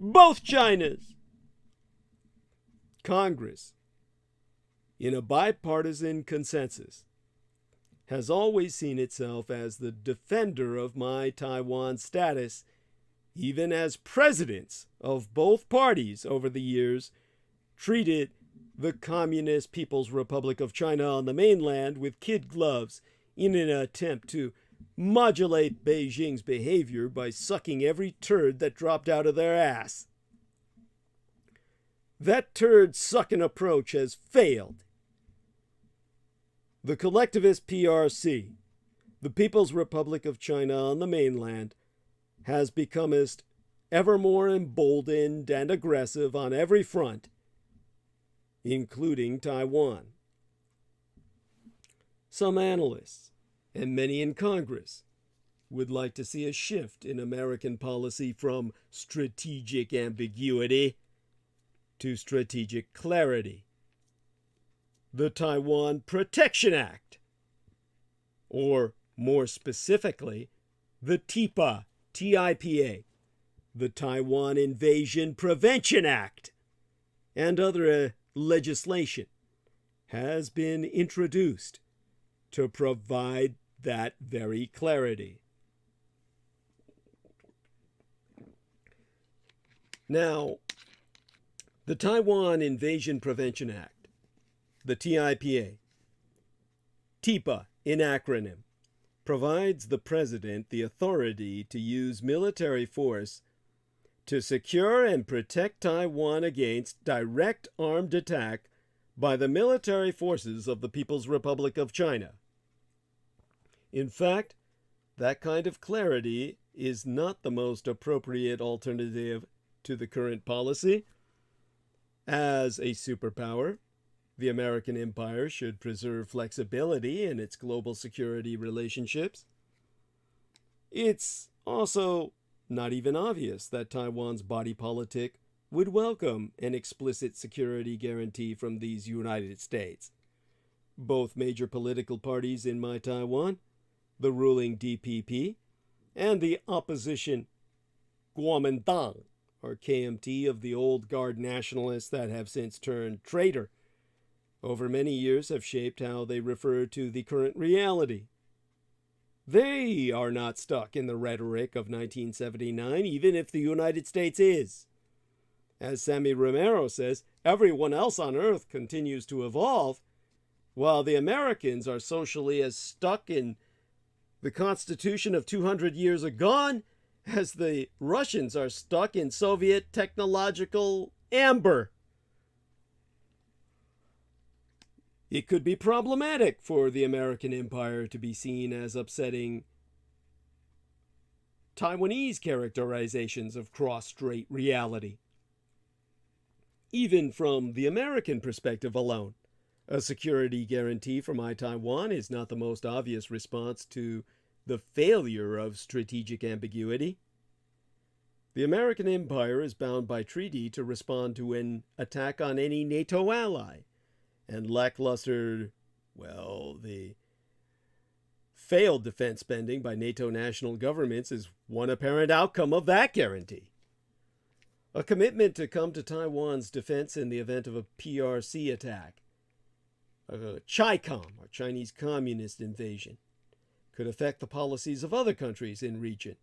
Both Chinas. Congress, in a bipartisan consensus, has always seen itself as the defender of Taiwan status, even as presidents of both parties over the years treated the Communist People's Republic of China on the mainland with kid gloves in an attempt to modulate Beijing's behavior by sucking every turd that dropped out of their ass. That turd-sucking approach has failed. The collectivist PRC, the People's Republic of China on the mainland, has become ever more emboldened and aggressive on every front, including Taiwan. Some analysts, and many in Congress, would like to see a shift in American policy from strategic ambiguity to strategic clarity. The Taiwan Protection Act, or more specifically, the TIPA, TIPA, the Taiwan Invasion Prevention Act, and other legislation has been introduced to provide that very clarity. Now, the Taiwan Invasion Prevention Act, the TIPA, TIPA in acronym, provides the president the authority to use military force to secure and protect Taiwan against direct armed attack by the military forces of the People's Republic of China. In fact, that kind of clarity is not the most appropriate alternative to the current policy. As a superpower, the American empire should preserve flexibility in its global security relationships. It's also not even obvious that Taiwan's body politic would welcome an explicit security guarantee from these United States. Both major political parties in My Taiwan, the ruling DPP, and the opposition Kuomintang, or KMT, of the old guard nationalists that have since turned traitor, over many years have shaped how they refer to the current reality. They are not stuck in the rhetoric of 1979, even if the United States is. As Sammy Romero says, everyone else on Earth continues to evolve, while the Americans are socially as stuck in the Constitution of 200 years agone as the Russians are stuck in Soviet technological amber. It could be problematic for the American empire to be seen as upsetting Taiwanese characterizations of cross-strait reality. Even from the American perspective alone, a security guarantee for My Taiwan is not the most obvious response to the failure of strategic ambiguity. The American empire is bound by treaty to respond to an attack on any NATO ally, and lackluster, the failed defense spending by NATO national governments is one apparent outcome of that guarantee. A commitment to come to Taiwan's defense in the event of a PRC attack, a CHICOM, or Chinese Communist invasion, could affect the policies of other countries in region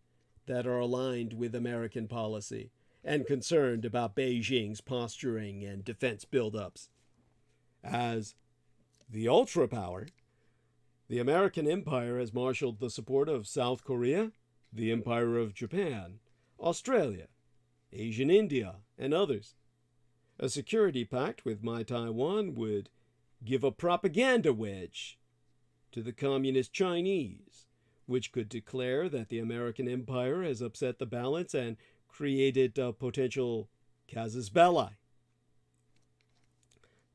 that are aligned with American policy and concerned about Beijing's posturing and defense buildups. As the ultra-power, the American empire has marshaled the support of South Korea, the Empire of Japan, Australia, Asian India, and others. A security pact with My Taiwan would give a propaganda wedge to the Communist Chinese, which could declare that the American empire has upset the balance and created a potential casus belli.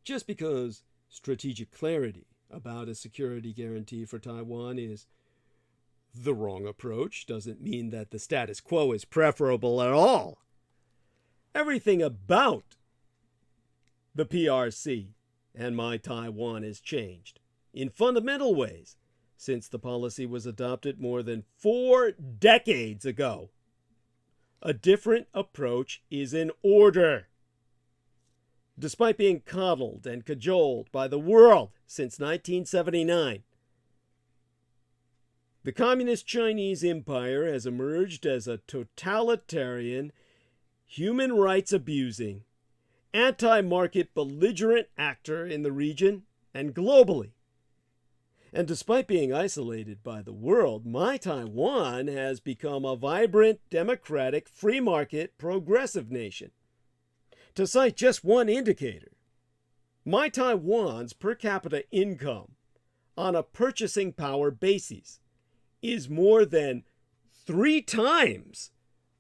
Just because strategic clarity about a security guarantee for Taiwan is the wrong approach doesn't mean that the status quo is preferable at all. Everything about the PRC and My Taiwan has changed in fundamental ways since the policy was adopted more than 4 decades ago. A different approach is in order. Despite being coddled and cajoled by the world since 1979, the Communist Chinese Empire has emerged as a totalitarian, human rights abusing, anti-market belligerent actor in the region and globally. And despite being isolated by the world, My Taiwan has become a vibrant, democratic, free market, progressive nation. To cite just one indicator, My Taiwan's per capita income on a purchasing power basis is more than 3 times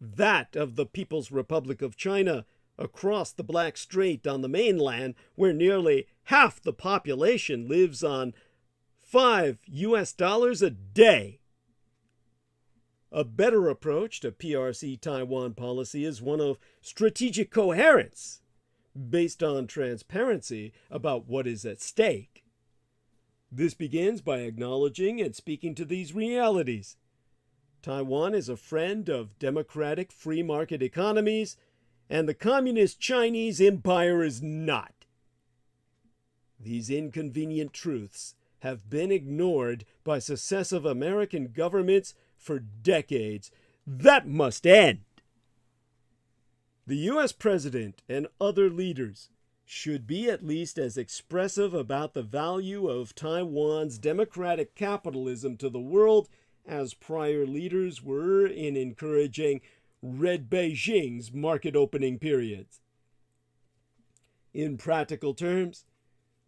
that of the People's Republic of China across the Black Strait on the mainland, where nearly half the population lives on $5 a day. A better approach to PRC Taiwan policy is one of strategic coherence, based on transparency about what is at stake. This begins by acknowledging and speaking to these realities. Taiwan is a friend of democratic free market economies, and the Communist Chinese Empire is not. These inconvenient truths have been ignored by successive American governments for decades. That must end. The U.S. President and other leaders should be at least as expressive about the value of Taiwan's democratic capitalism to the world as prior leaders were in encouraging Red Beijing's market opening periods. In practical terms,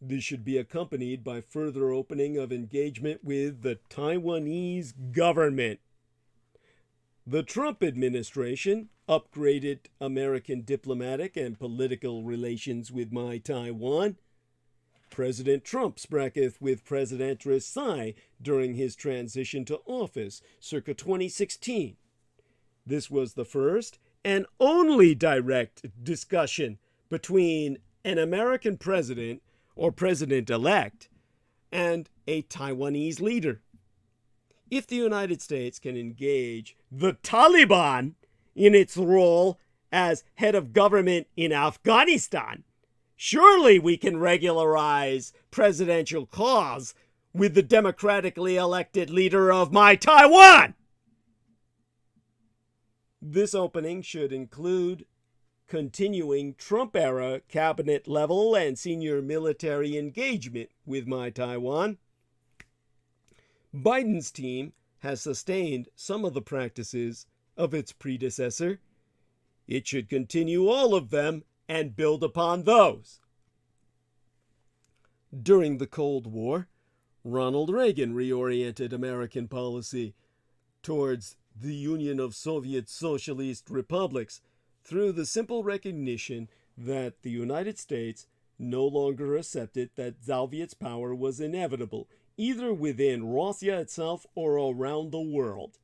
This should be accompanied by further opening of engagement with the Taiwanese government. The Trump administration upgraded American diplomatic and political relations with my Taiwan. President Trump spraketh with Presidentess Tsai during his transition to office circa 2016. This was the first and only direct discussion between an American president or president-elect and a Taiwanese leader. If the United States can engage the Taliban in its role as head of government in Afghanistan, surely we can regularize presidential cause with the democratically elected leader of my Taiwan. This opening should include continuing Trump-era cabinet level and senior military engagement with my Taiwan. Biden's team has sustained some of the practices of its predecessor. It should continue all of them and build upon those. During the Cold War, Ronald Reagan reoriented American policy towards the Union of Soviet Socialist Republics through the simple recognition that the United States no longer accepted that Soviet's power was inevitable, either within Russia itself or around the world.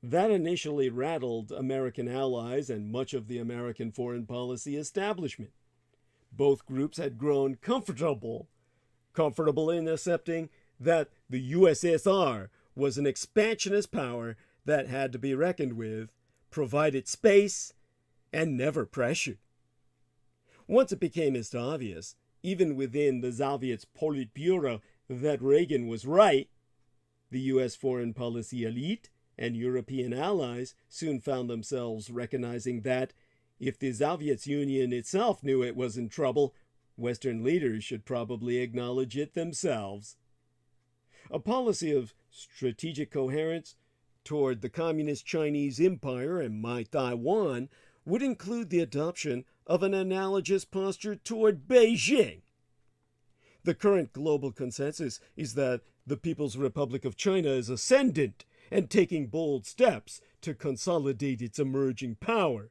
That initially rattled American allies and much of the American foreign policy establishment. Both groups had grown comfortable in accepting that the USSR was an expansionist power that had to be reckoned with, provided space, and never pressured. Once it became most obvious, even within the Soviet's Politburo, that Reagan was right, the U.S. foreign policy elite and European allies soon found themselves recognizing that if the Soviet Union itself knew it was in trouble, Western leaders should probably acknowledge it themselves. A policy of strategic coherence toward the Communist Chinese Empire and my Taiwan would include the adoption of an analogous posture toward Beijing. The current global consensus is that the People's Republic of China is ascendant and taking bold steps to consolidate its emerging power.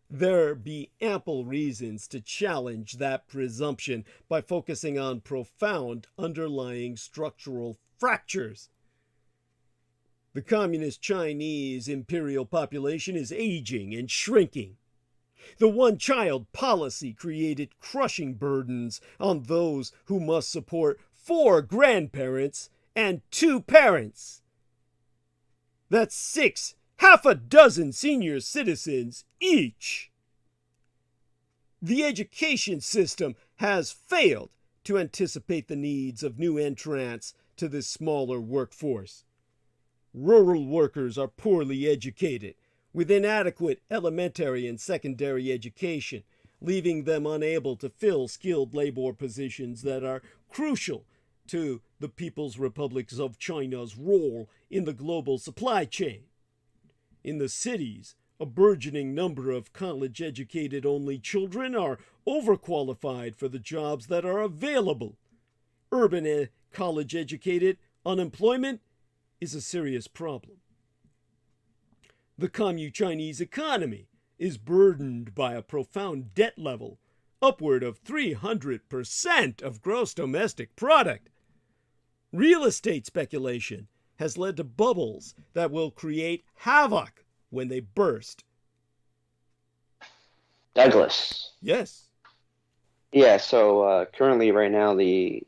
There be ample reasons to challenge that presumption by focusing on profound underlying structural fractures. The communist Chinese imperial population is aging and shrinking. The one-child policy created crushing burdens on those who must support 4 grandparents and 2 parents. That's 6, half a dozen senior citizens each. The education system has failed to anticipate the needs of new entrants to this smaller workforce. Rural workers are poorly educated, with inadequate elementary and secondary education, leaving them unable to fill skilled labor positions that are crucial to the People's Republics of China's role in the global supply chain. In the cities, a burgeoning number of college-educated only children are overqualified for the jobs that are available. Urban college-educated unemployment is a serious problem. The Commu-Chinese economy is burdened by a profound debt level, upward of 300% of gross domestic product. Real estate speculation has led to bubbles that will create havoc when they burst. Douglas. Yes. Yeah, so currently right now the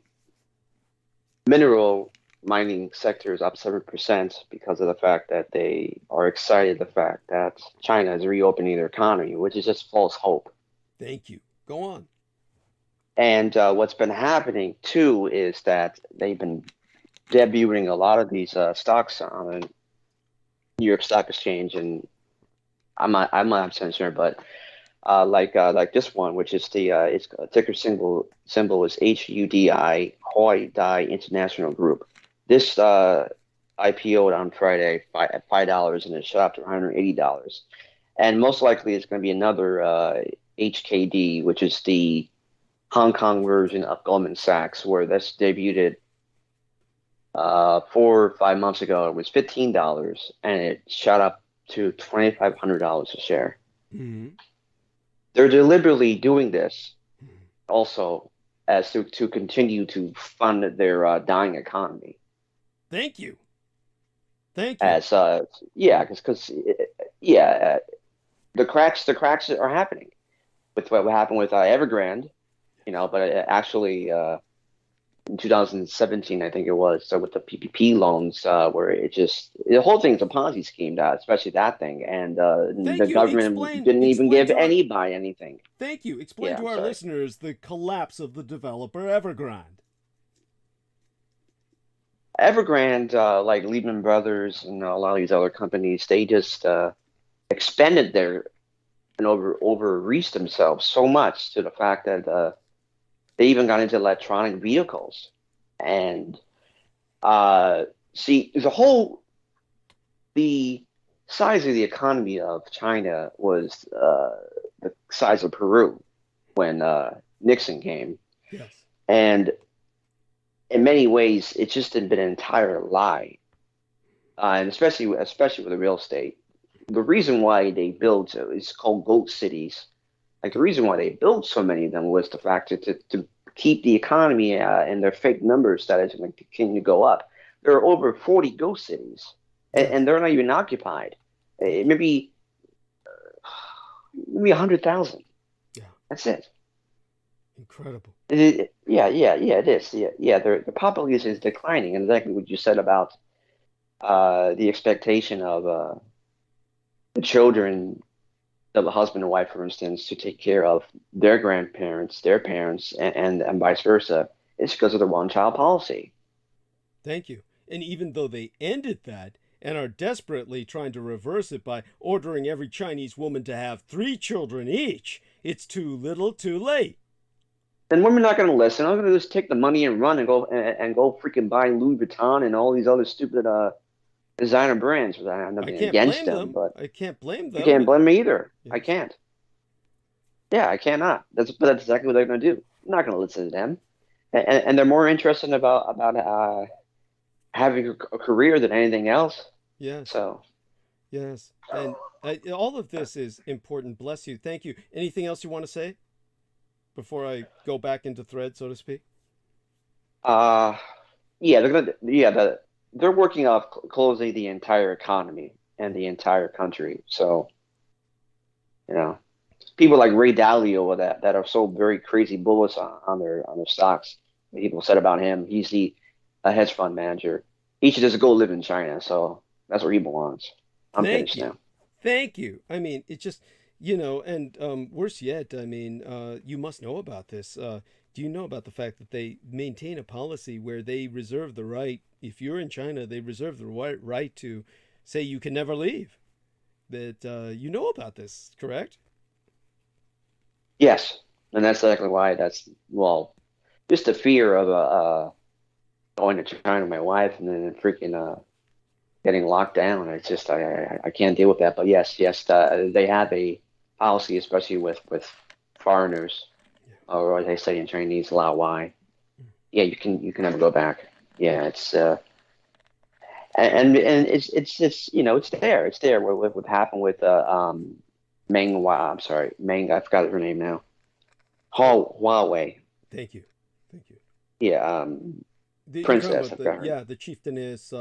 mineral mining sector is up 7% because of the fact that they are excited the fact that China is reopening their economy, which is just false hope. Thank you. Go on. And what's been happening too is that they've been debuting a lot of these stocks on the New York Stock Exchange, and I'm not 100% sure, but like this one, which is the its ticker symbol is HUDI, Hawaii Dye International Group. This IPO'd on Friday at $5 and it shot up to $180. And most likely it's going to be another HKD, which is the Hong Kong version of Goldman Sachs, where this debuted 4 or 5 months ago. It was $15, and it shot up to $2,500 a share. Mm-hmm. They're deliberately doing this also as to continue to fund their dying economy. Thank you. Thank you. As yeah, because yeah, the cracks are happening with what happened with Evergrande, but actually in 2017, I think it was, so with the PPP loans, where the whole thing's a Ponzi scheme, especially that thing, and the government didn't even give anybody anything. Thank you. Explain to our listeners the collapse of the developer Evergrande. Evergrande, like Lehman Brothers and a lot of these other companies, they just expanded and overreached themselves so much to the fact that they even got into electronic vehicles. And see, the size of the economy of China was the size of Peru when Nixon came. Yes. And in many ways, it's just been an entire lie, and especially with the real estate. The reason why they built it's called goat cities. Like the reason why they built so many of them was the fact that to keep the economy and their fake numbers that is going to continue to go up. There are over 40 ghost cities, and they're not even occupied. Maybe 100,000. Yeah, that's it. Incredible. It is. Yeah. The population is declining, and exactly what you said about the expectation of the children of a husband and wife, for instance, to take care of their grandparents, their parents, and vice versa. It's because of the one-child policy. Thank you. And even though they ended that and are desperately trying to reverse it by ordering every Chinese woman to have 3 children each, it's too little, too late. Then women are not going to listen. I'm going to just take the money and run and go freaking buy Louis Vuitton and all these other stupid designer brands. I'm not against them, but I can't blame them. You can't blame me either. Yes. I can't. Yeah, I cannot. That's exactly what they're going to do. I'm not going to listen to them, and they're more interested about having a career than anything else. Yes. So. Yes, and all of this is important. Bless you. Thank you. Anything else you want to say before I go back into thread, so to speak? They're working off closing the entire economy and the entire country. So, people like Ray Dalio that are so very crazy bullish on their stocks. People said about him, he's a hedge fund manager. He should just go live in China. So that's where he belongs. I'm finished now. Thank you. I mean, it's just, and worse yet, I mean, you must know about this. Do you know about the fact that they maintain a policy where they reserve the right, if you're in China, they reserve the right to say you can never leave? That you know about this, correct? Yes, and that's exactly why. Just the fear of going to China with my wife and then freaking getting locked down. It's just I can't deal with that. But yes, they have a policy, especially with foreigners, or as they say in Chinese, lao wai. Yeah, you can never go back. Yeah, it's and it's just it's there. What happened with Meng? I'm sorry, Meng. I forgot her name now. Huawei. Thank you. Yeah, princess. The chieftainess,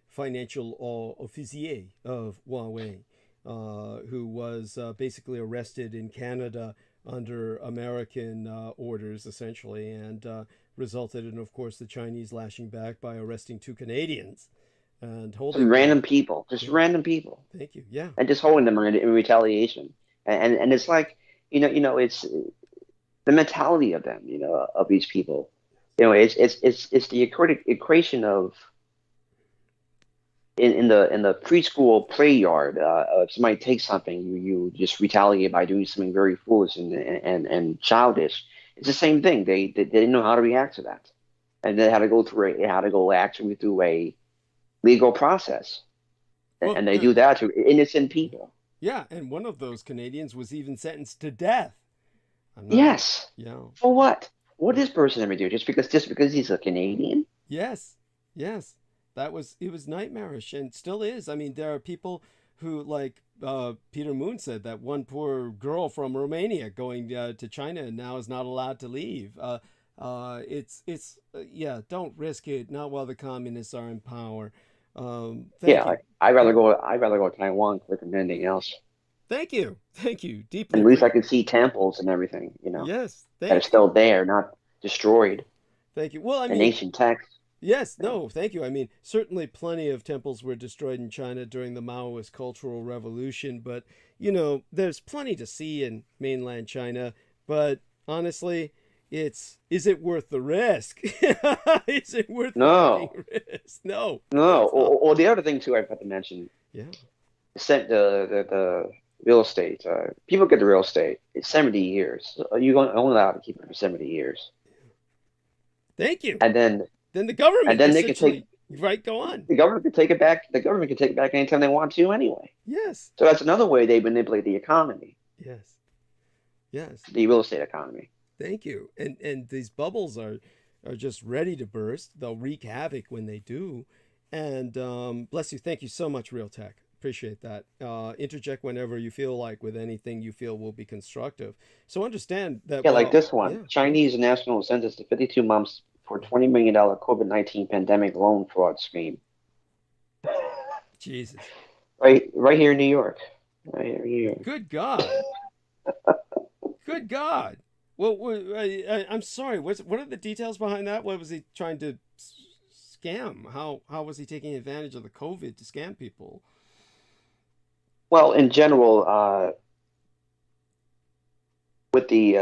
financial officier of Huawei, who was basically arrested in Canada under American orders, essentially, and resulted in, of course, the Chinese lashing back by arresting 2 Canadians and holding random people. Thank you. Yeah, and just holding them in retaliation, and it's like it's the mentality of them, of these people. It's the equation of in the preschool play yard. If somebody takes something, you just retaliate by doing something very foolish and childish. It's the same thing. They didn't know how to react to that, and they had to go actually through a legal process, and they do that to innocent people. Yeah, and one of those Canadians was even sentenced to death. I'm not. Yes. Yeah. For what? What does person ever do? Just because he's a Canadian? Yes. Yes. It was nightmarish and still is. I mean, there are people who, like Peter Moon said, that one poor girl from Romania going to China and now is not allowed to leave. Yeah, don't risk it. Not while the communists are in power. Thank Yeah, you. I'd rather go to Taiwan quicker than anything else. Thank you. Thank you. And Deeply. at least I can see temples and everything, Yes. that are Thank still you. there, not destroyed. Thank you. Well, I An mean, ancient text. yes, no, thank you. I mean, certainly plenty of temples were destroyed in China during the Maoist Cultural Revolution, but, there's plenty to see in mainland China. But honestly, is it worth the risk? Is it worth the fucking No, risk? No, no. it's not. Or the other thing too, I forgot to mention, Yeah. the real estate. People get the real estate. It's 70 years. So you're only allowed to keep it for 70 years, Thank you. and then Then the and government then they can take essentially, right, go on. the government can take it back. The government can take it back anytime they want to, anyway. Yes. So that's another way they manipulate the economy, Yes. Yes. the real estate economy. Thank you. And these bubbles are just ready to burst. They'll wreak havoc when they do. And bless you. Thank you so much, Real Tech. Appreciate that. Interject whenever you feel like with anything you feel will be constructive. So understand that. Yeah, like this one. Yeah. Chinese national sentenced to 52 months for $20 million COVID-19 pandemic loan fraud scheme. Jesus. Right here in New York. Right here in New York. Good God. Good God. Well, I'm sorry. What are the details behind that? What was he trying to scam? How was he taking advantage of the COVID to scam people? Well, in general, with the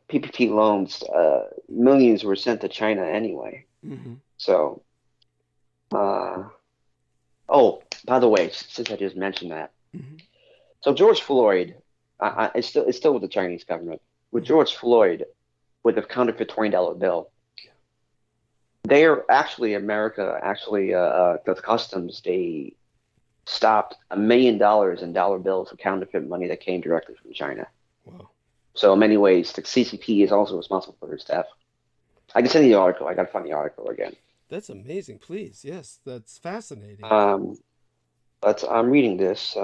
PPP loans, millions were sent to China anyway. Mm-hmm. So, oh, by the way, since I just mentioned that, Mm-hmm. so George Floyd, it's still with the Chinese government. With George Floyd, with the counterfeit $20 bill, America actually, the customs, they stopped $1 million in dollar bills of counterfeit money that came directly from China. Wow. So in many ways, the CCP is also responsible for this theft. I can send you the article. I got to find the article again. That's amazing. Please. Yes, that's fascinating. But I'm reading this.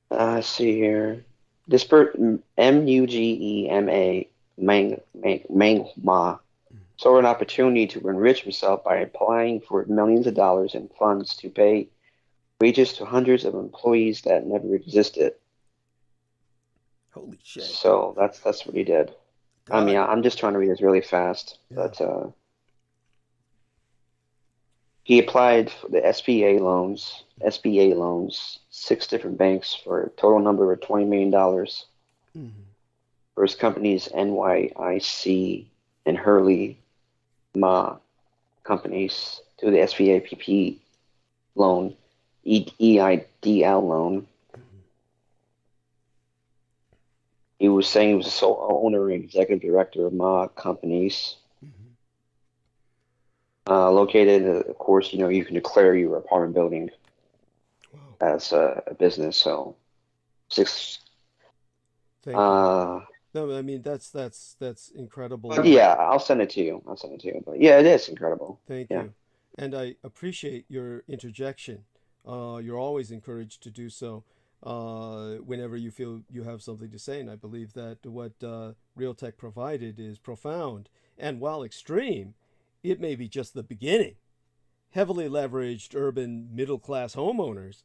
Let's see here. This Mugema Mangma saw an opportunity to enrich himself by applying for millions of dollars in funds to pay wages to hundreds of employees that never existed. Holy shit. So that's what he did. I mean, I'm just trying to read this really fast, Yeah. but he applied for the SBA loans, 6 different banks for a total number of $20 million Mm-hmm. for his companies NYIC and Hurley Ma companies to the SBA PP loan, EIDL loan. He was saying he was the sole owner and executive director of Ma companies. Located, of course, you can declare your apartment building as a business. So, six. Thank you. No, I mean that's incredible. But yeah, I'll send it to you. But yeah, it is incredible. Thank Yeah. you, and I appreciate your interjection. You're always encouraged to do so whenever you feel you have something to say, and I believe that what Real Tech provided is profound, and while extreme, it may be just the beginning. Heavily leveraged urban middle-class homeowners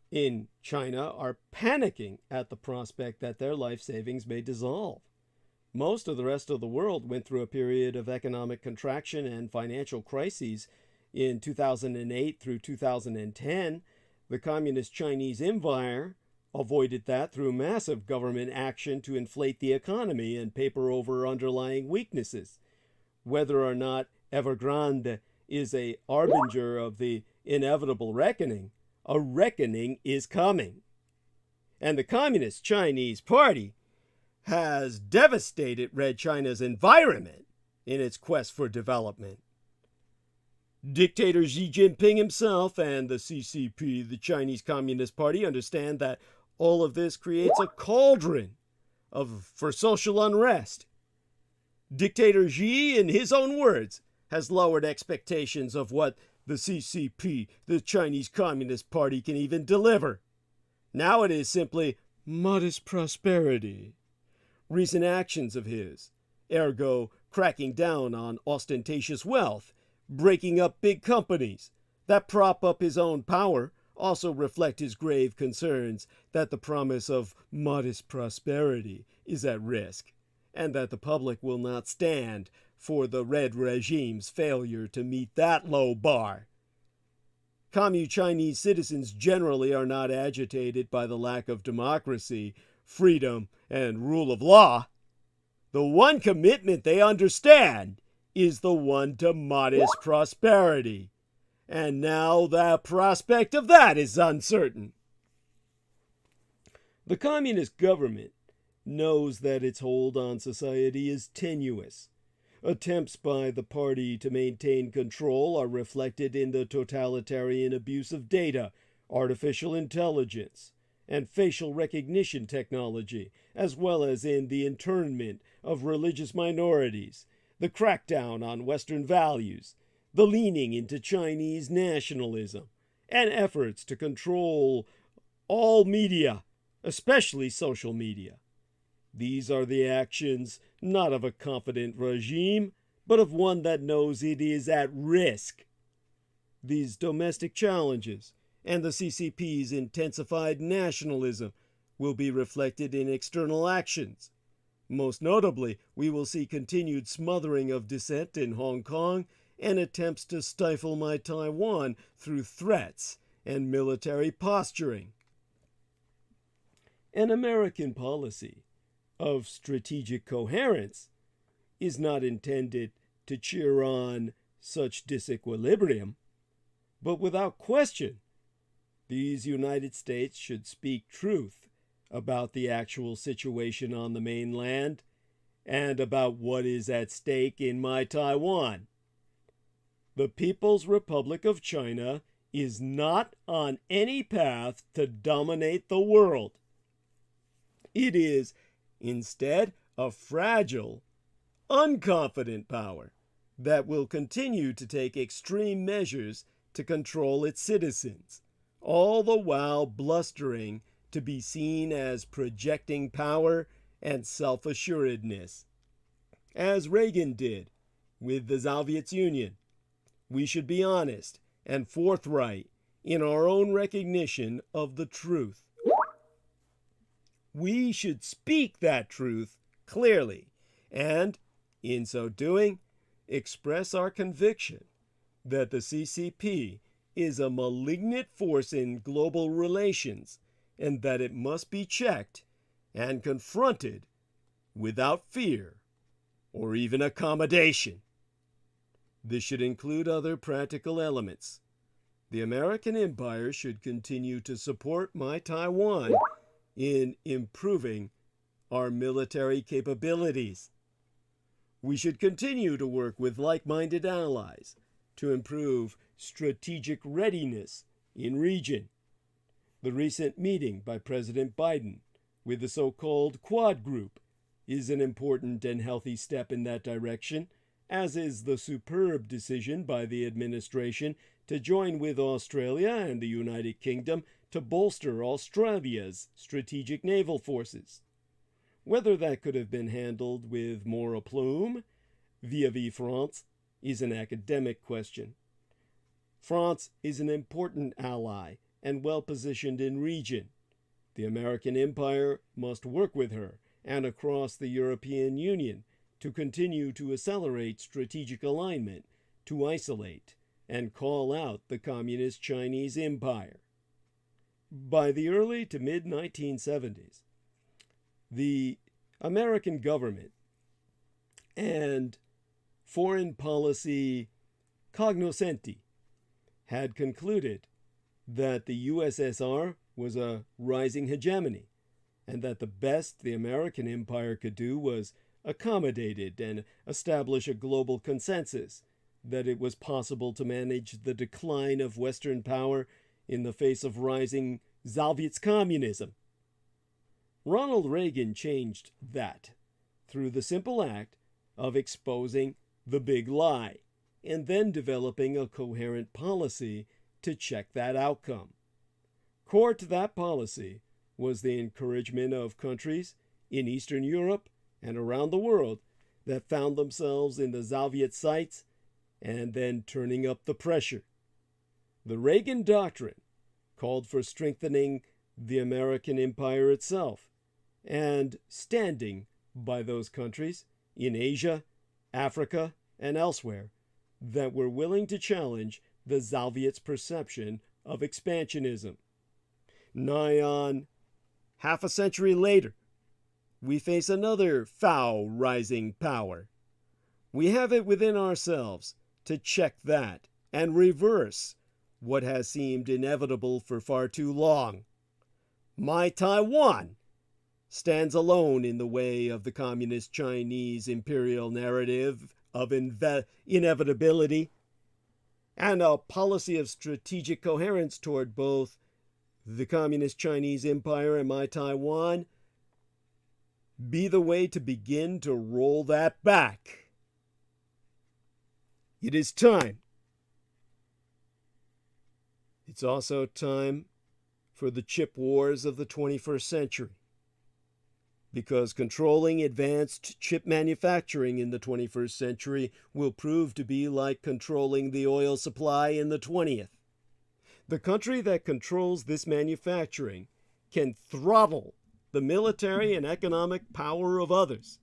in China are panicking at the prospect that their life savings may dissolve. Most of the rest of the world went through a period of economic contraction and financial crises in 2008 through 2010. The Communist Chinese Empire avoided that through massive government action to inflate the economy and paper over underlying weaknesses. Whether or not Evergrande is a harbinger of the inevitable reckoning, a reckoning is coming. And the Communist Chinese Party has devastated Red China's environment in its quest for development. Dictator Xi Jinping himself and the CCP, the Chinese Communist Party, understand that all of this creates a cauldron for social unrest. Dictator Xi, in his own words, has lowered expectations of what the CCP, the Chinese Communist Party, can even deliver. Now it is simply modest prosperity. Recent actions of his, ergo cracking down on ostentatious wealth, breaking up big companies that prop up his own power, also reflect his grave concerns that the promise of modest prosperity is at risk, and that the public will not stand for the Red regime's failure to meet that low bar. Communist Chinese citizens generally are not agitated by the lack of democracy, freedom, and rule of law. The one commitment they understand is the one to modest prosperity. And now the prospect of that is uncertain. The communist government knows that its hold on society is tenuous. Attempts by the party to maintain control are reflected in the totalitarian abuse of data, artificial intelligence, and facial recognition technology, as well as in the internment of religious minorities, the crackdown on Western values, the leaning into Chinese nationalism, and efforts to control all media, especially social media. These are the actions not of a confident regime, but of one that knows it is at risk. These domestic challenges and the CCP's intensified nationalism will be reflected in external actions. Most notably, we will see continued smothering of dissent in Hong Kong and attempts to stifle my Taiwan through threats and military posturing. An American policy of strategic coherence is not intended to cheer on such disequilibrium, but without question, these United States should speak truth about the actual situation on the mainland and about what is at stake in my Taiwan. The People's Republic of China is not on any path to dominate the world. It is instead a fragile, unconfident power that will continue to take extreme measures to control its citizens, all the while blustering to be seen as projecting power and self-assuredness. As Reagan did with the Soviet Union, we should be honest and forthright in our own recognition of the truth. We should speak that truth clearly and, in so doing, express our conviction that the CCP is a malignant force in global relations and that it must be checked and confronted without fear or even accommodation. This should include other practical elements. The American empire should continue to support my Taiwan in improving our military capabilities. We should continue to work with like-minded allies to improve strategic readiness in region. The recent meeting by President Biden with the so-called Quad Group is an important and healthy step in that direction, as is the superb decision by the administration to join with Australia and the United Kingdom to bolster Australia's strategic naval forces. Whether that could have been handled with more aplomb, vis-à-vis France, is an academic question. France is an important ally and well-positioned in region. The American empire must work with her and across the European Union to continue to accelerate strategic alignment, to isolate and call out the Communist Chinese Empire. By the early to mid-1970s, the American government and foreign policy cognoscenti had concluded that the USSR was a rising hegemony and that the best the American empire could do was accommodate it and establish a global consensus that it was possible to manage the decline of Western power in the face of rising Soviet communism. Ronald Reagan changed that through the simple act of exposing the big lie and then developing a coherent policy to check that outcome. Core to that policy was the encouragement of countries in Eastern Europe and around the world that found themselves in the Soviet sights and then turning up the pressure. The Reagan Doctrine called for strengthening the American empire itself and standing by those countries in Asia, Africa, and elsewhere that were willing to challenge the Soviets' perception of expansionism. Nigh on half a century later, we face another foul rising power. We have it within ourselves to check that and reverse what has seemed inevitable for far too long. My Taiwan stands alone in the way of the communist Chinese imperial narrative of inevitability and a policy of strategic coherence toward both the communist Chinese empire and my Taiwan be the way to begin to roll that back. It is time. It's also time for the chip wars of the 21st century, because controlling advanced chip manufacturing in the 21st century will prove to be like controlling the oil supply in the 20th. The country that controls this manufacturing can throttle the military and economic power of others.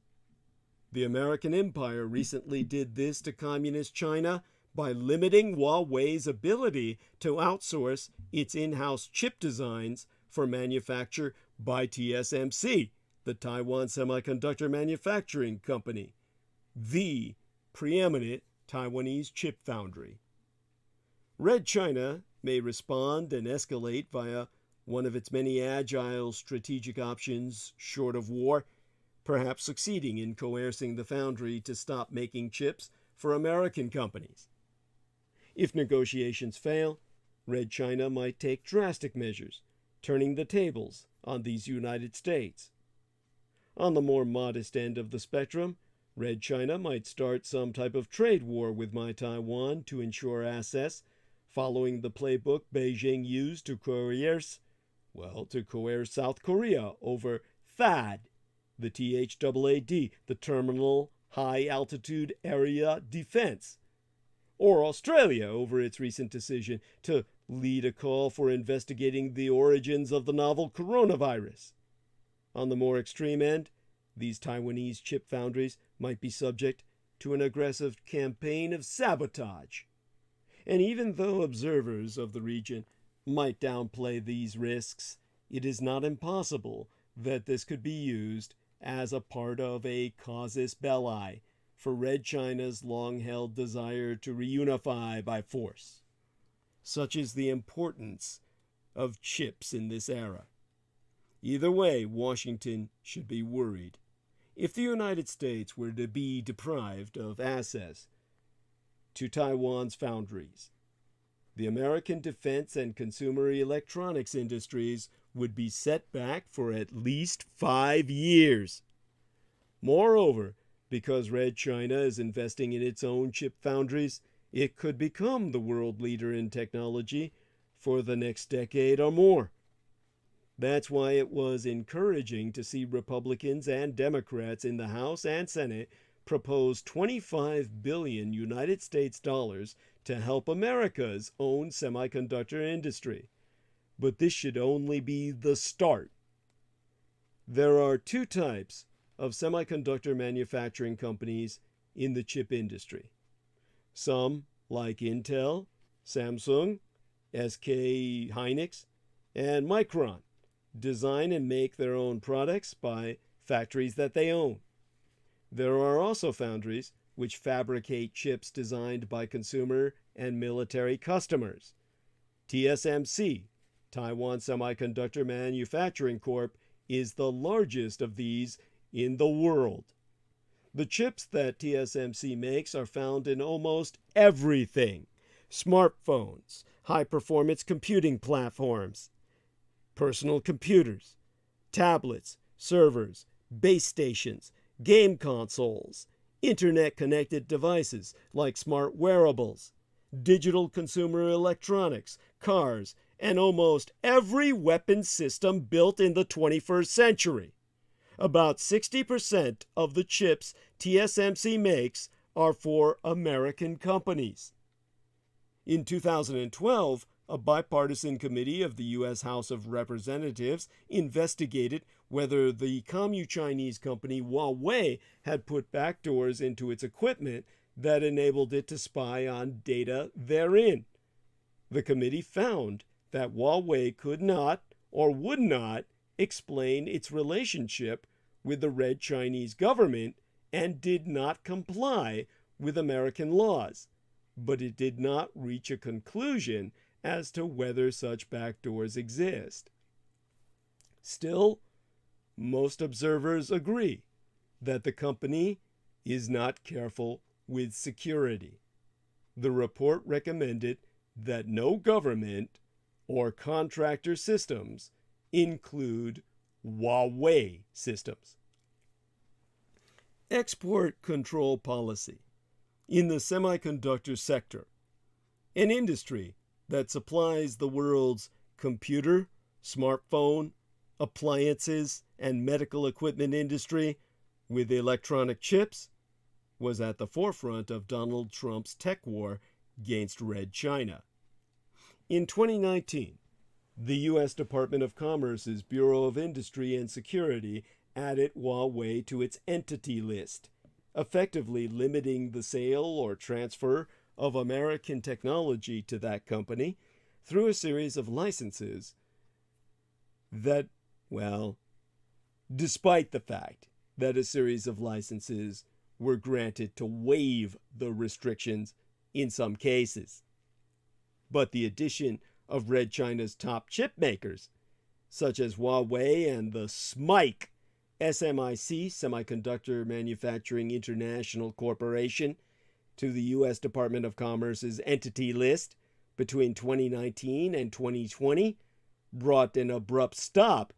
The American empire recently did this to communist China by limiting Huawei's ability to outsource its in-house chip designs for manufacture by TSMC, the Taiwan Semiconductor Manufacturing Company, the preeminent Taiwanese chip foundry. Red China may respond and escalate via one of its many agile strategic options short of war, perhaps succeeding in coercing the foundry to stop making chips for American companies. If negotiations fail, Red China might take drastic measures, turning the tables on these United States. On the more modest end of the spectrum, Red China might start some type of trade war with my Taiwan to ensure access, following the playbook Beijing used to coerce South Korea over THAAD, the THAAD, the Terminal High Altitude Area Defense, or Australia over its recent decision to lead a call for investigating the origins of the novel coronavirus. On the more extreme end, these Taiwanese chip foundries might be subject to an aggressive campaign of sabotage. And even though observers of the region might downplay these risks, it is not impossible that this could be used as a part of a casus belli for Red China's long-held desire to reunify by force. Such is the importance of chips in this era. Either way, Washington should be worried. If the United States were to be deprived of access to Taiwan's foundries, the American defense and consumer electronics industries would be set back for at least 5 years. Moreover, because Red China is investing in its own chip foundries, it could become the world leader in technology for the next decade or more. That's why it was encouraging to see Republicans and Democrats in the House and Senate propose $25 billion United States dollars to help America's own semiconductor industry. But this should only be the start. There are two types of semiconductor manufacturing companies in the chip industry. Some, like Intel, Samsung, SK Hynix, and Micron, design and make their own products by factories that they own. There are also foundries which fabricate chips designed by consumer and military customers. TSMC, Taiwan Semiconductor Manufacturing Corp., is the largest of these in the world. The chips that TSMC makes are found in almost everything: smartphones, high-performance computing platforms, personal computers, tablets, servers, base stations, game consoles, internet-connected devices like smart wearables, digital consumer electronics, cars, and almost every weapon system built in the 21st century. About 60% of the chips TSMC makes are for American companies. In 2012, a bipartisan committee of the U.S. House of Representatives investigated whether the Commu-Chinese company Huawei had put backdoors into its equipment that enabled it to spy on data therein. The committee found that Huawei could not or would not explain its relationship with the Red Chinese government and did not comply with American laws, but it did not reach a conclusion as to whether such backdoors exist. Still, most observers agree that the company is not careful with security. The report recommended that no government or contractor systems include Huawei systems. Export control policy in the semiconductor sector, an industry that supplies the world's computer, smartphone, appliances, and medical equipment industry with electronic chips, was at the forefront of Donald Trump's tech war against Red China. In 2019, the U.S. Department of Commerce's Bureau of Industry and Security added Huawei to its entity list, effectively limiting the sale or transfer of American technology to that company through a series of licenses that, well, despite the fact that a series of licenses were granted to waive the restrictions in some cases. But the addition of Red China's top chip makers, such as Huawei and the SMIC, Semiconductor Manufacturing International Corporation, to the U.S. Department of Commerce's entity list between 2019 and 2020 brought an abrupt stop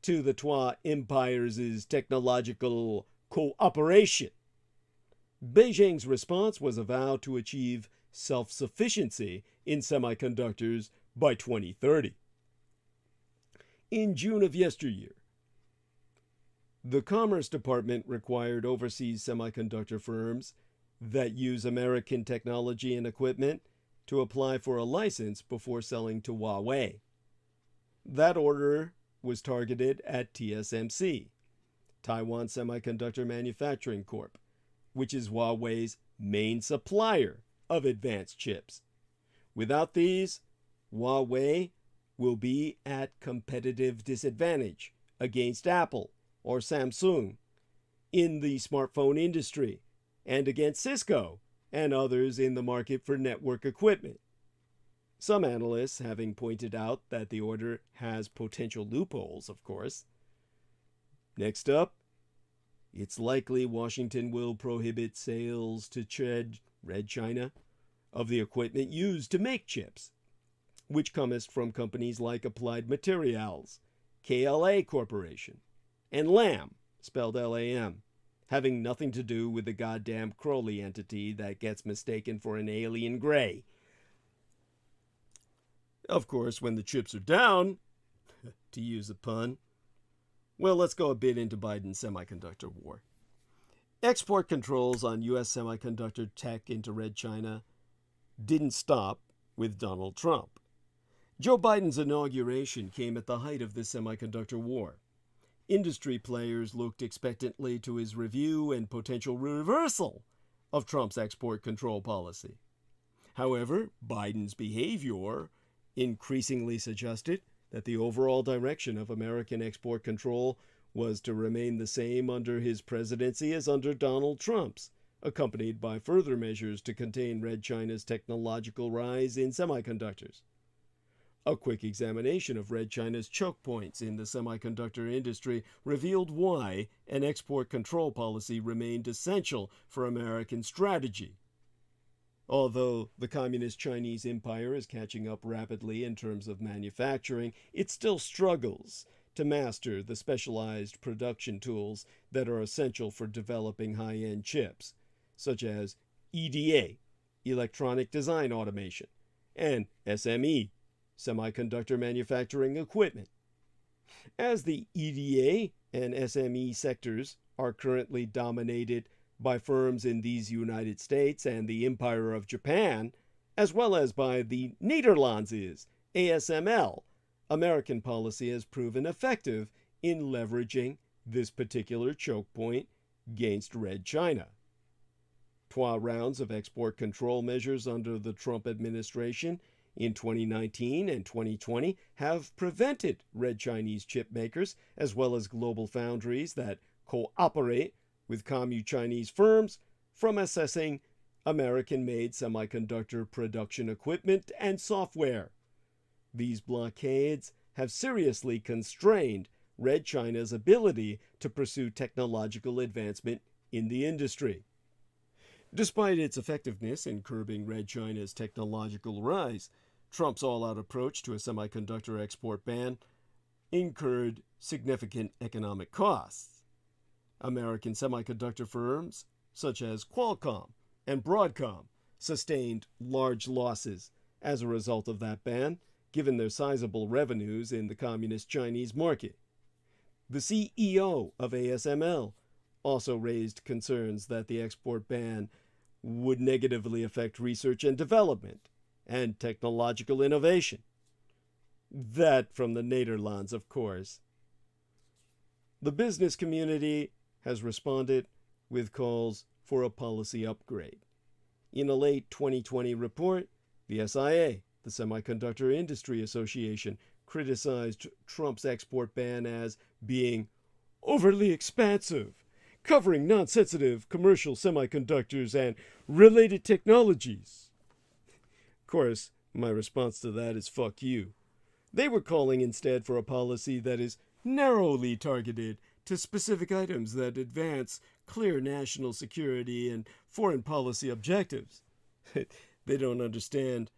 to the Twa Empires' technological cooperation. Beijing's response was a vow to achieve self-sufficiency in semiconductors by 2030. In June of yesteryear, the Commerce Department required overseas semiconductor firms that use American technology and equipment to apply for a license before selling to Huawei. That order was targeted at TSMC, Taiwan Semiconductor Manufacturing Corp., which is Huawei's main supplier of advanced chips. Without these, Huawei will be at competitive disadvantage against Apple or Samsung in the smartphone industry and against Cisco and others in the market for network equipment. Some analysts having pointed out that the order has potential loopholes, of course. Next up, it's likely Washington will prohibit sales to Red China of the equipment used to make chips, which cometh from companies like Applied Materials, KLA Corporation, and Lam, spelled L-A-M, having nothing to do with the goddamn Crowley entity that gets mistaken for an alien gray. Of course, when the chips are down, to use a pun, well, let's go a bit into Biden's semiconductor war. Export controls on U.S. semiconductor tech into Red China didn't stop with Donald Trump. Joe Biden's inauguration came at the height of the semiconductor war. Industry players looked expectantly to his review and potential reversal of Trump's export control policy. However, Biden's behavior increasingly suggested that the overall direction of American export control was to remain the same under his presidency as under Donald Trump's, accompanied by further measures to contain Red China's technological rise in semiconductors. A quick examination of Red China's choke points in the semiconductor industry revealed why an export control policy remained essential for American strategy. Although the Communist Chinese Empire is catching up rapidly in terms of manufacturing, it still struggles to master the specialized production tools that are essential for developing high-end chips, such as EDA, electronic design automation, and SME, semiconductor manufacturing equipment. As the EDA and SME sectors are currently dominated by firms in these United States and the Empire of Japan, as well as by the Nederlandse ASML, American policy has proven effective in leveraging this particular choke point against Red China. 3 rounds of export control measures under the Trump administration in 2019 and 2020 have prevented Red Chinese chip makers, as well as global foundries that cooperate with Communist Chinese firms, from accessing American-made semiconductor production equipment and software. These blockades have seriously constrained Red China's ability to pursue technological advancement in the industry. Despite its effectiveness in curbing Red China's technological rise, Trump's all-out approach to a semiconductor export ban incurred significant economic costs. American semiconductor firms, such as Qualcomm and Broadcom, sustained large losses as a result of that ban, given their sizable revenues in the Communist Chinese market. The CEO of ASML also raised concerns that the export ban would negatively affect research and development and technological innovation. That from the Nederlands, of course. The business community has responded with calls for a policy upgrade. In a late 2020 report, the SIA, the Semiconductor Industry Association, criticized Trump's export ban as being overly expansive, covering non-sensitive commercial semiconductors and related technologies. Of course, my response to that is fuck you. They were calling instead for a policy that is narrowly targeted to specific items that advance clear national security and foreign policy objectives. They don't understand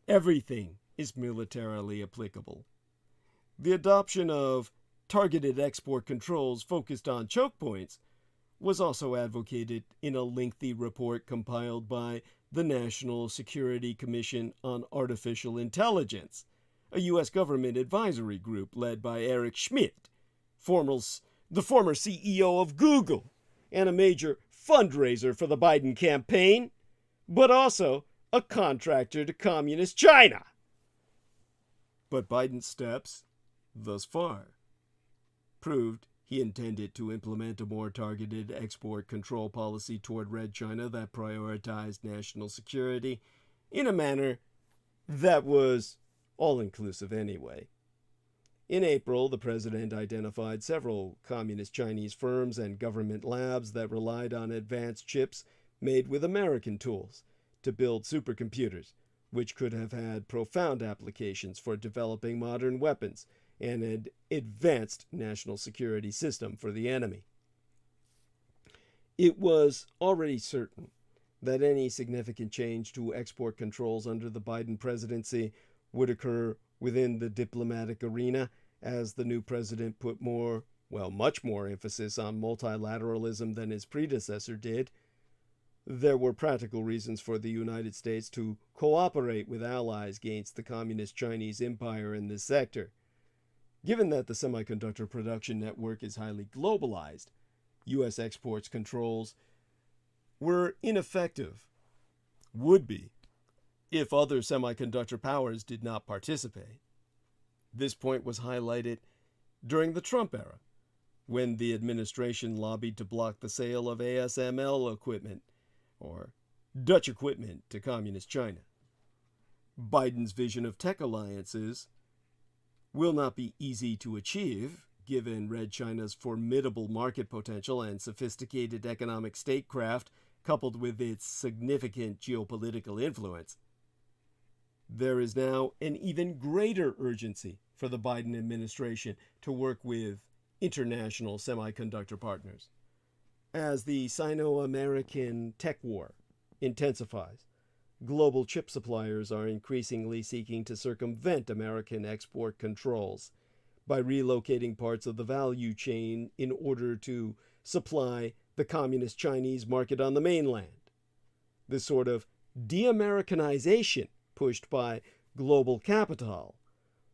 everything is militarily applicable. The adoption of targeted export controls focused on choke points was also advocated in a lengthy report compiled by the National Security Commission on Artificial Intelligence, a U.S. government advisory group led by Eric Schmidt, the former CEO of Google and a major fundraiser for the Biden campaign, but also a contractor to Communist China. But Biden's steps, thus far, proved he intended to implement a more targeted export control policy toward Red China that prioritized national security in a manner that was all-inclusive anyway. In April, the president identified several communist Chinese firms and government labs that relied on advanced chips made with American tools to build supercomputers, which could have had profound applications for developing modern weapons and an advanced national security system for the enemy. It was already certain that any significant change to export controls under the Biden presidency would occur within the diplomatic arena, as the new president put much more emphasis on multilateralism than his predecessor did. There were practical reasons for the United States to cooperate with allies against the Communist Chinese Empire in this sector. Given that the semiconductor production network is highly globalized, U.S. exports controls were ineffective, would be, if other semiconductor powers did not participate. This point was highlighted during the Trump era, when the administration lobbied to block the sale of ASML equipment, or Dutch equipment, to Communist China. Biden's vision of tech alliances will not be easy to achieve, given Red China's formidable market potential and sophisticated economic statecraft, coupled with its significant geopolitical influence. There is now an even greater urgency for the Biden administration to work with international semiconductor partners. As the Sino-American tech war intensifies, global chip suppliers are increasingly seeking to circumvent American export controls, by relocating parts of the value chain in order to supply the communist Chinese market on the mainland. This sort of de-Americanization pushed by global capital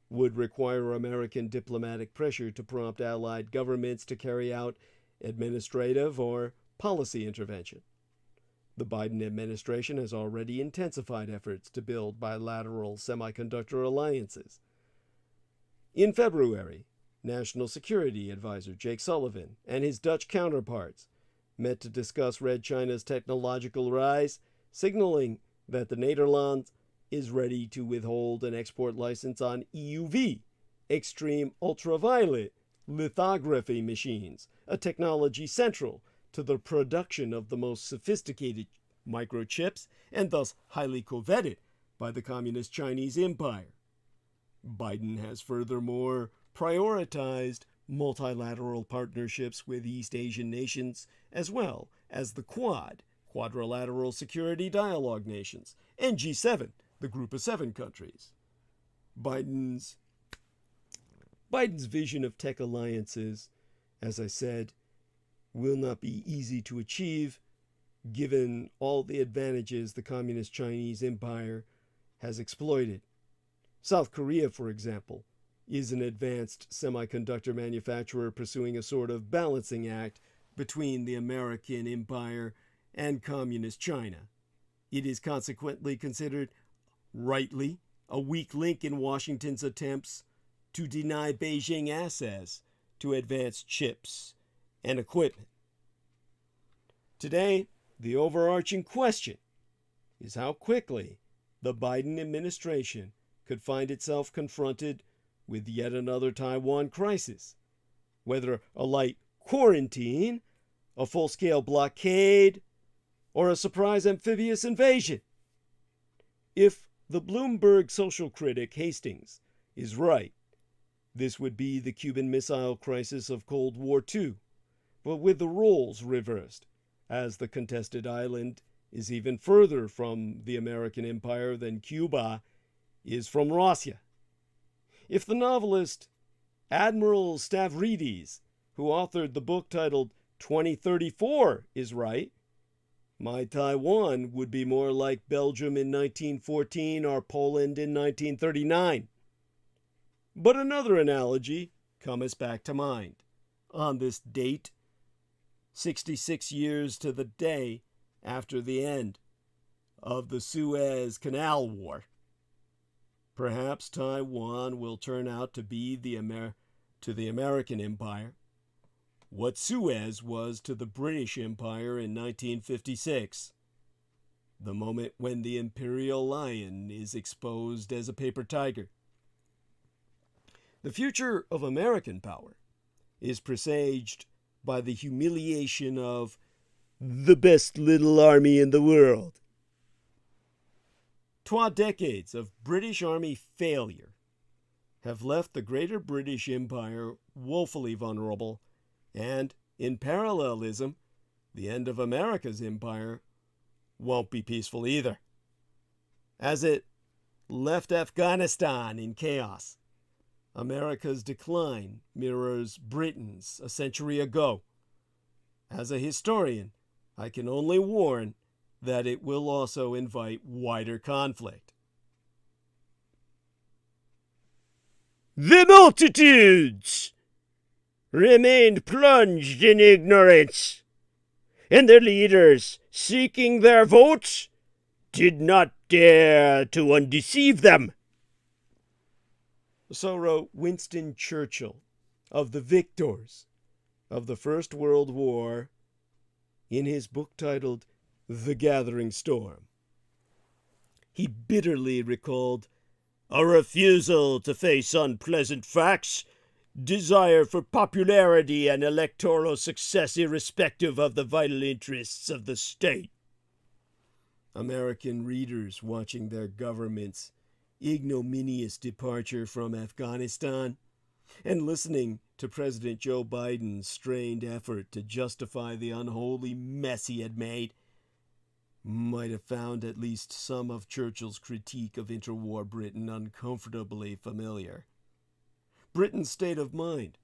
would require American diplomatic pressure to prompt allied governments to carry out administrative or policy intervention. The Biden administration has already intensified efforts to build bilateral semiconductor alliances. In February, National Security Advisor Jake Sullivan and his Dutch counterparts met to discuss Red China's technological rise, signaling that the Nederland is ready to withhold an export license on EUV, extreme ultraviolet lithography machines, a technology central to the production of the most sophisticated microchips and thus highly coveted by the Communist Chinese Empire. Biden has furthermore prioritized multilateral partnerships with East Asian nations as well as the Quad, Quadrilateral Security Dialogue Nations, and G7, the Group of 7 countries. Biden's vision of tech alliances, as I said, will not be easy to achieve given all the advantages the Communist Chinese Empire has exploited. South Korea, for example, is an advanced semiconductor manufacturer pursuing a sort of balancing act between the American empire and Communist China. It is consequently considered, rightly, a weak link in Washington's attempts to deny Beijing access to advanced chips and equipment. Today, the overarching question is how quickly the Biden administration could find itself confronted with yet another Taiwan crisis, whether a light quarantine, a full-scale blockade, or a surprise amphibious invasion. If the Bloomberg social critic Hastings is right, this would be the Cuban Missile Crisis of Cold War II, but with the roles reversed, as the contested island is even further from the American empire than Cuba is from Russia. If the novelist Admiral Stavridis, who authored the book titled 2034, is right, my Taiwan would be more like Belgium in 1914 or Poland in 1939. But another analogy comes back to mind. On this date, 66 years to the day after the end of the Suez Canal War, perhaps Taiwan will turn out to be to the American Empire what Suez was to the British Empire in 1956, the moment when the imperial lion is exposed as a paper tiger. The future of American power is presaged by the humiliation of the best little army in the world. 2 decades of British Army failure have left the greater British Empire woefully vulnerable, and in parallelism, the end of America's empire won't be peaceful either. As it left Afghanistan in chaos, America's decline mirrors Britain's a century ago. As a historian, I can only warn that it will also invite wider conflict. The multitudes remained plunged in ignorance, and their leaders, seeking their votes, did not dare to undeceive them. So wrote Winston Churchill of the victors of the First World War in his book titled The Gathering Storm. He bitterly recalled a refusal to face unpleasant facts, desire for popularity and electoral success irrespective of the vital interests of the state. American readers watching their government's ignominious departure from Afghanistan and listening to President Joe Biden's strained effort to justify the unholy mess he had made might have found at least some of Churchill's critique of interwar Britain uncomfortably familiar. Britain's state of mind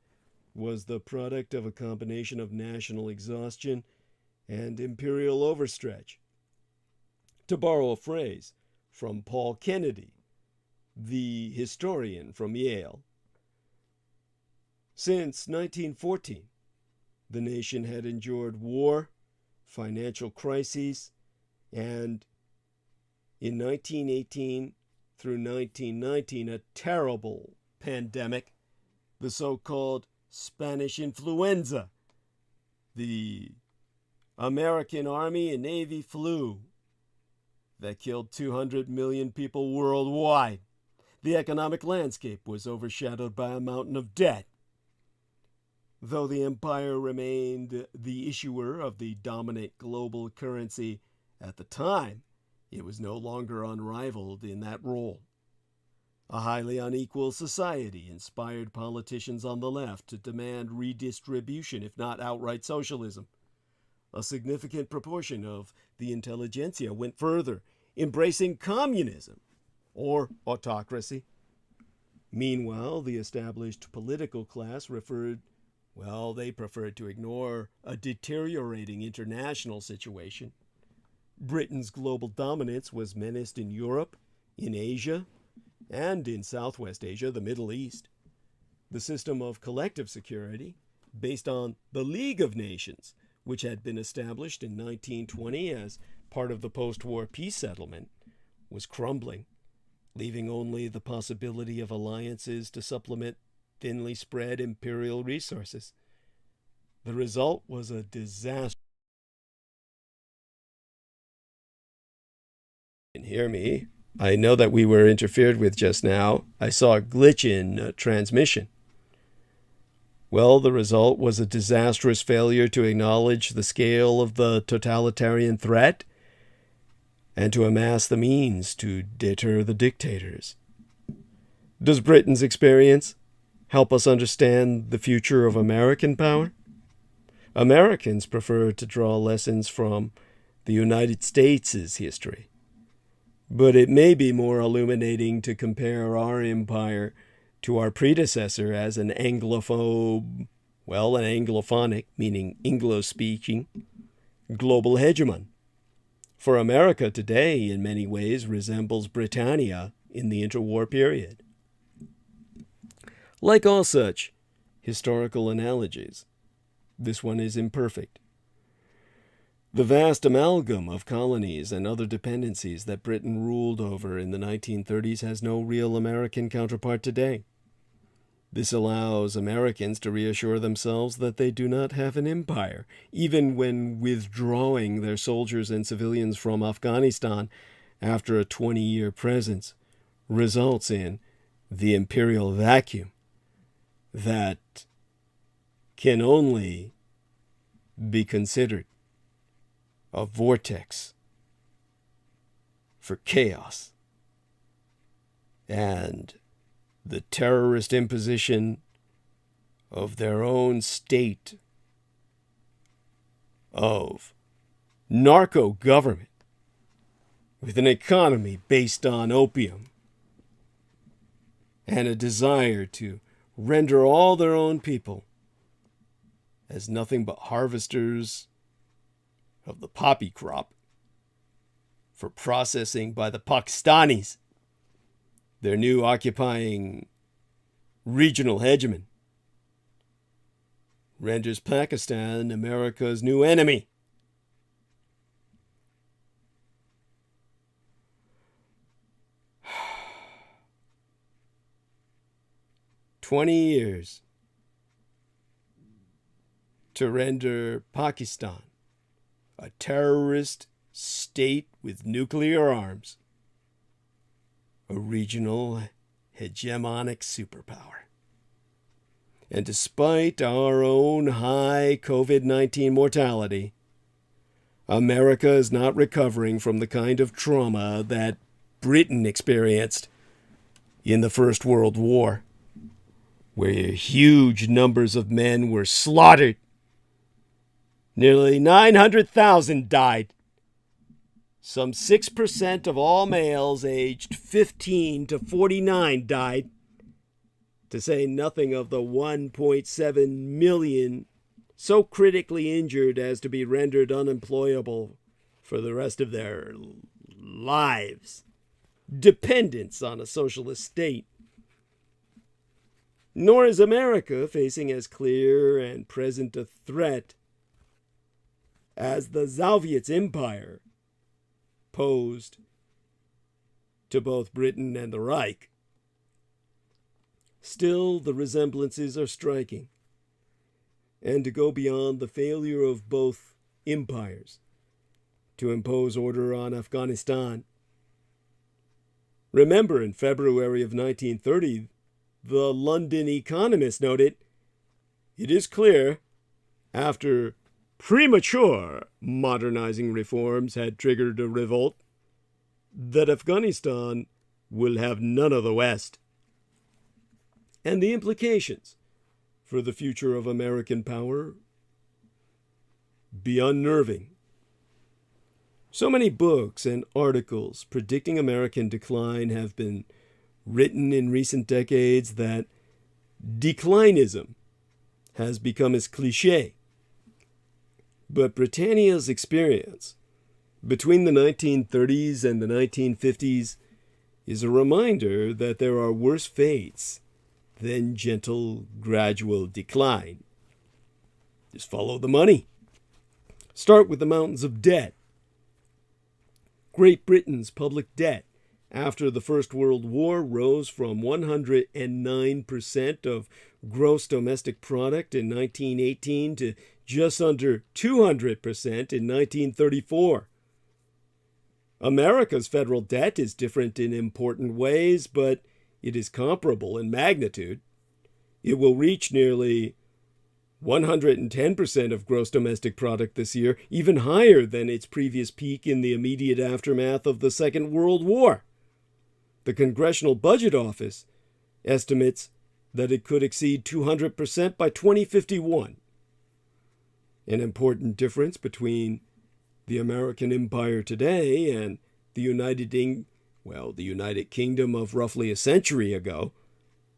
was the product of a combination of national exhaustion and imperial overstretch. To borrow a phrase from Paul Kennedy, the historian from Yale, since 1914, the nation had endured war, financial crises, and in 1918 through 1919, a terrible pandemic, the so-called Spanish influenza, the American Army and Navy flu that killed 200 million people worldwide. The economic landscape was overshadowed by a mountain of debt. Though the empire remained the issuer of the dominant global currency at the time, it was no longer unrivaled in that role. A highly unequal society inspired politicians on the left to demand redistribution, if not outright socialism. A significant proportion of the intelligentsia went further, embracing communism or autocracy. Meanwhile, the established political class they preferred to ignore a deteriorating international situation. Britain's global dominance was menaced in Europe, in Asia, and in Southwest Asia, the Middle East. The system of collective security, based on the League of Nations, which had been established in 1920 as part of the post-war peace settlement, was crumbling, leaving only the possibility of alliances to supplement thinly spread imperial resources. The result was a disaster. You can hear me? I know that we were interfered with just now. I saw a glitch in transmission. Well, the result was a disastrous failure to acknowledge the scale of the totalitarian threat and to amass the means to deter the dictators. Does Britain's experience help us understand the future of American power? Americans prefer to draw lessons from the United States' history. But it may be more illuminating to compare our empire to our predecessor as an Anglophobe, an Anglophonic, meaning Anglo-speaking, global hegemon. For America today, in many ways, resembles Britannia in the interwar period. Like all such historical analogies, this one is imperfect. The vast amalgam of colonies and other dependencies that Britain ruled over in the 1930s has no real American counterpart today. This allows Americans to reassure themselves that they do not have an empire, even when withdrawing their soldiers and civilians from Afghanistan after a 20-year presence results in the imperial vacuum that can only be considered a vortex for chaos and the terrorist imposition of their own state of narco-government with an economy based on opium and a desire to render all their own people as nothing but harvesters of the poppy crop for processing by the Pakistanis, their new occupying regional hegemon, renders Pakistan America's new enemy. "20 years to render Pakistan a terrorist state with nuclear arms, a regional hegemonic superpower. And despite our own high COVID-19 mortality, America is not recovering from the kind of trauma that Britain experienced in the First World War, where huge numbers of men were slaughtered. Nearly 900,000 died. Some 6% of all males aged 15 to 49 died. to say nothing of the 1.7 million so critically injured as to be rendered unemployable for the rest of their lives, dependents on a socialist state. Nor is America facing as clear and present a threat as the Soviet Empire posed to both Britain and the Reich. Still, the resemblances are striking. And to go beyond the failure of both empires to impose order on Afghanistan. Remember, in February of 1930, the London Economist noted, "It is clear, after premature modernizing reforms had triggered a revolt, that Afghanistan will have none of the West." And the implications for the future of American power be unnerving. So many books and articles predicting American decline have been written in recent decades that declinism has become as cliché. But Britannia's experience between the 1930s and the 1950s is a reminder that there are worse fates than gentle, gradual decline. Just follow the money. Start with the mountains of debt. Great Britain's public debt after the First World War rose from 109% of gross domestic product in 1918 to just under 200% in 1934. America's federal debt is different in important ways, but it is comparable in magnitude. It will reach nearly 110% of gross domestic product this year, even higher than its previous peak in the immediate aftermath of the Second World War. The Congressional Budget Office estimates that it could exceed 200% by 2051. An important difference between the American empire today and the United Kingdom of roughly a century ago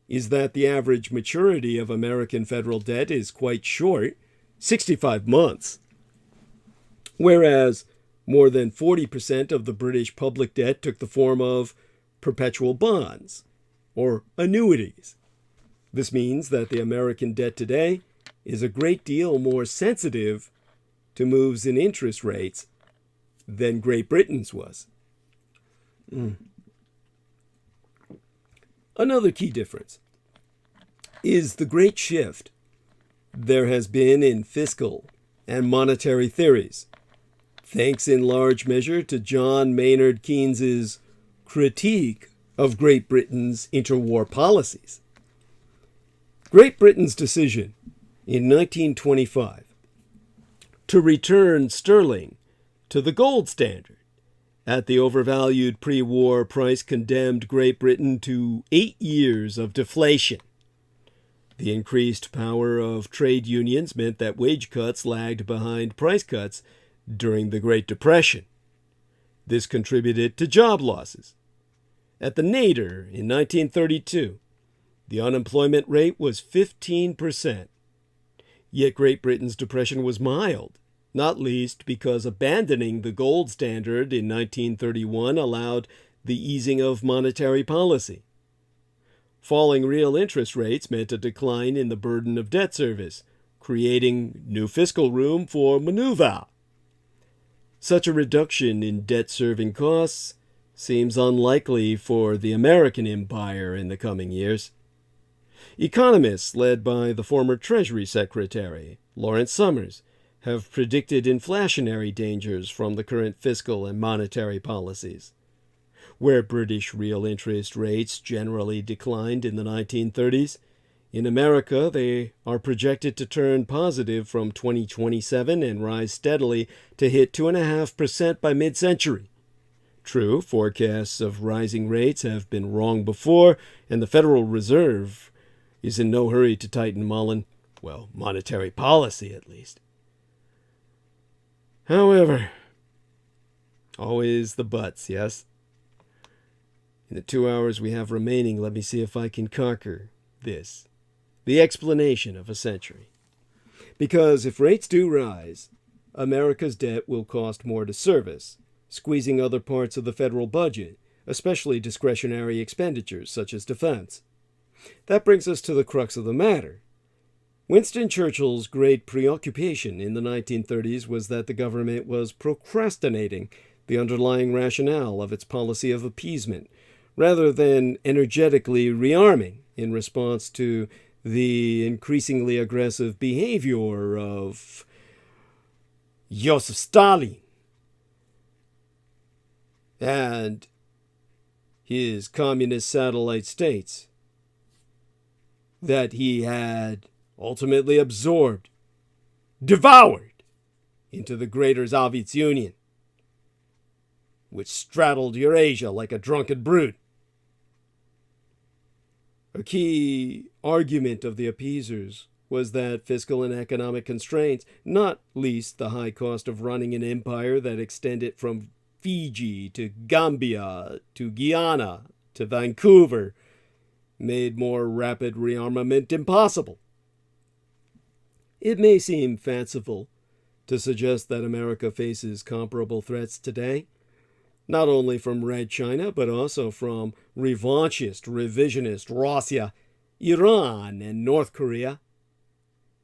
is that the average maturity of American federal debt is quite short, 65 months, whereas more than 40% of the British public debt took the form of perpetual bonds or annuities. This means that the American debt today is a great deal more sensitive to moves in interest rates than Great Britain's was. Another key difference is the great shift there has been in fiscal and monetary theories, thanks in large measure to John Maynard Keynes's critique of Great Britain's interwar policies. Great Britain's decision in 1925 to return sterling to the gold standard at the overvalued pre-war price condemned Great Britain to 8 years of deflation. The increased power of trade unions meant that wage cuts lagged behind price cuts during the Great Depression. This contributed to job losses. At the nadir in 1932, the unemployment rate was 15%. Yet Great Britain's depression was mild, not least because abandoning the gold standard in 1931 allowed the easing of monetary policy. Falling real interest rates meant a decline in the burden of debt service, creating new fiscal room for maneuver. Such a reduction in debt-serving costs seems unlikely for the American empire in the coming years. Economists led by the former Treasury Secretary, Lawrence Summers, have predicted inflationary dangers from the current fiscal and monetary policies. Where British real interest rates generally declined in the 1930s, in America they are projected to turn positive from 2027 and rise steadily to hit 2.5% by mid-century. True, forecasts of rising rates have been wrong before, and the Federal Reserve is in no hurry to tighten monetary policy at least. However, always the buts, yes? In the 2 hours we have remaining, let me see if I can conquer this, the explanation of a century. Because if rates do rise, America's debt will cost more to service, squeezing other parts of the federal budget, especially discretionary expenditures such as defense. That brings us to the crux of the matter. Winston Churchill's great preoccupation in the 1930s was that the government was procrastinating the underlying rationale of its policy of appeasement, rather than energetically rearming in response to the increasingly aggressive behavior of Joseph Stalin and his communist satellite states that he had ultimately absorbed, devoured into the greater Soviet Union, which straddled Eurasia like a drunken brute. A key argument of the appeasers was that fiscal and economic constraints, not least the high cost of running an empire that extended from Fiji to Gambia to Guyana to Vancouver, made more rapid rearmament impossible. It may seem fanciful to suggest that America faces comparable threats today, not only from Red China, but also from revanchist, revisionist Russia, Iran, and North Korea.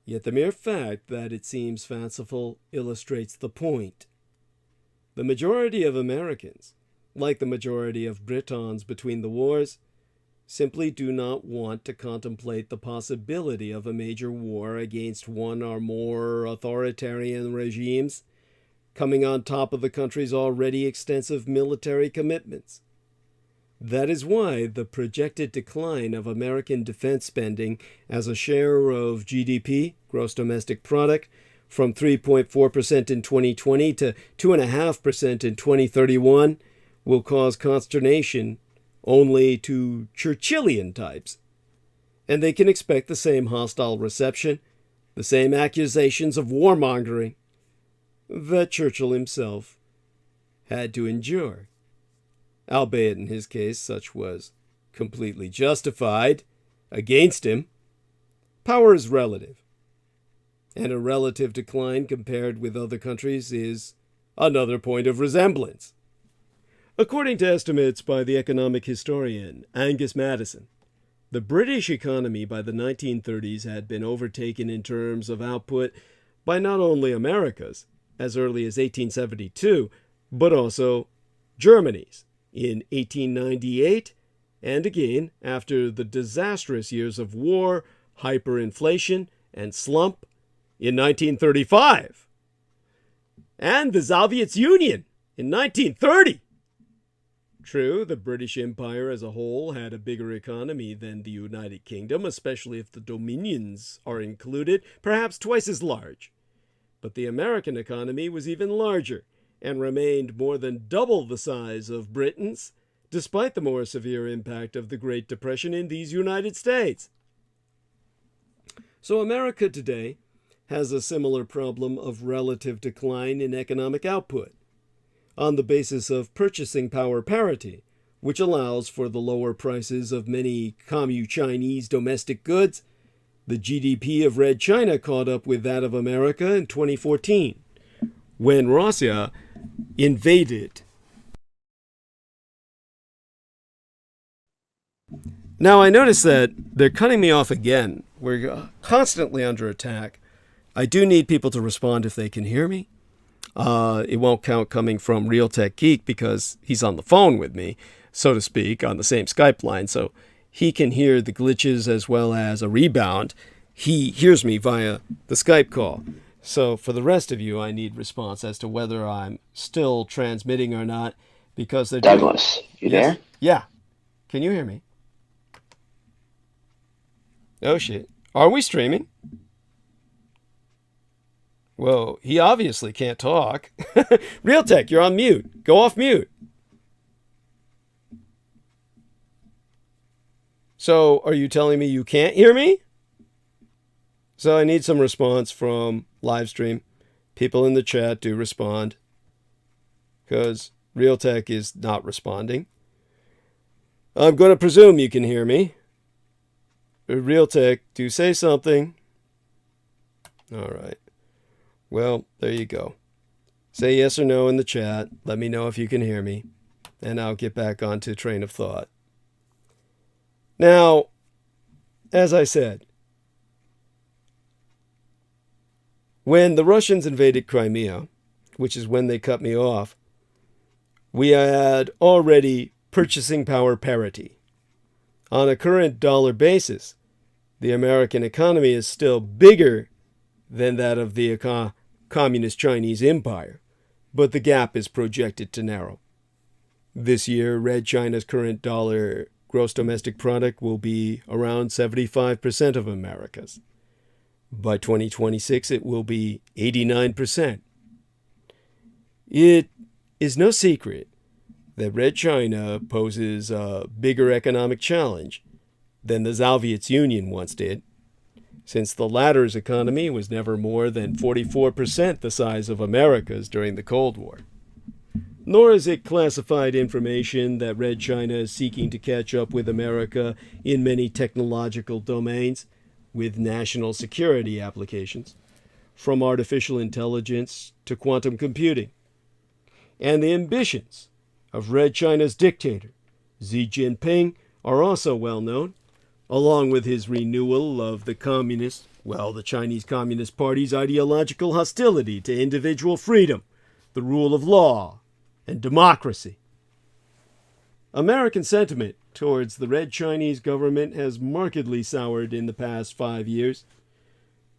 Yet the mere fact that it seems fanciful illustrates the point. The majority of Americans, like the majority of Britons between the wars, simply do not want to contemplate the possibility of a major war against one or more authoritarian regimes, coming on top of the country's already extensive military commitments. That is why the projected decline of American defense spending as a share of GDP, gross domestic product, from 3.4% in 2020 to 2.5% in 2031 will cause consternation only to Churchillian types. And they can expect the same hostile reception, the same accusations of warmongering that Churchill himself had to endure. Albeit in his case such was completely justified against him. Power is relative, and a relative decline compared with other countries is another point of resemblance. According to estimates by the economic historian Angus Maddison, the British economy by the 1930s had been overtaken in terms of output by not only America's, as early as 1872, but also Germany's in 1898, and again after the disastrous years of war, hyperinflation, and slump in 1935, and the Soviet Union in 1930. True, the British Empire as a whole had a bigger economy than the United Kingdom, especially if the dominions are included, perhaps twice as large. But the American economy was even larger and remained more than double the size of Britain's, despite the more severe impact of the Great Depression in these United States. So America today has a similar problem of relative decline in economic output, on the basis of purchasing power parity, which allows for the lower prices of many Commu-Chinese domestic goods. The GDP of Red China caught up with that of America in 2014, when Russia invaded. Now I notice that they're cutting me off again. We're constantly under attack. I do need people to respond if they can hear me. It won't count coming from Real Tech Geek because he's on the phone with me, so to speak, on the same Skype line, so he can hear the glitches as well as a rebound. He hears me via the Skype call. So for the rest of you, I need response as to whether I'm still transmitting or not, because they're Douglas, you there? Yeah. Can you hear me? Oh shit. Are we streaming? Well, he obviously can't talk. Real Tech, you're on mute. Go off mute. So, are you telling me you can't hear me? So I need some response from live stream. People in the chat do respond, because Real Tech is not responding. I'm going to presume you can hear me. Real Tech, do say something. All right. Well, there you go. Say yes or no in the chat. Let me know if you can hear me, and I'll get back onto train of thought. Now, as I said, when the Russians invaded Crimea, which is when they cut me off, we had already purchasing power parity. On a current dollar basis, the American economy is still bigger than that of the Communist Chinese Empire, but the gap is projected to narrow. This year, Red China's current dollar gross domestic product will be around 75% of America's. By 2026, it will be 89%. It is no secret that Red China poses a bigger economic challenge than the Soviet Union once did, since the latter's economy was never more than 44% the size of America's during the Cold War. Nor is it classified information that Red China is seeking to catch up with America in many technological domains with national security applications, from artificial intelligence to quantum computing. And the ambitions of Red China's dictator, Xi Jinping, are also well known, along with his renewal of the Chinese Communist Party's ideological hostility to individual freedom, the rule of law, and democracy. American sentiment towards the Red Chinese government has markedly soured in the past 5 years,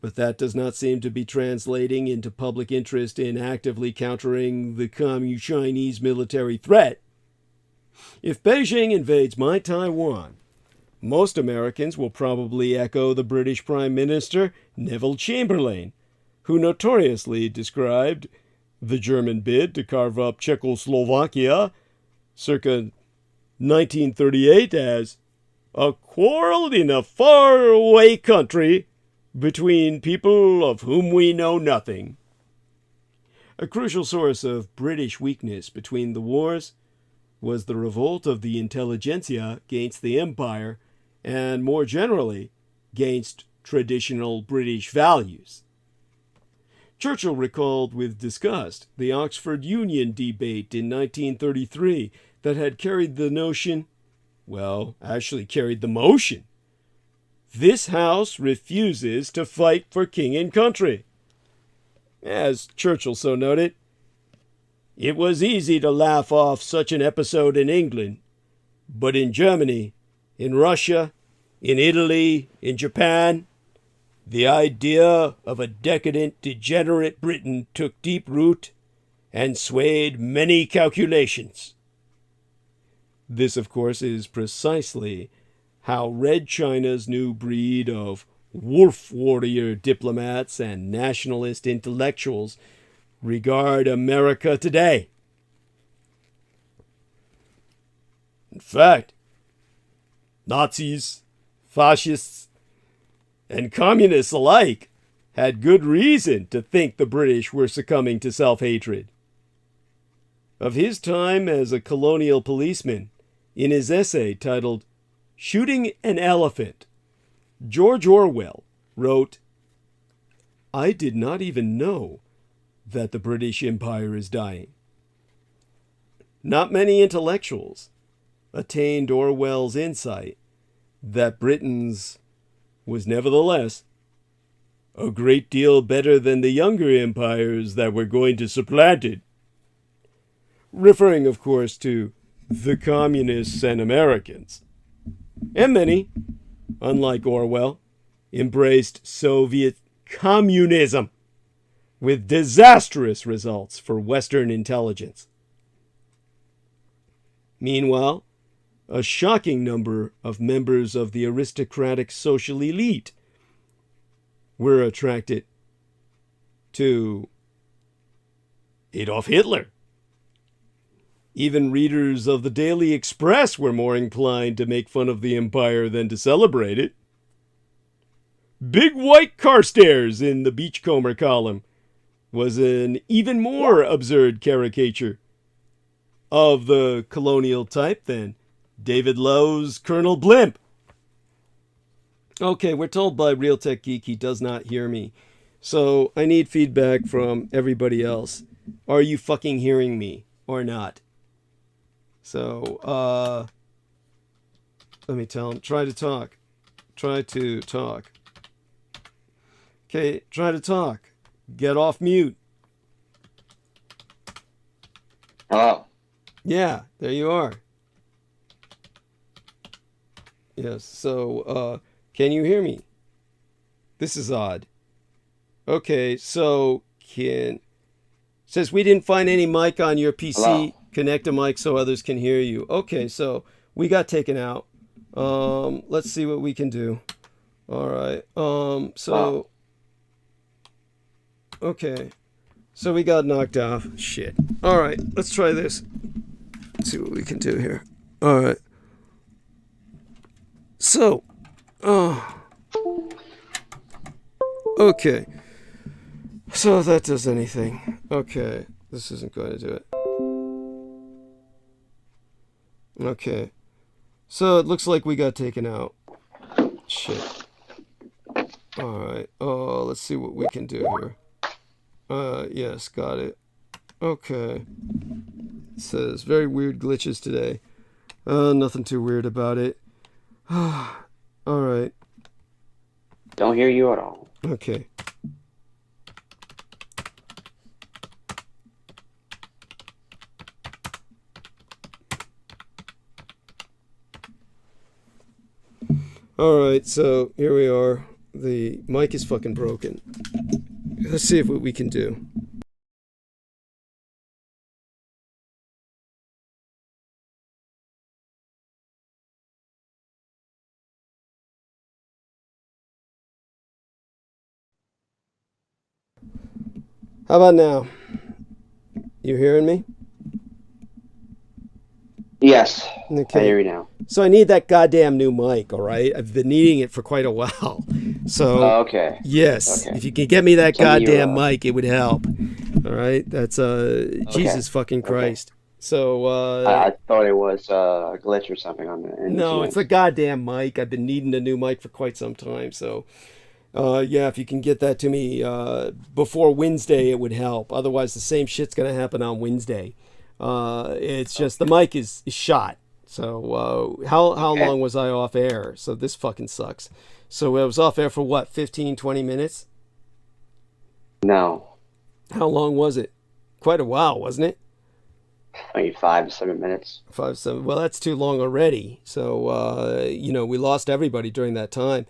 but that does not seem to be translating into public interest in actively countering the Communist Chinese military threat. If Beijing invades my Taiwan, most Americans will probably echo the British Prime Minister Neville Chamberlain, who notoriously described the German bid to carve up Czechoslovakia circa 1938 as a quarrel in a faraway country between people of whom we know nothing. A crucial source of British weakness between the wars was the revolt of the intelligentsia against the empire and, more generally, against traditional British values. Churchill recalled with disgust the Oxford Union debate in 1933 that had carried the notion, carried the motion. This House refuses to fight for king and country. As Churchill so noted, it was easy to laugh off such an episode in England, but in Germany, in Russia, in Italy, in Japan, the idea of a decadent, degenerate Britain took deep root and swayed many calculations. This, of course, is precisely how Red China's new breed of wolf warrior diplomats and nationalist intellectuals regard America today. In fact, Nazis, fascists, and communists alike had good reason to think the British were succumbing to self-hatred. Of his time as a colonial policeman, in his essay titled Shooting an Elephant, George Orwell wrote, "I did not even know that the British Empire is dying." Not many intellectuals attained Orwell's insight that Britain's was nevertheless a great deal better than the younger empires that were going to supplant it. Referring, of course, to the communists and Americans. And many, unlike Orwell, embraced Soviet communism with disastrous results for Western intelligence. Meanwhile, a shocking number of members of the aristocratic social elite were attracted to Adolf Hitler. Even readers of the Daily Express were more inclined to make fun of the empire than to celebrate it. Big White Carstairs in the Beachcomber column was an even more absurd caricature of the colonial type than David Lowe's Colonel Blimp. Okay, we're told by Real Tech Geek he does not hear me. So I need feedback from everybody else. Are you fucking hearing me or not? So, let me tell him. Try to talk. Try to talk. Okay, try to talk. Get off mute. Hello. Yeah, there you are. Yes, so, can you hear me? This is odd. Okay, so says we didn't find any mic on your PC. Hello. Connect a mic so others can hear you. Okay, so we got taken out. Let's see what we can do. All right. So okay. So we got knocked off. Shit. All right, let's try this. Let's see what we can do here. All right. So, okay. So if that does anything. Okay, this isn't going to do it. Okay. So it looks like we got taken out. Shit. Alright. Let's see what we can do here. Yes, got it. Okay. It says very weird glitches today. Nothing too weird about it. Alright. Don't hear you at all. Okay. Alright, so here we are. The mic is fucking broken. Let's see what we can do. How about now? You hearing me? Yes. Okay. I hear you now. So I need that goddamn new mic, all right? I've been needing it for quite a while. So, okay. Yes, Okay. if you can get me that Send me your, goddamn mic, it would help. All right? That's, Jesus fucking Christ. So, I thought it was a glitch or something on the no, it's a goddamn mic. I've been needing a new mic for quite some time. So, yeah, if you can get that to me before Wednesday, it would help. Otherwise, the same shit's going to happen on Wednesday. It's just the mic is shot. So how long was I off air? So this fucking sucks. So I was off air for what, 15, 20 minutes? No. How long was it? Quite a while, wasn't it? Maybe 5 to 7 minutes. 5, 7. Well, that's too long already. So, we lost everybody during that time.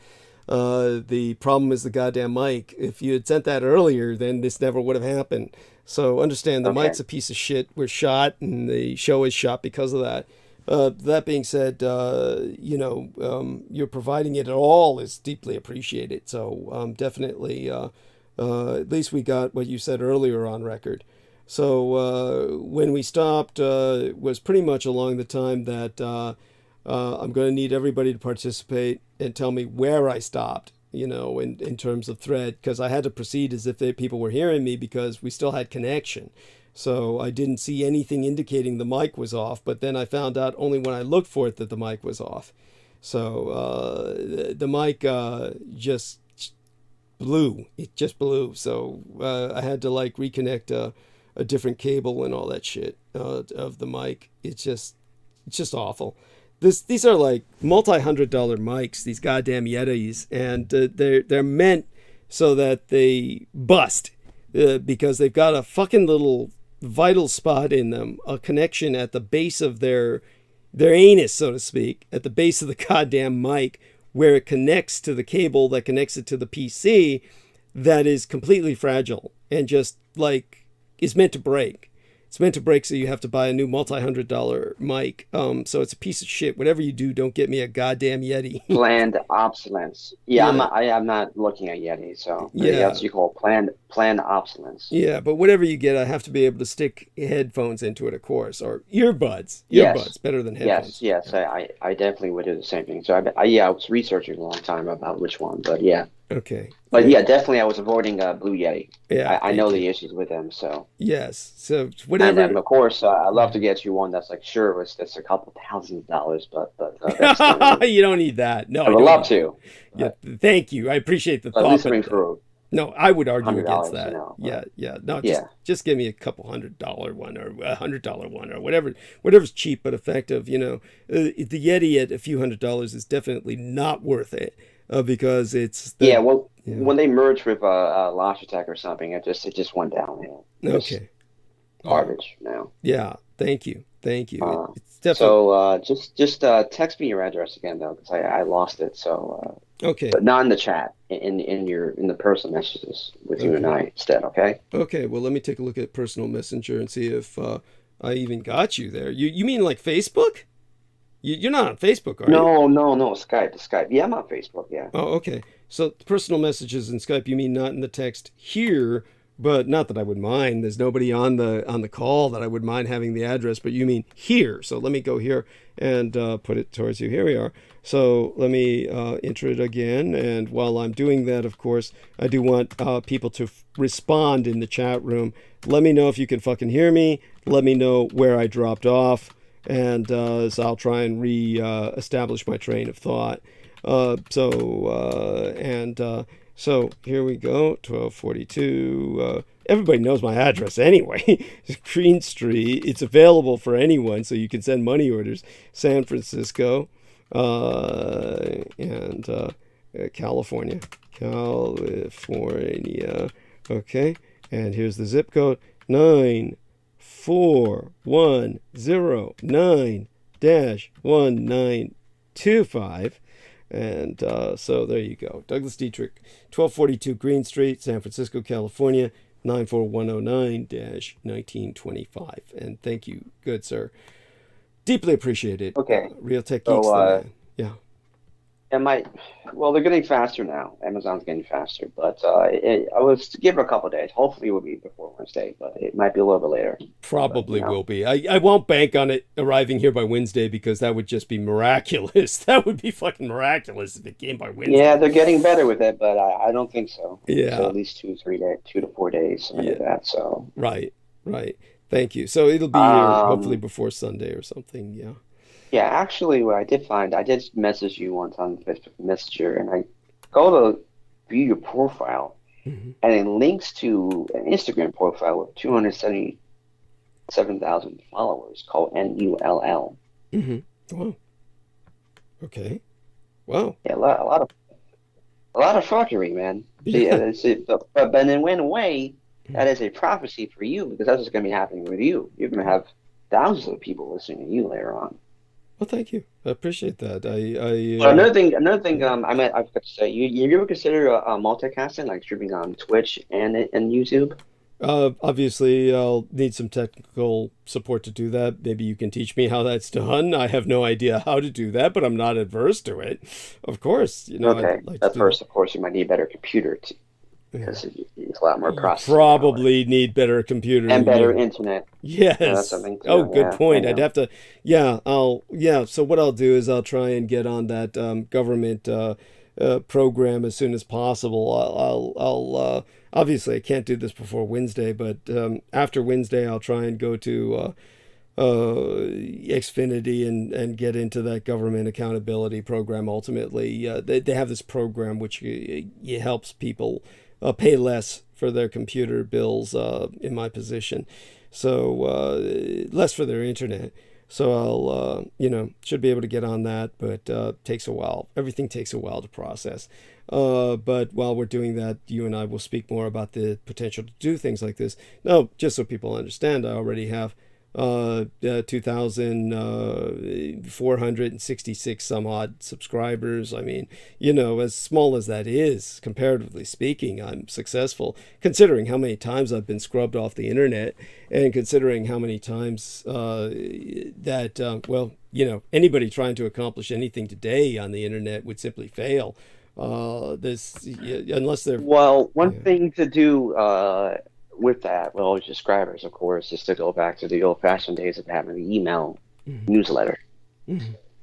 The problem is the goddamn mic. If you had sent that earlier, then this never would have happened. So understand the mic's a piece of shit. We're shot, and the show is shot because of that. That being said, you're providing it at all is deeply appreciated. So definitely, at least we got what you said earlier on record. So when we stopped was pretty much along the time that I'm going to need everybody to participate and tell me where I stopped, in terms of thread, because I had to proceed as if people were hearing me because we still had connection. So I didn't see anything indicating the mic was off, but then I found out only when I looked for it that the mic was off. So the mic just blew. It just blew. So I had to reconnect a different cable and all that shit of the mic. It's just awful. These are like multi-$100 mics, these goddamn Yetis, and they're meant so that they bust because they've got a fucking little vital spot in them, a connection at the base of their anus, so to speak, at the base of the goddamn mic, where it connects to the cable that connects it to the PC, that is completely fragile and just is meant to break. It's meant to break, so you have to buy a new multi-$100 mic. So it's a piece of shit. Whatever you do, don't get me a goddamn Yeti. Planned obsolescence. Yeah, I'm not looking at Yeti, so that's what you call planned obsolescence. Yeah, but whatever you get, I have to be able to stick headphones into it, of course, or earbuds. Earbuds, better than headphones. Yes. I definitely would do the same thing. So I was researching a long time about which one, but yeah. Okay. But yeah, definitely, I was avoiding Blue Yeti. Yeah, I know thank the you. issues with them, so. Yes. So And whatever. of course, I'd love to get you one that's like, sure, that's a couple $1,000s, but that's not really. You don't need that. No, I I would don't love need that. to. Yeah, But thank you. I appreciate the at thought, least but something for no, I would argue against $100, you that. know. Yeah, But yeah. No, yeah. just give me a couple $100 one or $100 one or whatever's cheap but effective. The Yeti at a few $100s is definitely not worth it because it's Yeah, the well, yeah. when they merged with Logitech or something, it just went downhill. Just Okay. garbage now. Yeah. Thank you. Thank you. It's definitely So just text me your address again though, because I lost it. So okay. but not in the chat, in the personal messages with you and Okay. I instead. Okay. Okay. Well, let me take a look at personal messenger and see if I even got you there. You mean like Facebook? You're not on Facebook, are you? No, Skype. Yeah, I'm on Facebook. Yeah. Oh, okay. So personal messages in Skype, you mean not in the text here, but not that I would mind. There's nobody on the call that I would mind having the address, but you mean here. So let me go here and put it towards you. Here we are. So let me enter it again. And while I'm doing that, of course, I do want people to respond in the chat room. Let me know if you can fucking hear me. Let me know where I dropped off. And so I'll try and establish my train of thought. So here we go, 1242. Everybody knows my address anyway. Green Street. It's available for anyone, so you can send money orders. San Francisco and California. Okay, and here's the zip code 94109-1925. And so there you go. Douglas Dietrich, 1242 Green Street, San Francisco, California, 94109-1925. And thank you, good sir. Deeply appreciated. Okay. Real Tech Geeks, the man. Yeah. Well, they're getting faster now. Amazon's getting faster, but I was to give it a couple of days. Hopefully, it will be before Wednesday, but it might be a little bit later. Probably will be. I won't bank on it arriving here by Wednesday because that would just be miraculous. That would be fucking miraculous if it came by Wednesday. Yeah, they're getting better with it, but I don't think so. Yeah. So at least 2 to 4 days, something like that. So Right. Thank you. So it'll be here hopefully before Sunday or something. Yeah. Yeah, actually, what I did message you once on Facebook Messenger, and I go to view your profile, and it links to an Instagram profile with 277,000 followers called NULL. Wow. Okay. Wow. Yeah, a lot of fuckery, man. Yeah. But then in a way, that is a prophecy for you because that's what's going to be happening with you. You're going to have thousands of people listening to you later on. Well, thank you. I appreciate that. Another thing. I forgot to say, you ever consider multicasting, like streaming on Twitch and YouTube? Obviously, I'll need some technical support to do that. Maybe you can teach me how that's done. I have no idea how to do that, but I'm not adverse to it. Of course, Okay. I'd like At to first, of course, you might need a better computer because it's a lot more processing. Probably need better computer and better internet. Yes. That's something too. Oh, good point. I I'd know. have to. So what I'll do is I'll try and get on that government program as soon as possible. I'll obviously I can't do this before Wednesday, but after Wednesday I'll try and go to Xfinity and get into that government accountability program. Ultimately, they have this program which helps people pay less for their computer bills in my position, so less for their internet. So I'll should be able to get on that, but takes a while. Everything takes a while to process. But while we're doing that, you and I will speak more about the potential to do things like this. Now, just so people understand, I already have 2,466 some odd subscribers. I mean, as small as that is, comparatively speaking, I'm successful, considering how many times I've been scrubbed off the internet, and considering how many times anybody trying to accomplish anything today on the internet would simply fail. Unless they're One thing to do with that, well, as subscribers, of course, is to go back to the old-fashioned days of having the email newsletter.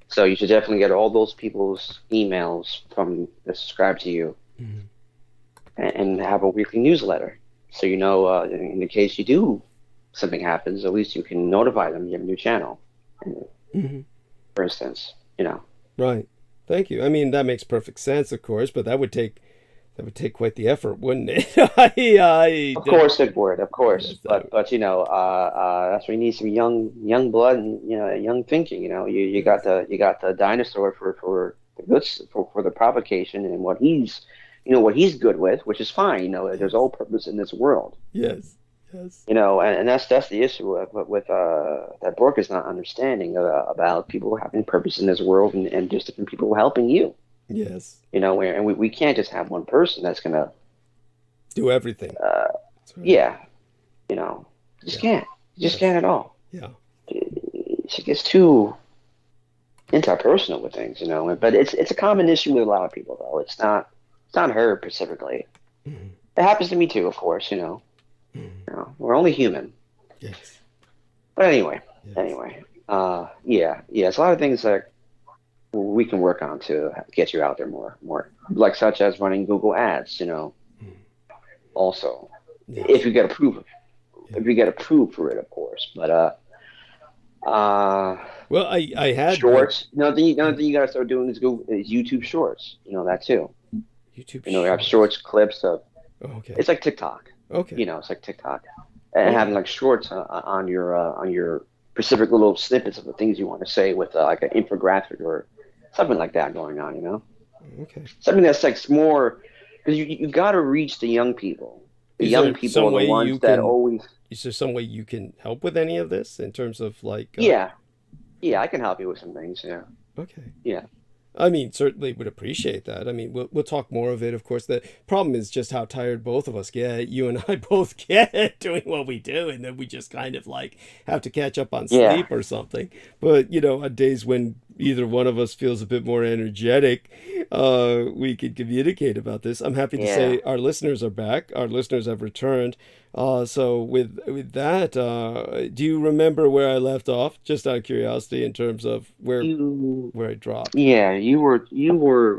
So you should definitely get all those people's emails from that subscribe to you, and have a weekly newsletter. So in the case you do something happens, at least you can notify them you have a new channel. Hmm. For instance, Right. Thank you. I mean, that makes perfect sense, of course, but that would take quite the effort, wouldn't it? Of course it would, of course, Yes, but that's where you need some young blood and young thinking. You got the dinosaur for the goods for the provocation and what he's good with, which is fine. There's all purpose in this world. yes, yes, And that's the issue with that Brooke is not understanding about people having purpose in this world and just different people helping you. yes. And we can't just have one person that's gonna Do everything. That's right. yeah, just can't. You just Yes. can't at all. Yeah. She gets too interpersonal with things, But it's a common issue with a lot of people, though. It's not her specifically. Mhm. It happens to me too, of course. Mhm. We're only human. Yes. But anyway, Yes. yeah. It's a lot of things that we can work on to get you out there more, like such as running Google Ads. Also, Yes. if you get approved, for it, of course. But Well, I had shorts. Another thing you gotta start doing is YouTube Shorts. That too. YouTube. We have shorts clips of. Oh, okay. It's like TikTok. Okay. It's like TikTok, and having like shorts on your specific little snippets of the things you want to say with like an infographic or something like that going on. Okay. Something that's like more, because you got to reach the young people. The Is young there people some are way the ones you that can- always. Is there some way you can help with any of this in terms of like? Yeah, I can help you with some things. Yeah. Okay. Yeah. I mean, certainly would appreciate that. I mean, we'll talk more of it, of course. The problem is just how tired both of us get. You and I both get doing what we do, and then we just kind of like have to catch up on Yeah. sleep or something. But on days when either one of us feels a bit more energetic, we could communicate about this. I'm happy to Yeah. say our listeners are back. Our listeners have returned. So with that, do you remember where I left off? Just out of curiosity, in terms of where I dropped. Yeah, you were.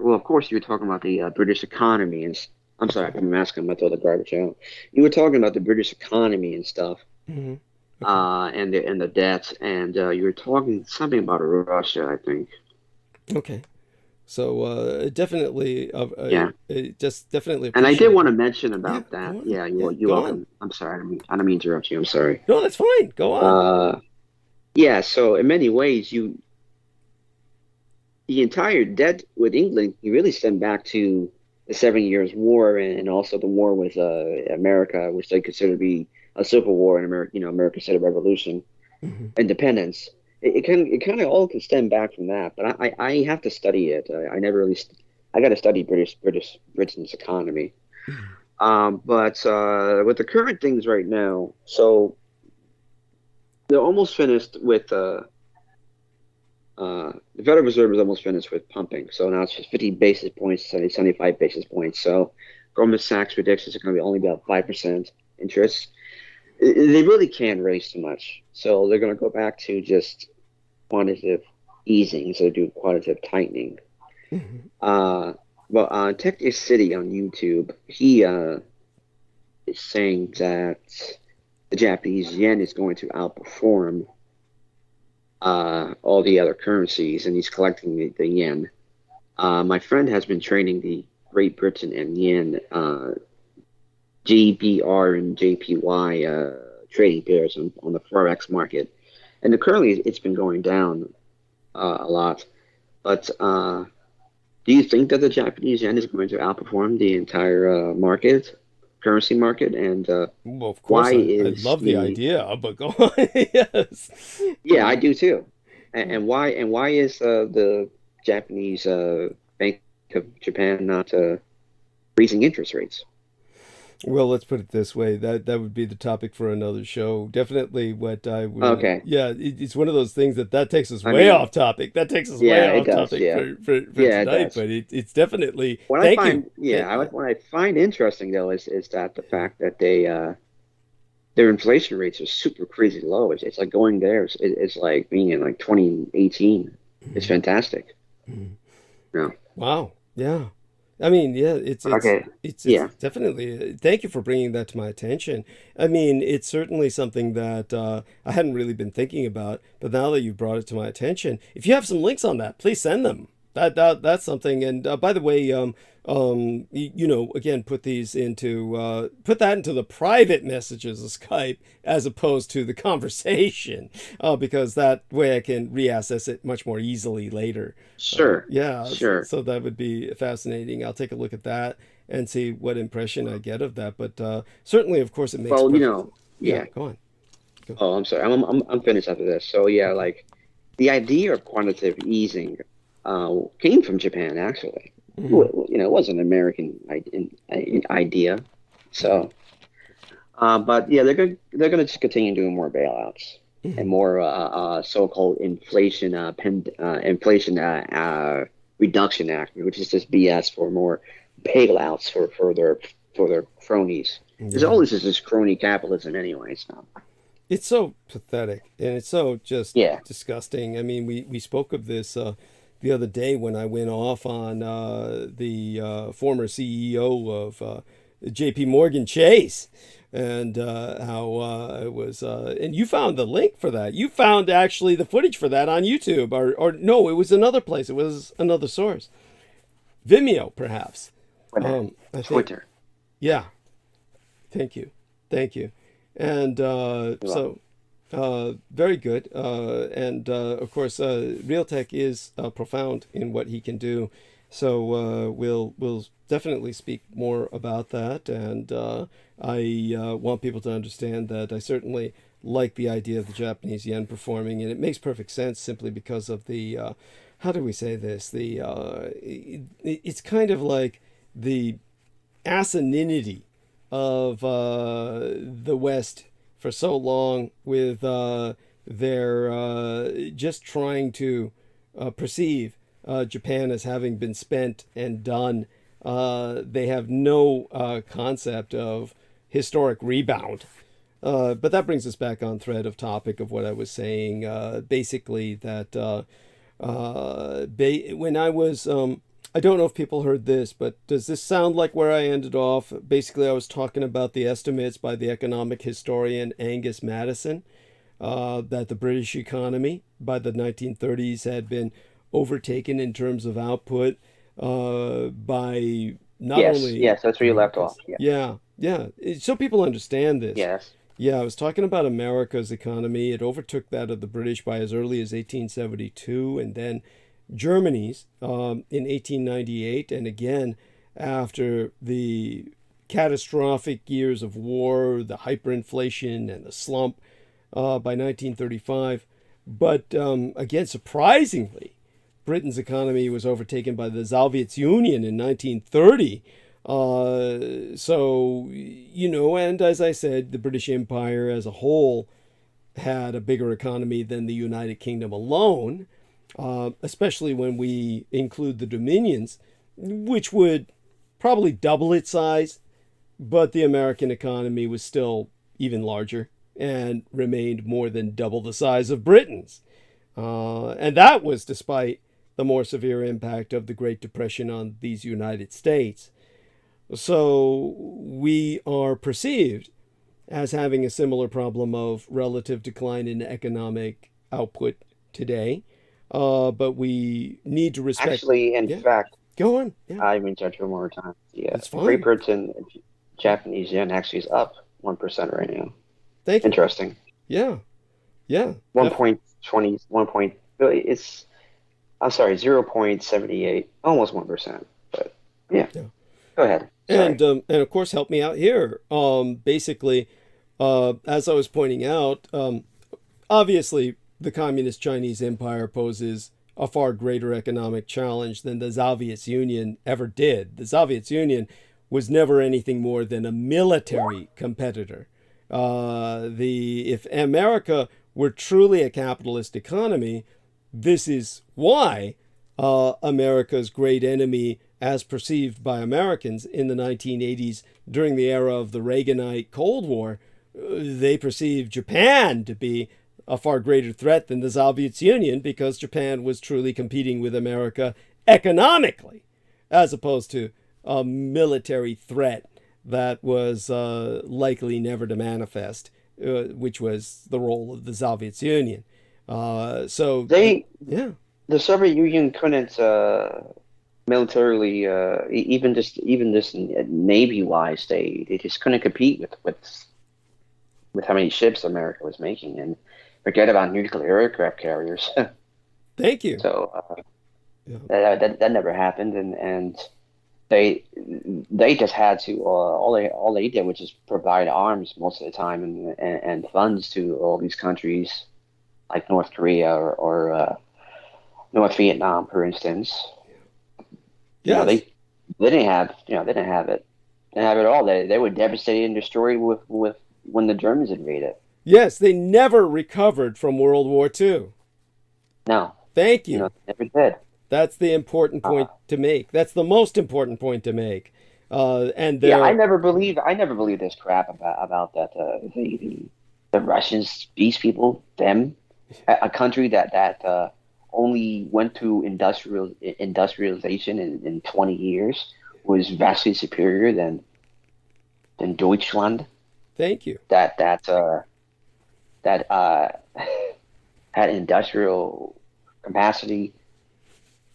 Well, of course, you were talking about the British economy I'm sorry, I'm asking. I throw the garbage out. You were talking about the British economy and stuff, Mm-hmm. and the debts, and you were talking something about Russia, I think. Okay. So definitely, Yeah. just definitely. And I did appreciate want to it. mention about Yeah, that. go on. Yeah, Yeah, you're go welcome. on. I'm sorry, I don't mean to interrupt you. I'm sorry. No, that's fine. Go on. Yeah. So in many ways, the entire debt with England, you really stem back to the 7 Years' War and also the war with America, which they consider to be a civil war in America. America said a revolution, Mm-hmm. independence. It kind of all can stem back from that. But I have to study it. I never really. I got to study Britain's economy. But with the current things right now, so they're almost finished with the Federal Reserve is almost finished with pumping. So now it's just 50 basis points, 75 basis points. So Goldman Sachs predicts it's going to be only about 5% interest. They really can't raise too much. So they're going to go back to just quantitative easing, so do quantitative tightening. Mm-hmm. Well, Tech is City on YouTube, he is saying that the Japanese yen is going to outperform all the other currencies, and he's collecting the yen. My friend has been trading the Great Britain and yen GBR and JPY trading pairs on the forex market, and currently it's been going down a lot. But do you think that the Japanese yen is going to outperform the entire currency market? And Well, of course, why I is love the idea, but go on. Yes. Yeah, I do too. And why is the Japanese Bank of Japan not raising interest rates? Well, let's put it this way. That would be the topic for another show. Definitely what I would. Okay. Yeah, it's one of those things that takes us I way mean, off topic. That takes us yeah, way it off does, topic yeah. for Yeah, it tonight. does. But it's definitely. What Thank I find, you. what I find interesting though is that the fact that their inflation rates are super crazy low. It's like going there. It's like being in like 2018. It's fantastic. Mhm. Yeah. Wow. Yeah. I mean, yeah, it's Okay. it's Yeah. definitely. Thank you for bringing that to my attention. I mean, it's certainly something that I hadn't really been thinking about, but now that you've brought it to my attention, if you have some links on that, please send them. That's something. And by the way, again, put these into put that into the private messages of Skype as opposed to the conversation, because that way I can reaccess it much more easily later. Sure. Yeah, Sure. so that would be fascinating. I'll take a look at that and see what impression I get of that. But certainly, of course, it makes Well, perfect. yeah. Go on. Oh, I'm sorry. I'm finished after this. So yeah, like the idea of quantitative easing came from Japan actually. It was an American idea. So, but yeah, they're gonna just continue doing more bailouts and more so-called inflation reduction act, which is just BS for more bailouts for their cronies. There's always this crony capitalism anyway. So. It's so pathetic and it's so just Yeah. disgusting. I mean, we spoke of this the other day when I went off on the former CEO of J.P. Morgan Chase, and how it was. And you found the link for that. You found actually the footage for that on YouTube, or no, it was another place. It was another source, Vimeo, perhaps. I think. Twitter. Yeah. Thank you. And so. Very good. And of course, Realtek is profound in what he can do. So we'll definitely speak more about that. And I want people to understand that I certainly like the idea of the Japanese yen performing, and it makes perfect sense simply because of the how do we say this? It's kind of like the asininity of the West for so long with their just trying to perceive Japan as having been spent and done. They have no concept of historic rebound. But that brings us back on thread of topic of what I was saying. Basically, that when I was I don't know if people heard this, but does this sound like where I ended off? Basically, I was talking about the estimates by the economic historian Angus Maddison that the British economy by the 1930s had been overtaken in terms of output by not only... Yes, that's where you left off. Yeah. So people understand this. Yes. Yeah, I was talking about America's economy. It overtook that of the British by as early as 1872, and then Germany's in 1898, and again after the catastrophic years of war, the hyperinflation and the slump by 1935. But again, surprisingly, Britain's economy was overtaken by the Soviet Union in 1930. So, and as I said, the British Empire as a whole had a bigger economy than the United Kingdom alone. Especially when we include the dominions, which would probably double its size, but the American economy was still even larger and remained more than double the size of Britain's. And that was despite the more severe impact of the Great Depression on these United States. So we are perceived as having a similar problem of relative decline in economic output today. But we need to respect... Actually, in fact... Go on. Yeah. I mean, judge one more time. Yeah. That's fine. Great Britain, Japanese yen actually is up 1% right now. Thank you. Interesting. Yeah. 1.20, it's, I'm sorry, 0.78, almost 1%. But yeah. Go ahead. And of course, help me out here. Basically, as I was pointing out, obviously, the Communist Chinese Empire poses a far greater economic challenge than the Soviet Union ever did. The Soviet Union was never anything more than a military competitor. If America were truly a capitalist economy, this is why America's great enemy, as perceived by Americans in the 1980s during the era of the Reaganite Cold War, they perceived Japan to be a far greater threat than the Soviet Union, because Japan was truly competing with America economically, as opposed to a military threat that was likely never to manifest, which was the role of the Soviet Union. So yeah, the Soviet Union couldn't militarily, even just navy wise, they just couldn't compete with how many ships America was making, and forget about nuclear aircraft carriers. Thank you. So that never happened, and they just had to all they did was just provide arms most of the time and funds to all these countries like North Korea or North Vietnam, for instance. Yes. You know, they didn't have they didn't have it. They didn't have it all. They were devastated and destroyed with when the Germans invaded. Yes, they never recovered from World War II. No. Thank you. Never did. That's the important point to make. That's the most important point to make. I never believed this crap about that the Russians, these people, them, a country that only went through industrialization in 20 years was vastly superior than Deutschland. Thank you. That had industrial capacity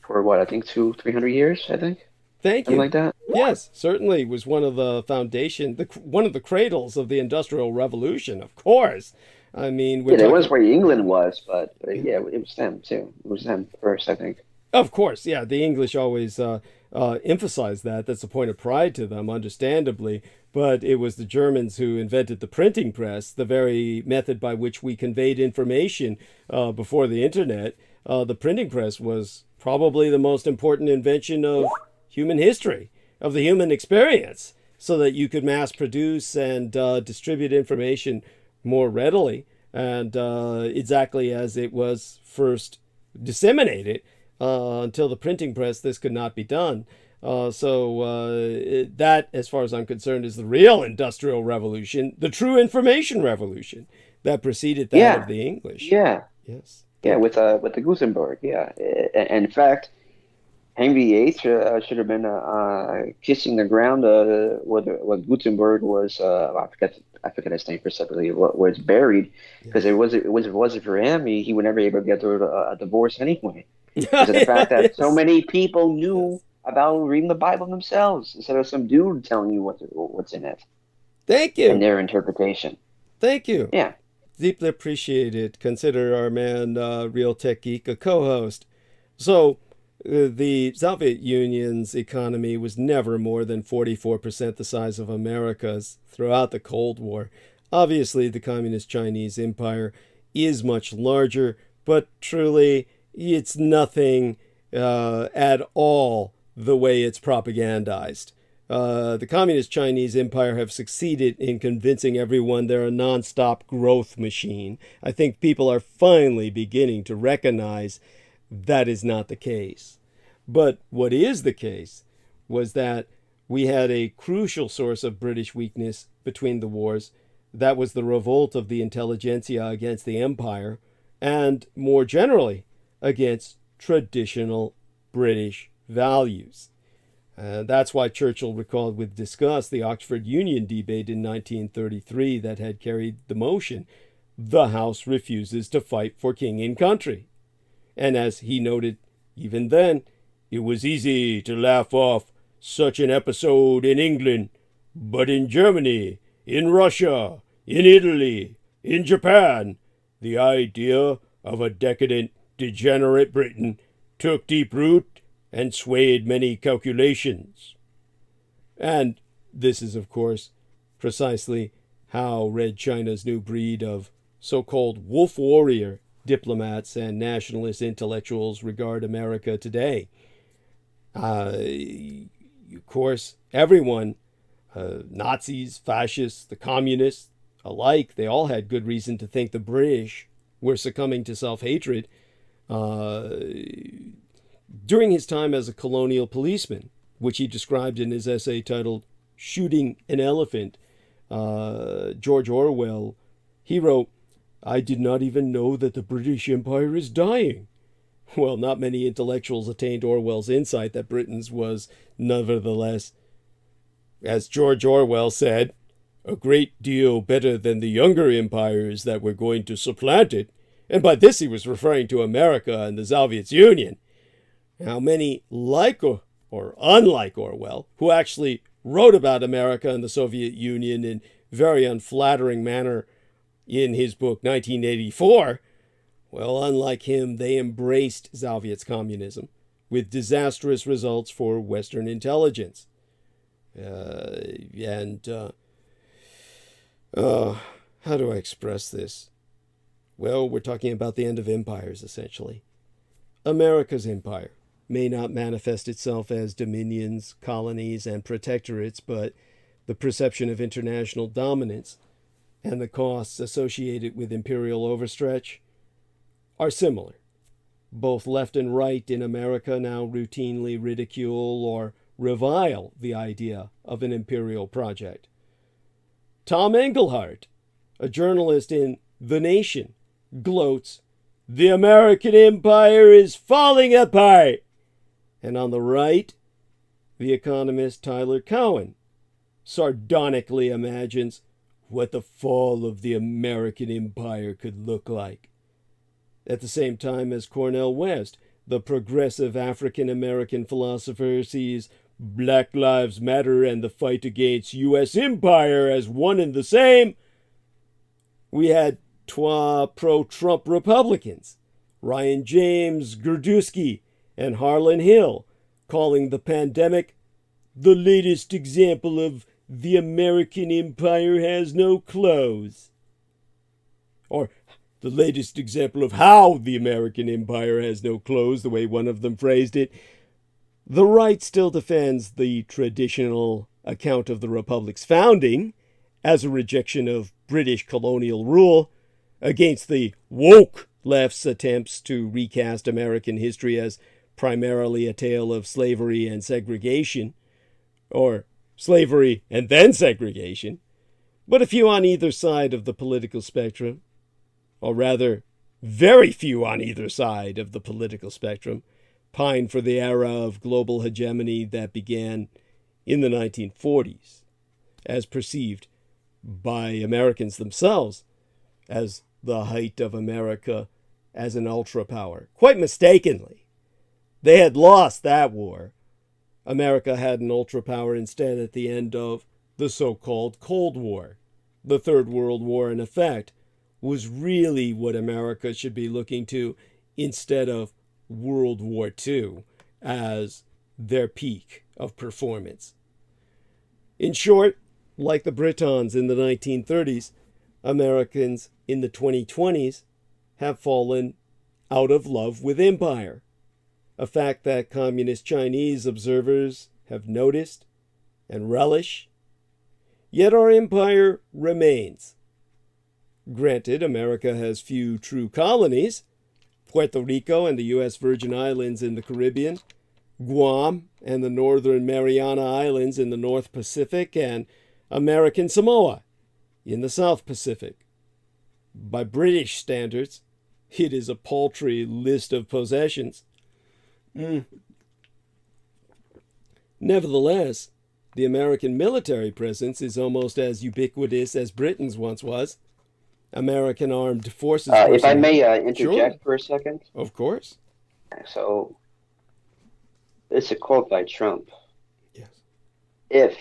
for what I think 200-300 years. I think. Thank you. Something like that. Yes, certainly was one of the foundation, one of the cradles of the Industrial Revolution. Of course. I mean, it was where England was, but yeah, it was them too. It was them first, I think. Of course, yeah. The English always emphasize that. That's a point of pride to them, understandably. But it was the Germans who invented the printing press, the very method by which we conveyed information before the internet. The printing press was probably the most important invention of human history, of the human experience, so that you could mass produce and distribute information more readily and exactly as it was first disseminated. Until the printing press, this could not be done. That, as far as I'm concerned, is the real Industrial Revolution, the true information revolution that preceded that of the English. Yeah. Yes. Yeah, with the Gutenberg. Yeah. And in fact, Henry VIII should have been kissing the ground what Gutenberg was. I forget his name specifically. Was buried because it wasn't for him, he would never be able to get through a divorce anyway. Because of the fact that so many people knew about reading the Bible themselves instead of some dude telling you what's in it. Thank you. And their interpretation. Thank you. Yeah. Deeply appreciate it. Consider our man, Real Tech Geek, a co-host. So, the Soviet Union's economy was never more than 44% the size of America's throughout the Cold War. Obviously, the Communist Chinese Empire is much larger, but truly, it's nothing at all the way it's propagandized. The Communist Chinese Empire have succeeded in convincing everyone they're a nonstop growth machine. I think people are finally beginning to recognize that is not the case. But what is the case was that we had a crucial source of British weakness between the wars. That was the revolt of the intelligentsia against the empire, and more generally, against traditional British values. That's why Churchill recalled with disgust the Oxford Union debate in 1933 that had carried the motion, "The House refuses to fight for king and country." And as he noted, even then, it was easy to laugh off such an episode in England, but in Germany, in Russia, in Italy, in Japan, the idea of a decadent, degenerate Britain took deep root and swayed many calculations. And this is, of course, precisely how Red China's new breed of so-called wolf warrior diplomats and nationalist intellectuals regard America today. Of course, everyone, Nazis, fascists, the communists alike, they all had good reason to think the British were succumbing to self-hatred. During his time as a colonial policeman, which he described in his essay titled Shooting an Elephant, George Orwell, he wrote, "I did not even know that the British Empire is dying. Well, not many intellectuals attained Orwell's insight that Britain's was nevertheless, as George Orwell said, a great deal better than the younger empires that were going to supplant it. And by this he was referring to America and the Soviet Union. How many like or unlike Orwell, who actually wrote about America and the Soviet Union in very unflattering manner in his book 1984, well, unlike him, they embraced Soviet communism with disastrous results for Western intelligence. How do I express this? Well, we're talking about the end of empires, essentially. America's empire may not manifest itself as dominions, colonies, and protectorates, but the perception of international dominance and the costs associated with imperial overstretch are similar. Both left and right in America now routinely ridicule or revile the idea of an imperial project. Tom Engelhardt, a journalist in The Nation, gloats, "The American empire is falling apart." And on the right, the economist Tyler Cowen sardonically imagines what the fall of the American empire could look like. At the same time as Cornel West, the progressive African-American philosopher, sees Black Lives Matter and the fight against U.S. empire as one and the same, we had trois pro-Trump Republicans, Ryan James Gerdusky and Harlan Hill, calling the pandemic the latest example of the American empire has no clothes. Or the latest example of how the American empire has no clothes, the way one of them phrased it. The right still defends the traditional account of the Republic's founding as a rejection of British colonial rule against the woke left's attempts to recast American history as primarily a tale of slavery and segregation, or slavery and then segregation. But a few on either side of the political spectrum, or rather, very few on either side of the political spectrum, pine for the era of global hegemony that began in the 1940s, as perceived by Americans themselves as the height of America as an ultra-power. Quite mistakenly. They had lost that war. America had an ultra-power instead at the end of the so-called Cold War. The Third World War, in effect, was really what America should be looking to instead of World War II as their peak of performance. In short, like the Britons in the 1930s, Americans in the 2020s have fallen out of love with empire, a fact that communist Chinese observers have noticed and relish. Yet our empire remains. Granted, America has few true colonies, Puerto Rico and the U.S. Virgin Islands in the Caribbean, Guam and the Northern Mariana Islands in the North Pacific, and American Samoa in the South Pacific. By British standards, it is a paltry list of possessions. Nevertheless, the American military presence is almost as ubiquitous as Britain's once was. American armed forces. If I may interject Sure. for a second. Of course. So, it's a quote by Trump. Yes. If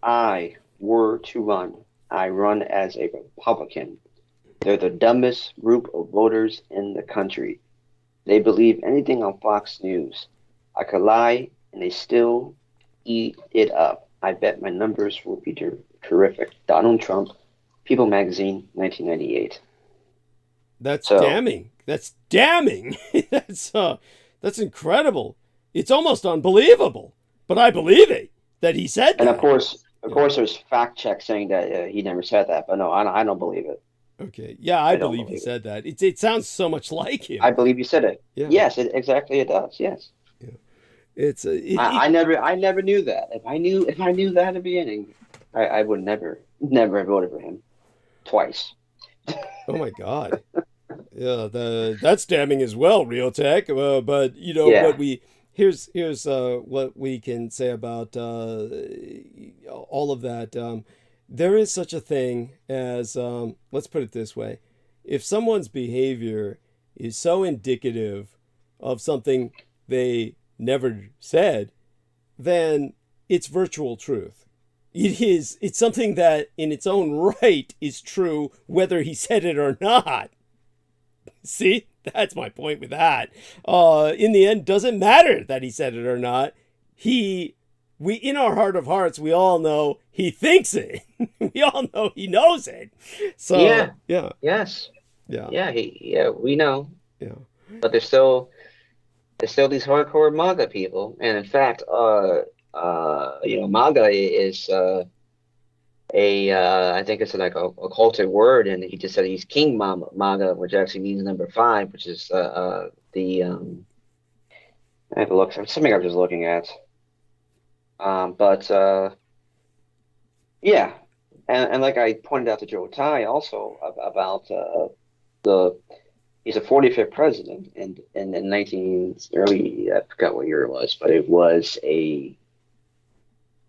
I were to run, I run as a Republican. They're the dumbest group of voters in the country. They believe anything on Fox News. I could lie, and they still eat it up. I bet my numbers will be terrific. Donald Trump, People Magazine, 1998. That's damning. That's damning. That's incredible. It's almost unbelievable, but I believe it that he said that. And of course, there's fact checks saying that he never said that. But no, I don't believe it. Okay. Yeah, I believe he said that. It sounds so much like him. I believe you said it. Yeah. Yes, exactly it does. Yes. Yeah. It's I never knew that. If I knew that at the beginning, I would never have voted for him twice. Oh my God. That's damning as well, Realtek. But you know Yeah. what we here's what we can say about all of that. There is such a thing as let's put it this way: if someone's behavior is so indicative of something they never said, then it's virtual truth. It's something that in its own right is true whether he said it or not. See, that's my point with that. In the end, doesn't matter that he said it or not. We in our heart of hearts, we all know he thinks it. We all know he knows it. So Yeah. yeah, Yes. yeah, Yeah. We know. yeah. But there's still these hardcore MAGA people, and in fact, MAGA is I think it's like a cultic word, and he just said he's King MAGA, which actually means number 5, which is I have to look. Something I was just looking at. But yeah, and like I pointed out to Joe Tai also about he's a 45th president, and in I forgot what year it was, but it was a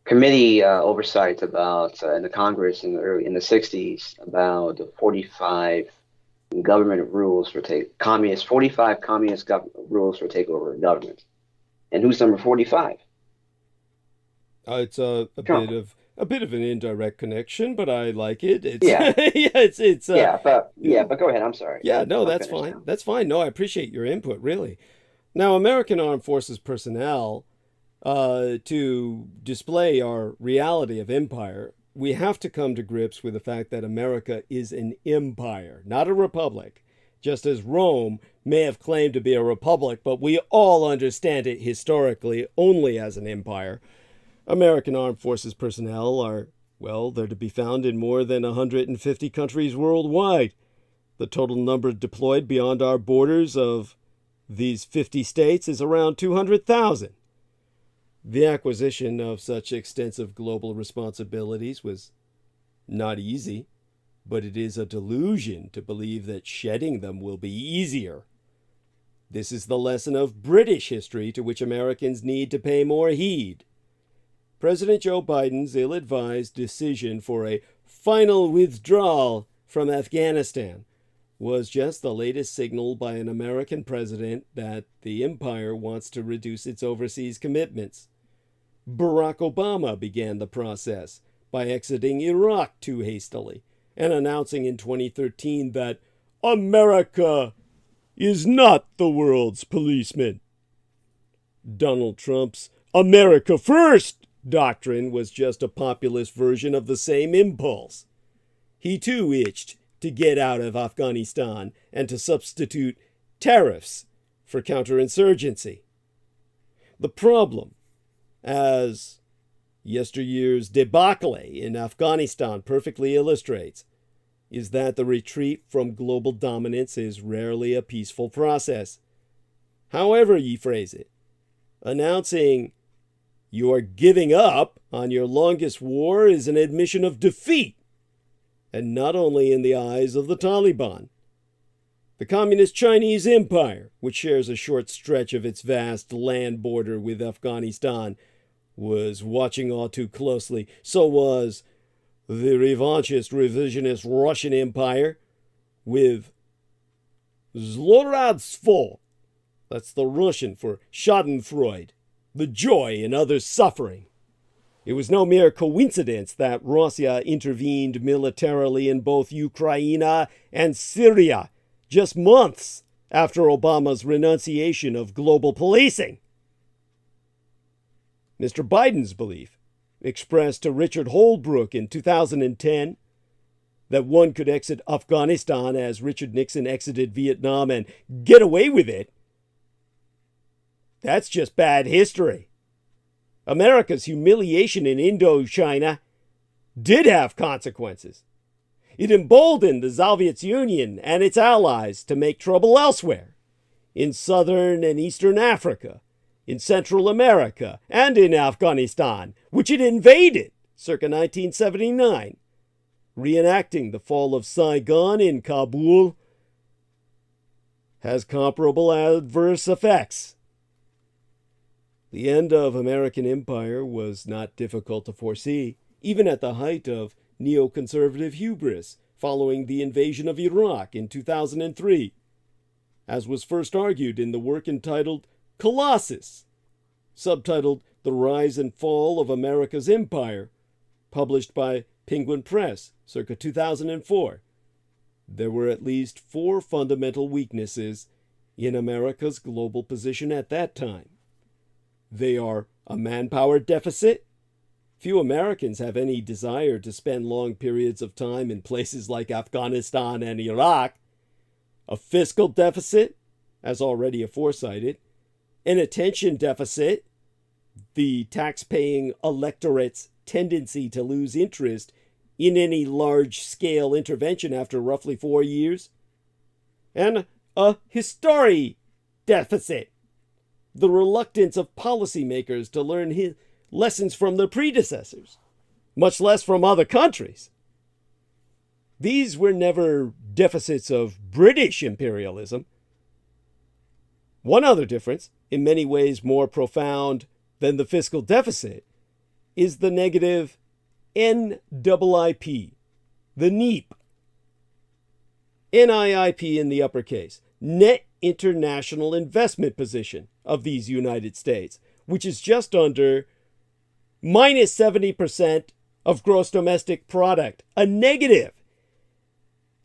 committee oversight about in the Congress in the 60s about the 45 government rules for 45 communist rules for takeover of government, and who's number 45? It's a Trump. bit of an indirect connection, but I like it. It's Yeah. yeah, But go ahead. I'm sorry. yeah, no, I'm that's finished fine. now. That's fine. No, I appreciate your input, really. Now, American Armed Forces personnel, to display our reality of empire, we have to come to grips with the fact that America is an empire, not a republic. Just as Rome may have claimed to be a republic, but we all understand it historically only as an empire. American Armed Forces personnel are, well, they're to be found in more than 150 countries worldwide. The total number deployed beyond our borders of these 50 states is around 200,000. The acquisition of such extensive global responsibilities was not easy, but it is a delusion to believe that shedding them will be easier. This is the lesson of British history to which Americans need to pay more heed. President Joe Biden's ill-advised decision for a final withdrawal from Afghanistan was just the latest signal by an American president that the empire wants to reduce its overseas commitments. Barack Obama began the process by exiting Iraq too hastily and announcing in 2013 that America is not the world's policeman. Donald Trump's America First doctrine was just a populist version of the same impulse. He too itched to get out of Afghanistan and to substitute tariffs for counterinsurgency. The problem, as yesteryear's debacle in Afghanistan perfectly illustrates, is that the retreat from global dominance is rarely a peaceful process. However ye phrase it, announcing you are giving up on your longest war is an admission of defeat, and not only in the eyes of the Taliban. The Communist Chinese Empire, which shares a short stretch of its vast land border with Afghanistan, was watching all too closely. So was the revanchist, revisionist Russian Empire with Zloradstvo. That's the Russian for Schadenfreude, the joy in others' suffering. It was no mere coincidence that Russia intervened militarily in both Ukraine and Syria just months after Obama's renunciation of global policing. Mr. Biden's belief, expressed to Richard Holbrooke in 2010, that one could exit Afghanistan as Richard Nixon exited Vietnam and get away with it, that's just bad history. America's humiliation in Indochina did have consequences. It emboldened the Soviet Union and its allies to make trouble elsewhere, in southern and eastern Africa, in Central America, and in Afghanistan, which it invaded circa 1979, reenacting the fall of Saigon in Kabul has comparable adverse effects. The end of American empire was not difficult to foresee, even at the height of neoconservative hubris following the invasion of Iraq in 2003, as was first argued in the work entitled Colossus, subtitled The Rise and Fall of America's Empire, published by Penguin Press circa 2004. There were at least 4 fundamental weaknesses in America's global position at that time. They are a manpower deficit. Few Americans have any desire to spend long periods of time in places like Afghanistan and Iraq. A fiscal deficit, as already aforecited. An attention deficit, the tax-paying electorate's tendency to lose interest in any large-scale intervention after roughly 4 years. And a history deficit, the reluctance of policymakers to learn lessons from their predecessors, much less from other countries. These were never deficits of British imperialism. One other difference, in many ways more profound than the fiscal deficit, is the negative NIIP, the NEEP. NIIP in the uppercase, net international investment position of these United States, which is just under minus 70% of gross domestic product, a negative.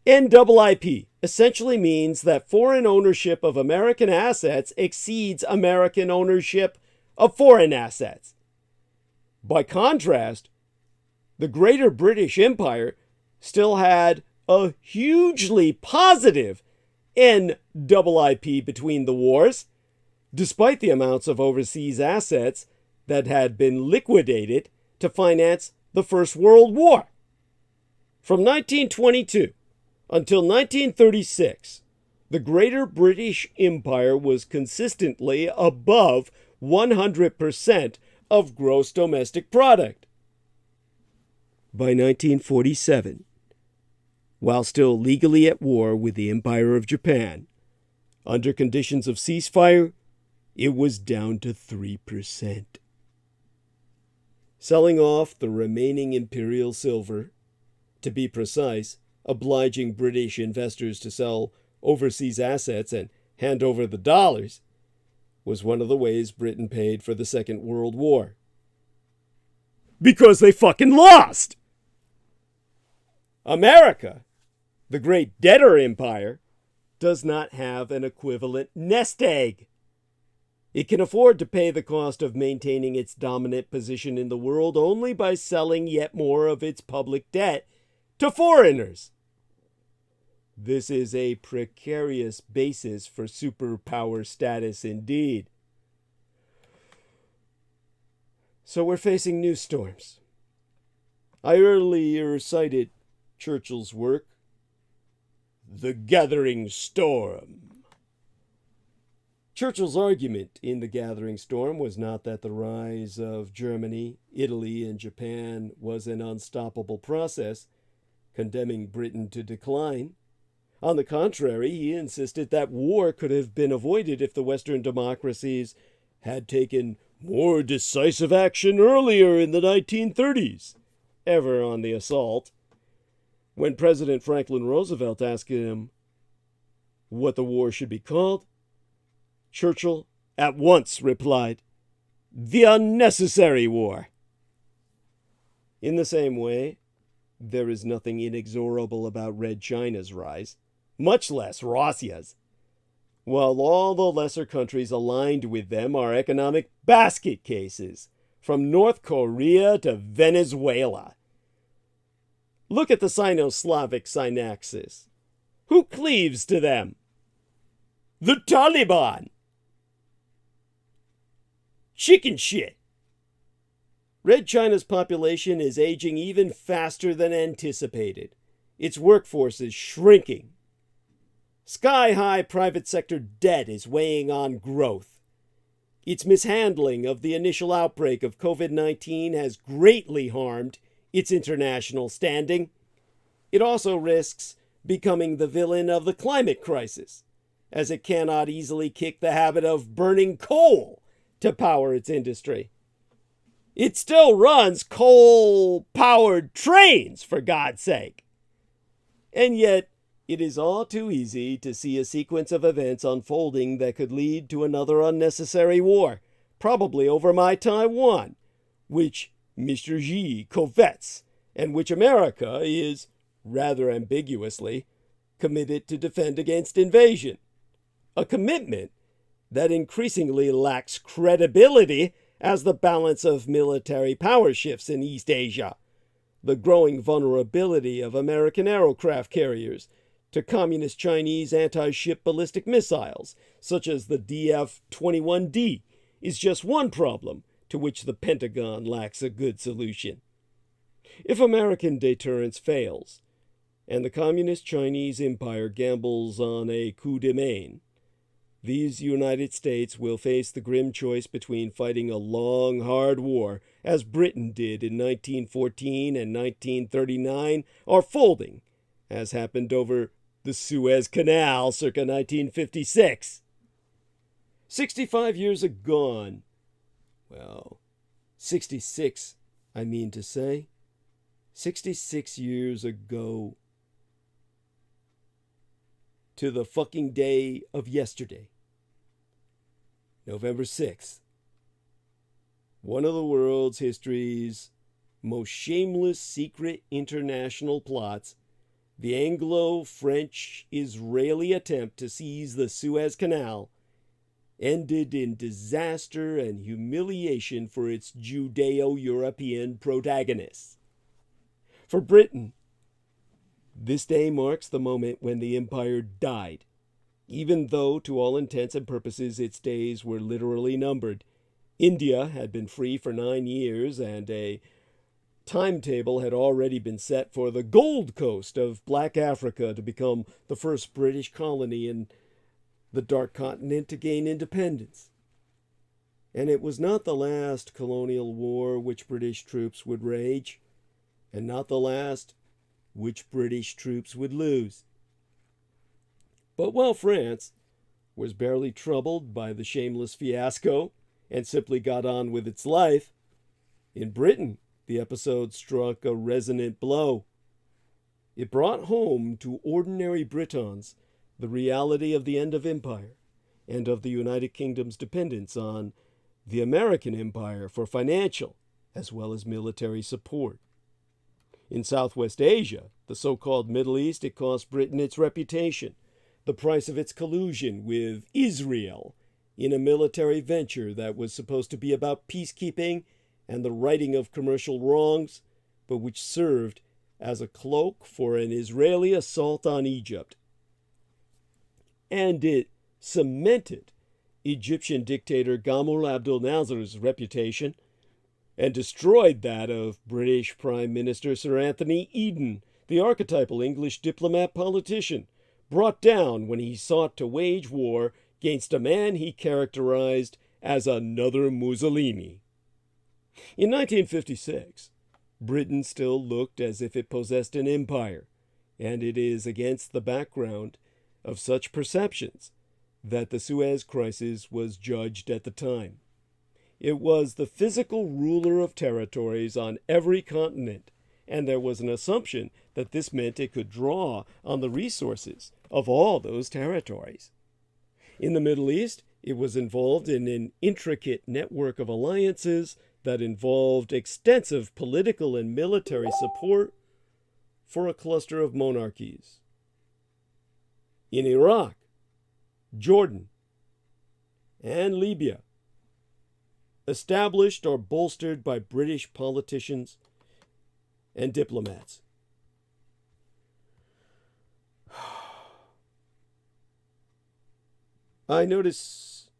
NIIP essentially means that foreign ownership of American assets exceeds American ownership of foreign assets. By contrast, the Greater British Empire still had a hugely positive NIIP between the wars, despite the amounts of overseas assets that had been liquidated to finance the First World War. From 1922 until 1936, the Greater British Empire was consistently above 100% of gross domestic product. By 1947, while still legally at war with the Empire of Japan, under conditions of ceasefire, it was down to 3%. Selling off the remaining imperial silver, to be precise, obliging British investors to sell overseas assets and hand over the dollars, was one of the ways Britain paid for the Second World War. Because they fucking lost! America, the great debtor empire, does not have an equivalent nest egg. It can afford to pay the cost of maintaining its dominant position in the world only by selling yet more of its public debt to foreigners. This is a precarious basis for superpower status indeed. So we're facing new storms. I earlier cited Churchill's work, The Gathering Storm. Churchill's argument in The Gathering Storm was not that the rise of Germany, Italy, and Japan was an unstoppable process, condemning Britain to decline. On the contrary, he insisted that war could have been avoided if the Western democracies had taken more decisive action earlier in the 1930s, ever on the assault. When President Franklin Roosevelt asked him what the war should be called, Churchill at once replied, "The unnecessary war." In the same way, there is nothing inexorable about Red China's rise, much less Russia's, while all the lesser countries aligned with them are economic basket cases, from North Korea to Venezuela. Look at the Sino-Slavic synaxis. Who cleaves to them? The Taliban. Chicken shit. Red China's population is aging even faster than anticipated. Its workforce is shrinking. Sky-high private sector debt is weighing on growth. Its mishandling of the initial outbreak of COVID-19 has greatly harmed its international standing. It also risks becoming the villain of the climate crisis, as it cannot easily kick the habit of burning coal to power its industry. It still runs coal-powered trains, for God's sake. And yet, it is all too easy to see a sequence of events unfolding that could lead to another unnecessary war, probably over my Taiwan, which Mr. Xi covets, and which America is, rather ambiguously, committed to defend against invasion. A commitment that increasingly lacks credibility as the balance of military power shifts in East Asia, the growing vulnerability of American aircraft carriers to communist Chinese anti-ship ballistic missiles, such as the DF-21D, is just one problem to which the Pentagon lacks a good solution. If American deterrence fails, and the communist Chinese empire gambles on a coup de main, these United States will face the grim choice between fighting a long, hard war, as Britain did in 1914 and 1939, or folding, as happened over the Suez Canal circa 1956. 65 years agone. Well, 66, I mean to say. 66 years ago. To the fucking day of yesterday. November 6th. One of the world's history's most shameless secret international plots, the Anglo-French-Israeli attempt to seize the Suez Canal, ended in disaster and humiliation for its Judeo-European protagonists. For Britain, this day marks the moment when the empire died, even though to all intents and purposes its days were literally numbered. India had been free for 9 years, and a timetable had already been set for the Gold Coast of Black Africa to become the first British colony in the Dark Continent to gain independence. And it was not the last colonial war which British troops would wage, and not the last which British troops would lose. But while France was barely troubled by the shameless fiasco and simply got on with its life, in Britain the episode struck a resonant blow. It brought home to ordinary Britons the reality of the end of empire and of the United Kingdom's dependence on the American empire for financial as well as military support. In Southwest Asia, the so-called Middle East, it cost Britain its reputation, the price of its collusion with Israel in a military venture that was supposed to be about peacekeeping and the righting of commercial wrongs, but which served as a cloak for an Israeli assault on Egypt. And it cemented Egyptian dictator Gamal Abdel Nasser's reputation and destroyed that of British Prime Minister Sir Anthony Eden, the archetypal English diplomat politician, brought down when he sought to wage war against a man he characterized as another Mussolini. In 1956, Britain still looked as if it possessed an empire, and it is against the background of such perceptions that the Suez Crisis was judged at the time. It was the physical ruler of territories on every continent, and there was an assumption that this meant it could draw on the resources of all those territories. In the Middle East, it was involved in an intricate network of alliances that involved extensive political and military support for a cluster of monarchies. In Iraq, Jordan, and Libya, established or bolstered by British politicians and diplomats. I notice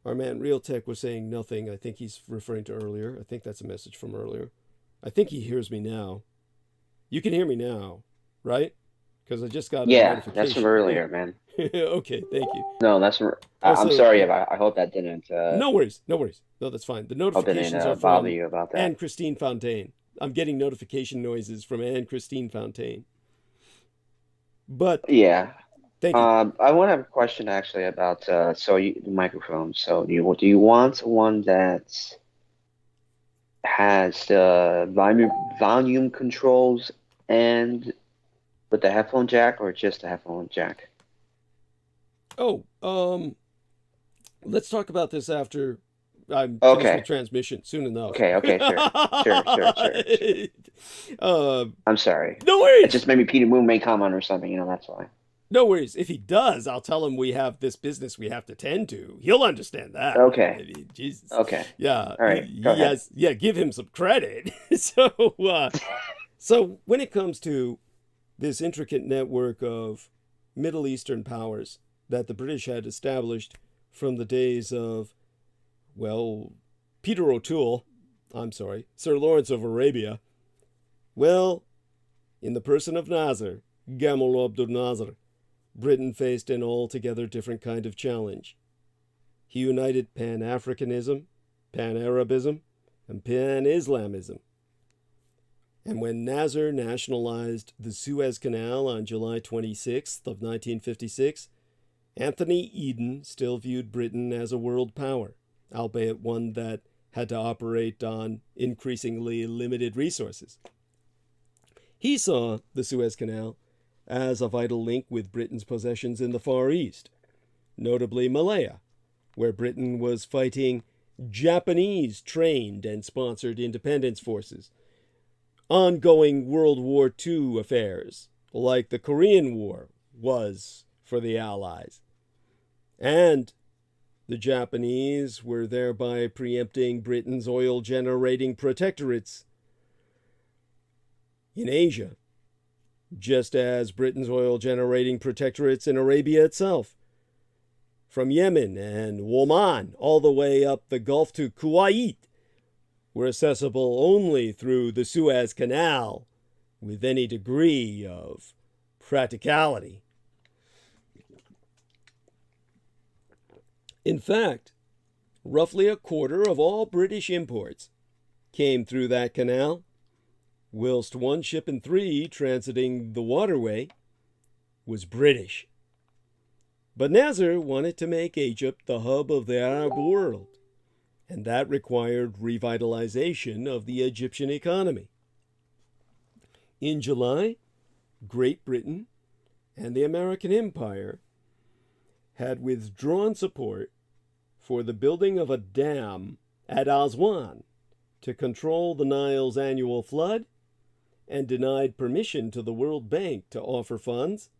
our man Real Tech was saying nothing. I think he's referring to earlier. I think that's a message from earlier. I think he hears me now. You can hear me now, right? Because I just got a notification. Yeah, that's from earlier, man. Okay, thank you. No, that's from... I'm sorry if I hope that didn't... No worries. No, that's fine. The notifications are bother from you about that. Anne Christine Fontaine. I'm getting notification noises from Anne Christine Fontaine. But yeah, Thank you. I want to have a question actually about the microphone. So do you want one that has the volume controls and with the headphone jack, or just the headphone jack? Oh, let's talk about this after I'm finished Okay. with transmission soon enough. Okay, sure. I'm sorry. No It worries. just maybe Peter Moon may comment or something, that's why. No worries. If he does, I'll tell him we have this business we have to tend to. He'll understand that. Okay. I mean, Jesus. Okay. Yeah. All right. Go ahead. Yes. Yeah. Give him some credit. So when it comes to this intricate network of Middle Eastern powers that the British had established from the days of, well, Sir Lawrence of Arabia, well, in the person of Nasser, Gamal Abdul Nasser, Britain faced an altogether different kind of challenge. He united Pan-Africanism, Pan-Arabism, and Pan-Islamism. And when Nasser nationalized the Suez Canal on July 26th of 1956, Anthony Eden still viewed Britain as a world power, albeit one that had to operate on increasingly limited resources. He saw the Suez Canal as a vital link with Britain's possessions in the Far East, notably Malaya, where Britain was fighting Japanese-trained and sponsored independence forces, ongoing World War II affairs, like the Korean War was for the Allies. And the Japanese were thereby preempting Britain's oil-generating protectorates in Asia, just as Britain's oil-generating protectorates in Arabia itself, from Yemen and Oman all the way up the Gulf to Kuwait, were accessible only through the Suez Canal with any degree of practicality. In fact, roughly a quarter of all British imports came through that canal, whilst 1 ship in 3 transiting the waterway was British. But Nasser wanted to make Egypt the hub of the Arab world, and that required revitalization of the Egyptian economy. In July, Great Britain and the American Empire had withdrawn support for the building of a dam at Aswan to control the Nile's annual flood, and denied permission to the World Bank to offer funds,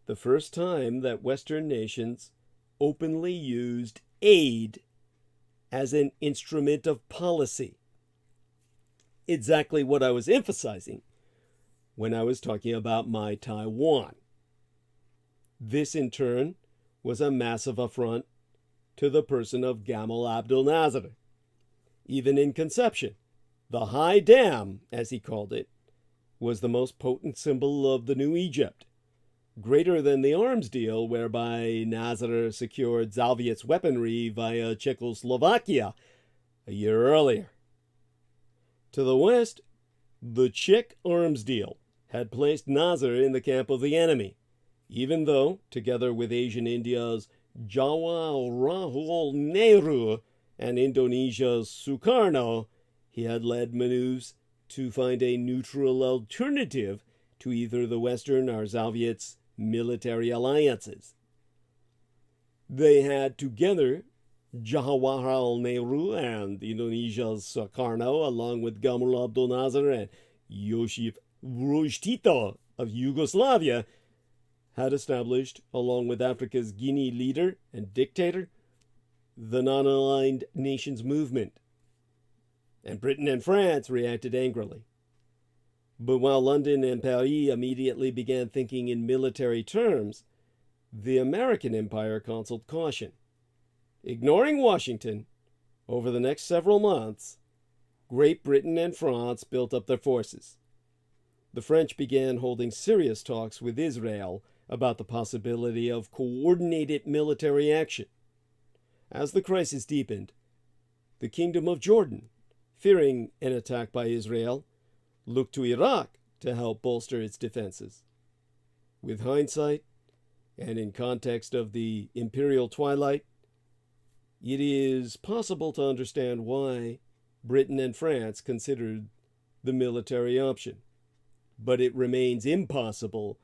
the first time that Western nations openly used aid as an instrument of policy. Exactly what I was emphasizing when I was talking about my Taiwan. This, in turn, was a massive affront to the person of Gamal Abdel Nasser. Even in conception, the High Dam, as he called it, was the most potent symbol of the new Egypt, greater than the arms deal whereby Nasser secured Soviet's weaponry via Czechoslovakia a year earlier. To the west, the Czech arms deal had placed Nasser in the camp of the enemy, even though, together with Asian India's Jawaharlal Nehru and Indonesia's Sukarno, he had led maneuvers to find a neutral alternative to either the Western or Soviet's military alliances. They had together Jawaharlal Nehru and Indonesia's Sukarno, along with Gamal Abdel Nasser and Josip Broz Tito of Yugoslavia, had established, along with Africa's Guinea leader and dictator, the Non-Aligned Nations Movement. And Britain and France reacted angrily. But while London and Paris immediately began thinking in military terms, the American empire counseled caution. Ignoring Washington, over the next several months, Great Britain and France built up their forces. The French began holding serious talks with Israel about the possibility of coordinated military action. As the crisis deepened, the Kingdom of Jordan, fearing an attack by Israel, looked to Iraq to help bolster its defenses. With hindsight, And in context of the imperial twilight, it is possible to understand why Britain and France considered the military option. But it remains impossible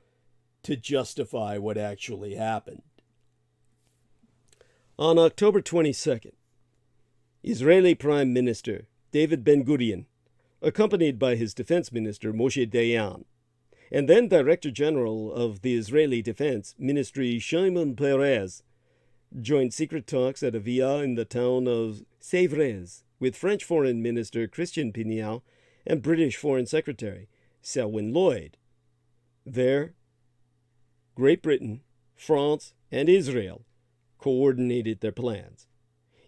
to justify what actually happened. On October 22nd, Israeli Prime Minister David Ben-Gurion, accompanied by his defense minister Moshe Dayan, and then Director General of the Israeli Defense Ministry Shimon Peres, joined secret talks at a villa in the town of SUE̶ with French Foreign Minister Christian Pignal and British Foreign Secretary Selwyn Lloyd. There, Great Britain, France, and Israel coordinated their plans.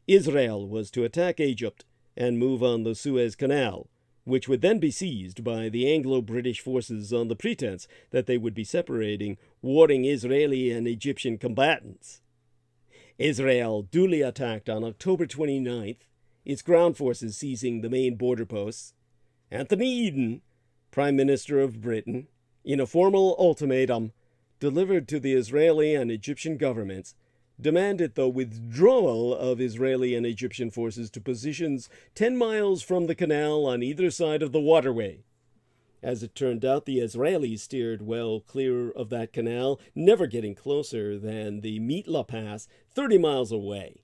Israel was to attack Egypt and move on the Suez Canal, which would then be seized by the Anglo-British forces on the pretense that they would be separating warring Israeli and Egyptian combatants. Israel duly attacked on October 29th, its ground forces seizing the main border posts. Anthony Eden, Prime Minister of Britain, in a formal ultimatum delivered to the Israeli and Egyptian governments, demanded the withdrawal of Israeli and Egyptian forces to positions 10 miles from the canal on either side of the waterway. As it turned out, the Israelis steered well clear of that canal, never getting closer than the Mitla Pass, 30 miles away.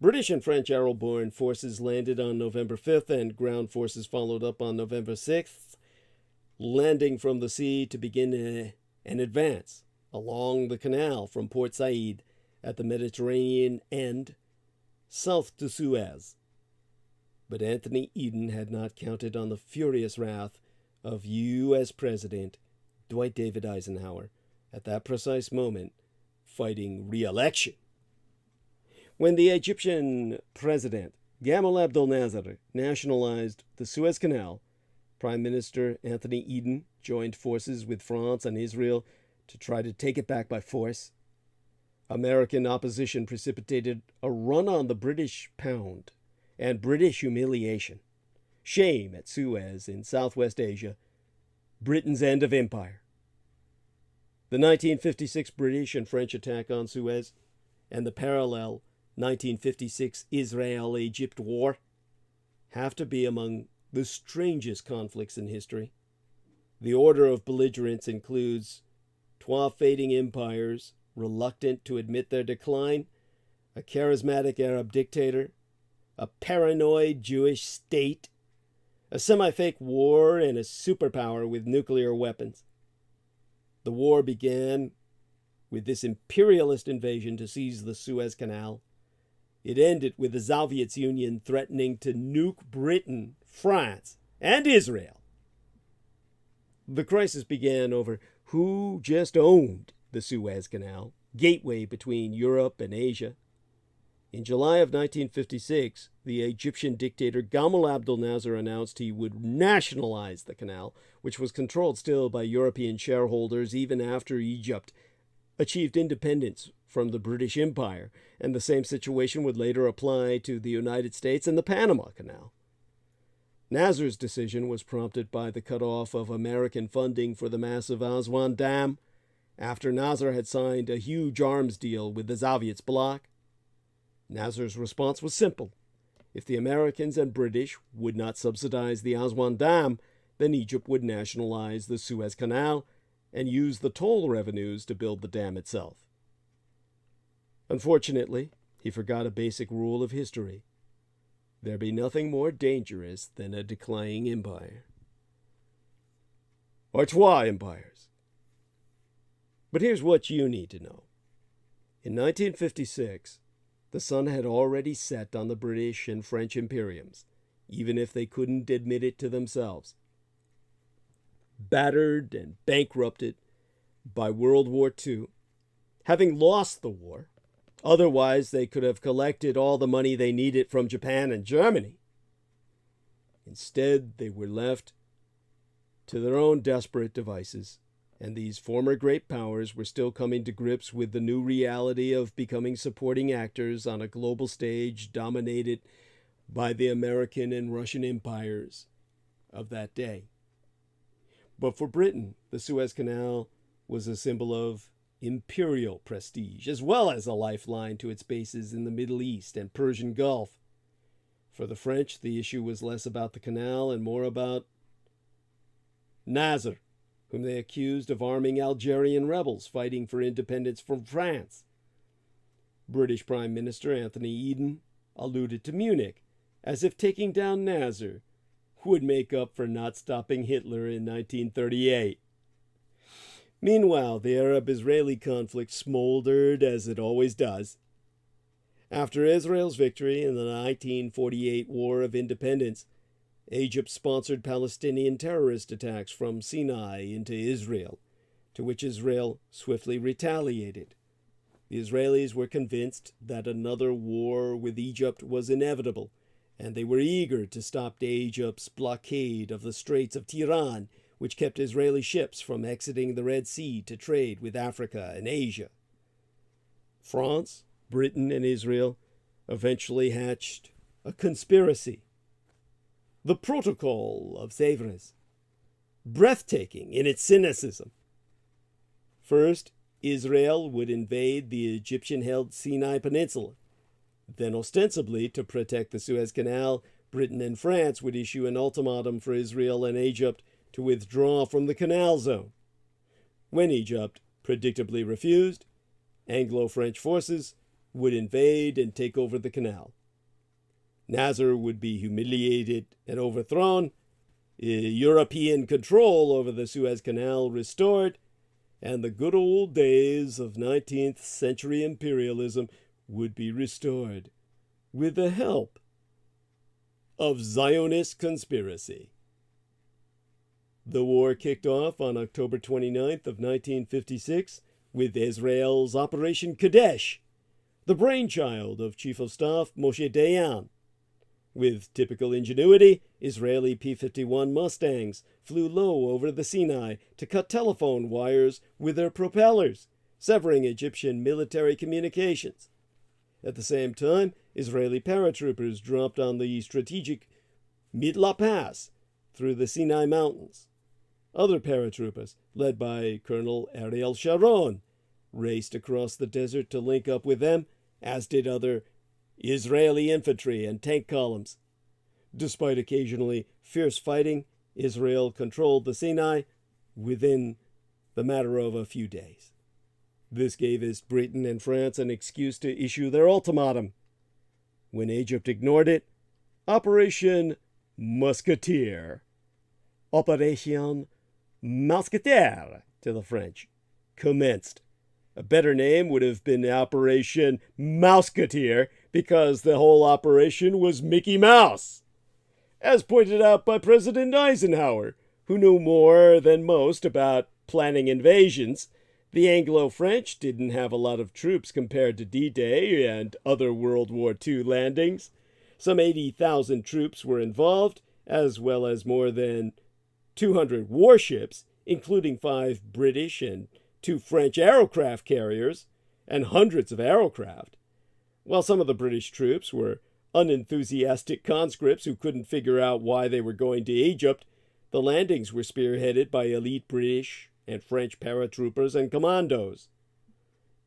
British and French airborne forces landed on November 5th, and ground forces followed up on November 6th, landing from the sea to begin an advance along the canal from Port Said at the Mediterranean end, south to Suez. But Anthony Eden had not counted on the furious wrath of U.S. President Dwight David Eisenhower, at that precise moment, fighting re-election. When the Egyptian president, Gamal Abdel Nasser, nationalized the Suez Canal, Prime Minister Anthony Eden joined forces with France and Israel to try to take it back by force. American opposition precipitated a run on the British pound and British humiliation. Shame at Suez in Southwest Asia, Britain's end of empire. The 1956 British and French attack on Suez and the parallel 1956 Israel-Egypt war have to be among the strangest conflicts in history. The order of belligerents includes 12 fading empires reluctant to admit their decline, a charismatic Arab dictator, a paranoid Jewish state, a semi-fake war, and a superpower with nuclear weapons. The war began with this imperialist invasion to seize the Suez Canal. It ended with the Soviet Union threatening to nuke Britain, France, and Israel. The crisis began over who just owned the Suez Canal, gateway between Europe and Asia. In July of 1956, the Egyptian dictator Gamal Abdel Nasser announced he would nationalize the canal, which was controlled still by European shareholders even after Egypt achieved independence from the British Empire, and the same situation would later apply to the United States and the Panama Canal. Nasser's decision was prompted by the cutoff of American funding for the massive Aswan Dam, after Nasser had signed a huge arms deal with the Soviets bloc. Nasser's response was simple. If the Americans and British would not subsidize the Aswan Dam, then Egypt would nationalize the Suez Canal and use the toll revenues to build the dam itself. Unfortunately, he forgot a basic rule of history. There be nothing more dangerous than a declining empire. Or 2 empires. But here's what you need to know. In 1956, the sun had already set on the British and French imperiums, even if they couldn't admit it to themselves. Battered and bankrupted by World War II, having lost the war, otherwise they could have collected all the money they needed from Japan and Germany. Instead, they were left to their own desperate devices, and these former great powers were still coming to grips with the new reality of becoming supporting actors on a global stage dominated by the American and Russian empires of that day. But for Britain, the Suez Canal was a symbol of imperial prestige, as well as a lifeline to its bases in the Middle East and Persian Gulf. For the French, the issue was less about the canal and more about Nasser, whom they accused of arming Algerian rebels fighting for independence from France. British Prime Minister Anthony Eden alluded to Munich, as if taking down Nasser would make up for not stopping Hitler in 1938. Meanwhile, the Arab-Israeli conflict smoldered as it always does. After Israel's victory in the 1948 War of Independence, Egypt sponsored Palestinian terrorist attacks from Sinai into Israel, to which Israel swiftly retaliated. The Israelis were convinced that another war with Egypt was inevitable, and they were eager to stop Egypt's blockade of the Straits of Tiran, which kept Israeli ships from exiting the Red Sea to trade with Africa and Asia. France, Britain, and Israel eventually hatched a conspiracy. The Protocol of SUE̶, breathtaking in its cynicism. First, Israel would invade the Egyptian-held Sinai Peninsula. Then, ostensibly to protect the Suez Canal, Britain and France would issue an ultimatum for Israel and Egypt to withdraw from the canal zone. When Egypt predictably refused, Anglo-French forces would invade and take over the canal. Nasser would be humiliated and overthrown, European control over the Suez Canal restored, and the good old days of 19th century imperialism would be restored with the help of Zionist conspiracy. The war kicked off on October 29th of 1956 with Israel's Operation Kadesh, the brainchild of Chief of Staff Moshe Dayan. With typical ingenuity, Israeli P-51 Mustangs flew low over the Sinai to cut telephone wires with their propellers, severing Egyptian military communications. At the same time, Israeli paratroopers dropped on the strategic Mitla Pass through the Sinai Mountains. Other paratroopers, led by Colonel Ariel Sharon, raced across the desert to link up with them, as did other Israeli infantry and tank columns. Despite occasionally fierce fighting, Israel controlled the Sinai within the matter of a few days. This gave East Britain and France an excuse to issue their ultimatum. When Egypt ignored it, Operation Musketeer, Operation Mousquetaire to the French, commenced. A better name would have been Operation Mouseketeer, because the whole operation was Mickey Mouse. As pointed out by President Eisenhower, who knew more than most about planning invasions, the Anglo-French didn't have a lot of troops compared to D-Day and other World War II landings. Some 80,000 troops were involved, as well as more than 200 warships, including 5 British and 2 French aircraft carriers, and hundreds of aircraft. While some of the British troops were unenthusiastic conscripts who couldn't figure out why they were going to Egypt, the landings were spearheaded by elite British and French paratroopers and commandos.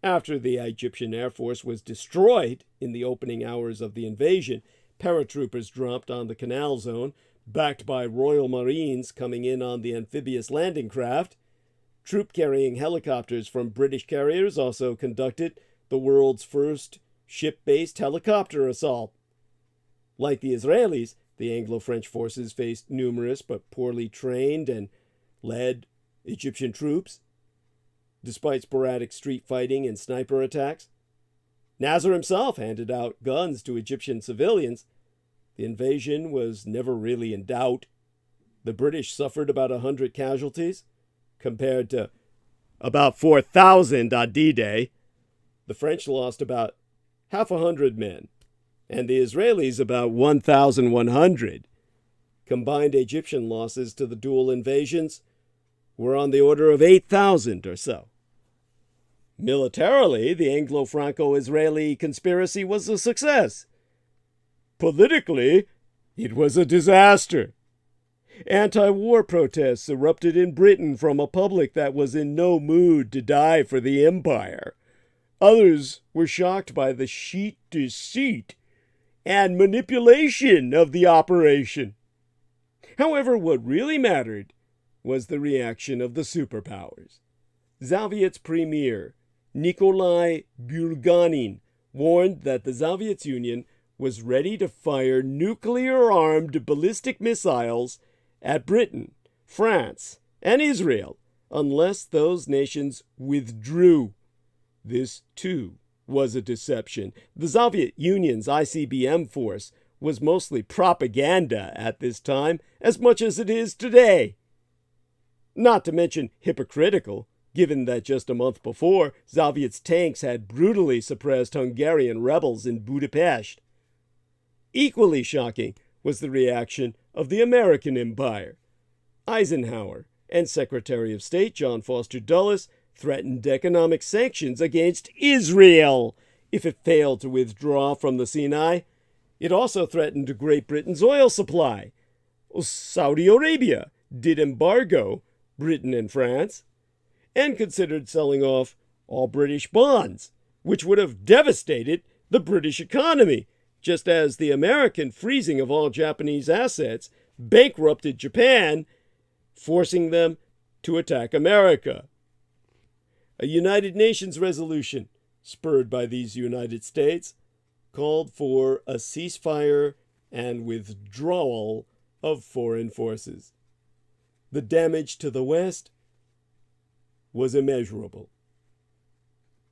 After the Egyptian Air Force was destroyed in the opening hours of the invasion, paratroopers dropped on the canal zone, backed by Royal Marines coming in on the amphibious landing craft. Troop-carrying helicopters from British carriers also conducted the world's first ship-based helicopter assault. Like the Israelis, the Anglo-French forces faced numerous but poorly trained and led Egyptian troops. Despite sporadic street fighting and sniper attacks, Nasser himself handed out guns to Egyptian civilians. The invasion was never really in doubt. The British suffered about 100 casualties, compared to about 4,000 on D-Day. The French lost about 100 men, and the Israelis about 1,100. Combined Egyptian losses to the dual invasions were on the order of 8,000 or so. Militarily, the Anglo-Franco-Israeli conspiracy was a success. Politically, it was a disaster. Anti-war protests erupted in Britain from a public that was in no mood to die for the empire. Others were shocked by the sheer deceit and manipulation of the operation. However, what really mattered was the reaction of the superpowers. Soviet's premier, Nikolai Bulganin, warned that the Soviet Union was ready to fire nuclear-armed ballistic missiles at Britain, France, and Israel unless those nations withdrew. This, too, was a deception. The Soviet Union's ICBM force was mostly propaganda at this time, as much as it is today. Not to mention hypocritical, given that just a month before, Soviet's tanks had brutally suppressed Hungarian rebels in Budapest. Equally shocking was the reaction of the American empire. Eisenhower and Secretary of State John Foster Dulles threatened economic sanctions against Israel if it failed to withdraw from the Sinai. It also threatened Great Britain's oil supply. Saudi Arabia did embargo Britain and France, and considered selling off all British bonds, which would have devastated the British economy, just as the American freezing of all Japanese assets bankrupted Japan, forcing them to attack America. A United Nations resolution, spurred by these United States, called for a ceasefire and withdrawal of foreign forces. The damage to the West was immeasurable.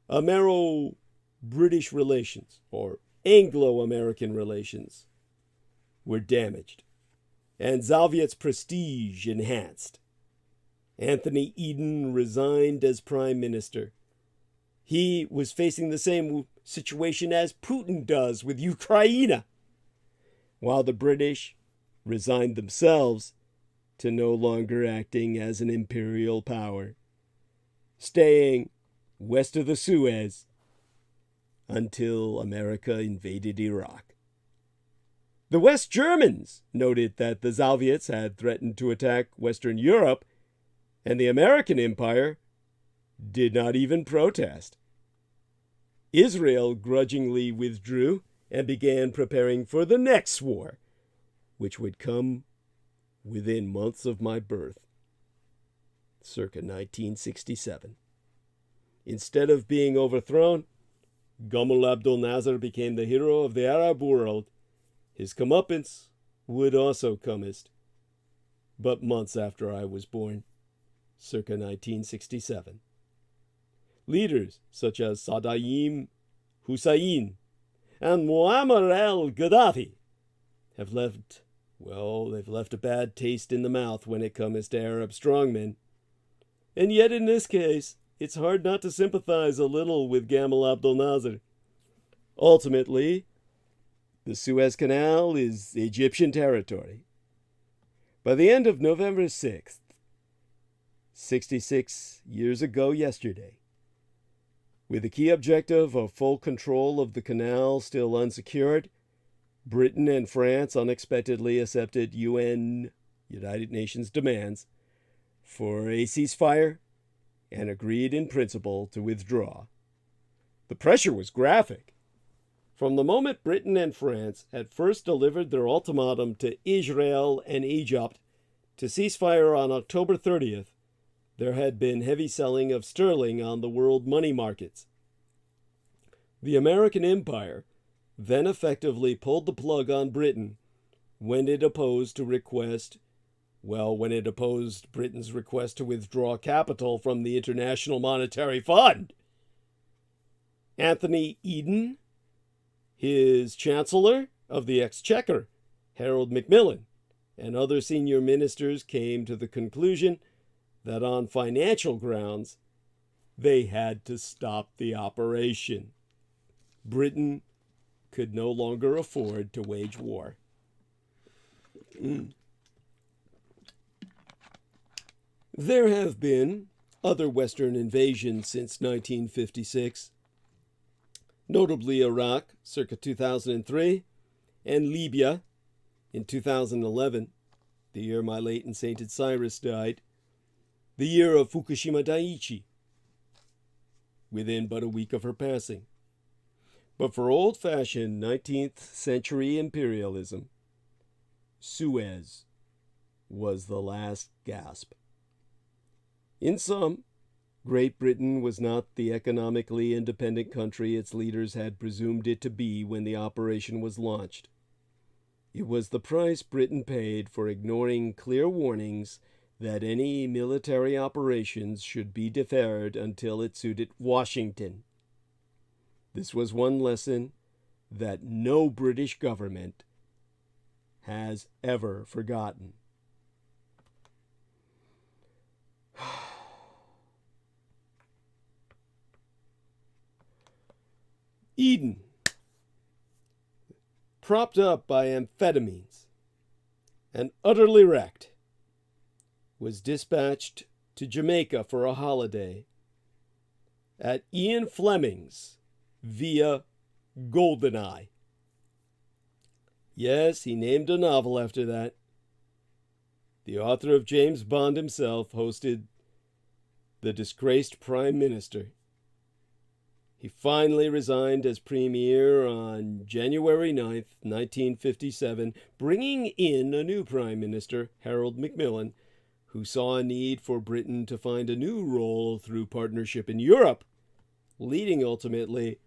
Amero-British relations, or Anglo-American relations, were damaged, and Soviet's prestige enhanced. Anthony Eden resigned as prime minister. He was facing the same situation as Putin does with Ukraine, while the British resigned themselves to no longer acting as an imperial power, staying west of the Suez until America invaded Iraq. The West Germans noted that the Soviets had threatened to attack Western Europe, and the American empire did not even protest. Israel grudgingly withdrew and began preparing for the next war, which would come within months of my birth, circa 1967. Instead of being overthrown, Gamal Abdel Nasser became the hero of the Arab world. His comeuppance would also comest, but months after I was born, circa 1967. Leaders such as Saddam Hussein and Muammar al-Gaddafi have left a bad taste in the mouth when it comes to Arab strongmen. And yet in this case, it's hard not to sympathize a little with Gamal Abdel Nasser. Ultimately, the Suez Canal is Egyptian territory. By the end of November 6th, 66 years ago yesterday, with the key objective of full control of the canal still unsecured, Britain and France unexpectedly accepted United Nations demands for a ceasefire and agreed in principle to withdraw. The pressure was graphic. From the moment Britain and France had first delivered their ultimatum to Israel and Egypt to ceasefire on October 30th, there had been heavy selling of sterling on the world money markets. The American empire then effectively pulled the plug on Britain when it opposed Britain's request to withdraw capital from the International Monetary Fund. Anthony Eden, his Chancellor of the Exchequer, Harold Macmillan, and other senior ministers came to the conclusion that on financial grounds, they had to stop the operation. Britain could no longer afford to wage war. There have been other Western invasions since 1956, notably Iraq circa 2003 and Libya in 2011. the year my late and sainted Cyrus died, the year of Fukushima Daiichi, within but a week of her passing. But for old-fashioned 19th century imperialism, SUEZ was the last gasp. In sum, Great Britain was not the economically independent country its leaders had presumed it to be when the operation was launched. It was the price Britain paid for ignoring clear warnings that any military operations should be deferred until it suited Washington. This was one lesson that no British government has ever forgotten. Eden, propped up by amphetamines and utterly wrecked, was dispatched to Jamaica for a holiday at Ian Fleming's via Goldeneye. Yes, he named a novel after that. The author of James Bond himself hosted the disgraced Prime Minister. He finally resigned as Premier on January 9th, 1957, bringing in a new Prime Minister, Harold Macmillan, who saw a need for Britain to find a new role through partnership in Europe, leading ultimately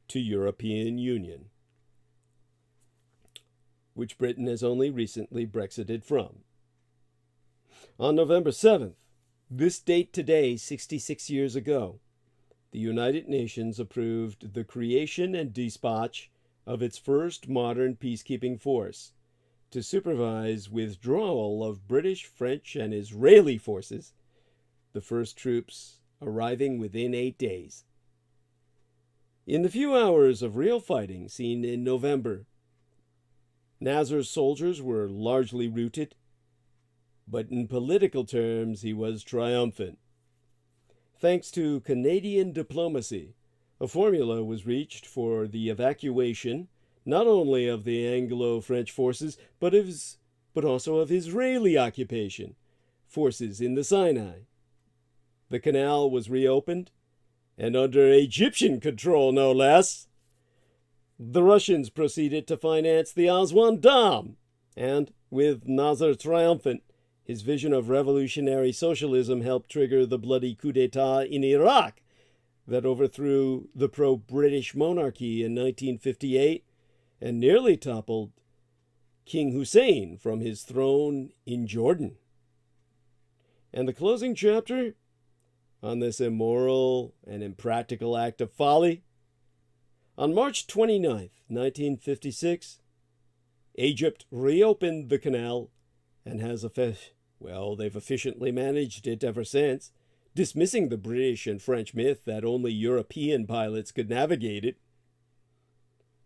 to European Union, which Britain has only recently Brexited from. On November 7th, this date today, 66 years ago, the United Nations approved the creation and dispatch of its first modern peacekeeping force to supervise withdrawal of British, French, and Israeli forces, the first troops arriving within 8 days. In the few hours of real fighting seen in November, Nasser's soldiers were largely routed, but in political terms he was triumphant. Thanks to Canadian diplomacy, a formula was reached for the evacuation not only of the Anglo-French forces, but also of Israeli occupation forces in the Sinai. The canal was reopened, and under Egyptian control, no less. The Russians proceeded to finance the Aswan Dam, and, with Nasser triumphant, his vision of revolutionary socialism helped trigger the bloody coup d'etat in Iraq that overthrew the pro-British monarchy in 1958 and nearly toppled King Hussein from his throne in Jordan. And the closing chapter on this immoral and impractical act of folly? On March 29th, 1956, Egypt reopened the canal and has they've efficiently managed it ever since, dismissing the British and French myth that only European pilots could navigate it.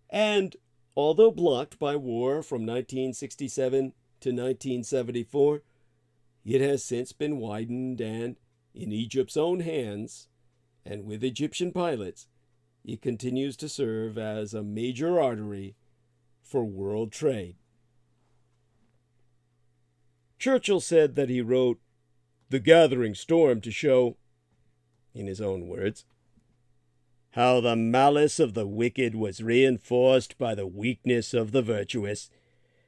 And although blocked by war from 1967 to 1974, it has since been widened and, in Egypt's own hands, and with Egyptian pilots, it continues to serve as a major artery for world trade. Churchill said that he wrote The Gathering Storm to show, in his own words, how the malice of the wicked was reinforced by the weakness of the virtuous,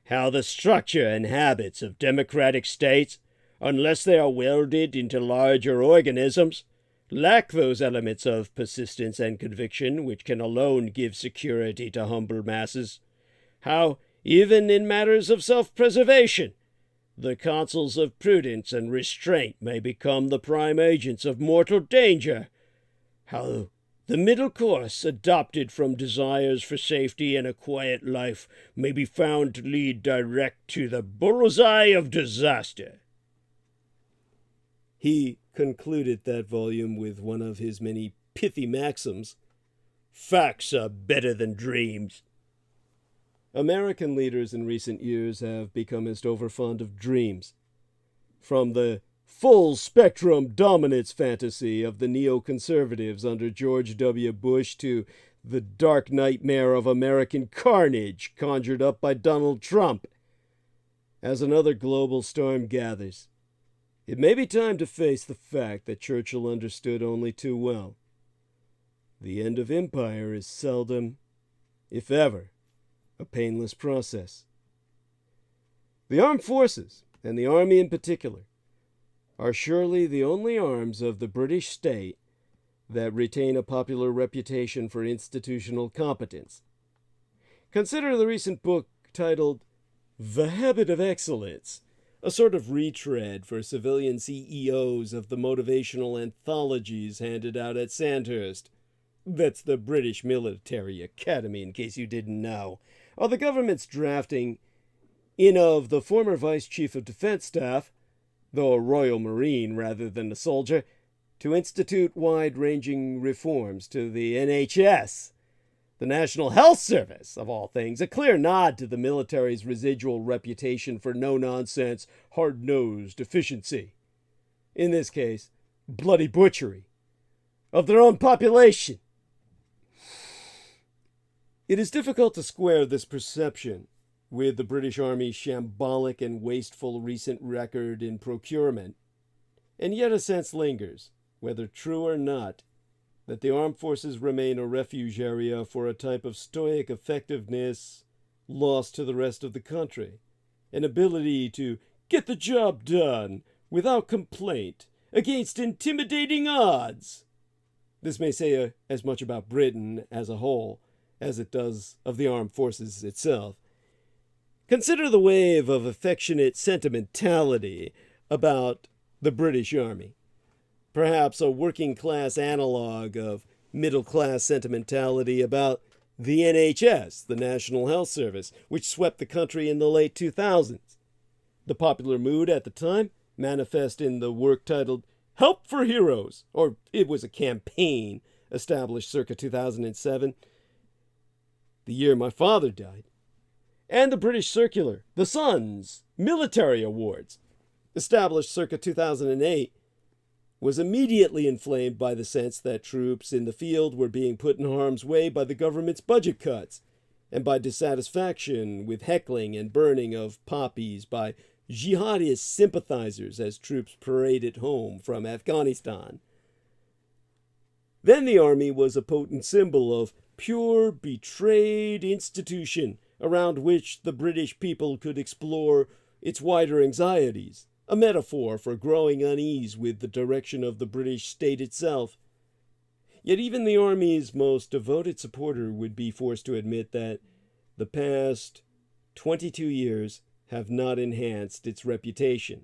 how the structure and habits of democratic states, unless they are welded into larger organisms, lack those elements of persistence and conviction which can alone give security to humble masses, how, even in matters of self-preservation, the counsels of prudence and restraint may become the prime agents of mortal danger, how the middle course adopted from desires for safety and a quiet life may be found to lead direct to the bullseye of disaster. He concluded that volume with one of his many pithy maxims, "Facts are better than dreams." American leaders in recent years have become most overfond of dreams. From the full-spectrum dominance fantasy of the neoconservatives under George W. Bush to the dark nightmare of American carnage conjured up by Donald Trump. As another global storm gathers, it may be time to face the fact that Churchill understood only too well. The end of empire is seldom, if ever, a painless process. The armed forces, and the army in particular, are surely the only arms of the British state that retain a popular reputation for institutional competence. Consider the recent book titled The Habit of Excellence, a sort of retread for civilian CEOs of the motivational anthologies handed out at Sandhurst. That's the British Military Academy, in case you didn't know. Or the government's drafting in of the former Vice Chief of Defense Staff, though a Royal Marine rather than a soldier, to institute wide-ranging reforms to the NHS, the National Health Service, of all things, a clear nod to the military's residual reputation for no-nonsense, hard-nosed efficiency. In this case, bloody butchery of their own population. It is difficult to square this perception with the British Army's shambolic and wasteful recent record in procurement, and yet a sense lingers, whether true or not, that the armed forces remain a refuge area for a type of stoic effectiveness lost to the rest of the country, an ability to get the job done without complaint against intimidating odds. This may say as much about Britain as a whole as it does of the armed forces itself. Consider the wave of affectionate sentimentality about the British Army, perhaps a working-class analog of middle-class sentimentality about the NHS, the National Health Service, which swept the country in the late 2000s. The popular mood at the time manifest in the work titled Help for Heroes, or it was a campaign established circa 2007, the year my father died, and the British circular, The Sun's Military Awards, established circa 2008, was immediately inflamed by the sense that troops in the field were being put in harm's way by the government's budget cuts, and by dissatisfaction with heckling and burning of poppies by jihadist sympathizers as troops paraded home from Afghanistan. Then the army was a potent symbol of pure, betrayed institution around which the British people could explore its wider anxieties, a metaphor for growing unease with the direction of the British state itself. Yet even the army's most devoted supporter would be forced to admit that the past 22 years have not enhanced its reputation.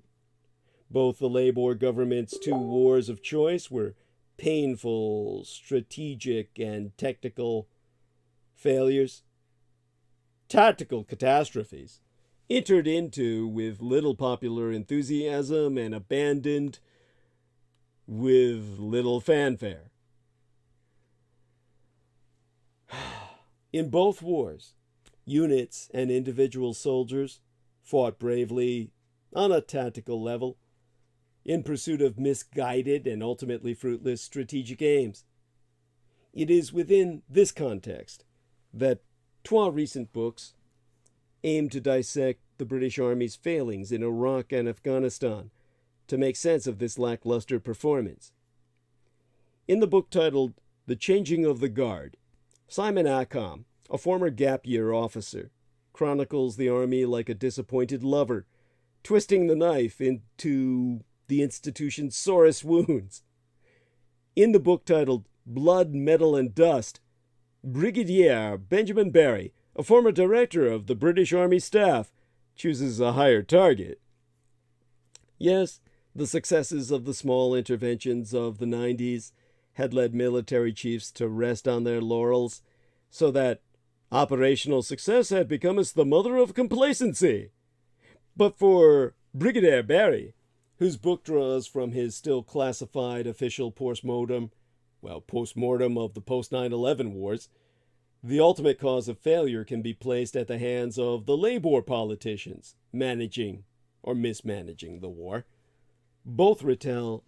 Both the Labour government's two wars of choice were painful, strategic, and technical failures, tactical catastrophes, entered into with little popular enthusiasm and abandoned with little fanfare. In both wars, units and individual soldiers fought bravely on a tactical level in pursuit of misguided and ultimately fruitless strategic aims. It is within this context that trois recent books aim to dissect the British Army's failings in Iraq and Afghanistan to make sense of this lackluster performance. In the book titled The Changing of the Guard, Simon Acom, a former gap-year officer, chronicles the Army like a disappointed lover, twisting the knife into the institution's sorest wounds. In the book titled Blood, Metal, and Dust, Brigadier Benjamin Barry, a former director of the British Army staff, chooses a higher target. Yes, the successes of the small interventions of the 90s had led military chiefs to rest on their laurels, so that operational success had become as the mother of complacency. But for Brigadier Barry, whose book draws from his still classified official postmortem of the post-9/11 wars, the ultimate cause of failure can be placed at the hands of the Labour politicians managing or mismanaging the war. Both retell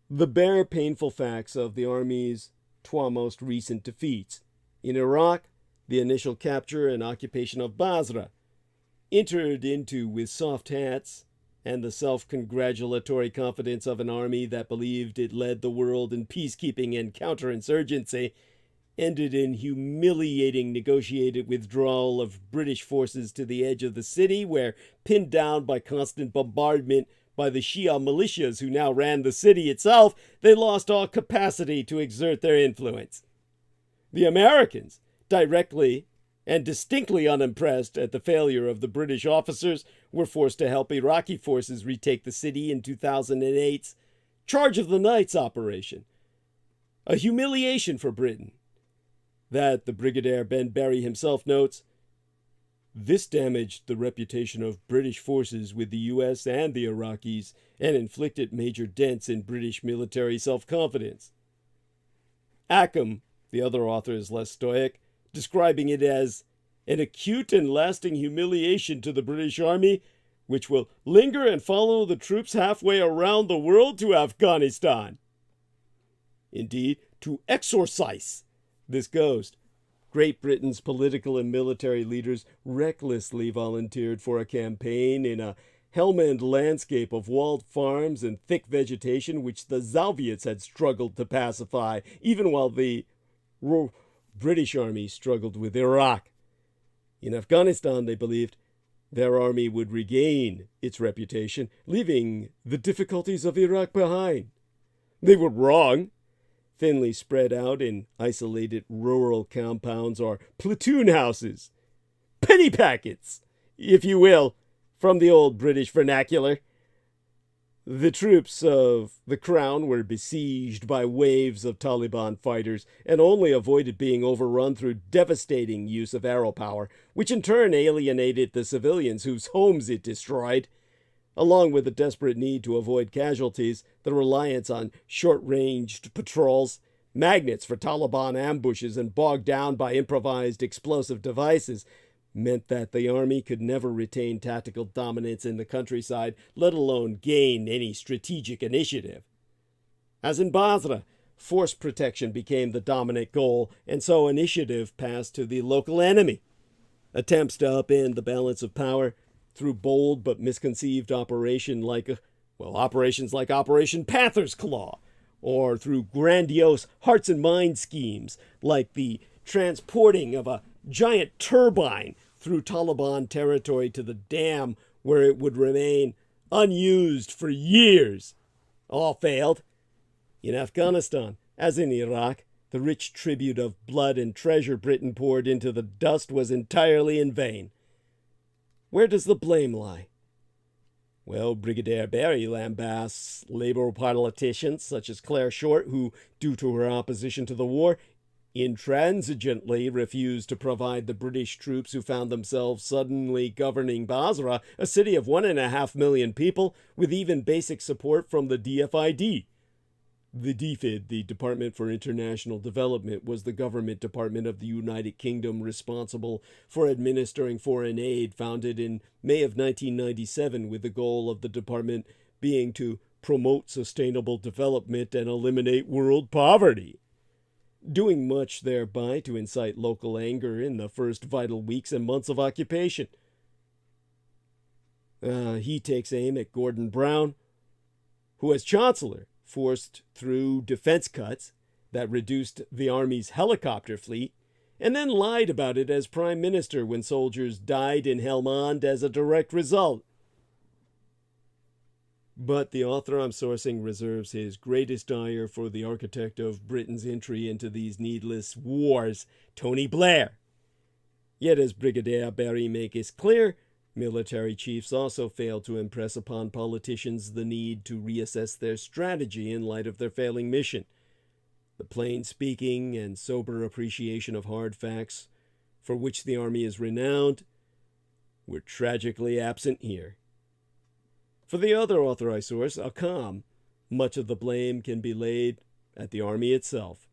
the bare painful facts of the Army's trois most recent defeats. In Iraq, the initial capture and occupation of Basra. entered into with soft hats and the self-congratulatory confidence of an army that believed it led the world in peacekeeping and counterinsurgency, ended in humiliating negotiated withdrawal of British forces to the edge of the city, where, pinned down by constant bombardment by the Shia militias who now ran the city itself, they lost all capacity to exert their influence. The Americans, directly and distinctly unimpressed at the failure of the British officers, were forced to help Iraqi forces retake the city in 2008's Charge of the Nights operation. A humiliation for Britain that, the Brigadier Ben Berry himself notes, this damaged the reputation of British forces with the US and the Iraqis and inflicted major dents in British military self-confidence. Ackham, the other author, is less stoic, describing it as an acute and lasting humiliation to the British Army, which will linger and follow the troops halfway around the world to Afghanistan. Indeed, to exorcise this ghost, Great Britain's political and military leaders recklessly volunteered for a campaign in a helmand landscape of walled farms and thick vegetation which the Soviets had struggled to pacify, even while the British army struggled with Iraq. In Afghanistan, they believed, their army would regain its reputation, leaving the difficulties of Iraq behind. They were wrong. Thinly spread out in isolated rural compounds or platoon houses. Penny packets, if you will, from the old British vernacular. The troops of the Crown were besieged by waves of Taliban fighters and only avoided being overrun through devastating use of arrow power, which in turn alienated the civilians whose homes it destroyed. Along with the desperate need to avoid casualties, the reliance on short-ranged patrols, magnets for Taliban ambushes, and bogged down by improvised explosive devices meant that the army could never retain tactical dominance in the countryside, let alone gain any strategic initiative. As in Basra, force protection became the dominant goal, and so initiative passed to the local enemy. Attempts to upend the balance of power through bold but misconceived operations like Operation Panther's Claw, or through grandiose hearts and minds schemes like the transporting of a giant turbine through Taliban territory to the dam where it would remain unused for years. All failed. In Afghanistan, as in Iraq, the rich tribute of blood and treasure Britain poured into the dust was entirely in vain. Where does the blame lie? Well, Brigadier Berry lambasts Labour politicians such as Claire Short, who, due to her opposition to the war, intransigently refused to provide the British troops who found themselves suddenly governing Basra, a city of 1.5 million people, with even basic support from the DFID. The DFID, the Department for International Development, was the government department of the United Kingdom responsible for administering foreign aid, founded in May of 1997 with the goal of the department being to promote sustainable development and eliminate world poverty, doing much thereby to incite local anger in the first vital weeks and months of occupation. He takes aim at Gordon Brown, who as Chancellor forced through defense cuts that reduced the Army's helicopter fleet, and then lied about it as Prime Minister when soldiers died in Helmand as a direct result. But the author I'm sourcing reserves his greatest ire for the architect of Britain's entry into these needless wars, Tony Blair. Yet, as Brigadier Berry makes clear, military chiefs also failed to impress upon politicians the need to reassess their strategy in light of their failing mission. The plain speaking and sober appreciation of hard facts, for which the Army is renowned, were tragically absent here. For the other author I source, Akam, much of the blame can be laid at the Army itself.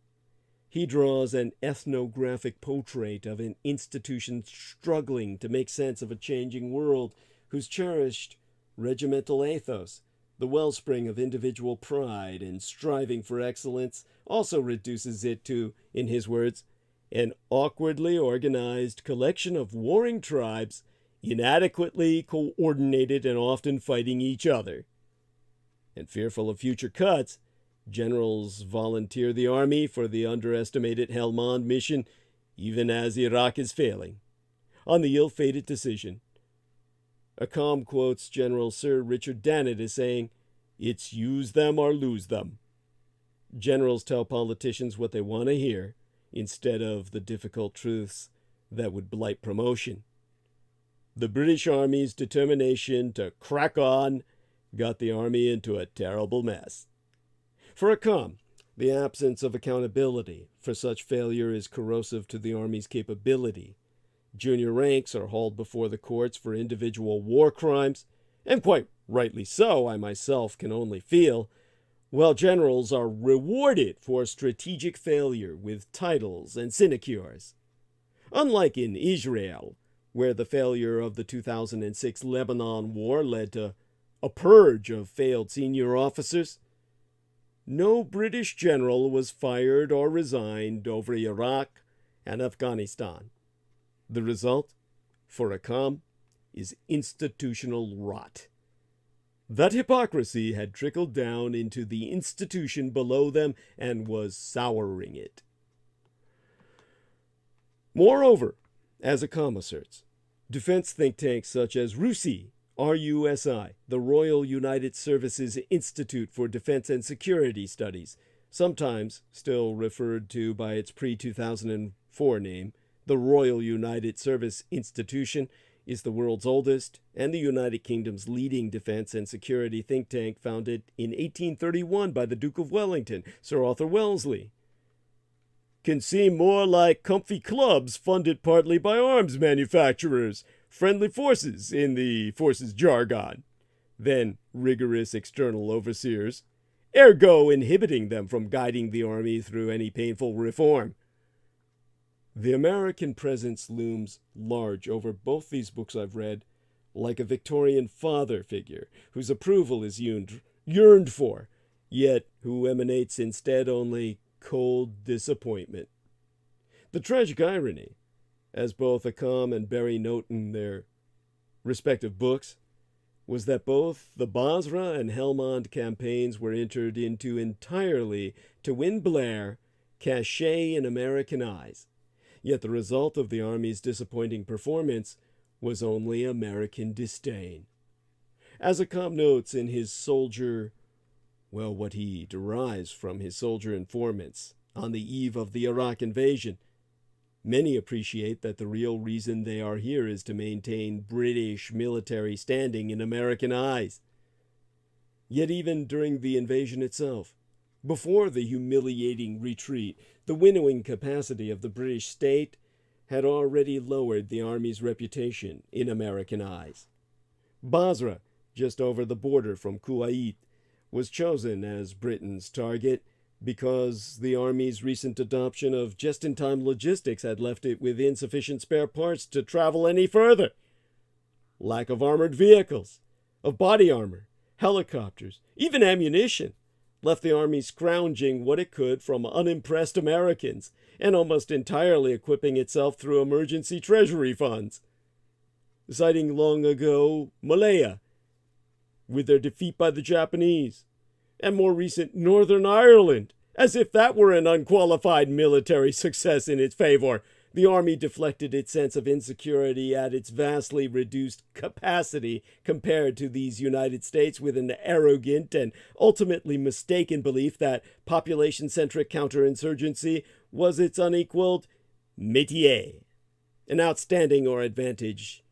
He draws an ethnographic portrait of an institution struggling to make sense of a changing world, whose cherished regimental ethos, the wellspring of individual pride and striving for excellence, also reduces it to, in his words, an awkwardly organized collection of warring tribes inadequately coordinated and often fighting each other. And fearful of future cuts, generals volunteer the army for the underestimated Helmand mission, even as Iraq is failing, on the ill-fated decision. ACOM quotes General Sir Richard Dannett as saying, "It's use them or lose them." Generals tell politicians what they want to hear, instead of the difficult truths that would blight promotion. The British Army's determination to crack on got the Army into a terrible mess. For ACOM, the absence of accountability for such failure is corrosive to the Army's capability. Junior ranks are hauled before the courts for individual war crimes, and quite rightly so, I myself can only feel, while generals are rewarded for strategic failure with titles and sinecures. Unlike in Israel, where the failure of the 2006 Lebanon War led to a purge of failed senior officers, no British general was fired or resigned over Iraq and Afghanistan. The result, for ACOM, is institutional rot. That hypocrisy had trickled down into the institution below them and was souring it. Moreover, as ACOM asserts, defense think tanks such as RUSI, the Royal United Services Institute for Defense and Security Studies, sometimes still referred to by its pre-2004 name, the Royal United Service Institution, is the world's oldest and the United Kingdom's leading defense and security think tank, founded in 1831 by the Duke of Wellington, Sir Arthur Wellesley. Can seem more like comfy clubs funded partly by arms manufacturers, friendly forces in the forces jargon, than rigorous external overseers, ergo inhibiting them from guiding the Army through any painful reform. The American presence looms large over both these books I've read, like a Victorian father figure whose approval is yearned for, yet who emanates instead only cold disappointment. The tragic irony, as both ACOM and Barry note in their respective books, was that both the Basra and Helmand campaigns were entered into entirely to win Blair cachet in American eyes. Yet the result of the Army's disappointing performance was only American disdain. As ACOM notes in his what he derives from his soldier informants on the eve of the Iraq invasion, many appreciate that the real reason they are here is to maintain British military standing in American eyes. Yet even during the invasion itself, before the humiliating retreat, the winnowing capacity of the British state had already lowered the Army's reputation in American eyes. Basra, just over the border from Kuwait, was chosen as Britain's target because the Army's recent adoption of just-in-time logistics had left it with insufficient spare parts to travel any further. Lack of armored vehicles, of body armor, helicopters, even ammunition, left the Army scrounging what it could from unimpressed Americans and almost entirely equipping itself through emergency treasury funds. Citing long ago Malaya, with their defeat by the Japanese, and more recent Northern Ireland, as if that were an unqualified military success in its favor, the Army deflected its sense of insecurity at its vastly reduced capacity compared to these United States with an arrogant and ultimately mistaken belief that population-centric counterinsurgency was its unequaled métier, an outstanding or advantageous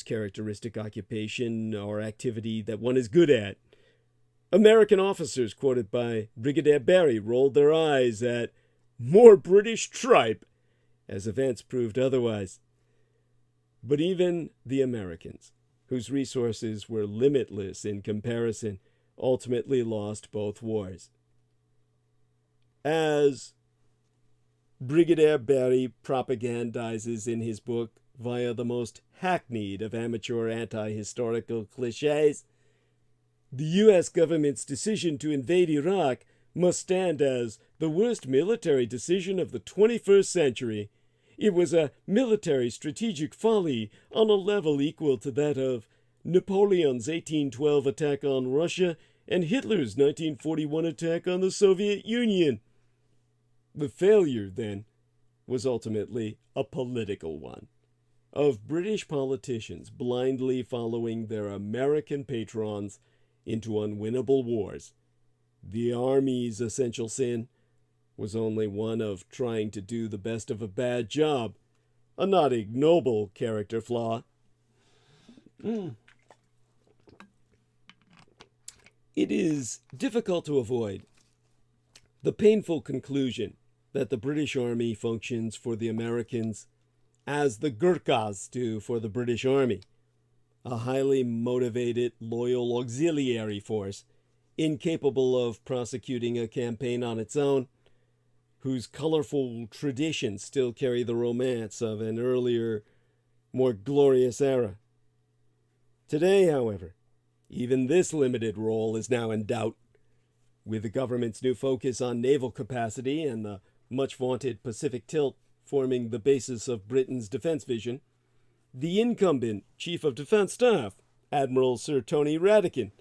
characteristic, occupation, or activity that one is good at. American officers quoted by Brigadier Barry rolled their eyes at more British tripe, as events proved otherwise. But even the Americans, whose resources were limitless in comparison, ultimately lost both wars. As Brigadier Barry propagandizes in his book via the most hackneyed of amateur anti-historical cliches, the U.S. government's decision to invade Iraq must stand as the worst military decision of the 21st century, It was a military strategic folly on a level equal to that of Napoleon's 1812 attack on Russia and Hitler's 1941 attack on the Soviet Union. The failure, then, was ultimately a political one, of British politicians blindly following their American patrons into unwinnable wars. The Army's essential sin was only one of trying to do the best of a bad job, a not ignoble character flaw. It is difficult to avoid the painful conclusion that the British Army functions for the Americans as the Gurkhas do for the British Army, a highly motivated, loyal auxiliary force incapable of prosecuting a campaign on its own, whose colorful traditions still carry the romance of an earlier, more glorious era. Today, however, even this limited role is now in doubt. With the government's new focus on naval capacity and the much-vaunted Pacific tilt forming the basis of Britain's defense vision, the incumbent Chief of Defense Staff, Admiral Sir Tony Ratigan,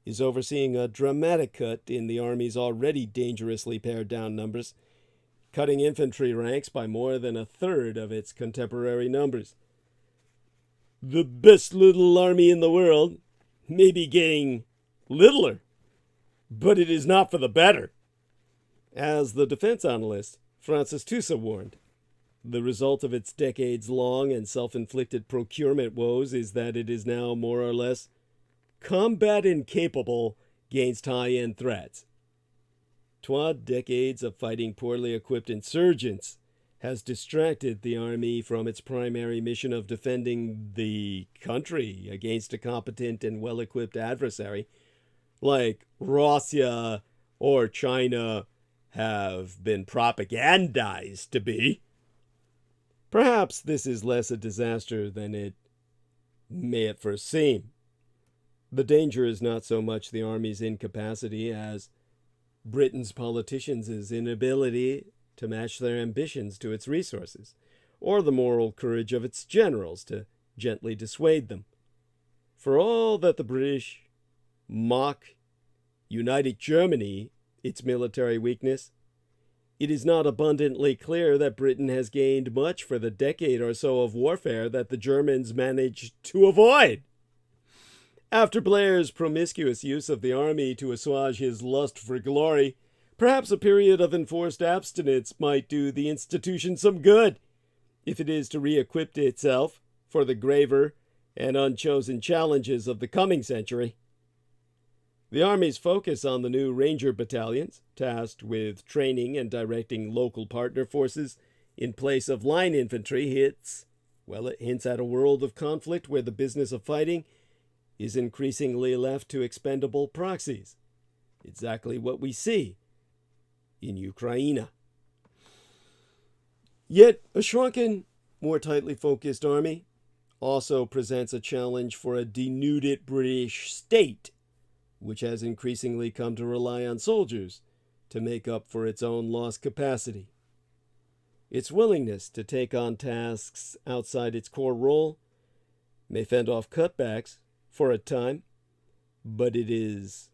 is overseeing a dramatic cut in the Army's already dangerously pared-down numbers, cutting infantry ranks by more than a third of its contemporary numbers. The best little army in the world may be getting littler, but it is not for the better. As the defense analyst Francis Tusa warned, the result of its decades-long and self-inflicted procurement woes is that it is now more or less combat incapable against high-end threats. 20 decades of fighting poorly equipped insurgents has distracted the Army from its primary mission of defending the country against a competent and well-equipped adversary, like Russia or China have been propagandized to be. Perhaps this is less a disaster than it may at first seem. The danger is not so much the Army's incapacity as Britain's politicians' inability to match their ambitions to its resources, or the moral courage of its generals to gently dissuade them. For all that the British mock United Germany its military weakness, it is not abundantly clear that Britain has gained much for the decade or so of warfare that the Germans managed to avoid. After Blair's promiscuous use of the Army to assuage his lust for glory, perhaps a period of enforced abstinence might do the institution some good, if it is to re-equip itself for the graver and unchosen challenges of the coming century. The Army's focus on the new Ranger battalions, tasked with training and directing local partner forces in place of line infantry, it hints at a world of conflict where the business of fighting is increasingly left to expendable proxies. Exactly what we see in Ukraine. Yet, a shrunken, more tightly focused army also presents a challenge for a denuded British state, which has increasingly come to rely on soldiers to make up for its own lost capacity. Its willingness to take on tasks outside its core role may fend off cutbacks for a time, but it's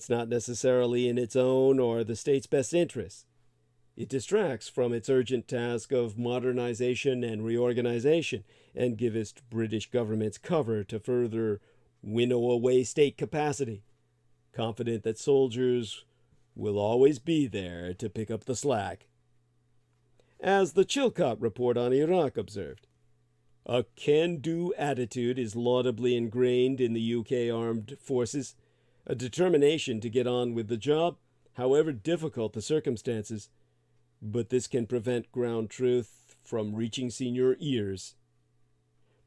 not necessarily in its own or the state's best interests. It distracts from its urgent task of modernization and reorganization, and gives British governments cover to further winnow away state capacity, confident that soldiers will always be there to pick up the slack. As the Chilcot report on Iraq observed, a can-do attitude is laudably ingrained in the UK armed forces, a determination to get on with the job, however difficult the circumstances, but this can prevent ground truth from reaching senior ears.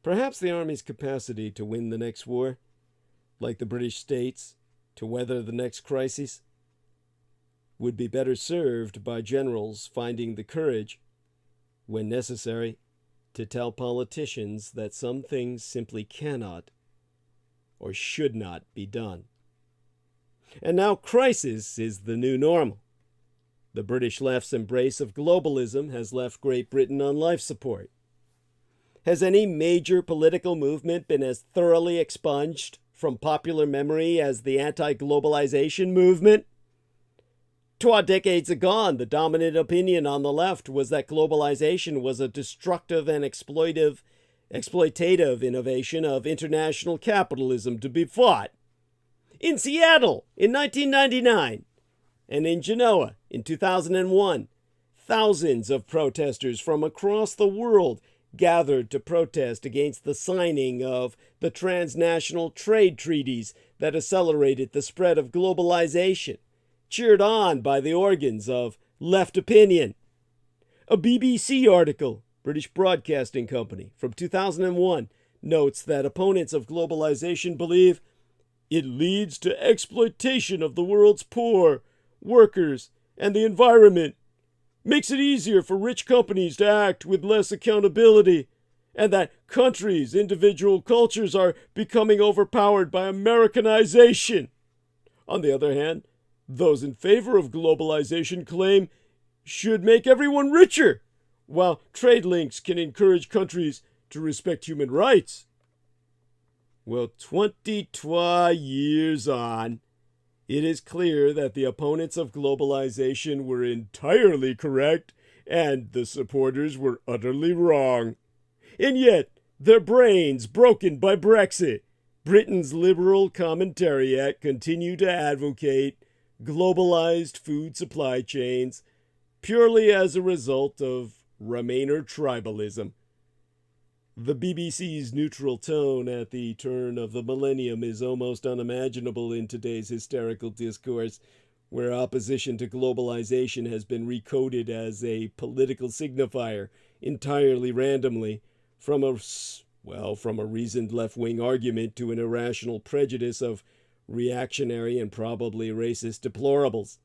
Perhaps the Army's capacity to win the next war, like the British states, to weather the next crisis, would be better served by generals finding the courage, when necessary, to tell politicians that some things simply cannot or should not be done. And now crisis is the new normal. The British left's embrace of globalism has left Great Britain on life support. Has any major political movement been as thoroughly expunged from popular memory as the anti-globalization movement? 2 decades agone, the dominant opinion on the left was that globalization was a destructive and exploitative innovation of international capitalism to be fought. In Seattle in 1999 and in Genoa in 2001, thousands of protesters from across the world gathered to protest against the signing of the transnational trade treaties that accelerated the spread of globalization, cheered on by the organs of left opinion. A BBC article, British Broadcasting Company, from 2001, notes that opponents of globalization believe it leads to exploitation of the world's poor, workers, and the environment, makes it easier for rich companies to act with less accountability, and that countries' individual cultures are becoming overpowered by Americanization. On the other hand, those in favor of globalization claim should make everyone richer, while trade links can encourage countries to respect human rights. Well, 22 years on, it is clear that the opponents of globalization were entirely correct and the supporters were utterly wrong. And yet, their brains broken by Brexit, Britain's Liberal commentariat continue to advocate globalized food supply chains purely as a result of Remainer tribalism. The BBC's neutral tone at the turn of the millennium is almost unimaginable in today's hysterical discourse, where opposition to globalization has been recoded as a political signifier entirely randomly from a reasoned left-wing argument to an irrational prejudice of reactionary and probably racist deplorables.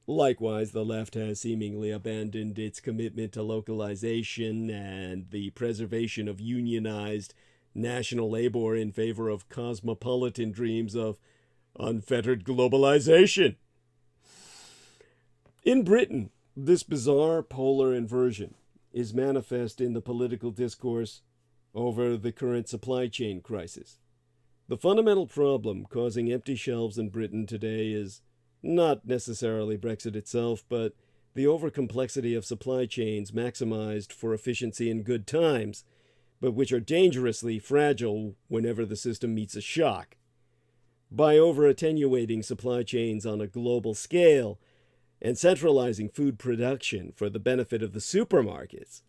Likewise, the left has seemingly abandoned its commitment to localization and the preservation of unionized national labor in favor of cosmopolitan dreams of unfettered globalization. In Britain, this bizarre polar inversion is manifest in the political discourse over the current supply chain crisis. The fundamental problem causing empty shelves in Britain today is not necessarily Brexit itself, but the overcomplexity of supply chains maximized for efficiency in good times, but which are dangerously fragile whenever the system meets a shock. By over-attenuating supply chains on a global scale and centralizing food production for the benefit of the supermarkets,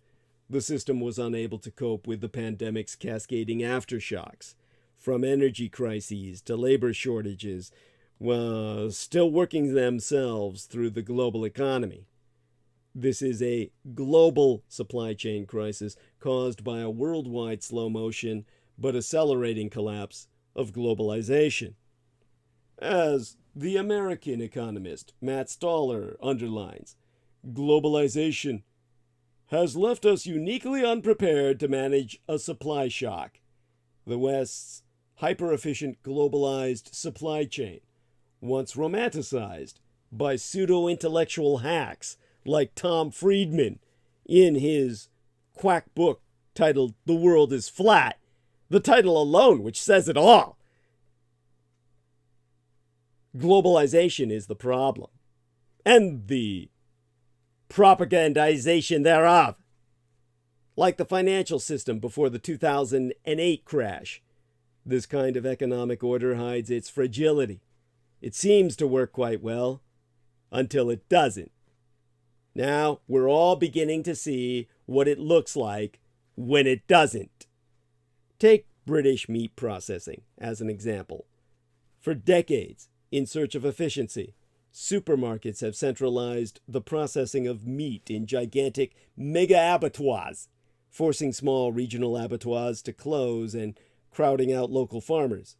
the system was unable to cope with the pandemic's cascading aftershocks, from energy crises to labor shortages, while still working themselves through the global economy. This is a global supply chain crisis caused by a worldwide slow motion but accelerating collapse of globalization. As the American economist Matt Stoller underlines, globalization has left us uniquely unprepared to manage a supply shock. The West's hyper-efficient globalized supply chain, once romanticized by pseudo-intellectual hacks like Tom Friedman in his quack book titled The World is Flat, the title alone which says it all. Globalization is the problem, and the propagandization thereof. Like the financial system before the 2008 crash, this kind of economic order hides its fragility. It seems to work quite well, until it doesn't. Now, we're all beginning to see what it looks like when it doesn't. Take British meat processing as an example. For decades, in search of efficiency, supermarkets have centralized the processing of meat in gigantic mega abattoirs, forcing small regional abattoirs to close and crowding out local farmers.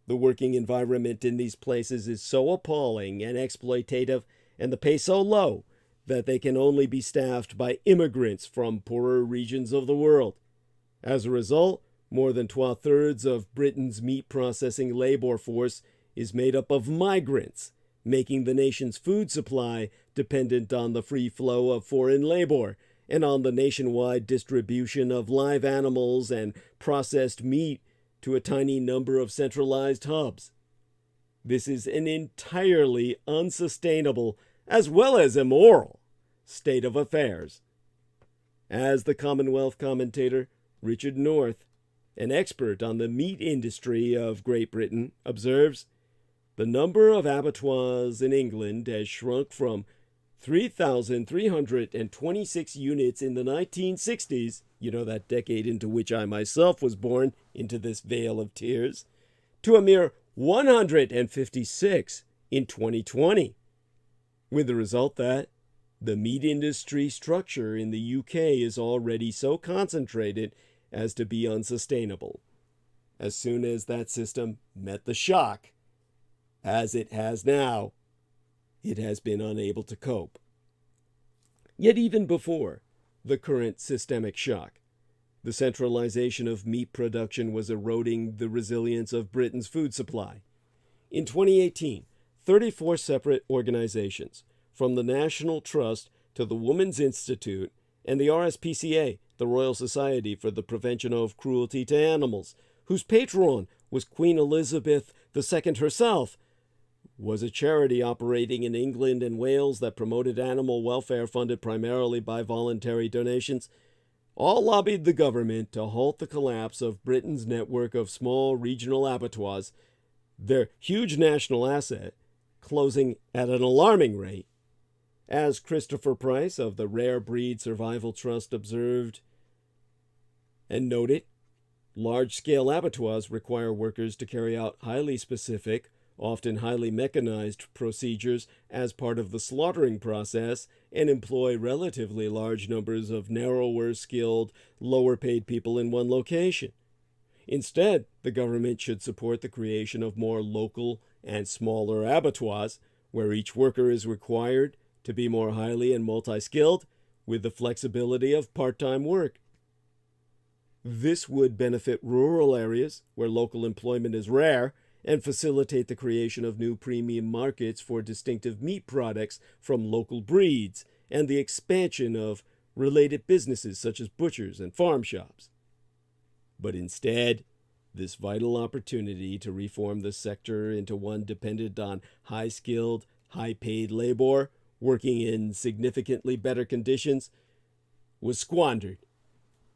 The working environment in these places is so appalling and exploitative, and the pay so low, that they can only be staffed by immigrants from poorer regions of the world. As a result, more than 2/3 of Britain's meat processing labor force is made up of migrants, making the nation's food supply dependent on the free flow of foreign labor and on the nationwide distribution of live animals and processed meat to a tiny number of centralized hubs. This is an entirely unsustainable, as well as immoral, state of affairs. As the Commonwealth commentator Richard North, an expert on the meat industry of Great Britain, observes, the number of abattoirs in England has shrunk from 3,326 units in the 1960s, that decade into which I myself was born into this vale of tears, to a mere 156 in 2020, with the result that the meat industry structure in the UK is already so concentrated as to be unsustainable. As soon as that system met the shock, as it has now, it has been unable to cope. Yet even before the current systemic shock, the centralization of meat production was eroding the resilience of Britain's food supply. In 2018, 34 separate organizations, from the National Trust to the Women's Institute and the RSPCA, the Royal Society for the Prevention of Cruelty to Animals, whose patron was Queen Elizabeth II herself, was a charity operating in England and Wales that promoted animal welfare funded primarily by voluntary donations, all lobbied the government to halt the collapse of Britain's network of small regional abattoirs, their huge national asset, closing at an alarming rate. As Christopher Price of the Rare Breed Survival Trust observed and noted, large-scale abattoirs require workers to carry out highly specific, often highly mechanized procedures as part of the slaughtering process and employ relatively large numbers of narrower skilled, lower paid people in one location. Instead, the government should support the creation of more local and smaller abattoirs where each worker is required to be more highly and multi-skilled with the flexibility of part-time work. This would benefit rural areas where local employment is rare and facilitate the creation of new premium markets for distinctive meat products from local breeds and the expansion of related businesses such as butchers and farm shops. But instead, this vital opportunity to reform the sector into one dependent on high-skilled, high-paid labor working in significantly better conditions was squandered.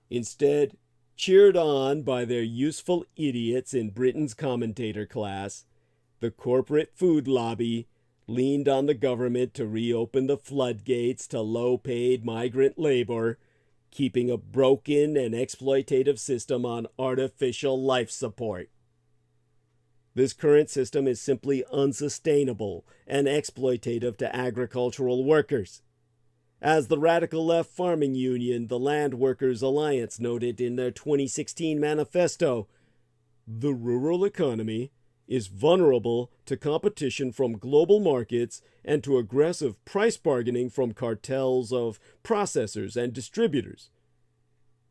Instead, cheered on by their useful idiots in Britain's commentator class, the corporate food lobby leaned on the government to reopen the floodgates to low-paid migrant labor, keeping a broken and exploitative system on artificial life support. This current system is simply unsustainable and exploitative to agricultural workers. As the radical left farming union, the Land Workers Alliance, noted in their 2016 manifesto, the rural economy is vulnerable to competition from global markets and to aggressive price bargaining from cartels of processors and distributors.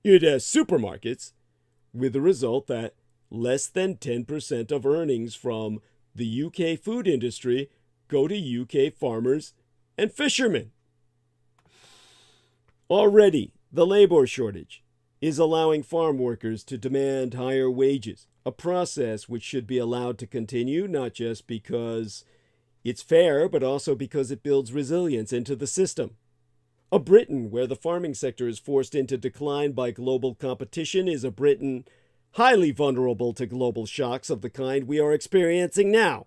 It has supermarkets, with the result that less than 10% of earnings from the UK food industry go to UK farmers and fishermen. Already, the labor shortage is allowing farm workers to demand higher wages, a process which should be allowed to continue not just because it's fair, but also because it builds resilience into the system. A Britain where the farming sector is forced into decline by global competition is a Britain highly vulnerable to global shocks of the kind we are experiencing now.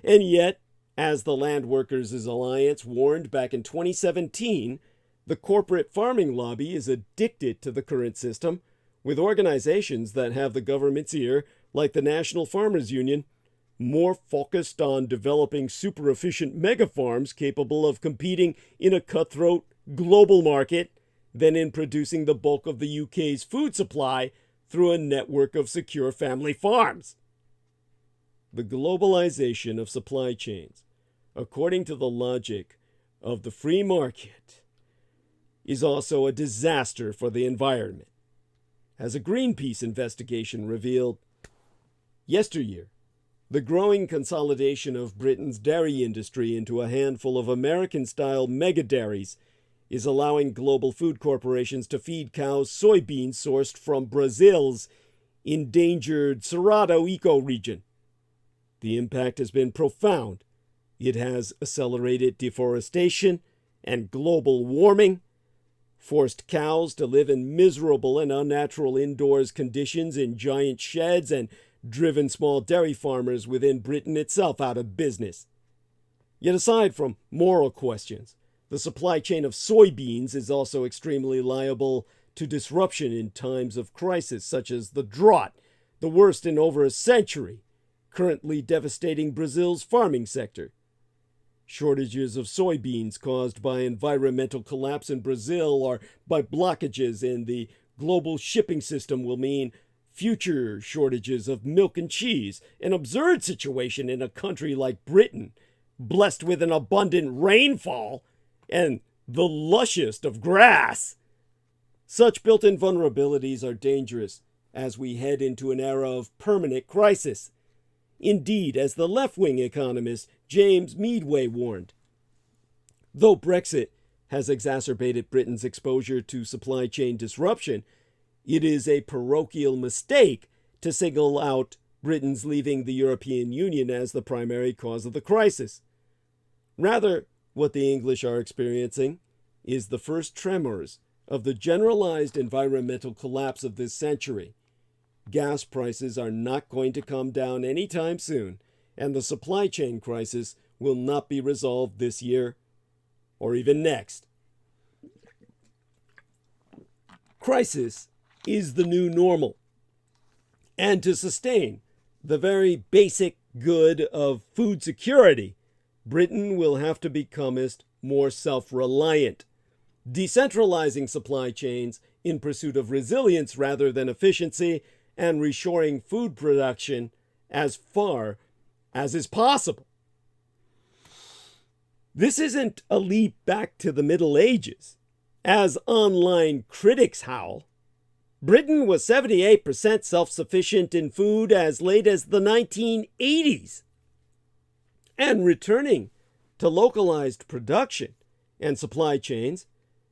And yet, as the Land Workers Alliance warned back in 2017, the corporate farming lobby is addicted to the current system, with organizations that have the government's ear, like the National Farmers Union, more focused on developing super-efficient mega-farms capable of competing in a cutthroat global market than in producing the bulk of the UK's food supply through a network of secure family farms. The globalization of supply chains, according to the logic of the free market, is also a disaster for the environment. As a Greenpeace investigation revealed yesteryear, The growing consolidation of Britain's dairy industry into a handful of American-style mega-dairies is allowing global food corporations to feed cows soybeans sourced from Brazil's endangered Cerrado ecoregion. The impact has been profound. It has accelerated deforestation and global warming, forced cows to live in miserable and unnatural indoors conditions in giant sheds, and driven small dairy farmers within Britain itself out of business. Yet aside from moral questions, the supply chain of soybeans is also extremely liable to disruption in times of crisis, such as the drought, the worst in over a century, currently devastating Brazil's farming sector. Shortages of soybeans caused by environmental collapse in Brazil or by blockages in the global shipping system will mean future shortages of milk and cheese, an absurd situation in a country like Britain, blessed with an abundant rainfall and the lushest of grass. Such built-in vulnerabilities are dangerous as we head into an era of permanent crisis. Indeed, as the left-wing economist James Meadway warned, though Brexit has exacerbated Britain's exposure to supply chain disruption, it is a parochial mistake to single out Britain's leaving the European Union as the primary cause of the crisis. Rather, what the English are experiencing is the first tremors of the generalized environmental collapse of this century. Gas prices are not going to come down anytime soon, and the supply chain crisis will not be resolved this year or even next. Crisis is the new normal. And to sustain the very basic good of food security, Britain will have to become more self-reliant, decentralizing supply chains in pursuit of resilience rather than efficiency, and reshoring food production as far as is possible. This isn't a leap back to the Middle Ages. As online critics howl, Britain was 78% self-sufficient in food as late as the 1980s. And returning to localized production and supply chains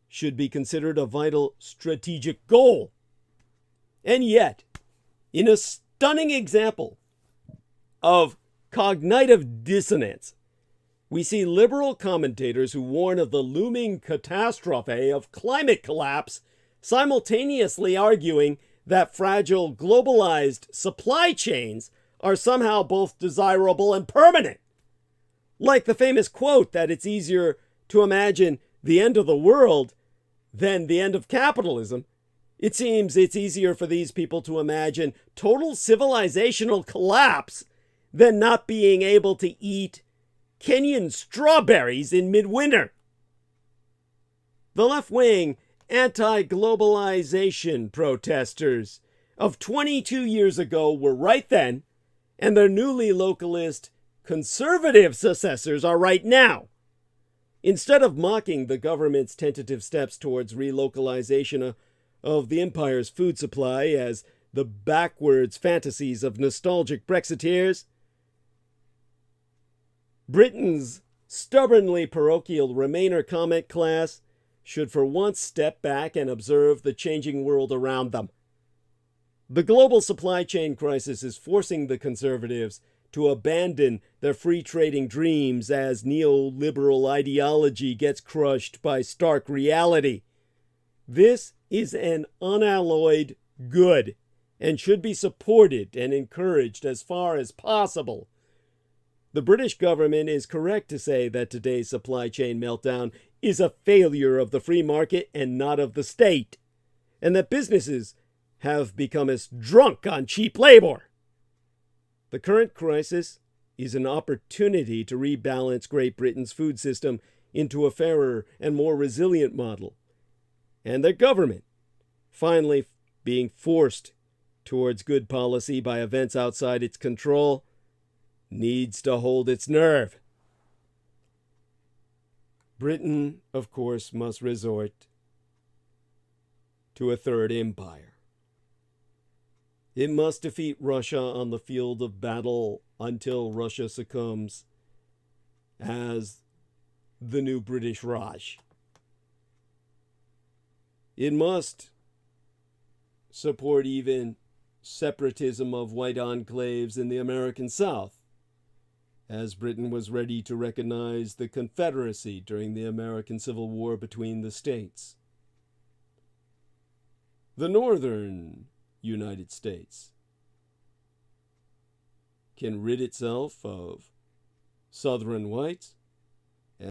should be considered a vital strategic goal. And yet, in a stunning example of cognitive dissonance, we see liberal commentators who warn of the looming catastrophe of climate collapse simultaneously arguing that fragile globalized supply chains are somehow both desirable and permanent. Like the famous quote that it's easier to imagine the end of the world than the end of capitalism, it seems it's easier for these people to imagine total civilizational collapse than not being able to eat Kenyan strawberries in midwinter. The left-wing anti-globalization protesters of 22 years ago were right then, and their newly localist conservative successors are right now. Instead of mocking the government's tentative steps towards relocalization of the empire's food supply as the backwards fantasies of nostalgic Brexiteers, Britain's stubbornly parochial Remainer comment class should for once step back and observe the changing world around them. The global supply chain crisis is forcing the conservatives to abandon their free-trading dreams as neoliberal ideology gets crushed by stark reality. This is an unalloyed good and should be supported and encouraged as far as possible. The British government is correct to say that today's supply chain meltdown is a failure of the free market and not of the state, and that businesses have become as drunk on cheap labor. The current crisis is an opportunity to rebalance Great Britain's food system into a fairer and more resilient model, and their government, finally being forced towards good policy by events outside its control, needs to hold its nerve. Britain, of course, must resort to a third empire. It must defeat Russia on the field of battle until Russia succumbs as the new British Raj. It must support even separatism of white enclaves in the American South, as Britain was ready to recognize the Confederacy during the American Civil War between the states. The northern United States can rid itself of southern whites